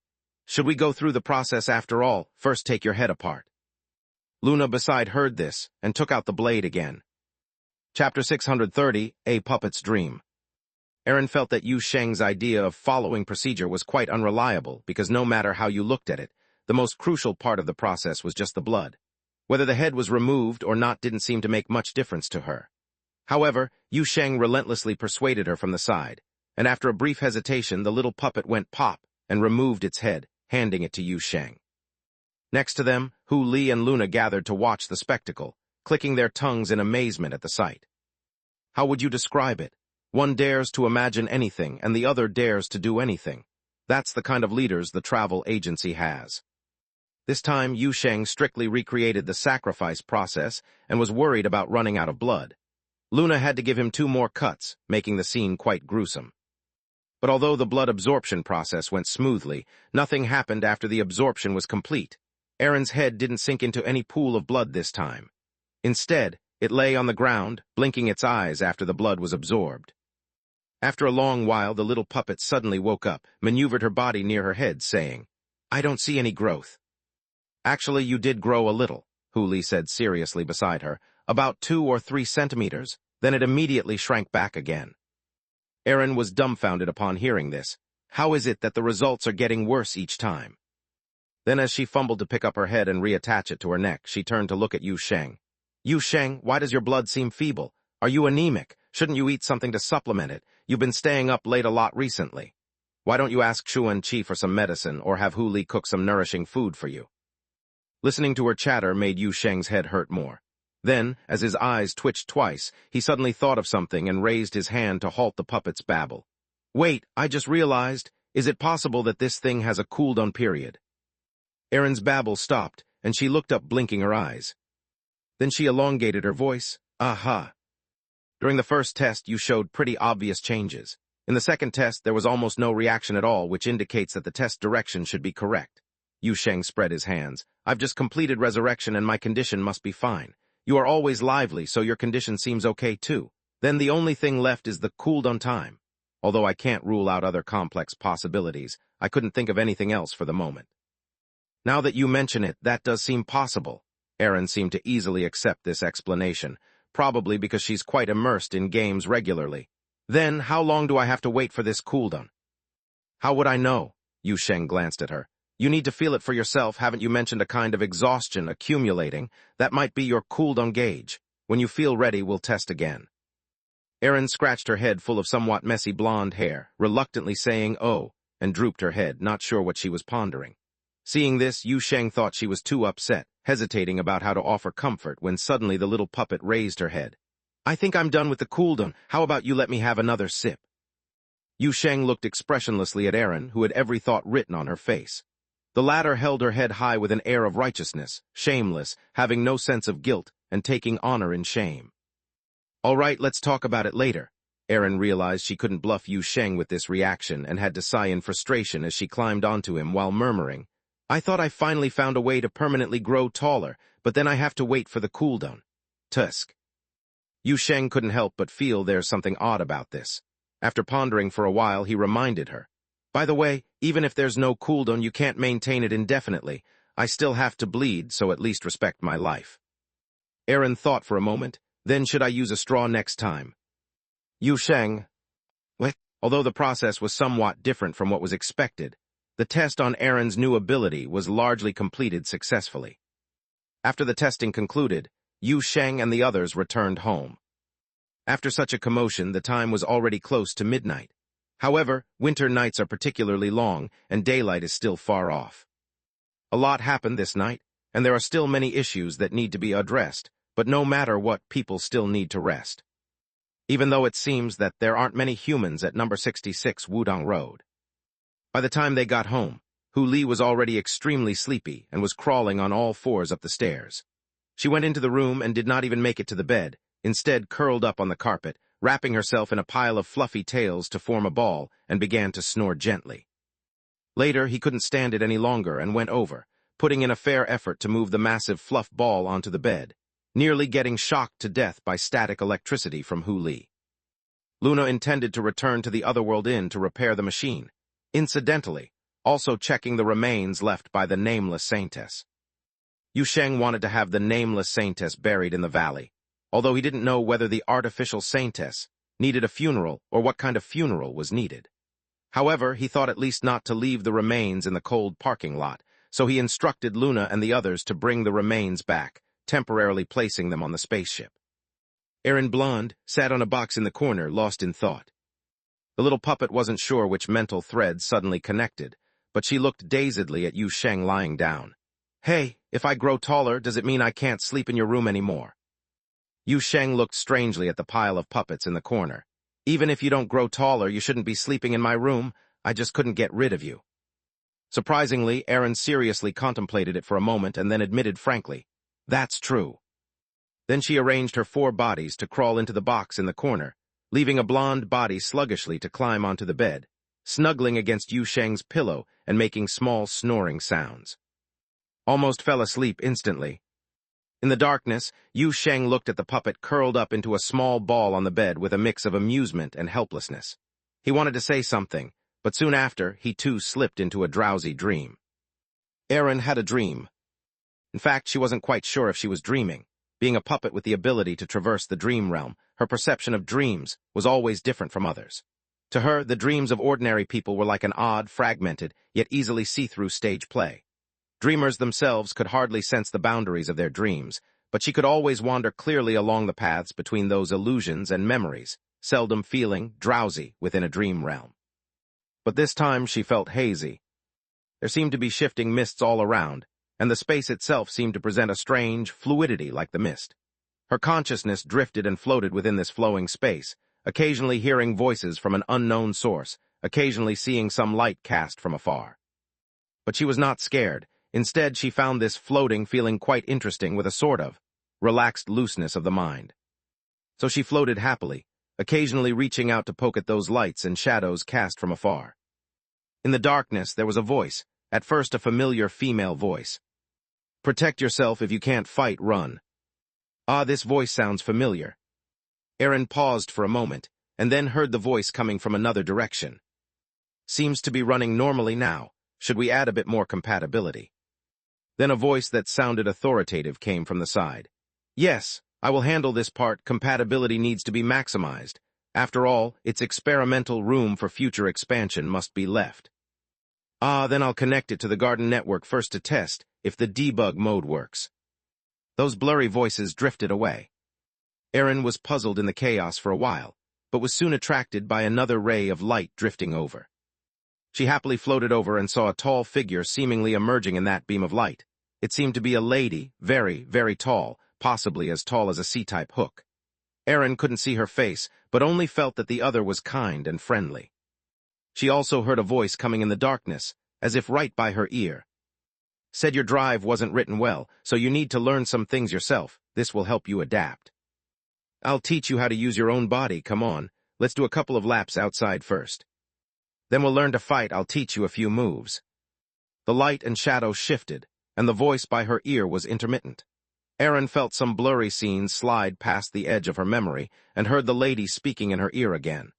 Should we go through the process after all? First take your head apart. Luna beside heard this, and took out the blade again. Chapter 630, A Puppet's Dream. Erin felt that Yu Sheng's idea of following procedure was quite unreliable, because no matter how you looked at it, the most crucial part of the process was just the blood. Whether the head was removed or not didn't seem to make much difference to her. However, Yu Sheng relentlessly persuaded her from the side, and after a brief hesitation, the little puppet went pop and removed its head, handing it to Yu Sheng. Next to them, Hu Li and Luna gathered to watch the spectacle, clicking their tongues in amazement at the sight. How would you describe it? One dares to imagine anything, and the other dares to do anything. That's the kind of leaders the travel agency has. This time, Yu Sheng strictly recreated the sacrifice process and was worried about running out of blood. Luna had to give him 2 more cuts, making the scene quite gruesome. But although the blood absorption process went smoothly, nothing happened after the absorption was complete. Erin's head didn't sink into any pool of blood this time. Instead, it lay on the ground, blinking its eyes after the blood was absorbed. After a long while, the little puppet suddenly woke up, maneuvered her body near her head, saying, "I don't see any growth." "Actually, you did grow a little," Hu Li said seriously beside her, "about 2 or 3 centimeters, then it immediately shrank back again." Erin was dumbfounded upon hearing this. How is it that the results are getting worse each time? Then as she fumbled to pick up her head and reattach it to her neck, she turned to look at Yu Sheng. "Yu Sheng, why does your blood seem feeble? Are you anemic? Shouldn't you eat something to supplement it? You've been staying up late a lot recently. Why don't you ask Xuan Qi for some medicine or have Hu Li cook some nourishing food for you?" Listening to her chatter made Yu Sheng's head hurt more. Then, as his eyes twitched twice, he suddenly thought of something and raised his hand to halt the puppet's babble. "Wait, I just realized, is it possible that this thing has a cooldown period?" Erin's babble stopped, and she looked up blinking her eyes. Then she elongated her voice. "Aha. During the first test, you showed pretty obvious changes. In the second test, there was almost no reaction at all, which indicates that the test direction should be correct." Yu Sheng spread his hands. "I've just completed resurrection and my condition must be fine. You are always lively, so your condition seems okay too. Then the only thing left is the cooldown time. Although I can't rule out other complex possibilities, I couldn't think of anything else for the moment." "Now that you mention it, that does seem possible." Erin seemed to easily accept this explanation, probably because she's quite immersed in games regularly. "Then, how long do I have to wait for this cooldown?" "How would I know?" Yu Sheng glanced at her. "You need to feel it for yourself. Haven't you mentioned a kind of exhaustion accumulating? That might be your cooldown gauge. When you feel ready, we'll test again." Erin scratched her head full of somewhat messy blonde hair, reluctantly saying, "Oh," and drooped her head, not sure what she was pondering. Seeing this, Yu Sheng thought she was too upset, hesitating about how to offer comfort when suddenly the little puppet raised her head. "I think I'm done with the cooldown. How about you let me have another sip?" Yu Sheng looked expressionlessly at Erin, who had every thought written on her face. The latter held her head high with an air of righteousness, shameless, having no sense of guilt, and taking honor in shame. "All right, let's talk about it later." Erin realized she couldn't bluff Yu Sheng with this reaction and had to sigh in frustration as she climbed onto him while murmuring, "I thought I finally found a way to permanently grow taller, but then I have to wait for the cooldown. Tusk." Yu Sheng couldn't help but feel there's something odd about this. After pondering for a while, he reminded her, "By the way, even if there's no cooldown, you can't maintain it indefinitely. I still have to bleed, so at least respect my life." Erin thought for a moment. "Then should I use a straw next time?" Yu Sheng. What? Although the process was somewhat different from what was expected, the test on Erin's new ability was largely completed successfully. After the testing concluded, Yu Sheng and the others returned home. After such a commotion, the time was already close to midnight. However, winter nights are particularly long, and daylight is still far off. A lot happened this night, and there are still many issues that need to be addressed, but no matter what, people still need to rest. Even though it seems that there aren't many humans at number 66 Wudong Road. By the time they got home, Hu Li was already extremely sleepy and was crawling on all fours up the stairs. She went into the room and did not even make it to the bed, instead curled up on the carpet, wrapping herself in a pile of fluffy tails to form a ball, and began to snore gently. Later, he couldn't stand it any longer and went over, putting in a fair effort to move the massive fluff ball onto the bed, nearly getting shocked to death by static electricity from Hu Li. Luna intended to return to the Otherworld Inn to repair the machine, incidentally, also checking the remains left by the Nameless Saintess. Yu Sheng wanted to have the Nameless Saintess buried in the valley, although he didn't know whether the artificial Saintess needed a funeral or what kind of funeral was needed. However, he thought at least not to leave the remains in the cold parking lot, so he instructed Luna and the others to bring the remains back, temporarily placing them on the spaceship. Erin Blonde sat on a box in the corner, lost in thought. The little puppet wasn't sure which mental threads suddenly connected, but she looked dazedly at Yu Sheng lying down. "Hey, if I grow taller, does it mean I can't sleep in your room anymore?" Yu Sheng looked strangely at the pile of puppets in the corner. "Even if you don't grow taller, you shouldn't be sleeping in my room. I just couldn't get rid of you." Surprisingly, Erin seriously contemplated it for a moment and then admitted frankly, "That's true." Then she arranged her 4 bodies to crawl into the box in the corner, leaving a blonde body sluggishly to climb onto the bed, snuggling against Yu Sheng's pillow and making small snoring sounds. Almost fell asleep instantly. In the darkness, Yu Sheng looked at the puppet curled up into a small ball on the bed with a mix of amusement and helplessness. He wanted to say something, but soon after, he too slipped into a drowsy dream. Erin had a dream. In fact, she wasn't quite sure if she was dreaming. Being a puppet with the ability to traverse the dream realm, her perception of dreams was always different from others. To her, the dreams of ordinary people were like an odd, fragmented, yet easily see-through stage play. Dreamers themselves could hardly sense the boundaries of their dreams, but she could always wander clearly along the paths between those illusions and memories, seldom feeling drowsy within a dream realm. But this time she felt hazy. There seemed to be shifting mists all around, and the space itself seemed to present a strange fluidity like the mist. Her consciousness drifted and floated within this flowing space, occasionally hearing voices from an unknown source, occasionally seeing some light cast from afar. But she was not scared. Instead, she found this floating feeling quite interesting with a sort of relaxed looseness of the mind. So she floated happily, occasionally reaching out to poke at those lights and shadows cast from afar. In the darkness, there was a voice, at first a familiar female voice. "Protect yourself. If you can't fight, run." Ah, this voice sounds familiar. Erin paused for a moment, and then heard the voice coming from another direction. "Seems to be running normally now. Should we add a bit more compatibility?" Then a voice that sounded authoritative came from the side. "Yes, I will handle this part. Compatibility needs to be maximized. After all, its experimental room for future expansion must be left." "Ah, then I'll connect it to the garden network first to test if the debug mode works." Those blurry voices drifted away. Erin was puzzled in the chaos for a while, but was soon attracted by another ray of light drifting over. She happily floated over and saw a tall figure seemingly emerging in that beam of light. It seemed to be a lady, very, very tall, possibly as tall as a C-type hook. Erin couldn't see her face, but only felt that the other was kind and friendly. She also heard a voice coming in the darkness, as if right by her ear. "Said your drive wasn't written well, so you need to learn some things yourself. This will help you adapt." "I'll teach you how to use your own body. Come on, let's do a couple of laps outside first. Then we'll learn to fight. I'll teach you a few moves." The light and shadow shifted, and the voice by her ear was intermittent. Erin felt some blurry scenes slide past the edge of her memory and heard the lady speaking in her ear again.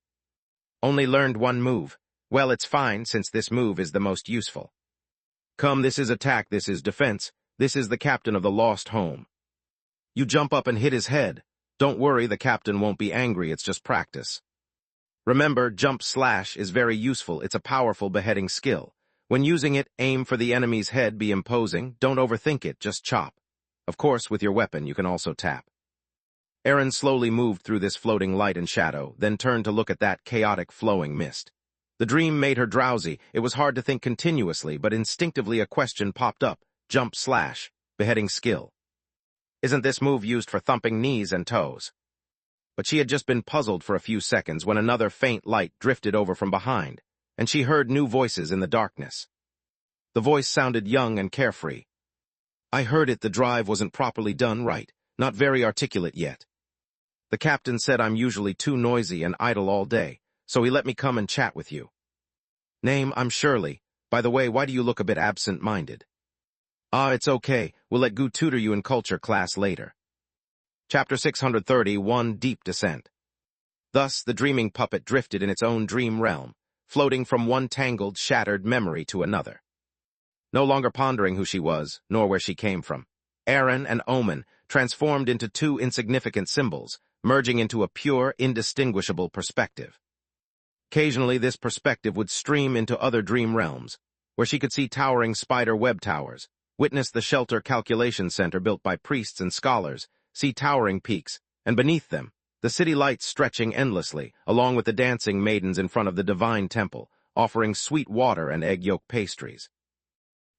"Only learned one move. Well, it's fine, since this move is the most useful. Come, this is attack, this is defense. This is the captain of the lost home. You jump up and hit his head. Don't worry, the captain won't be angry, it's just practice. Remember, jump slash is very useful. It's a powerful beheading skill. When using it, aim for the enemy's head, be imposing. Don't overthink it, just chop. Of course, with your weapon, you can also tap." Erin slowly moved through this floating light and shadow, then turned to look at that chaotic flowing mist. The dream made her drowsy. It was hard to think continuously, but instinctively a question popped up. Jump slash, beheading skill. Isn't this move used for thumping knees and toes? But she had just been puzzled for a few seconds when another faint light drifted over from behind, and she heard new voices in the darkness. The voice sounded young and carefree. I heard it, the drive wasn't properly done right, not very articulate yet. The captain said I'm usually too noisy and idle all day, so he let me come and chat with you. Name, I'm Shirley. By the way, why do you look a bit absent-minded? Ah, it's okay. We'll let Gu tutor you in culture class later. Chapter 631, Deep Descent. Thus, the dreaming puppet drifted in its own dream realm, floating from one tangled, shattered memory to another. No longer pondering who she was, nor where she came from, Aaron and Omen transformed into two insignificant symbols, merging into a pure, indistinguishable perspective. Occasionally, this perspective would stream into other dream realms, where she could see towering spider web towers, witness the shelter calculation center built by priests and scholars, see towering peaks, and beneath them, the city lights stretching endlessly, along with the dancing maidens in front of the divine temple, offering sweet water and egg yolk pastries.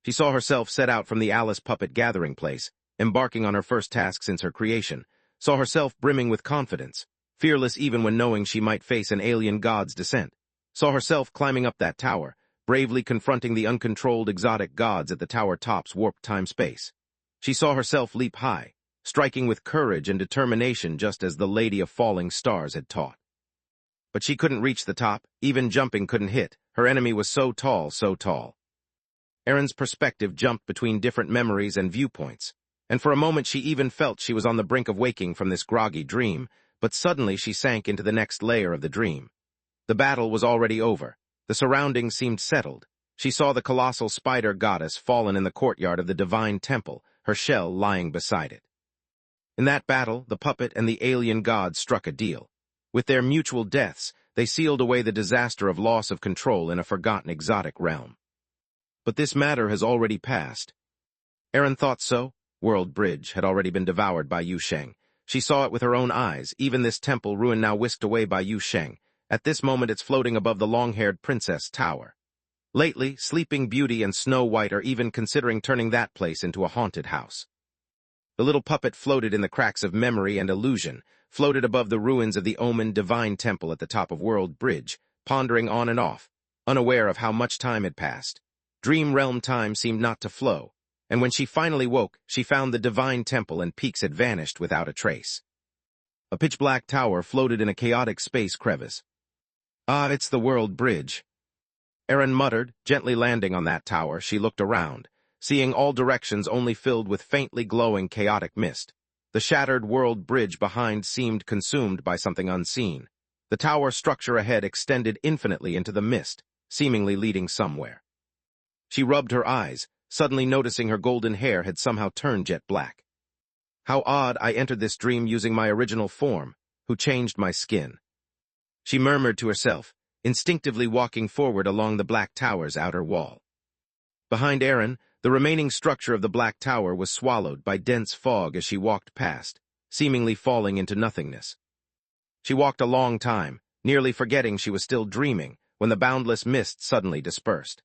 She saw herself set out from the Alice puppet gathering place, embarking on her first task since her creation, saw herself brimming with confidence, fearless even when knowing she might face an alien god's descent, saw herself climbing up that tower, bravely confronting the uncontrolled exotic gods at the tower top's warped time-space. She saw herself leap high, striking with courage and determination just as the Lady of Falling Stars had taught. But she couldn't reach the top, even jumping couldn't hit, her enemy was so tall, so tall. Erin's perspective jumped between different memories and viewpoints, and for a moment she even felt she was on the brink of waking from this groggy dream, but suddenly she sank into the next layer of the dream. The battle was already over. The surroundings seemed settled. She saw the colossal spider goddess fallen in the courtyard of the divine temple, her shell lying beside it. In that battle, the puppet and the alien god struck a deal. With their mutual deaths, they sealed away the disaster of loss of control in a forgotten exotic realm. But this matter has already passed. Erin thought so. World Bridge had already been devoured by Yu Sheng. She saw it with her own eyes, even this temple ruin now whisked away by Yu Sheng. At this moment it's floating above the long-haired princess tower. Lately, Sleeping Beauty and Snow White are even considering turning that place into a haunted house. The little puppet floated in the cracks of memory and illusion, floated above the ruins of the Omen Divine Temple at the top of World Bridge, pondering on and off, unaware of how much time had passed. Dream realm time seemed not to flow, and when she finally woke, she found the Divine Temple and peaks had vanished without a trace. A pitch-black tower floated in a chaotic space crevice. Ah, it's the World Bridge. Erin muttered, gently landing on that tower. She looked around, seeing all directions only filled with faintly glowing chaotic mist. The shattered World Bridge behind seemed consumed by something unseen. The tower structure ahead extended infinitely into the mist, seemingly leading somewhere. She rubbed her eyes, suddenly noticing her golden hair had somehow turned jet black. How odd, I entered this dream using my original form, who changed my skin. She murmured to herself, instinctively walking forward along the black tower's outer wall. Behind Erin, the remaining structure of the black tower was swallowed by dense fog as she walked past, seemingly falling into nothingness. She walked a long time, nearly forgetting she was still dreaming, when the boundless mist suddenly dispersed.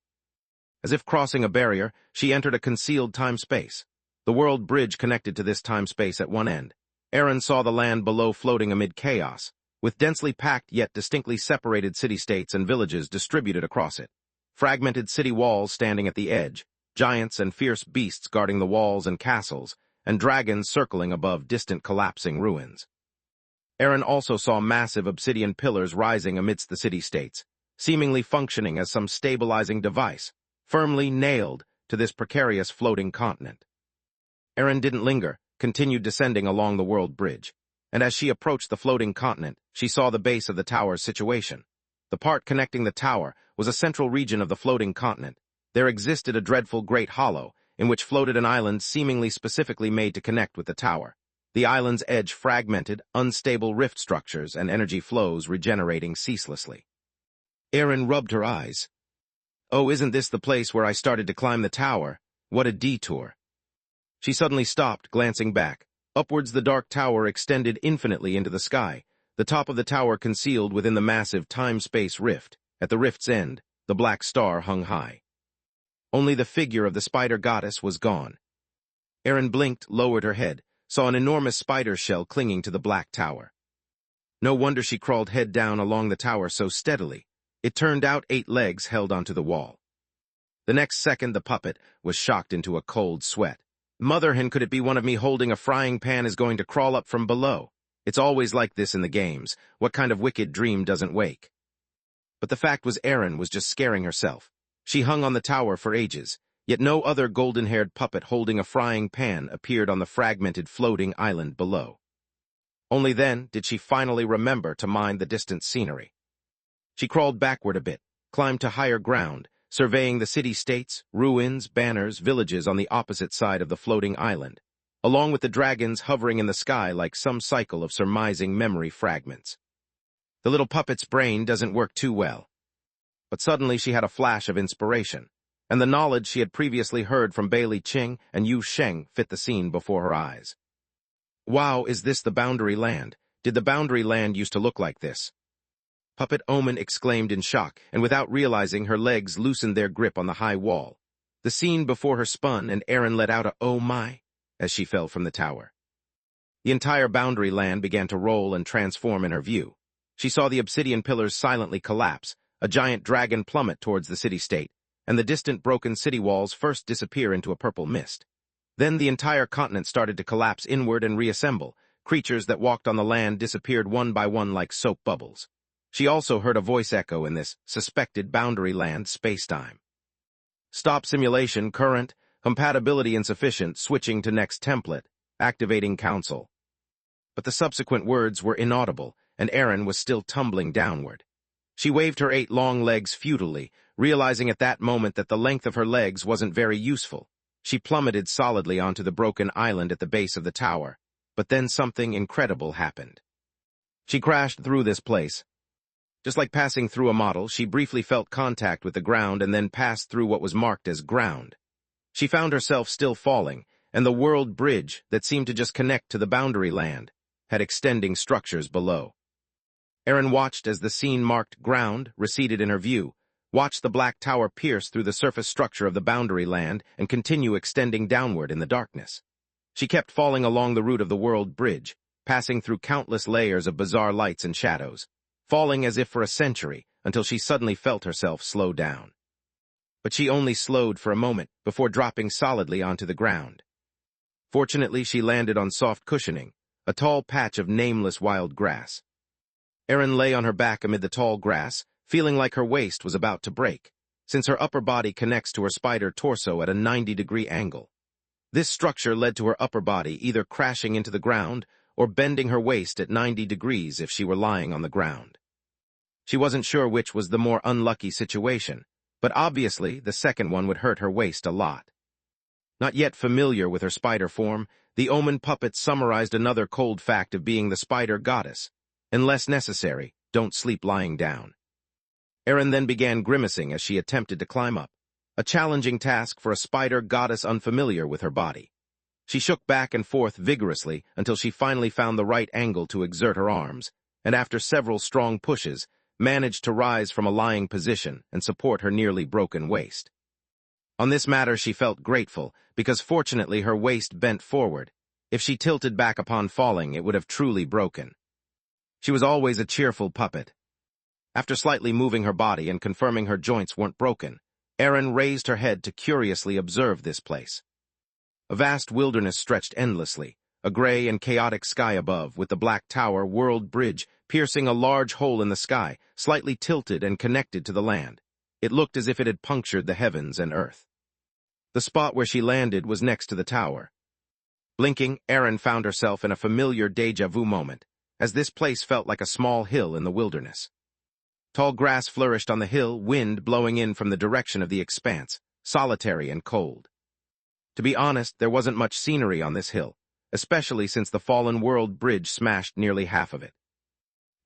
As if crossing a barrier, she entered a concealed time-space. The World Bridge connected to this time-space at one end. Erin saw the land below floating amid chaos, with densely packed yet distinctly separated city-states and villages distributed across it. Fragmented city walls standing at the edge, giants and fierce beasts guarding the walls and castles, and dragons circling above distant collapsing ruins. Erin also saw massive obsidian pillars rising amidst the city-states, seemingly functioning as some stabilizing device, firmly nailed to this precarious floating continent. Erin didn't linger, continued descending along the World Bridge, and as she approached the floating continent, she saw the base of the tower's situation. The part connecting the tower was a central region of the floating continent. There existed a dreadful great hollow, in which floated an island seemingly specifically made to connect with the tower. The island's edge fragmented, unstable rift structures and energy flows regenerating ceaselessly. Erin rubbed her eyes. Oh, isn't this the place where I started to climb the tower? What a detour. She suddenly stopped, glancing back. Upwards the dark tower extended infinitely into the sky, the top of the tower concealed within the massive time-space rift. At the rift's end, the black star hung high. Only the figure of the spider goddess was gone. Erin blinked, lowered her head, saw an enormous spider shell clinging to the black tower. No wonder she crawled head down along the tower so steadily. It turned out 8 legs held onto the wall. The next second the puppet was shocked into a cold sweat. Motherhen, could it be one of me holding a frying pan is going to crawl up from below? It's always like this in the games. What kind of wicked dream doesn't wake? But the fact was Erin was just scaring herself. She hung on the tower for ages, yet no other golden-haired puppet holding a frying pan appeared on the fragmented floating island below. Only then did she finally remember to mind the distant scenery. She crawled backward a bit, climbed to higher ground, surveying the city-states, ruins, banners, villages on the opposite side of the floating island, along with the dragons hovering in the sky like some cycle of surmising memory fragments. The little puppet's brain doesn't work too well. But suddenly she had a flash of inspiration, and the knowledge she had previously heard from Bailey Qing and Yu Sheng fit the scene before her eyes. Wow, is this the Boundary Land? Did the Boundary Land used to look like this? Puppet Omen exclaimed in shock, and without realizing, her legs loosened their grip on the high wall. The scene before her spun, and Erin let out a "oh my" as she fell from the tower. The entire Boundary Land began to roll and transform in her view. She saw the obsidian pillars silently collapse, a giant dragon plummet towards the city-state, and the distant broken city walls first disappear into a purple mist. Then the entire continent started to collapse inward and reassemble. Creatures that walked on the land disappeared one by one like soap bubbles. She also heard a voice echo in this suspected Boundary Land space-time. Stop simulation, current, compatibility insufficient, switching to next template, activating console. But the subsequent words were inaudible, and Erin was still tumbling downward. She waved her 8 long legs futilely, realizing at that moment that the length of her legs wasn't very useful. She plummeted solidly onto the broken island at the base of the tower, but then something incredible happened. She crashed through this place. Just like passing through a model, she briefly felt contact with the ground and then passed through what was marked as ground. She found herself still falling, and the world bridge that seemed to just connect to the Boundary Land had extending structures below. Erin watched as the scene marked ground receded in her view, watched the black tower pierce through the surface structure of the Boundary Land and continue extending downward in the darkness. She kept falling along the route of the world bridge, passing through countless layers of bizarre lights and shadows, falling as if for a century until she suddenly felt herself slow down. But she only slowed for a moment before dropping solidly onto the ground. Fortunately, she landed on soft cushioning, a tall patch of nameless wild grass. Erin lay on her back amid the tall grass, feeling like her waist was about to break, since her upper body connects to her spider torso at a 90-degree angle. This structure led to her upper body either crashing into the ground or bending her waist at 90 degrees if she were lying on the ground. She wasn't sure which was the more unlucky situation, but obviously the second one would hurt her waist a lot. Not yet familiar with her spider form, the Omen puppet summarized another cold fact of being the spider goddess. Unless necessary, don't sleep lying down. Erin then began grimacing as she attempted to climb up, a challenging task for a spider goddess unfamiliar with her body. She shook back and forth vigorously until she finally found the right angle to exert her arms, and after several strong pushes, managed to rise from a lying position and support her nearly broken waist. On this matter she felt grateful, because fortunately her waist bent forward. If she tilted back upon falling, it would have truly broken. She was always a cheerful puppet. After slightly moving her body and confirming her joints weren't broken, Erin raised her head to curiously observe this place. A vast wilderness stretched endlessly, a gray and chaotic sky above, with the black tower world bridge piercing a large hole in the sky, slightly tilted and connected to the land. It looked as if it had punctured the heavens and earth. The spot where she landed was next to the tower. Blinking, Erin found herself in a familiar déjà vu moment, as this place felt like a small hill in the wilderness. Tall grass flourished on the hill, wind blowing in from the direction of the expanse, solitary and cold. To be honest, there wasn't much scenery on this hill, especially since the fallen world bridge smashed nearly half of it.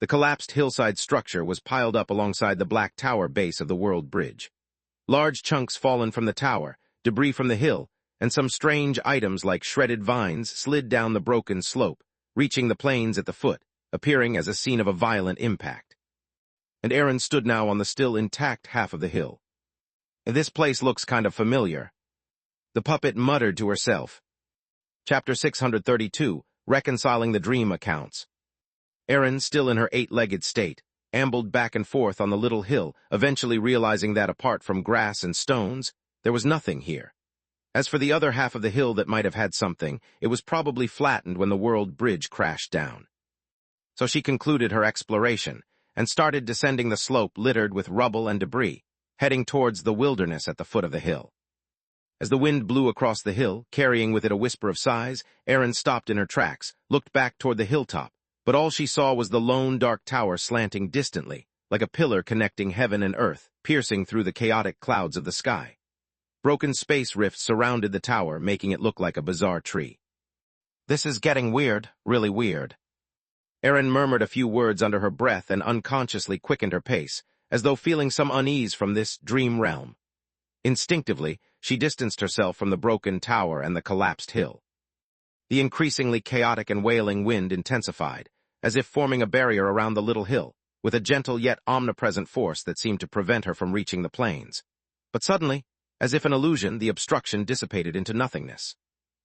The collapsed hillside structure was piled up alongside the black tower base of the world bridge. Large chunks fallen from the tower, debris from the hill, and some strange items like shredded vines slid down the broken slope, reaching the plains at the foot, appearing as a scene of a violent impact. And Erin stood now on the still intact half of the hill. This place looks kind of familiar. The puppet muttered to herself. Chapter 632, Reconciling the Dream Accounts. Erin, still in her 8-legged state, ambled back and forth on the little hill, eventually realizing that apart from grass and stones, there was nothing here. As for the other half of the hill that might have had something, it was probably flattened when the world bridge crashed down. So she concluded her exploration and started descending the slope littered with rubble and debris, heading towards the wilderness at the foot of the hill. As the wind blew across the hill, carrying with it a whisper of sighs, Erin stopped in her tracks, looked back toward the hilltop, but all she saw was the lone dark tower slanting distantly, like a pillar connecting heaven and earth, piercing through the chaotic clouds of the sky. Broken space rifts surrounded the tower, making it look like a bizarre tree. "This is getting weird, really weird." Erin murmured a few words under her breath and unconsciously quickened her pace, as though feeling some unease from this dream realm. Instinctively, she distanced herself from the broken tower and the collapsed hill. The increasingly chaotic and wailing wind intensified, as if forming a barrier around the little hill, with a gentle yet omnipresent force that seemed to prevent her from reaching the plains. But suddenly, as if an illusion, the obstruction dissipated into nothingness.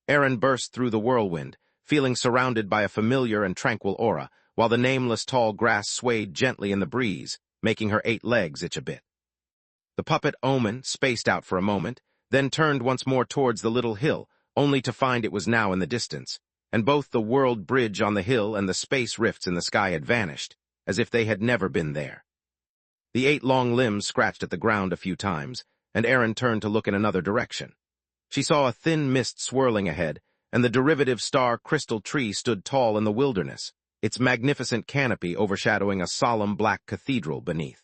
Erin burst through the whirlwind, feeling surrounded by a familiar and tranquil aura, while the nameless tall grass swayed gently in the breeze, making her 8 legs itch a bit. The puppet Omen spaced out for a moment, then turned once more towards the little hill, only to find it was now in the distance, and both the world bridge on the hill and the space rifts in the sky had vanished, as if they had never been there. The 8 long limbs scratched at the ground a few times, and Erin turned to look in another direction. She saw a thin mist swirling ahead, and the derivative star crystal tree stood tall in the wilderness, its magnificent canopy overshadowing a solemn black cathedral beneath.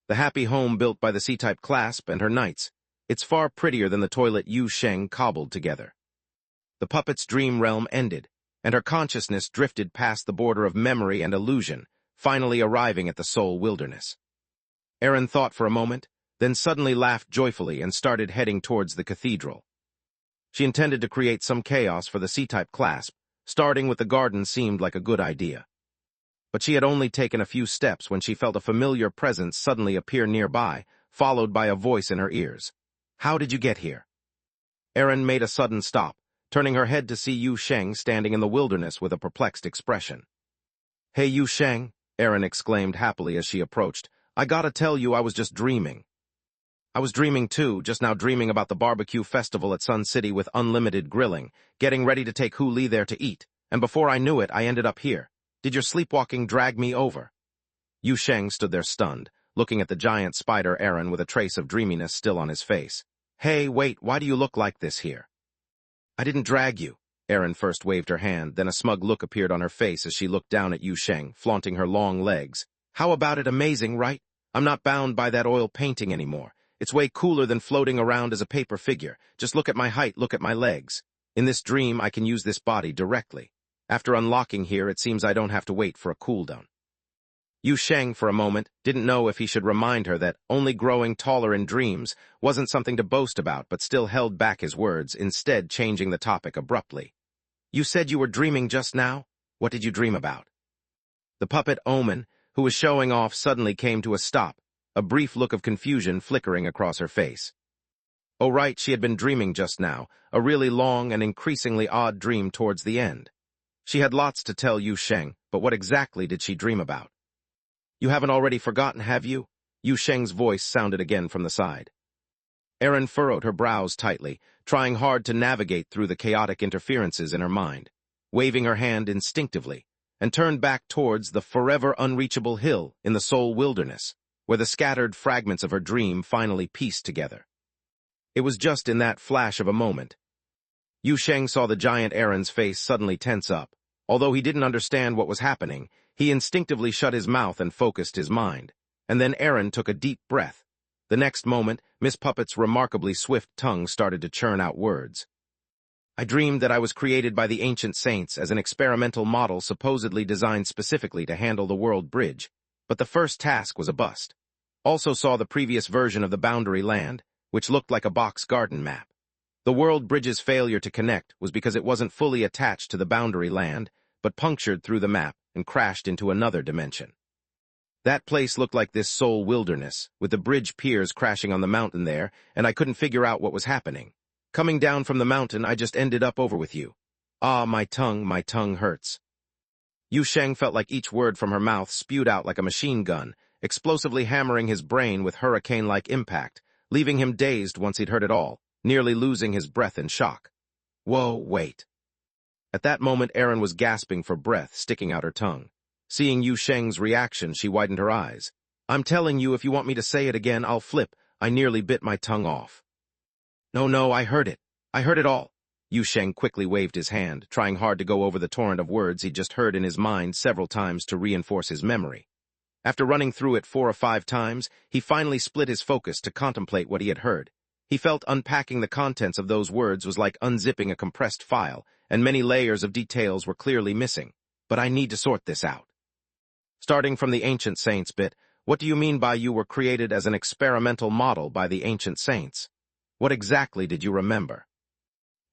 The happy home built by the C-type clasp and her knights, it's far prettier than the toilet Yu Sheng cobbled together. The puppet's dream realm ended, and her consciousness drifted past the border of memory and illusion, finally arriving at the soul wilderness. Erin thought for a moment, then suddenly laughed joyfully and started heading towards the cathedral. She intended to create some chaos for the C-type clasp. Starting with the garden seemed like a good idea. But she had only taken a few steps when she felt a familiar presence suddenly appear nearby, followed by a voice in her ears. "How did you get here?" Erin made a sudden stop, turning her head to see Yu Sheng standing in the wilderness with a perplexed expression. "Hey, Yu Sheng," Erin exclaimed happily as she approached. "I gotta tell you, I was just dreaming." "I was dreaming too, just now dreaming about the barbecue festival at Sun City with unlimited grilling, getting ready to take Hu Li there to eat, and before I knew it, I ended up here. Did your sleepwalking drag me over?" Yu Sheng stood there stunned, looking at the giant spider Erin with a trace of dreaminess still on his face. "Hey, wait, why do you look like this here?" "I didn't drag you." Erin first waved her hand, then a smug look appeared on her face as she looked down at Yu Sheng, flaunting her long legs. "How about it amazing, right? I'm not bound by that oil painting anymore. It's way cooler than floating around as a paper figure. Just look at my height, look at my legs. In this dream, I can use this body directly. After unlocking here, it seems I don't have to wait for a cooldown." Yu Sheng, for a moment, didn't know if he should remind her that only growing taller in dreams wasn't something to boast about, but still held back his words, instead changing the topic abruptly. "You said you were dreaming just now? What did you dream about?" The puppet Omen, who was showing off, suddenly came to a stop, a brief look of confusion flickering across her face. Oh right, she had been dreaming just now, a really long and increasingly odd dream towards the end. She had lots to tell Yu Sheng, but what exactly did she dream about? "You haven't already forgotten, have you?" Yu Sheng's voice sounded again from the side. Erin furrowed her brows tightly, trying hard to navigate through the chaotic interferences in her mind, waving her hand instinctively, and turned back towards the forever unreachable hill in the soul wilderness, where the scattered fragments of her dream finally pieced together. It was just in that flash of a moment. Yu Sheng saw the giant Erin's face suddenly tense up. Although he didn't understand what was happening, he instinctively shut his mouth and focused his mind. And then Erin took a deep breath. The next moment, Miss Puppet's remarkably swift tongue started to churn out words. "I dreamed that I was created by the ancient saints as an experimental model supposedly designed specifically to handle the world bridge, but the first task was a bust. Also saw the previous version of the boundary land, which looked like a box garden map. The world bridge's failure to connect was because it wasn't fully attached to the boundary land, but punctured through the map and crashed into another dimension. That place looked like this soul wilderness, with the bridge piers crashing on the mountain there, and I couldn't figure out what was happening. Coming down from the mountain, I just ended up over with you. Ah, my tongue hurts." Yu Sheng felt like each word from her mouth spewed out like a machine gun, explosively hammering his brain with hurricane-like impact, leaving him dazed once he'd heard it all, nearly losing his breath in shock. Whoa, wait. At that moment, Aaron was gasping for breath, sticking out her tongue. Seeing Yu Sheng's reaction, she widened her eyes. I'm telling you, if you want me to say it again, I'll flip. I nearly bit my tongue off. No, I heard it. I heard it all. Yu Sheng quickly waved his hand, trying hard to go over the torrent of words he'd just heard in his mind several times to reinforce his memory. After running through it 4 or 5 times, he finally split his focus to contemplate what he had heard. He felt unpacking the contents of those words was like unzipping a compressed file, and many layers of details were clearly missing. But I need to sort this out. Starting from the ancient saints bit, what do you mean by you were created as an experimental model by the ancient saints? What exactly did you remember?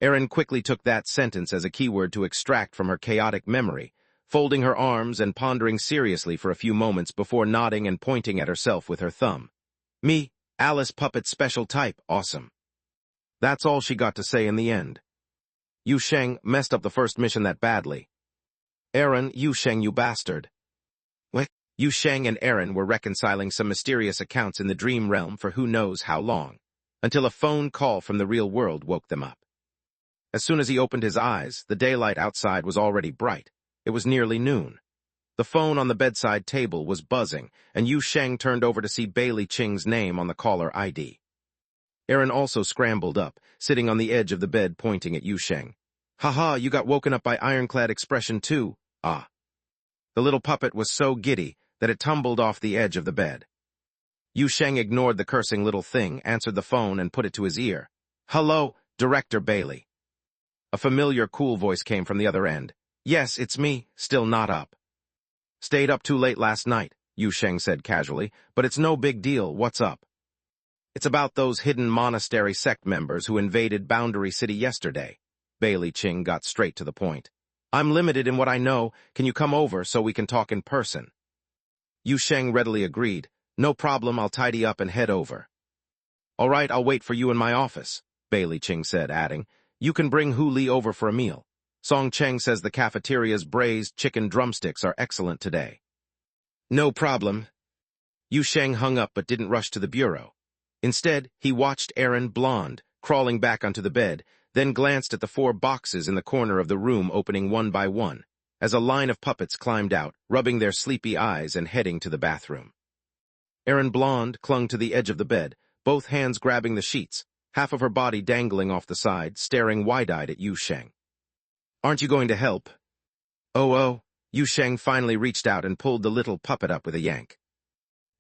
Aaron quickly took that sentence as a keyword to extract from her chaotic memory, folding her arms and pondering seriously for a few moments before nodding and pointing at herself with her thumb. Me, Alice Puppet Special Type, awesome. That's all she got to say in the end. Yu Sheng messed up the first mission that badly. Aaron, Yu Sheng, you bastard. What? Yu Sheng and Aaron were reconciling some mysterious accounts in the dream realm for who knows how long, until a phone call from the real world woke them up. As soon as he opened his eyes, the daylight outside was already bright. It was nearly noon. The phone on the bedside table was buzzing, and Yu Sheng turned over to see Bailey Ching's name on the caller ID. Aaron also scrambled up, sitting on the edge of the bed pointing at Yu Sheng. Haha, you got woken up by Ironclad Expression too, ah. The little puppet was so giddy that it tumbled off the edge of the bed. Yu Sheng ignored the cursing little thing, answered the phone, and put it to his ear. Hello, Director Bailey. A familiar, cool voice came from the other end. Yes, it's me, still not up. Stayed up too late last night, Yu Sheng said casually, but it's no big deal, what's up? It's about those hidden monastery sect members who invaded Boundary City yesterday. Bailey Ching got straight to the point. I'm limited in what I know, can you come over so we can talk in person? Yu Sheng readily agreed. No problem, I'll tidy up and head over. All right, I'll wait for you in my office, Bailey Ching said, adding, you can bring Hu Li over for a meal. Song Cheng says the cafeteria's braised chicken drumsticks are excellent today. No problem. Yu Sheng hung up but didn't rush to the bureau. Instead, he watched Aaron, blonde, crawling back onto the bed, then glanced at the 4 boxes in the corner of the room opening one by one, as a line of puppets climbed out, rubbing their sleepy eyes and heading to the bathroom. Aaron, blonde, clung to the edge of the bed, both hands grabbing the sheets, half of her body dangling off the side, staring wide-eyed at Yu Sheng. Aren't you going to help? Oh, Yu Sheng finally reached out and pulled the little puppet up with a yank.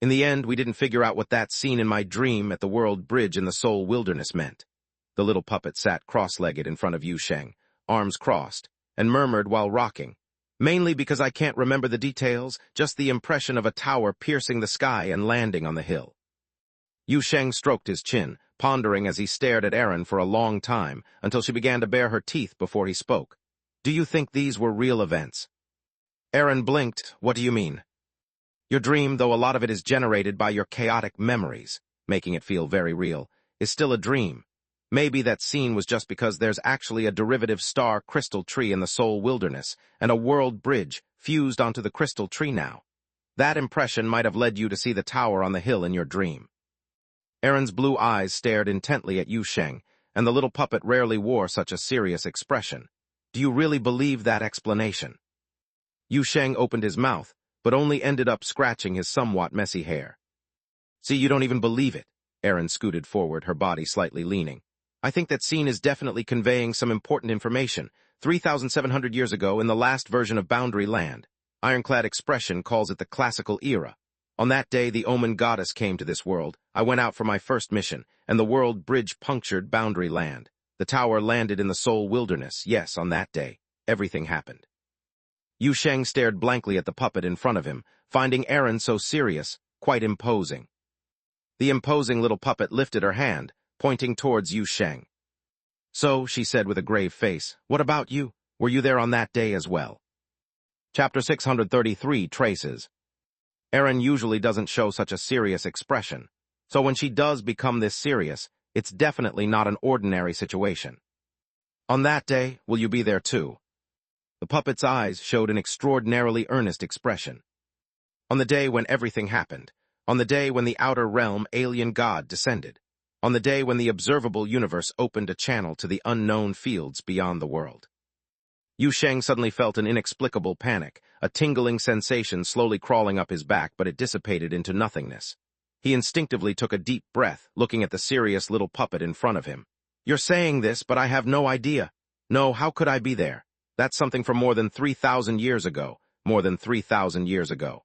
In the end, we didn't figure out what that scene in my dream at the World Bridge in the Soul Wilderness meant. The little puppet sat cross-legged in front of Yu Sheng, arms crossed, and murmured while rocking. Mainly because I can't remember the details, just the impression of a tower piercing the sky and landing on the hill. Yu Sheng stroked his chin, pondering as he stared at Aaron for a long time, until she began to bare her teeth before he spoke. Do you think these were real events? Aaron blinked. What do you mean? Your dream, though a lot of it is generated by your chaotic memories, making it feel very real, is still a dream. Maybe that scene was just because there's actually a derivative star crystal tree in the Soul Wilderness, and a world bridge fused onto the crystal tree now. That impression might have led you to see the tower on the hill in your dream. Aaron's blue eyes stared intently at Yu Sheng, and the little puppet rarely wore such a serious expression. Do you really believe that explanation? Yu Sheng opened his mouth, but only ended up scratching his somewhat messy hair. See, you don't even believe it. Aaron scooted forward, her body slightly leaning. I think that scene is definitely conveying some important information. 3,700 years ago, in the last version of Boundary Land, Ironclad Expression calls it the Classical Era. On that day, the Omen Goddess came to this world. I went out for my first mission, and the world bridge punctured Boundary Land. The tower landed in the Soul Wilderness. Yes, on that day, everything happened. Yu Sheng stared blankly at the puppet in front of him, finding Aaron so serious, quite imposing. The imposing little puppet lifted her hand, pointing towards Yu Sheng. So, she said with a grave face, what about you? Were you there on that day as well? Chapter 633, Traces. Aaron usually doesn't show such a serious expression, so when she does become this serious, it's definitely not an ordinary situation. On that day, will you be there too? The puppet's eyes showed an extraordinarily earnest expression. On the day when everything happened, on the day when the outer realm alien god descended, on the day when the observable universe opened a channel to the unknown fields beyond the world. Yu Sheng suddenly felt an inexplicable panic, a tingling sensation slowly crawling up his back, but it dissipated into nothingness. He instinctively took a deep breath, looking at the serious little puppet in front of him. "You're saying this, but I have no idea. No, how could I be there? That's something from more than 3,000 years ago. More than 3,000 years ago."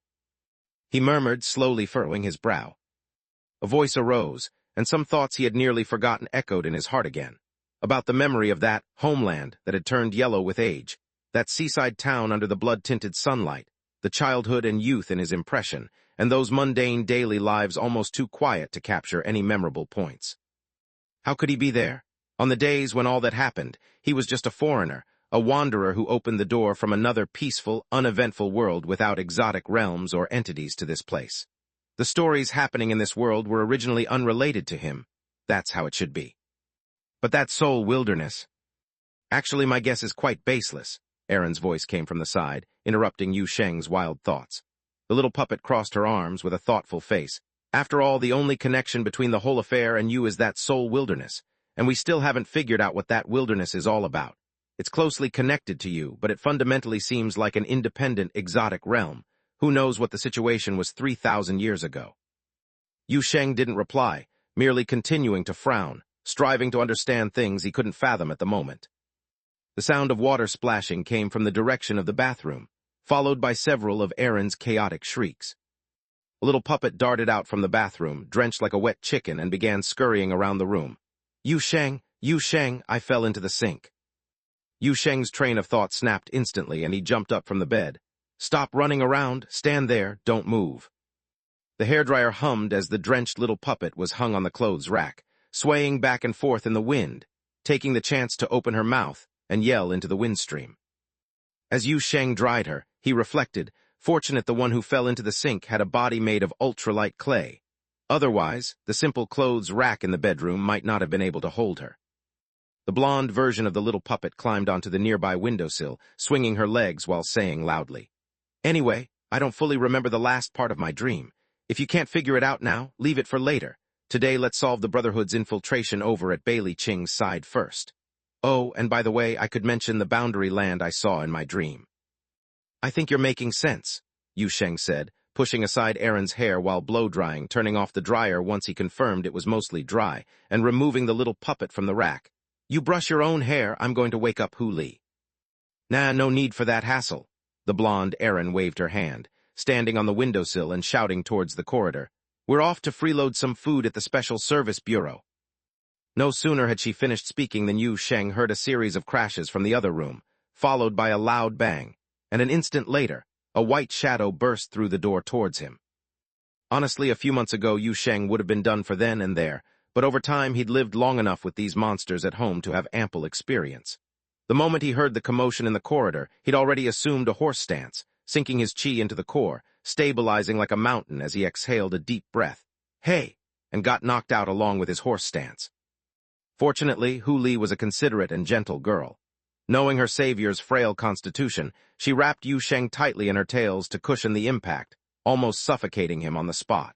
He murmured, slowly furrowing his brow. A voice arose, and some thoughts he had nearly forgotten echoed in his heart again. About the memory of that homeland that had turned yellow with age, that seaside town under the blood-tinted sunlight, the childhood and youth in his impression, and those mundane daily lives almost too quiet to capture any memorable points. How could he be there? On the days when all that happened, he was just a foreigner, a wanderer who opened the door from another peaceful, uneventful world without exotic realms or entities to this place. The stories happening in this world were originally unrelated to him. That's how it should be. But that soul wilderness... Actually, my guess is quite baseless. Erin's voice came from the side, interrupting Yu Sheng's wild thoughts. The little puppet crossed her arms with a thoughtful face. After all, the only connection between the whole affair and you is that soul wilderness, and we still haven't figured out what that wilderness is all about. It's closely connected to you, but it fundamentally seems like an independent, exotic realm. Who knows what the situation was 3,000 years ago? Yu Sheng didn't reply, merely continuing to frown, striving to understand things he couldn't fathom at the moment. The sound of water splashing came from the direction of the bathroom, followed by several of Erin's chaotic shrieks. A little puppet darted out from the bathroom, drenched like a wet chicken, and began scurrying around the room. Yu Sheng, I fell into the sink." Yu Sheng's train of thought snapped instantly, and he jumped up from the bed. "Stop running around, stand there, don't move." The hairdryer hummed as the drenched little puppet was hung on the clothes rack, swaying back and forth in the wind, taking the chance to open her mouth and yell into the windstream. As Yu Sheng dried her, he reflected, fortunate the one who fell into the sink had a body made of ultralight clay. Otherwise, the simple clothes rack in the bedroom might not have been able to hold her. The blonde version of the little puppet climbed onto the nearby windowsill, swinging her legs while saying loudly, "Anyway, I don't fully remember the last part of my dream. If you can't figure it out now, leave it for later. Today, let's solve the Brotherhood's infiltration over at Bailey Qing's side first. Oh, and by the way, I could mention the boundary land I saw in my dream." "I think you're making sense," Yu Sheng said, pushing aside Erin's hair while blow-drying, turning off the dryer once he confirmed it was mostly dry, and removing the little puppet from the rack. "You brush your own hair, I'm going to wake up Hu Li." "Nah, no need for that hassle." The blonde Erin waved her hand, standing on the windowsill and shouting towards the corridor. "We're off to freeload some food at the Special Service Bureau." No sooner had she finished speaking than Yu Sheng heard a series of crashes from the other room, followed by a loud bang, and an instant later, a white shadow burst through the door towards him. Honestly, a few months ago, Yu Sheng would have been done for then and there, but over time he'd lived long enough with these monsters at home to have ample experience. The moment he heard the commotion in the corridor, he'd already assumed a horse stance, sinking his chi into the core, stabilizing like a mountain as he exhaled a deep breath. "Hey!" and got knocked out along with his horse stance. Fortunately, Hu Li was a considerate and gentle girl. Knowing her savior's frail constitution, she wrapped Yu Sheng tightly in her tails to cushion the impact, almost suffocating him on the spot.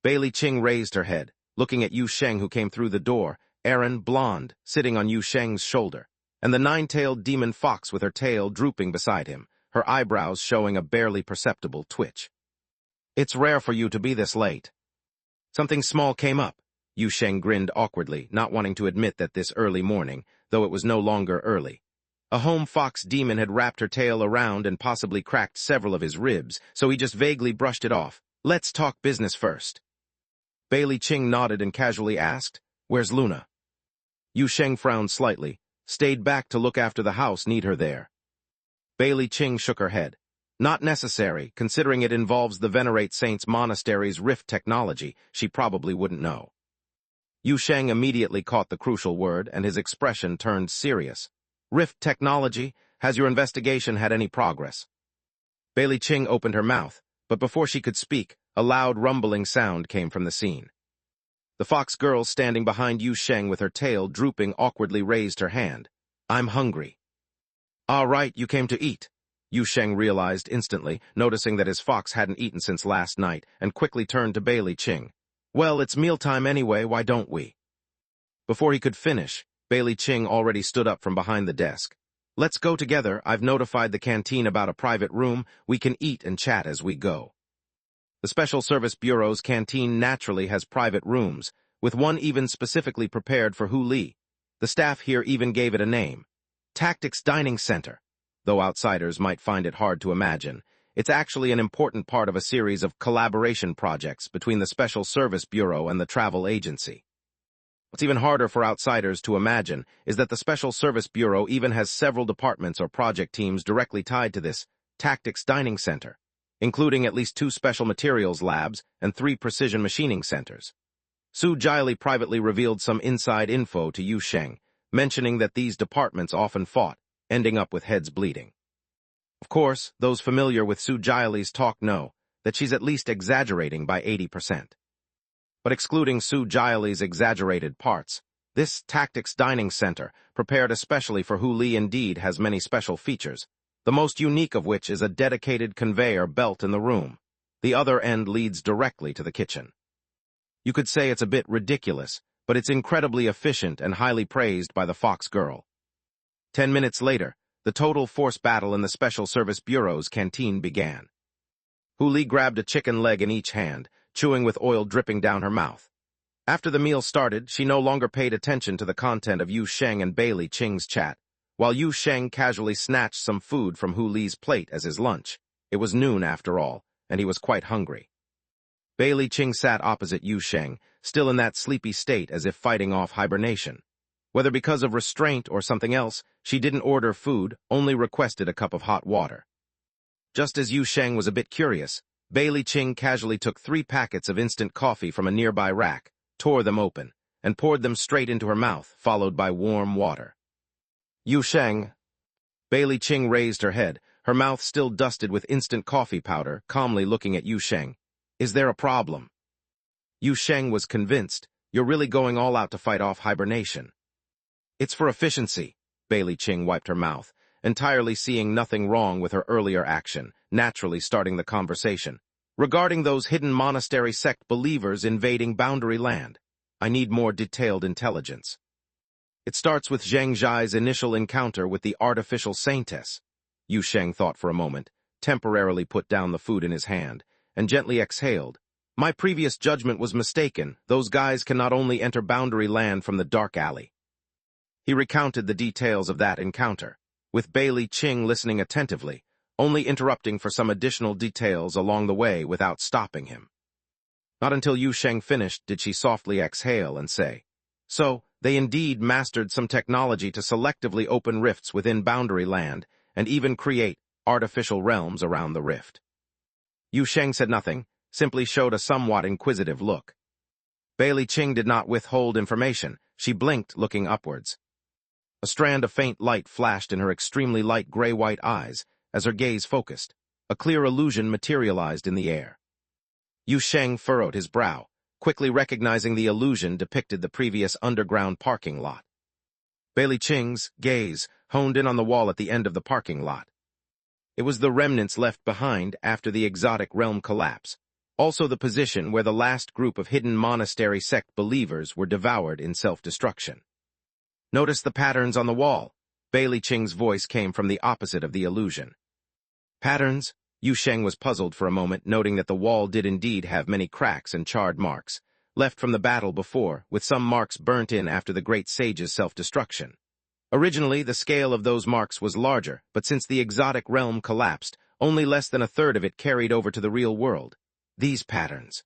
Bailey Qing raised her head, looking at Yu Sheng who came through the door, Erin, blonde, sitting on Yu Sheng's shoulder, and the nine-tailed demon fox with her tail drooping beside him, her eyebrows showing a barely perceptible twitch. "It's rare for you to be this late." "Something small came up." Yu Sheng grinned awkwardly, not wanting to admit that this early morning, though it was no longer early. A home fox demon had wrapped her tail around and possibly cracked several of his ribs, so he just vaguely brushed it off. "Let's talk business first." Bailey Qing nodded and casually asked, "Where's Luna?" Yu Sheng frowned slightly, stayed back to look after the house, need her there. Bailey Qing shook her head. "Not necessary, considering it involves the Venerate Saints Monastery's rift technology, she probably wouldn't know." Yu Sheng immediately caught the crucial word, and his expression turned serious. "Rift technology? Has your investigation had any progress?" Bailey Qing opened her mouth, but before she could speak, a loud rumbling sound came from the scene. The fox girl standing behind Yu Sheng with her tail drooping awkwardly raised her hand. "I'm hungry." "Ah, right, you came to eat." Yu Sheng realized instantly, noticing that his fox hadn't eaten since last night, and quickly turned to Bailey Qing. Well, it's mealtime anyway, why don't we? Before he could finish, Bailey Ching already stood up from behind the desk. Let's go together. I've notified the canteen about a private room. We can eat and chat as we go. The Special Service Bureau's canteen naturally has private rooms, with one even specifically prepared for Hu Li. The staff here even gave it a name, Tactics Dining Center. Though outsiders might find it hard to imagine, it's actually an important part of a series of collaboration projects between the Special Service Bureau and the travel agency. What's even harder for outsiders to imagine is that the Special Service Bureau even has several departments or project teams directly tied to this Tactics Dining Center, including at least 2 special materials labs and 3 precision machining centers. Su Jiali privately revealed some inside info to Yu Sheng, mentioning that these departments often fought, ending up with heads bleeding. Of course, those familiar with Su Jiali's talk know that she's at least exaggerating by 80%. But excluding Su Jiali's exaggerated parts, this Tactics Dining Center, prepared especially for Hu Li, indeed has many special features, the most unique of which is a dedicated conveyor belt in the room. The other end leads directly to the kitchen. You could say it's a bit ridiculous, but it's incredibly efficient and highly praised by the Fox girl. 10 minutes later, the total force battle in the Special Service Bureau's canteen began. Hu Li grabbed a chicken leg in each hand, chewing with oil dripping down her mouth. After the meal started, she no longer paid attention to the content of Yu Sheng and Bailey Ching's chat, while Yu Sheng casually snatched some food from Hu Li's plate as his lunch. It was noon after all, and he was quite hungry. Bailey Ching sat opposite Yu Sheng, still in that sleepy state as if fighting off hibernation. Whether because of restraint or something else, she didn't order food, only requested a cup of hot water. Just as Yu Sheng was a bit curious, Bailey Ching casually took 3 packets of instant coffee from a nearby rack, tore them open, and poured them straight into her mouth, followed by warm water. Yu Sheng. Bailey Ching raised her head, her mouth still dusted with instant coffee powder, calmly looking at Yu Sheng. Is there a problem? Yu Sheng was convinced. You're really going all out to fight off hibernation. It's for efficiency. Bailey Ching wiped her mouth, entirely seeing nothing wrong with her earlier action, naturally starting the conversation. Regarding those hidden monastery sect believers invading boundary land, I need more detailed intelligence. It starts with Zheng Zhai's initial encounter with the artificial saintess. Yu Sheng thought for a moment, temporarily put down the food in his hand, and gently exhaled. My previous judgment was mistaken. Those guys can not only enter boundary land from the dark alley. He recounted the details of that encounter, with Bailey Ching listening attentively, only interrupting for some additional details along the way without stopping him. Not until Yu Sheng finished did she softly exhale and say, So, they indeed mastered some technology to selectively open rifts within boundary land and even create artificial realms around the rift. Yu Sheng said nothing, simply showed a somewhat inquisitive look. Bailey Ching did not withhold information. She blinked, looking upwards. A strand of faint light flashed in her extremely light gray-white eyes as her gaze focused. A clear illusion materialized in the air. Yu Sheng furrowed his brow, quickly recognizing the illusion depicted the previous underground parking lot. Bailey Ching's gaze honed in on the wall at the end of the parking lot. It was the remnants left behind after the exotic realm collapse, also the position where the last group of hidden monastery sect believers were devoured in self-destruction. Notice the patterns on the wall. Bailey Ching's voice came from the opposite of the illusion. Patterns? Yu Sheng was puzzled for a moment, noting that the wall did indeed have many cracks and charred marks, left from the battle before, with some marks burnt in after the great sage's self-destruction. Originally, the scale of those marks was larger, but since the exotic realm collapsed, only less than a third of it carried over to the real world. These patterns.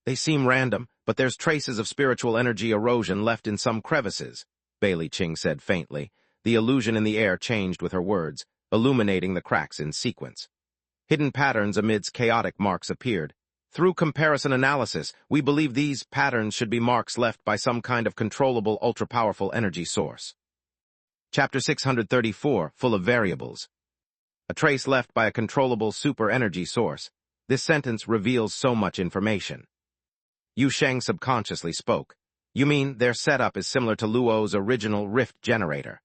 They seem random, but there's traces of spiritual energy erosion left in some crevices, Bailey Ching said faintly. The illusion in the air changed with her words, illuminating the cracks in sequence. Hidden patterns amidst chaotic marks appeared. Through comparison analysis, we believe these patterns should be marks left by some kind of controllable ultra-powerful energy source. Chapter 634, full of variables. A trace left by a controllable super-energy source. This sentence reveals so much information. Yu Sheng subconsciously spoke. You mean their setup is similar to Luo's original rift generator?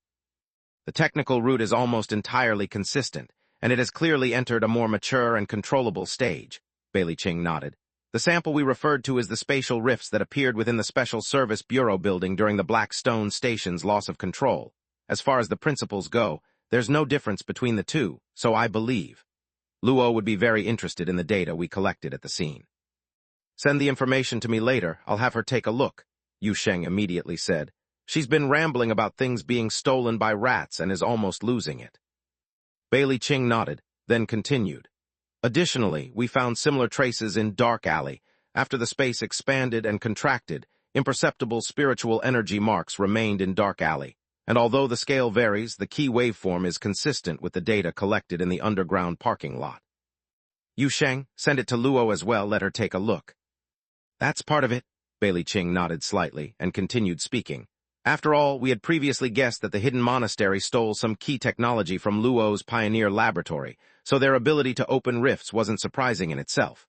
The technical route is almost entirely consistent, and it has clearly entered a more mature and controllable stage. Bailey Ching nodded. The sample we referred to is the spatial rifts that appeared within the Special Service Bureau building during the Black Stone Station's loss of control. As far as the principles go, there's no difference between the two, so I believe. Luo would be very interested in the data we collected at the scene. Send the information to me later, I'll have her take a look, Yu Sheng immediately said. She's been rambling about things being stolen by rats and is almost losing it. Bailey Ching nodded, then continued. Additionally, we found similar traces in Dark Alley. After the space expanded and contracted, imperceptible spiritual energy marks remained in Dark Alley, and although the scale varies, the key waveform is consistent with the data collected in the underground parking lot. Yu Sheng, send it to Luo as well, let her take a look. That's part of it, Bailey Ching nodded slightly and continued speaking. After all, we had previously guessed that the hidden monastery stole some key technology from Luo's pioneer laboratory, so their ability to open rifts wasn't surprising in itself.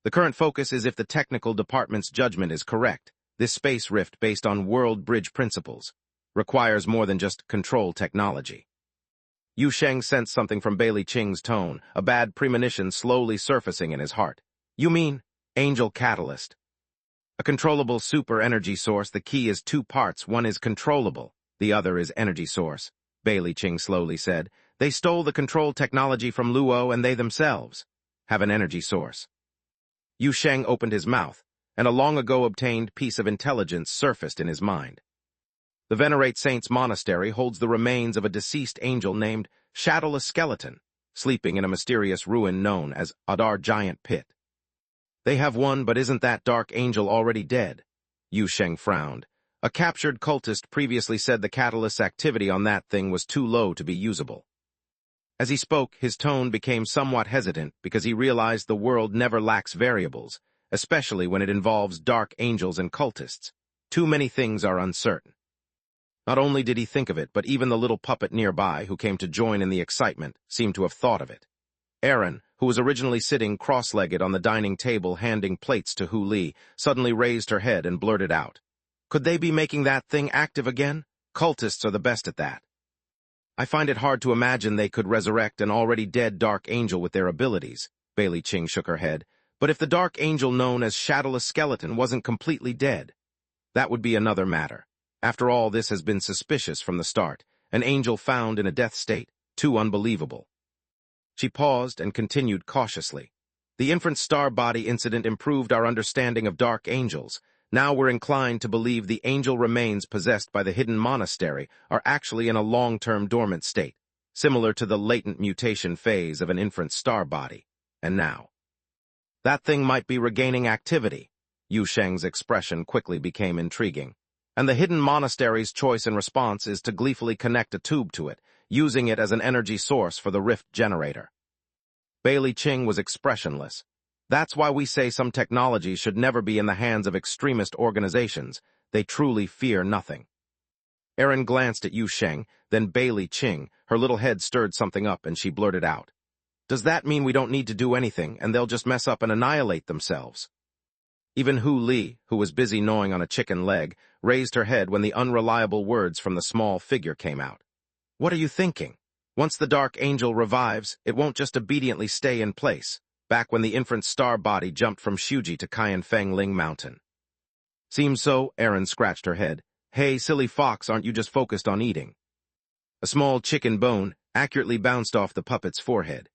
The current focus is if the technical department's judgment is correct. This space rift based on world bridge principles requires more than just control technology. Yu Sheng sensed something from Bailey Ching's tone, a bad premonition slowly surfacing in his heart. You mean, Angel Catalyst? A controllable super energy source, the key is two parts. One is controllable, the other is energy source, Bailey Ching slowly said. They stole the control technology from Luo and they themselves have an energy source. Yu Sheng opened his mouth, and a long-ago obtained piece of intelligence surfaced in his mind. The Venerate Saints Monastery holds the remains of a deceased angel named Shadowless Skeleton, sleeping in a mysterious ruin known as Adar Giant Pit. They have one, but isn't that dark angel already dead? Yu Sheng frowned. A captured cultist previously said the catalyst's activity on that thing was too low to be usable. As he spoke, his tone became somewhat hesitant because he realized the world never lacks variables, especially when it involves dark angels and cultists. Too many things are uncertain. Not only did he think of it, but even the little puppet nearby, who came to join in the excitement, seemed to have thought of it. Aaron, who was originally sitting cross-legged on the dining table handing plates to Hu Li, suddenly raised her head and blurted out, "Could they be making that thing active again? Cultists are the best at that." I find it hard to imagine they could resurrect an already dead Dark Angel with their abilities, Bailey Ching shook her head. But if the Dark Angel known as Shadowless Skeleton wasn't completely dead, that would be another matter. After all, this has been suspicious from the start. An angel found in a death state, too unbelievable. She paused and continued cautiously. The Inference Star Body incident improved our understanding of Dark Angels. Now we're inclined to believe the angel remains possessed by the hidden monastery are actually in a long-term dormant state, similar to the latent mutation phase of an Inference Star Body. And now, that thing might be regaining activity. Yu Sheng's expression quickly became intriguing. And the hidden monastery's choice and response is to gleefully connect a tube to it, using it as an energy source for the rift generator. Bailey Ching was expressionless. That's why we say some technologies should never be in the hands of extremist organizations. They truly fear nothing. Aaron glanced at Yu Sheng, then Bailey Ching. Her little head stirred something up and she blurted out, "Does that mean we don't need to do anything and they'll just mess up and annihilate themselves?" Even Hu Li, who was busy gnawing on a chicken leg, raised her head when the unreliable words from the small figure came out. "What are you thinking? Once the Dark Angel revives, it won't just obediently stay in place, back when the Inference Star Body jumped from Shuji to Qianfeng Ling Mountain." "Seems so," Aaron scratched her head. "Hey, silly fox, aren't you just focused on eating?" A small chicken bone accurately bounced off the puppet's forehead.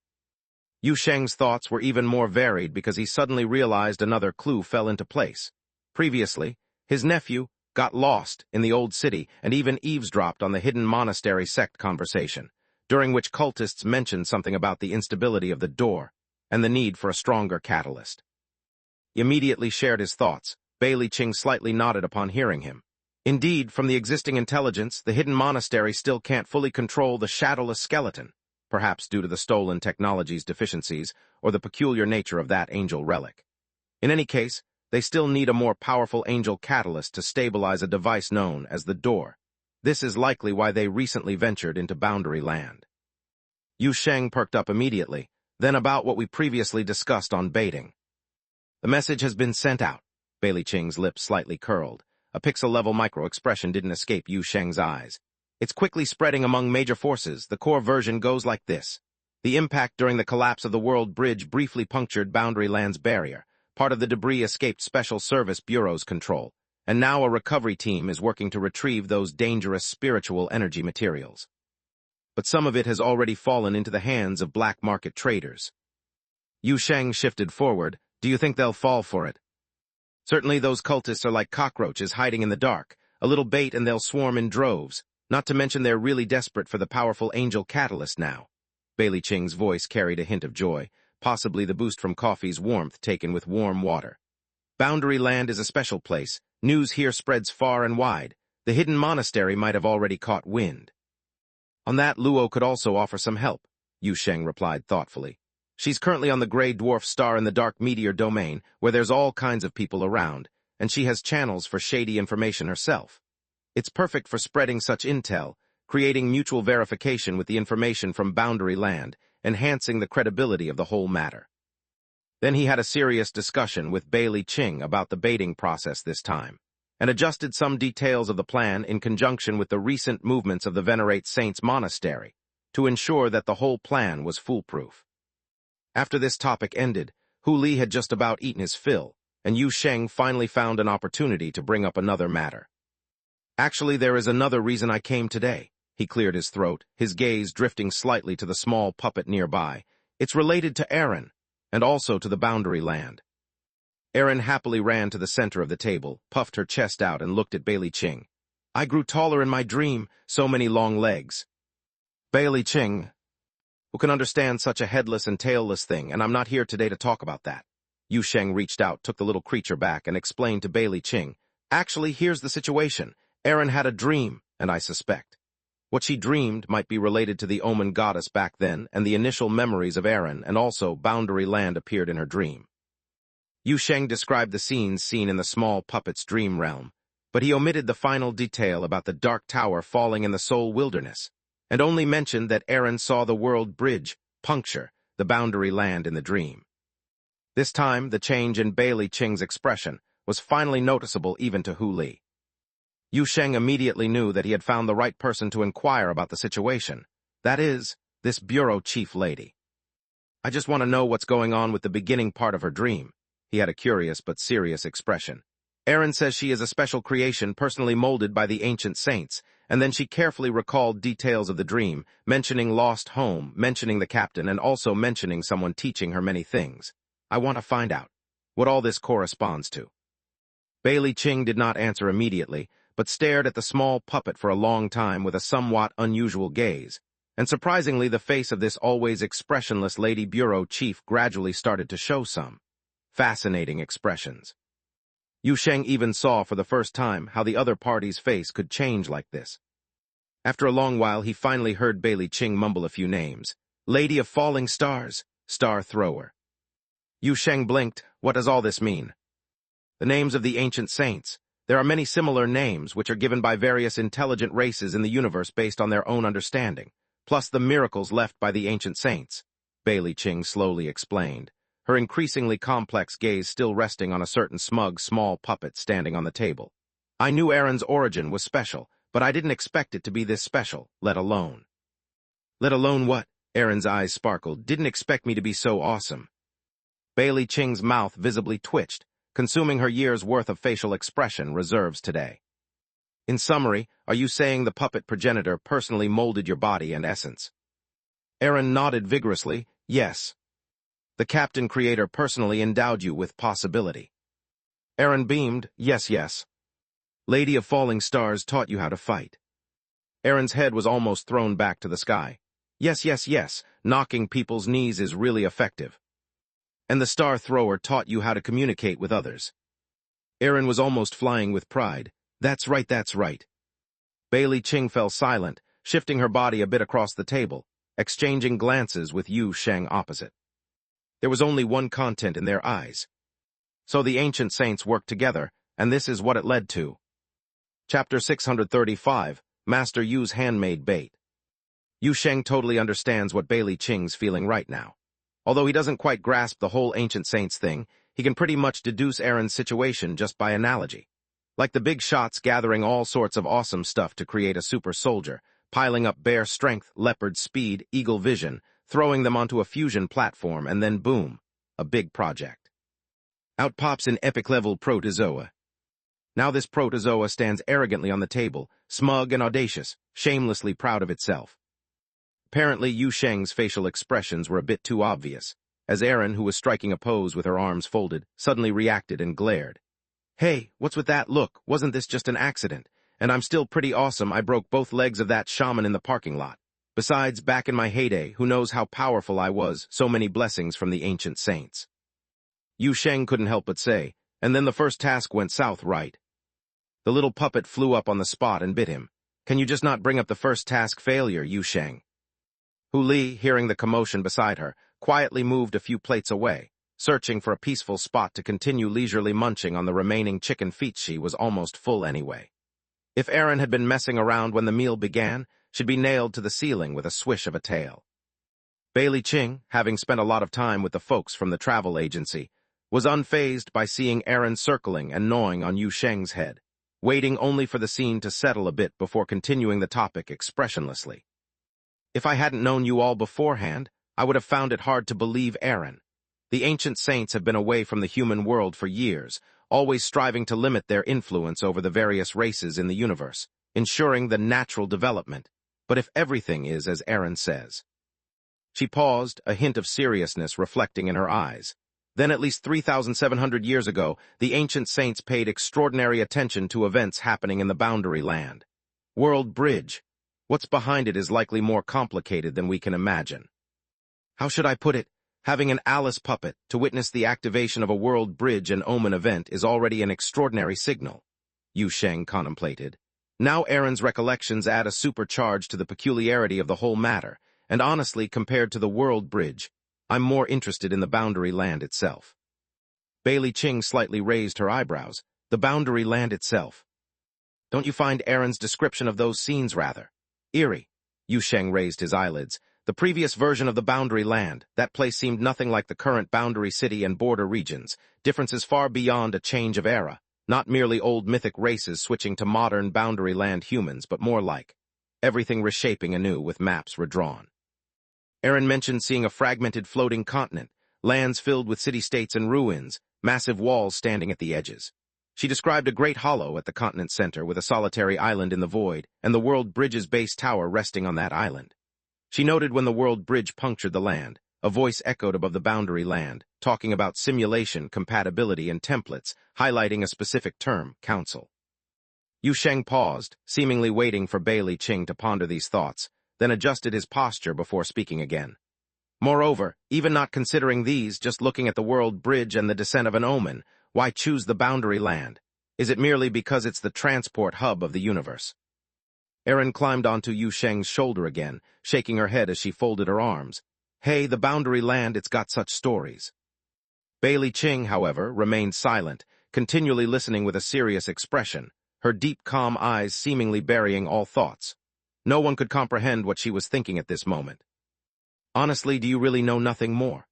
Yu Sheng's thoughts were even more varied because he suddenly realized another clue fell into place. Previously, his nephew got lost in the old city and even eavesdropped on the hidden monastery sect conversation, during which cultists mentioned something about the instability of the door and the need for a stronger catalyst. He immediately shared his thoughts. Bailey Ching slightly nodded upon hearing him. Indeed, from the existing intelligence, the hidden monastery still can't fully control the Shadowless Skeleton, perhaps due to the stolen technology's deficiencies or the peculiar nature of that angel relic. In any case, they still need a more powerful angel catalyst to stabilize a device known as the door. This is likely why they recently ventured into Boundary Land. Yu Sheng perked up immediately, then about what we previously discussed on baiting. "The message has been sent out." Bailey Ching's lips slightly curled. A pixel-level micro-expression didn't escape Yu Sheng's eyes. "It's quickly spreading among major forces. The core version goes like this. The impact during the collapse of the world bridge briefly punctured Boundary Land's barrier, Part of the debris escaped Special Service Bureau's control, and now a recovery team is working to retrieve those dangerous spiritual energy materials. But some of it has already fallen into the hands of black market traders. Yu Sheng shifted forward. Do you think they'll fall for it? Certainly those cultists are like cockroaches hiding in the dark. A little bait and they'll swarm in droves. Not to mention they're really desperate for the powerful angel catalyst now. Bailey Ching's voice carried a hint of joy, possibly the boost from coffee's warmth taken with warm water. Boundary Land is a special place. News here spreads far and wide. The hidden monastery might have already caught wind. On that, Luo could also offer some help, Yu Sheng replied thoughtfully. She's currently on the gray dwarf star in the dark meteor domain, where there's all kinds of people around, and she has channels for shady information herself. It's perfect for spreading such intel, creating mutual verification with the information from Boundary Land, enhancing the credibility of the whole matter. Then he had a serious discussion with Bailey Ching about the baiting process this time, and adjusted some details of the plan in conjunction with the recent movements of the Venerate Saints Monastery, to ensure that the whole plan was foolproof. After this topic ended, Hu Li had just about eaten his fill, and Yu Sheng finally found an opportunity to bring up another matter. Actually, there is another reason I came today. He cleared his throat, his gaze drifting slightly to the small puppet nearby. It's related to Aaron, and also to the Boundary Land. Aaron happily ran to the center of the table, puffed her chest out, and looked at Bailey Ching. I grew taller in my dream, so many long legs. Bailey Ching, who can understand such a headless and tailless thing, and I'm not here today to talk about that. Yu Sheng reached out, took the little creature back, and explained to Bailey Ching. Actually, here's the situation. Aaron had a dream, and I suspect. What she dreamed might be related to the Omen goddess back then, and the initial memories of Aaron, and also Boundary Land appeared in her dream. Yu Sheng described the scenes seen in the small puppet's dream realm, but he omitted the final detail about the dark tower falling in the Soul Wilderness, and only mentioned that Aaron saw the world bridge puncture the Boundary Land in the dream. This time, the change in Bailey Ching's expression was finally noticeable even to Hu Li. Yu Sheng immediately knew that he had found the right person to inquire about the situation. That is, this bureau chief lady. I just want to know what's going on with the beginning part of her dream. He had a curious but serious expression. Aaron says she is a special creation personally molded by the ancient saints, and then she carefully recalled details of the dream, mentioning lost home, mentioning the captain, and also mentioning someone teaching her many things. I want to find out what all this corresponds to. Bailey Ching did not answer immediately, but stared at the small puppet for a long time with a somewhat unusual gaze, and surprisingly the face of this always expressionless lady bureau chief gradually started to show some fascinating expressions. Yu Sheng even saw for the first time how the other party's face could change like this. After a long while, he finally heard Bailey Ching mumble a few names. Lady of Falling Stars, Star Thrower. Yu Sheng blinked. What does all this mean? The names of the ancient saints. There are many similar names which are given by various intelligent races in the universe based on their own understanding, plus the miracles left by the ancient saints, Bailey Ching slowly explained, her increasingly complex gaze still resting on a certain smug, small puppet standing on the table. I knew Aaron's origin was special, but I didn't expect it to be this special, let alone. Let alone what? Aaron's eyes sparkled. Didn't expect me to be so awesome. Bailey Ching's mouth visibly twitched, consuming her year's worth of facial expression reserves today. In summary, are you saying the puppet progenitor personally molded your body and essence? Aaron nodded vigorously. Yes. The captain creator personally endowed you with possibility. Aaron beamed. Yes, yes. Lady of Falling Stars taught you how to fight. Aaron's head was almost thrown back to the sky. Yes, yes, yes. Knocking people's knees is really effective. And the Star Thrower taught you how to communicate with others. Aaron was almost flying with pride. That's right, that's right. Bailey Ching fell silent, shifting her body a bit across the table, exchanging glances with Yu Sheng opposite. There was only one content in their eyes. So the ancient saints worked together, and this is what it led to. Chapter 635, Master Yu's Handmade Bait. Yu Sheng totally understands what Bailey Ching's feeling right now. Although he doesn't quite grasp the whole ancient saints thing, he can pretty much deduce Aaron's situation just by analogy. Like the big shots gathering all sorts of awesome stuff to create a super soldier, piling up bear strength, leopard speed, eagle vision, throwing them onto a fusion platform, and then boom, a big project. Out pops an epic-level protozoa. Now this protozoa stands arrogantly on the table, smug and audacious, shamelessly proud of itself. Apparently, Yu Sheng's facial expressions were a bit too obvious, as Aaron, who was striking a pose with her arms folded, suddenly reacted and glared. "Hey, what's with that look? Wasn't this just an accident? And I'm still pretty awesome. I broke both legs of that shaman in the parking lot. Besides, back in my heyday, who knows how powerful I was, so many blessings from the ancient saints." Yu Sheng couldn't help but say, and then the first task went south, right? The little puppet flew up on the spot and bit him. "Can you just not bring up the first task failure, Yu Sheng?" Hu Li, hearing the commotion beside her, quietly moved a few plates away, searching for a peaceful spot to continue leisurely munching on the remaining chicken feet. She was almost full anyway. If Aaron had been messing around when the meal began, she'd be nailed to the ceiling with a swish of a tail. Bailey Ching, having spent a lot of time with the folks from the travel agency, was unfazed by seeing Aaron circling and gnawing on Yu Sheng's head, waiting only for the scene to settle a bit before continuing the topic expressionlessly. "If I hadn't known you all beforehand, I would have found it hard to believe Aaron. The ancient saints have been away from the human world for years, always striving to limit their influence over the various races in the universe, ensuring the natural development. But if everything is as Aaron says..." She paused, a hint of seriousness reflecting in her eyes. "Then at least 3,700 years ago, the ancient saints paid extraordinary attention to events happening in the Boundary Land. World Bridge. What's behind it is likely more complicated than we can imagine. How should I put it? Having an Alice puppet to witness the activation of a world bridge and omen event is already an extraordinary signal," Yu Sheng contemplated. Now Aaron's recollections add a supercharge to the peculiarity of the whole matter, and honestly, compared to the world bridge, I'm more interested in the Boundary Land itself. Bailey Ching slightly raised her eyebrows. "The Boundary Land itself. Don't you find Aaron's description of those scenes rather eerie?" Yu Sheng raised his eyelids. "The previous version of the Boundary Land, that place seemed nothing like the current boundary city and border regions, differences far beyond a change of era, not merely old mythic races switching to modern Boundary Land humans, but more like everything reshaping anew with maps redrawn. Aaron mentioned seeing a fragmented floating continent, lands filled with city-states and ruins, massive walls standing at the edges. She described a great hollow at the continent's center with a solitary island in the void, and the World Bridge's base tower resting on that island. She noted when the World Bridge punctured the land, a voice echoed above the Boundary Land, talking about simulation, compatibility, and templates, highlighting a specific term, council. Yu Sheng paused, seemingly waiting for Bailey Ching to ponder these thoughts, then adjusted his posture before speaking again. "Moreover, even not considering these, just looking at the World Bridge and the descent of an omen, why choose the Boundary Land? Is it merely because it's the transport hub of the universe?" Aaron climbed onto Yu Sheng's shoulder again, shaking her head as she folded her arms. "Hey, the Boundary Land, it's got such stories." Bailey Ching, however, remained silent, continually listening with a serious expression, her deep, calm eyes seemingly burying all thoughts. No one could comprehend what she was thinking at this moment. "Honestly, do you really know nothing more?"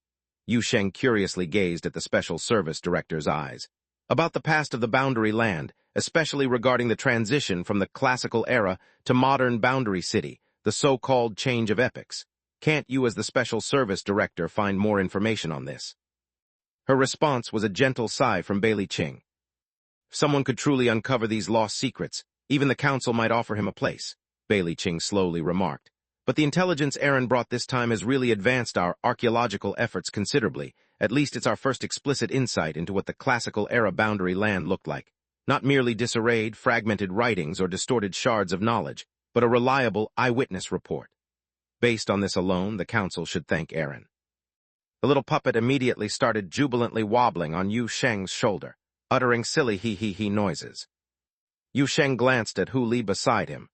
Yu Sheng curiously gazed at the Special Service Director's eyes. "About the past of the Boundary Land, especially regarding the transition from the classical era to modern Boundary City, the so-called change of epochs. Can't you, as the Special Service Director, find more information on this?" Her response was a gentle sigh from Bailey Ching. "If someone could truly uncover these lost secrets, even the Council might offer him a place," Bailey Ching slowly remarked. "But the intelligence Aaron brought this time has really advanced our archaeological efforts considerably. At least it's our first explicit insight into what the classical era Boundary Land looked like. Not merely disarrayed, fragmented writings or distorted shards of knowledge, but a reliable eyewitness report. Based on this alone, the Council should thank Aaron." The little puppet immediately started jubilantly wobbling on Yu Sheng's shoulder, uttering silly he noises. Yu Sheng glanced at Hu Li beside him.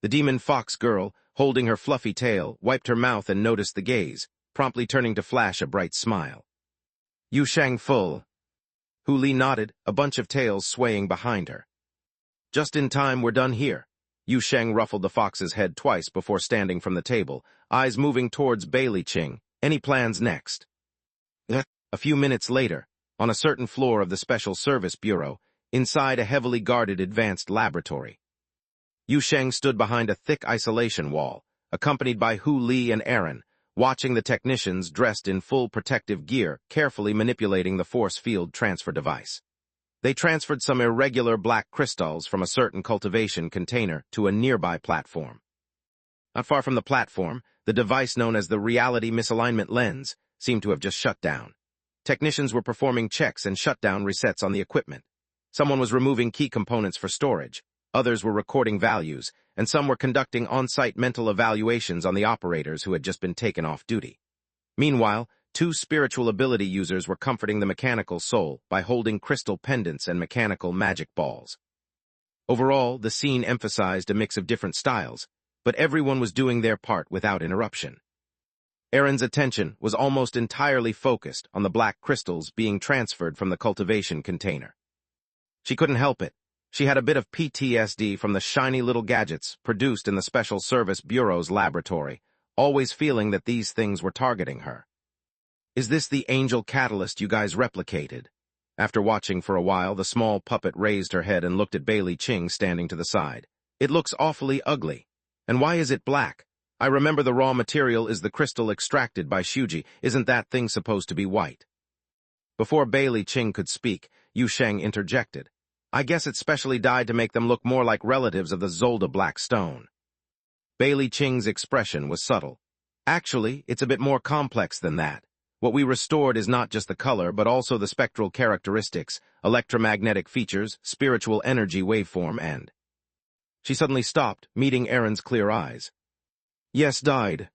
The demon fox girl, holding her fluffy tail, wiped her mouth and noticed the gaze, promptly turning to flash a bright smile. "Yu Sheng full." Hu Li nodded, a bunch of tails swaying behind her. "Just in time, we're done here." Yu Sheng ruffled the fox's head twice before standing from the table, eyes moving towards Bailey Ching. "Any plans next?" A few minutes later, on a certain floor of the Special Service Bureau, inside a heavily guarded advanced laboratory. Yu Sheng stood behind a thick isolation wall, accompanied by Hu Li and Aaron, watching the technicians dressed in full protective gear carefully manipulating the force field transfer device. They transferred some irregular black crystals from a certain cultivation container to a nearby platform. Not far from the platform, the device known as the reality misalignment lens seemed to have just shut down. Technicians were performing checks and shutdown resets on the equipment. Someone was removing key components for storage, others were recording values, and some were conducting on-site mental evaluations on the operators who had just been taken off duty. Meanwhile, 2 spiritual ability users were comforting the mechanical soul by holding crystal pendants and mechanical magic balls. Overall, the scene emphasized a mix of different styles, but everyone was doing their part without interruption. Erin's attention was almost entirely focused on the black crystals being transferred from the cultivation container. She couldn't help it. She had a bit of PTSD from the shiny little gadgets produced in the Special Service Bureau's laboratory, always feeling that these things were targeting her. "Is this the angel catalyst you guys replicated?" After watching for a while, the small puppet raised her head and looked at Bailey Ching standing to the side. "It looks awfully ugly. And why is it black? I remember the raw material is the crystal extracted by Shuji. Isn't that thing supposed to be white?" Before Bailey Ching could speak, Yu Sheng interjected. "I guess it's specially dyed to make them look more like relatives of the Zolda Black Stone." Bailey Ching's expression was subtle. "Actually, it's a bit more complex than that. What we restored is not just the color, but also the spectral characteristics, electromagnetic features, spiritual energy waveform, and—" She suddenly stopped, meeting Erin's clear eyes. "Yes, dyed.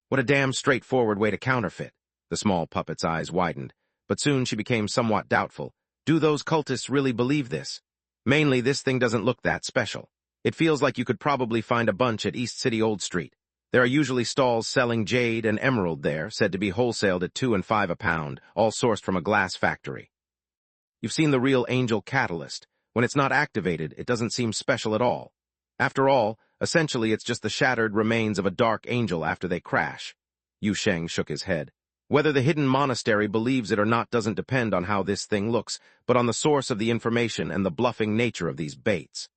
What a damn straightforward way to counterfeit." The small puppet's eyes widened, but soon she became somewhat doubtful. "Do those cultists really believe this? Mainly, this thing doesn't look that special. It feels like you could probably find a bunch at East City Old Street. There are usually stalls selling jade and emerald there, said to be wholesaled at $2 and $5 a pound, all sourced from a glass factory. You've seen the real angel catalyst. When it's not activated, it doesn't seem special at all. After all, essentially it's just the shattered remains of a dark angel after they crash." Yu Sheng shook his head. "Whether the hidden monastery believes it or not doesn't depend on how this thing looks, but on the source of the information and the bluffing nature of these baits.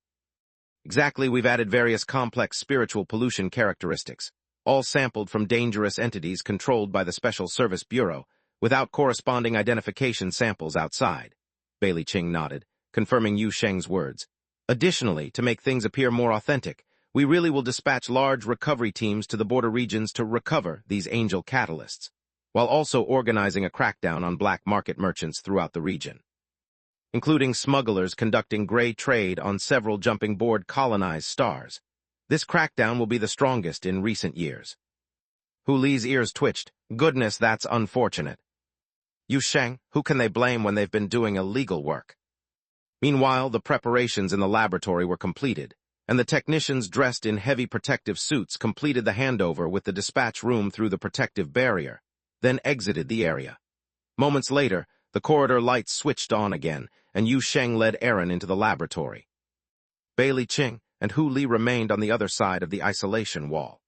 Exactly, we've added various complex spiritual pollution characteristics, all sampled from dangerous entities controlled by the Special Service Bureau, without corresponding identification samples outside." Bailey Ching nodded, confirming Yu Sheng's words. "Additionally, to make things appear more authentic, we really will dispatch large recovery teams to the border regions to recover these angel catalysts, while also organizing a crackdown on black market merchants throughout the region, including smugglers conducting gray trade on several jumping board colonized stars. This crackdown will be the strongest in recent years." Hu Li's ears twitched. "Goodness, that's unfortunate. Yu Sheng, who can they blame when they've been doing illegal work?" Meanwhile, the preparations in the laboratory were completed, and the technicians dressed in heavy protective suits completed the handover with the dispatch room through the protective barrier, then exited the area. Moments later, the corridor lights switched on again, and Yu Sheng led Erin into the laboratory. Bailey Ching and Hu Li remained on the other side of the isolation wall.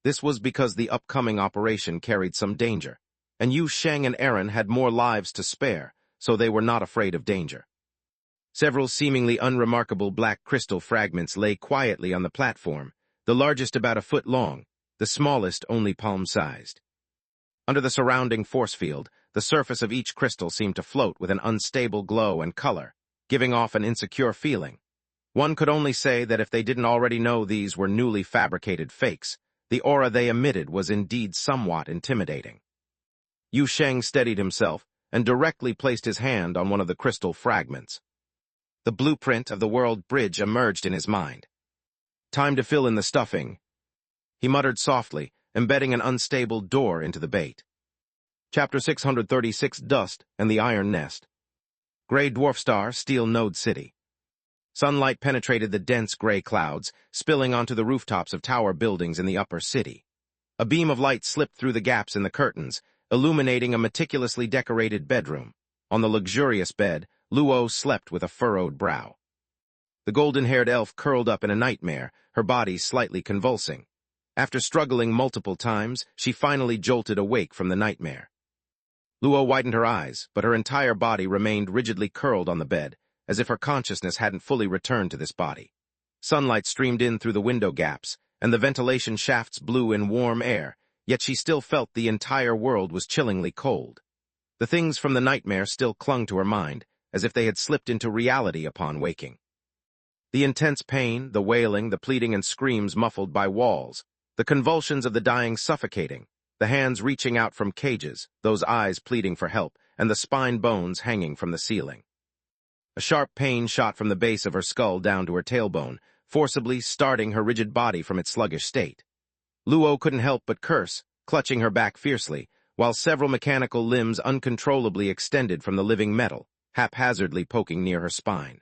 This was because the upcoming operation carried some danger, and Yu Sheng and Erin had more lives to spare, so they were not afraid of danger. Several seemingly unremarkable black crystal fragments lay quietly on the platform, the largest about a foot long, the smallest only palm-sized. Under the surrounding force field, the surface of each crystal seemed to float with an unstable glow and color, giving off an insecure feeling. One could only say that if they didn't already know these were newly fabricated fakes, the aura they emitted was indeed somewhat intimidating. Yu Sheng steadied himself and directly placed his hand on one of the crystal fragments. The blueprint of the world bridge emerged in his mind. "Time to fill in the stuffing," he muttered softly, embedding an unstable door into the bait. Chapter 636, Dust and the Iron Nest. Gray Dwarf Star, Steel Node City. Sunlight penetrated the dense gray clouds, spilling onto the rooftops of tower buildings in the upper city. A beam of light slipped through the gaps in the curtains, illuminating a meticulously decorated bedroom. On the luxurious bed, Luo slept with a furrowed brow. The golden-haired elf curled up in a nightmare, her body slightly convulsing. After struggling multiple times, she finally jolted awake from the nightmare. Luo widened her eyes, but her entire body remained rigidly curled on the bed, as if her consciousness hadn't fully returned to this body. Sunlight streamed in through the window gaps, and the ventilation shafts blew in warm air, yet she still felt the entire world was chillingly cold. The things from the nightmare still clung to her mind, as if they had slipped into reality upon waking. The intense pain, the wailing, the pleading and screams muffled by walls, the convulsions of the dying suffocating, the hands reaching out from cages, those eyes pleading for help, and the spine bones hanging from the ceiling. A sharp pain shot from the base of her skull down to her tailbone, forcibly starting her rigid body from its sluggish state. Luo couldn't help but curse, clutching her back fiercely, while several mechanical limbs uncontrollably extended from the living metal, haphazardly poking near her spine.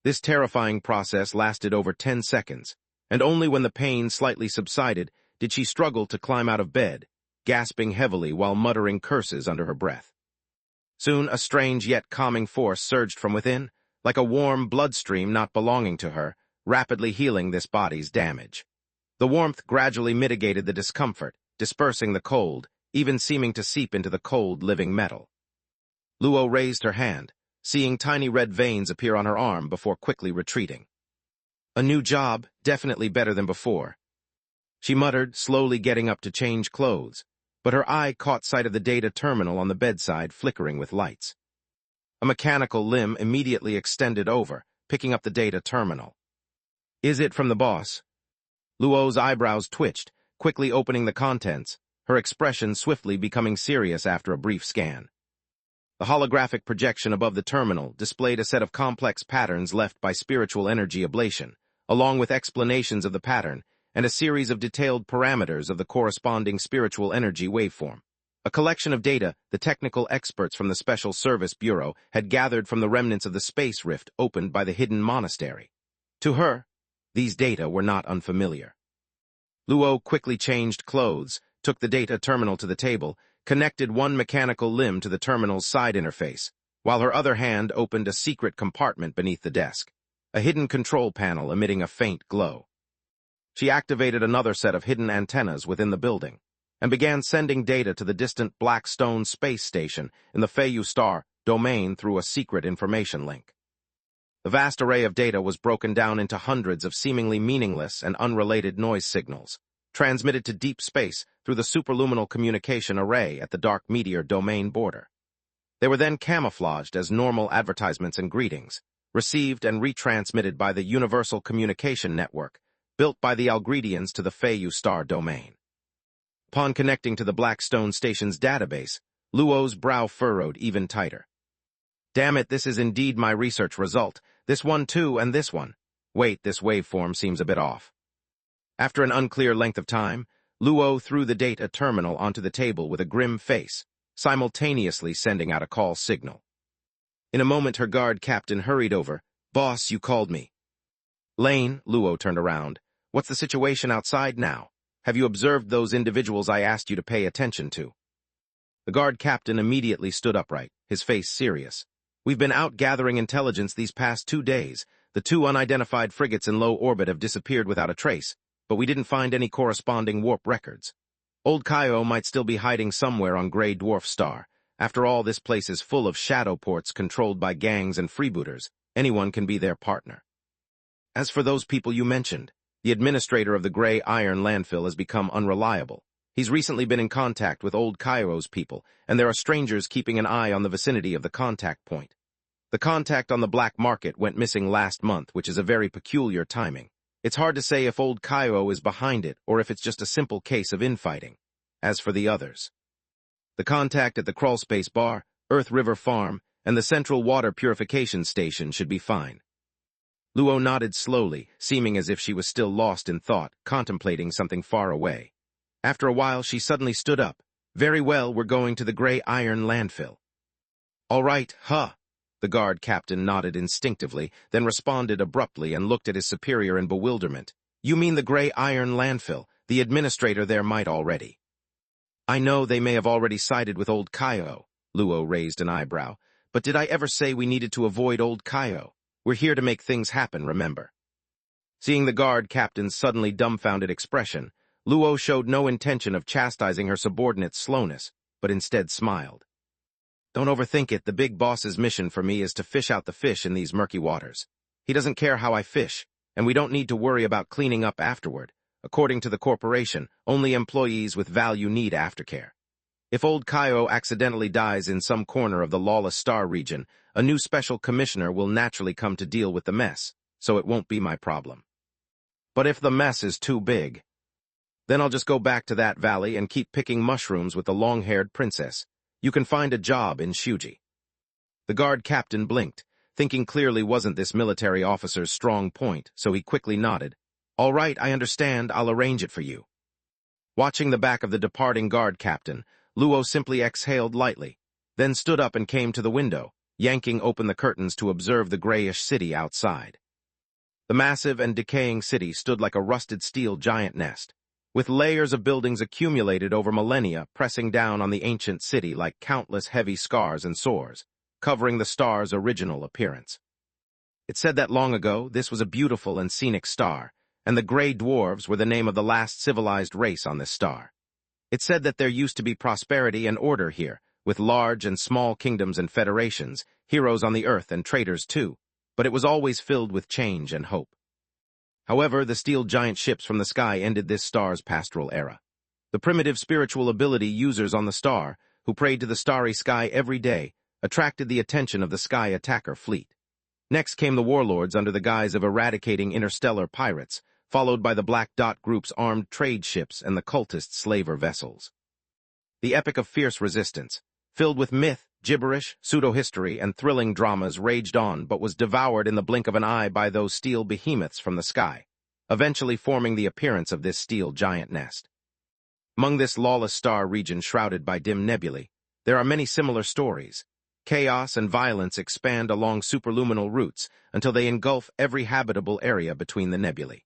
This terrifying process lasted over 10 seconds, and only when the pain slightly subsided did she struggle to climb out of bed, gasping heavily while muttering curses under her breath. Soon a strange yet calming force surged from within, like a warm bloodstream not belonging to her, rapidly healing this body's damage. The warmth gradually mitigated the discomfort, dispersing the cold, even seeming to seep into the cold living metal. Luo raised her hand, seeing tiny red veins appear on her arm before quickly retreating. A new job, definitely better than before. She muttered, slowly getting up to change clothes, but her eye caught sight of the data terminal on the bedside flickering with lights. A mechanical limb immediately extended over, picking up the data terminal. "Is it from the boss?" Luo's eyebrows twitched, quickly opening the contents, her expression swiftly becoming serious after a brief scan. The holographic projection above the terminal displayed a set of complex patterns left by spiritual energy ablation, along with explanations of the pattern and a series of detailed parameters of the corresponding spiritual energy waveform. A collection of data the technical experts from the Special Service Bureau had gathered from the remnants of the space rift opened by the hidden monastery. To her, these data were not unfamiliar. Luo quickly changed clothes, took the data terminal to the table, connected one mechanical limb to the terminal's side interface, while her other hand opened a secret compartment beneath the desk, a hidden control panel emitting a faint glow. She activated another set of hidden antennas within the building, and began sending data to the distant Blackstone space station in the Feiyu Star domain through a secret information link. The vast array of data was broken down into hundreds of seemingly meaningless and unrelated noise signals, transmitted to deep space through the superluminal communication array at the dark meteor domain border. They were then camouflaged as normal advertisements and greetings, received and retransmitted by the Universal Communication Network, built by the Algredians to the Feiyu Star domain. Upon connecting to the Blackstone station's database, Luo's brow furrowed even tighter. "Damn it, this is indeed my research result. This one too, and this one. Wait, this waveform seems a bit off." After an unclear length of time, Luo threw the data terminal onto the table with a grim face, simultaneously sending out a call signal. In a moment her guard captain hurried over. "Boss, you called me." "Lane," Luo turned around. "What's the situation outside now? Have you observed those individuals I asked you to pay attention to?" The guard captain immediately stood upright, his face serious. "We've been out gathering intelligence these past 2 days. The 2 unidentified frigates in low orbit have disappeared without a trace, but we didn't find any corresponding warp records. Old Kaio might still be hiding somewhere on Grey Dwarf Star. After all, this place is full of shadow ports controlled by gangs and freebooters. Anyone can be their partner. As for those people you mentioned, the administrator of the Grey Iron landfill has become unreliable. He's recently been in contact with Old Kairo's people, and there are strangers keeping an eye on the vicinity of the contact point. The contact on the black market went missing last month, which is a very peculiar timing. It's hard to say if Old Kairo is behind it or if it's just a simple case of infighting. As for the others, the contact at the crawlspace bar, Earth River Farm, and the central water purification station should be fine." Luo nodded slowly, seeming as if she was still lost in thought, contemplating something far away. After a while, she suddenly stood up. "Very well, we're going to the Grey Iron landfill." "All right, huh?" The guard captain nodded instinctively, then responded abruptly and looked at his superior in bewilderment. "You mean the Grey Iron landfill? The administrator there might already." "I know they may have already sided with Old Kaio," Luo raised an eyebrow, "but did I ever say we needed to avoid Old Kaio? We're here to make things happen, remember?" Seeing the guard captain's suddenly dumbfounded expression, Luo showed no intention of chastising her subordinate's slowness, but instead smiled. "Don't overthink it. The big boss's mission for me is to fish out the fish in these murky waters. He doesn't care how I fish, and we don't need to worry about cleaning up afterward. According to the corporation, only employees with value need aftercare. If old Kaio accidentally dies in some corner of the lawless star region, a new special commissioner will naturally come to deal with the mess, so it won't be my problem. But if the mess is too big, then I'll just go back to that valley and keep picking mushrooms with the long-haired princess. You can find a job in Shuji. The guard captain blinked, thinking clearly wasn't this military officer's strong point, so he quickly nodded. All right, I understand, I'll arrange it for you. Watching the back of the departing guard captain, Luo simply exhaled lightly, then stood up and came to the window, yanking open the curtains to observe the grayish city outside. The massive and decaying city stood like a rusted steel giant nest, with layers of buildings accumulated over millennia pressing down on the ancient city like countless heavy scars and sores, covering the star's original appearance. It said that long ago this was a beautiful and scenic star, and the gray dwarves were the name of the last civilized race on this star. It said that there used to be prosperity and order here, with large and small kingdoms and federations, heroes on the earth and traitors too, but it was always filled with change and hope. However, the steel giant ships from the sky ended this star's pastoral era. The primitive spiritual ability users on the star, who prayed to the starry sky every day, attracted the attention of the sky attacker fleet. Next came the warlords under the guise of eradicating interstellar pirates, followed by the Black Dot Group's armed trade ships and the cultist slaver vessels. The epic of fierce resistance, filled with myth, gibberish, pseudo-history, and thrilling dramas raged on but was devoured in the blink of an eye by those steel behemoths from the sky, eventually forming the appearance of this steel giant nest. Among this lawless star region shrouded by dim nebulae, there are many similar stories. Chaos and violence expand along superluminal routes until they engulf every habitable area between the nebulae.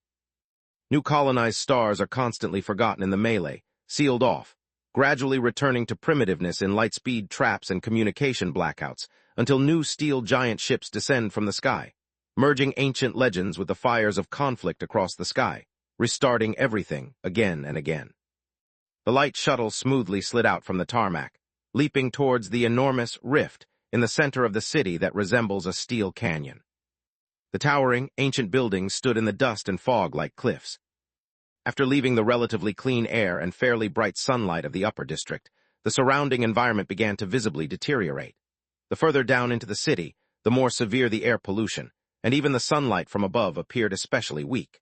New colonized stars are constantly forgotten in the melee, sealed off, gradually returning to primitiveness in light-speed traps and communication blackouts until new steel giant ships descend from the sky, merging ancient legends with the fires of conflict across the sky, restarting everything again and again. The light shuttle smoothly slid out from the tarmac, leaping towards the enormous rift in the center of the city that resembles a steel canyon. The towering, ancient buildings stood in the dust and fog like cliffs. After leaving the relatively clean air and fairly bright sunlight of the upper district, the surrounding environment began to visibly deteriorate. The further down into the city, the more severe the air pollution, and even the sunlight from above appeared especially weak.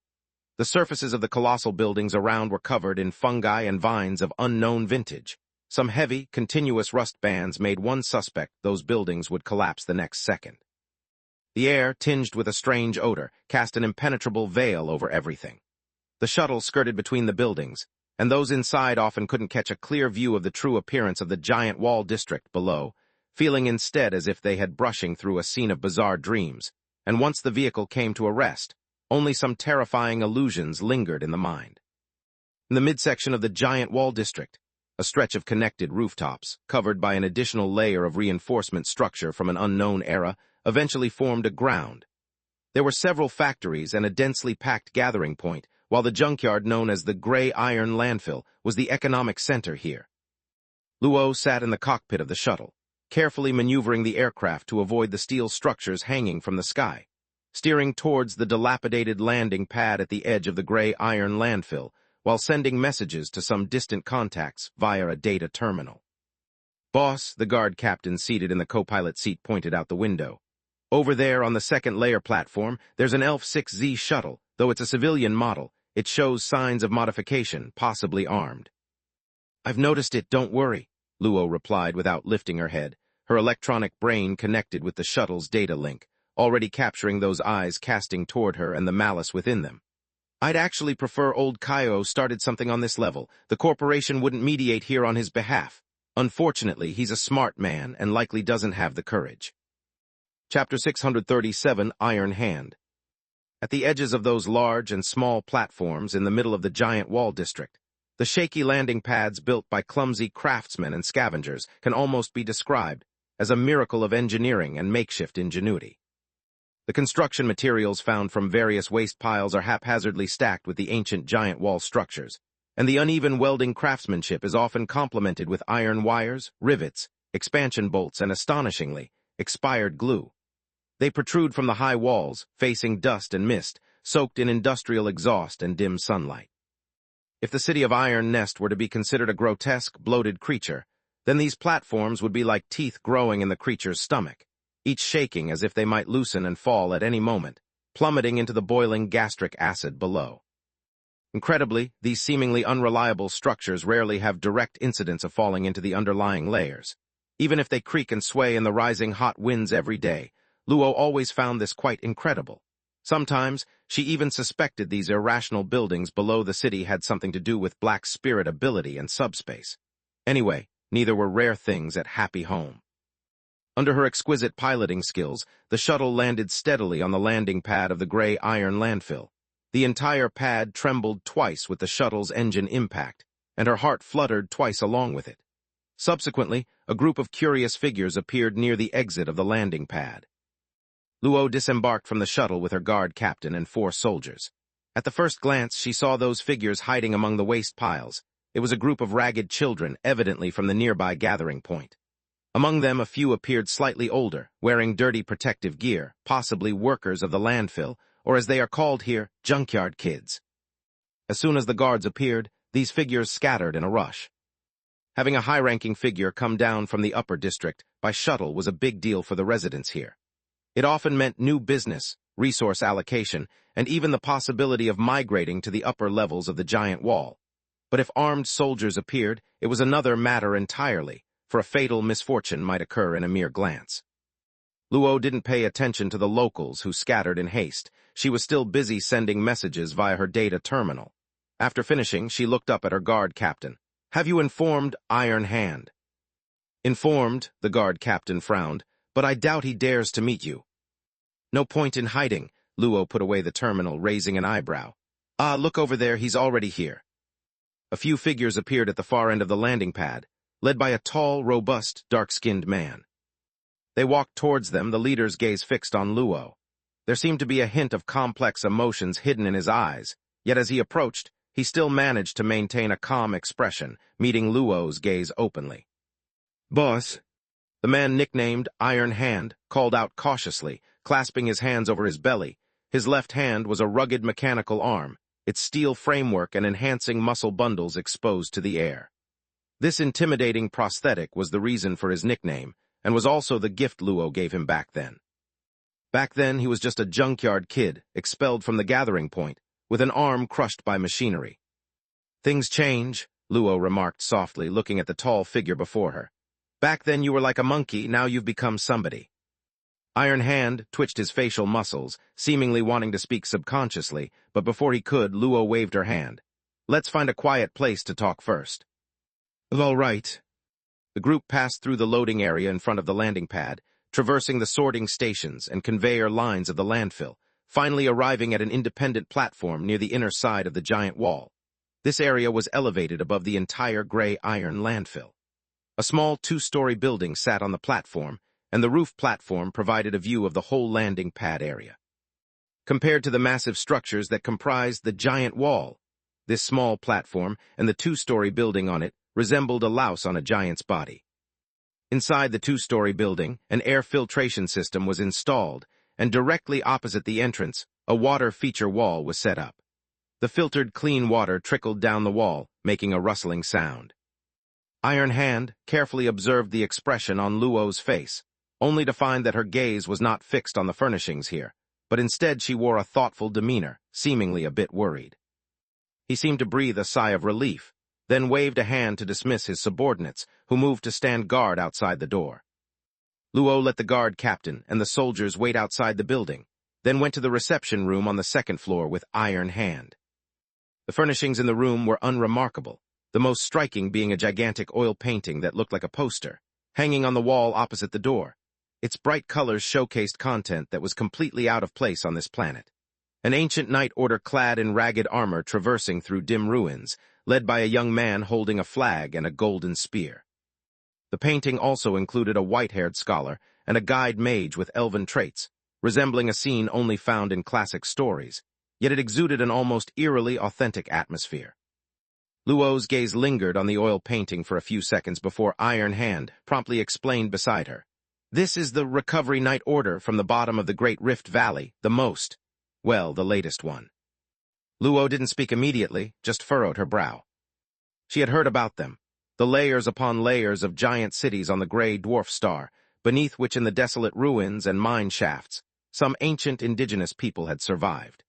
The surfaces of the colossal buildings around were covered in fungi and vines of unknown vintage. Some heavy, continuous rust bands made one suspect those buildings would collapse the next second. The air, tinged with a strange odor, cast an impenetrable veil over everything. The shuttle skirted between the buildings, and those inside often couldn't catch a clear view of the true appearance of the giant wall district below, feeling instead as if they had brushing through a scene of bizarre dreams, and once the vehicle came to a rest, only some terrifying illusions lingered in the mind. In the midsection of the giant wall district, a stretch of connected rooftops, covered by an additional layer of reinforcement structure from an unknown era, eventually formed a ground. There were several factories and a densely packed gathering point, while the junkyard known as the Gray Iron Landfill was the economic center here. Luo sat in the cockpit of the shuttle, carefully maneuvering the aircraft to avoid the steel structures hanging from the sky, steering towards the dilapidated landing pad at the edge of the Gray Iron Landfill, while sending messages to some distant contacts via a data terminal. Boss, the guard captain seated in the co-pilot seat pointed out the window. Over there on the second layer platform, there's an ELF 6Z shuttle. Though it's a civilian model, it shows signs of modification, possibly armed. I've noticed it, don't worry, Luo replied without lifting her head, her electronic brain connected with the shuttle's data link, already capturing those eyes casting toward her and the malice within them. I'd actually prefer old Kaio started something on this level. The corporation wouldn't mediate here on his behalf. Unfortunately, he's a smart man and likely doesn't have the courage. Chapter 637, Iron Hand. At the edges of those large and small platforms in the middle of the giant wall district, the shaky landing pads built by clumsy craftsmen and scavengers can almost be described as a miracle of engineering and makeshift ingenuity. The construction materials found from various waste piles are haphazardly stacked with the ancient giant wall structures, and the uneven welding craftsmanship is often complemented with iron wires, rivets, expansion bolts, and astonishingly, expired glue. They protrude from the high walls, facing dust and mist, soaked in industrial exhaust and dim sunlight. If the City of Iron Nest were to be considered a grotesque, bloated creature, then these platforms would be like teeth growing in the creature's stomach, each shaking as if they might loosen and fall at any moment, plummeting into the boiling gastric acid below. Incredibly, these seemingly unreliable structures rarely have direct incidents of falling into the underlying layers. Even if they creak and sway in the rising hot winds every day, Luo always found this quite incredible. Sometimes, she even suspected these irrational buildings below the city had something to do with black spirit ability and subspace. Anyway, neither were rare things at Happy Home. Under her exquisite piloting skills, the shuttle landed steadily on the landing pad of the gray iron landfill. The entire pad trembled twice with the shuttle's engine impact, and her heart fluttered twice along with it. Subsequently, a group of curious figures appeared near the exit of the landing pad. Luo disembarked from the shuttle with her guard captain and 4 soldiers. At the first glance, she saw those figures hiding among the waste piles. It was a group of ragged children, evidently from the nearby gathering point. Among them, a few appeared slightly older, wearing dirty protective gear, possibly workers of the landfill, or as they are called here, junkyard kids. As soon as the guards appeared, these figures scattered in a rush. Having a high-ranking figure come down from the upper district by shuttle was a big deal for the residents here. It often meant new business, resource allocation, and even the possibility of migrating to the upper levels of the giant wall. But if armed soldiers appeared, it was another matter entirely, for a fatal misfortune might occur in a mere glance. Luo didn't pay attention to the locals who scattered in haste. She was still busy sending messages via her data terminal. After finishing, she looked up at her guard captain. "Have you informed Iron Hand?" "Informed," the guard captain frowned, "but I doubt he dares to meet you." "No point in hiding," Luo put away the terminal, raising an eyebrow. "Ah, look over there, he's already here." A few figures appeared at the far end of the landing pad, led by a tall, robust, dark-skinned man. They walked towards them, the leader's gaze fixed on Luo. There seemed to be a hint of complex emotions hidden in his eyes, yet as he approached, he still managed to maintain a calm expression, meeting Luo's gaze openly. "Boss," the man nicknamed Iron Hand called out cautiously, clasping his hands over his belly. His left hand was a rugged mechanical arm, its steel framework and enhancing muscle bundles exposed to the air. This intimidating prosthetic was the reason for his nickname, and was also the gift Luo gave him back then. Back then, he was just a junkyard kid, expelled from the gathering point, with an arm crushed by machinery. "Things change," Luo remarked softly, looking at the tall figure before her. "Back then you were like a monkey, now you've become somebody." Iron Hand twitched his facial muscles, seemingly wanting to speak subconsciously, but before he could, Luo waved her hand. "Let's find a quiet place to talk first." "All right." The group passed through the loading area in front of the landing pad, traversing the sorting stations and conveyor lines of the landfill, finally arriving at an independent platform near the inner side of the giant wall. This area was elevated above the entire gray iron landfill. A small 2-story building sat on the platform, and the roof platform provided a view of the whole landing pad area. Compared to the massive structures that comprised the giant wall, this small platform and the 2-story building on it resembled a louse on a giant's body. Inside the 2-story building, an air filtration system was installed, and directly opposite the entrance, a water feature wall was set up. The filtered clean water trickled down the wall, making a rustling sound. Iron Hand carefully observed the expression on Luo's face, only to find that her gaze was not fixed on the furnishings here, but instead she wore a thoughtful demeanor, seemingly a bit worried. He seemed to breathe a sigh of relief, then waved a hand to dismiss his subordinates, who moved to stand guard outside the door. Luo let the guard captain and the soldiers wait outside the building, then went to the reception room on the 2nd floor with Iron Hand. The furnishings in the room were unremarkable, the most striking being a gigantic oil painting that looked like a poster, hanging on the wall opposite the door. Its bright colors showcased content that was completely out of place on this planet. An ancient Night Order clad in ragged armor traversing through dim ruins, led by a young man holding a flag and a golden spear. The painting also included a white-haired scholar and a guide mage with elven traits, resembling a scene only found in classic stories, yet it exuded an almost eerily authentic atmosphere. Luo's gaze lingered on the oil painting for a few seconds before Iron Hand promptly explained beside her. "This is the Recovery Night Order from the bottom of the Great Rift Valley, the latest one." Luo didn't speak immediately, just furrowed her brow. She had heard about them, the layers upon layers of giant cities on the gray dwarf star, beneath which in the desolate ruins and mine shafts, some ancient indigenous people had survived.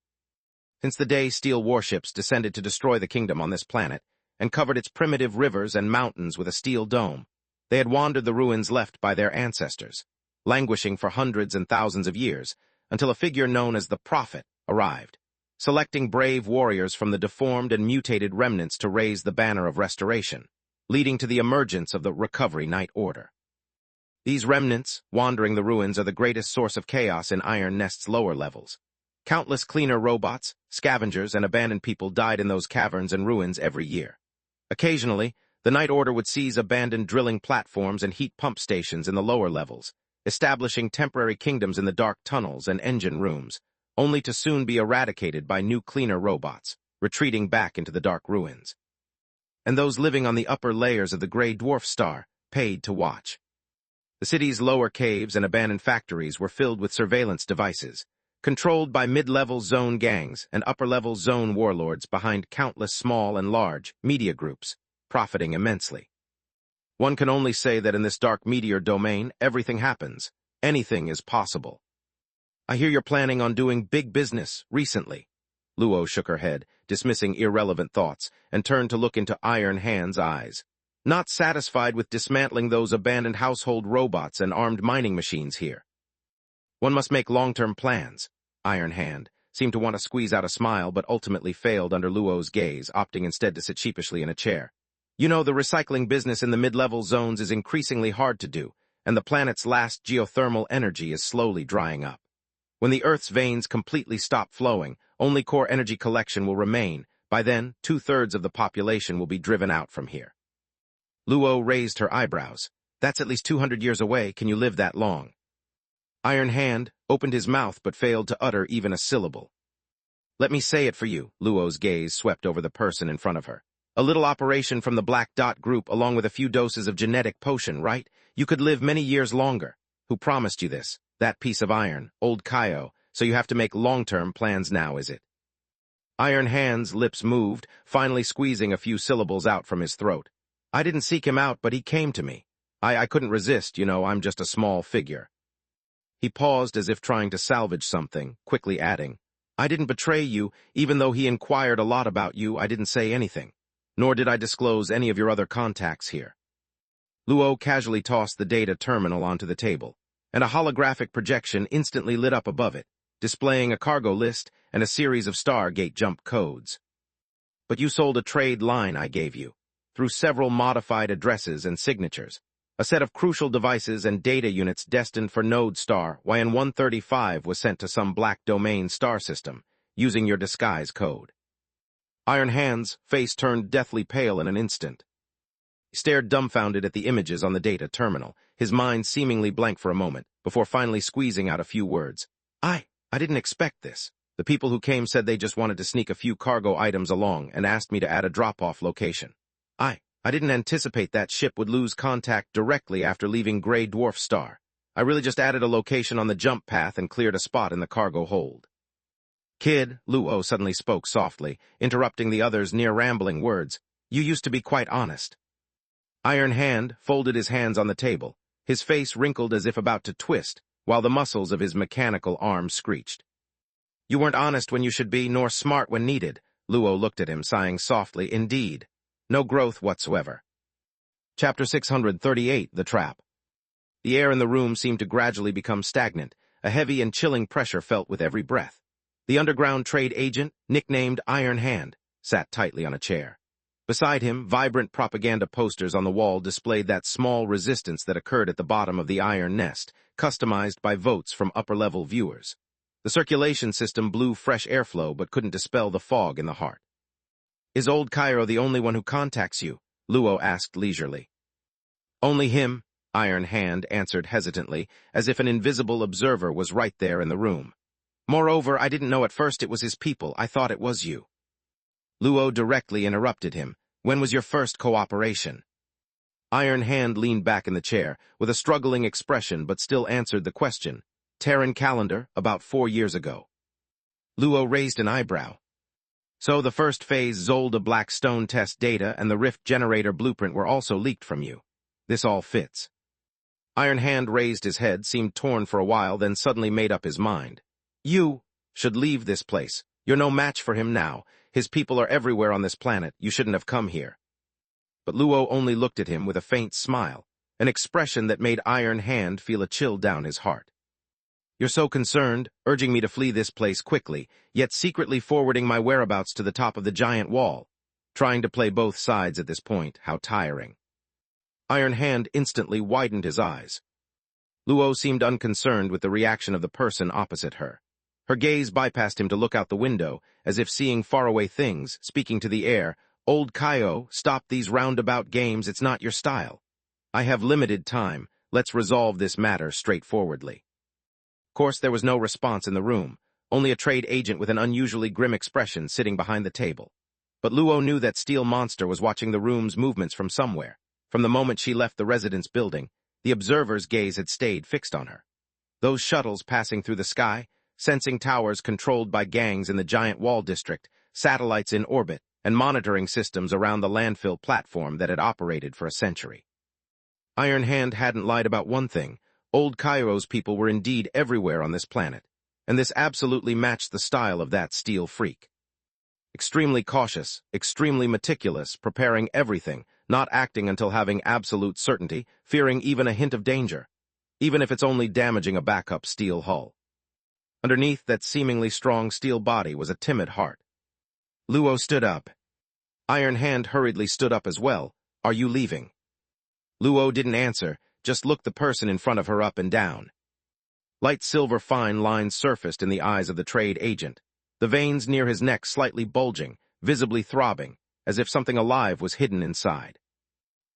Since the day steel warships descended to destroy the kingdom on this planet, and covered its primitive rivers and mountains with a steel dome, they had wandered the ruins left by their ancestors, languishing for hundreds and thousands of years, until a figure known as the Prophet arrived, selecting brave warriors from the deformed and mutated remnants to raise the banner of restoration, leading to the emergence of the Recovery Night Order. These remnants, wandering the ruins, are the greatest source of chaos in Iron Nest's lower levels. Countless cleaner robots, scavengers, and abandoned people died in those caverns and ruins every year. Occasionally, the Night Order would seize abandoned drilling platforms and heat pump stations in the lower levels, establishing temporary kingdoms in the dark tunnels and engine rooms, only to soon be eradicated by new cleaner robots, retreating back into the dark ruins. And those living on the upper layers of the gray dwarf star paid to watch. The city's lower caves and abandoned factories were filled with surveillance devices, controlled by mid-level zone gangs and upper-level zone warlords behind countless small and large media groups, profiting immensely. One can only say that in this dark meteor domain, everything happens. Anything is possible. I hear you're planning on doing big business recently. Luo shook her head, dismissing irrelevant thoughts, and turned to look into Iron Hand's eyes. Not satisfied with dismantling those abandoned household robots and armed mining machines here. One must make long-term plans. Iron Hand seemed to want to squeeze out a smile, but ultimately failed under Luo's gaze, opting instead to sit sheepishly in a chair. You know, the recycling business in the mid-level zones is increasingly hard to do, and the planet's last geothermal energy is slowly drying up. When the Earth's veins completely stop flowing, only core energy collection will remain. By then, 2/3 of the population will be driven out from here. Luo raised her eyebrows. That's at least 200 years away. Can you live that long? Iron Hand opened his mouth but failed to utter even a syllable. Let me say it for you. Luo's gaze swept over the person in front of her. A little operation from the Black Dot Group along with a few doses of genetic potion, right? You could live many years longer. Who promised you this? That piece of iron, old Kaio, so you have to make long-term plans now, is it? Iron Hand's lips moved, finally squeezing a few syllables out from his throat. I didn't seek him out, but he came to me. I couldn't resist, you know, I'm just a small figure. He paused as if trying to salvage something, quickly adding, I didn't betray you, even though he inquired a lot about you, I didn't say anything. Nor did I disclose any of your other contacts here. Luo casually tossed the data terminal onto the table, and a holographic projection instantly lit up above it, displaying a cargo list and a series of Stargate jump codes. But you sold a trade line I gave you, through several modified addresses and signatures, a set of crucial devices and data units destined for Node Star YN-135 was sent to some black domain star system, using your disguise code. Iron Hand's face turned deathly pale in an instant. He stared dumbfounded at the images on the data terminal, his mind seemingly blank for a moment, before finally squeezing out a few words. I didn't expect this. The people who came said they just wanted to sneak a few cargo items along and asked me to add a drop-off location. I didn't anticipate that ship would lose contact directly after leaving Gray Dwarf Star. I really just added a location on the jump path and cleared a spot in the cargo hold. Kid, Luo suddenly spoke softly, interrupting the other's near-rambling words. You used to be quite honest. Iron Hand folded his hands on the table, his face wrinkled as if about to twist, while the muscles of his mechanical arm screeched. You weren't honest when you should be, nor smart when needed. Luo looked at him, sighing softly. Indeed. No growth whatsoever. Chapter 638, The Trap. The air in the room seemed to gradually become stagnant, a heavy and chilling pressure felt with every breath. The underground trade agent, nicknamed Iron Hand, sat tightly on a chair. Beside him, vibrant propaganda posters on the wall displayed that small resistance that occurred at the bottom of the Iron Nest, customized by votes from upper-level viewers. The circulation system blew fresh airflow but couldn't dispel the fog in the heart. Is old Cairo the only one who contacts you? Luo asked leisurely. Only him, Iron Hand answered hesitantly, as if an invisible observer was right there in the room. Moreover, I didn't know at first it was his people. I thought it was you. Luo directly interrupted him. When was your first cooperation? Iron Hand leaned back in the chair, with a struggling expression, but still answered the question. Terran calendar, about 4 years ago. Luo raised an eyebrow. So the first phase Zolda Blackstone test data and the rift generator blueprint were also leaked from you. This all fits. Iron Hand raised his head, seemed torn for a while, then suddenly made up his mind. You should leave this place. You're no match for him now. His people are everywhere on this planet. You shouldn't have come here. But Luo only looked at him with a faint smile, an expression that made Iron Hand feel a chill down his heart. You're so concerned, urging me to flee this place quickly, yet secretly forwarding my whereabouts to the top of the giant wall. Trying to play both sides at this point, how tiring. Iron Hand instantly widened his eyes. Luo seemed unconcerned with the reaction of the person opposite her. Her gaze bypassed him to look out the window, as if seeing faraway things, speaking to the air. Old Kaio, stop these roundabout games, it's not your style. I have limited time, let's resolve this matter straightforwardly. Of course, there was no response in the room, only a trade agent with an unusually grim expression sitting behind the table. But Luo knew that Steel Monster was watching the room's movements from somewhere. From the moment she left the residence building, the observer's gaze had stayed fixed on her. Those shuttles passing through the sky, sensing towers controlled by gangs in the giant wall district, satellites in orbit, and monitoring systems around the landfill platform that had operated for a century. Iron Hand hadn't lied about one thing. Old Cairo's people were indeed everywhere on this planet, and this absolutely matched the style of that steel freak. Extremely cautious, extremely meticulous, preparing everything, not acting until having absolute certainty, fearing even a hint of danger, even if it's only damaging a backup steel hull. Underneath that seemingly strong steel body was a timid heart. Luo stood up. Iron Hand hurriedly stood up as well. Are you leaving? Luo didn't answer, just looked the person in front of her up and down. Light silver fine lines surfaced in the eyes of the trade agent, the veins near his neck slightly bulging, visibly throbbing, as if something alive was hidden inside.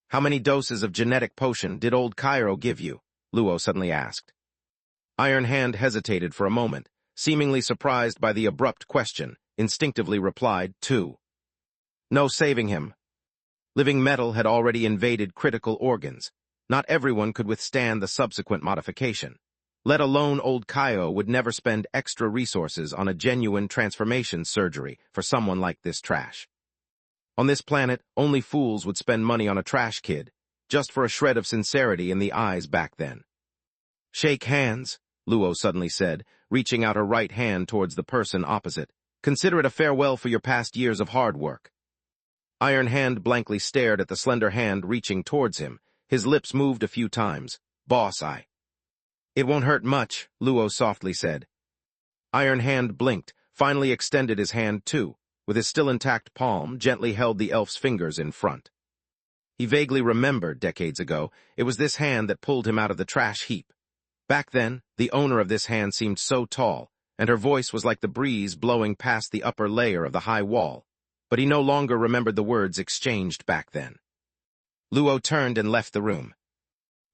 How many doses of genetic potion did old Cairo give you? Luo suddenly asked. Iron Hand hesitated for a moment, seemingly surprised by the abrupt question, instinctively replied, 2. No saving him. Living metal had already invaded critical organs. Not everyone could withstand the subsequent modification. Let alone old Caio would never spend extra resources on a genuine transformation surgery for someone like this trash. On this planet, only fools would spend money on a trash kid, just for a shred of sincerity in the eyes back then. Shake hands, Luo suddenly said, reaching out her right hand towards the person opposite. Consider it a farewell for your past years of hard work. Iron Hand blankly stared at the slender hand reaching towards him. His lips moved a few times. Boss, It won't hurt much, Luo softly said. Iron Hand blinked, finally extended his hand too. With his still intact palm, gently held the elf's fingers in front. He vaguely remembered, decades ago, it was this hand that pulled him out of the trash heap. Back then, the owner of this hand seemed so tall, and her voice was like the breeze blowing past the upper layer of the high wall, but he no longer remembered the words exchanged back then. Luo turned and left the room.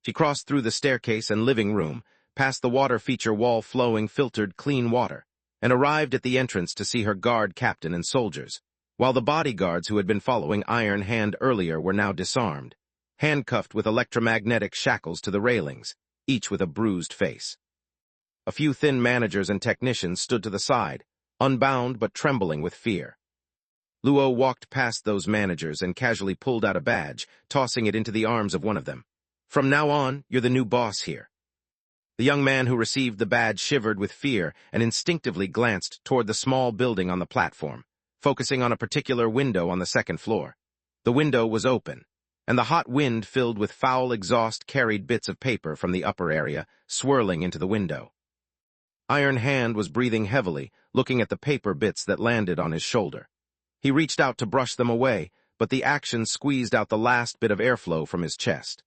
She crossed through the staircase and living room, past the water feature wall flowing filtered clean water, and arrived at the entrance to see her guard captain and soldiers, while the bodyguards who had been following Iron Hand earlier were now disarmed, handcuffed with electromagnetic shackles to the railings, each with a bruised face. A few thin managers and technicians stood to the side, unbound but trembling with fear. Luo walked past those managers and casually pulled out a badge, tossing it into the arms of one of them. From now on, you're the new boss here. The young man who received the badge shivered with fear and instinctively glanced toward the small building on the platform, focusing on a particular window on the second floor. The window was open, and the hot wind filled with foul exhaust carried bits of paper from the upper area, swirling into the window. Iron Hand was breathing heavily, looking at the paper bits that landed on his shoulder. He reached out to brush them away, but the action squeezed out the last bit of airflow from his chest.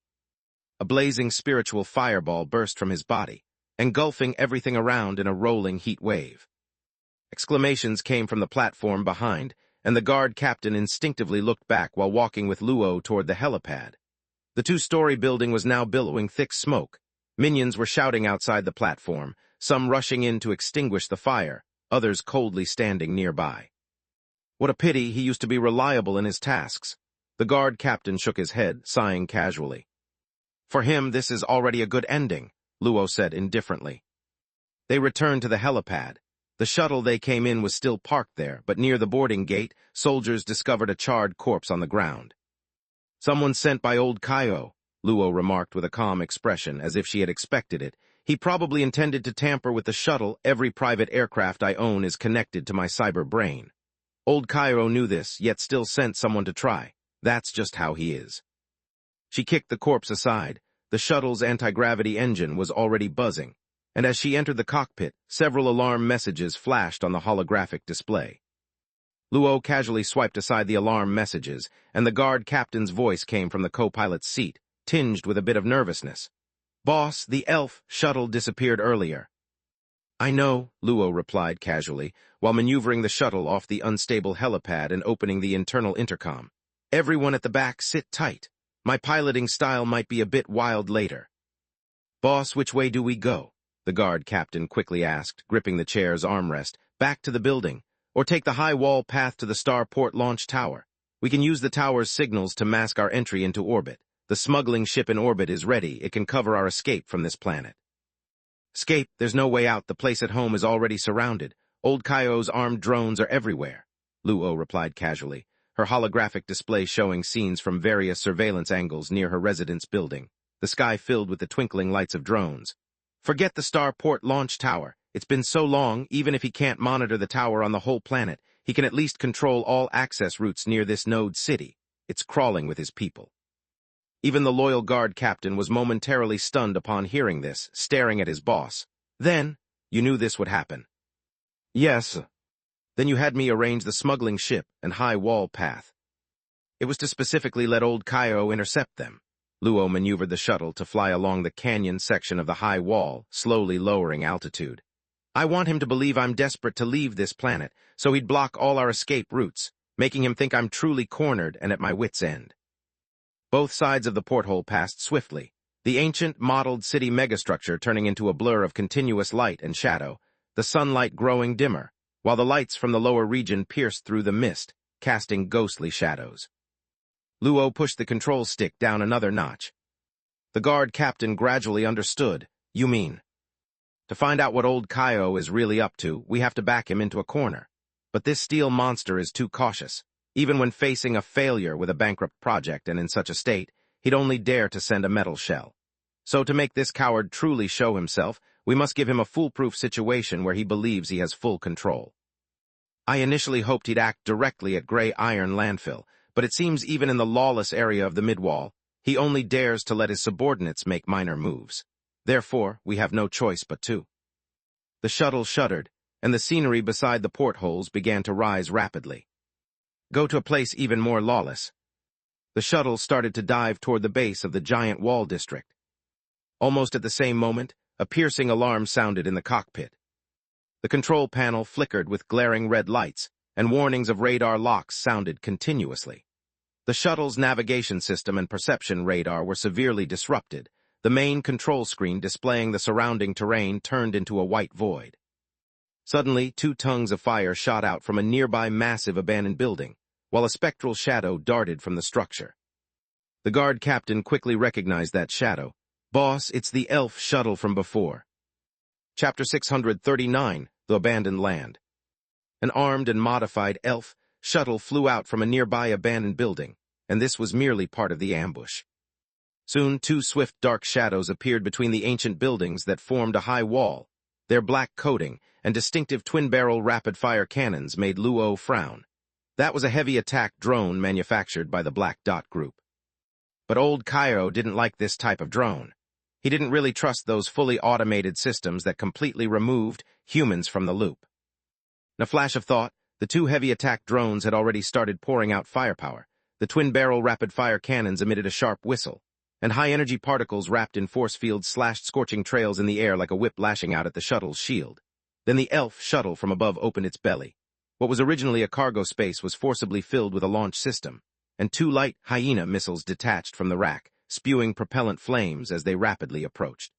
A blazing spiritual fireball burst from his body, engulfing everything around in a rolling heat wave. Exclamations came from the platform behind, and the guard captain instinctively looked back while walking with Luo toward the helipad. The two-story building was now billowing thick smoke. Minions were shouting outside the platform, some rushing in to extinguish the fire, others coldly standing nearby. What a pity he used to be reliable in his tasks. The guard captain shook his head, sighing casually. For him, this is already a good ending, Luo said indifferently. They returned to the helipad. The shuttle they came in was still parked there, but near the boarding gate, soldiers discovered a charred corpse on the ground. "Someone sent by old Kaio," Luo remarked with a calm expression, as if she had expected it. "He probably intended to tamper with the shuttle. Every private aircraft I own is connected to my cyber brain. Old Kaio knew this, yet still sent someone to try. That's just how he is." She kicked the corpse aside. The shuttle's anti-gravity engine was already buzzing, and as she entered the cockpit, several alarm messages flashed on the holographic display. Luo casually swiped aside the alarm messages, and the guard captain's voice came from the co-pilot's seat, tinged with a bit of nervousness. "Boss, the elf shuttle disappeared earlier." "I know," Luo replied casually, while maneuvering the shuttle off the unstable helipad and opening the internal intercom. "Everyone at the back, sit tight. My piloting style might be a bit wild later." "Boss, which way do we go?" the guard captain quickly asked, gripping the chair's armrest. "Back to the building, or take the high wall path to the starport launch tower. We can use the tower's signals to mask our entry into orbit. The smuggling ship in orbit is ready. It can cover our escape from this planet." "Escape? There's no way out. The place at home is already surrounded. Old Kaio's armed drones are everywhere," Luo replied casually, her holographic display showing scenes from various surveillance angles near her residence building, the sky filled with the twinkling lights of drones. "Forget the starport launch tower. It's been so long, even if he can't monitor the tower on the whole planet, he can at least control all access routes near this node city. It's crawling with his people." Even the loyal guard captain was momentarily stunned upon hearing this, staring at his boss. "Then, you knew this would happen?" "Yes." "Then you had me arrange the smuggling ship and high wall path." "It was to specifically let old Kaio intercept them." Luo maneuvered the shuttle to fly along the canyon section of the high wall, slowly lowering altitude. "I want him to believe I'm desperate to leave this planet, so he'd block all our escape routes, making him think I'm truly cornered and at my wit's end." Both sides of the porthole passed swiftly, the ancient, mottled city megastructure turning into a blur of continuous light and shadow, the sunlight growing dimmer, while the lights from the lower region pierced through the mist, casting ghostly shadows. Luo pushed the control stick down another notch. The guard captain gradually understood. "You mean, to find out what old Kaio is really up to, we have to back him into a corner. But this steel monster is too cautious. Even when facing a failure with a bankrupt project and in such a state, he'd only dare to send a metal shell. So to make this coward truly show himself, we must give him a foolproof situation where he believes he has full control. I initially hoped he'd act directly at Gray Iron Landfill, but it seems even in the lawless area of the midwall, he only dares to let his subordinates make minor moves. Therefore, we have no choice but to." The shuttle shuddered, and the scenery beside the portholes began to rise rapidly. "Go to a place even more lawless." The shuttle started to dive toward the base of the giant wall district. Almost at the same moment, a piercing alarm sounded in the cockpit. The control panel flickered with glaring red lights, and warnings of radar locks sounded continuously. The shuttle's navigation system and perception radar were severely disrupted. The main control screen displaying the surrounding terrain turned into a white void. Suddenly, 2 tongues of fire shot out from a nearby massive abandoned building, while a spectral shadow darted from the structure. The guard captain quickly recognized that shadow. "Boss, it's the elf shuttle from before." Chapter 639, The Abandoned Land. An armed and modified elf shuttle flew out from a nearby abandoned building, and this was merely part of the ambush. Soon, 2 swift dark shadows appeared between the ancient buildings that formed a high wall. Their black coating and distinctive twin-barrel rapid-fire cannons made Luo frown. That was a heavy attack drone manufactured by the Black Dot Group. But old Kaio didn't like this type of drone. He didn't really trust those fully automated systems that completely removed humans from the loop. In a flash of thought, the 2 heavy attack drones had already started pouring out firepower. The twin-barrel rapid-fire cannons emitted a sharp whistle, and high-energy particles wrapped in force fields slashed scorching trails in the air like a whip lashing out at the shuttle's shield. Then the elf shuttle from above opened its belly. What was originally a cargo space was forcibly filled with a launch system, and 2 light hyena missiles detached from the rack, spewing propellant flames as they rapidly approached.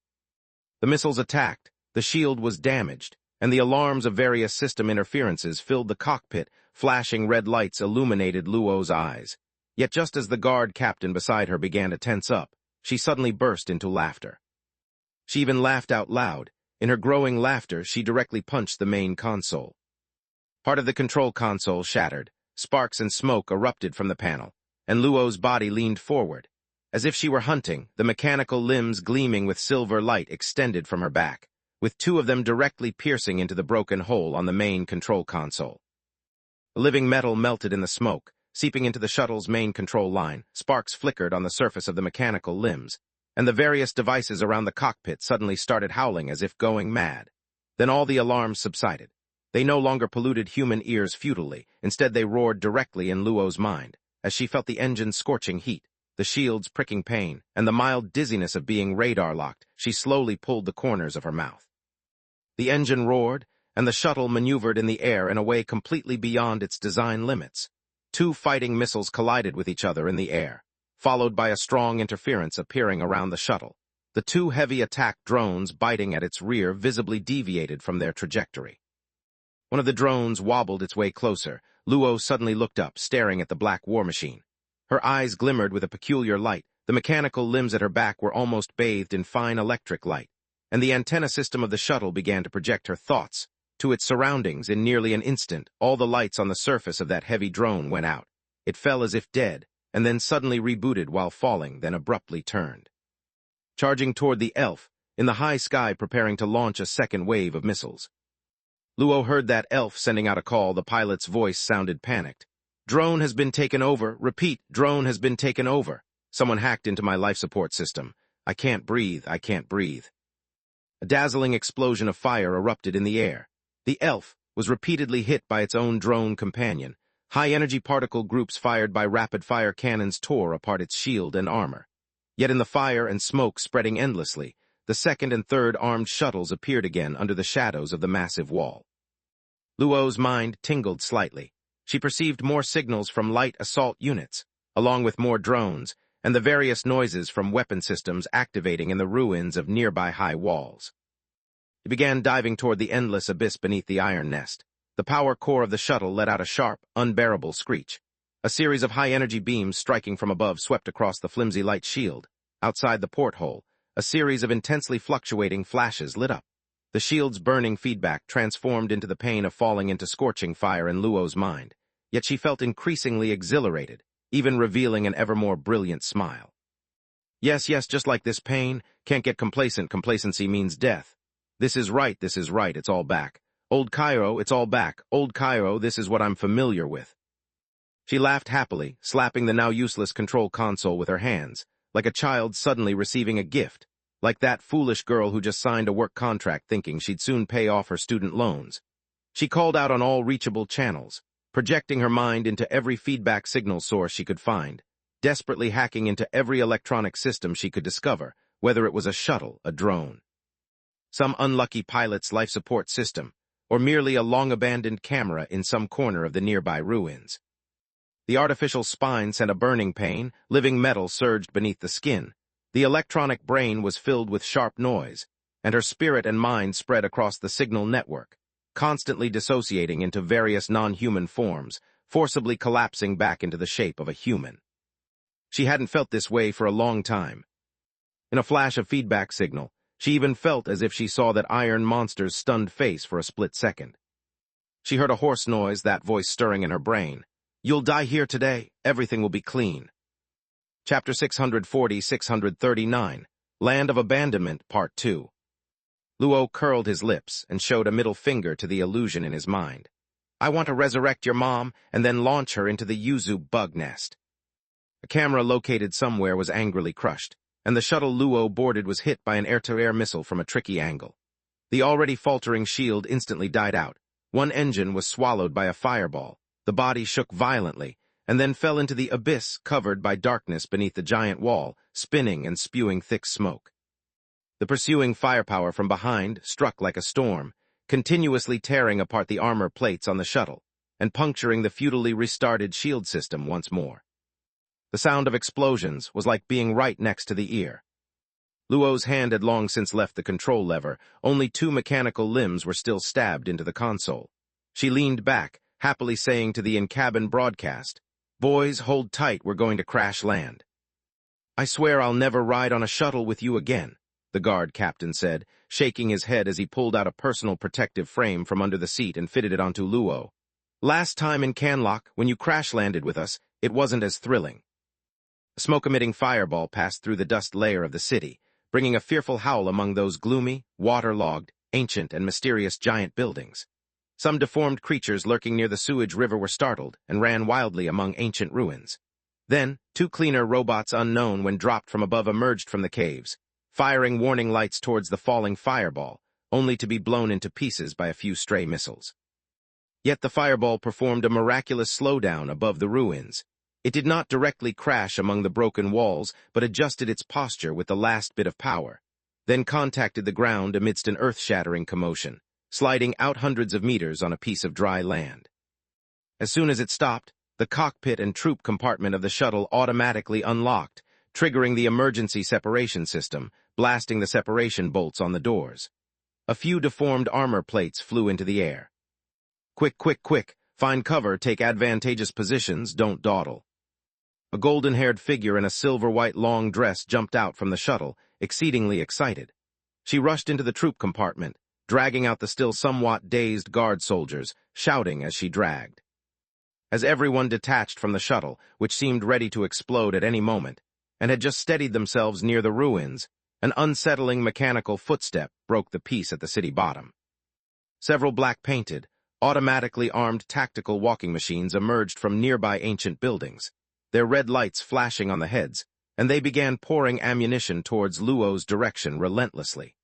The missiles attacked, the shield was damaged, and the alarms of various system interferences filled the cockpit. Flashing red lights illuminated Luo's eyes. Yet just as the guard captain beside her began to tense up, she suddenly burst into laughter. She even laughed out loud, In her growing laughter, she directly punched the main console. Part of the control console shattered, sparks and smoke erupted from the panel, and Luo's body leaned forward. As if she were hunting, the mechanical limbs gleaming with silver light extended from her back, with two of them directly piercing into the broken hole on the main control console. The living metal melted in the smoke, seeping into the shuttle's main control line. Sparks flickered on the surface of the mechanical limbs, and the various devices around the cockpit suddenly started howling as if going mad. Then all the alarms subsided. They no longer polluted human ears futilely. Instead, they roared directly in Luo's mind, as she felt the engine's scorching heat, the shield's pricking pain, and the mild dizziness of being radar-locked. She slowly pulled the corners of her mouth. The engine roared, and the shuttle maneuvered in the air in a way completely beyond its design limits. Two fighting missiles collided with each other in the air, followed by a strong interference appearing around the shuttle. The two heavy attack drones biting at its rear visibly deviated from their trajectory. One of the drones wobbled its way closer. Luo suddenly looked up, staring at the black war machine. Her eyes glimmered with a peculiar light. The mechanical limbs at her back were almost bathed in fine electric light, and the antenna system of the shuttle began to project her thoughts to its surroundings. In nearly an instant, all the lights on the surface of that heavy drone went out. It fell as if dead, and then suddenly rebooted while falling, then abruptly turned, charging toward the elf, in the high sky preparing to launch a second wave of missiles. Luo heard that elf sending out a call. The pilot's voice sounded panicked. "Drone has been taken over. Repeat, drone has been taken over. Someone hacked into my life support system. I can't breathe, I can't breathe." A dazzling explosion of fire erupted in the air. The elf was repeatedly hit by its own drone companion. High-energy particle groups fired by rapid-fire cannons tore apart its shield and armor. Yet in the fire and smoke spreading endlessly, the second and third armed shuttles appeared again under the shadows of the massive wall. Luo's mind tingled slightly. She perceived more signals from light assault units, along with more drones, and the various noises from weapon systems activating in the ruins of nearby high walls. He began diving toward the endless abyss beneath the iron nest. The power core of the shuttle let out a sharp, unbearable screech. A series of high-energy beams striking from above swept across the flimsy light shield. Outside the porthole, a series of intensely fluctuating flashes lit up. The shield's burning feedback transformed into the pain of falling into scorching fire in Luo's mind. Yet she felt increasingly exhilarated, even revealing an ever more brilliant smile. Yes, just like this pain. Can't get complacent. Complacency means death. This is right, it's all back. Old Cairo, it's all back. Old Cairo, this is what I'm familiar with. She laughed happily, slapping the now useless control console with her hands, like a child suddenly receiving a gift, like that foolish girl who just signed a work contract thinking she'd soon pay off her student loans. She called out on all reachable channels, projecting her mind into every feedback signal source she could find, desperately hacking into every electronic system she could discover, whether it was a shuttle, a drone, some unlucky pilot's life support system, or merely a long-abandoned camera in some corner of the nearby ruins. The artificial spine sent a burning pain. Living metal surged beneath the skin. The electronic brain was filled with sharp noise, and her spirit and mind spread across the signal network, constantly dissociating into various non-human forms, forcibly collapsing back into the shape of a human. She hadn't felt this way for a long time. In a flash of feedback signal, she even felt as if she saw that iron monster's stunned face for a split second. She heard a hoarse noise, that voice stirring in her brain. "You'll die here today. Everything will be clean." Chapter 640-639, Land of Abandonment, Part 2. Luo curled his lips and showed a middle finger to the illusion in his mind. "I want to resurrect your mom and then launch her into the yuzu bug nest." A camera located somewhere was angrily crushed, and the shuttle Luo boarded was hit by an air-to-air missile from a tricky angle. The already faltering shield instantly died out. One engine was swallowed by a fireball. The body shook violently, and then fell into the abyss covered by darkness beneath the giant wall, spinning and spewing thick smoke. The pursuing firepower from behind struck like a storm, continuously tearing apart the armor plates on the shuttle, and puncturing the futilely restarted shield system once more. The sound of explosions was like being right next to the ear. Luo's hand had long since left the control lever. Only two mechanical limbs were still stabbed into the console. She leaned back, happily saying to the in-cabin broadcast, "Boys, hold tight, we're going to crash land. I swear I'll never ride on a shuttle with you again. the guard captain said, shaking his head as he pulled out a personal protective frame from under the seat and fitted it onto Luo. "Last time in Canlock, when you crash-landed with us, it wasn't as thrilling." A smoke-emitting fireball passed through the dust layer of the city, bringing a fearful howl among those gloomy, waterlogged, ancient, and mysterious giant buildings. Some deformed creatures lurking near the sewage river were startled and ran wildly among ancient ruins. Then, two cleaner robots unknown when dropped from above emerged from the caves, firing warning lights towards the falling fireball, only to be blown into pieces by a few stray missiles. Yet the fireball performed a miraculous slowdown above the ruins. It did not directly crash among the broken walls, but adjusted its posture with the last bit of power, then contacted the ground amidst an earth-shattering commotion, sliding out hundreds of meters on a piece of dry land. As soon as it stopped, the cockpit and troop compartment of the shuttle automatically unlocked, triggering the emergency separation system, blasting the separation bolts on the doors. A few deformed armor plates flew into the air. "Quick, quick, quick! Find cover, take advantageous positions, don't dawdle." A golden-haired figure in a silver-white long dress jumped out from the shuttle, exceedingly excited. She rushed into the troop compartment, dragging out the still somewhat dazed guard soldiers, shouting as she dragged. As everyone detached from the shuttle, which seemed ready to explode at any moment, and had just steadied themselves near the ruins, an unsettling mechanical footstep broke the peace at the city bottom. Several black-painted, automatically armed tactical walking machines emerged from nearby ancient buildings, their red lights flashing on the heads, and they began pouring ammunition towards Luo's direction relentlessly.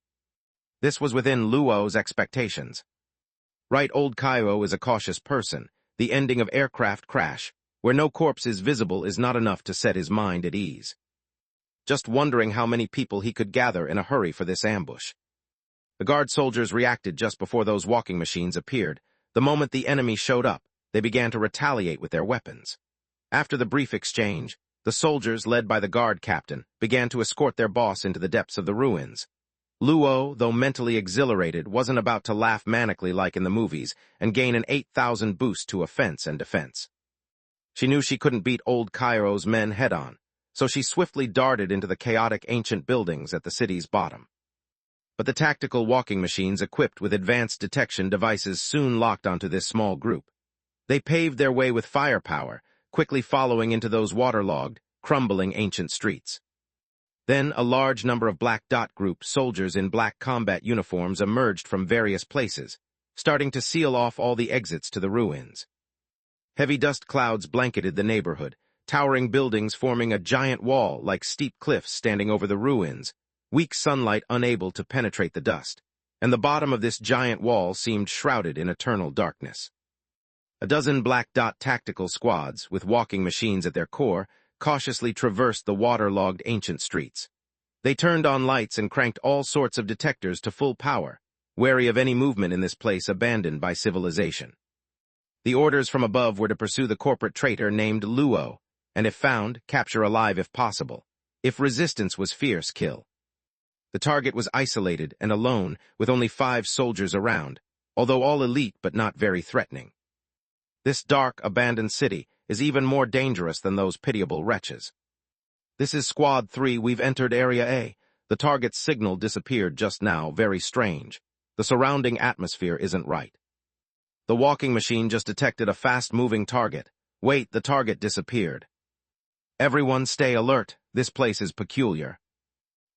This was within Luo's expectations. Right, old Cairo is a cautious person. The ending of aircraft crash, where no corpse is visible, is not enough to set his mind at ease. Just wondering how many people he could gather in a hurry for this ambush. The guard soldiers reacted just before those walking machines appeared. The moment the enemy showed up, they began to retaliate with their weapons. After the brief exchange, the soldiers, led by the guard captain, began to escort their boss into the depths of the ruins. Luo, though mentally exhilarated, wasn't about to laugh manically like in the movies and gain an 8,000 boost to offense and defense. She knew she couldn't beat old Cairo's men head-on, so she swiftly darted into the chaotic ancient buildings at the city's bottom. But the tactical walking machines equipped with advanced detection devices soon locked onto this small group. They paved their way with firepower, quickly following into those waterlogged, crumbling ancient streets. Then a large number of Black Dot Group soldiers in black combat uniforms emerged from various places, starting to seal off all the exits to the ruins. Heavy dust clouds blanketed the neighborhood, towering buildings forming a giant wall like steep cliffs standing over the ruins, weak sunlight unable to penetrate the dust, and the bottom of this giant wall seemed shrouded in eternal darkness. A dozen Black Dot tactical squads, with walking machines at their core, cautiously traversed the waterlogged ancient streets. They turned on lights and cranked all sorts of detectors to full power, wary of any movement in this place abandoned by civilization. The orders from above were to pursue the corporate traitor named Luo, and if found, capture alive if possible. If resistance was fierce, kill. The target was isolated and alone, with only 5 soldiers around, although all elite but not very threatening. This dark, abandoned city is even more dangerous than those pitiable wretches. "This is Squad 3, we've entered Area A. The target's signal disappeared just now, very strange. The surrounding atmosphere isn't right. The walking machine just detected a fast-moving target. Wait, the target disappeared. Everyone stay alert, this place is peculiar."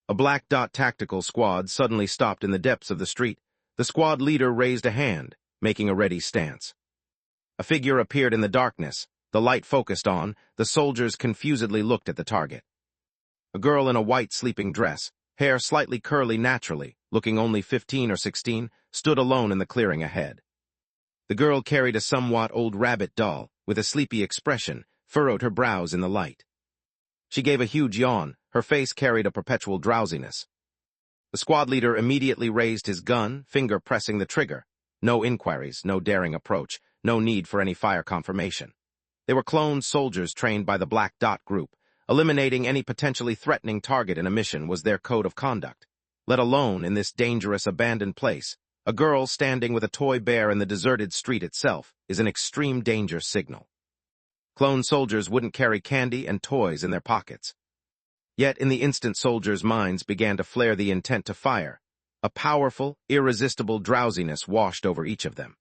A Black Dot tactical squad suddenly stopped in the depths of the street. The squad leader raised a hand, making a ready stance. A figure appeared in the darkness. The light focused on, the soldiers confusedly looked at the target. A girl in a white sleeping dress, hair slightly curly naturally, looking only 15 or 16, stood alone in the clearing ahead. The girl carried a somewhat old rabbit doll, with a sleepy expression, furrowed her brows in the light. She gave a huge yawn, her face carried a perpetual drowsiness. The squad leader immediately raised his gun, finger pressing the trigger. No inquiries, no daring approach, no need for any fire confirmation. They were cloned soldiers trained by the Black Dot Group. Eliminating any potentially threatening target in a mission was their code of conduct. Let alone in this dangerous abandoned place, a girl standing with a toy bear in the deserted street itself is an extreme danger signal. Clone soldiers wouldn't carry candy and toys in their pockets. Yet in the instant soldiers' minds began to flare the intent to fire, a powerful, irresistible drowsiness washed over each of them.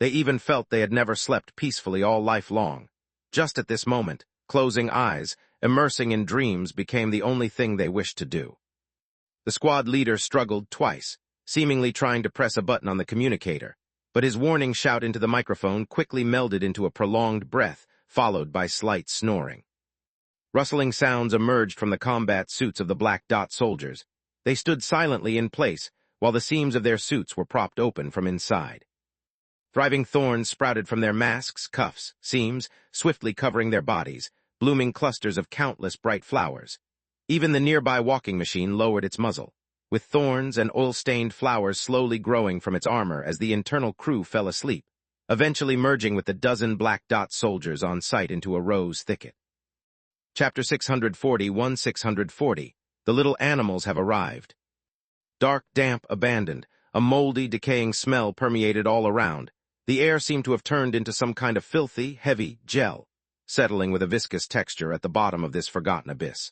They even felt they had never slept peacefully all life long. Just at this moment, closing eyes, immersing in dreams became the only thing they wished to do. The squad leader struggled twice, seemingly trying to press a button on the communicator, but his warning shout into the microphone quickly melded into a prolonged breath, followed by slight snoring. Rustling sounds emerged from the combat suits of the Black Dot soldiers. They stood silently in place, while the seams of their suits were propped open from inside. Thriving thorns sprouted from their masks, cuffs, seams, swiftly covering their bodies, blooming clusters of countless bright flowers. Even the nearby walking machine lowered its muzzle, with thorns and oil-stained flowers slowly growing from its armor as the internal crew fell asleep, eventually merging with the dozen Black Dot soldiers on site into a rose thicket. Chapter 640. The little animals have arrived. Dark, damp, abandoned, a moldy, decaying smell permeated all around. The air seemed to have turned into some kind of filthy, heavy gel, settling with a viscous texture at the bottom of this forgotten abyss.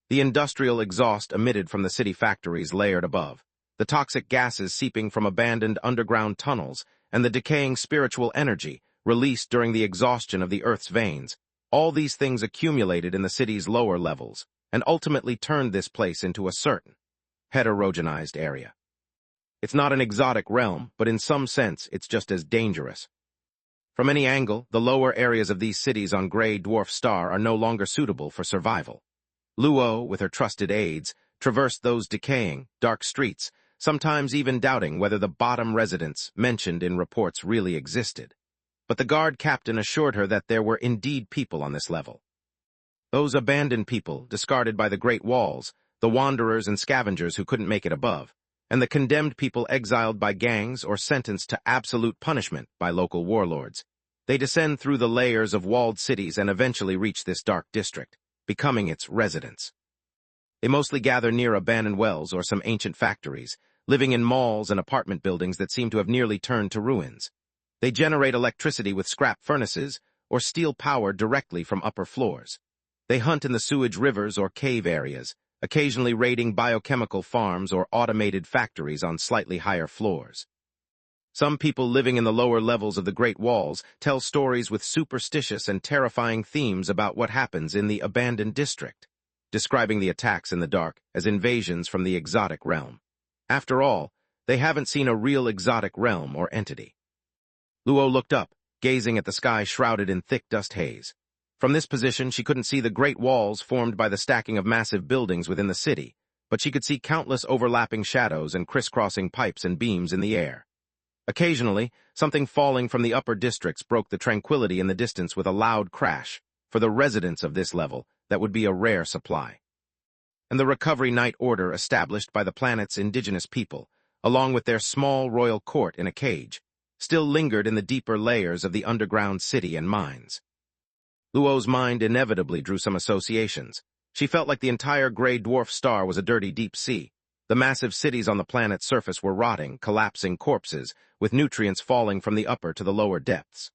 The industrial exhaust emitted from the city factories layered above, the toxic gases seeping from abandoned underground tunnels, and the decaying spiritual energy released during the exhaustion of the Earth's veins. All these things accumulated in the city's lower levels, and ultimately turned this place into a certain, heterogenized area. It's not an exotic realm, but in some sense, it's just as dangerous. From any angle, the lower areas of these cities on Grey Dwarf Star are no longer suitable for survival. Luo, with her trusted aides, traversed those decaying, dark streets, sometimes even doubting whether the bottom residents mentioned in reports really existed. But the guard captain assured her that there were indeed people on this level. Those abandoned people, discarded by the Great Walls, the wanderers and scavengers who couldn't make it above, and the condemned people exiled by gangs or sentenced to absolute punishment by local warlords. They descend through the layers of walled cities and eventually reach this dark district, becoming its residents. They mostly gather near abandoned wells or some ancient factories, living in malls and apartment buildings that seem to have nearly turned to ruins. They generate electricity with scrap furnaces or steal power directly from upper floors. They hunt in the sewage rivers or cave areas, occasionally raiding biochemical farms or automated factories on slightly higher floors. Some people living in the lower levels of the Great Walls tell stories with superstitious and terrifying themes about what happens in the abandoned district, describing the attacks in the dark as invasions from the exotic realm. After all, they haven't seen a real exotic realm or entity. Luo looked up, gazing at the sky shrouded in thick dust haze. From this position, she couldn't see the great walls formed by the stacking of massive buildings within the city, but she could see countless overlapping shadows and crisscrossing pipes and beams in the air. Occasionally, something falling from the upper districts broke the tranquility in the distance with a loud crash. For the residents of this level, that would be a rare supply. And the Recovery Night Order established by the planet's indigenous people, along with their small royal court in a cage, still lingered in the deeper layers of the underground city and mines. Luo's mind inevitably drew some associations. She felt like the entire Grey Dwarf Star was a dirty deep sea. The massive cities on the planet's surface were rotting, collapsing corpses, with nutrients falling from the upper to the lower depths.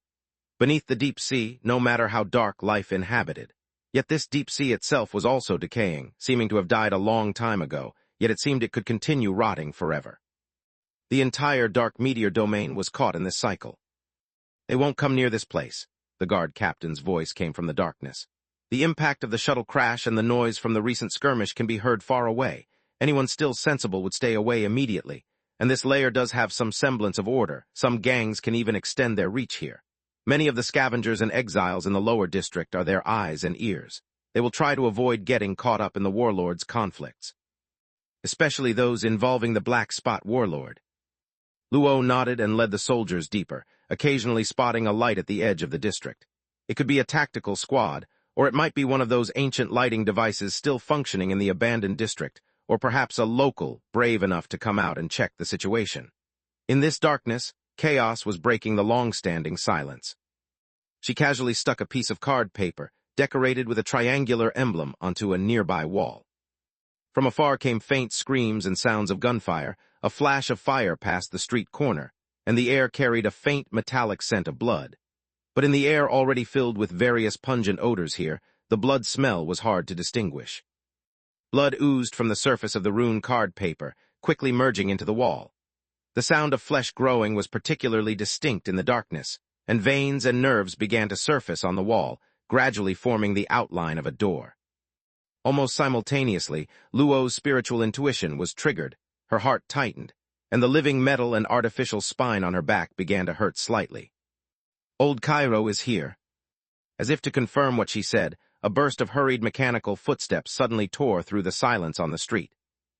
Beneath the deep sea, no matter how dark life inhabited. Yet this deep sea itself was also decaying, seeming to have died a long time ago, yet it seemed it could continue rotting forever. The entire dark meteor domain was caught in this cycle. They won't come near this place, the guard captain's voice came from the darkness. The impact of the shuttle crash and the noise from the recent skirmish can be heard far away. Anyone still sensible would stay away immediately, and this layer does have some semblance of order. Some gangs can even extend their reach here. Many of the scavengers and exiles in the lower district are their eyes and ears. They will try to avoid getting caught up in the warlords' conflicts, especially those involving the Black Spot warlord. Luo nodded and led the soldiers deeper, occasionally spotting a light at the edge of the district. It could be a tactical squad, or it might be one of those ancient lighting devices still functioning in the abandoned district, or perhaps a local brave enough to come out and check the situation. In this darkness, chaos was breaking the long-standing silence. She casually stuck a piece of card paper, decorated with a triangular emblem, onto a nearby wall. From afar came faint screams and sounds of gunfire. A flash of fire passed the street corner, and the air carried a faint metallic scent of blood. But in the air already filled with various pungent odors here, the blood smell was hard to distinguish. Blood oozed from the surface of the rune card paper, quickly merging into the wall. The sound of flesh growing was particularly distinct in the darkness, and veins and nerves began to surface on the wall, gradually forming the outline of a door. Almost simultaneously, Luo's spiritual intuition was triggered, her heart tightened, and the living metal and artificial spine on her back began to hurt slightly. Old Cairo is here. As if to confirm what she said, a burst of hurried mechanical footsteps suddenly tore through the silence on the street.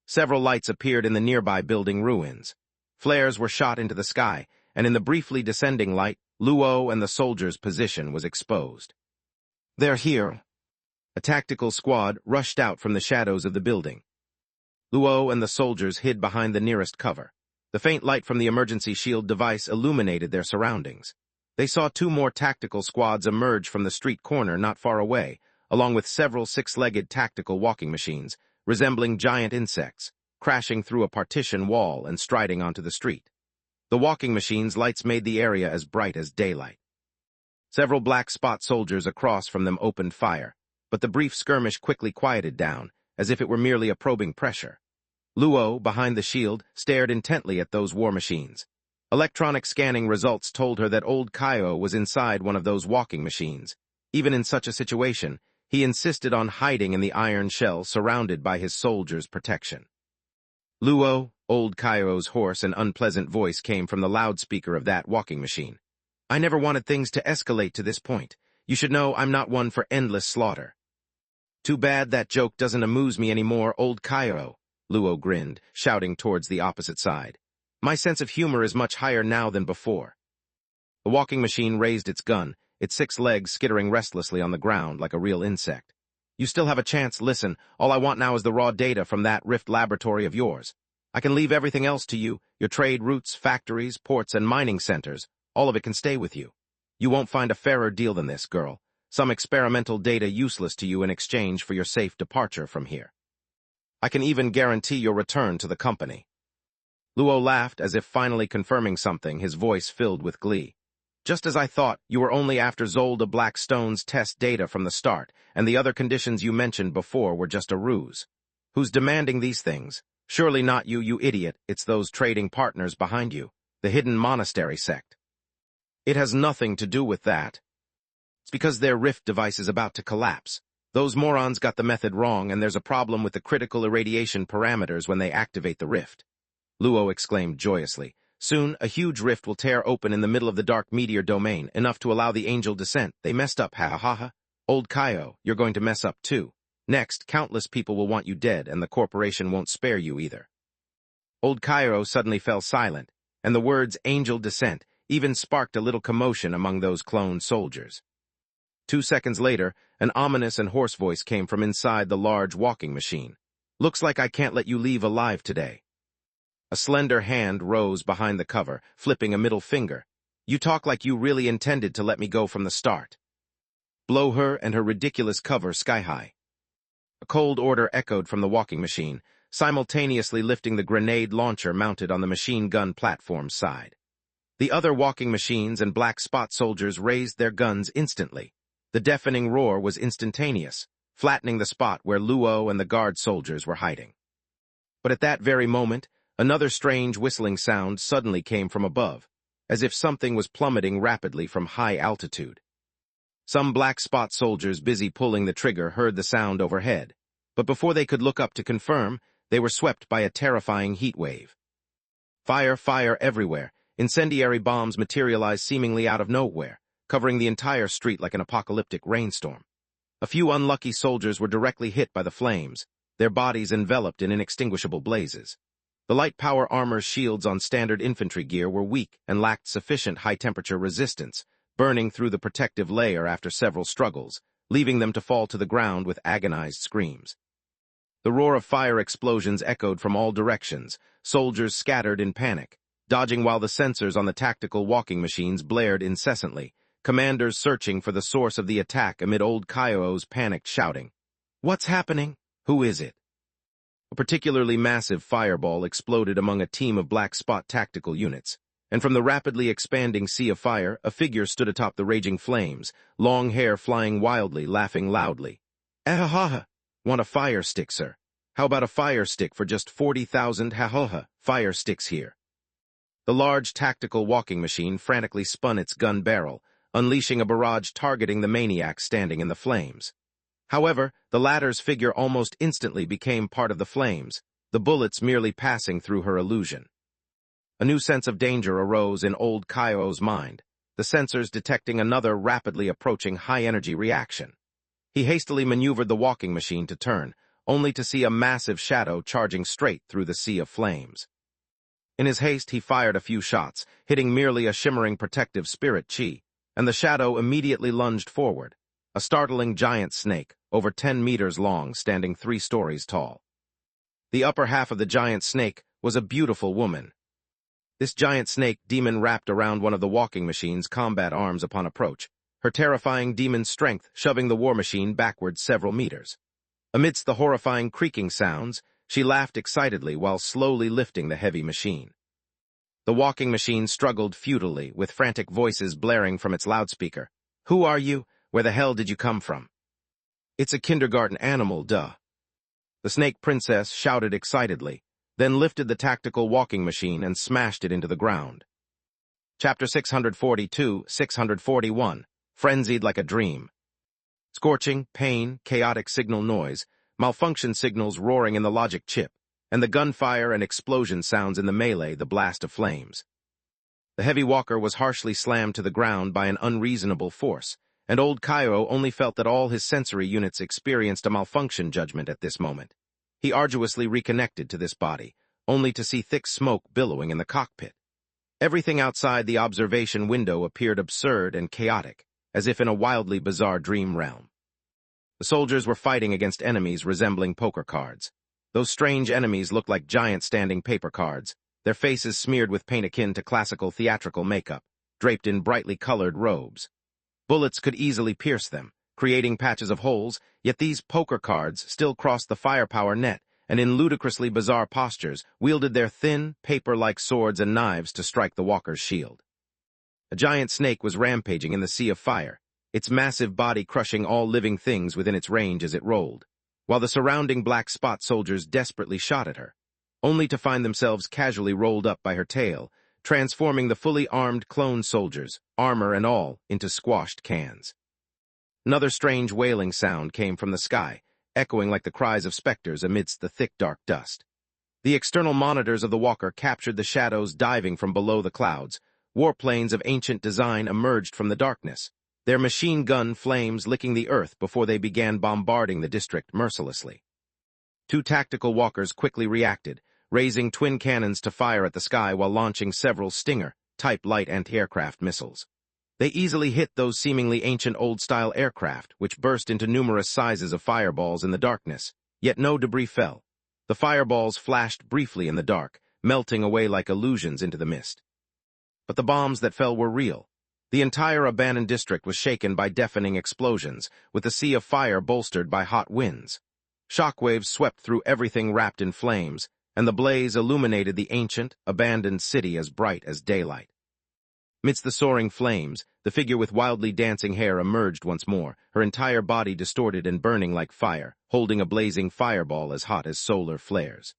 Several lights appeared in the nearby building ruins. Flares were shot into the sky, and in the briefly descending light, Luo and the soldiers' position was exposed. "They're here." A tactical squad rushed out from the shadows of the building. Luo and the soldiers hid behind the nearest cover. The faint light from the emergency shield device illuminated their surroundings. They saw two more tactical squads emerge from the street corner not far away, along with several six-legged tactical walking machines, resembling giant insects, crashing through a partition wall and striding onto the street. The walking machines' lights made the area as bright as daylight. Several black spot soldiers across from them opened fire, but the brief skirmish quickly quieted down, as if it were merely a probing pressure. Luo, behind the shield, stared intently at those war machines. Electronic scanning results told her that old Cairo was inside one of those walking machines. Even in such a situation, he insisted on hiding in the iron shell surrounded by his soldiers' protection. "Luo," old Cairo's hoarse and unpleasant voice came from the loudspeaker of that walking machine. "I never wanted things to escalate to this point. You should know I'm not one for endless slaughter." "Too bad that joke doesn't amuse me anymore, old Cairo," Luo grinned, shouting towards the opposite side. "My sense of humor is much higher now than before." The walking machine raised its gun, its 6 legs skittering restlessly on the ground like a real insect. "You still have a chance. Listen, all I want now is the raw data from that Rift laboratory of yours. I can leave everything else to you, your trade routes, factories, ports, and mining centers. All of it can stay with you. You won't find a fairer deal than this, girl. Some experimental data useless to you in exchange for your safe departure from here. I can even guarantee your return to the company." Luo laughed, as if finally confirming something, his voice filled with glee. "Just as I thought, you were only after Zolda Blackstone's test data from the start, and the other conditions you mentioned before were just a ruse. Who's demanding these things? Surely not you, you idiot. It's those trading partners behind you, the hidden monastery sect." "It has nothing to do with that. It's because their rift device is about to collapse. Those morons got the method wrong, and there's a problem with the critical irradiation parameters when they activate the rift," Luo exclaimed joyously. "Soon, a huge rift will tear open in the middle of the dark meteor domain, enough to allow the angel descent. They messed up, ha ha ha. Old Cairo, you're going to mess up too. Next, countless people will want you dead, and the corporation won't spare you either." Old Cairo suddenly fell silent, and the words angel descent even sparked a little commotion among those clone soldiers. 2 seconds later, an ominous and hoarse voice came from inside the large walking machine. "Looks like I can't let you leave alive today." A slender hand rose behind the cover, flipping a middle finger. "You talk like you really intended to let me go from the start. Blow her and her ridiculous cover sky-high." A cold order echoed from the walking machine, simultaneously lifting the grenade launcher mounted on the machine gun platform's side. The other walking machines and black spot soldiers raised their guns instantly. The deafening roar was instantaneous, flattening the spot where Luo and the guard soldiers were hiding. But at that very moment, another strange whistling sound suddenly came from above, as if something was plummeting rapidly from high altitude. Some black spot soldiers busy pulling the trigger heard the sound overhead, but before they could look up to confirm, they were swept by a terrifying heat wave. Fire, fire everywhere. Incendiary bombs materialized seemingly out of nowhere, covering the entire street like an apocalyptic rainstorm. A few unlucky soldiers were directly hit by the flames, their bodies enveloped in inextinguishable blazes. The light power armor's shields on standard infantry gear were weak and lacked sufficient high-temperature resistance, burning through the protective layer after several struggles, leaving them to fall to the ground with agonized screams. The roar of fire explosions echoed from all directions, soldiers scattered in panic, dodging while the sensors on the tactical walking machines blared incessantly, commanders searching for the source of the attack amid old Cairo's panicked shouting. "What's happening? Who is it?" A particularly massive fireball exploded among a team of black spot tactical units, and from the rapidly expanding sea of fire, a figure stood atop the raging flames, long hair flying wildly, laughing loudly. "Ahaha! Want a fire stick, sir? How about a fire stick for just 40,000 ha-ha-ha fire sticks here? The large tactical walking machine frantically spun its gun barrel, unleashing a barrage targeting the maniac standing in the flames. However, the latter's figure almost instantly became part of the flames, the bullets merely passing through her illusion. A new sense of danger arose in old Kyo's mind, the sensors detecting another rapidly approaching high-energy reaction. He hastily maneuvered the walking machine to turn, only to see a massive shadow charging straight through the sea of flames. In his haste, he fired a few shots, hitting merely a shimmering protective spirit chi, and the shadow immediately lunged forward, a startling giant snake, over 10 meters long, standing 3 stories tall. The upper half of the giant snake was a beautiful woman. This giant snake demon wrapped around one of the walking machine's combat arms upon approach, her terrifying demon strength shoving the war machine backwards several meters. Amidst the horrifying creaking sounds, she laughed excitedly while slowly lifting the heavy machine. The walking machine struggled futilely, with frantic voices blaring from its loudspeaker. "Who are you? Where the hell did you come from?" "It's a kindergarten animal, duh." The snake princess shouted excitedly, then lifted the tactical walking machine and smashed it into the ground. Chapter 642-641, Frenzied Like a Dream. Scorching, pain, chaotic signal noise, malfunction signals roaring in the logic chip, and the gunfire and explosion sounds in the melee, the blast of flames. The heavy walker was harshly slammed to the ground by an unreasonable force, and old Kyo only felt that all his sensory units experienced a malfunction judgment at this moment. He arduously reconnected to this body, only to see thick smoke billowing in the cockpit. Everything outside the observation window appeared absurd and chaotic, as if in a wildly bizarre dream realm. The soldiers were fighting against enemies resembling poker cards. Those strange enemies looked like giant standing paper cards, their faces smeared with paint akin to classical theatrical makeup, draped in brightly colored robes. Bullets could easily pierce them, creating patches of holes, yet these poker cards still crossed the firepower net and in ludicrously bizarre postures wielded their thin, paper-like swords and knives to strike the walker's shield. A giant snake was rampaging in the sea of fire, its massive body crushing all living things within its range as it rolled, while the surrounding black spot soldiers desperately shot at her, only to find themselves casually rolled up by her tail, transforming the fully armed clone soldiers, armor and all, into squashed cans. Another strange wailing sound came from the sky, echoing like the cries of specters amidst the thick dark dust. The external monitors of the walker captured the shadows diving from below the clouds. Warplanes of ancient design emerged from the darkness, their machine gun flames licking the earth before they began bombarding the district mercilessly. 2 tactical walkers quickly reacted, raising twin cannons to fire at the sky while launching several Stinger-type light anti-aircraft missiles. They easily hit those seemingly ancient old-style aircraft, which burst into numerous sizes of fireballs in the darkness, yet no debris fell. The fireballs flashed briefly in the dark, melting away like illusions into the mist. But the bombs that fell were real. The entire abandoned district was shaken by deafening explosions, with the sea of fire bolstered by hot winds. Shockwaves swept through everything wrapped in flames, and the blaze illuminated the ancient, abandoned city as bright as daylight. Midst the soaring flames, the figure with wildly dancing hair emerged once more, her entire body distorted and burning like fire, holding a blazing fireball as hot as solar flares.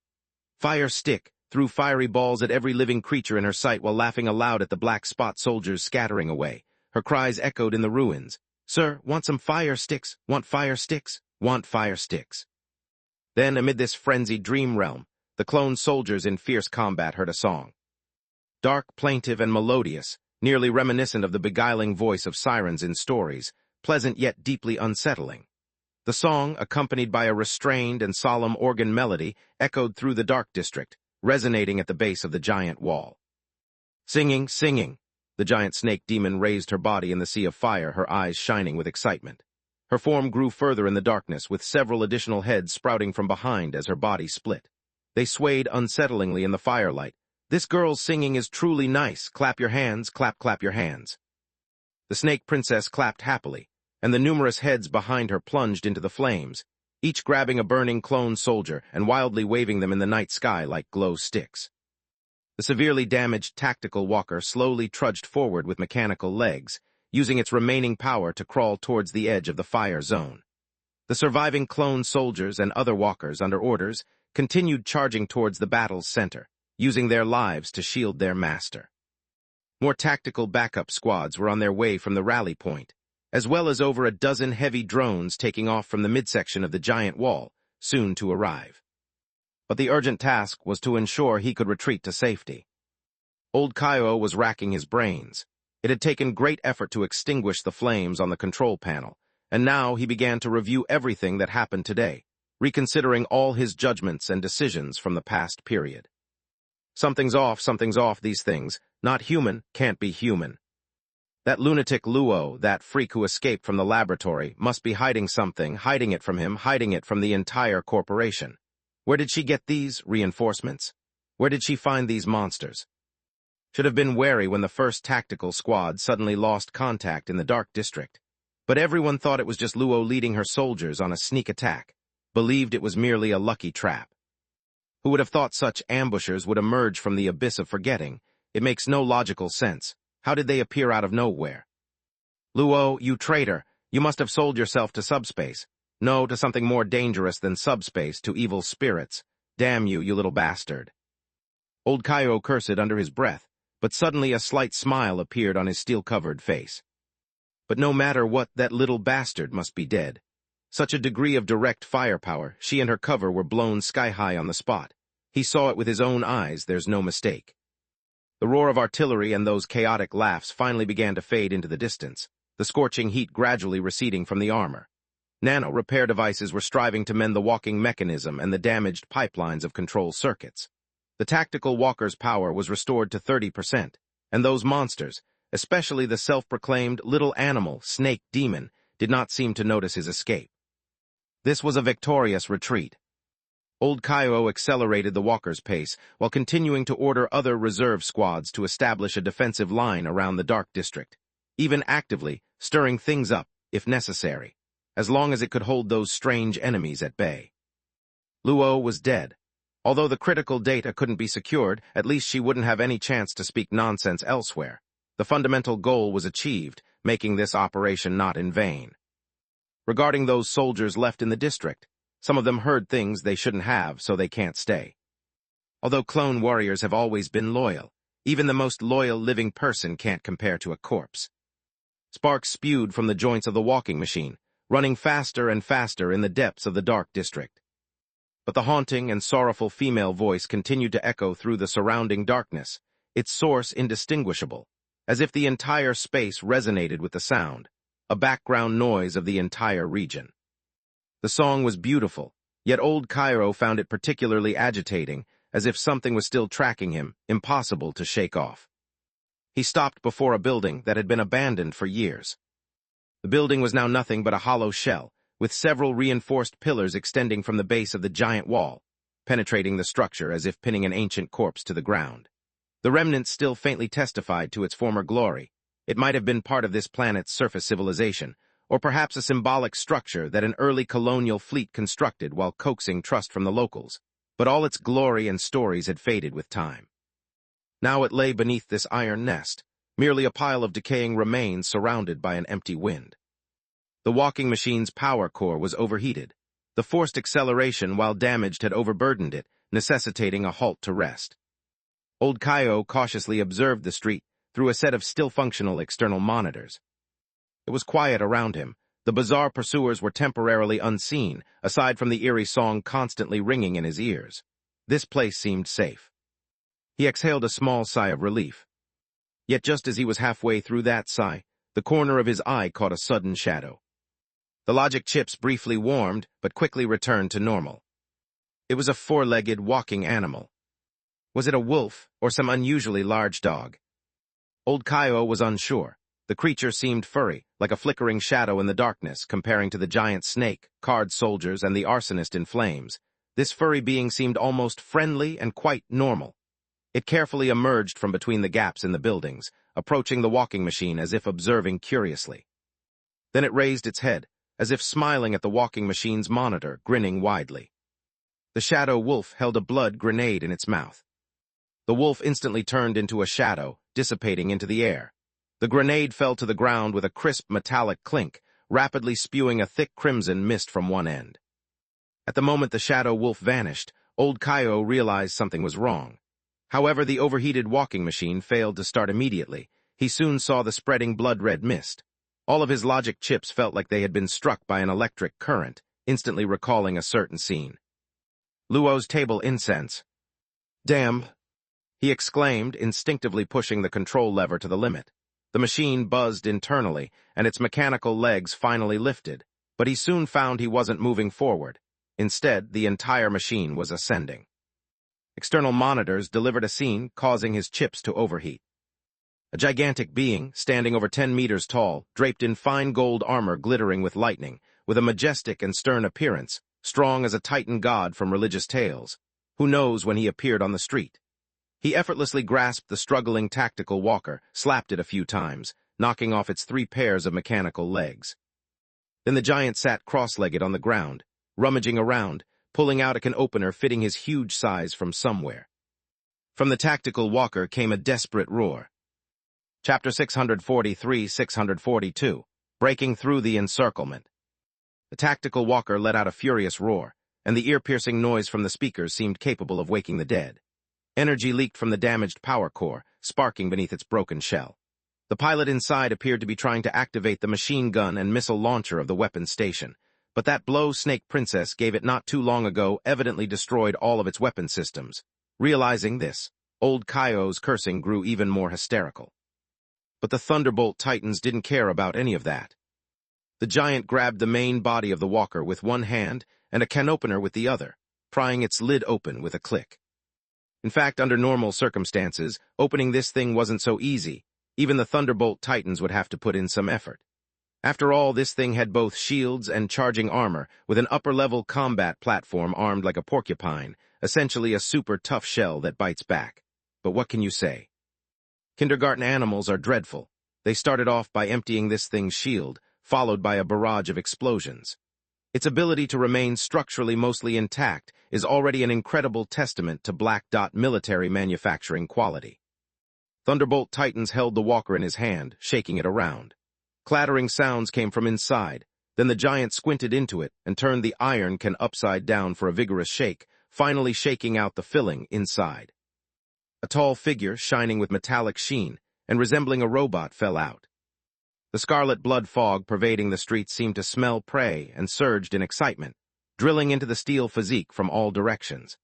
"Fire stick!" threw fiery balls at every living creature in her sight while laughing aloud at the black spot soldiers scattering away. Her cries echoed in the ruins. "Sir, want some fire sticks? Want fire sticks? Want fire sticks?" Then, amid this frenzied dream realm, the clone soldiers in fierce combat heard a song. Dark, plaintive, and melodious, nearly reminiscent of the beguiling voice of sirens in stories, pleasant yet deeply unsettling. The song, accompanied by a restrained and solemn organ melody, echoed through the dark district, resonating at the base of the giant wall. Singing, singing, the giant snake demon raised her body in the sea of fire, her eyes shining with excitement. Her form grew further in the darkness, with several additional heads sprouting from behind as her body split. They swayed unsettlingly in the firelight. "This girl's singing is truly nice. Clap your hands, clap, clap your hands." The snake princess clapped happily, and the numerous heads behind her plunged into the flames, each grabbing a burning clone soldier and wildly waving them in the night sky like glow sticks. The severely damaged tactical walker slowly trudged forward with mechanical legs, using its remaining power to crawl towards the edge of the fire zone. The surviving clone soldiers and other walkers under orders continued charging towards the battle's center, using their lives to shield their master. More tactical backup squads were on their way from the rally point, as well as over a dozen heavy drones taking off from the midsection of the giant wall, soon to arrive. But the urgent task was to ensure he could retreat to safety. Old Kyo was racking his brains. It had taken great effort to extinguish the flames on the control panel, and now he began to review everything that happened today, reconsidering all his judgments and decisions from the past period. Something's off, these things. Not human, can't be human. That lunatic Luo, that freak who escaped from the laboratory, must be hiding something, hiding it from him, hiding it from the entire corporation. Where did she get these reinforcements? Where did she find these monsters? Should have been wary when the first tactical squad suddenly lost contact in the Dark District. But everyone thought it was just Luo leading her soldiers on a sneak attack, believed it was merely a lucky trap. Who would have thought such ambushers would emerge from the abyss of forgetting? It makes no logical sense. How did they appear out of nowhere? Luo, you traitor, you must have sold yourself to subspace. No, to something more dangerous than subspace, to evil spirits. Damn you, you little bastard. Old Kyo cursed under his breath, but suddenly a slight smile appeared on his steel-covered face. But no matter what, that little bastard must be dead. Such a degree of direct firepower, she and her cover were blown sky-high on the spot. He saw it with his own eyes, there's no mistake. The roar of artillery and those chaotic laughs finally began to fade into the distance, the scorching heat gradually receding from the armor. Nano-repair devices were striving to mend the walking mechanism and the damaged pipelines of control circuits. The tactical walker's power was restored to 30%, and those monsters, especially the self-proclaimed little animal, snake demon, did not seem to notice his escape. This was a victorious retreat. Old Kyo accelerated the walker's pace while continuing to order other reserve squads to establish a defensive line around the Dark District, even actively stirring things up, if necessary, as long as it could hold those strange enemies at bay. Luo was dead. Although the critical data couldn't be secured, at least she wouldn't have any chance to speak nonsense elsewhere. The fundamental goal was achieved, making this operation not in vain. Regarding those soldiers left in the district, some of them heard things they shouldn't have, so they can't stay. Although clone warriors have always been loyal, even the most loyal living person can't compare to a corpse. Sparks spewed from the joints of the walking machine, running faster and faster in the depths of the Dark District. But the haunting and sorrowful female voice continued to echo through the surrounding darkness, its source indistinguishable, as if the entire space resonated with the sound, a background noise of the entire region. The song was beautiful, yet old Kyo found it particularly agitating, as if something was still tracking him, impossible to shake off. He stopped before a building that had been abandoned for years. The building was now nothing but a hollow shell, with several reinforced pillars extending from the base of the giant wall, penetrating the structure as if pinning an ancient corpse to the ground. The remnants still faintly testified to its former glory. It might have been part of this planet's surface civilization, or perhaps a symbolic structure that an early colonial fleet constructed while coaxing trust from the locals, but all its glory and stories had faded with time. Now it lay beneath this iron nest, merely a pile of decaying remains surrounded by an empty wind. The walking machine's power core was overheated. The forced acceleration, while damaged, had overburdened it, necessitating a halt to rest. Old Kyo cautiously observed the street through a set of still-functional external monitors. It was quiet around him. The bizarre pursuers were temporarily unseen, aside from the eerie song constantly ringing in his ears. This place seemed safe. He exhaled a small sigh of relief. Yet just as he was halfway through that sigh, the corner of his eye caught a sudden shadow. The logic chips briefly warmed, but quickly returned to normal. It was a four-legged walking animal. Was it a wolf or some unusually large dog? Old Kyo was unsure. The creature seemed furry, like a flickering shadow in the darkness, comparing to the giant snake, card soldiers, and the arsonist in flames. This furry being seemed almost friendly and quite normal. It carefully emerged from between the gaps in the buildings, approaching the walking machine as if observing curiously. Then it raised its head, as if smiling at the walking machine's monitor, grinning widely. The shadow wolf held a blood grenade in its mouth. The wolf instantly turned into a shadow, dissipating into the air. The grenade fell to the ground with a crisp metallic clink, rapidly spewing a thick crimson mist from one end. At the moment the shadow wolf vanished, old Kaio realized something was wrong. However, the overheated walking machine failed to start immediately. He soon saw the spreading blood-red mist. All of his logic chips felt like they had been struck by an electric current, instantly recalling a certain scene. Luo's table incense. Damn! He exclaimed, instinctively pushing the control lever to the limit. The machine buzzed internally, and its mechanical legs finally lifted, but he soon found he wasn't moving forward. Instead, the entire machine was ascending. External monitors delivered a scene causing his chips to overheat. A gigantic being, standing over 10 meters tall, draped in fine gold armor glittering with lightning, with a majestic and stern appearance, strong as a Titan god from religious tales. Who knows when he appeared on the street? He effortlessly grasped the struggling tactical walker, slapped it a few times, knocking off its 3 pairs of mechanical legs. Then the giant sat cross-legged on the ground, rummaging around, pulling out a can opener fitting his huge size from somewhere. From the tactical walker came a desperate roar. Chapter 643-642, Breaking Through the Encirclement. The tactical walker let out a furious roar, and the ear-piercing noise from the speakers seemed capable of waking the dead. Energy leaked from the damaged power core, sparking beneath its broken shell. The pilot inside appeared to be trying to activate the machine gun and missile launcher of the weapons station, but that blow Snake Princess gave it not too long ago evidently destroyed all of its weapon systems. Realizing this, old Kaio's cursing grew even more hysterical. But the Thunderbolt Titans didn't care about any of that. The giant grabbed the main body of the walker with one hand and a can opener with the other, prying its lid open with a click. In fact, under normal circumstances, opening this thing wasn't so easy. Even the Thunderbolt Titans would have to put in some effort. After all, this thing had both shields and charging armor, with an upper-level combat platform armed like a porcupine, essentially a super tough shell that bites back. But what can you say? Kindergarten animals are dreadful. They started off by emptying this thing's shield, followed by a barrage of explosions. Its ability to remain structurally mostly intact is already an incredible testament to Black Dot military manufacturing quality. Thunderbolt Titans held the walker in his hand, shaking it around. Clattering sounds came from inside. Then the giant squinted into it and turned the iron can upside down for a vigorous shake, finally shaking out the filling inside. A tall figure, shining with metallic sheen and resembling a robot, fell out. The scarlet blood fog pervading the streets seemed to smell prey and surged in excitement, drilling into the steel physique from all directions.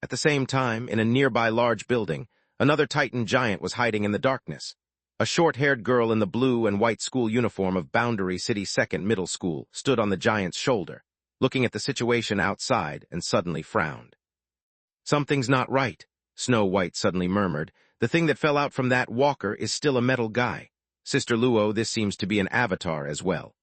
At the same time, in a nearby large building, another Titan giant was hiding in the darkness. A short-haired girl in the blue and white school uniform of Boundary City Second Middle School stood on the giant's shoulder, looking at the situation outside, and suddenly frowned. "Something's not right," Snow White suddenly murmured. "The thing that fell out from that walker is still a metal guy. Sister Luo, this seems to be an avatar as well."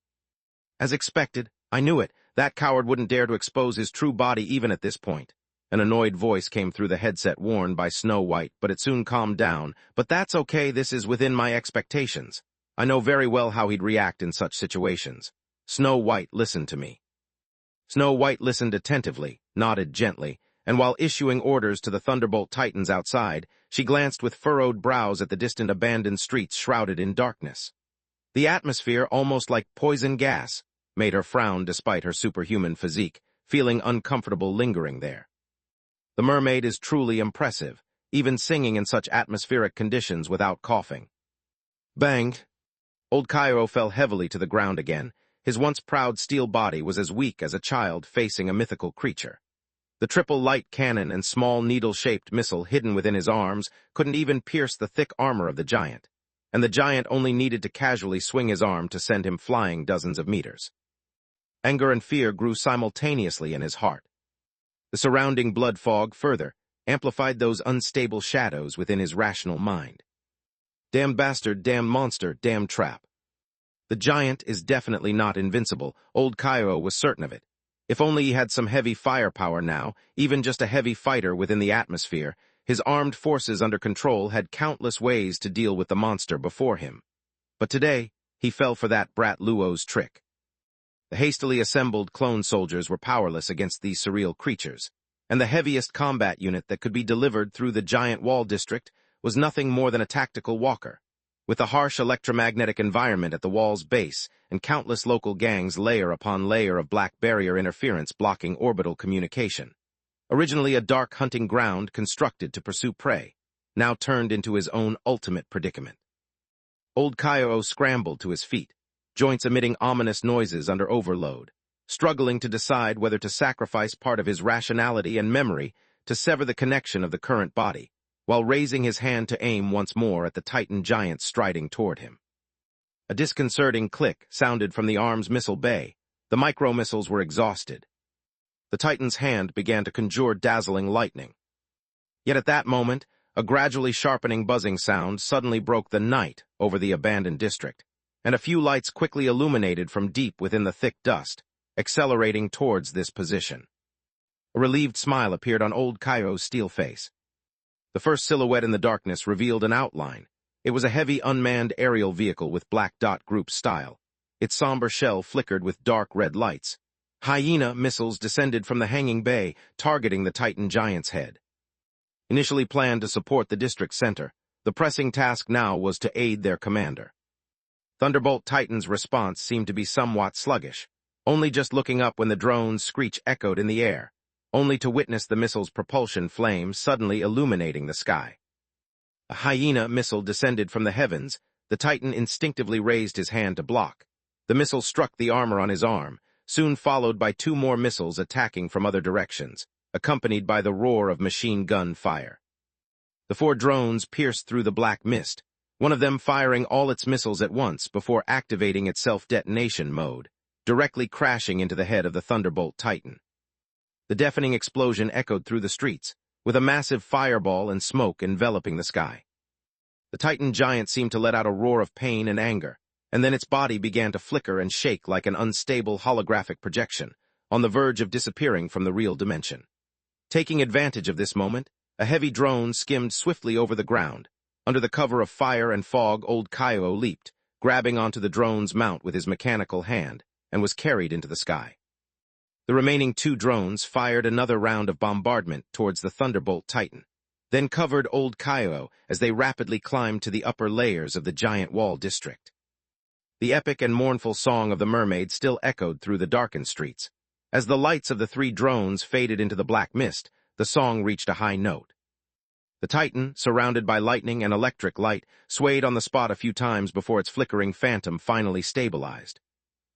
"As expected. I knew it. That coward wouldn't dare to expose his true body even at this point." An annoyed voice came through the headset worn by Snow White, but it soon calmed down. "But that's okay, this is within my expectations. I know very well how he'd react in such situations. Snow White, listen to me." Snow White listened attentively, nodded gently, and while issuing orders to the Thunderbolt Titans outside, she glanced with furrowed brows at the distant abandoned streets shrouded in darkness. The atmosphere, almost like poison gas, made her frown despite her superhuman physique, feeling uncomfortable lingering there. The mermaid is truly impressive, even singing in such atmospheric conditions without coughing. Bang! Old Cairo fell heavily to the ground again. His once proud steel body was as weak as a child facing a mythical creature. The triple light cannon and small needle-shaped missile hidden within his arms couldn't even pierce the thick armor of the giant, and the giant only needed to casually swing his arm to send him flying dozens of meters. Anger and fear grew simultaneously in his heart. The surrounding blood fog further amplified those unstable shadows within his rational mind. Damn bastard, damn monster, damn trap. The giant is definitely not invincible. Old Cairo was certain of it. If only he had some heavy firepower now, even just a heavy fighter within the atmosphere, his armed forces under control had countless ways to deal with the monster before him. But today, he fell for that brat Luo's trick. The hastily assembled clone soldiers were powerless against these surreal creatures, and the heaviest combat unit that could be delivered through the giant wall district was nothing more than a tactical walker. with the harsh electromagnetic environment at the wall's base and countless local gangs layer upon layer of black barrier interference blocking orbital communication. Originally a dark hunting ground constructed to pursue prey, now turned into his own ultimate predicament. Old Kyo scrambled to his feet, joints emitting ominous noises under overload, struggling to decide whether to sacrifice part of his rationality and memory to sever the connection of the current body, while raising his hand to aim once more at the Titan giant striding toward him. A disconcerting click sounded from the arm's missile bay. The micro-missiles were exhausted. The Titan's hand began to conjure dazzling lightning. Yet at that moment, a gradually sharpening buzzing sound suddenly broke the night over the abandoned district, and a few lights quickly illuminated from deep within the thick dust, accelerating towards this position. A relieved smile appeared on old Kyo's steel face. The first silhouette in the darkness revealed an outline. It was a heavy unmanned aerial vehicle with Black Dot Group style. Its somber shell flickered with dark red lights. Hyena missiles descended from the hanging bay, targeting the Titan giant's head. Initially planned to support the district center, the pressing task now was to aid their commander. Thunderbolt Titan's response seemed to be somewhat sluggish, only just looking up when the drone's screech echoed in the air, only to witness the missile's propulsion flames suddenly illuminating the sky. A Hyena missile descended from the heavens. The Titan instinctively raised his hand to block. The missile struck the armor on his arm, soon followed by two more missiles attacking from other directions, accompanied by the roar of machine gun fire. The four drones pierced through the black mist, one of them firing all its missiles at once before activating its self-detonation mode, directly crashing into the head of the Thunderbolt Titan. The deafening explosion echoed through the streets, with a massive fireball and smoke enveloping the sky. The Titan giant seemed to let out a roar of pain and anger, and then its body began to flicker and shake like an unstable holographic projection, on the verge of disappearing from the real dimension. Taking advantage of this moment, a heavy drone skimmed swiftly over the ground. Under the cover of fire and fog, old Kyo leaped, grabbing onto the drone's mount with his mechanical hand, and was carried into the sky. The remaining two drones fired another round of bombardment towards the Thunderbolt Titan, then covered old Kyo as they rapidly climbed to the upper layers of the giant wall district. The epic and mournful song of the mermaid still echoed through the darkened streets. As the lights of the three drones faded into the black mist, the song reached a high note. The Titan, surrounded by lightning and electric light, swayed on the spot a few times before its flickering phantom finally stabilized.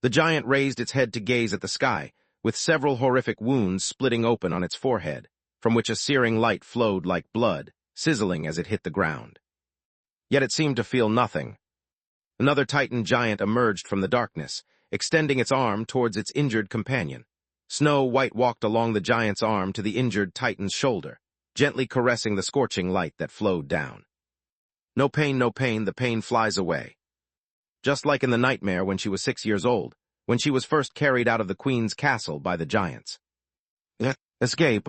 The giant raised its head to gaze at the sky, with several horrific wounds splitting open on its forehead, from which a searing light flowed like blood, sizzling as it hit the ground. Yet it seemed to feel nothing. Another Titan giant emerged from the darkness, extending its arm towards its injured companion. Snow White walked along the giant's arm to the injured Titan's shoulder, gently caressing the scorching light that flowed down. No pain, the pain flies away. Just like in the nightmare when she was 6 years old, when she was first carried out of the queen's castle by the giants. Escape.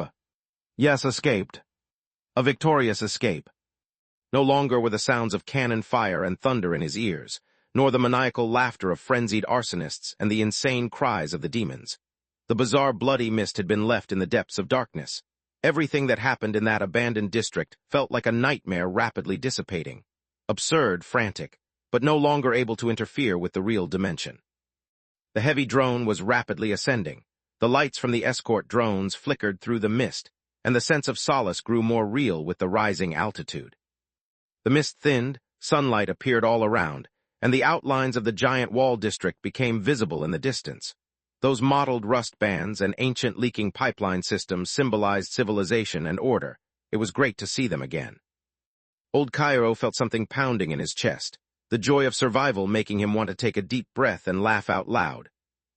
Yes, escaped. A victorious escape. No longer were the sounds of cannon fire and thunder in his ears, nor the maniacal laughter of frenzied arsonists and the insane cries of the demons. The bizarre bloody mist had been left in the depths of darkness. Everything that happened in that abandoned district felt like a nightmare rapidly dissipating. Absurd, frantic, but no longer able to interfere with the real dimension. The heavy drone was rapidly ascending. The lights from the escort drones flickered through the mist, and the sense of solace grew more real with the rising altitude. The mist thinned, sunlight appeared all around, and the outlines of the giant wall district became visible in the distance. Those mottled rust bands and ancient leaking pipeline systems symbolized civilization and order. It was great to see them again. Old Kyo felt something pounding in his chest, the joy of survival making him want to take a deep breath and laugh out loud.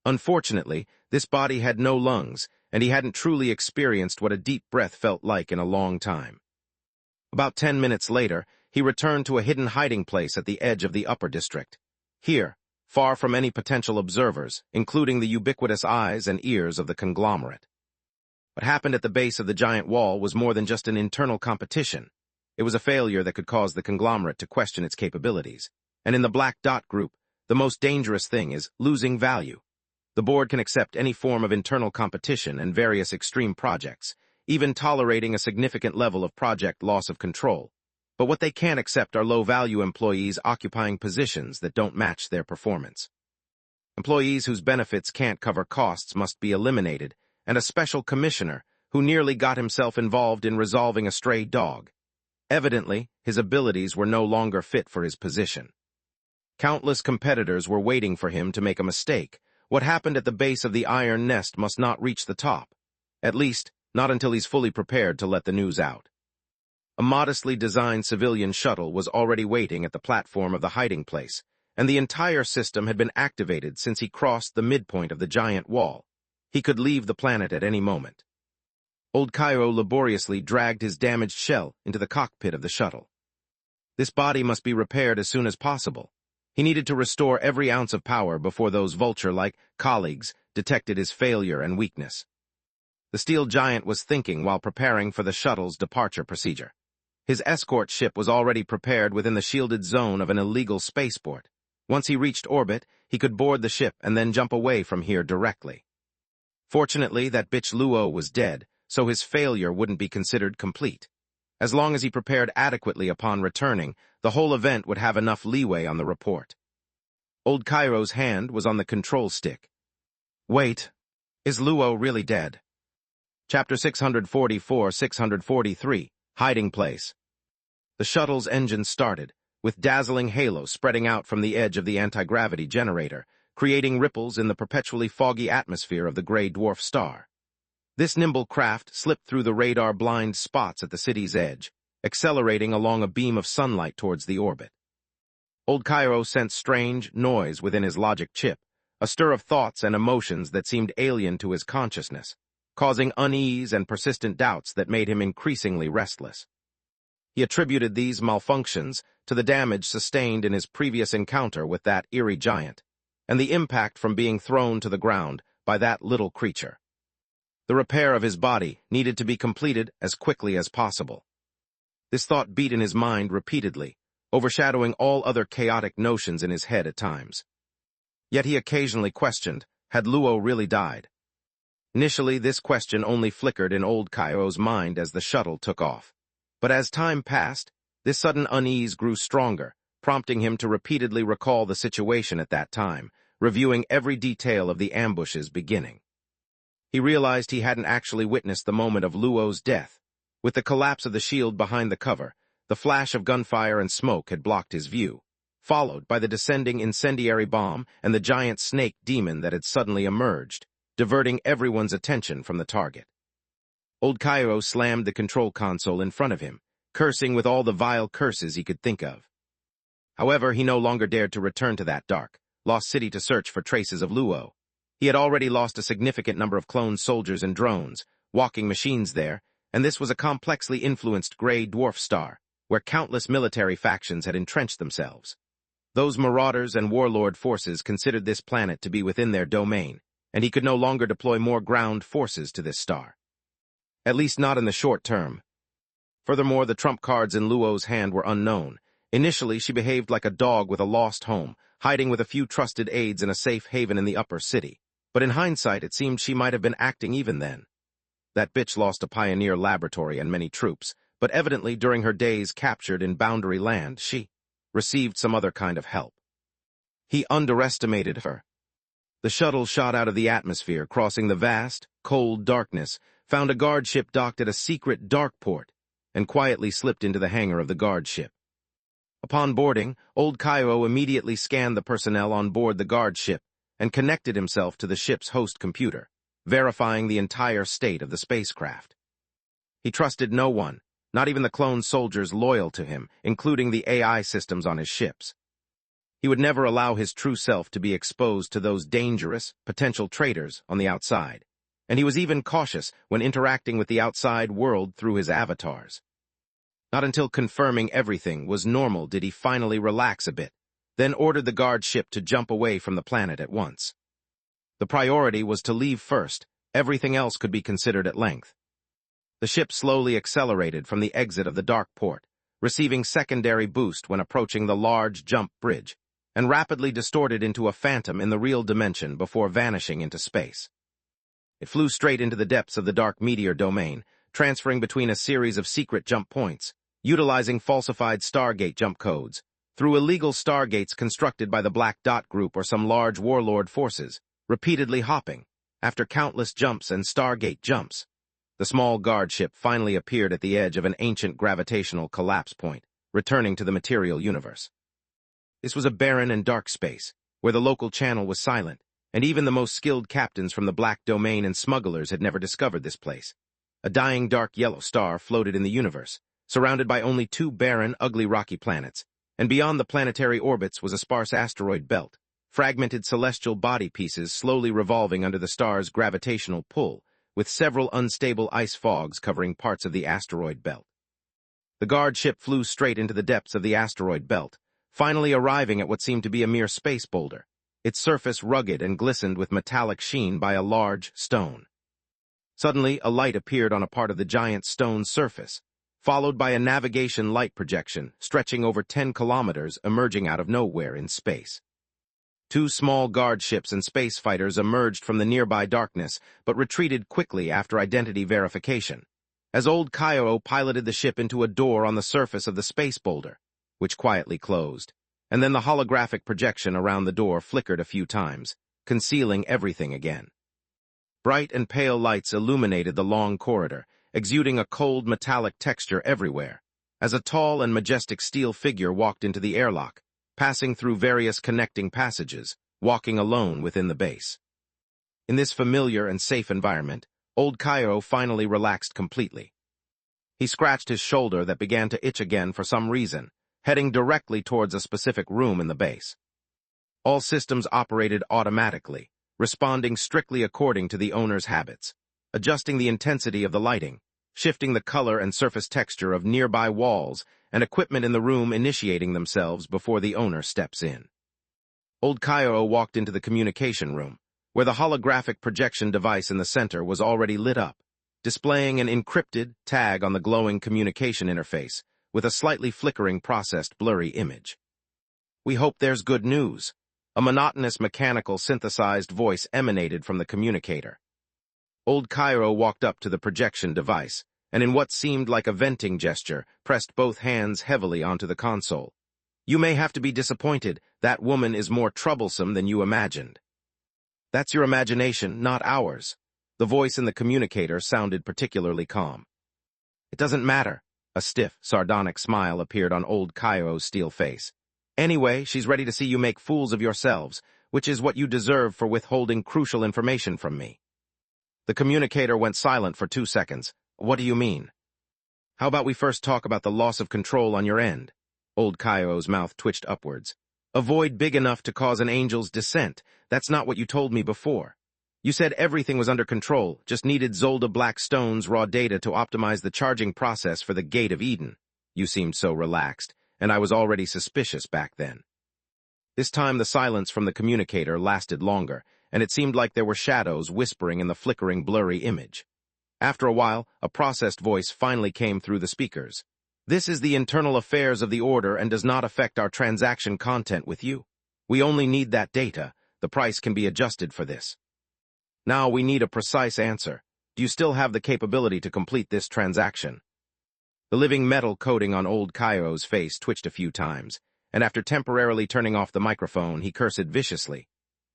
Unfortunately, this body had no lungs, and he hadn't truly experienced what a deep breath felt like in a long time. About 10 minutes later, he returned to a hidden hiding place at the edge of the upper district. Here, far from any potential observers, including the ubiquitous eyes and ears of the conglomerate. What happened at the base of the giant wall was more than just an internal competition. It was a failure that could cause the conglomerate to question its capabilities. And in the Black Dot Group, the most dangerous thing is losing value. The board can accept any form of internal competition and various extreme projects, even tolerating a significant level of project loss of control. but what they can't accept are low-value employees occupying positions that don't match their performance. Employees whose benefits can't cover costs must be eliminated, and a special commissioner who nearly got himself involved in resolving a stray dog. Evidently, his abilities were no longer fit for his position. Countless competitors were waiting for him to make a mistake. What happened at the base of the iron nest must not reach the top. At least, not until he's fully prepared to let the news out. A modestly designed civilian shuttle was already waiting at the platform of the hiding place, and the entire system had been activated since he crossed the midpoint of the giant wall. He could leave the planet at any moment. Old Cairo laboriously dragged his damaged shell into the cockpit of the shuttle. This body must be repaired as soon as possible. He needed to restore every ounce of power before those vulture-like colleagues detected his failure and weakness. The steel giant was thinking while preparing for the shuttle's departure procedure. His escort ship was already prepared within the shielded zone of an illegal spaceport. Once he reached orbit, he could board the ship and then jump away from here directly. Fortunately, that bitch Luo was dead, so his failure wouldn't be considered complete. As long as he prepared adequately upon returning, the whole event would have enough leeway on the report. Old Cairo's hand was on the control stick. Wait, is Luo really dead? Chapter 644-643, Hiding Place. The shuttle's engine started, with dazzling halos spreading out from the edge of the anti-gravity generator, creating ripples in the perpetually foggy atmosphere of the gray dwarf star. This nimble craft slipped through the radar-blind spots at the city's edge, accelerating along a beam of sunlight towards the orbit. Old Cairo sensed strange noise within his logic chip, a stir of thoughts and emotions that seemed alien to his consciousness, causing unease and persistent doubts that made him increasingly restless. He attributed these malfunctions to the damage sustained in his previous encounter with that eerie giant, and the impact from being thrown to the ground by that little creature. The repair of his body needed to be completed as quickly as possible. This thought beat in his mind repeatedly, overshadowing all other chaotic notions in his head at times. Yet he occasionally questioned, had Luo really died? Initially, this question only flickered in old Cairo's mind as the shuttle took off. But as time passed, this sudden unease grew stronger, prompting him to repeatedly recall the situation at that time, reviewing every detail of the ambush's beginning. He realized he hadn't actually witnessed the moment of Luo's death. With the collapse of the shield behind the cover, the flash of gunfire and smoke had blocked his view, followed by the descending incendiary bomb and the giant snake demon that had suddenly emerged, diverting everyone's attention from the target. Old Cairo slammed the control console in front of him, cursing with all the vile curses he could think of. However, he no longer dared to return to that dark, lost city to search for traces of Luo. He had already lost a significant number of clone soldiers and drones, walking machines there, and this was a complexly influenced gray dwarf star, where countless military factions had entrenched themselves. Those marauders and warlord forces considered this planet to be within their domain, and he could no longer deploy more ground forces to this star. At least not in the short term. Furthermore, the trump cards in Luo's hand were unknown. Initially, she behaved like a dog with a lost home, hiding with a few trusted aides in a safe haven in the upper city. But in hindsight, it seemed she might have been acting even then. That bitch lost a pioneer laboratory and many troops, but evidently during her days captured in Boundary Land, she received some other kind of help. He underestimated her. The shuttle shot out of the atmosphere, crossing the vast, cold darkness, found a guard ship docked at a secret dark port, and quietly slipped into the hangar of the guard ship. Upon boarding, old Cairo immediately scanned the personnel on board the guard ship and connected himself to the ship's host computer, verifying the entire state of the spacecraft. He trusted no one, not even the clone soldiers loyal to him, including the AI systems on his ships. He would never allow his true self to be exposed to those dangerous, potential traitors on the outside, and he was even cautious when interacting with the outside world through his avatars. Not until confirming everything was normal did he finally relax a bit, then ordered the guard ship to jump away from the planet at once. The priority was to leave first, everything else could be considered at length. The ship slowly accelerated from the exit of the dark port, receiving secondary boost when approaching the large jump bridge, and rapidly distorted into a phantom in the real dimension before vanishing into space. It flew straight into the depths of the dark meteor domain, transferring between a series of secret jump points, utilizing falsified Stargate jump codes, through illegal Stargates constructed by the Black Dot Group or some large warlord forces, repeatedly hopping, after countless jumps and Stargate jumps. The small guard ship finally appeared at the edge of an ancient gravitational collapse point, returning to the material universe. This was a barren and dark space, where the local channel was silent, and even the most skilled captains from the Black Domain and smugglers had never discovered this place. A dying dark yellow star floated in the universe, surrounded by only two barren, ugly rocky planets, and beyond the planetary orbits was a sparse asteroid belt, fragmented celestial body pieces slowly revolving under the star's gravitational pull, with several unstable ice fogs covering parts of the asteroid belt. The guard ship flew straight into the depths of the asteroid belt, finally arriving at what seemed to be a mere space boulder, its surface rugged and glistened with metallic sheen by a large stone. Suddenly, a light appeared on a part of the giant stone's surface, followed by a navigation light projection stretching over 10 kilometers emerging out of nowhere in space. Two small guard ships and space fighters emerged from the nearby darkness, but retreated quickly after identity verification, as old Cairo piloted the ship into a door on the surface of the space boulder, which quietly closed, and then the holographic projection around the door flickered a few times, concealing everything again. Bright and pale lights illuminated the long corridor, exuding a cold metallic texture everywhere, as a tall and majestic steel figure walked into the airlock, passing through various connecting passages, walking alone within the base. In this familiar and safe environment, old Cairo finally relaxed completely. He scratched his shoulder that began to itch again for some reason, heading directly towards a specific room in the base. All systems operated automatically, responding strictly according to the owner's habits, adjusting the intensity of the lighting, shifting the color and surface texture of nearby walls, and equipment in the room initiating themselves before the owner steps in. Old Cairo walked into the communication room, where the holographic projection device in the center was already lit up, displaying an encrypted tag on the glowing communication interface, with a slightly flickering processed blurry image. "We hope there's good news." A monotonous mechanical synthesized voice emanated from the communicator. Old Cairo walked up to the projection device, and in what seemed like a venting gesture, pressed both hands heavily onto the console. "You may have to be disappointed. That woman is more troublesome than you imagined." "That's your imagination, not ours." The voice in the communicator sounded particularly calm. "It doesn't matter." A stiff, sardonic smile appeared on old Cairo's steel face. "Anyway, she's ready to see you make fools of yourselves, which is what you deserve for withholding crucial information from me." The communicator went silent for 2 seconds. "What do you mean?" "How about we first talk about the loss of control on your end?" Old Cairo's mouth twitched upwards. "A void big enough to cause an angel's descent. That's not what you told me before. You said everything was under control, just needed Zolda Blackstone's raw data to optimize the charging process for the Gate of Eden. You seemed so relaxed, and I was already suspicious back then." This time the silence from the communicator lasted longer, and it seemed like there were shadows whispering in the flickering blurry image. After a while, a processed voice finally came through the speakers. "This is the internal affairs of the Order and does not affect our transaction content with you. We only need that data. The price can be adjusted for this. Now we need a precise answer. Do you still have the capability to complete this transaction?" The living metal coating on old Cairo's face twitched a few times, and after temporarily turning off the microphone, he cursed viciously.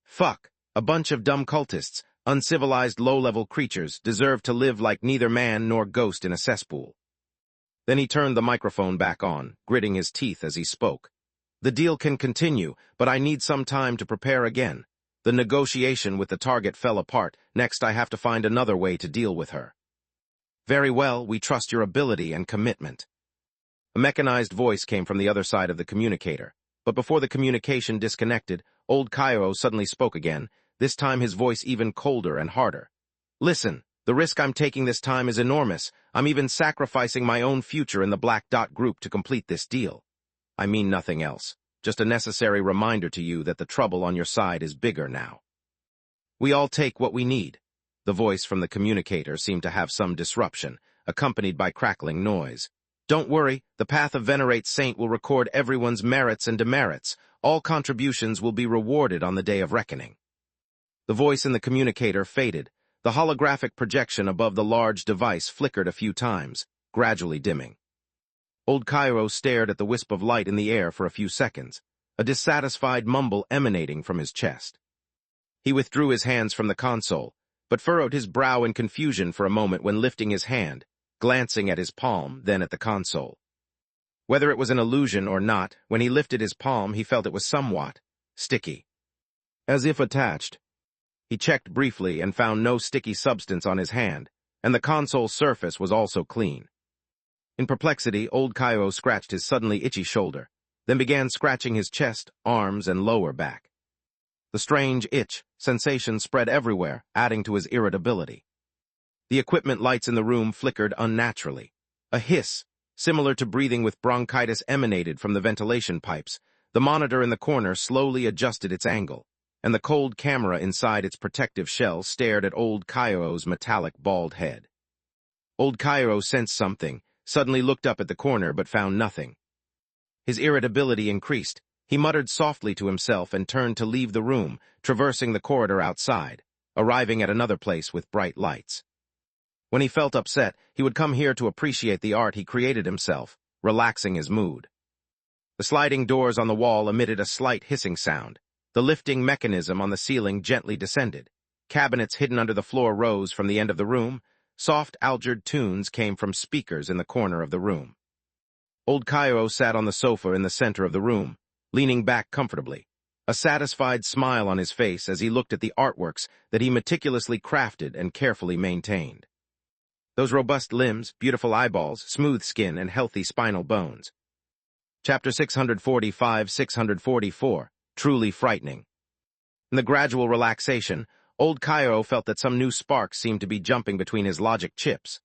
"Fuck! A bunch of dumb cultists, uncivilized low-level creatures, deserve to live like neither man nor ghost in a cesspool." Then he turned the microphone back on, gritting his teeth as he spoke. "The deal can continue, but I need some time to prepare again. The negotiation with the target fell apart. Next, I have to find another way to deal with her." "Very well, we trust your ability and commitment." A mechanized voice came from the other side of the communicator, but before the communication disconnected, old Cairo suddenly spoke again, this time his voice even colder and harder. "Listen, the risk I'm taking this time is enormous. I'm even sacrificing my own future in the Black Dot Group to complete this deal. I mean nothing else, just a necessary reminder to you that the trouble on your side is bigger now. We all take what we need." The voice from the communicator seemed to have some disruption, accompanied by crackling noise. "Don't worry, the Path of Venerate Saint will record everyone's merits and demerits. All contributions will be rewarded on the day of reckoning." The voice in the communicator faded. The holographic projection above the large device flickered a few times, gradually dimming. Old Cairo stared at the wisp of light in the air for a few seconds, a dissatisfied mumble emanating from his chest. He withdrew his hands from the console, but furrowed his brow in confusion for a moment when lifting his hand, glancing at his palm, then at the console. Whether it was an illusion or not, when he lifted his palm he felt it was somewhat sticky. As if attached. He checked briefly and found no sticky substance on his hand, and the console surface was also clean. In perplexity, old Cairo scratched his suddenly itchy shoulder, then began scratching his chest, arms, and lower back. The strange itch sensation spread everywhere, adding to his irritability. The equipment lights in the room flickered unnaturally. A hiss, similar to breathing with bronchitis, emanated from the ventilation pipes. The monitor in the corner slowly adjusted its angle, and the cold camera inside its protective shell stared at old Cairo's metallic bald head. Old Cairo sensed something, suddenly looked up at the corner but found nothing. His irritability increased. He muttered softly to himself and turned to leave the room, traversing the corridor outside, arriving at another place with bright lights. When he felt upset, he would come here to appreciate the art he created himself, relaxing his mood. The sliding doors on the wall emitted a slight hissing sound. The lifting mechanism on the ceiling gently descended. Cabinets hidden under the floor rose from the end of the room. Soft, allured tunes came from speakers in the corner of the room. Old Cairo sat on the sofa in the center of the room, leaning back comfortably, a satisfied smile on his face as he looked at the artworks that he meticulously crafted and carefully maintained. Those robust limbs, beautiful eyeballs, smooth skin, and healthy spinal bones. Chapter 645-644, Truly Frightening. In the gradual relaxation, old Cairo felt that some new sparks seemed to be jumping between his logic chips.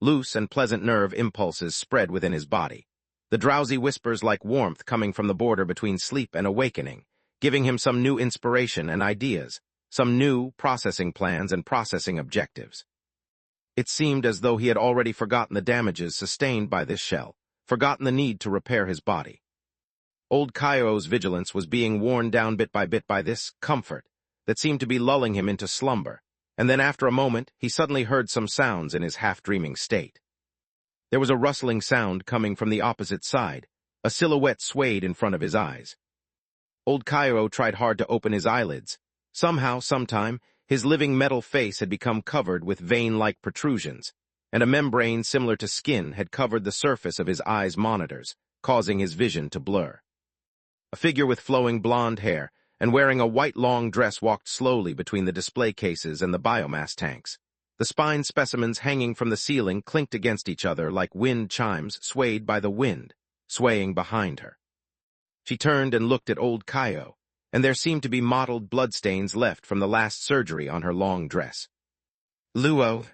Loose and pleasant nerve impulses spread within his body. The drowsy whispers like warmth coming from the border between sleep and awakening, giving him some new inspiration and ideas, some new processing plans and processing objectives. It seemed as though he had already forgotten the damages sustained by this shell, forgotten the need to repair his body. Old Cairo's vigilance was being worn down bit by this comfort that seemed to be lulling him into slumber, and then after a moment he suddenly heard some sounds in his half-dreaming state. There was a rustling sound coming from the opposite side. A silhouette swayed in front of his eyes. Old Cairo tried hard to open his eyelids. Somehow, sometime, his living metal face had become covered with vein-like protrusions, and a membrane similar to skin had covered the surface of his eyes' monitors, causing his vision to blur. A figure with flowing blonde hair and wearing a white long dress walked slowly between the display cases and the biomass tanks. The spine specimens hanging from the ceiling clinked against each other like wind chimes swayed by the wind, swaying behind her. She turned and looked at old Cairo, and there seemed to be mottled bloodstains left from the last surgery on her long dress. Luo.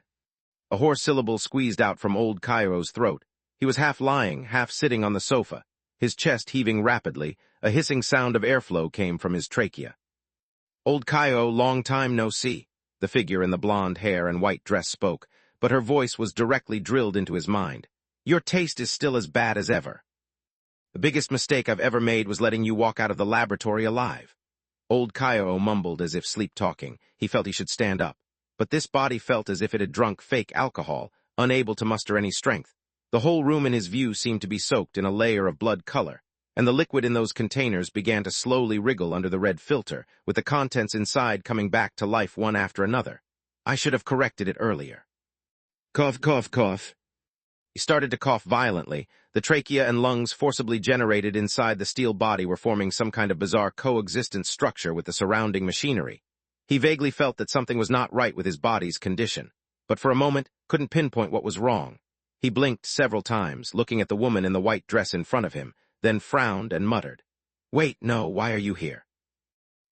A hoarse syllable squeezed out from old Cairo's throat. He was half lying, half sitting on the sofa, his chest heaving rapidly. A hissing sound of airflow came from his trachea. Old Cairo, long time no see. The figure in the blonde hair and white dress spoke, but her voice was directly drilled into his mind. Your taste is still as bad as ever. The biggest mistake I've ever made was letting you walk out of the laboratory alive. Old Cairo mumbled as if sleep-talking. He felt he should stand up, but this body felt as if it had drunk fake alcohol, unable to muster any strength. The whole room in his view seemed to be soaked in a layer of blood color, and the liquid in those containers began to slowly wriggle under the red filter, with the contents inside coming back to life one after another. I should have corrected it earlier. Cough, cough, cough. He started to cough violently. The trachea and lungs forcibly generated inside the steel body were forming some kind of bizarre coexistence structure with the surrounding machinery. He vaguely felt that something was not right with his body's condition, but for a moment couldn't pinpoint what was wrong. He blinked several times, looking at the woman in the white dress in front of him, then frowned and muttered, Wait, no, why are you here?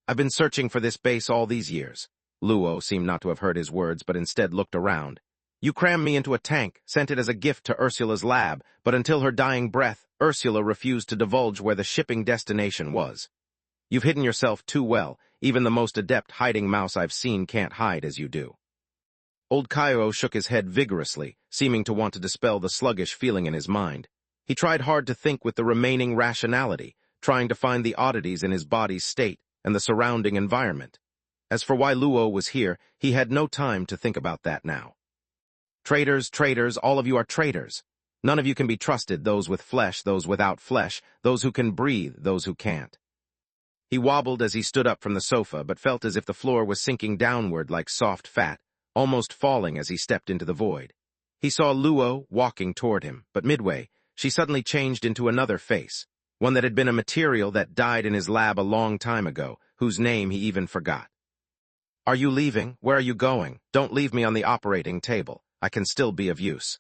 I've been searching for this base all these years. Luo seemed not to have heard his words, but instead looked around. You crammed me into a tank, sent it as a gift to Ursula's lab, but until her dying breath, Ursula refused to divulge where the shipping destination was. You've hidden yourself too well. Even the most adept hiding mouse I've seen can't hide as you do. Old Cairo shook his head vigorously, seeming to want to dispel the sluggish feeling in his mind. He tried hard to think with the remaining rationality, trying to find the oddities in his body's state and the surrounding environment. As for why Luo was here, he had no time to think about that now. Traitors, traitors, all of you are traitors. None of you can be trusted, those with flesh, those without flesh, those who can breathe, those who can't. He wobbled as he stood up from the sofa, but felt as if the floor was sinking downward like soft fat, almost falling as he stepped into the void. He saw Luo walking toward him, but midway, she suddenly changed into another face, one that had been a material that died in his lab a long time ago, whose name he even forgot. "Are you leaving? Where are you going? Don't leave me on the operating table. I can still be of use."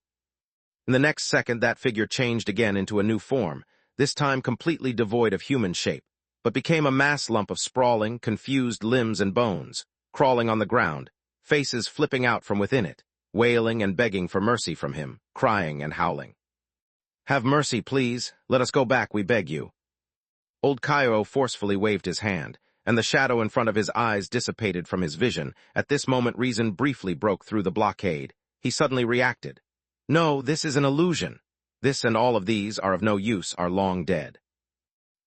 In the next second, that figure changed again into a new form, this time completely devoid of human shape, but became a mass lump of sprawling, confused limbs and bones, crawling on the ground, faces flipping out from within it, wailing and begging for mercy from him, crying and howling. "Have mercy, please. Let us go back, we beg you." Old Cairo forcefully waved his hand, and the shadow in front of his eyes dissipated from his vision. At this moment, reason briefly broke through the blockade. He suddenly reacted. "No, this is an illusion. This and all of these are of no use, are long dead."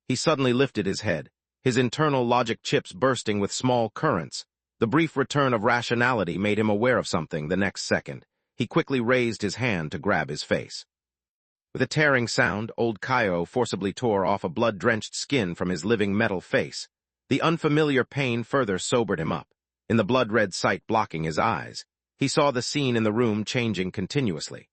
He suddenly lifted his head, his internal logic chips bursting with small currents. The brief return of rationality made him aware of something the next second. He quickly raised his hand to grab his face. With a tearing sound, old Cairo forcibly tore off a blood-drenched skin from his living metal face. The unfamiliar pain further sobered him up. In the blood-red sight blocking his eyes, he saw the scene in the room changing continuously.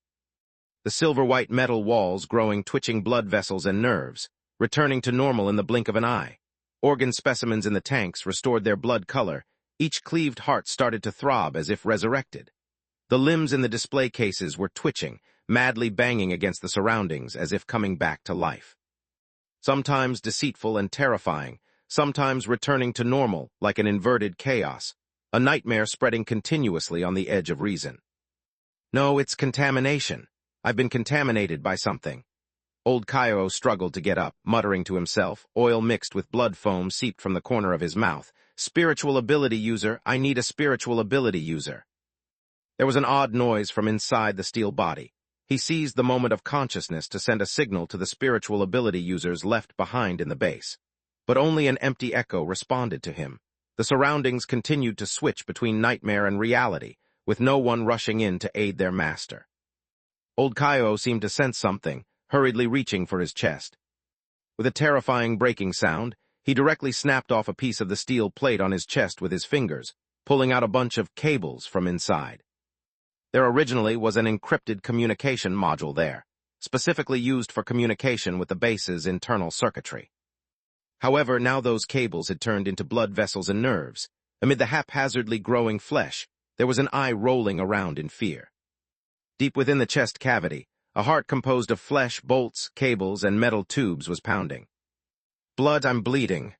The silver-white metal walls growing twitching blood vessels and nerves, returning to normal in the blink of an eye. Organ specimens in the tanks restored their blood color. Each cleaved heart started to throb as if resurrected. The limbs in the display cases were twitching, madly banging against the surroundings as if coming back to life. Sometimes deceitful and terrifying, sometimes returning to normal like an inverted chaos, a nightmare spreading continuously on the edge of reason. "No, it's contamination. I've been contaminated by something." Old Cairo struggled to get up, muttering to himself. Oil mixed with blood foam seeped from the corner of his mouth. "Spiritual ability user, I need a spiritual ability user." There was an odd noise from inside the steel body. He seized the moment of consciousness to send a signal to the spiritual ability users left behind in the base. But only an empty echo responded to him. The surroundings continued to switch between nightmare and reality, with no one rushing in to aid their master. Old Cairo seemed to sense something, hurriedly reaching for his chest. With a terrifying breaking sound, he directly snapped off a piece of the steel plate on his chest with his fingers, pulling out a bunch of cables from inside. There originally was an encrypted communication module there, specifically used for communication with the base's internal circuitry. However, now those cables had turned into blood vessels and nerves. Amid the haphazardly growing flesh, there was an eye rolling around in fear. Deep within the chest cavity, a heart composed of flesh, bolts, cables, and metal tubes was pounding. "Blood, I'm bleeding."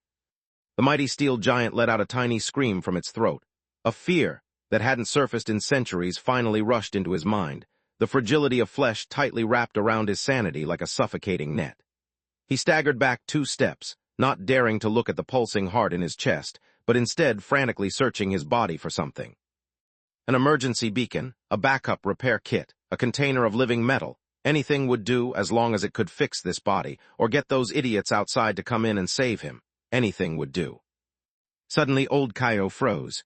The mighty steel giant let out a tiny scream from its throat. A fear that hadn't surfaced in centuries finally rushed into his mind, the fragility of flesh tightly wrapped around his sanity like a suffocating net. He staggered back 2 steps, not daring to look at the pulsing heart in his chest, but instead frantically searching his body for something. An emergency beacon, a backup repair kit, a container of living metal, anything would do as long as it could fix this body, or get those idiots outside to come in and save him. Anything would do. Suddenly, old Cairo froze.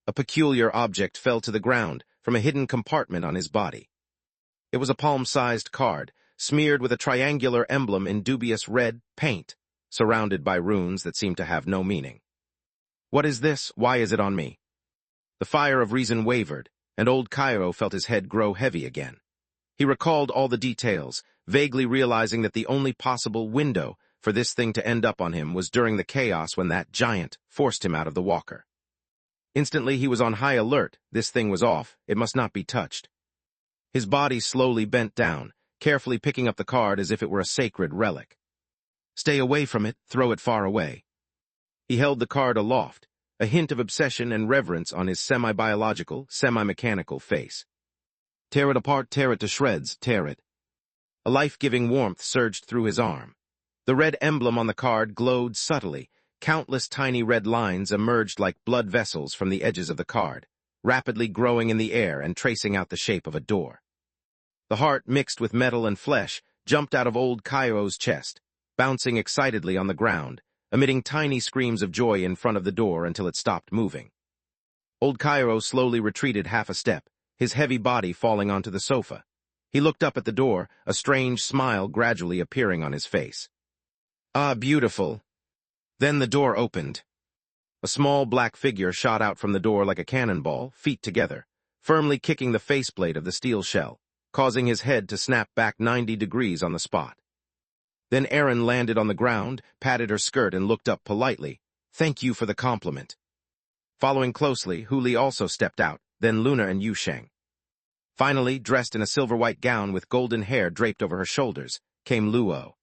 A peculiar object fell to the ground from a hidden compartment on his body. It was a palm-sized card, smeared with a triangular emblem in dubious red paint, surrounded by runes that seemed to have no meaning. "What is this? Why is it on me?" The fire of reason wavered, and old Cairo felt his head grow heavy again. He recalled all the details, vaguely realizing that the only possible window for this thing to end up on him was during the chaos when that giant forced him out of the walker. Instantly, he was on high alert. This thing was off. It must not be touched. His body slowly bent down, carefully picking up the card as if it were a sacred relic. "Stay away from it. Throw it far away." He held the card aloft, a hint of obsession and reverence on his semi-biological, semi-mechanical face. "Tear it apart, tear it to shreds, tear it." A life-giving warmth surged through his arm. The red emblem on the card glowed subtly. Countless tiny red lines emerged like blood vessels from the edges of the card, rapidly growing in the air and tracing out the shape of a door. The heart, mixed with metal and flesh, jumped out of old Cairo's chest, bouncing excitedly on the ground, emitting tiny screams of joy in front of the door until it stopped moving. Old Cairo slowly retreated half a step, his heavy body falling onto the sofa. He looked up at the door, a strange smile gradually appearing on his face. "Ah, beautiful." Then the door opened. A small black figure shot out from the door like a cannonball, feet together, firmly kicking the faceplate of the steel shell, causing his head to snap back 90 degrees on the spot. Then Erin landed on the ground, patted her skirt and looked up politely. "Thank you for the compliment." Following closely, Huli also stepped out, then Luna and Yu Sheng. Finally, dressed in a silver-white gown with golden hair draped over her shoulders, came Luo.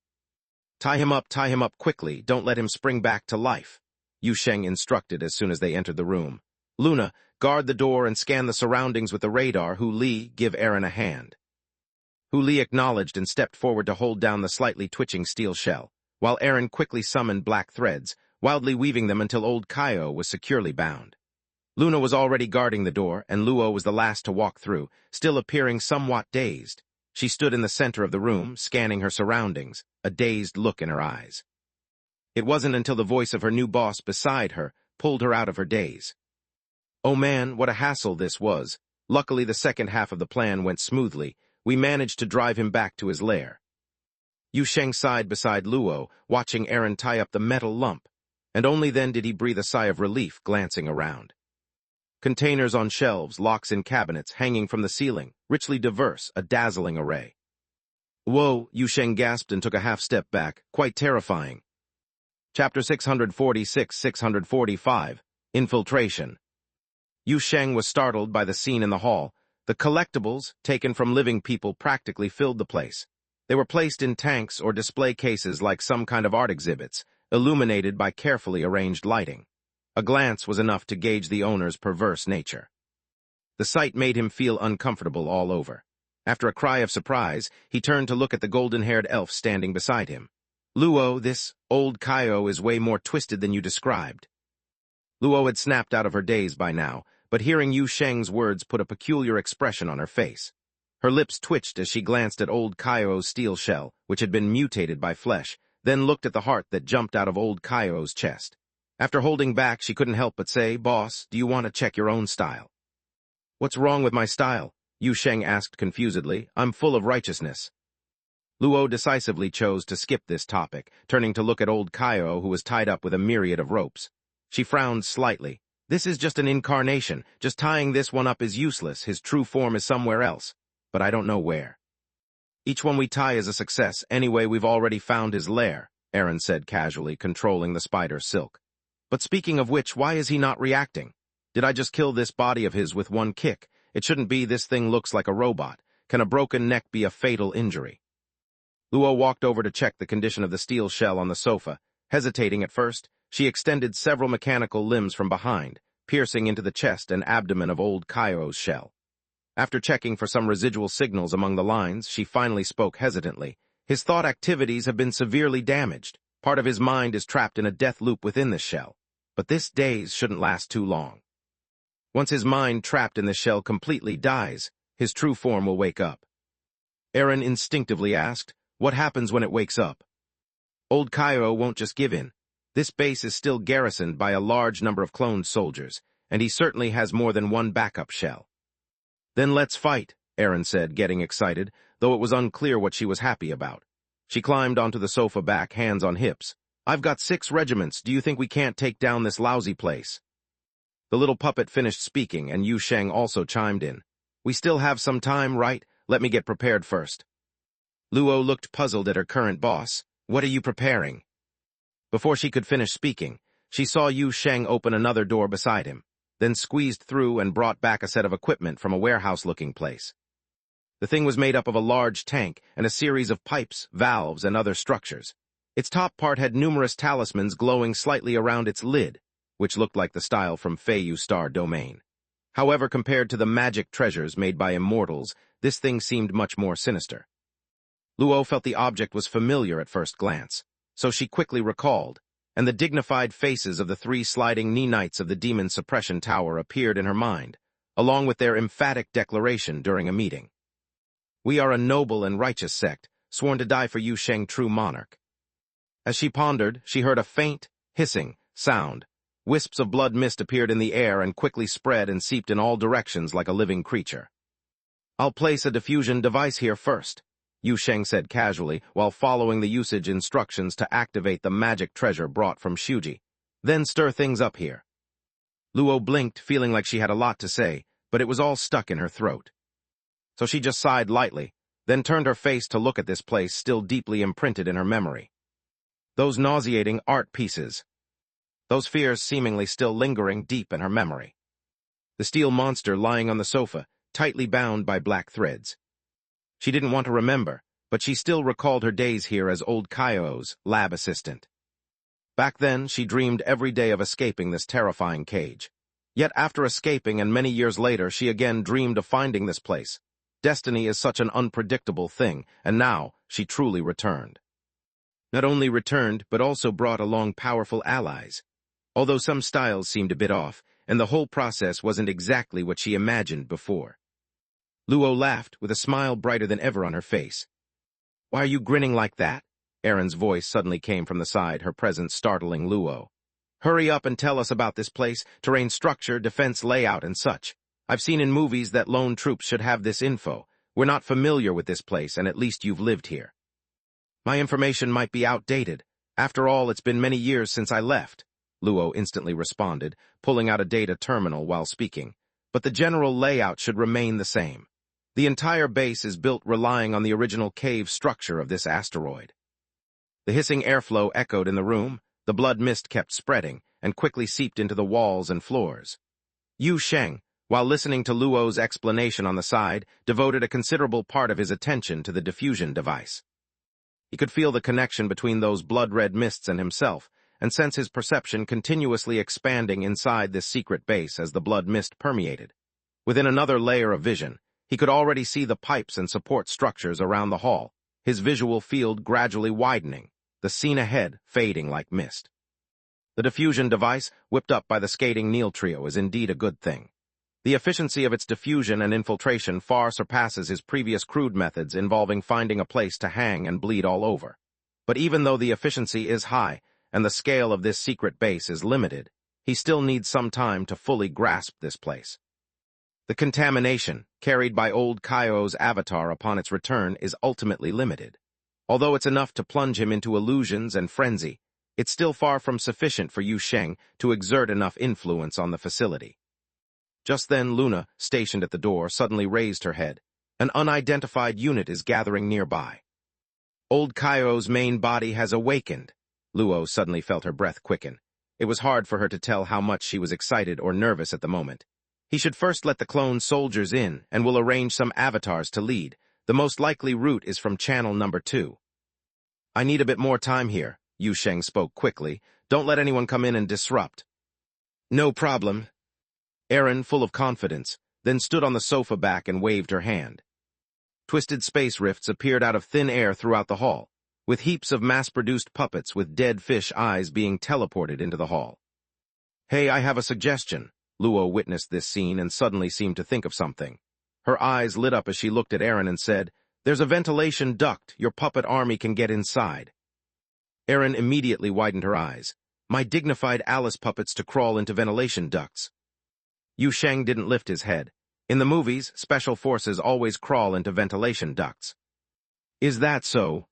Tie him up quickly, don't let him spring back to life," Yu Sheng instructed as soon as they entered the room. "Luna, guard the door and scan the surroundings with the radar. Huli, give Erin a hand." Huli acknowledged and stepped forward to hold down the slightly twitching steel shell, while Erin quickly summoned black threads, wildly weaving them until old Kaio was securely bound. Luna was already guarding the door, and Luo was the last to walk through, still appearing somewhat dazed. She stood in the center of the room, scanning her surroundings, a dazed look in her eyes. It wasn't until the voice of her new boss beside her pulled her out of her daze. "Oh man, what a hassle this was. Luckily the second half of the plan went smoothly. We managed to drive him back to his lair." Yu Sheng sighed beside Luo, watching Erin tie up the metal lump, and only then did he breathe a sigh of relief, glancing around. Containers on shelves, locks in cabinets, hanging from the ceiling, richly diverse, a dazzling array. "Whoa," Yu Sheng gasped and took a half-step back, quite terrifying. Chapter 646-645, Infiltration. Yu Sheng was startled by the scene in the hall. The collectibles, taken from living people, practically filled the place. They were placed in tanks or display cases like some kind of art exhibits, illuminated by carefully arranged lighting. A glance was enough to gauge the owner's perverse nature. The sight made him feel uncomfortable all over. After a cry of surprise, he turned to look at the golden-haired elf standing beside him. "Luo, this old Kaio is way more twisted than you described." Luo had snapped out of her daze by now, but hearing Yu Sheng's words put a peculiar expression on her face. Her lips twitched as she glanced at old Kaio's steel shell, which had been mutated by flesh, then looked at the heart that jumped out of old Kaio's chest. After holding back, she couldn't help but say, "Boss, do you want to check your own style?" "What's wrong with my style?" Yu Sheng asked confusedly. "I'm full of righteousness." Luo decisively chose to skip this topic, turning to look at old Kaio, who was tied up with a myriad of ropes. She frowned slightly. "This is just an incarnation. Just tying this one up is useless. His true form is somewhere else, but I don't know where." "Each one we tie is a success. Anyway, we've already found his lair," Erin said casually, controlling the spider's silk. "But speaking of which, why is he not reacting? Did I just kill this body of his with one kick? It shouldn't be. This thing looks like a robot. Can a broken neck be a fatal injury?" Luo walked over to check the condition of the steel shell on the sofa. Hesitating at first, she extended several mechanical limbs from behind, piercing into the chest and abdomen of old Kaio's shell. After checking for some residual signals among the lines, she finally spoke hesitantly. "His thought activities have been severely damaged. Part of his mind is trapped in a death loop within this shell. But this daze shouldn't last too long. Once his mind trapped in the shell completely dies, his true form will wake up." Erin instinctively asked, "What happens when it wakes up?" "Old Kaio won't just give in. This base is still garrisoned by a large number of cloned soldiers, and he certainly has more than one backup shell." "Then let's fight," Erin said, getting excited, though it was unclear what she was happy about. She climbed onto the sofa back, hands on hips. "I've got 6 regiments. Do you think we can't take down this lousy place?" The little puppet finished speaking, and Yu Sheng also chimed in. "We still have some time, right? Let me get prepared first." Luo looked puzzled at her current boss. "What are you preparing?" Before she could finish speaking, she saw Yu Sheng open another door beside him, then squeezed through and brought back a set of equipment from a warehouse-looking place. The thing was made up of a large tank and a series of pipes, valves, and other structures. Its top part had numerous talismans glowing slightly around its lid, which looked like the style from Feiyu Star Domain. However, compared to the magic treasures made by immortals, this thing seemed much more sinister. Luo felt the object was familiar at first glance, so she quickly recalled, and the dignified faces of the 3 sliding knee knights of the Demon Suppression Tower appeared in her mind, along with their emphatic declaration during a meeting. "We are a noble and righteous sect, sworn to die for Yu Sheng, true monarch." As she pondered, she heard a faint, hissing sound. Wisps of blood mist appeared in the air and quickly spread and seeped in all directions like a living creature. I'll place a diffusion device here first, Yu Sheng said casually while following the usage instructions to activate the magic treasure brought from Shuji. Then stir things up here. Luo blinked, feeling like she had a lot to say, but it was all stuck in her throat. So she just sighed lightly, then turned her face to look at this place still deeply imprinted in her memory. Those nauseating art pieces. Those fears seemingly still lingering deep in her memory. The steel monster lying on the sofa, tightly bound by black threads. She didn't want to remember, but she still recalled her days here as old Kaiou's lab assistant. Back then, she dreamed every day of escaping this terrifying cage. Yet after escaping and many years later, she again dreamed of finding this place. Destiny is such an unpredictable thing, and now she truly returned. Not only returned, but also brought along powerful allies. Although some styles seemed a bit off, and the whole process wasn't exactly what she imagined before. Luo laughed, with a smile brighter than ever on her face. "Why are you grinning like that?" Erin's voice suddenly came from the side, her presence startling Luo. "Hurry up and tell us about this place, terrain structure, defense layout, and such. I've seen in movies that lone troops should have this info. We're not familiar with this place, and at least you've lived here." "My information might be outdated. After all, it's been many years since I left," Luo instantly responded, pulling out a data terminal while speaking. "But the general layout should remain the same. The entire base is built relying on the original cave structure of this asteroid." The hissing airflow echoed in the room, the blood mist kept spreading, and quickly seeped into the walls and floors. Yu Sheng, while listening to Luo's explanation on the side, devoted a considerable part of his attention to the diffusion device. He could feel the connection between those blood-red mists and himself, and sense his perception continuously expanding inside this secret base as the blood mist permeated. Within another layer of vision, he could already see the pipes and support structures around the hall, his visual field gradually widening, the scene ahead fading like mist. The diffusion device, whipped up by the skating Neil trio, is indeed a good thing. The efficiency of its diffusion and infiltration far surpasses his previous crude methods involving finding a place to hang and bleed all over. But even though the efficiency is high, and the scale of this secret base is limited, he still needs some time to fully grasp this place. The contamination, carried by old Kaiou's avatar upon its return, is ultimately limited. Although it's enough to plunge him into illusions and frenzy, it's still far from sufficient for Yu Sheng to exert enough influence on the facility. Just then Luna, stationed at the door, suddenly raised her head. An unidentified unit is gathering nearby. Old Kaiou's main body has awakened. Luo suddenly felt her breath quicken. It was hard for her to tell how much she was excited or nervous at the moment. He should first let the clone soldiers in, and will arrange some avatars to lead. The most likely route is from channel number 2. "I need a bit more time here," Yu Sheng spoke quickly. "Don't let anyone come in and disrupt." "No problem." Erin, full of confidence, then stood on the sofa back and waved her hand. Twisted space rifts appeared out of thin air throughout the hall, with heaps of mass-produced puppets with dead fish eyes being teleported into the hall. "Hey, I have a suggestion." Luo witnessed this scene and suddenly seemed to think of something. Her eyes lit up as she looked at Erin and said, "There's a ventilation duct. Your puppet army can get inside." Erin immediately widened her eyes. "My dignified Alice puppets to crawl into ventilation ducts." Yu Sheng didn't lift his head. In the movies, special forces always crawl into ventilation ducts. "Is that so?"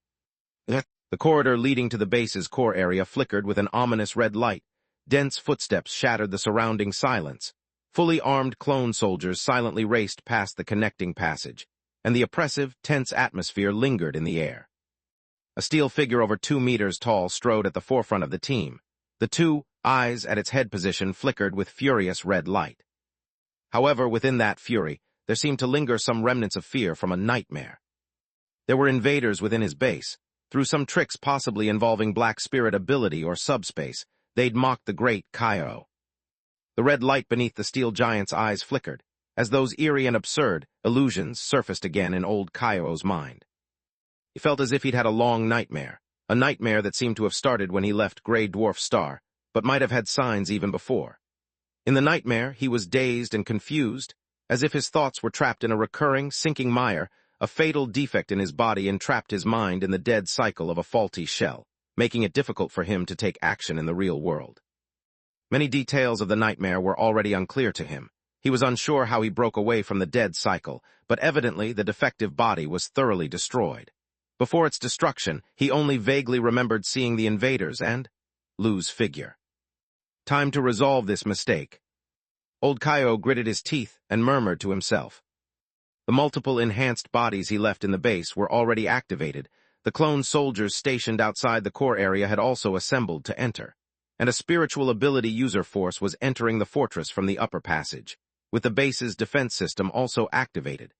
The corridor leading to the base's core area flickered with an ominous red light. Dense footsteps shattered the surrounding silence. Fully armed clone soldiers silently raced past the connecting passage, and the oppressive, tense atmosphere lingered in the air. A steel figure over 2 meters tall strode at the forefront of the team. The 2 eyes at its head position flickered with furious red light. However, within that fury, there seemed to linger some remnants of fear from a nightmare. There were invaders within his base. Through some tricks possibly involving Black Spirit ability or subspace, they'd mocked the great Kaiou. The red light beneath the steel giant's eyes flickered, as those eerie and absurd illusions surfaced again in old Kaiou's mind. He felt as if he'd had a long nightmare, a nightmare that seemed to have started when he left Grey Dwarf Star, but might have had signs even before. In the nightmare, he was dazed and confused, as if his thoughts were trapped in a recurring, sinking mire. A fatal defect in his body entrapped his mind in the dead cycle of a faulty shell, making it difficult for him to take action in the real world. Many details of the nightmare were already unclear to him, He was unsure how he broke away from the dead cycle, but evidently the defective body was thoroughly destroyed. Before its destruction, he only vaguely remembered seeing the invaders and lose figure. Time to resolve this mistake. Old Kaio gritted his teeth and murmured to himself. The multiple enhanced bodies he left in the base were already activated. The clone soldiers stationed outside the core area had also assembled to enter, and a spiritual ability user force was entering the fortress from the upper passage, with the base's defense system also activated.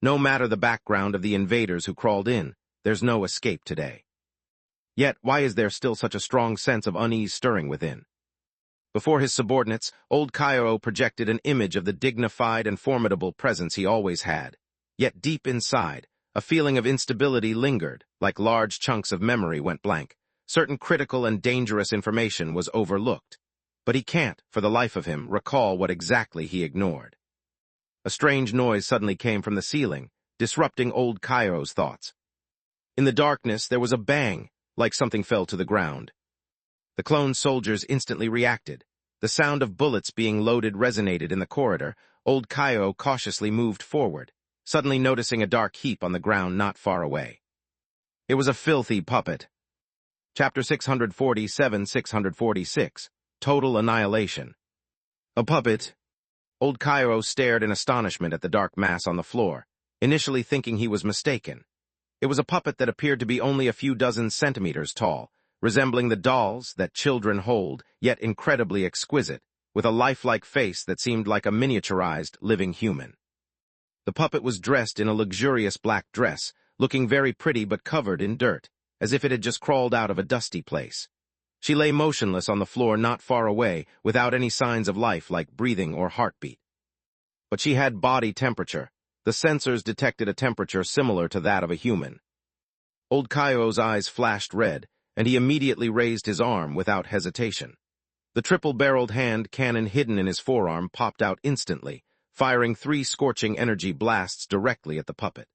No matter the background of the invaders who crawled in, there's no escape today. Yet, why is there still such a strong sense of unease stirring within? Before his subordinates, old Kaio projected an image of the dignified and formidable presence he always had. Yet deep inside, a feeling of instability lingered, like large chunks of memory went blank. Certain critical and dangerous information was overlooked. But he can't, for the life of him, recall what exactly he ignored. A strange noise suddenly came from the ceiling, disrupting old Kaio's thoughts. In the darkness, there was a bang, like something fell to the ground. The clone soldiers instantly reacted. The sound of bullets being loaded resonated in the corridor. Old Kaio cautiously moved forward, suddenly noticing a dark heap on the ground not far away. It was a filthy puppet. Chapter 647-646, Total Annihilation. A puppet. Old Kaio stared in astonishment at the dark mass on the floor, initially thinking he was mistaken. It was a puppet that appeared to be only a few dozen centimeters tall, resembling the dolls that children hold, yet incredibly exquisite, with a lifelike face that seemed like a miniaturized, living human. The puppet was dressed in a luxurious black dress, looking very pretty but covered in dirt, as if it had just crawled out of a dusty place. She lay motionless on the floor not far away, without any signs of life like breathing or heartbeat. But she had body temperature. The sensors detected a temperature similar to that of a human. Old Kaio's eyes flashed red, and he immediately raised his arm without hesitation. The triple-barreled hand cannon hidden in his forearm popped out instantly, firing 3 scorching energy blasts directly at the puppet.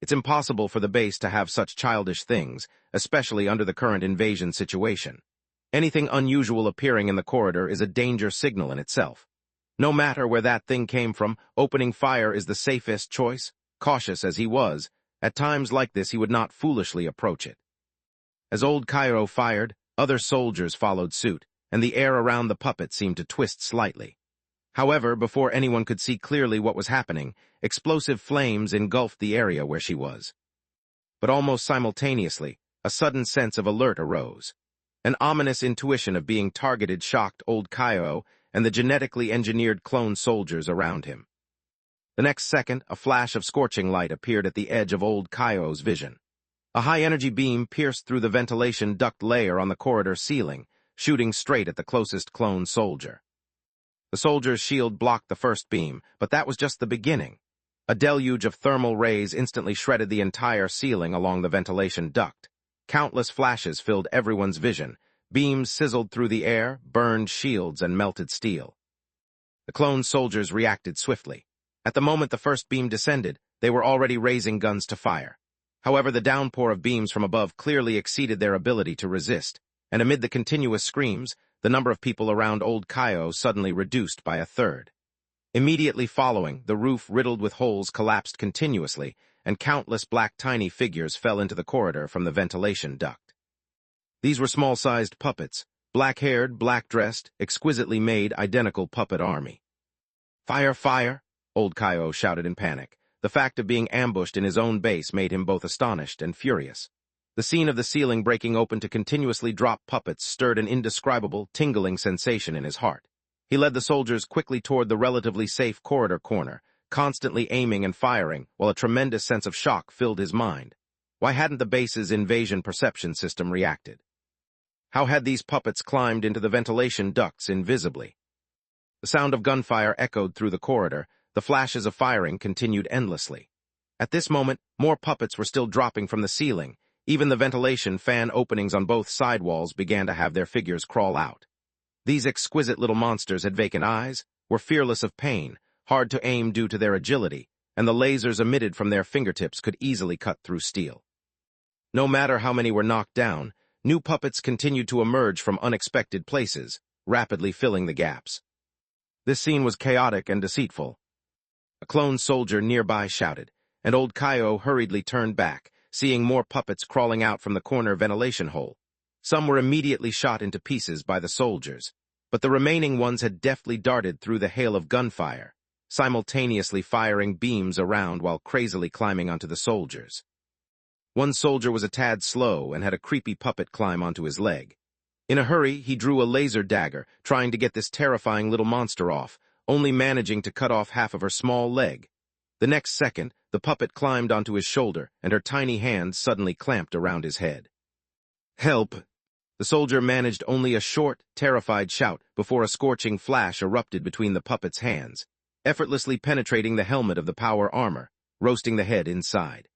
It's impossible for the base to have such childish things, especially under the current invasion situation. Anything unusual appearing in the corridor is a danger signal in itself. No matter where that thing came from, opening fire is the safest choice. Cautious as he was, at times like this he would not foolishly approach it. As old Kaio fired, other soldiers followed suit, and the air around the puppet seemed to twist slightly. However, before anyone could see clearly what was happening, explosive flames engulfed the area where she was. But almost simultaneously, a sudden sense of alert arose. An ominous intuition of being targeted shocked old Kaio and the genetically engineered clone soldiers around him. The next second, a flash of scorching light appeared at the edge of old Kaio's vision. A high-energy beam pierced through the ventilation duct layer on the corridor ceiling, shooting straight at the closest clone soldier. The soldier's shield blocked the first beam, but that was just the beginning. A deluge of thermal rays instantly shredded the entire ceiling along the ventilation duct. Countless flashes filled everyone's vision. Beams sizzled through the air, burned shields, and melted steel. The clone soldiers reacted swiftly. At the moment the first beam descended, they were already raising guns to fire. However, the downpour of beams from above clearly exceeded their ability to resist, and amid the continuous screams, the number of people around old Kaio suddenly reduced by a third. Immediately following, the roof riddled with holes collapsed continuously, and countless black tiny figures fell into the corridor from the ventilation duct. These were small-sized puppets, black-haired, black-dressed, exquisitely made, identical puppet army. "Fire, fire!" old Kaio shouted in panic. The fact of being ambushed in his own base made him both astonished and furious. The scene of the ceiling breaking open to continuously drop puppets stirred an indescribable, tingling sensation in his heart. He led the soldiers quickly toward the relatively safe corridor corner, constantly aiming and firing, while a tremendous sense of shock filled his mind. Why hadn't the base's invasion perception system reacted? How had these puppets climbed into the ventilation ducts invisibly? The sound of gunfire echoed through the corridor. The flashes of firing continued endlessly. At this moment, more puppets were still dropping from the ceiling. Even the ventilation fan openings on both side walls began to have their figures crawl out. These exquisite little monsters had vacant eyes, were fearless of pain, hard to aim due to their agility, and the lasers emitted from their fingertips could easily cut through steel. No matter how many were knocked down, new puppets continued to emerge from unexpected places, rapidly filling the gaps. This scene was chaotic and deceitful. A clone soldier nearby shouted, and old Kaio hurriedly turned back, seeing more puppets crawling out from the corner ventilation hole. Some were immediately shot into pieces by the soldiers, but the remaining ones had deftly darted through the hail of gunfire, simultaneously firing beams around while crazily climbing onto the soldiers. One soldier was a tad slow and had a creepy puppet climb onto his leg. In a hurry, he drew a laser dagger, trying to get this terrifying little monster off, only managing to cut off half of her small leg. The next second, the puppet climbed onto his shoulder, and her tiny hands suddenly clamped around his head. "Help!" The soldier managed only a short, terrified shout before a scorching flash erupted between the puppet's hands, effortlessly penetrating the helmet of the power armor, roasting the head inside.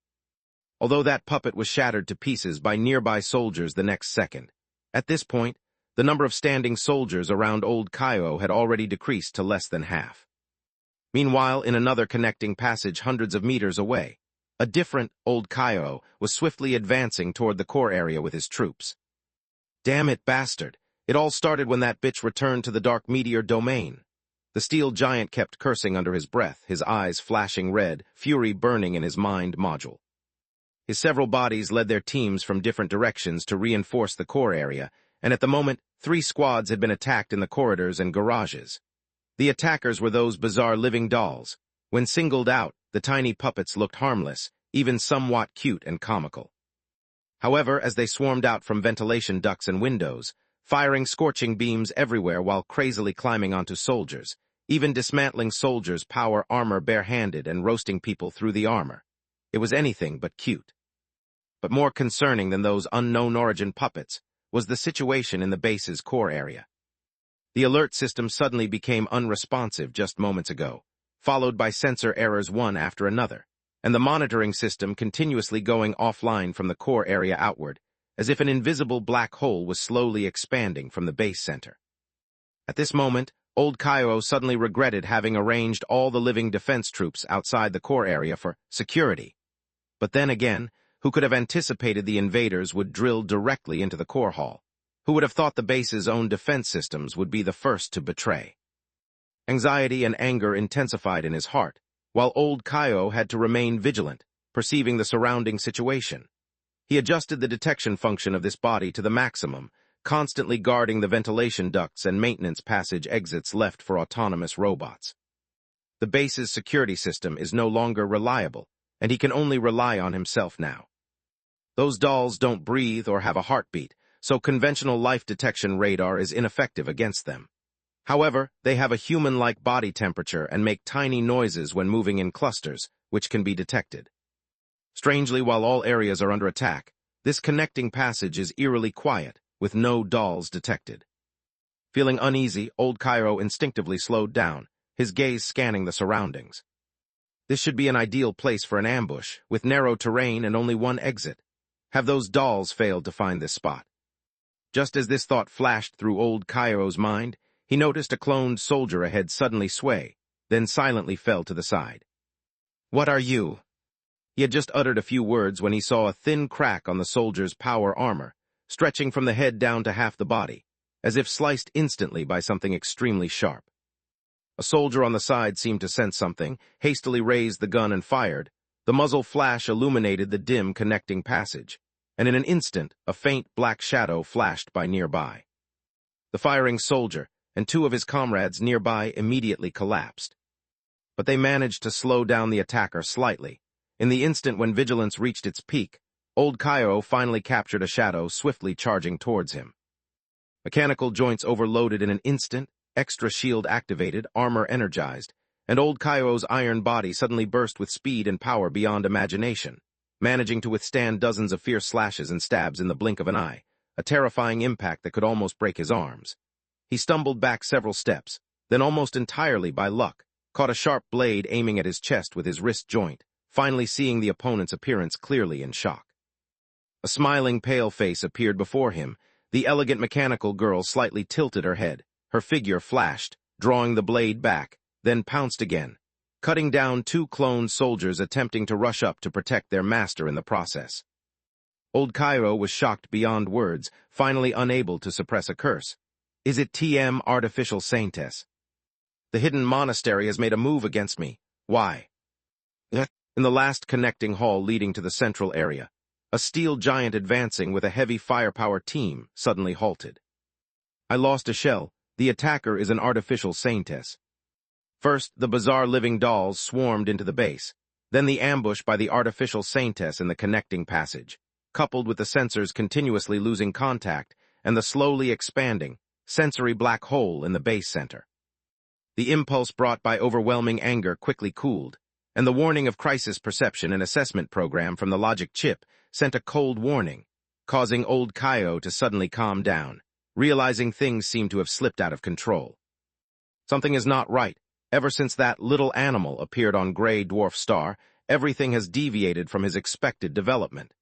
Although that puppet was shattered to pieces by nearby soldiers the next second, at this point, the number of standing soldiers around old Kaio had already decreased to less than half. Meanwhile, in another connecting passage hundreds of meters away, a different old Kaio was swiftly advancing toward the core area with his troops. "Damn it, bastard! It all started when that bitch returned to the dark meteor domain." The steel giant kept cursing under his breath, his eyes flashing red, fury burning in his mind module. His several bodies led their teams from different directions to reinforce the core area, and at the moment, 3 squads had been attacked in the corridors and garages. The attackers were those bizarre living dolls. When singled out, the tiny puppets looked harmless, even somewhat cute and comical. However, as they swarmed out from ventilation ducts and windows, firing scorching beams everywhere while crazily climbing onto soldiers, even dismantling soldiers' power armor barehanded and roasting people through the armor. It was anything but cute. But more concerning than those unknown origin puppets was the situation in the base's core area. The alert system suddenly became unresponsive just moments ago, followed by sensor errors one after another, and the monitoring system continuously going offline from the core area outward, as if an invisible black hole was slowly expanding from the base center. At this moment, old Kaio suddenly regretted having arranged all the living defense troops outside the core area for security. But then again, who could have anticipated the invaders would drill directly into the core hall? Who would have thought the base's own defense systems would be the first to betray? Anxiety and anger intensified in his heart, while old Kaio had to remain vigilant, perceiving the surrounding situation. He adjusted the detection function of this body to the maximum, constantly guarding the ventilation ducts and maintenance passage exits left for autonomous robots. The base's security system is no longer reliable, and he can only rely on himself now. Those dolls don't breathe or have a heartbeat, so conventional life detection radar is ineffective against them. However, they have a human-like body temperature and make tiny noises when moving in clusters, which can be detected. Strangely, while all areas are under attack, this connecting passage is eerily quiet, with no dolls detected. Feeling uneasy, old Kaio instinctively slowed down, his gaze scanning the surroundings. This should be an ideal place for an ambush, with narrow terrain and only one exit. Have those dolls failed to find this spot? Just as this thought flashed through old Kaio's mind, he noticed a cloned soldier ahead suddenly sway, then silently fell to the side. "What are you?" He had just uttered a few words when he saw a thin crack on the soldier's power armor, stretching from the head down to half the body, as if sliced instantly by something extremely sharp. A soldier on the side seemed to sense something, hastily raised the gun and fired. The muzzle flash illuminated the dim connecting passage, and in an instant, a faint black shadow flashed by nearby. The firing soldier and 2 of his comrades nearby immediately collapsed. But they managed to slow down the attacker slightly. In the instant when vigilance reached its peak, old Kaio finally captured a shadow swiftly charging towards him. Mechanical joints overloaded in an instant, extra shield activated, armor energized, and old Kaio's iron body suddenly burst with speed and power beyond imagination, managing to withstand dozens of fierce slashes and stabs in the blink of an eye, a terrifying impact that could almost break his arms. He stumbled back several steps, then almost entirely by luck, caught a sharp blade aiming at his chest with his wrist joint, finally seeing the opponent's appearance clearly in shock. A smiling pale face appeared before him. The elegant mechanical girl slightly tilted her head, her figure flashed, drawing the blade back, then pounced again, cutting down 2 cloned soldiers attempting to rush up to protect their master in the process. Old Kaio was shocked beyond words, finally unable to suppress a curse. "Is it TM artificial saintess?" The hidden monastery has made a move against me. Why? In the last connecting hall leading to the central area, a steel giant advancing with a heavy firepower team suddenly halted. I lost a shell. The attacker is an artificial saintess. First, the bizarre living dolls swarmed into the base, then the ambush by the artificial saintess in the connecting passage, coupled with the sensors continuously losing contact and the slowly expanding, sensory black hole in the base center. The impulse brought by overwhelming anger quickly cooled, and the warning of crisis perception and assessment program from the logic chip sent a cold warning, causing old Kaio to suddenly calm down, realizing things seemed to have slipped out of control. Something is not right. Ever since that little animal appeared on Gray Dwarf Star, everything has deviated from his expected development.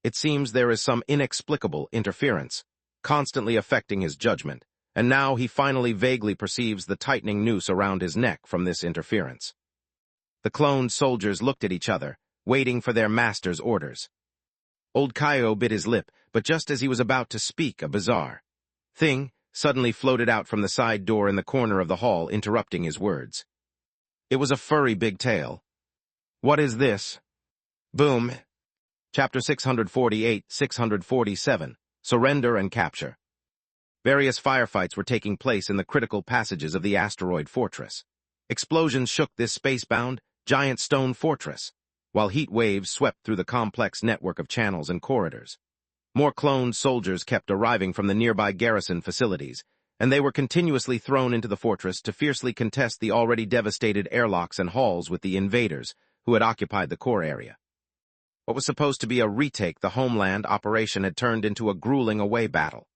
It seems there is some inexplicable interference, constantly affecting his judgment, and now he finally vaguely perceives the tightening noose around his neck from this interference. The cloned soldiers looked at each other, waiting for their master's orders. Old Kaio bit his lip, but just as he was about to speak, a bizarre thing suddenly floated out from the side door in the corner of the hall, interrupting his words. It was a furry big tail. What is this? Boom. Chapter 648-647, Surrender and Capture. Various firefights were taking place in the critical passages of the asteroid fortress. Explosions shook this space-bound, giant stone fortress, while heat waves swept through the complex network of channels and corridors. More cloned soldiers kept arriving from the nearby garrison facilities, and they were continuously thrown into the fortress to fiercely contest the already devastated airlocks and halls with the invaders who had occupied the core area. What was supposed to be a retake the homeland operation had turned into a grueling away battle.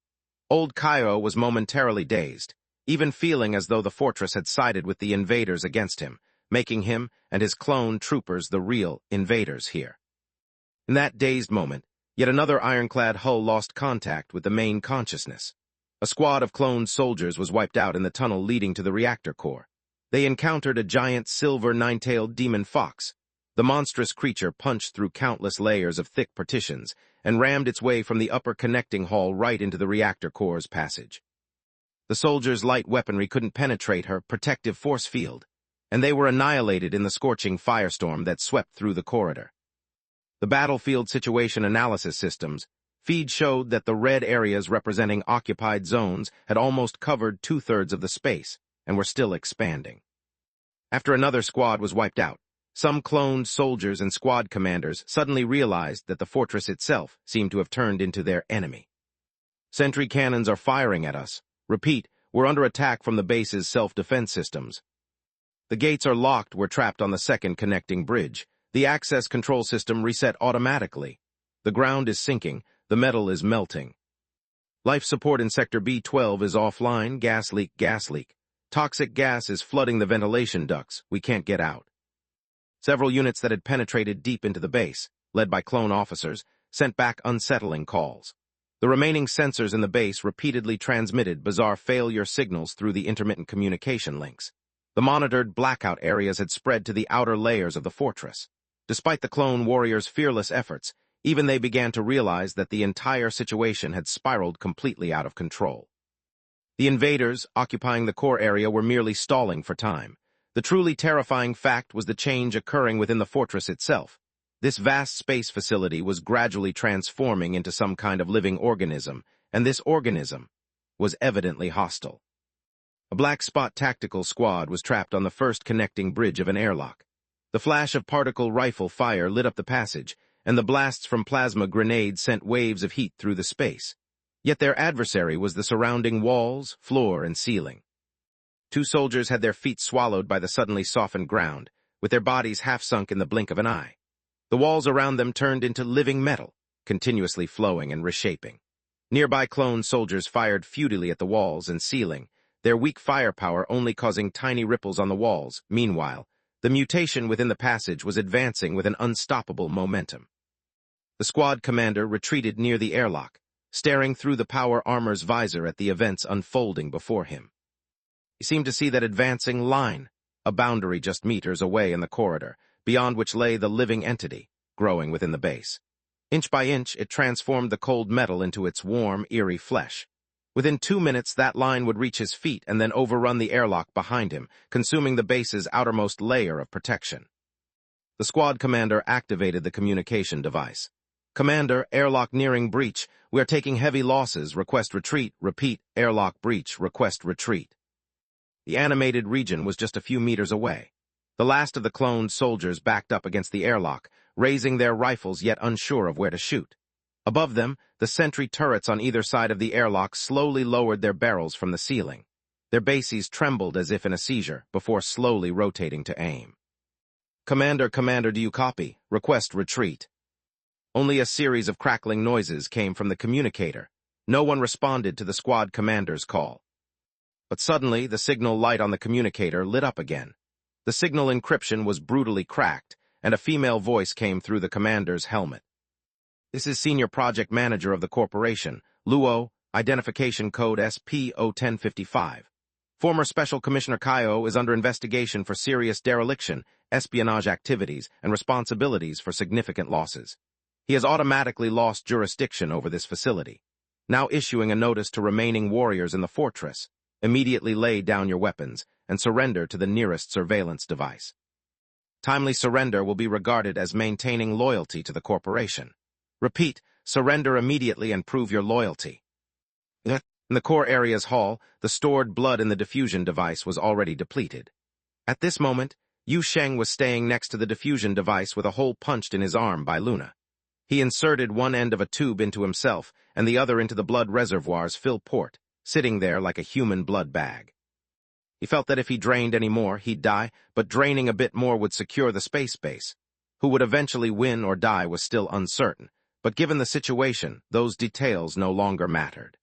Old Kaio was momentarily dazed, even feeling as though the fortress had sided with the invaders against him, making him and his clone troopers the real invaders here. In that dazed moment, yet another ironclad hull lost contact with the main consciousness. A squad of cloned soldiers was wiped out in the tunnel leading to the reactor core. They encountered a giant silver nine-tailed demon fox. The monstrous creature punched through countless layers of thick partitions and rammed its way from the upper connecting hall right into the reactor core's passage. The soldiers' light weaponry couldn't penetrate her protective force field, and they were annihilated in the scorching firestorm that swept through the corridor. The battlefield situation analysis systems feed showed that the red areas representing occupied zones had almost covered two-thirds of the space and were still expanding. After another squad was wiped out, some cloned soldiers and squad commanders suddenly realized that the fortress itself seemed to have turned into their enemy. Sentry cannons are firing at us. Repeat, we're under attack from the base's self-defense systems. The gates are locked. We're trapped on the second connecting bridge. The access control system reset automatically. The ground is sinking. The metal is melting. Life support in Sector B12 is offline. Gas leak, gas leak. Toxic gas is flooding the ventilation ducts. We can't get out. Several units that had penetrated deep into the base, led by clone officers, sent back unsettling calls. The remaining sensors in the base repeatedly transmitted bizarre failure signals through the intermittent communication links. The monitored blackout areas had spread to the outer layers of the fortress. Despite the clone warriors' fearless efforts, even they began to realize that the entire situation had spiraled completely out of control. The invaders occupying the core area were merely stalling for time. The truly terrifying fact was the change occurring within the fortress itself. This vast space facility was gradually transforming into some kind of living organism, and this organism was evidently hostile. A Black Spot tactical squad was trapped on the first connecting bridge of an airlock. The flash of particle rifle fire lit up the passage, and the blasts from plasma grenades sent waves of heat through the space. Yet their adversary was the surrounding walls, floor, and ceiling. Two soldiers had their feet swallowed by the suddenly softened ground, with their bodies half sunk in the blink of an eye. The walls around them turned into living metal, continuously flowing and reshaping. Nearby clone soldiers fired futilely at the walls and ceiling, their weak firepower only causing tiny ripples on the walls. Meanwhile, the mutation within the passage was advancing with an unstoppable momentum. The squad commander retreated near the airlock, staring through the power armor's visor at the events unfolding before him. He seemed to see that advancing line, a boundary just meters away in the corridor, beyond which lay the living entity, growing within the base. Inch by inch, it transformed the cold metal into its warm, eerie flesh. Within 2 minutes, that line would reach his feet and then overrun the airlock behind him, consuming the base's outermost layer of protection. The squad commander activated the communication device. "Commander, airlock nearing breach. We are taking heavy losses. Request retreat. Repeat, airlock breach. Request retreat." The animated region was just a few meters away. The last of the cloned soldiers backed up against the airlock, raising their rifles yet unsure of where to shoot. Above them, the sentry turrets on either side of the airlock slowly lowered their barrels from the ceiling. Their bases trembled as if in a seizure, before slowly rotating to aim. "Commander, do you copy? Request retreat." Only a series of crackling noises came from the communicator. No one responded to the squad commander's call. But suddenly, the signal light on the communicator lit up again. The signal encryption was brutally cracked, and a female voice came through the commander's helmet. "This is Senior Project Manager of the Corporation, Luo, identification code SP-01055. Former Special Commissioner Kaio is under investigation for serious dereliction, espionage activities, and responsibilities for significant losses. He has automatically lost jurisdiction over this facility. Now issuing a notice to remaining warriors in the fortress. Immediately lay down your weapons and surrender to the nearest surveillance device. Timely surrender will be regarded as maintaining loyalty to the corporation. Repeat, surrender immediately and prove your loyalty." In the core area's hall, the stored blood in the diffusion device was already depleted. At this moment, Yu Sheng was staying next to the diffusion device with a hole punched in his arm by Luna. He inserted one end of a tube into himself and the other into the blood reservoir's fill port, sitting there like a human blood bag. He felt that if he drained any more, he'd die, but draining a bit more would secure the space base. Who would eventually win or die was still uncertain, but given the situation, those details no longer mattered.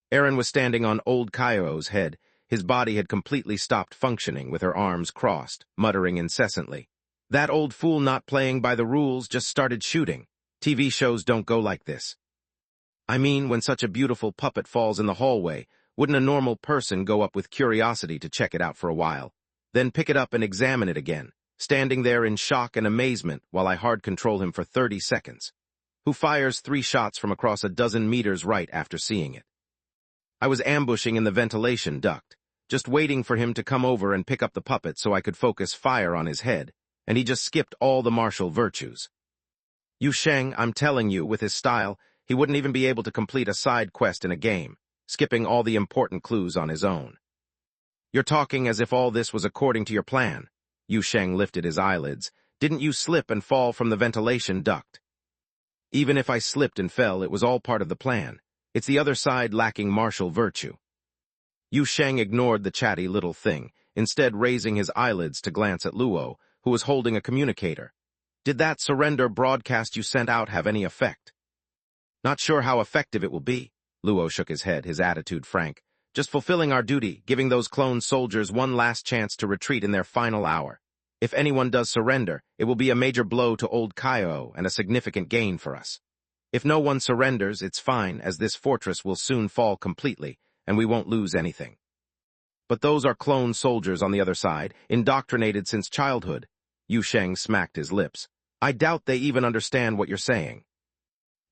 Aaron was standing on old Kaio's head. His body had completely stopped functioning with her arms crossed, muttering incessantly. "That old fool not playing by the rules just started shooting. TV shows don't go like this. I mean, when such a beautiful puppet falls in the hallway, wouldn't a normal person go up with curiosity to check it out for a while, then pick it up and examine it again, standing there in shock and amazement while I hard control him for 30 seconds? Who fires 3 shots from across a dozen meters right after seeing it? I was ambushing in the ventilation duct, just waiting for him to come over and pick up the puppet so I could focus fire on his head, and he just skipped all the martial virtues. Yu Sheng, I'm telling you, with his style, he wouldn't even be able to complete a side quest in a game, skipping all the important clues on his own." "You're talking as if all this was according to your plan." Yu Sheng lifted his eyelids. "Didn't you slip and fall from the ventilation duct?" "Even if I slipped and fell, it was all part of the plan. It's the other side lacking martial virtue." Yu Sheng ignored the chatty little thing, instead raising his eyelids to glance at Luo, who was holding a communicator. "Did that surrender broadcast you sent out have any effect?" "Not sure how effective it will be." Luo shook his head, his attitude frank. "Just fulfilling our duty, giving those clone soldiers one last chance to retreat in their final hour. If anyone does surrender, it will be a major blow to old Kaio and a significant gain for us. If no one surrenders, it's fine, as this fortress will soon fall completely, and we won't lose anything. But those are clone soldiers on the other side, indoctrinated since childhood." Yu Sheng smacked his lips. "I doubt they even understand what you're saying."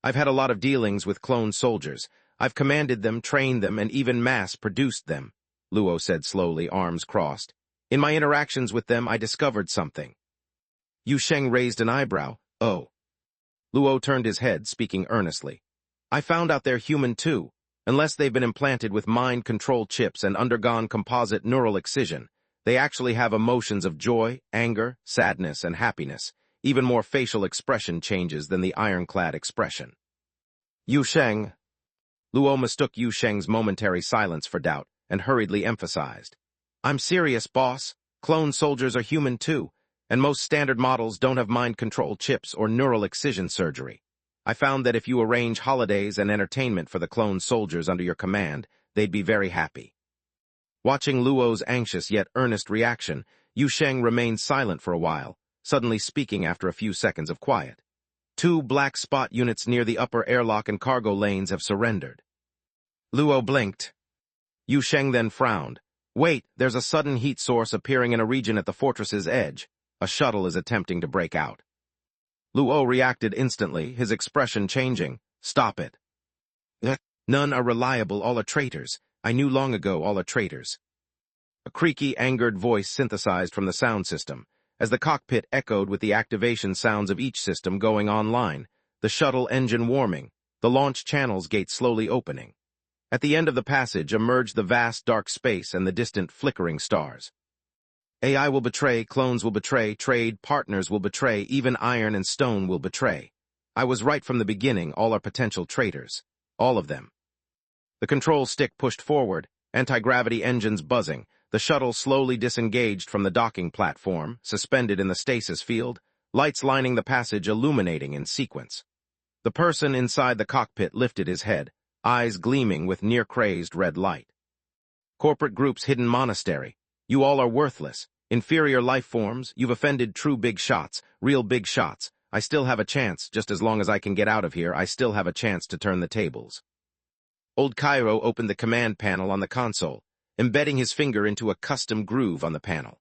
"I've had a lot of dealings with clone soldiers. I've commanded them, trained them, and even mass-produced them," Luo said slowly, arms crossed. "In my interactions with them, I discovered something." Yu Sheng raised an eyebrow. "Oh." Luo turned his head, speaking earnestly. "I found out they're human too. Unless they've been implanted with mind control chips and undergone composite neural excision, they actually have emotions of joy, anger, sadness, and happiness, even more facial expression changes than the ironclad expression." "Yu Sheng." Luo mistook Yu Sheng's momentary silence for doubt and hurriedly emphasized. "I'm serious, boss. Clone soldiers are human too, and most standard models don't have mind control chips or neural excision surgery. I found that if you arrange holidays and entertainment for the clone soldiers under your command, they'd be very happy." Watching Luo's anxious yet earnest reaction, Yu Sheng remained silent for a while, suddenly speaking after a few seconds of quiet. 2 black spot units near the upper airlock and cargo lanes have surrendered." Luo blinked. Yu Sheng then frowned. "Wait, there's a sudden heat source appearing in a region at the fortress's edge. A shuttle is attempting to break out." Luo reacted instantly, his expression changing. "Stop it." None are reliable, all are traitors. I knew long ago all are traitors. A creaky, angered voice synthesized from the sound system, as the cockpit echoed with the activation sounds of each system going online, the shuttle engine warming, the launch channels gate slowly opening. At the end of the passage emerged the vast dark space and the distant flickering stars. AI will betray, clones will betray, trade partners will betray, even iron and stone will betray. I was right from the beginning, all are potential traitors. All of them. The control stick pushed forward, anti-gravity engines buzzing, the shuttle slowly disengaged from the docking platform, suspended in the stasis field, lights lining the passage illuminating in sequence. The person inside the cockpit lifted his head, eyes gleaming with near-crazed red light. Corporate group's hidden monastery. You all are worthless. Inferior life forms, you've offended true big shots, real big shots. I still have a chance, just as long as I can get out of here, I still have a chance to turn the tables. Old Cairo opened the command panel on the console, embedding his finger into a custom groove on the panel.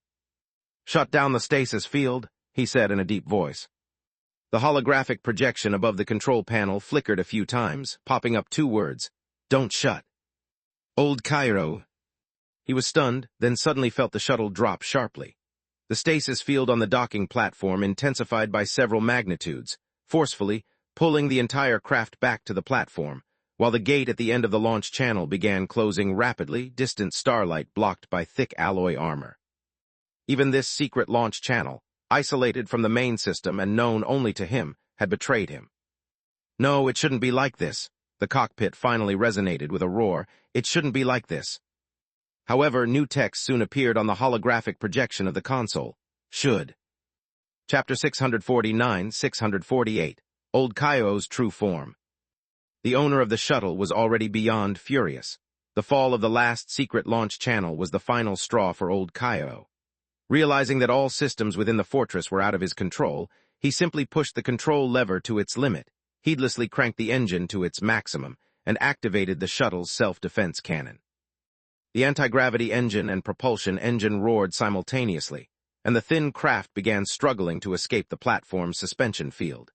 Shut down the stasis field, he said in a deep voice. The holographic projection above the control panel flickered a few times, popping up two words, "Don't shut." Old Cairo. He was stunned, then suddenly felt the shuttle drop sharply. The stasis field on the docking platform intensified by several magnitudes, forcefully pulling the entire craft back to the platform, while the gate at the end of the launch channel began closing rapidly, distant starlight blocked by thick alloy armor. Even this secret launch channel, isolated from the main system and known only to him, had betrayed him. No, it shouldn't be like this. The cockpit finally resonated with a roar. It shouldn't be like this. However, new text soon appeared on the holographic projection of the console. Should. Chapter 649-648, Old Cairo's True Form. The owner of the shuttle was already beyond furious. The fall of the last secret launch channel was the final straw for Old Cairo. Realizing that all systems within the fortress were out of his control, he simply pushed the control lever to its limit, heedlessly cranked the engine to its maximum, and activated the shuttle's self-defense cannon. The anti-gravity engine and propulsion engine roared simultaneously, and the thin craft began struggling to escape the platform's suspension field.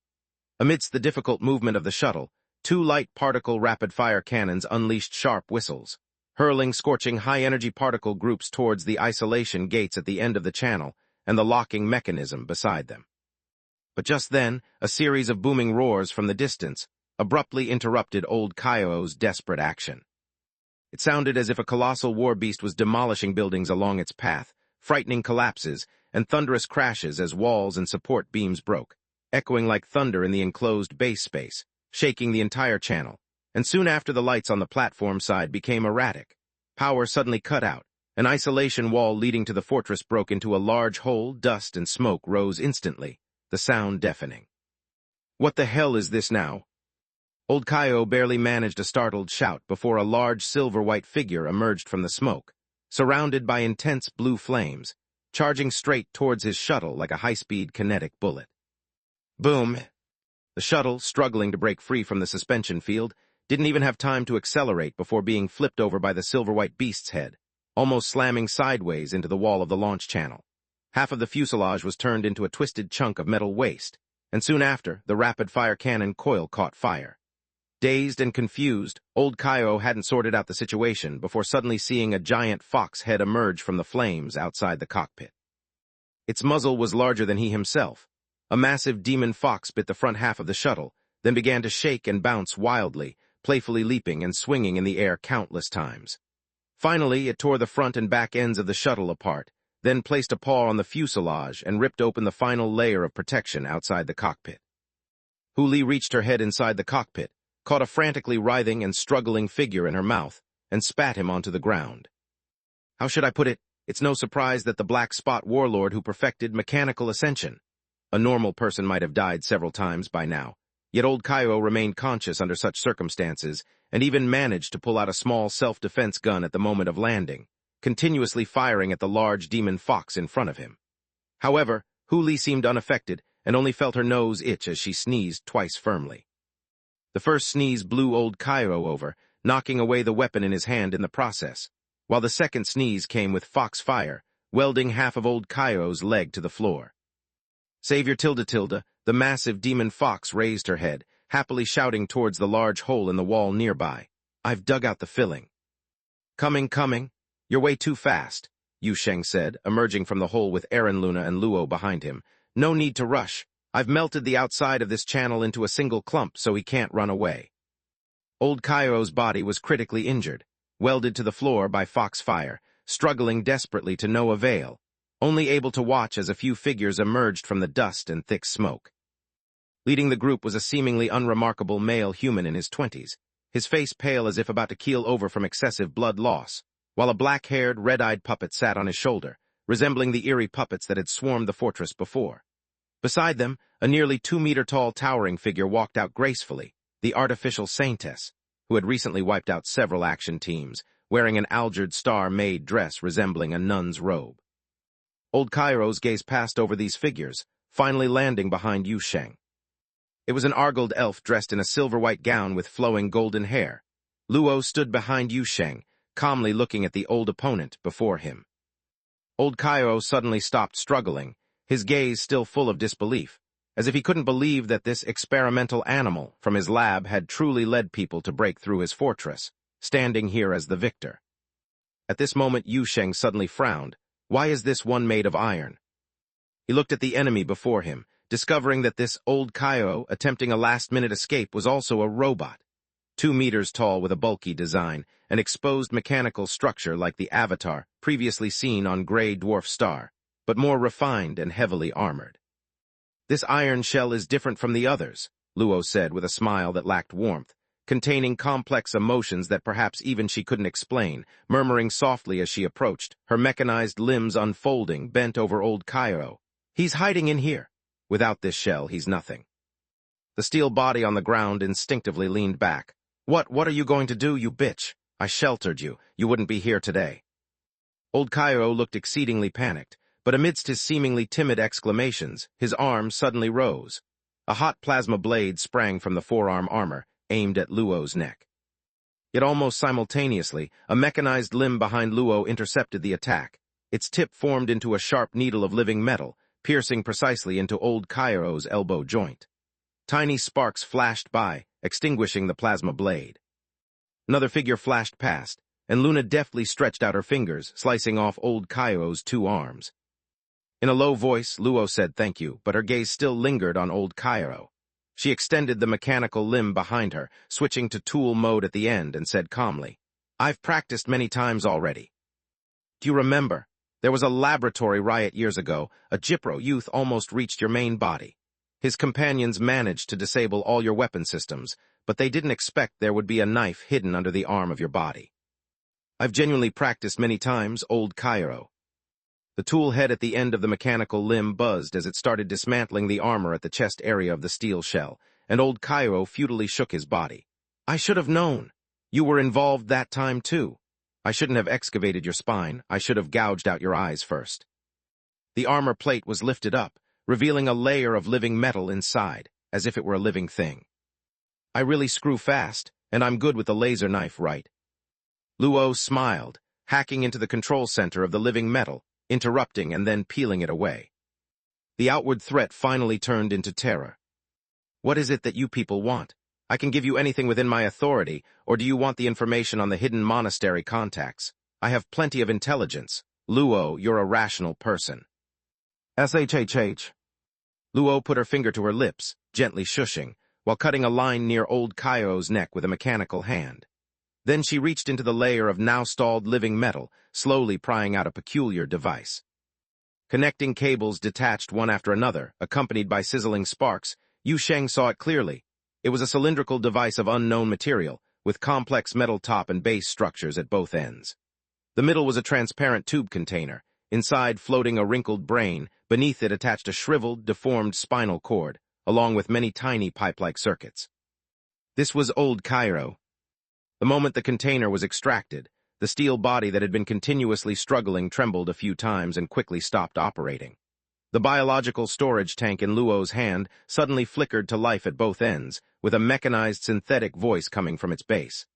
Amidst the difficult movement of the shuttle, two light particle rapid-fire cannons unleashed sharp whistles, hurling scorching high-energy particle groups towards the isolation gates at the end of the channel and the locking mechanism beside them. But just then, a series of booming roars from the distance abruptly interrupted Old Cairo's desperate action. It sounded as if a colossal war beast was demolishing buildings along its path, frightening collapses and thunderous crashes as walls and support beams broke, echoing like thunder in the enclosed base space, shaking the entire channel, and soon after the lights on the platform side became erratic. Power suddenly cut out, an isolation wall leading to the fortress broke into a large hole, dust and smoke rose instantly, the sound deafening. What the hell is this now? Old Cairo barely managed a startled shout before a large silver-white figure emerged from the smoke, surrounded by intense blue flames, charging straight towards his shuttle like a high-speed kinetic bullet. Boom! The shuttle, struggling to break free from the suspension field, didn't even have time to accelerate before being flipped over by the silver-white beast's head, almost slamming sideways into the wall of the launch channel. Half of the fuselage was turned into a twisted chunk of metal waste, and soon after, the rapid-fire cannon coil caught fire. Dazed and confused, Old Cairo hadn't sorted out the situation before suddenly seeing a giant fox head emerge from the flames outside the cockpit. Its muzzle was larger than he himself. A massive demon fox bit the front half of the shuttle, then began to shake and bounce wildly, playfully leaping and swinging in the air countless times. Finally, it tore the front and back ends of the shuttle apart, then placed a paw on the fuselage and ripped open the final layer of protection outside the cockpit. Huli reached her head inside the cockpit, caught a frantically writhing and struggling figure in her mouth, and spat him onto the ground. How should I put it? It's no surprise that the Black Spot warlord who perfected mechanical ascension. A normal person might have died several times by now, yet Old Cairo remained conscious under such circumstances and even managed to pull out a small self-defense gun at the moment of landing, continuously firing at the large demon fox in front of him. However, Huli seemed unaffected and only felt her nose itch as she sneezed twice firmly. The first sneeze blew Old Cairo over, knocking away the weapon in his hand in the process, while the second sneeze came with fox fire, welding half of Old Cairo's leg to the floor. Savior Tilda, the massive demon fox raised her head, happily shouting towards the large hole in the wall nearby. I've dug out the filling. Coming. You're way too fast, Yu Sheng said, emerging from the hole with Aaron Luna and Luo behind him. No need to rush. I've melted the outside of this channel into a single clump so he can't run away. Old Cairo's body was critically injured, welded to the floor by foxfire, struggling desperately to no avail, only able to watch as a few figures emerged from the dust and thick smoke. Leading the group was a seemingly unremarkable male human in his 20s, his face pale as if about to keel over from excessive blood loss, while a black-haired, red-eyed puppet sat on his shoulder, resembling the eerie puppets that had swarmed the fortress before. Beside them, a nearly 2-meter-tall towering figure walked out gracefully, the artificial saintess, who had recently wiped out several action teams, wearing an algaed star-made dress resembling a nun's robe. Old Cairo's gaze passed over these figures, finally landing behind Yu Sheng. It was an argled elf dressed in a silver-white gown with flowing golden hair. Luo stood behind Yu Sheng, calmly looking at the old opponent before him. Old Cairo suddenly stopped struggling, his gaze still full of disbelief, as if he couldn't believe that this experimental animal from his lab had truly led people to break through his fortress, standing here as the victor. At this moment Yu Sheng suddenly frowned. Why is this one made of iron? He looked at the enemy before him, discovering that this old Cairo attempting a last-minute escape was also a robot. 2 meters tall with a bulky design, an exposed mechanical structure like the Avatar previously seen on Grey Dwarf Star, but more refined and heavily armored. This iron shell is different from the others, Luo said with a smile that lacked warmth, containing complex emotions that perhaps even she couldn't explain, murmuring softly as she approached, her mechanized limbs unfolding, bent over old Cairo. He's hiding in here. Without this shell, he's nothing. The steel body on the ground instinctively leaned back. What are you going to do, you bitch? I sheltered you. You wouldn't be here today. Old Cairo looked exceedingly panicked, but amidst his seemingly timid exclamations, his arm suddenly rose. A hot plasma blade sprang from the forearm armor, aimed at Luo's neck. Yet almost simultaneously, a mechanized limb behind Luo intercepted the attack. Its tip formed into a sharp needle of living metal, piercing precisely into old Cairo's elbow joint. Tiny sparks flashed by, extinguishing the plasma blade. Another figure flashed past, and Luna deftly stretched out her fingers, slicing off old Cairo's 2 arms. In a low voice, Luo said thank you, but her gaze still lingered on old Cairo. She extended the mechanical limb behind her, switching to tool mode at the end, and said calmly, I've practiced many times already. Do you remember? There was a laboratory riot years ago. A Gypro youth almost reached your main body. His companions managed to disable all your weapon systems, but they didn't expect there would be a knife hidden under the arm of your body. I've genuinely practiced many times, old Cairo. The tool head at the end of the mechanical limb buzzed as it started dismantling the armor at the chest area of the steel shell, and old Cairo futilely shook his body. I should have known. You were involved that time too. I shouldn't have excavated your spine. I should have gouged out your eyes first. The armor plate was lifted up, revealing a layer of living metal inside, as if it were a living thing. I really screw fast, and I'm good with the laser knife, right? Luo smiled, hacking into the control center of the living metal, interrupting and then peeling it away. The outward threat finally turned into terror. What is it that you people want? I can give you anything within my authority, or do you want the information on the hidden monastery contacts? I have plenty of intelligence. Luo, you're a rational person. SHHH. Luo put her finger to her lips, gently shushing, while cutting a line near old Cairo's neck with a mechanical hand. Then she reached into the layer of now-stalled living metal, slowly prying out a peculiar device. Connecting cables detached one after another, accompanied by sizzling sparks. Yu Sheng saw it clearly. It was a cylindrical device of unknown material, with complex metal top and base structures at both ends. The middle was a transparent tube container, inside floating a wrinkled brain, beneath it attached a shriveled, deformed spinal cord, along with many tiny pipe-like circuits. This was old Cairo. The moment the container was extracted, the steel body that had been continuously struggling trembled a few times and quickly stopped operating. The biological storage tank in Luo's hand suddenly flickered to life at both ends, with a mechanized synthetic voice coming from its base.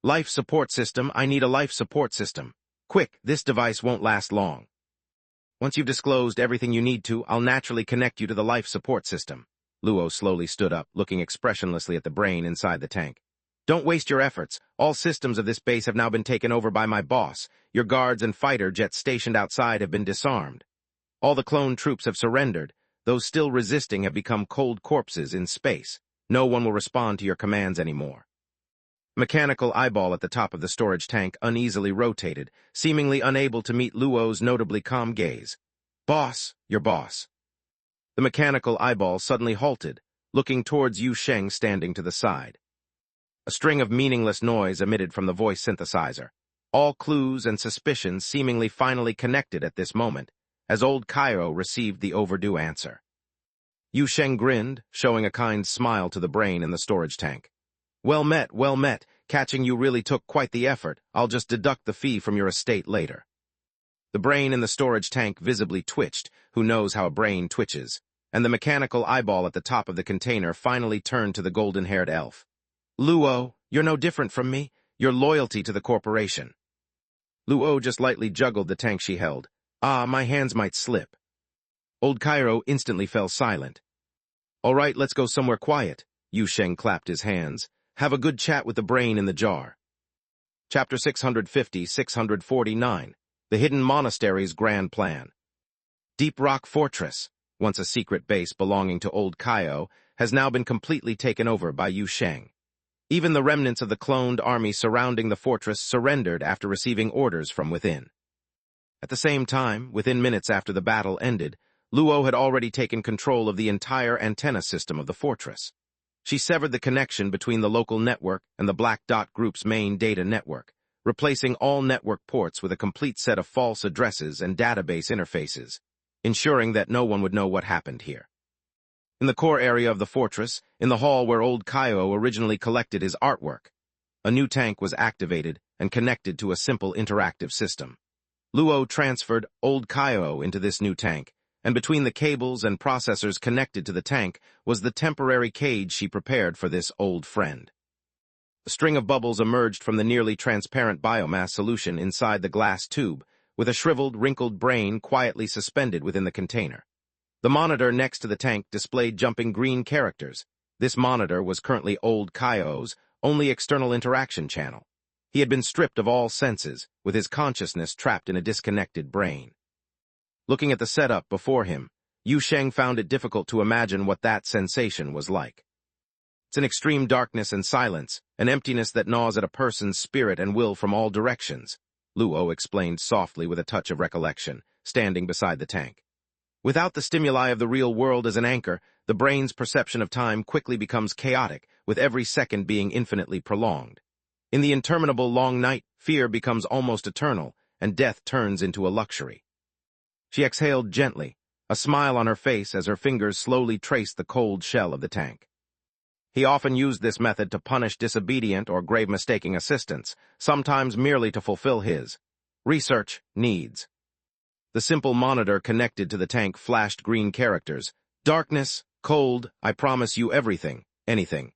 Life support system, I need a life support system. Quick, this device won't last long. Once you've disclosed everything you need to, I'll naturally connect you to the life support system. Luo slowly stood up, looking expressionlessly at the brain inside the tank. Don't waste your efforts. All systems of this base have now been taken over by my boss. Your guards and fighter jets stationed outside have been disarmed. All the clone troops have surrendered. Those still resisting have become cold corpses in space. No one will respond to your commands anymore. Mechanical eyeball at the top of the storage tank uneasily rotated, seemingly unable to meet Luo's notably calm gaze. Boss, your boss. The mechanical eyeball suddenly halted, looking towards Yu Sheng standing to the side. A string of meaningless noise emitted from the voice synthesizer. All clues and suspicions seemingly finally connected at this moment, as old Cairo received the overdue answer. Yu Sheng grinned, showing a kind smile to the brain in the storage tank. Well met, well met. Catching you really took quite the effort. I'll just deduct the fee from your estate later. The brain in the storage tank visibly twitched, who knows how a brain twitches, and the mechanical eyeball at the top of the container finally turned to the golden-haired elf. Luo, you're no different from me. Your loyalty to the corporation. Luo just lightly juggled the tank she held. Ah, my hands might slip. Old Cairo instantly fell silent. All right, let's go somewhere quiet. Yu Sheng clapped his hands. Have a good chat with the brain in the jar. Chapter 650-649. The Hidden Monastery's Grand Plan. Deep Rock Fortress, once a secret base belonging to Old Cairo, has now been completely taken over by Yu Sheng. Even the remnants of the cloned army surrounding the fortress surrendered after receiving orders from within. At the same time, within minutes after the battle ended, Luo had already taken control of the entire antenna system of the fortress. She severed the connection between the local network and the Black Dot Group's main data network, replacing all network ports with a complete set of false addresses and database interfaces, ensuring that no one would know what happened here. In the core area of the fortress, in the hall where Old Cairo originally collected his artwork, a new tank was activated and connected to a simple interactive system. Luo transferred Old Cairo into this new tank, and between the cables and processors connected to the tank was the temporary cage she prepared for this old friend. A string of bubbles emerged from the nearly transparent biomass solution inside the glass tube, with a shriveled, wrinkled brain quietly suspended within the container. The monitor next to the tank displayed jumping green characters. This monitor was currently Old Cairo's only external interaction channel. He had been stripped of all senses, with his consciousness trapped in a disconnected brain. Looking at the setup before him, Yu Sheng found it difficult to imagine what that sensation was like. It's an extreme darkness and silence, an emptiness that gnaws at a person's spirit and will from all directions, Luo explained softly with a touch of recollection, standing beside the tank. Without the stimuli of the real world as an anchor, the brain's perception of time quickly becomes chaotic, with every second being infinitely prolonged. In the interminable long night, fear becomes almost eternal, and death turns into a luxury. She exhaled gently, a smile on her face as her fingers slowly traced the cold shell of the tank. He often used this method to punish disobedient or grave-mistaking assistants, sometimes merely to fulfill his research needs. The simple monitor connected to the tank flashed green characters. Darkness, cold, I promise you everything, anything.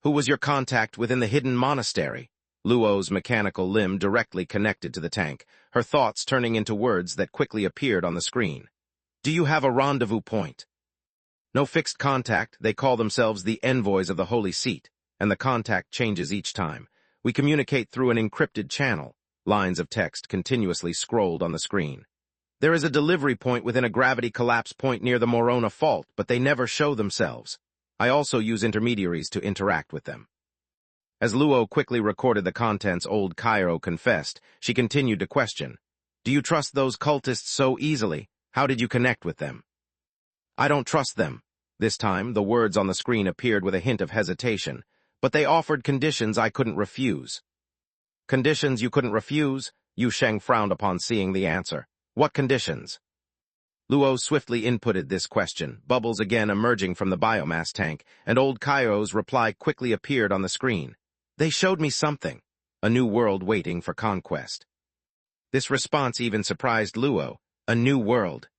Who was your contact within the hidden monastery? Luo's mechanical limb directly connected to the tank, her thoughts turning into words that quickly appeared on the screen. Do you have a rendezvous point? No fixed contact, they call themselves the envoys of the Holy Seat, and the contact changes each time. We communicate through an encrypted channel. Lines of text continuously scrolled on the screen. There is a delivery point within a gravity collapse point near the Morona Fault, but they never show themselves. I also use intermediaries to interact with them. As Luo quickly recorded the contents Old Cairo confessed, she continued to question. Do you trust those cultists so easily? How did you connect with them? I don't trust them. This time, the words on the screen appeared with a hint of hesitation, but they offered conditions I couldn't refuse. Conditions you couldn't refuse? Yu Sheng frowned upon seeing the answer. What conditions? Luo swiftly inputted this question, bubbles again emerging from the biomass tank, and Old Cairo's reply quickly appeared on the screen. They showed me something, a new world waiting for conquest. This response even surprised Luo, a new world.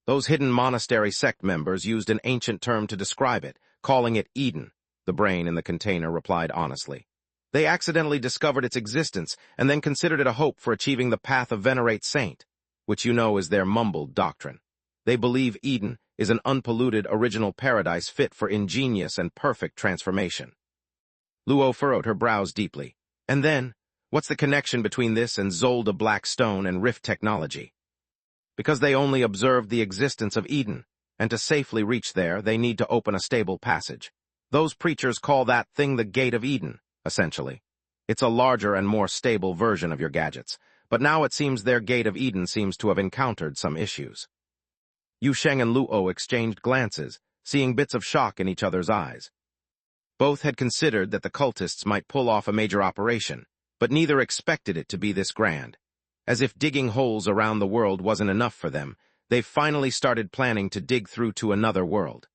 Those hidden monastery sect members used an ancient term to describe it, calling it Eden, the brain in the container replied honestly. They accidentally discovered its existence and then considered it a hope for achieving the path of venerate saint, which you know is their mumbled doctrine. They believe Eden is an unpolluted original paradise fit for ingenious and perfect transformation. Luo furrowed her brows deeply. And then, what's the connection between this and Zolda Blackstone and Rift technology? Because they only observed the existence of Eden, and to safely reach there, they need to open a stable passage. Those preachers call that thing the Gate of Eden, essentially. It's a larger and more stable version of your gadgets, but now it seems their Gate of Eden seems to have encountered some issues. Yu Sheng and Luo exchanged glances, seeing bits of shock in each other's eyes. Both had considered that the cultists might pull off a major operation, but neither expected it to be this grand. As if digging holes around the world wasn't enough for them, they finally started planning to dig through to another world.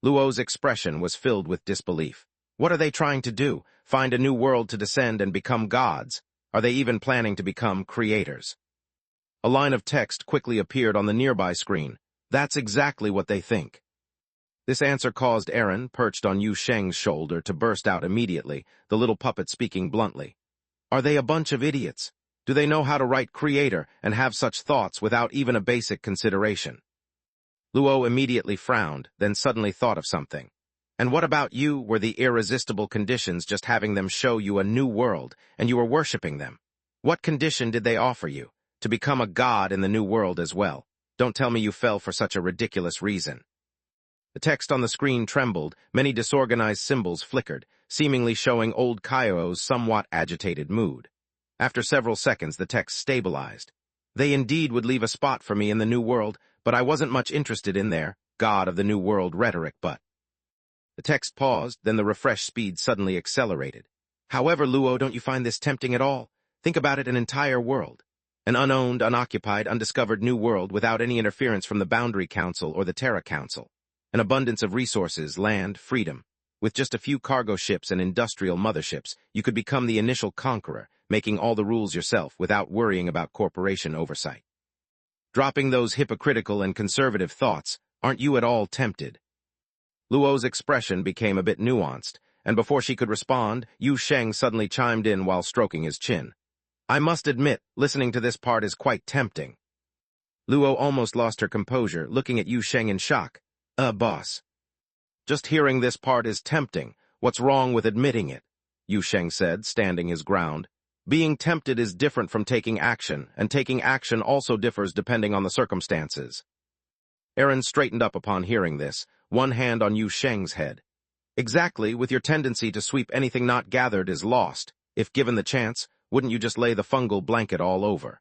Luo's expression was filled with disbelief. What are they trying to do? Find a new world to descend and become gods? Are they even planning to become creators? A line of text quickly appeared on the nearby screen. That's exactly what they think. This answer caused Aaron, perched on Yu Sheng's shoulder, to burst out immediately, the little puppet speaking bluntly. Are they a bunch of idiots? Do they know how to write creator and have such thoughts without even a basic consideration? Luo immediately frowned, then suddenly thought of something. And what about you? Were the irresistible conditions just having them show you a new world, and you were worshipping them? What condition did they offer you? To become a god in the new world as well. Don't tell me you fell for such a ridiculous reason. The text on the screen trembled, many disorganized symbols flickered, seemingly showing old Kairo's somewhat agitated mood. After several seconds, the text stabilized. They indeed would leave a spot for me in the new world, but I wasn't much interested in their God of the New World rhetoric, but... The text paused, then the refresh speed suddenly accelerated. However, Luo, don't you find this tempting at all? Think about it, an entire world. An unowned, unoccupied, undiscovered new world without any interference from the Boundary Council or the Terra Council. An abundance of resources, land, freedom. With just a few cargo ships and industrial motherships, you could become the initial conqueror, making all the rules yourself without worrying about corporation oversight. Dropping those hypocritical and conservative thoughts, aren't you at all tempted? Luo's expression became a bit nuanced, and before she could respond, Yu Sheng suddenly chimed in while stroking his chin. I must admit, listening to this part is quite tempting. Luo almost lost her composure, looking at Yu Sheng in shock. Boss. Just hearing this part is tempting. What's wrong with admitting it? Yu Sheng said, standing his ground. Being tempted is different from taking action, and taking action also differs depending on the circumstances. Aaron straightened up upon hearing this, one hand on Yu Sheng's head. Exactly, with your tendency to sweep anything not gathered is lost. If given the chance, wouldn't you just lay the fungal blanket all over?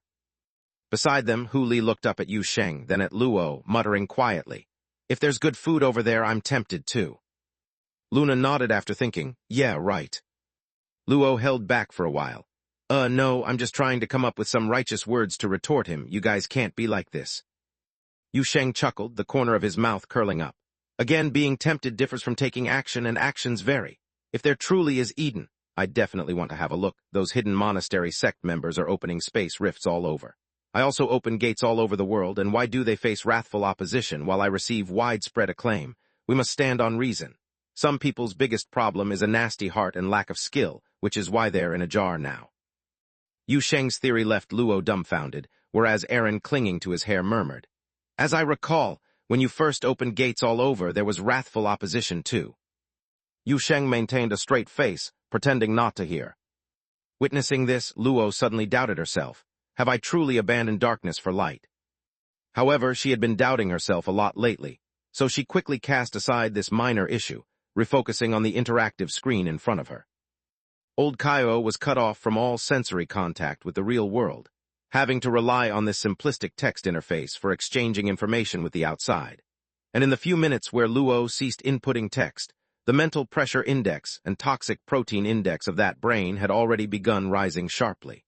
Beside them, Hu Li looked up at Yu Sheng, then at Luo, muttering quietly. If there's good food over there, I'm tempted too. Luna nodded after thinking, yeah, right. Luo held back for a while. No, I'm just trying to come up with some righteous words to retort him. You guys can't be like this. Yu Sheng chuckled, the corner of his mouth curling up. Again, being tempted differs from taking action, and actions vary. If there truly is Eden, I definitely want to have a look. Those hidden monastery sect members are opening space rifts all over. I also open gates all over the world, and why do they face wrathful opposition while I receive widespread acclaim? We must stand on reason. Some people's biggest problem is a nasty heart and lack of skill, which is why they're in a jar now. Yu Sheng's theory left Luo dumbfounded, whereas Aaron, clinging to his hair, murmured. As I recall, when you first opened gates all over, there was wrathful opposition too. Yu Sheng maintained a straight face, pretending not to hear. Witnessing this, Luo suddenly doubted herself. Have I truly abandoned darkness for light? However, she had been doubting herself a lot lately, so she quickly cast aside this minor issue, refocusing on the interactive screen in front of her. Old Kaio was cut off from all sensory contact with the real world, having to rely on this simplistic text interface for exchanging information with the outside. And in the few minutes where Luo ceased inputting text, the mental pressure index and toxic protein index of that brain had already begun rising sharply.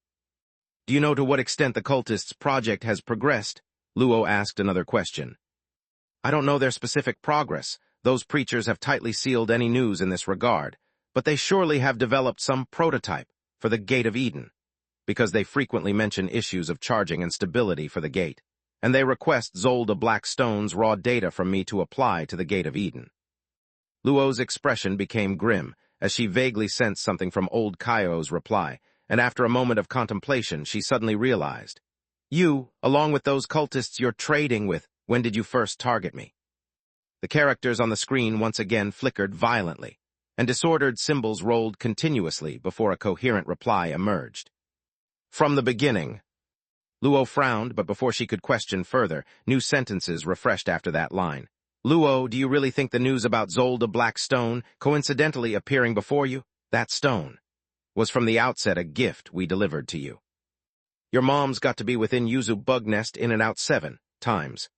Do you know to what extent the cultists' project has progressed? Luo asked another question. I don't know their specific progress. Those preachers have tightly sealed any news in this regard, but they surely have developed some prototype for the Gate of Eden, because they frequently mention issues of charging and stability for the gate, and they request Zolda Blackstone's raw data from me to apply to the Gate of Eden. Luo's expression became grim, as she vaguely sensed something from old Kaio's reply, and after a moment of contemplation, she suddenly realized. You, along with those cultists you're trading with, when did you first target me? The characters on the screen once again flickered violently, and disordered symbols rolled continuously before a coherent reply emerged. From the beginning. Luo frowned, but before she could question further, new sentences refreshed after that line. Luo, do you really think the news about Zolda Blackstone coincidentally appearing before you? That stone was from the outset a gift we delivered to you. Your mom's got to be within Yuzu bug nest in and out 7 times.